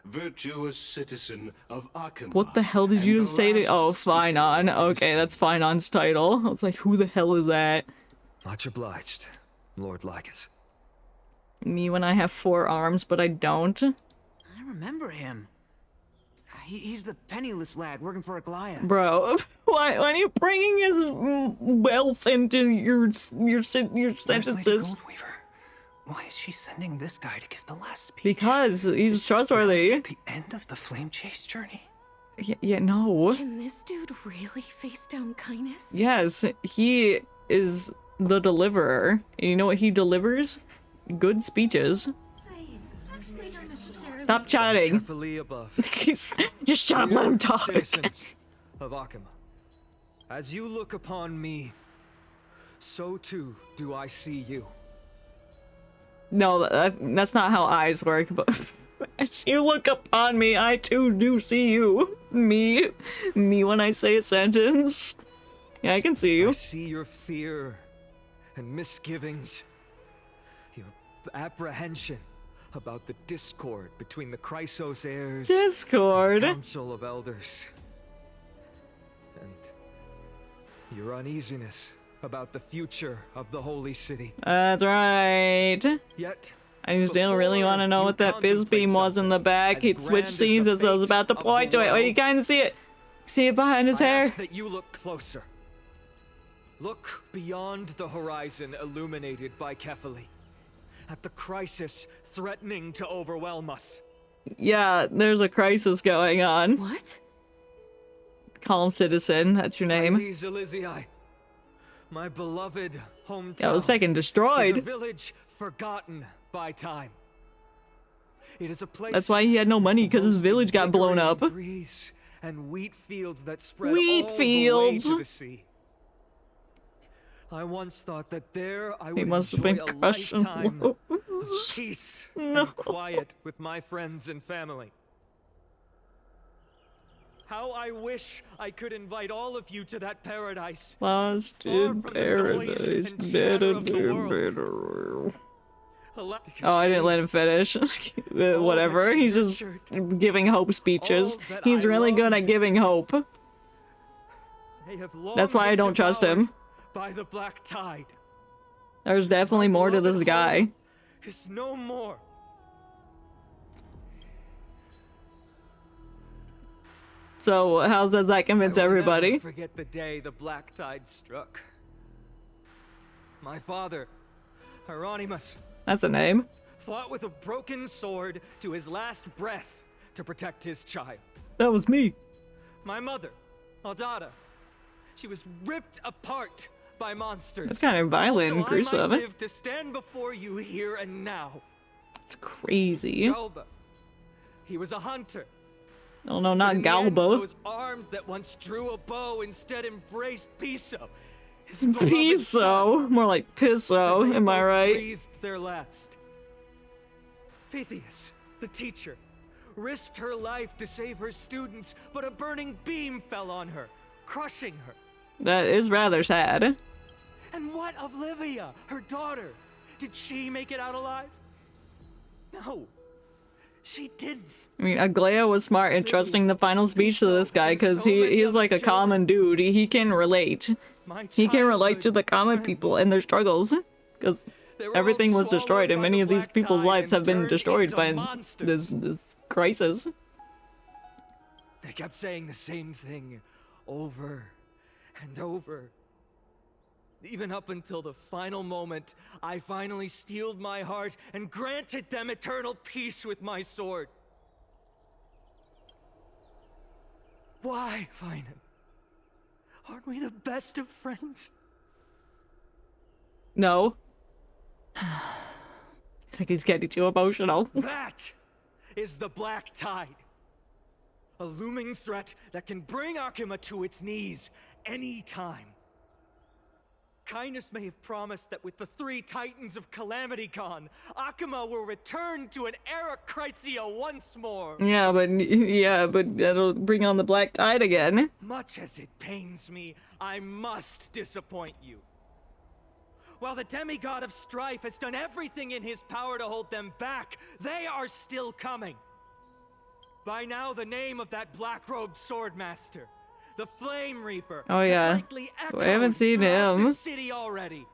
virtuous citizen of Arkham. What the hell did you just say to- Oh, Finon. Okay, that's Finon's title. I was like, who the hell is that? Much obliged, Lord Lycus. Me when I have 4 arms, but I don't. I remember him. He's the penniless lad working for Aglaya. Bro, why are you bringing his wealth into your sentences? Why is she sending this guy to give the last speech? Because he's trustworthy. The end of the flame chase journey? Yeah, no. Can this dude really face down kindness? Yes, he is the deliverer. And you know what he delivers? Good speeches. Stop chatting. Carefully above. Just shut up, let him talk. Citizens of Arkham. As you look upon me, so too do I see you. No, that's not how eyes work, but as you look upon me, I too do see you. Me when I say a sentence. Yeah, I can see you. I see your fear and misgivings, your apprehension about the discord between the Chrysos heirs Discord? and the Council of Elders. And your uneasiness about the future of the Holy City. That's right. Yet, I still really want to know what that biz beam was in the back. He'd switch scenes as I was about to point to it. Oh, you kind of see it. See it behind his hair. I ask that you look closer. Look beyond the horizon illuminated by Kefali, at the crisis threatening to overwhelm us. Yeah, there's a crisis going on. What? Call him Citizen. That's your name. These Elysiae, my beloved hometown. Yeah, it was fucking destroyed. Is a village forgotten by time. It is a place. That's why he had no money, because his village got blown up. Breeze and wheat fields that spread Wheat all fields. the way to the sea. I once thought that there I would must have enjoy been a crushing lifetime of wolves. peace No. and quiet with my friends and family. How I wish I could invite all of you to that paradise. Lost in paradise. Better. Oh, I didn't let him finish. Whatever. He's just giving hope speeches. He's really good at giving hope. That's why I don't trust him. By the black tide. There's definitely more to this guy. Is no more. So how does that convince everybody? Never forget the day the black tide struck. My father, Hieronymus, That's a name. fought with a broken sword to his last breath to protect his child. That was me. My mother, Aldada, she was ripped apart by monsters. That's kind of violent and So I gruesome. might live to stand before you here and now. It's crazy. Galba, he was a hunter. Oh no, not But in the end, Galba. those arms that once drew a bow instead embraced Piso. His beloved Piso? More like as Pisso, they am I both right? breathed their last. Pythias, the teacher, risked her life to save her students, but a burning beam fell on her, crushing her. That is rather sad. And what of Livia, her daughter? Did she make it out alive? No, she didn't. I mean, Aglaya was smart in trusting the final speech to this guy, because he's like a common dude. He can relate. He can relate to the common people and their struggles. Because everything was destroyed, and many of these people's lives have been destroyed by this crisis. They kept saying the same thing over and over. Even up until the final moment, I finally steeled my heart and granted them eternal peace with my sword. Why, Finan? Aren't we the best of friends? No. It's like he's getting too emotional. That is the black tide. A looming threat that can bring Akuma to its knees any time. Kindness may have promised that with the 3 Titans of Calamity Con, Akuma will return to an era Chrysia once more. Yeah, but that'll bring on the black tide again. Much as it pains me, I must disappoint you. While the demigod of strife has done everything in his power to hold them back, they are still coming. By now, the name of that black-robed swordmaster, the Flame Reaper, Oh yeah. I haven't seen him the city already.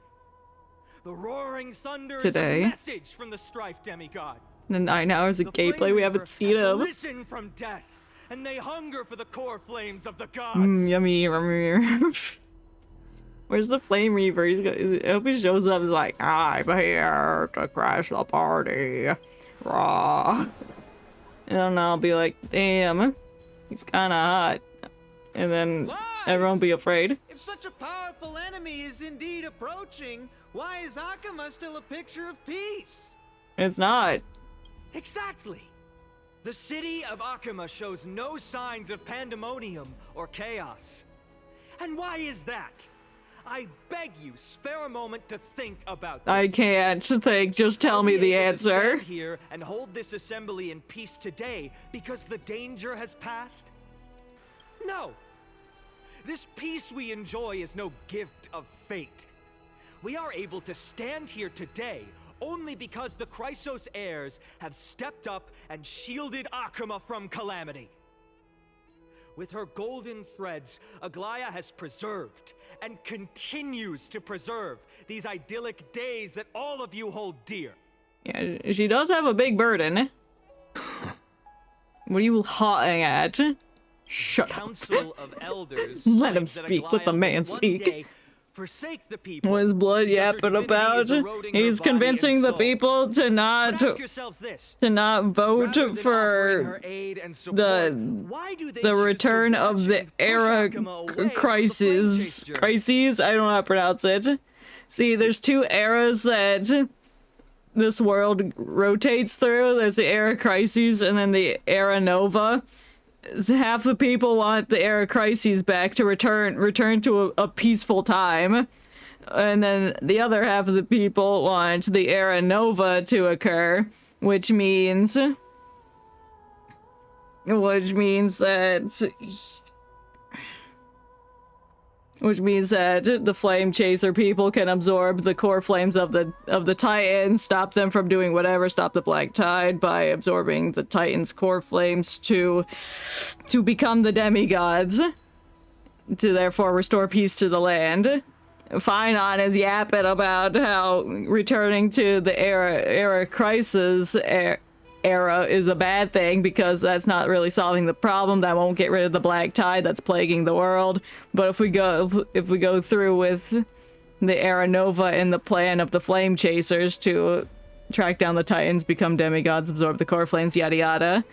The roaring thunder today. is a message from the strife demigod. The 9 hours of gameplay we haven't seen has him. risen from death, and they hunger for the core flames of the gods. Yummy. Where's the Flame Reaver? I hope he shows up. He's like, I'm here to crash the party. Raw. And then I'll be like, damn, he's kind of hot. And then everyone will be afraid. If such a powerful enemy is indeed approaching, why is Akuma still a picture of peace? It's not. Exactly. The city of Akuma shows no signs of pandemonium or chaos. And why is that? I beg you, spare a moment to think about this. I can't think, just tell me the answer. To stand here and hold this assembly in peace today because the danger has passed? No. This peace we enjoy is no gift of fate. We are able to stand here today only because the Chrysos heirs have stepped up and shielded Akuma from calamity. With her golden threads, Aglaya has preserved and continues to preserve these idyllic days that all of you hold dear. Yeah, she does have a big burden. What are you hawing at? Shut up. Council of Elders Let him speak. Let the man speak. Forsake the people. What is blood yapping about? He's convincing the people to not vote for the return of the era crises. Crises? I don't know how to pronounce it. See, there's two eras that this world rotates through. There's the era crises and then the era nova. Half the people want the era crises back to return to a peaceful time, and then the other half of the people want the era nova to occur, which means that the flame chaser people can absorb the core flames of the Titan, stop them from doing whatever, stop the Black Tide by absorbing the Titan's core flames to become the demigods, to therefore restore peace to the land. Finon is yapping about how returning to the era crisis era is a bad thing because that's not really solving the problem. That won't get rid of the Black Tide that's plaguing the world. But if we go through with the era nova and the plan of the flame chasers to track down the Titans, become demigods, absorb the core flames, yada yada,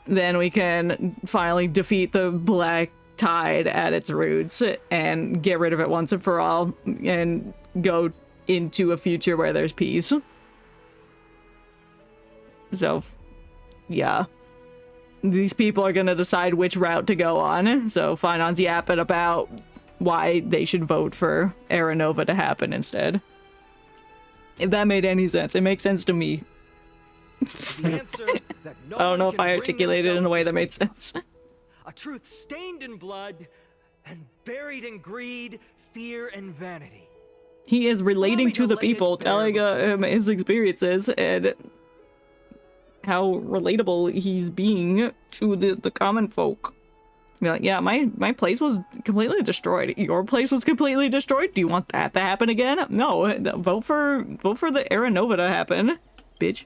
then we can finally defeat the Black Tide at its roots and get rid of it once and for all and go into a future where there's peace. So, yeah. These people are gonna decide which route to go on. So Finon's yapping about why they should vote for Era Nova to happen instead. If that made any sense. It makes sense to me. I don't know if I articulated it in a way that made sense. A truth stained in blood and buried in greed, fear, and vanity. He is relating to the people, telling him his experiences and how relatable he's being to the common folk. Be like, yeah, my place was completely destroyed. Your place was completely destroyed. Do you want that to happen again? No, vote for the Era Nova to happen, bitch.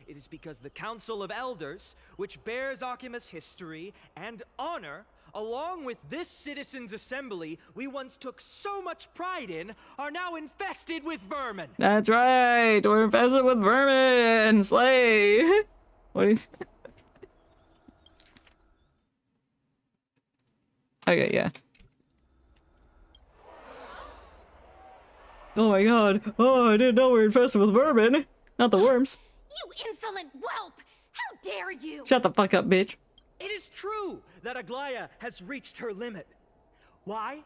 It is because the Council of Elders, which bears Akima's history and honor, along with this citizens' assembly we once took so much pride in, are now infested with vermin. That's right, we're infested with vermin. Slay. What is? Okay, yeah. Oh my god. Oh, I didn't know we were infested with vermin. Not the worms. You insolent whelp! How dare you! Shut the fuck up, bitch. It is true that Aglaya has reached her limit. Why?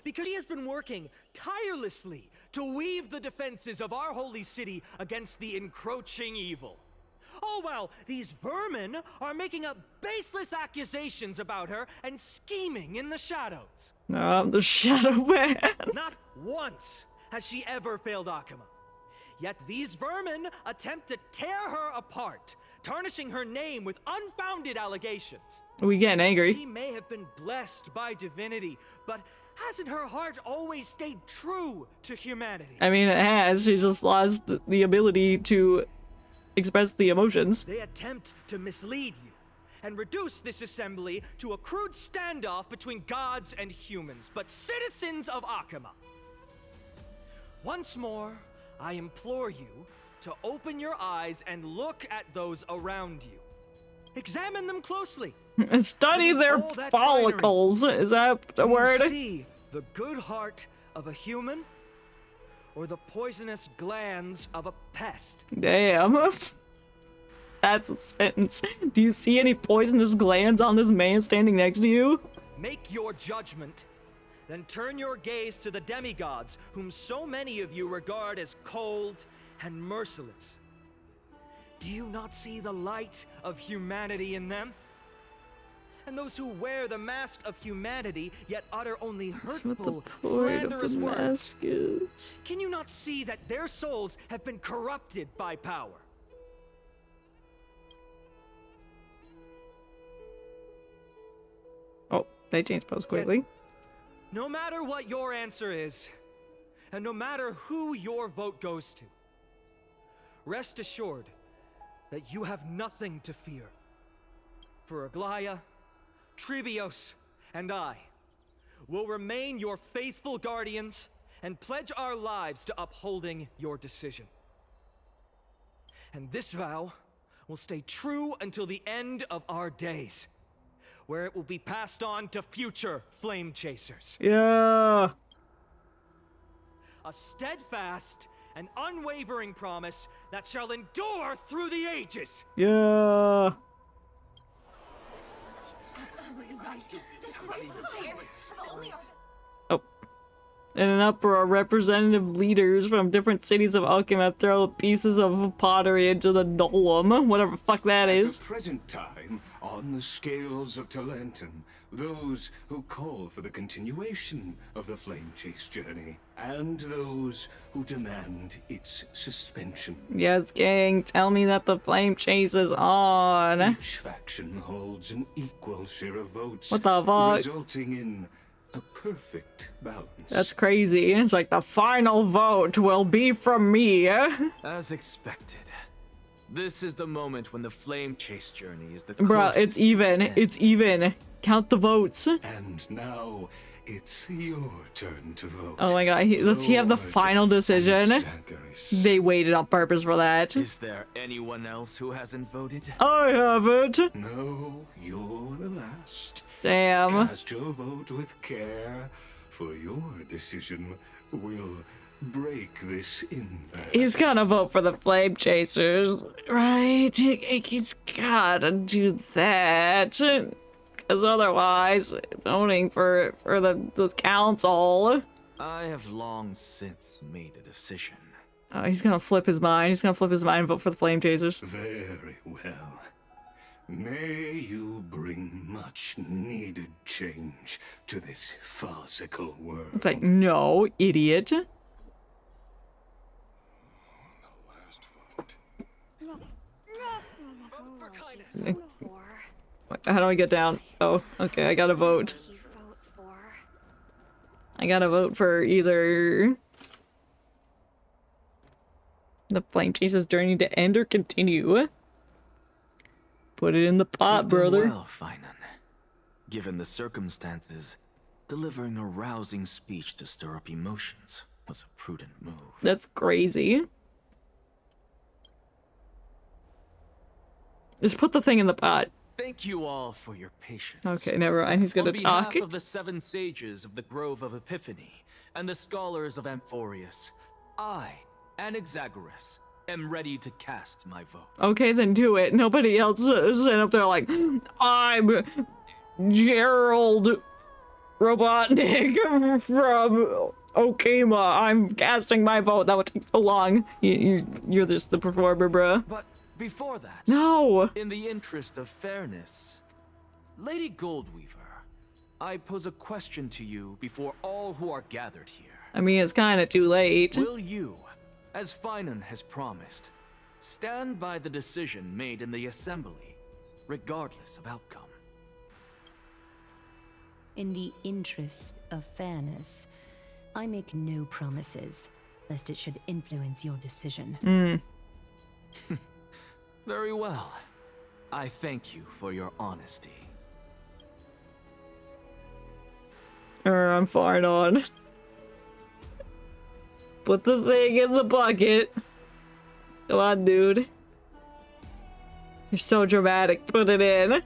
Because she has been working tirelessly to weave the defenses of our holy city against the encroaching evil. All while these vermin are making up baseless accusations about her and scheming in the shadows. No, I'm the Shadow Man. Not once has she ever failed Akuma. Yet these vermin attempt to tear her apart, tarnishing her name with unfounded allegations. We getting angry. She may have been blessed by divinity, but hasn't her heart always stayed true to humanity? I mean, it has. She's just lost the ability to express the emotions. They attempt to mislead you and reduce this assembly to a crude standoff between gods and humans, but citizens of Akuma. Once more, I implore you to open your eyes and look at those around you. Examine them closely. Study their follicles. Is that the word? See the good heart of a human or the poisonous glands of a pest? Damn. That's a sentence. Do you see any poisonous glands on this man standing next to you? make your judgment, then turn your gaze to the demigods, whom so many of you regard as cold and merciless. Do you not see the light of humanity in them? And those who wear the mask of humanity, yet utter only hurtful, slanderous words. Can you not see that their souls have been corrupted by power? Oh, they changed pose quickly. No matter what your answer is, and no matter who your vote goes to, rest assured that you have nothing to fear. For Aglaya, Tribios, and I will remain your faithful guardians and pledge our lives to upholding your decision. And this vow will stay true until the end of our days, where it will be passed on to future flame chasers. Yeah. A steadfast and unwavering promise that shall endure through the ages. Yeah. Oh. In an uproar, representative leaders from different cities of Alchemeth throw pieces of pottery into the Dolum, whatever the fuck that is. At the present time, on the scales of Talentum, those who call for the continuation of the Flame Chase journey, and those who demand its suspension. Yes, gang, tell me that the flame chase is on. Each faction holds an equal share of votes, What the fuck? resulting in a perfect balance. That's crazy. It's like the final vote will be from me. As expected. This is the moment when the Flame Chase journey is the Bro, it's even. It's even. Count the votes. And now it's your turn to vote. Oh my god, let's have the final decision. They waited on purpose for that. Is there anyone else who hasn't voted? I haven't. No, you're the last. Damn. Cast your vote with care, for your decision will break this impasse. He's gonna vote for the Flame Chasers, right? He's gotta do that. Because otherwise, voting for the council. I have long since made a decision. Oh, he's gonna flip his mind. He's gonna flip his mind and vote for the Flame Chasers. Very well. May you bring much needed change to this farcical world. It's like, no, idiot. How do I get down? Oh, okay, I gotta vote. I gotta vote for either the Flame Chaser's journey to end or continue. Put it in the pot, brother. Well, Finan. Given the circumstances, delivering a rousing speech to stir up emotions was a prudent move. That's crazy. Just put the thing in the pot. Thank you all for your patience. Okay, never mind. He's gonna talk. On behalf of the 7 sages of the Grove of Epiphany and the scholars of Amphorius, I, Anaxagoras, am ready to cast my vote. Okay, then do it. Nobody else is up there like, I'm Gerald Robotnik from Okima. I'm casting my vote. That would take so long. You're just the performer, bruh. But before that, no. In the interest of fairness, Lady Goldweaver, I pose a question to you before all who are gathered here. I mean, it's kind of too late. Will you, as Finan has promised, stand by the decision made in the assembly, regardless of outcome? In the interest of fairness, I make no promises, lest it should influence your decision. Very well. I thank you for your honesty. I'm fine on. Put the thing in the bucket. Come on, dude. You're so dramatic. Put it in.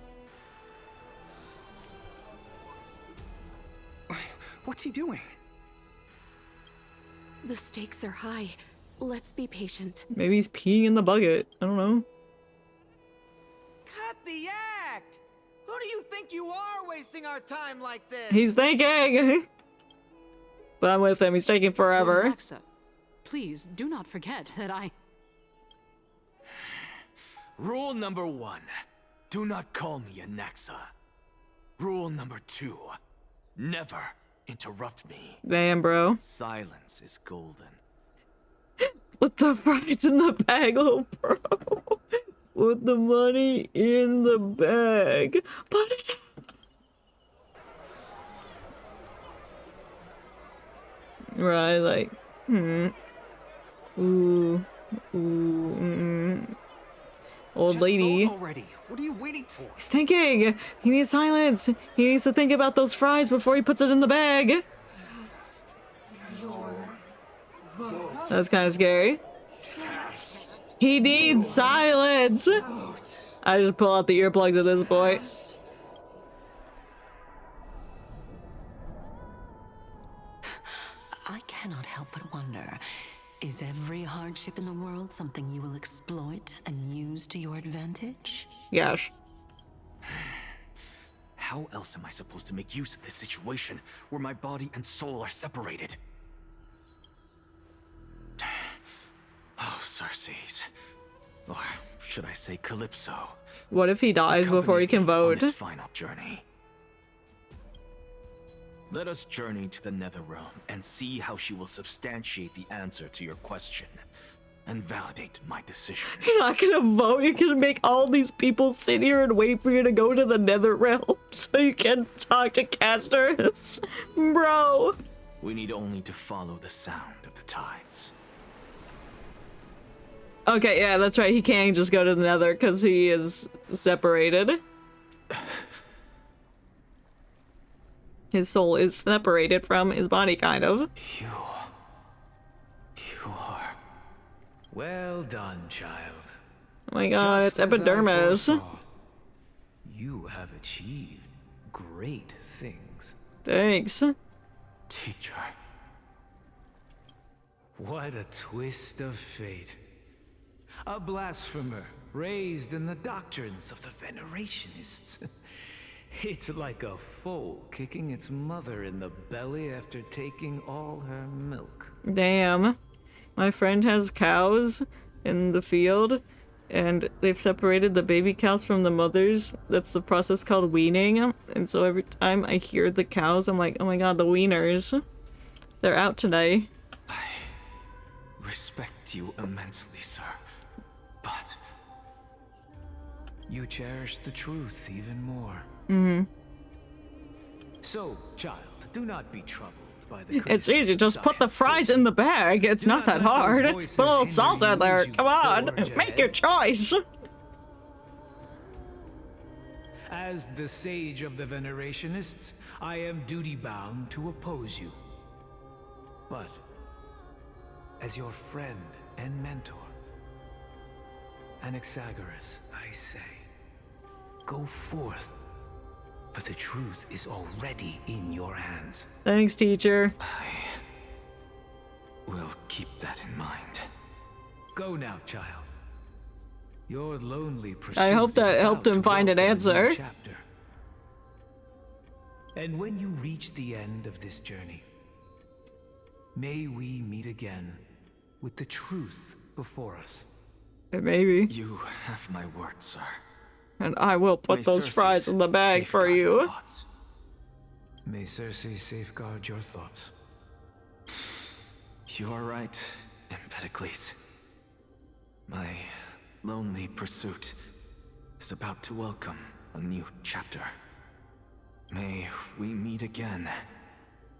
What's he doing? The stakes are high. Let's be patient. Maybe he's peeing in the bucket. I don't know. Cut the act! Who Who do you think you are wasting our time like this? He's thinking. But I'm with him. He's taking forever. Alexa, please do not forget that I... Rule number 1. Do not call me a Naxa. Rule number 2. Never interrupt me. Damn, bro. Silence is golden. Put the fries in the bag, little bro. Put the money in the bag. Put it in. Right, like, Ooh. Old Just lady. vote already. What are you waiting for? He's thinking. He needs silence. He needs to think about those fries before he puts it in the bag. That's kind of scary. He needs silence. I just pull out the earplugs at this point. I cannot help but wonder, is every hardship in the world something you will exploit and use to your advantage? Yes. How else am I supposed to make use of this situation where my body and soul are separated? Oh, Circes. Or should I say Calypso? What if he dies before he can vote? On this final journey. Let us journey to the Netherrealm and see how she will substantiate the answer to your question and validate my decision. You're not gonna vote. You're gonna make all these people sit here and wait for you to go to the Netherrealm so you can talk to casters, bro. We need only to follow the sound of the tides. Okay, yeah, that's right. He can't just go to the Nether because he is separated. His soul is separated from his body, kind of. You are... Well done, child. Oh my god, it's epidermis. You have achieved great things. Thanks. Teacher. What a twist of fate. A blasphemer raised in the doctrines of the Venerationists. It's like a foal kicking its mother in the belly after taking all her milk. Damn. My friend has cows in the field, and they've separated the baby cows from the mothers. That's the process called weaning. And so every time I hear the cows, I'm like, oh my god, the weaners. They're out today. I respect you immensely, sir. But you cherish the truth even more. Mm-hmm. So, child, do not be troubled by the It's easy, just put the fries in the bag. It's not that hard. Put a little salt in there. Come on, make your choice. As the sage of the Venerationists, I am duty-bound to oppose you. But, as your friend and mentor, Anaxagoras, I say, go forth, for the truth is already in your hands. Thanks, teacher. We'll keep that in mind. Go now, child. Your lonely pursuit I hope that helped him find an answer. Chapter. And when you reach the end of this journey, may we meet again with the truth before us. Maybe. You have my word, sir. And I will put those fries in the bag for you. May Circe safeguard your thoughts. You are right, Empedocles. My lonely pursuit is about to welcome a new chapter. May we meet again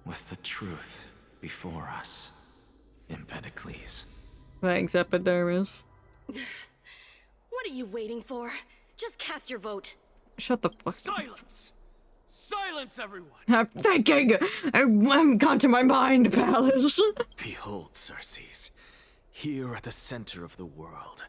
with the truth before us, Empedocles. Thanks, epidermis. What are you waiting for? Just cast your vote. Shut the fuck up. Silence! Silence, everyone! I'm thinking! I'm gone to my mind palace. Behold, Circes, here at the center of the world,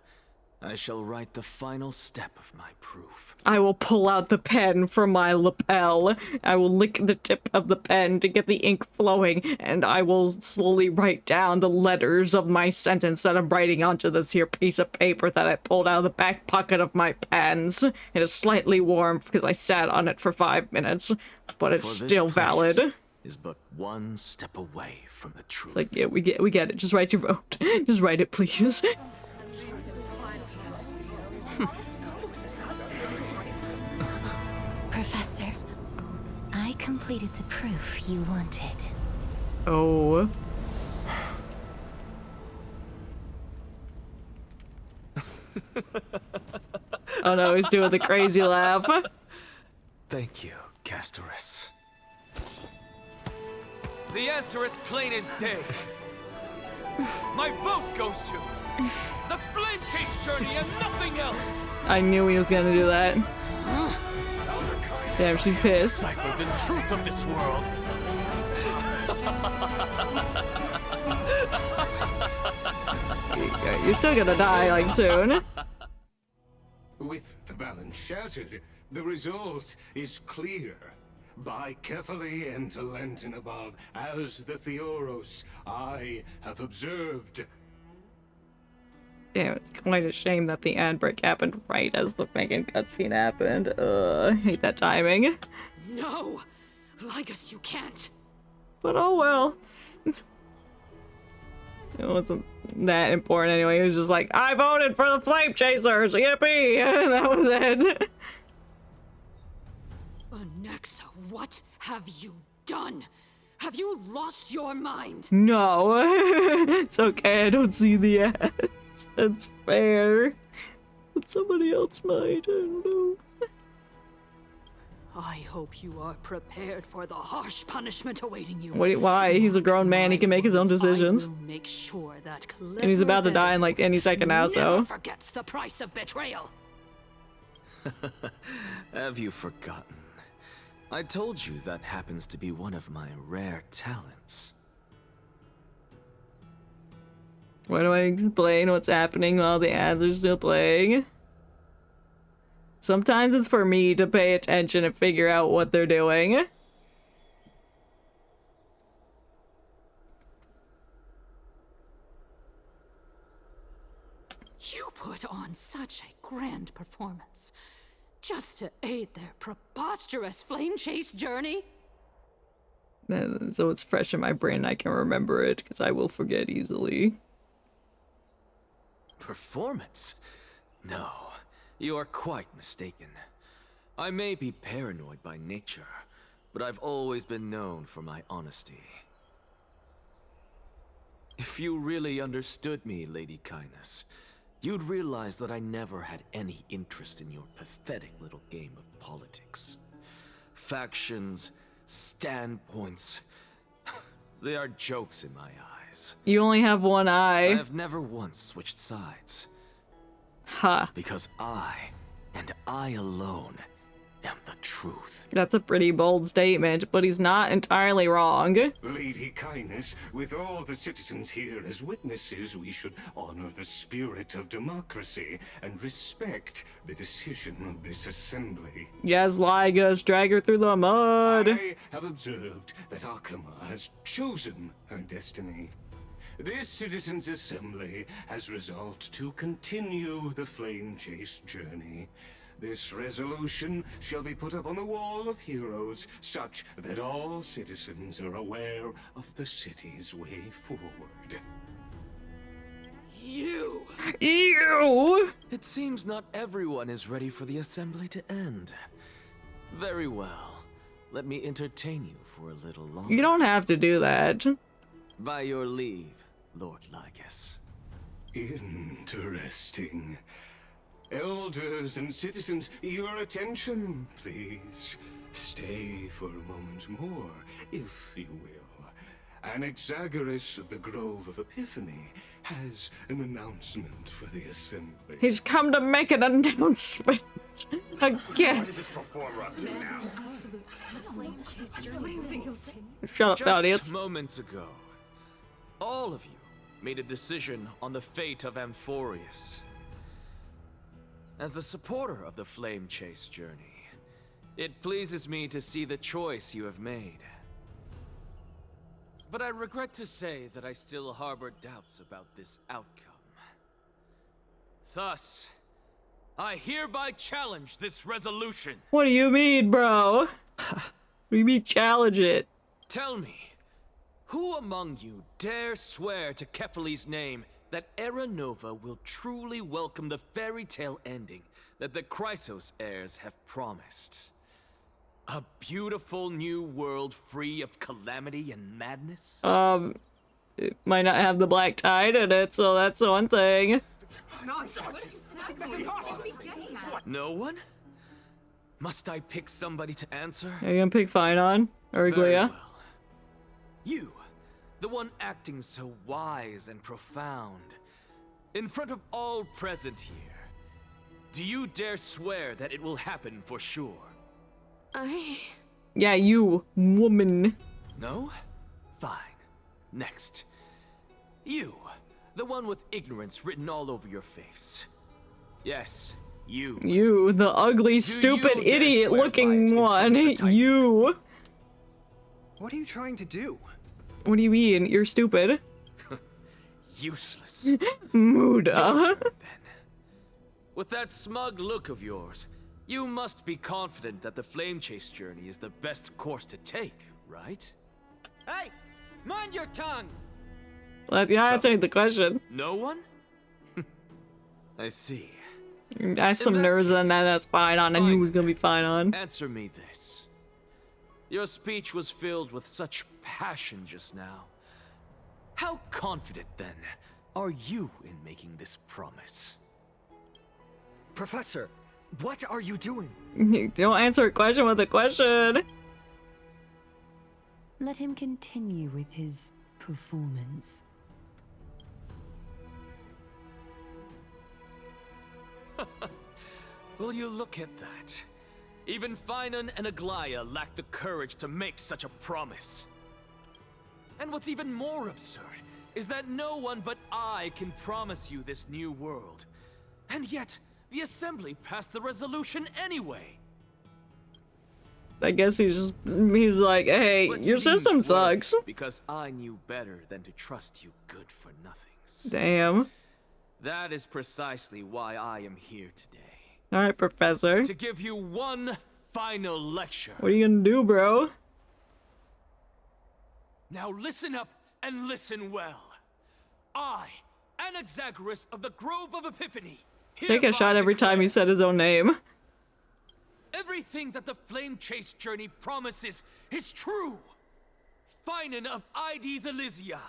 I shall write the final step of my proof. I will pull out the pen from my lapel. I will lick the tip of the pen to get the ink flowing, and I will slowly write down the letters of my sentence that I'm writing onto this here piece of paper that I pulled out of the back pocket of my pens. It is slightly warm because I sat on it for 5 minutes, but it's still valid. Is but one step away from the truth. It's like, yeah, we get it. Just write your vote. Just write it, please. Professor, I completed the proof you wanted. Oh. Oh no, he's doing the crazy laugh. Thank you, Castorus. The answer is plain as day. My vote goes to the Flame Chase Journey and nothing else. I knew he was gonna do that. Damn, she's pissed. Decipher the truth of this world. You're still gonna die, like, soon. With the balance shattered, the result is clear. By carefully and Lenten above, as the Theoros I have observed. Damn, it's quite a shame that the ad break happened right as the fucking cutscene happened. I hate that timing. No! Ligus, you can't! But oh well. It wasn't that important anyway. He was just like, I voted for the Flame Chasers! Yippee! And that was it. Onyxa, what have you done? Have you lost your mind? No. It's okay, I don't see the ads. That's fair. But somebody else might, I don't know. I hope you are prepared for the harsh punishment awaiting you. Wait, why? He's a grown man, he can make his own decisions. Make sure that And he's about to die in like any second now, so. Never forgets the price of betrayal. Have you forgotten? I told you that happens to be one of my rare talents. Why do I explain what's happening while the ads are still playing? Sometimes it's for me to pay attention and figure out what they're doing. You put on such a grand performance just to aid their preposterous flame chase journey. So it's fresh in my brain, I can remember it, because I will forget easily. Performance? No, you are quite mistaken. I may be paranoid by nature, but I've always been known for my honesty. If you really understood me, Lady Kindness, you'd realize that I never had any interest in your pathetic little game of politics. Factions, standpoints, they are jokes in my eyes. You only have one eye. I have never once switched sides. Ha. Because I, and I alone, am the truth. That's a pretty bold statement, but he's not entirely wrong. Lady Kindness, with all the citizens here as witnesses, we should honor the spirit of democracy and respect the decision of this assembly. Yes, Ligus, drag her through the mud. I have observed that Akama has chosen her destiny. This citizens' assembly has resolved to continue the flame chase journey. This resolution shall be put up on the wall of heroes, such that all citizens are aware of the city's way forward. You! It seems not everyone is ready for the assembly to end. Very well. Let me entertain you for a little longer. You don't have to do that. By your leave, Lord Ligus. Interesting. Elders and citizens, your attention, please. Stay for a moment more, if you will. Anaxagoras of the Grove of Epiphany has an announcement for the assembly. He's come to make an announcement. Again. What is this performer up to now? Shut up, audience. Just moments ago, all of you made a decision on the fate of Amphorius. As a supporter of the Flame Chase journey, it pleases me to see the choice you have made. But I regret to say that I still harbor doubts about this outcome. Thus, I hereby challenge this resolution. What do you mean, bro? What do you mean challenge it? Tell me, who among you dare swear to Kefali's name that Era Nova will truly welcome the fairy tale ending that the Chrysos heirs have promised? A beautiful new world free of calamity and madness? It might not have the black tide in it, so that's one thing. No one? Must I pick somebody to answer? Are you gonna pick Finon or Very Glia? well. You, the one acting so wise and profound, in front of all present here, do you dare swear that it will happen for sure? Yeah, you, woman. No? Fine. Next. You, the one with ignorance written all over your face. Yes, you. You, the ugly, stupid, idiot-looking one. You. What are you trying to do? What do you mean? You're stupid. Useless. Muda. With that smug look of yours, you must be confident that the Flame Chase journey is the best course to take, right? Hey! Mind your tongue! Well, you're not answering the question. No one? I see. Ask some nerves and then that's fine on. I knew it was gonna be fine on. Answer me this. Your speech was filled with such passion just now. How confident, then, are you in making this promise? Professor, what are you doing? Don't answer a question with a question. Let him continue with his performance. Will you look at that? Even Finon and Aglaia lack the courage to make such a promise. And what's even more absurd is that no one but I can promise you this new world. And yet, the Assembly passed the resolution anyway. I guess he's like, hey, your system sucks. Because I knew better than to trust you good for nothings. Damn. That is precisely why I am here today. Alright, Professor. To give you one final lecture. What are you gonna do, bro? Now listen up and listen well. I, Anaxagoras of the Grove of Epiphany, Take a shot every time he said his own name. everything that the Flame Chase journey promises is true. Finon of Ides Elysiae,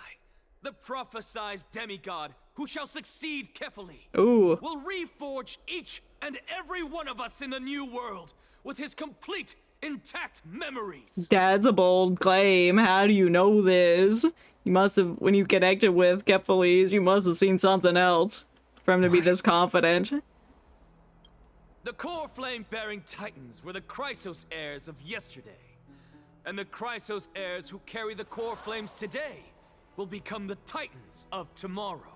the prophesized demigod who shall succeed Kefali, Ooh. will reforge each and every one of us in the new world with his complete, intact memories. That's a bold claim. How do you know this? You must have, when you connected with Kefales, you must have seen something else for him to be this confident. The core flame-bearing titans were the Chrysos heirs of yesterday. And the Chrysos heirs who carry the core flames today will become the titans of tomorrow.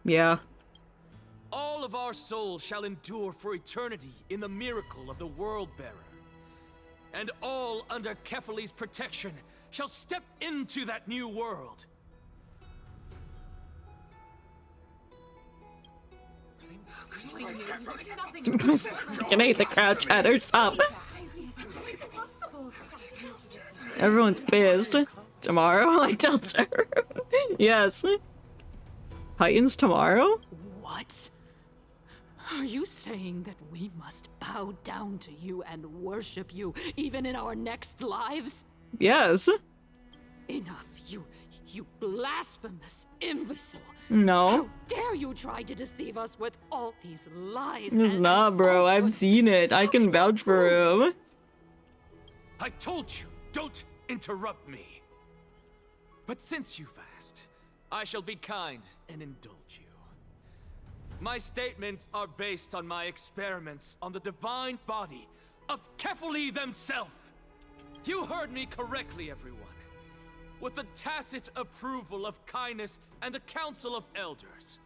Yeah. All of our souls shall endure for eternity in the miracle of the World-Bearer. And all under Kefali's protection shall step into that new world. Can hate the crowd chatters up. Everyone's pissed. Tomorrow, like tells her. Yes. Titans tomorrow? What? Are you saying that we must bow down to you and worship you even in our next lives? Yes. Enough, you blasphemous imbecile. No. How dare you try to deceive us with all these lies? It's and not, bro. I've seen it. I can vouch for him. I told you, don't interrupt me. But since you've asked, I shall be kind and indulge you. My statements are based on my experiments on the divine body of Kefali themselves. You heard me correctly, everyone. With the tacit approval of Kindness and the Council of Elders,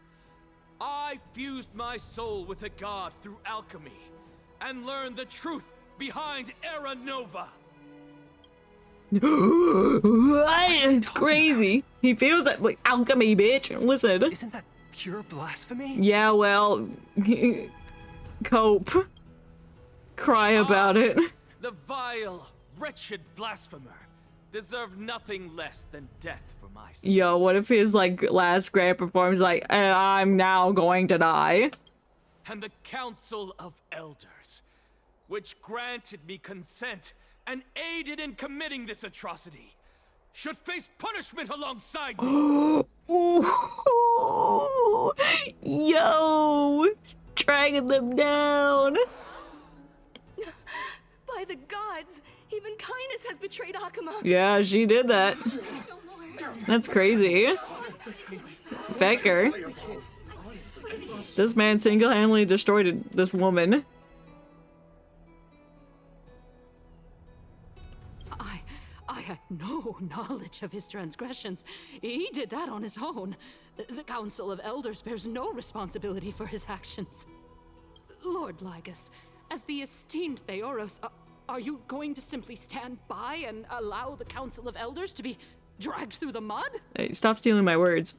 I fused my soul with a god through alchemy and learned the truth behind Era Nova. It's crazy. He feels that like alchemy, bitch. Listen. Isn't that pure blasphemy? Yeah, well, cope. Cry about it. The vile, wretched blasphemer deserve nothing less than death for my sins. Yo, what if his like last grand performance like, I'm now going to die? And the Council of Elders, which granted me consent and aided in committing this atrocity, should face punishment alongside me. Ooh, yo, dragging them down. By the gods, even Kindness has betrayed Akuma. Yeah, she did that. That's crazy. Becker. This man single-handedly destroyed this woman. I had no knowledge of his transgressions. He did that on his own. The Council of Elders bears no responsibility for his actions. Lord Lygus, as the esteemed Theoros, are you going to simply stand by and allow the Council of Elders to be dragged through the mud? Hey, stop stealing my words.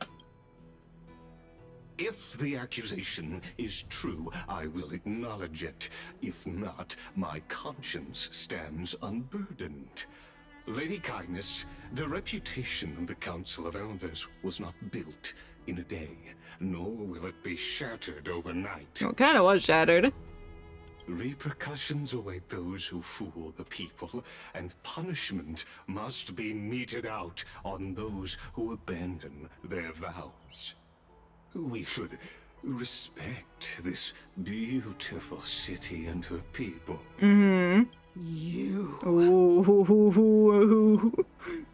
If the accusation is true, I will acknowledge it. If not, my conscience stands unburdened. Lady Kindness, the reputation of the Council of Elders was not built in a day, nor will it be shattered overnight. Well, it kind of was shattered. Repercussions await those who fool the people, and punishment must be meted out on those who abandon their vows. We should respect this beautiful city and her people. Mm-hmm. You. Ooh.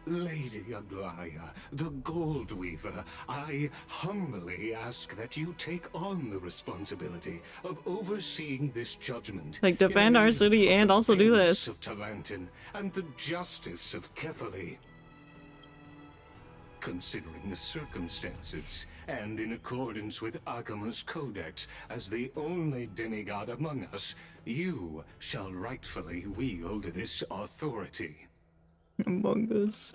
Lady Aglaya, the Gold Weaver, I humbly ask that you take on the responsibility of overseeing this judgment. Like, defend our city and also do this. Of Talantin and the justice of Kefali. Considering the circumstances, and in accordance with Akuma's codex, as the only demigod among us, you shall rightfully wield this authority. Among us.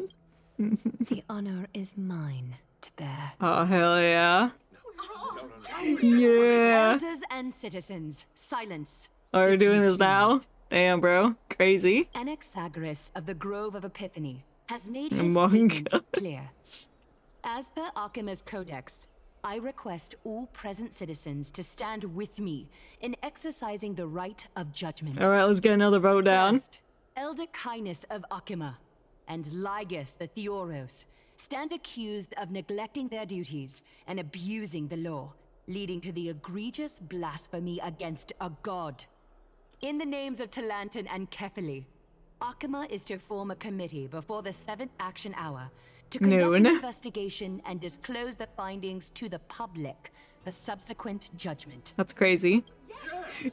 The honor is mine to bear. Oh, hell yeah. Yeah. Elders and citizens, silence. Are we doing this now? Damn, bro. Crazy. Anaxagoras of the Grove of Epiphany has made his Among statement us. clear. As per Akuma's codex, I request all present citizens to stand with me in exercising the right of judgment. All right, let's get another vote down. First, Elder Kindness of Akuma and Lygus the Theoros stand accused of neglecting their duties and abusing the law, leading to the egregious blasphemy against a god. In the names of Talantin and Kefali, Akuma is to form a committee before the 7th action hour to conduct an investigation and disclose the findings to the public for subsequent judgment. That's crazy.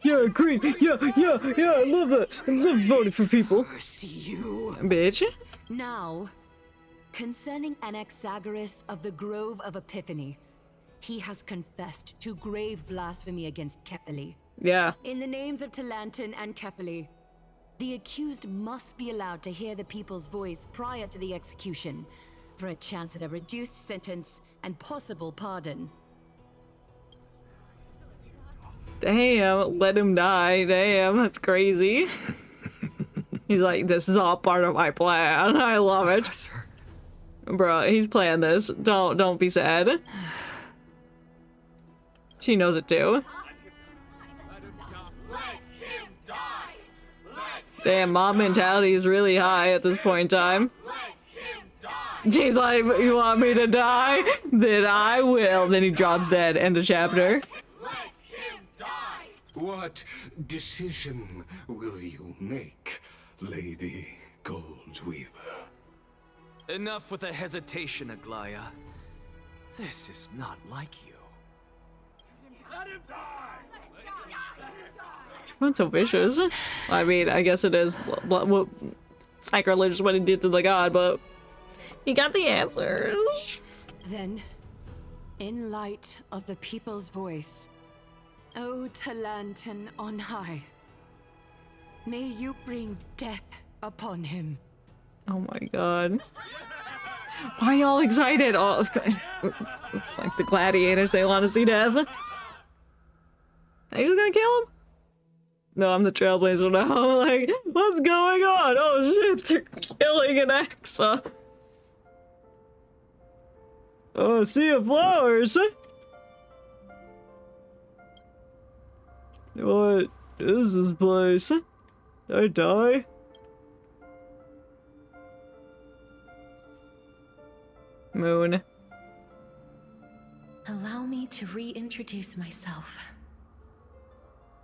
Yeah, agreed. Yeah, I love that. I love voting for people. You. Bitch. Now, concerning Anaxagoras of the Grove of Epiphany, he has confessed to grave blasphemy against Kefali. Yeah. In the names of Talantin and Kefali, the accused must be allowed to hear the people's voice prior to the execution, for a chance at a reduced sentence and possible pardon. Damn, let him die. Damn, that's crazy. He's like, this is all part of my plan. I love it. Bro, he's playing this. Don't be sad. She knows it too. Damn, mob mentality is really high at this point in time. He's like, you want me to die? Then I will. Then he drops dead. End of chapter. What decision will you make, Lady Goldweaver? Enough with the hesitation, Aglaya. This is not like you. Let him die! Everyone's so vicious. I mean, I guess it is what sacrilegious what he did to the god, but he got the answers. Then, In light of the people's voice, O Talantan on high, may you bring death upon him. Oh my god. Why are y'all excited? Oh, it's like the gladiators, they want to see death. Are you just gonna kill him? No, I'm the Trailblazer now. I'm like, what's going on? Oh shit, they're killing an Axa. Oh, a sea of flowers. What is this place? Did I die? Moon. Allow me to reintroduce myself.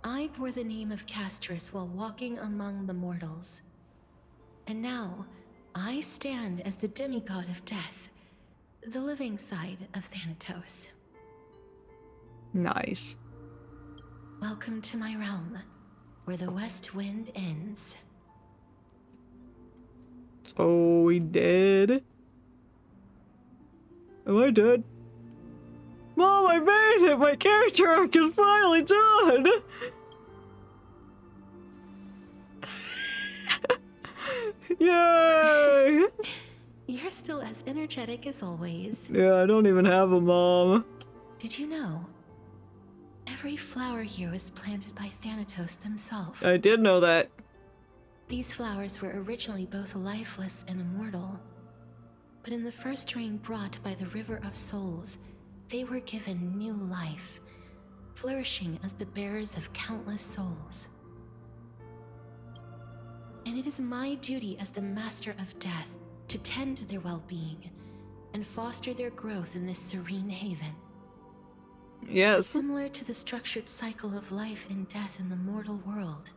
I bore the name of Castrus while walking among the mortals. And now, I stand as the demigod of death, the living side of Thanatos. Nice. Welcome to my realm, where the west wind ends. So we dead? Am I dead? Mom, I made it! My character arc is finally done! Yay! You're still as energetic as always. Yeah, I don't even have a mom. Did you know? Every flower here was planted by Thanatos themselves. I did know that. These flowers were originally both lifeless and immortal. But in the first rain brought by the River of Souls, they were given new life, flourishing as the bearers of countless souls. And it is my duty as the Master of Death to tend to their well-being and foster their growth in this serene haven. Yes. Similar to the structured cycle of life and death in the mortal world,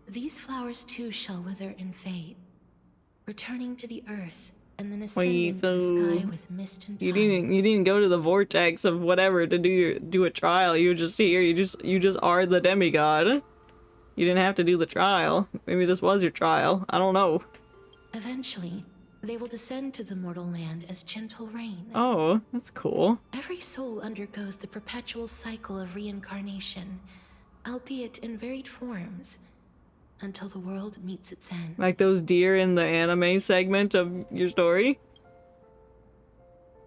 these flowers too shall wither and fade, returning to the earth and then ascending to the sky with mist and you didn't go to the vortex of whatever to do a trial. You were just here. You just are the demigod. You didn't have to do the trial. Maybe this was your trial. I don't know. Eventually, they will descend to the mortal land as gentle rain. Oh, that's cool. Every soul undergoes the perpetual cycle of reincarnation, albeit in varied forms, until the world meets its end. Like those deer in the anime segment of your story?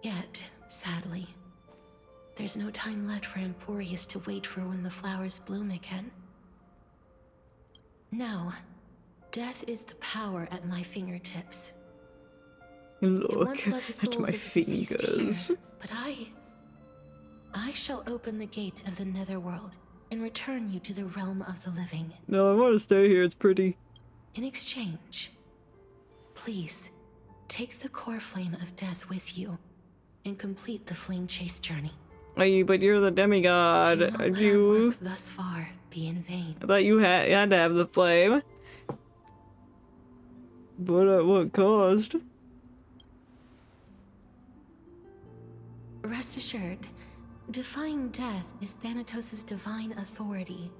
Yet, sadly, there's no time left for Amphorius to wait for when the flowers bloom again. Now, death is the power at my fingertips. Look at my fingers. But I shall open the gate of the netherworld and return you to the realm of the living. No, I want to stay here. It's pretty. In exchange, please take the core flame of death with you and complete the flame chase journey. But you're the demigod. Do not let our work thus far be in vain. I thought you had to have the flame. But at what cost? Rest assured, defying death is Thanatos' divine authority.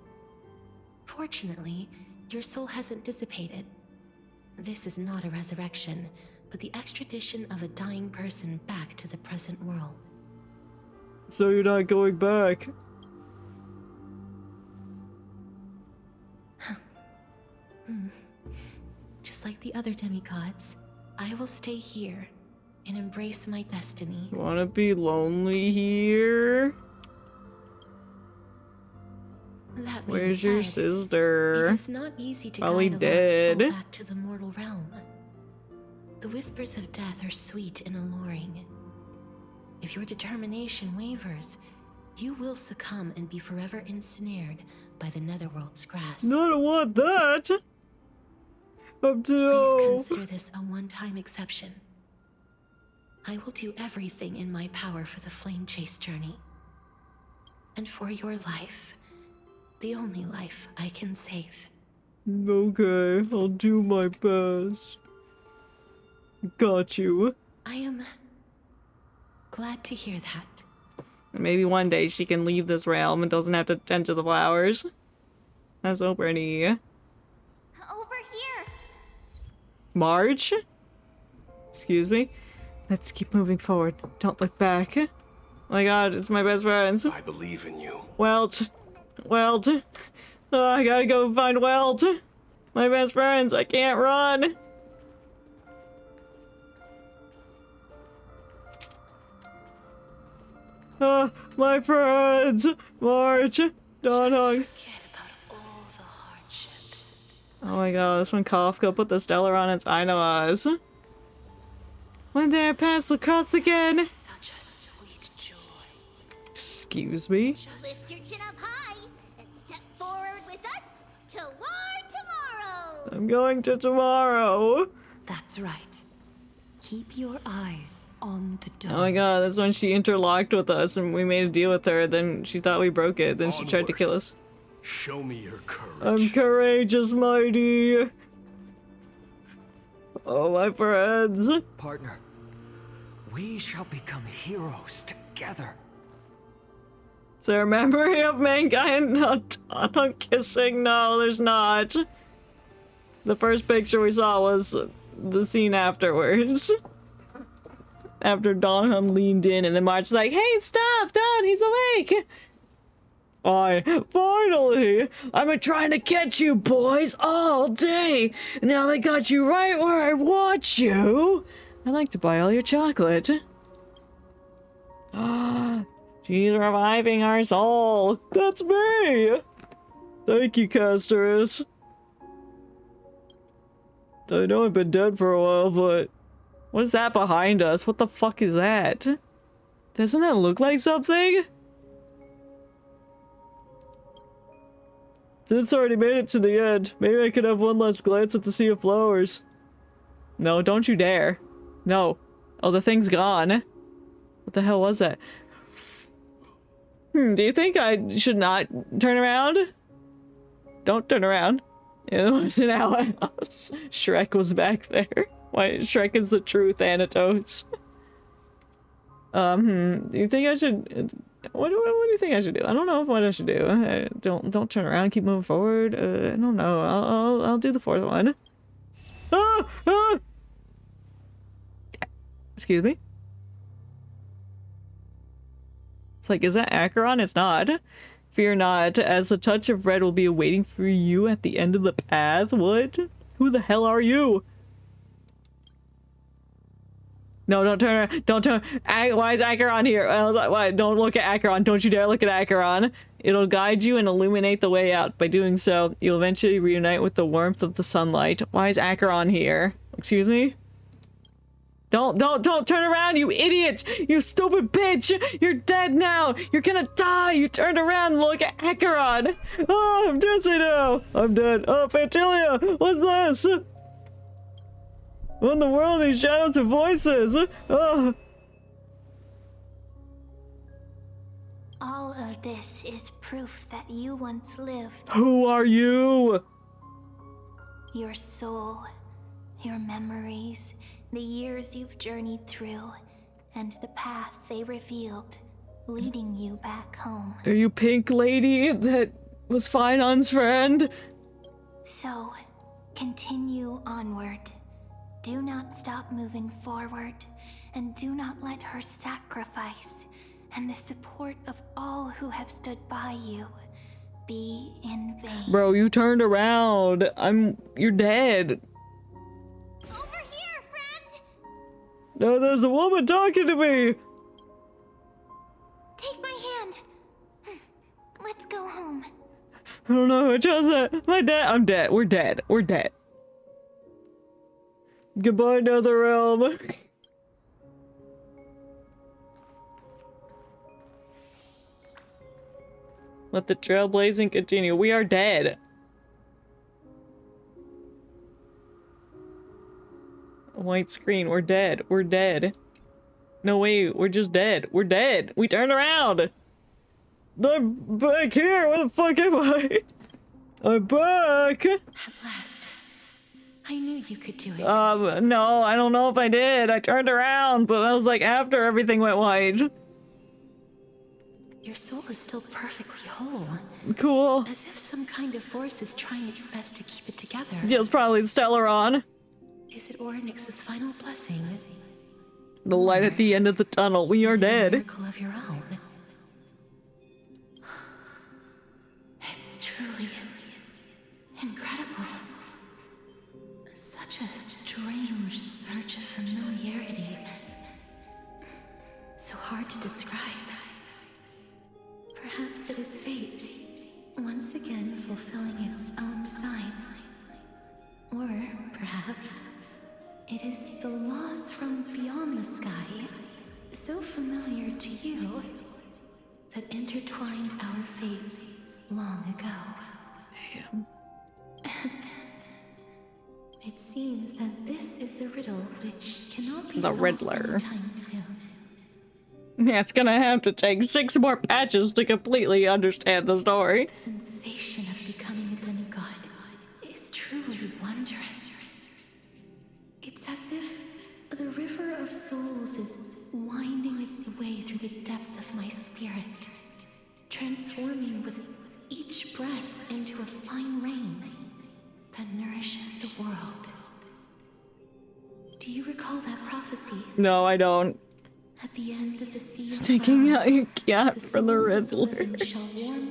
Fortunately, your soul hasn't dissipated. This is not a resurrection, but the extradition of a dying person back to the present world. So you're not going back? Just like the other demigods, I will stay here and embrace my destiny. Wanna be lonely here? That Where's being your said, sister? It is not easy to Probably guide a dead. lost soul back to the mortal realm. The whispers of death are sweet and alluring. If your determination wavers, you will succumb and be forever ensnared by the netherworld's grasp. No, I don't want that. Please consider this a one-time exception. I will do everything in my power for the flame chase journey. And for your life, the only life I can save. Okay, I'll do my best. Got you. I am glad to hear that. Maybe one day she can leave this realm and doesn't have to tend to the flowers. That's so pretty. Over here! Marge? Excuse me? Let's keep moving forward. Don't look back. My god, it's my best friends. I believe in you. Welt. Welt. Oh, I gotta go find Welt. My best friends, I can't run. My friends. March. Dawnhung. Oh my god, this one Kafka put the stellar on its eyes. One day I pass across again. Such a sweet joy. Excuse me? Lift your chin up high and step forward with us toward tomorrow. I'm going to tomorrow. That's right. Keep your eyes on the door. Oh my god, that's when she interlocked with us and we made a deal with her. Then she thought we broke it. Then she tried to kill us. Show me your courage. I'm courageous, mighty. Oh, my friends. Partner, we shall become heroes together. Is there a memory of mankind not on kissing? No, there's not. The first picture we saw was the scene afterwards. After Dawnhun leaned in and then March's like, hey, stop, Dawn, he's awake. Finally! I've been trying to catch you boys all day! Now they got you right where I want you! I'd like to buy all your chocolate. She's reviving our soul! That's me! Thank you, Castorus. I know I've been dead for a while, but... What is that behind us? What the fuck is that? Doesn't that look like something? Since already made it to the end, maybe I could have one last glance at the sea of flowers. No, don't you dare. No. Oh, the thing's gone. What the hell was that? Do you think I should not turn around? Don't turn around. It was an outhouse. Shrek was back there. Why, Shrek is the true Thanatos. Do you think I should... What do you think I should do? I don't know what I should do. Don't turn around. Keep moving forward. I don't know. I'll do the fourth one. Excuse me. It's like, is that Acheron? It's not. Fear not, as a touch of red will be awaiting for you at the end of the path. What? Who the hell are you? No, don't turn around. Don't turn. Why is Acheron here? I was like, why? Don't look at Acheron. Don't you dare look at Acheron. It'll guide you and illuminate the way out. By doing so, you'll eventually reunite with the warmth of the sunlight. Why is Acheron here? Excuse me? Don't turn around, you idiot! You stupid bitch! You're dead now! You're gonna die! You turned around and look at Acheron! Oh, I'm dizzy now! I'm dead. Oh, Fantilia! What's this? What in the world are these shadows and voices? Oh. All of this is proof that you once lived. Who are you? Your soul, your memories, the years you've journeyed through, and the path they revealed, leading you back home. Are you Pink Lady that was Finon's friend? So, continue onward. Do not stop moving forward, and do not let her sacrifice and the support of all who have stood by you be in vain. Bro, you turned around. You're dead. Over here, friend! No, there's a woman talking to me. Take my hand. Let's go home. I don't know which one's that. My dad. I'm dead. We're dead. We're dead. Goodbye, Netherrealm. Let the trailblazing continue. We are dead. A white screen. We're dead. We're dead. No, wait. We're just dead. We're dead. We turned around. I'm back here. Where the fuck am I? I'm back. At last. I knew you could do it. No, I don't know if I did. I turned around, but that was like after everything went white. Your soul is still perfectly whole. Cool. As if some kind of force is trying its best to keep it together. Yeah, it's probably Stellaron. Is it Orynyx's final blessing? The light at the end of the tunnel. We are Is it a dead. miracle of your own? It's truly incredible. Such a strange surge of familiarity. So hard to describe. Perhaps it is fate, once again fulfilling its own design. Or perhaps it is the laws from beyond the sky, so familiar to you, that intertwined our fates long ago. Damn. It seems that this is the riddle which cannot be The solved Riddler. anytime soon. Yeah, it's gonna have to take 6 more patches to completely understand the story. The sensation of becoming a demigod is truly wondrous. It's as if the river of souls is winding its way through the depths of my spirit, transforming with each breath into a fine rain that nourishes the world. Do you recall that prophecy? No, I don't. At the end of the sea of Sticking out clouds, your cat for the Riddler.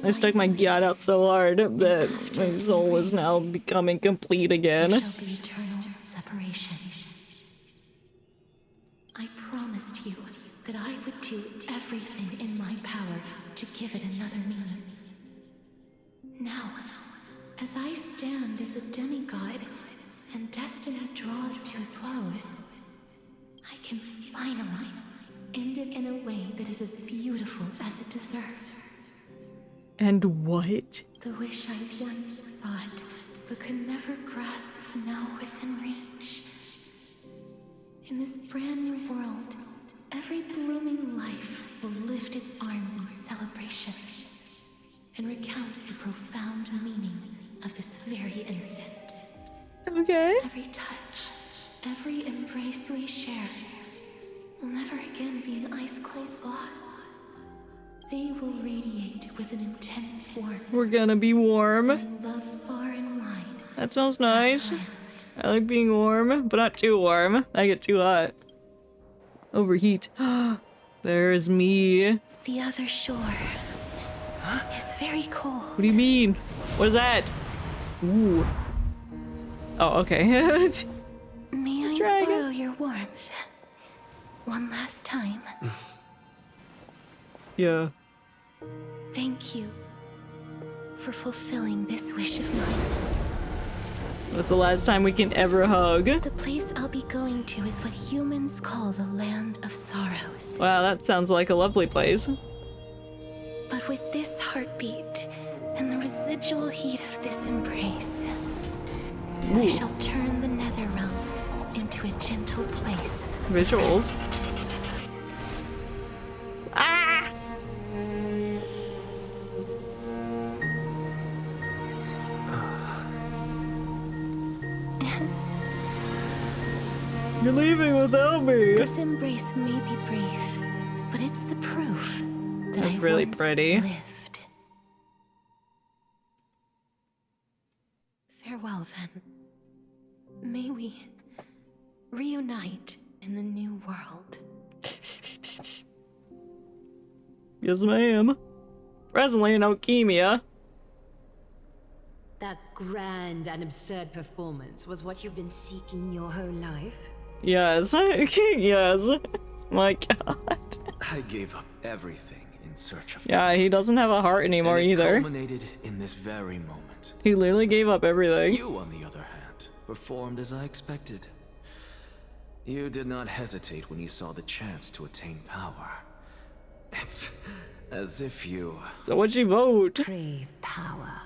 I stuck my cat out so hard that my soul is now becoming complete again. shall be eternal separation. I promised you that I would do everything in my power to give it another meaning. Now, as I stand as a demigod and destiny draws to a close, I can finally end it in a way that is as beautiful as it deserves. And what? The wish I once sought, but could never grasp, is now within reach. In this brand new world, every blooming life will lift its arms in celebration and recount the profound meaning of this very instant. Okay. Every touch, every embrace we share will never again be an ice-cold loss. They will radiate with an intense warmth. We're gonna be warm. Sending love far and wide. That sounds nice. I like being warm, but not too warm. I get too hot. Overheat. There's me. The other shore is very cold. What do you mean? What is that? Ooh. Oh, okay. May I Dragon. borrow your warmth? One last time. Yeah. Thank you for fulfilling this wish of mine. That's the last time we can ever hug. The place I'll be going to is what humans call the Land of Sorrows. Wow, that sounds like a lovely place. But with this heartbeat and the residual heat of this embrace, I Ooh. shall turn the nether realm into a gentle place. Visuals. Ah! You're leaving without me. This embrace may be brief, but it's the proof that That's I really once pretty. lived. Farewell, then. May we reunite in the new world. Yes, ma'am. Presently in Okemia. That grand and absurd performance was what you've been seeking your whole life? Yes. Yes. My god. I gave up everything in search of Yeah, he doesn't have a heart anymore and it either. culminated in this very moment. He literally gave up everything. You, on the other hand, performed as I expected. You did not hesitate when you saw the chance to attain power. It's as if you... So what'd you vote? Crave power,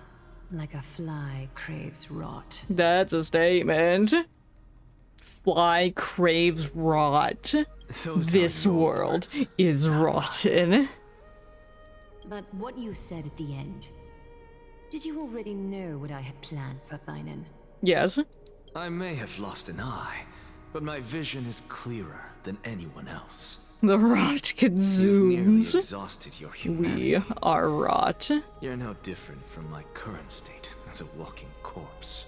like a fly craves rot. That's a statement. Fly craves rot. This world is rotten. But what you said at the end, did you already know what I had planned for Thinen? Yes. I may have lost an eye, but my vision is clearer than anyone else. The rot You've nearly consumes. exhausted your humanity. We are rot. You're no different from my current state as a walking corpse.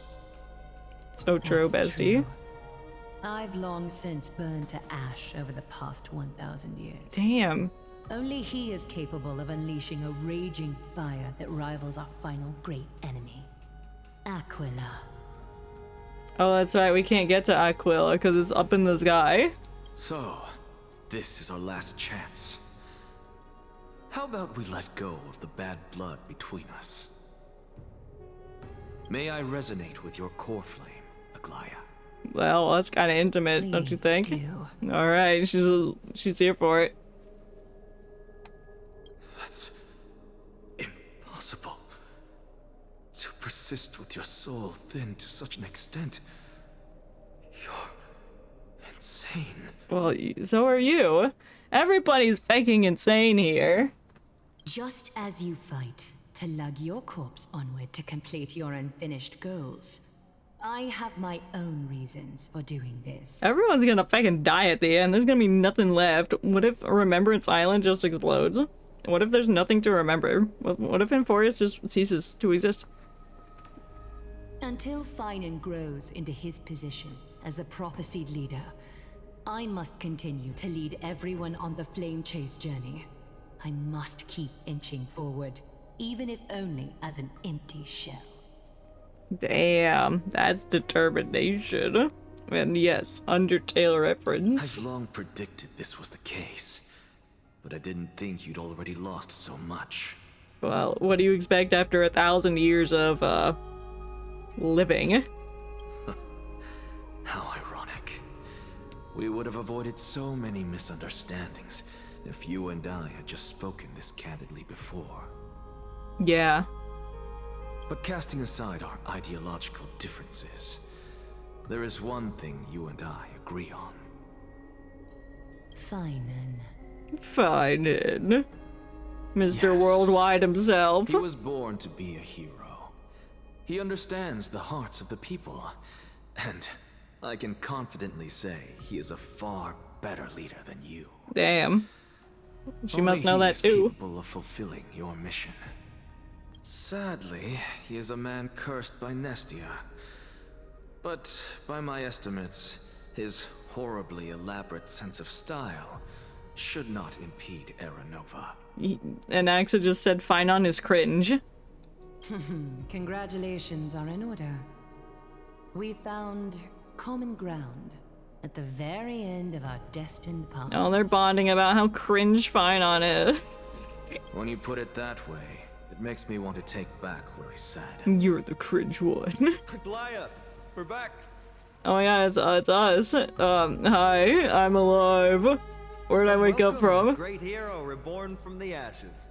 So true, That's bestie. true. I've long since burned to ash over the past 1,000 years. Damn. Only he is capable of unleashing a raging fire that rivals our final great enemy, Aquila. Oh, that's right. We can't get to Aquila because it's up in the sky. So, this is our last chance. How about we let go of the bad blood between us? May I resonate with your core flame, Aglaya? Well, that's kind of intimate, don't you think? All right, she's here for it. That's impossible. To persist with your soul thinned to such an extent. You're insane. Well, so are you. Everybody's fucking insane here. Just as you fight to lug your corpse onward to complete your unfinished goals, I have my own reasons for doing this. Everyone's gonna fucking die at the end. There's gonna be nothing left. What if Remembrance Island just explodes? What if there's nothing to remember? What if Enforius just ceases to exist? Until Finan grows into his position as the prophesied leader, I must continue to lead everyone on the flame chase journey. I must keep inching forward, even if only as an empty shell. Damn, that's determination. And yes, Undertale reference. I've long predicted this was the case, but I didn't think you'd already lost so much. Well, what do you expect after 1,000 years of, living? How ironic. We would have avoided so many misunderstandings if you and I had just spoken this candidly before. Yeah. But casting aside our ideological differences, there is one thing you and I agree on. Finan. Finan. Mr. Yes. Worldwide himself. He was born to be a hero. He understands the hearts of the people, and I can confidently say he is a far better leader than you. Damn. She Only must know that he is too. capable of fulfilling your mission. Sadly, he is a man cursed by Nestia. But by my estimates, his horribly elaborate sense of style should not impede Aranova. And Axa just said Finan is cringe. Congratulations are in order. We found common ground at the very end of our destined path. Oh, they're bonding about how cringe Finan is. When you put it that way, it makes me want to take back what I said. You're the cringe one. Aglaya, we're back. Oh my god, it's us. Hi, I'm alive. Where'd I wake up from? Great hero reborn from the ashes.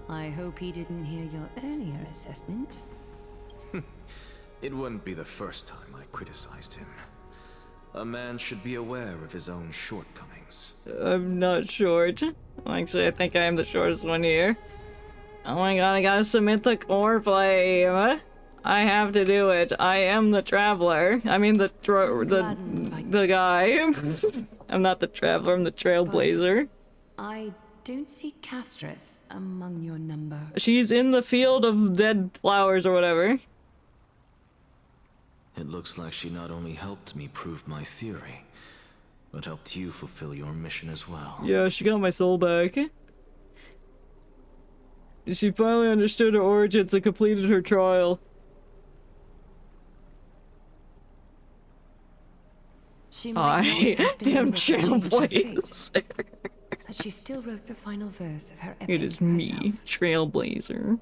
I hope he didn't hear your earlier assessment. It wouldn't be the first time I criticized him. A man should be aware of his own shortcomings. I'm not short. Actually, I think I am the shortest one here. Oh my god, I gotta submit the core flame. I have to do it. I am the traveler. I mean the guy. I'm not the traveler, I'm the trailblazer. I don't see Castris among your number. She's in the field of dead flowers or whatever. It looks like she not only helped me prove my theory, but helped you fulfill your mission as well. Yeah, she got my soul back. She finally understood her origins and completed her trial. I am Trailblaze. But she still wrote the final verse of her epic It is me, Trailblazer.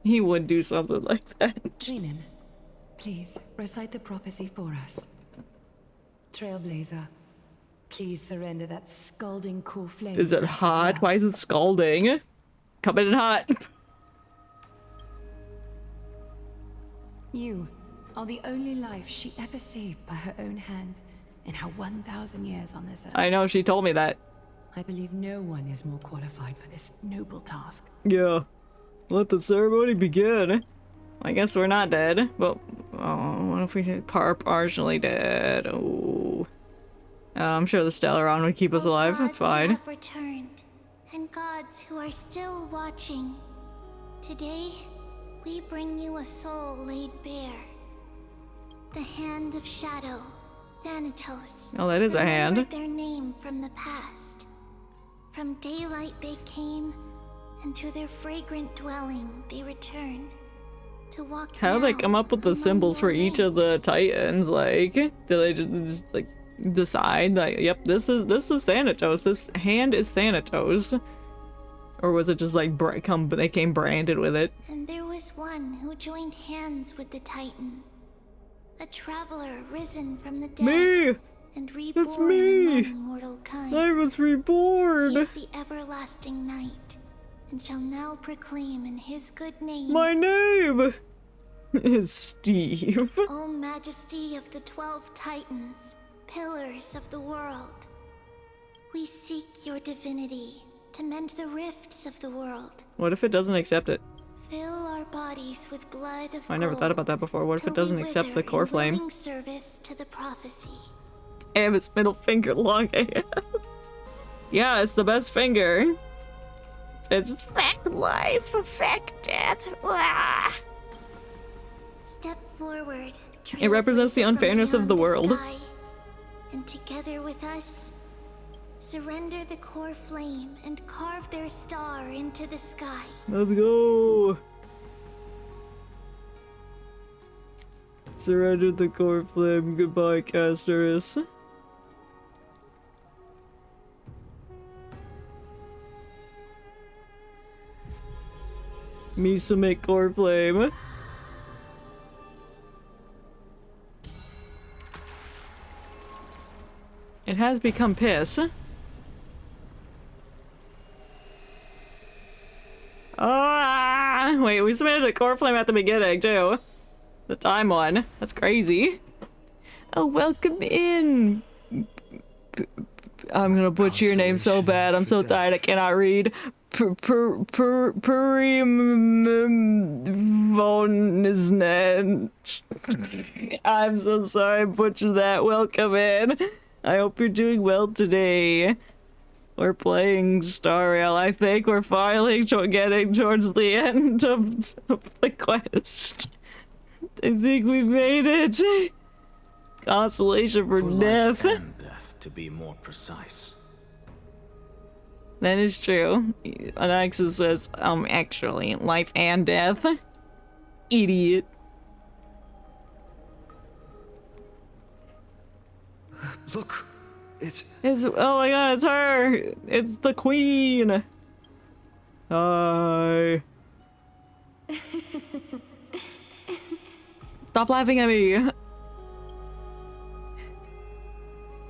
He would do something like that. Trinan, please recite the prophecy for us. Trailblazer, please surrender that scalding cool flame. Is it hot? Why is it scalding? Coming in hot. You are the only life she ever saved by her own hand in her 1,000 years on this earth. I know, she told me that. I believe no one is more qualified for this noble task. Yeah. Let the ceremony begin. I guess we're not dead, but oh, what if we are partially dead? Oh, I'm sure the Stellaron would keep us alive. That's fine. Have returned, and gods who are still watching. Today, we bring you a soul laid bare. The Hand of Shadow, Thanatos. Oh, that is a hand. Remembered their name from the past. From daylight they came, and to their fragrant dwelling they return. To walk How do they now come up with the among symbols for your each of the titans? Like, do they just like decide like, yep, this is Thanatos. This hand is Thanatos, or was it just like they came branded with it? And there was one who joined hands with the Titan. A traveler risen from the dead. Me! And reborn That's me! among mortal kind. I was reborn! He is the everlasting night, and shall now proclaim in his good name. My name is Steve. O majesty of the 12 Titans, pillars of the world. We seek your divinity to mend the rifts of the world. What if it doesn't accept it? Fill our bodies with blood of I never thought about that before. What if it doesn't accept the core flame? Service to the prophecy. Damn, its middle finger long AF. Yeah, it's the best finger. It's affect life, affect death. Wah. Step forward. It represents the unfairness of the world. Sky, and together with us, surrender the core flame and carve their star into the sky. Let's go. Surrender the core flame. Goodbye, Casterus. Misa make core flame. It has become piss. Ah! Wait, we submitted a core flame at the beginning too. The time one. That's crazy. Oh, welcome in. I'm gonna butcher your name so bad. I'm so tired. I cannot read. I'm so sorry I butchered that. Welcome in. I hope you're doing well today. We're playing Star Rail. I think we're finally getting towards the end of the quest. I think we made it. Consolation for death. Life and death, to be more precise. That is true. Anaxis says, actually, life and death. Idiot. Look, it's oh my god, it's her! It's the queen! Hi. Stop laughing at me!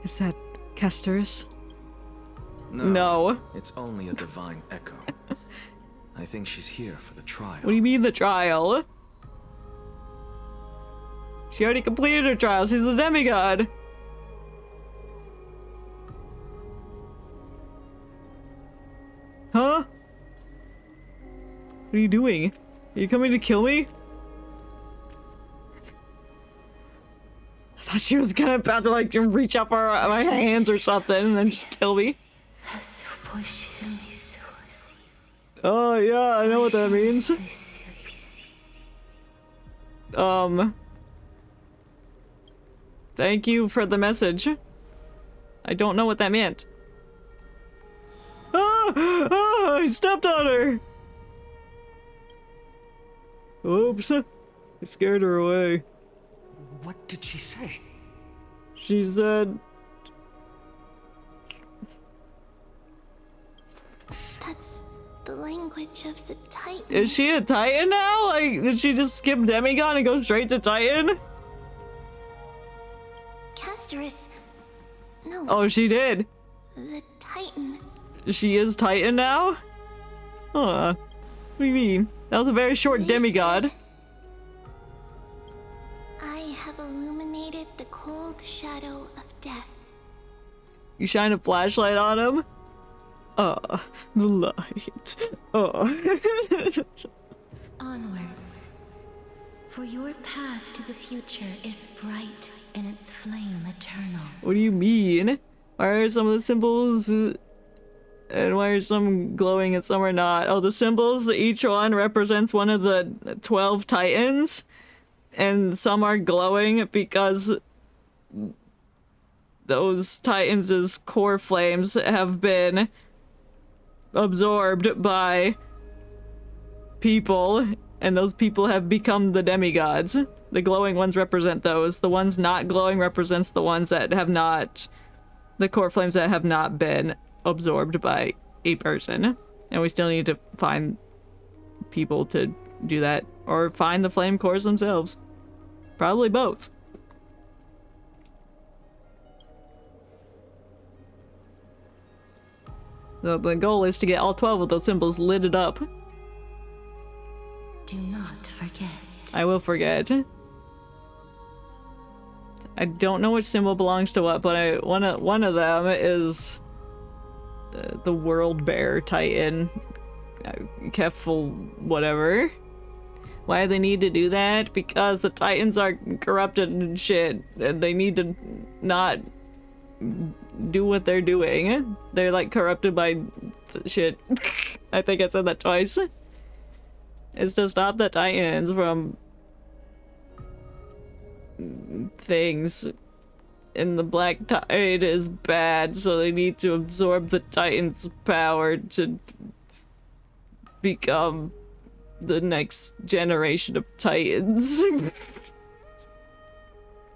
Is that Casterus? No. It's only a divine echo. I think she's here for the trial. What do you mean the trial? She already completed her trial. She's the demigod. Huh? What are you doing? Are you coming to kill me? I thought she was about to like reach up my hands or something and then just kill me. Oh yeah, I know what that means. Thank you for the message. I don't know what that meant. Ah! I stepped on her! Oops. I scared her away. What did she say? She said... That's the language of the Titan. Is she a Titan now? Like, did she just skip Demigod and go straight to Titan? Casterus. No. Oh, she did. The Titan. She is Titan now? Huh. What do you mean? That was a very short demigod. I have illuminated the cold shadow of death. You shine a flashlight on him? The light. Onwards. For your path to the future is bright and its flame eternal. What do you mean? Why are some of the symbols and why are some glowing and some are not? Oh, the symbols, each one represents one of the 12 titans. and some are glowing because those Titans' core flames have been absorbed by people, and those people have become the demigods. The glowing ones represent those. The ones not glowing represents the ones that have not, the core flames that have not been absorbed by a person. And we still need to find people to do that, or find the flame cores themselves. Probably both. So the goal is to get all 12 of those symbols lit up. Do not forget. I will forget. I don't know which symbol belongs to what, but one of them is the World Bear Titan. Kefl whatever. Why do they need to do that? Because the Titans are corrupted and shit, and they need to not do what they're doing. They're like corrupted by shit. I think I said that twice. It's to stop the Titans from things. And the Black Tide is bad, so they need to absorb the Titans' power to become the next generation of Titans.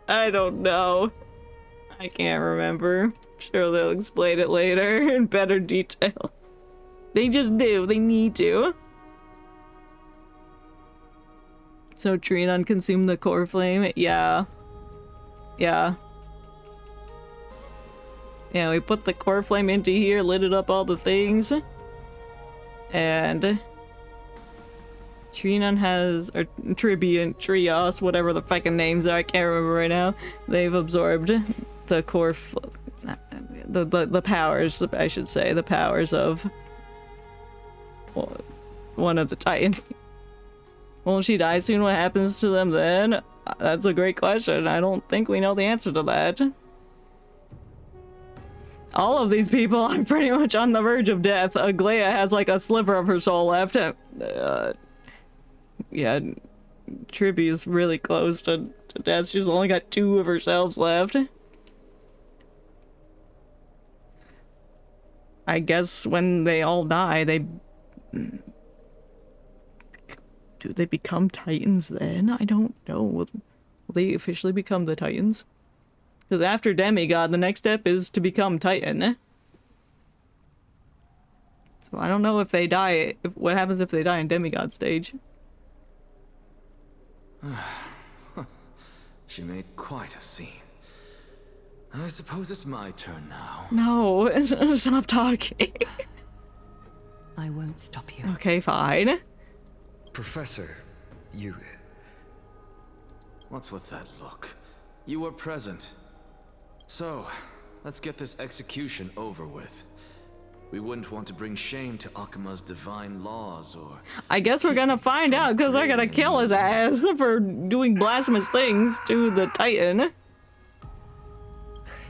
I don't know. I can't remember. Sure, they'll explain it later in better detail. They just do. They need to. So Trinon consumed the core flame? Yeah. Yeah. Yeah, we put the core flame into here, lit it up all the things. And Trinon has, or Tribian, Trios, whatever the fucking names are, I can't remember right now. They've absorbed the core, the powers, I should say, the powers of one of the Titans. Won't she die soon? What happens to them then? That's a great question. I don't think we know the answer to that. All of these people are pretty much on the verge of death. Aglaia has like a sliver of her soul left. Yeah, Tribby is really close to death. She's only got 2 of herself left. I guess when they all die, do they become Titans then? I don't know. Will they officially become the Titans? Because after Demigod, the next step is to become Titan. So I don't know if they die, what happens if they die in Demigod stage. She made quite a scene. I suppose it's my turn now. No, stop talking. I won't stop you. Okay, fine. Professor, you... What's with that look? You were present. So, let's get this execution over with. We wouldn't want to bring shame to Akuma's divine laws, or... I guess we're gonna find out, because I gotta kill his ass for doing blasphemous things to the Titan.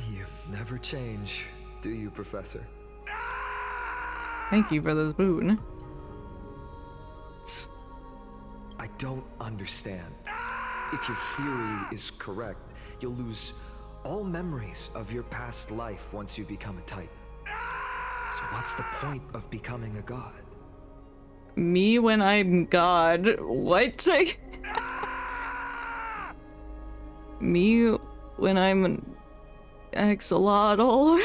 You never change, do you, Professor? Thank you for this boon. I don't understand. If your theory is correct, you'll lose all memories of your past life once you become a Titan. So what's the point of becoming a god? Me when I'm God? What? Me when I'm an axolotl?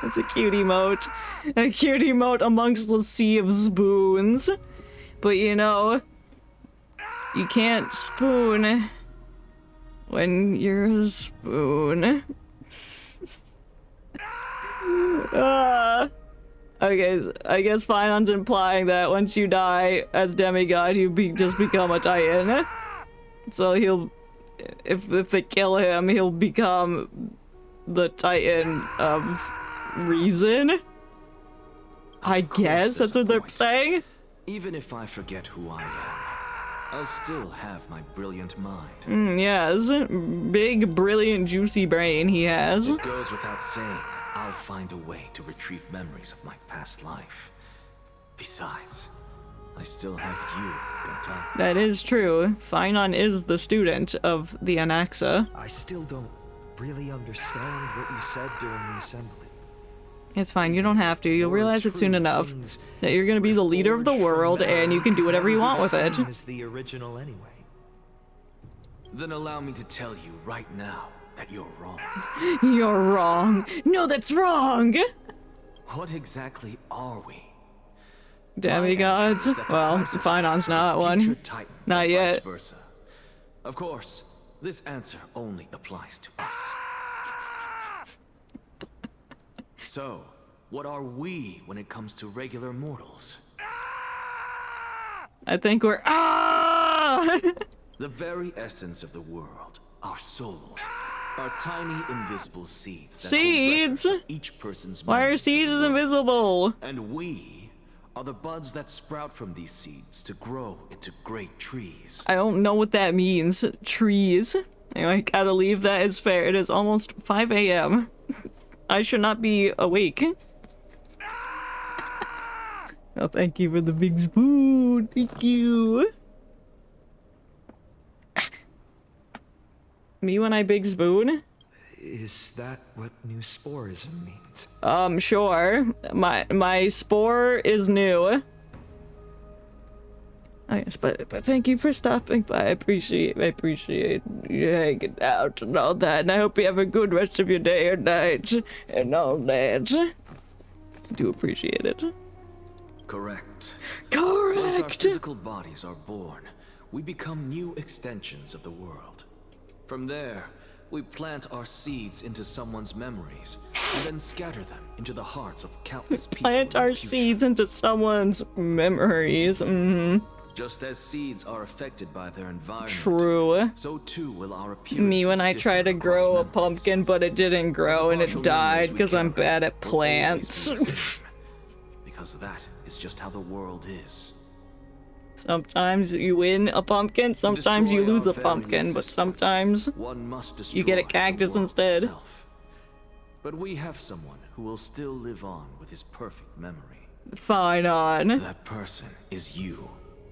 It's a cute emote. A cute emote amongst the sea of spoons. But you know, you can't spoon when you're a spoon. Okay, I guess Finon's implying that once you die as demigod, you just become a Titan. So he'll, if they kill him, he'll become the Titan of reason. I guess that's what they're saying. Even if I forget who I am, I'll still have my brilliant mind. Yes, big, brilliant, juicy brain he has. It goes without saying, I'll find a way to retrieve memories of my past life. Besides, I still have you, don't I? That is true. Finon is the student of the Anaxa. I still don't really understand what you said during the assembly. It's fine, you don't have to. You'll realize it soon enough that you're gonna be the leader of the world and you can do whatever you want with it. Is the original anyway. Then allow me to tell you right now that you're wrong. You're wrong. No, that's wrong! What exactly are we? Demigods? Well, Finon's not one. Not yet. Vice versa. Of course, this answer only applies to us. So, what are we when it comes to regular mortals? I think we're The very essence of the world, our souls, are tiny invisible seeds. Seeds? Each person's Why are seeds invisible? And we are the buds that sprout from these seeds to grow into great trees. I don't know what that means. Trees. Anyway, gotta leave that as fair. It is almost 5 a.m. I should not be awake. Oh, thank you for the big spoon. Thank you. Me when I big spoon? Is that what new sporism means? Sure. My spore is new. Oh, yes, but thank you for stopping by. I appreciate you hanging out and all that. And I hope you have a good rest of your day or night and all that. I do appreciate it. Correct. Correct! Once our physical bodies are born, we become new extensions of the world. From there, we plant our seeds into someone's memories, and then scatter them into the hearts of countless people. Plant our seeds into someone's memories. Just as seeds are affected by their environment, True. so too will our appearance. Me when I try to grow a pumpkin, but it didn't grow and it died because I'm bad at plants. Because that is just how the world is. Sometimes you win a pumpkin, sometimes you lose a pumpkin, but sometimes you get a cactus instead. But we have someone who will still live on with his perfect memory. Finon. That person is you,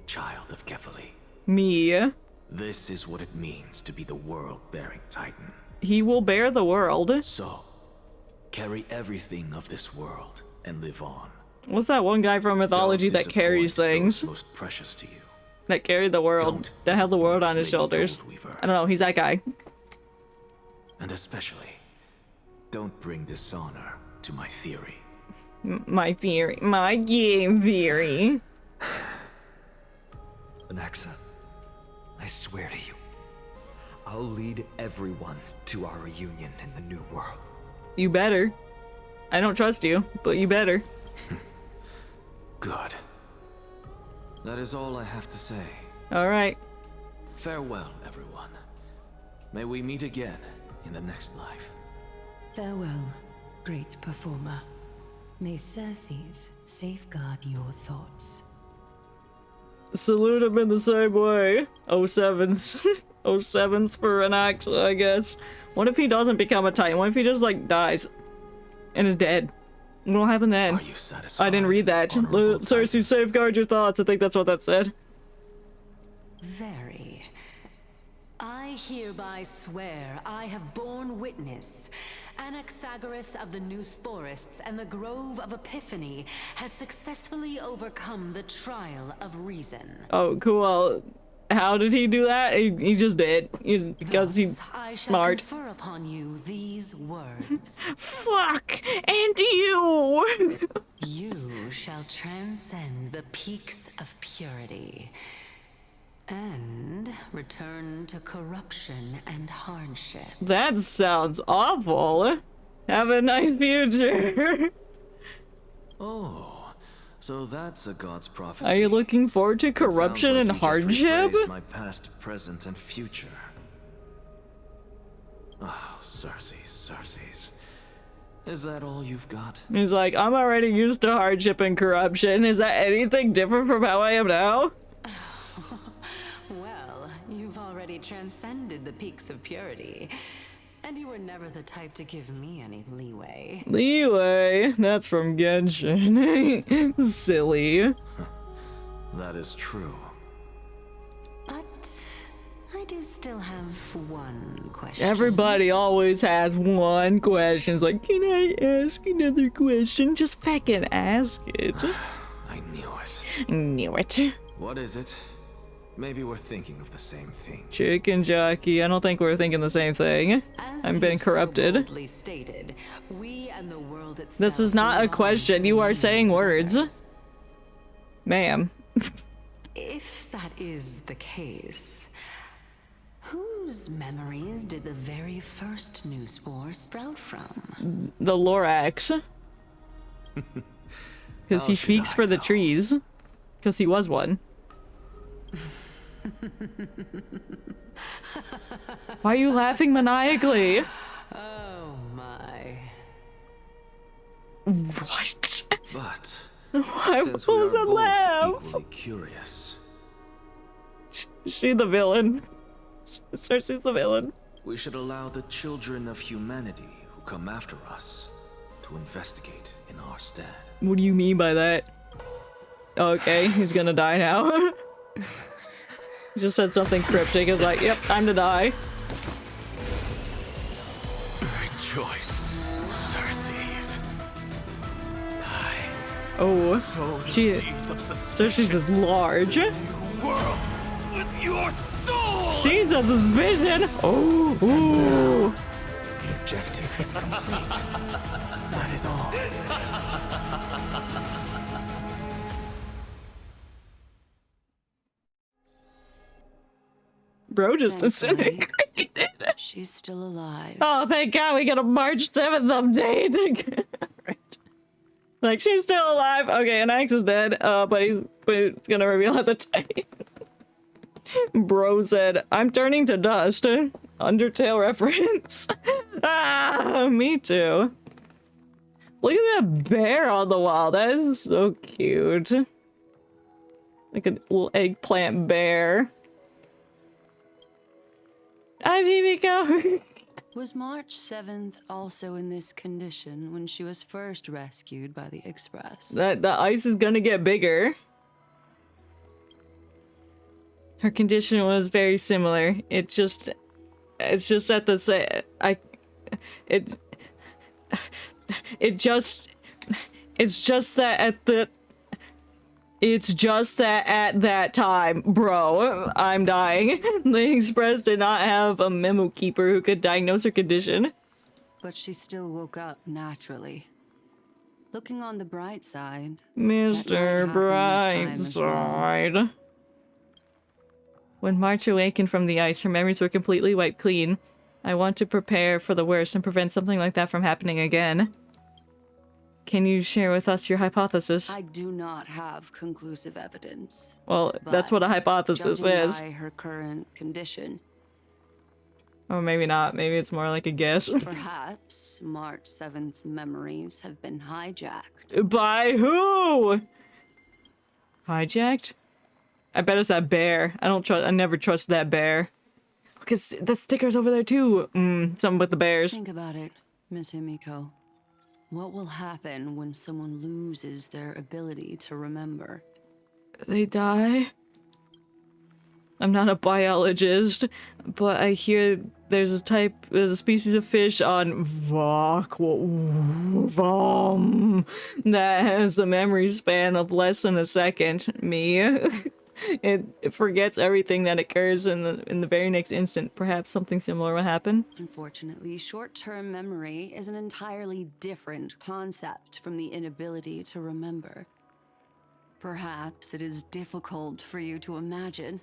child of Kefali. Me. This is what it means to be the world-bearing Titan. He will bear the world. So, carry everything of this world and live on. What's that one guy from mythology that carries things? Most precious to you. That carried the world. That held the world on his shoulders. I don't know, he's that guy. And especially, don't bring dishonor to my theory. My theory. My game theory. Anaxa, I swear to you, I'll lead everyone to our reunion in the new world. You better. I don't trust you, but you better. Good. That is all I have to say. Alright. Farewell, everyone. May we meet again in the next life. Farewell, great performer. May Circes safeguard your thoughts. Salute him in the same way. 07s. 07s for an axe, I guess. What if he doesn't become a Titan? What if he just, like, dies and is dead? What'll happen then? Are you satisfied? I didn't read that. Cersei, safeguard your thoughts. I think that's what that said. Very. I hereby swear I have borne witness. Anaxagoras of the New Sporists and the Grove of Epiphany has successfully overcome the trial of reason. Oh, cool. How did he do that? He just did. Because he's smart. I shall confer upon you these words. Fuck! And you! You shall transcend the peaks of purity and return to corruption and hardship. That sounds awful. Have a nice future. Oh. So that's a god's prophecy. Are you looking forward to corruption and hardship? My past, present, and future. Oh, Circes. Is that all you've got? He's like, I'm already used to hardship and corruption. Is that anything different from how I am now? Well, you've already transcended the peaks of purity. And you were never the type to give me any leeway. Leeway? That's from Genshin. Silly. That is true. But I do still have one question. Everybody always has one question. It's like, can I ask another question? Just fucking ask it. I knew it. I knew it. What is it? Maybe we're thinking of the same thing. Chicken jockey. I don't think we're thinking the same thing. I'm being corrupted. Stated, we and the world itself This is not a question. You are saying words. Ma'am. If that is the case, whose memories did the very first new spore sprout from? The Lorax. Because he speaks for the trees. Because he was one. Why are you laughing maniacally? Oh my. What? But Why since was that laugh? equally curious, She the villain. Cersei's the villain. we should allow the children of humanity who come after us to investigate in our stead. What do you mean by that? Okay, he's gonna die now. He just said something cryptic. It's like, yep, time to die. Rejoice, Cersei's. Oh, Cersei's is large. World with your soul. Seeds of suspicion. Oh, ooh. The objective is complete. That is all. Bro just disintegrated. She's still alive. Oh, thank God we get a March 7th update. Right. Like, she's still alive. Okay, and Axe is dead. But he's gonna reveal at the time. Bro said, I'm turning to dust. Undertale reference. Ah, me too. Look at that bear on the wall. That is so cute. Like a little eggplant bear. Hi, Mimiko. Was March 7th also in this condition when she was first rescued by the Express? The ice is gonna get bigger. Her condition was very similar. It's just at the It's just that at that time, bro, I'm dying. The Express did not have a memo keeper who could diagnose her condition. But she still woke up naturally. Looking on the bright side. Mr. Brightside. When March awakened from the ice, her memories were completely wiped clean. I want to prepare for the worst and prevent something like that from happening again. Can you share with us your hypothesis? I do not have conclusive evidence. Well, that's what a hypothesis is. By her current condition. Or maybe not. Maybe it's more like a guess. Perhaps March 7th's memories have been hijacked. By who? Hijacked? I bet it's that bear. I never trust that bear. Look, it's that sticker's over there too. Something with the bears. Think about it, Miss Himiko. What will happen when someone loses their ability to remember? They die? I'm not a biologist, but I hear there's a species of fish on Vom that has the memory span of less than a second. Me. It forgets everything that occurs in the very next instant. Perhaps something similar will happen. Unfortunately, short-term memory is an entirely different concept from the inability to remember. Perhaps it is difficult for you to imagine.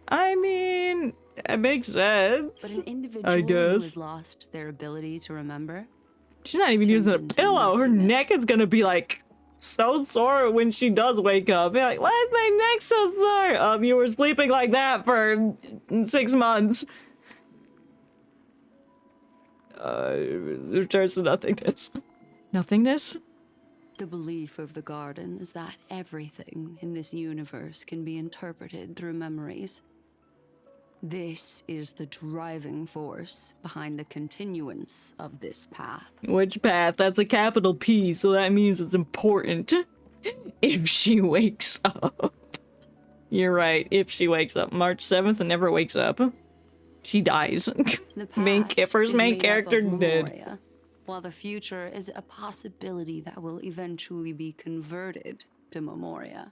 I mean, it makes sense. But an individual I guess. who has lost their ability to remember. She's not even using a pillow. Her neck is gonna be like so sore when she does wake up. Be like, why is my neck so sore? You were sleeping like that for 6 months. Returns to nothingness. Nothingness? The belief of the Garden is that everything in this universe can be interpreted through memories. This is the driving force behind the continuance of this path. Which path? That's a capital P, so that means it's important. If she wakes up. You're right. If she wakes up March 7th and never wakes up, she dies. First main character dead. While the future is a possibility that will eventually be converted to Memoria.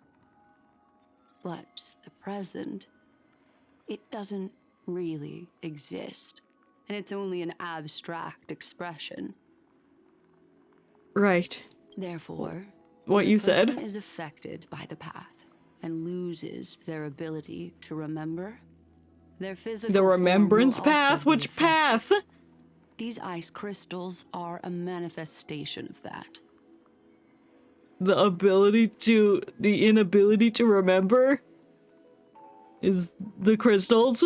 But the present, it doesn't really exist. And it's only an abstract expression. Right. Therefore, what you said is affected by the path and loses their ability to remember. Their physical the remembrance path? Which path? These ice crystals are a manifestation of that. The inability to remember is the crystals?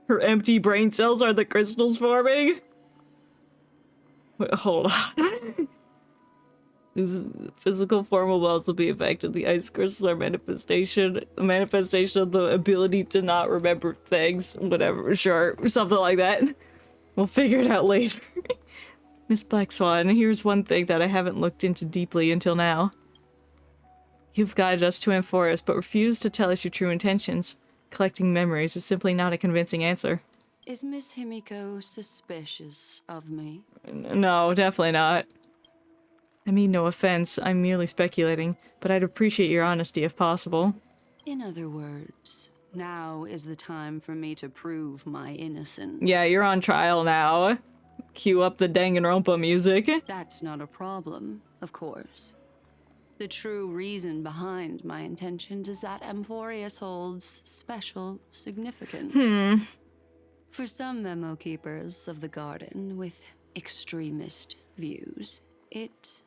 Her empty brain cells are the crystals forming? Wait, hold on. This physical form will also be affected. The ice crystals are a manifestation of the ability to not remember things. Whatever, sure. Something like that. We'll figure it out later. Miss Black Swan, here's one thing that I haven't looked into deeply until now. You've guided us to Amphoris, but refused to tell us your true intentions. Collecting memories is simply not a convincing answer. Is Miss Himiko suspicious of me? No, definitely not. I mean no offense, I'm merely speculating, but I'd appreciate your honesty if possible. In other words, now is the time for me to prove my innocence. Yeah, you're on trial now. Cue up the Danganronpa music. That's not a problem, of course. The true reason behind my intentions is that Amphoris holds special significance. For some memo keepers of the garden with extremist views, it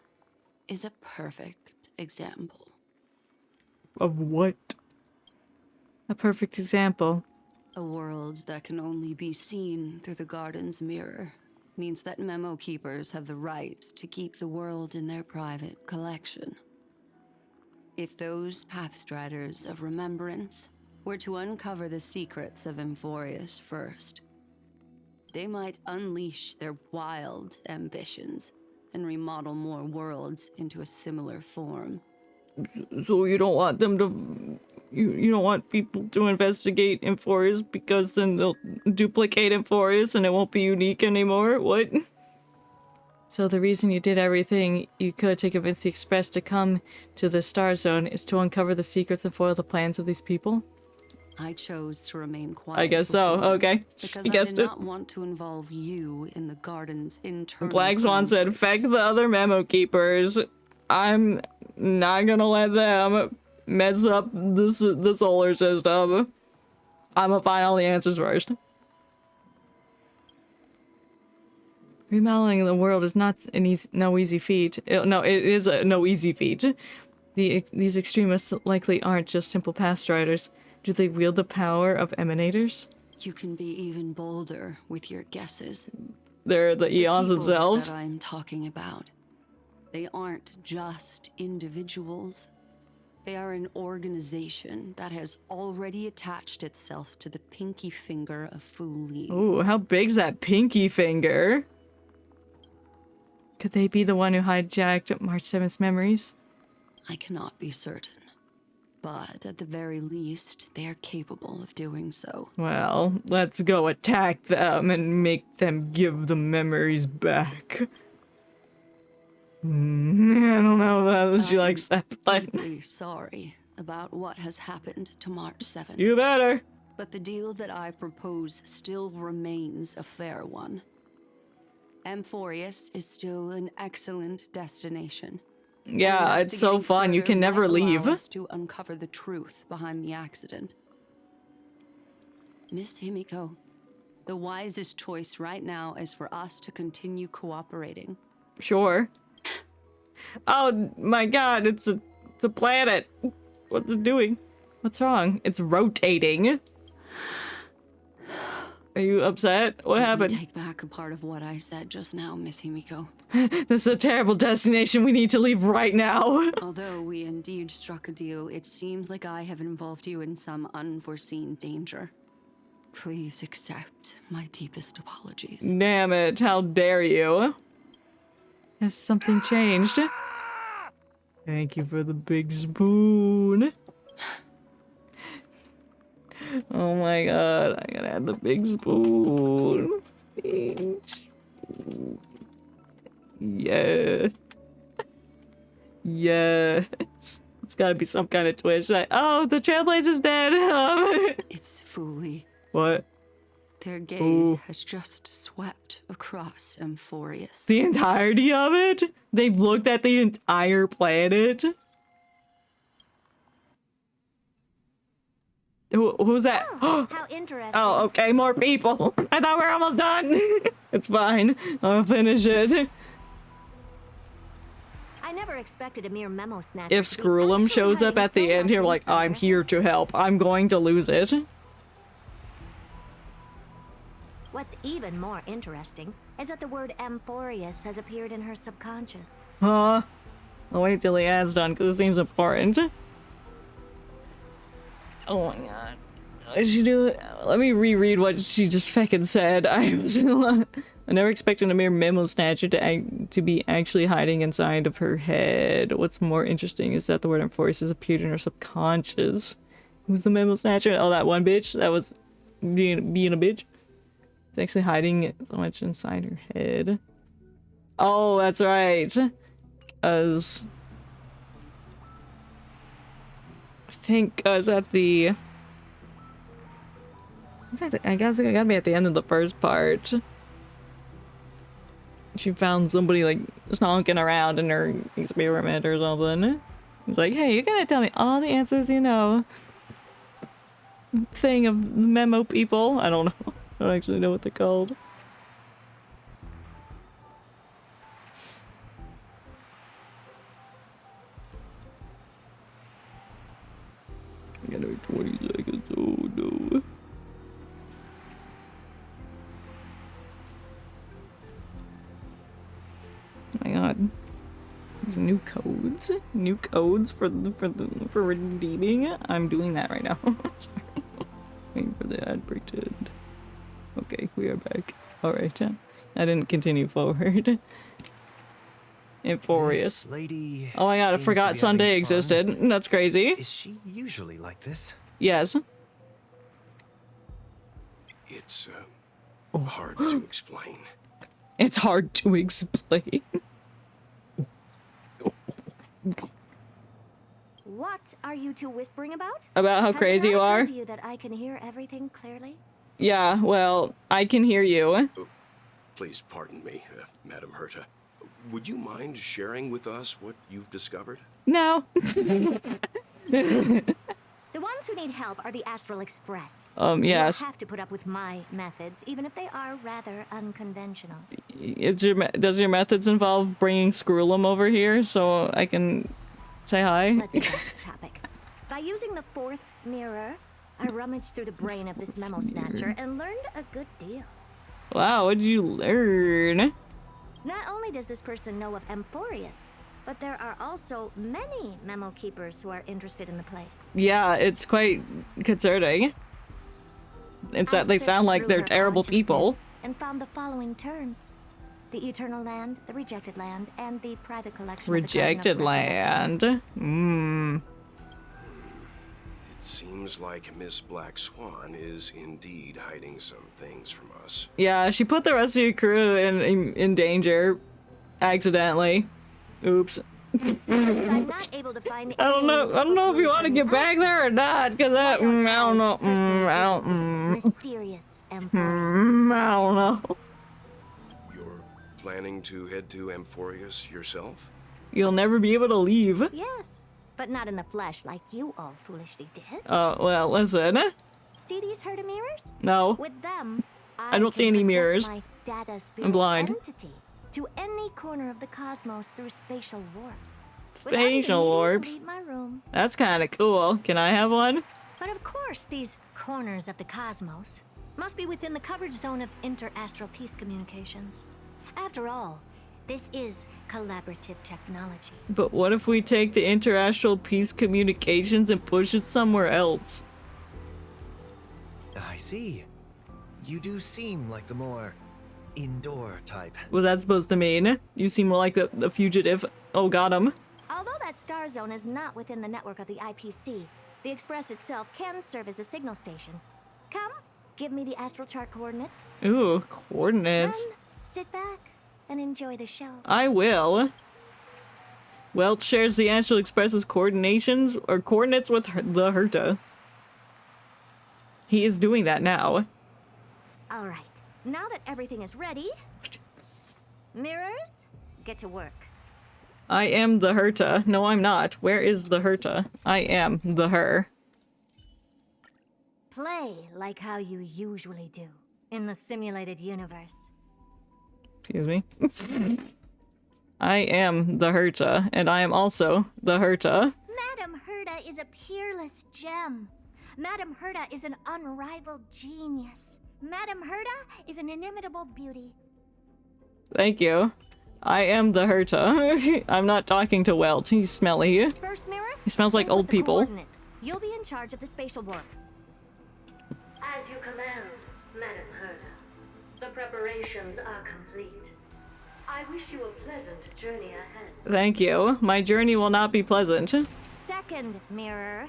is a perfect example. Of what? A perfect example. A world that can only be seen through the garden's mirror means that memo keepers have the right to keep the world in their private collection. If those Pathstriders of Remembrance were to uncover the secrets of Amphoris first, they might unleash their wild ambitions and remodel more worlds into a similar form. So you don't want them to... You don't want people to investigate Amphoris because then they'll duplicate Amphoris and it won't be unique anymore? What? So the reason you did everything you could to convince the Express to come to the Star Zone is to uncover the secrets and foil the plans of these people? I chose to remain quiet. I guess so, okay. Because I guessed I did not want to involve you in the garden's internal Black Swan said, "Feck the other memo keepers. I'm not gonna let them mess up the solar system. I'm gonna find all the answers first." Remodeling the world is not no easy feat. No, it is no easy feat. These extremists likely aren't just simple Pathstriders. Do they wield the power of emanators? You can be even bolder with your guesses. They're the eons themselves. That I'm talking about. They aren't just individuals. They are an organization that has already attached itself to the pinky finger of Fu Li. Ooh, how big's that pinky finger? Could they be the one who hijacked March 7th's memories? I cannot be certain. But at the very least, they are capable of doing so. Well, let's go attack them and make them give the memories back. I don't know that she likes that plan. I'm deeply sorry about what has happened to March 7th. You better. But the deal that I propose still remains a fair one. Amphoris is still an excellent destination. Yeah, it's so fun. You can never leave. Us to uncover the truth behind the accident. Miss Himiko, the wisest choice right now is for us to continue cooperating. Sure. Oh my god, it's a planet. What's it doing? What's wrong? It's rotating. Are you upset? What happened? Take back a part of what I said just now, Miss Himiko. This is a terrible destination. We need to leave right now. Although we indeed struck a deal, it seems like I have involved you in some unforeseen danger. Please accept my deepest apologies. Damn it, how dare you? Has something changed? Thank you for the big spoon. Oh my god, I gotta add the big spoon. Big spoon. Yeah. Yes. It's gotta be some kind of twist. Oh, the Trailblaze is dead. It's fully. What? Their gaze Ooh. has just swept across Amphorius. The entirety of it? They've looked at the entire planet? Who's that? Oh, how interesting. Oh, okay, more people. I thought we were almost done. It's fine. I'll finish it. I never expected a mere memo snatcher. If Scroolum shows up at the end here, like, I'm here to help, I'm going to lose it. What's even more interesting is that the word Amphorius has appeared in her subconscious. Huh? I'll wait till he adds done, because it seems important. Oh my god. What did she do? Let me reread what she just fucking said. I never expected a mere memo snatcher to be actually hiding inside of her head. What's more interesting is that the word Amphorius has appeared in her subconscious. Who's the memo snatcher? Oh, that one bitch that was being a bitch. It's actually hiding so much inside her head. Oh, that's right. Because I think I was at the... I guess it got me at the end of the first part. She found somebody like stonking around in her experiment or something. It's like, hey, you're gonna tell me all the answers you know. Saying of memo people. I don't know. I don't actually know what they're called. I got another 20 seconds. Oh no. Oh my god. There's new codes. New codes for redeeming. I'm doing that right now. Sorry. Waiting for the ad break to end. Okay, we are back. Alright, I didn't continue forward. Amphorius. Lady. Oh my god, I forgot Sunday existed. That's crazy. Is she usually like this? Yes. It's hard to explain. It's hard to explain. What are you two whispering about? About how crazy you are? Has it occurred to you that I can hear everything clearly? Yeah, well, I can hear you. Please pardon me, Madam Herta. Would you mind sharing with us what you've discovered? No. The ones who need help are the Astral Express. Yes. You'll have to put up with my methods, even if they are rather unconventional. Does your methods involve bringing Scroolum over here so I can say hi? Let's get back to the topic. By using the fourth mirror, I rummaged through the brain of this memo snatcher and learned a good deal. Wow, what did you learn? Not only does this person know of Amphorius, but there are also many memo keepers who are interested in the place. Yeah, it's quite concerning. It's that they sound like they're terrible people. And found the following terms: the Eternal Land, the Rejected Land, and the private collection. Rejected Land. It seems like Miss Black Swan is indeed hiding some things from us. Yeah, she put the rest of your crew in danger. Accidentally. Oops. I'm not able to find I don't know if you want to get back there or not, because I don't know. Mysterious Emperor. I don't know. You're planning to head to Amphorius yourself? You'll never be able to leave. Yes, but not in the flesh like you all foolishly did. Oh, well, listen. See these Herta mirrors? No. With them, I don't see any mirrors. My data I'm blind. entity to any corner of the cosmos through spatial warps. Spatial warps? My room. That's kind of cool. Can I have one? But of course, these corners of the cosmos must be within the coverage zone of inter-astral peace communications. After all, this is collaborative technology. But what if we take the interastral peace communications and push it somewhere else? I see. You do seem like the more indoor type. What's that supposed to mean? You seem more like the fugitive. Oh, got him. Although that star zone is not within the network of the IPC, The Express itself can serve as a signal station. Come, give me the astral chart coordinates. Ooh, coordinates. Then sit back and enjoy the show. I will. Welt shares the Astral Express's coordinates with the Herta. He is doing that now. All right, now that everything is ready, mirrors, get to work. I am the Herta. No, I'm not. Where is the Herta? I am the her. Play like how you usually do in the simulated universe. Excuse me. I am the Herta, and I am also the Herta. Madame Herta is a peerless gem. Madame Herta is an unrivaled genius. Madame Herta is an inimitable beauty. Thank you. I am the Herta. I'm not talking to Welt. He's smelly. First mirror, He smells like old people. You'll be in charge of the spatial warp. As you command, Madame Herta. The preparations are complete. I wish you a pleasant journey ahead. Thank you. My journey will not be pleasant. Second mirror,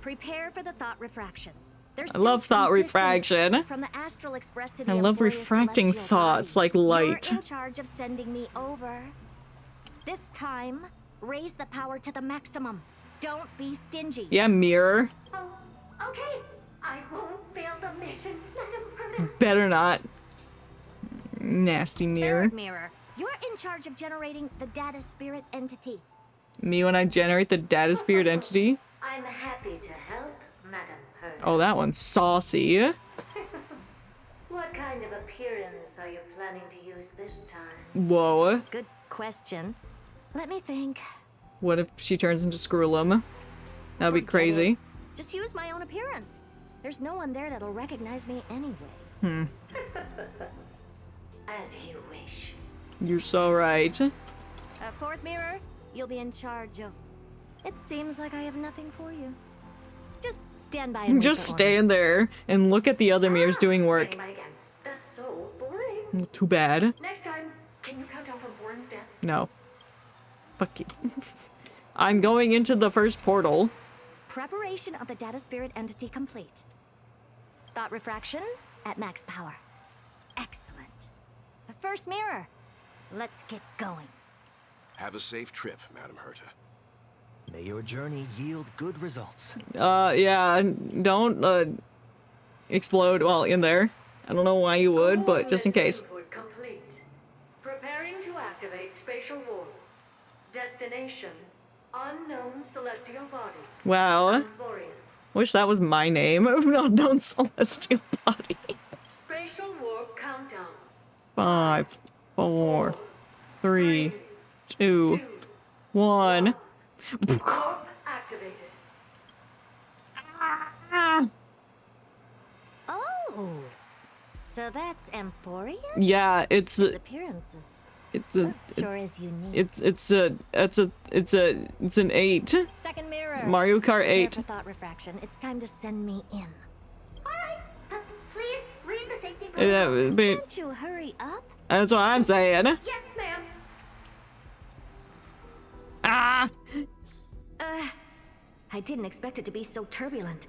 prepare for the thought refraction. I love thought refraction. From the Astral Express to the I love Emporia's refracting celestial thoughts body. like light. You're in charge of sending me over. This time, raise the power to the maximum. Don't be stingy. Yeah, mirror. Oh, okay. I won't fail the mission, Madame Herta. Better not. Nasty mirror. Third mirror, you're in charge of generating the data spirit entity. Me when I generate the data spirit entity. I'm happy to help, Madame Herta. Oh, that one's saucy. What kind of appearance are you planning to use this time? Whoa. Good question. Let me think. What if she turns into Screwlum? That'd be crazy. Just use my own appearance. There's no one there that'll recognize me anyway. As you wish. You're so right. Fourth mirror, you'll be in charge of... It seems like I have nothing for you. Just stand by and Just stand there and look at the other mirrors doing work. That's so boring. Too bad. Next time, can you count down from 4 instead? No. Fuck you. I'm going into the first portal. Preparation of the data spirit entity complete. Thought refraction at max power. Excellent. The first mirror. Let's get going. Have a safe trip, Madame Herta. May your journey yield good results. Yeah, don't, explode while in there. I don't know why you would, but just in case. Complete. Preparing to activate spatial warp. Destination, unknown celestial body. Wow. Glorious. Wish that was my name. Unknown celestial body. Spatial warp countdown. 5, 4, 3, 2, 1. Warp activated. Oh, so that's Emporia? Yeah, it's Its appearance is sure is unique. It's an 8. Second mirror. Mario Kart Prepare 8. for thought refraction. It's time to send me in. Please read the safety Yeah, protocol. but Can't you hurry up? that's what I'm saying. Yes, ma'am. Ah! I didn't expect it to be so turbulent.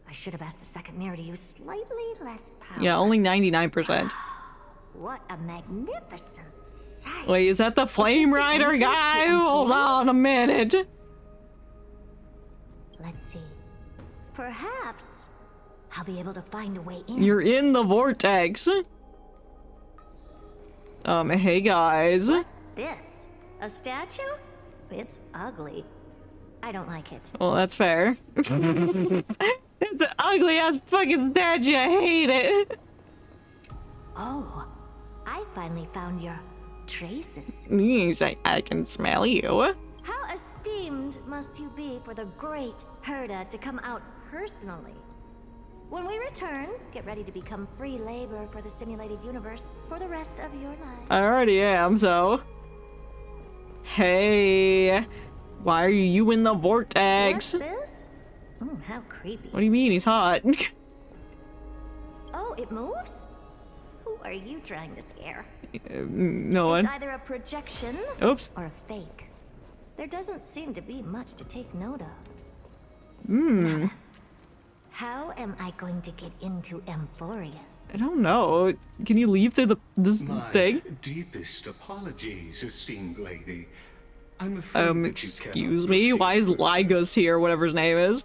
I should have asked the second mirror to use slightly less power. Yeah, only 99%. What a magnificent sight. Wait, is that the Flame Rider guy? Hold on a minute. Let's see. Perhaps I'll be able to find a way in. You're in the vortex. Hey guys. What's this? A statue? It's ugly. I don't like it. Well, that's fair. It's an ugly ass fucking statue. I hate it. Oh, I finally found your traces. He's like, I can smell you. How esteemed must you be for the great Herta to come out personally? When we return, get ready to become free labor for the simulated universe for the rest of your life. I already am, so. Hey, why are you in the vortex? What's this? Oh, how creepy. What do you mean? He's hot. Oh, it moves? Who are you trying to scare? No one. It's either a projection Oops. or a fake. There doesn't seem to be much to take note of. How am I going to get into Amphorius? I don't know. Can you leave through this thing? Deepest apologies, esteemed lady. I'm afraid Excuse me? Why is Ligus here, whatever his name is?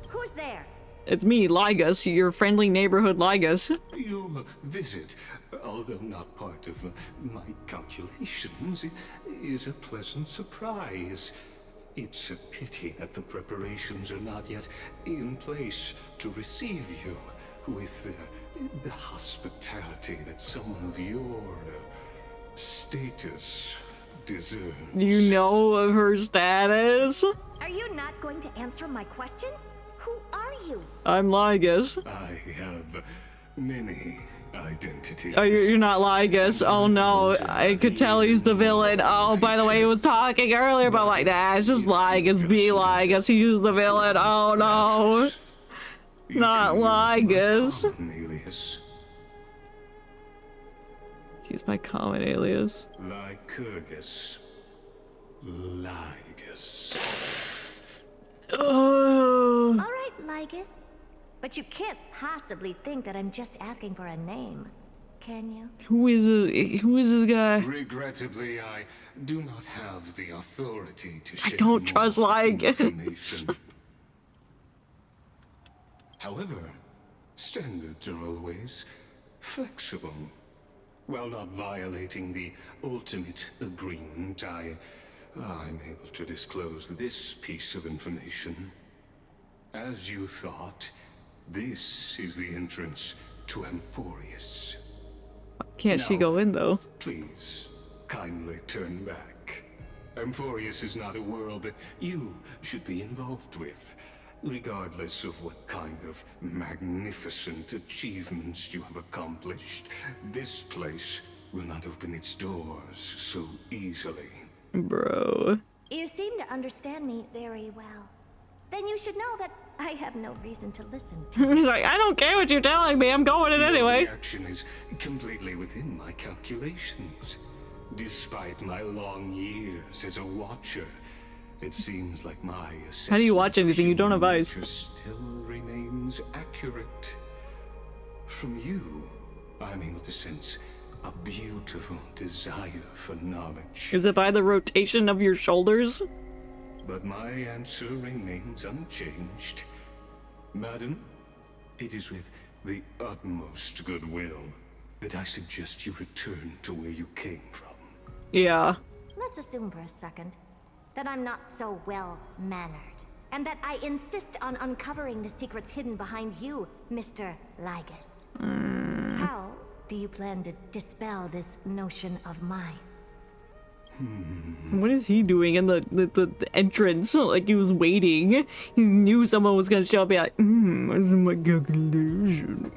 Who's there? It's me, Ligus, your friendly neighborhood Ligus. Your visit, although not part of my calculations, is a pleasant surprise. It's a pity that the preparations are not yet in place to receive you with the hospitality that someone of your status deserves. You know of her status? Are you not going to answer my question? Who are you? I'm Ligus. I have many identities. Oh, you're not Ligus. Oh no, I could tell he's the villain. Oh, by the way, he was talking earlier about like that. It's just Ligus, be Ligus. He's the villain. Oh no, not Ligus. He's my common alias. Lycurgus. Ligus. Oh. All right, Ligus. But you can't possibly think that I'm just asking for a name, can you? Who is this guy? Regrettably, I do not have the authority to share I don't trust Ligus. However, standards are always flexible. While not violating the ultimate agreement, I'm able to disclose this piece of information. As you thought, this is the entrance to Amphorius. Can't she go in though? Please, kindly turn back. Amphorius is not a world that you should be involved with. Regardless of what kind of magnificent achievements you have accomplished, this place will not open its doors so easily. Bro. You seem to understand me very well. Then you should know that I have no reason to listen to you. He's like, I don't care what you're telling me, I'm going in anyway. Your reaction is completely within my calculations. Despite my long years as a watcher, it seems like my assessment How do you watch anything? You don't have eyes. still remains accurate. From you, I'm able to sense a beautiful desire for knowledge. Is it by the rotation of your shoulders? But my answer remains unchanged. Madam, it is with the utmost goodwill that I suggest you return to where you came from. Yeah. Let's assume for a second that I'm not so well-mannered, and that I insist on uncovering the secrets hidden behind you, Mr. Ligus. How do you plan to dispel this notion of mine? What is he doing in the entrance? Like he was waiting. He knew someone was gonna show up. Be like, this is my calculation.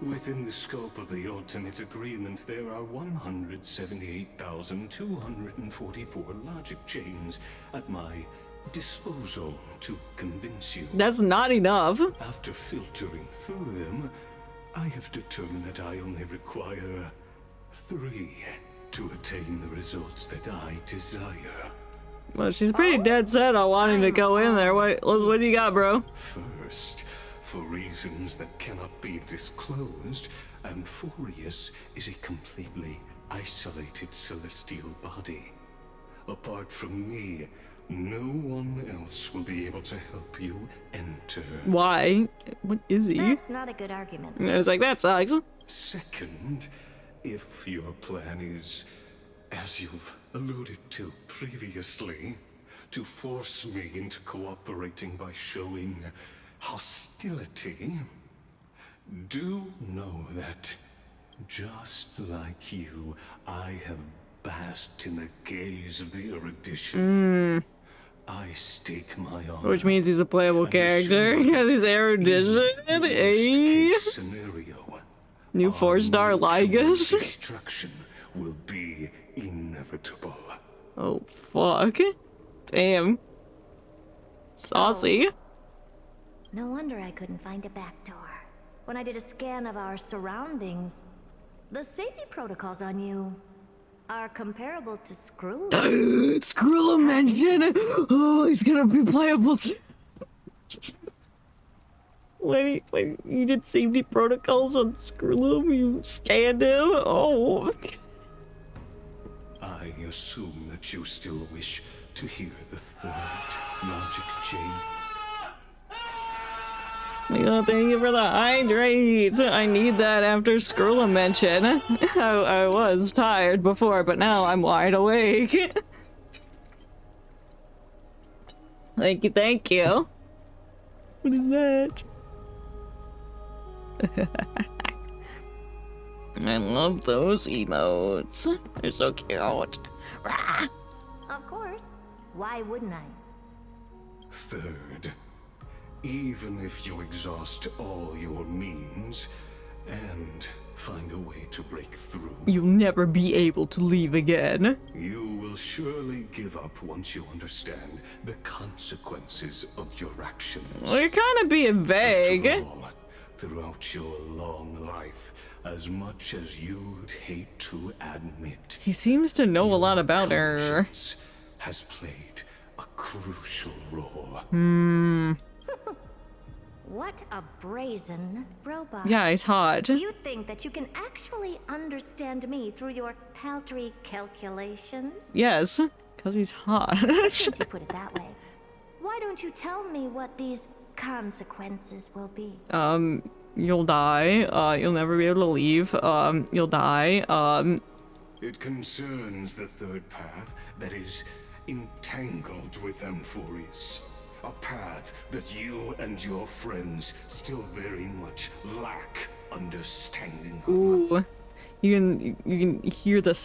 Within the scope of the ultimate agreement, there are 178,244 logic chains at my disposal to convince you. That's not enough. After filtering through them, I have determined that I only require 3 to attain the results that I desire. Well, she's pretty dead set on wanting to go in there. What do you got, bro? First, for reasons that cannot be disclosed, Amphorius is a completely isolated celestial body. Apart from me, no one else will be able to help you enter. Why? What is he? That's not a good argument. I was like, that sucks. Second, if your plan is, as you've alluded to previously, to force me into cooperating by showing hostility, do know that, just like you, I have basked in the gaze of the erudition. I stake my honor. Which means he's a playable character. Yeah, he's erudition. Hey. Scenario. New 4-star Ligus. Destruction will be inevitable. Oh fuck. Damn. Saucy. No wonder I couldn't find a back door. When I did a scan of our surroundings, the safety protocols on you are comparable to Skrull. Skrull mention. Oh, he's gonna be playable. Wait, you did safety protocols on Skrullum? You scanned him? Oh. I assume that you still wish to hear the third logic chain. Well, thank you for the hydrate. I need that after Skrullum mention. I was tired before, but now I'm wide awake. Thank you, thank you. What is that? I love those emotes. They're so cute. Rah! Of course. Why wouldn't I? Third, even if you exhaust all your means and find a way to break through, You'll never be able to leave again. you will surely give up once you understand the consequences of your actions. Well, you're kind of being vague. After all, throughout your long life, as much as you'd hate to admit, He seems to know a lot about her. has played a crucial role. What a brazen robot. Yeah, he's hot. You think that you can actually understand me through your paltry calculations? Yes, because he's hot. Since you put it that way, why don't you tell me what these consequences will be? You'll die. You'll never be able to leave. You'll die. It concerns the third path that is entangled with Amphorius. A path that you and your friends still very much lack understanding of. Ooh. You can hear the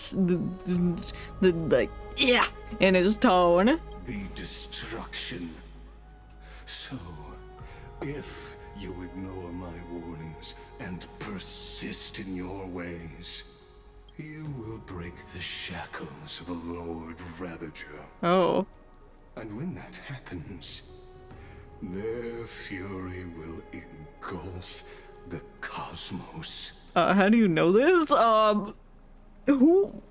yeah in his tone. The destruction. So, if you ignore my warnings and persist in your ways, you will break the shackles of a Lord Ravager. Oh. And when that happens, their fury will engulf the cosmos. How do you know this? Who?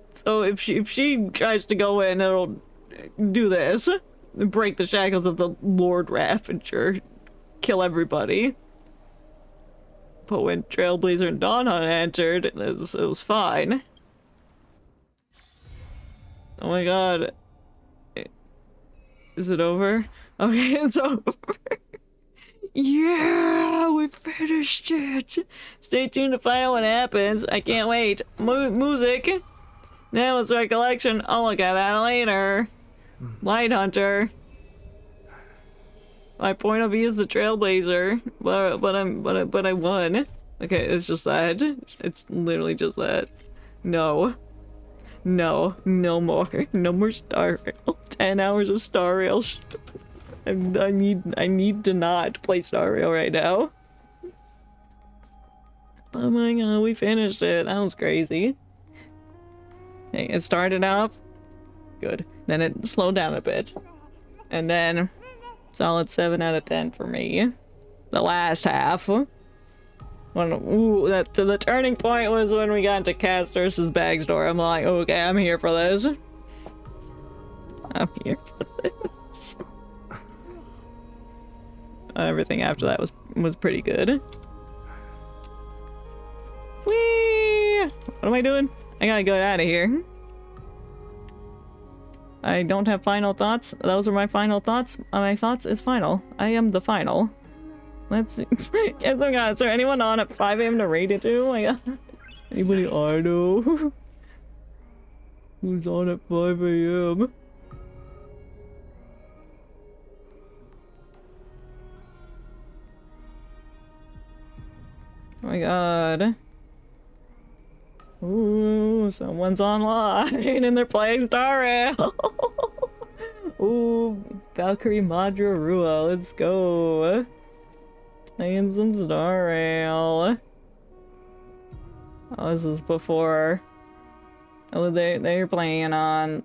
So if she tries to go in, it'll do this. Break the shackles of the Lord Ravager. Kill everybody. But when Trailblazer and Dawnhunt entered, it was fine. Oh my god. Is it over? Okay, it's over. Yeah, we finished it. Stay tuned to find out what happens. I can't wait. Music. Now it's recollection. I'll look at that later. Light Hunter. My point of view is the Trailblazer, but I won. Okay, it's just that. It's literally just that. No. No more Star Rail. 10 hours of Star Rail. I need to not play Star Rail right now. Oh my god, we finished it. That was crazy. Okay, it started off good. Then it slowed down a bit. And then solid 7 out of 10 for me. The last half. The turning point was when we got into Castor's bag store. I'm like, okay, I'm here for this. I'm here for this. Everything after that was pretty good. Whee! What am I doing? I gotta get out of here. I don't have final thoughts. Those are my final thoughts. My thoughts is final. I am the final. Let's see. Yes, oh god, is there anyone on at 5 AM to rate it to? Oh my god. Anybody I know? Who's on at 5 AM? Oh my god. Ooh, someone's online and they're playing Star Rail. Ooh, Valkyrie Madra Rua, let's go. Playing some Star Rail. Oh, this is before. Oh, they're playing on.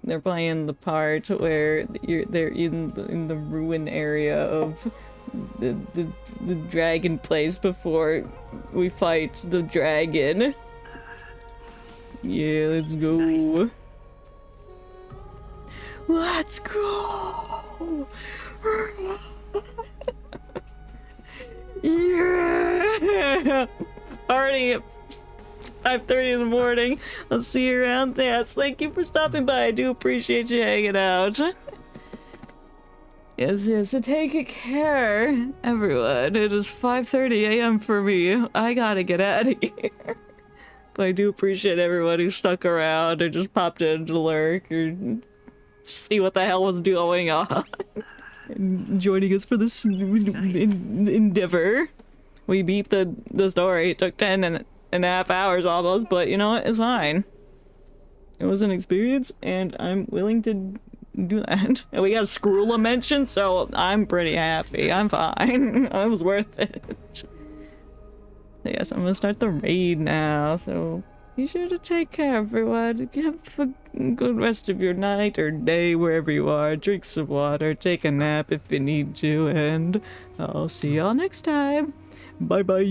They're playing the part where they're in the ruin area of the dragon place before we fight the dragon. Yeah, let's go. Nice. Let's go! Yeah! Party at 5:30 in the morning. I'll see you around there. Thank you for stopping by. I do appreciate you hanging out. Yes, so take care, everyone. It is 5:30 a.m. for me. I gotta get out of here. But I do appreciate everyone who stuck around or just popped in to lurk or see what the hell was going on. And joining us for this endeavor. We beat the story. It took 10.5 hours almost, but you know what? It's fine. It was an experience, and I'm willing to do that. And we got a Screwla mention, so I'm pretty happy. I'm fine. It was worth it. Yes, I'm gonna start the raid now, so be sure to take care, everyone. Have a good rest of your night or day wherever you are. Drink some water, take a nap if you need to, and I'll see y'all next time. Bye bye.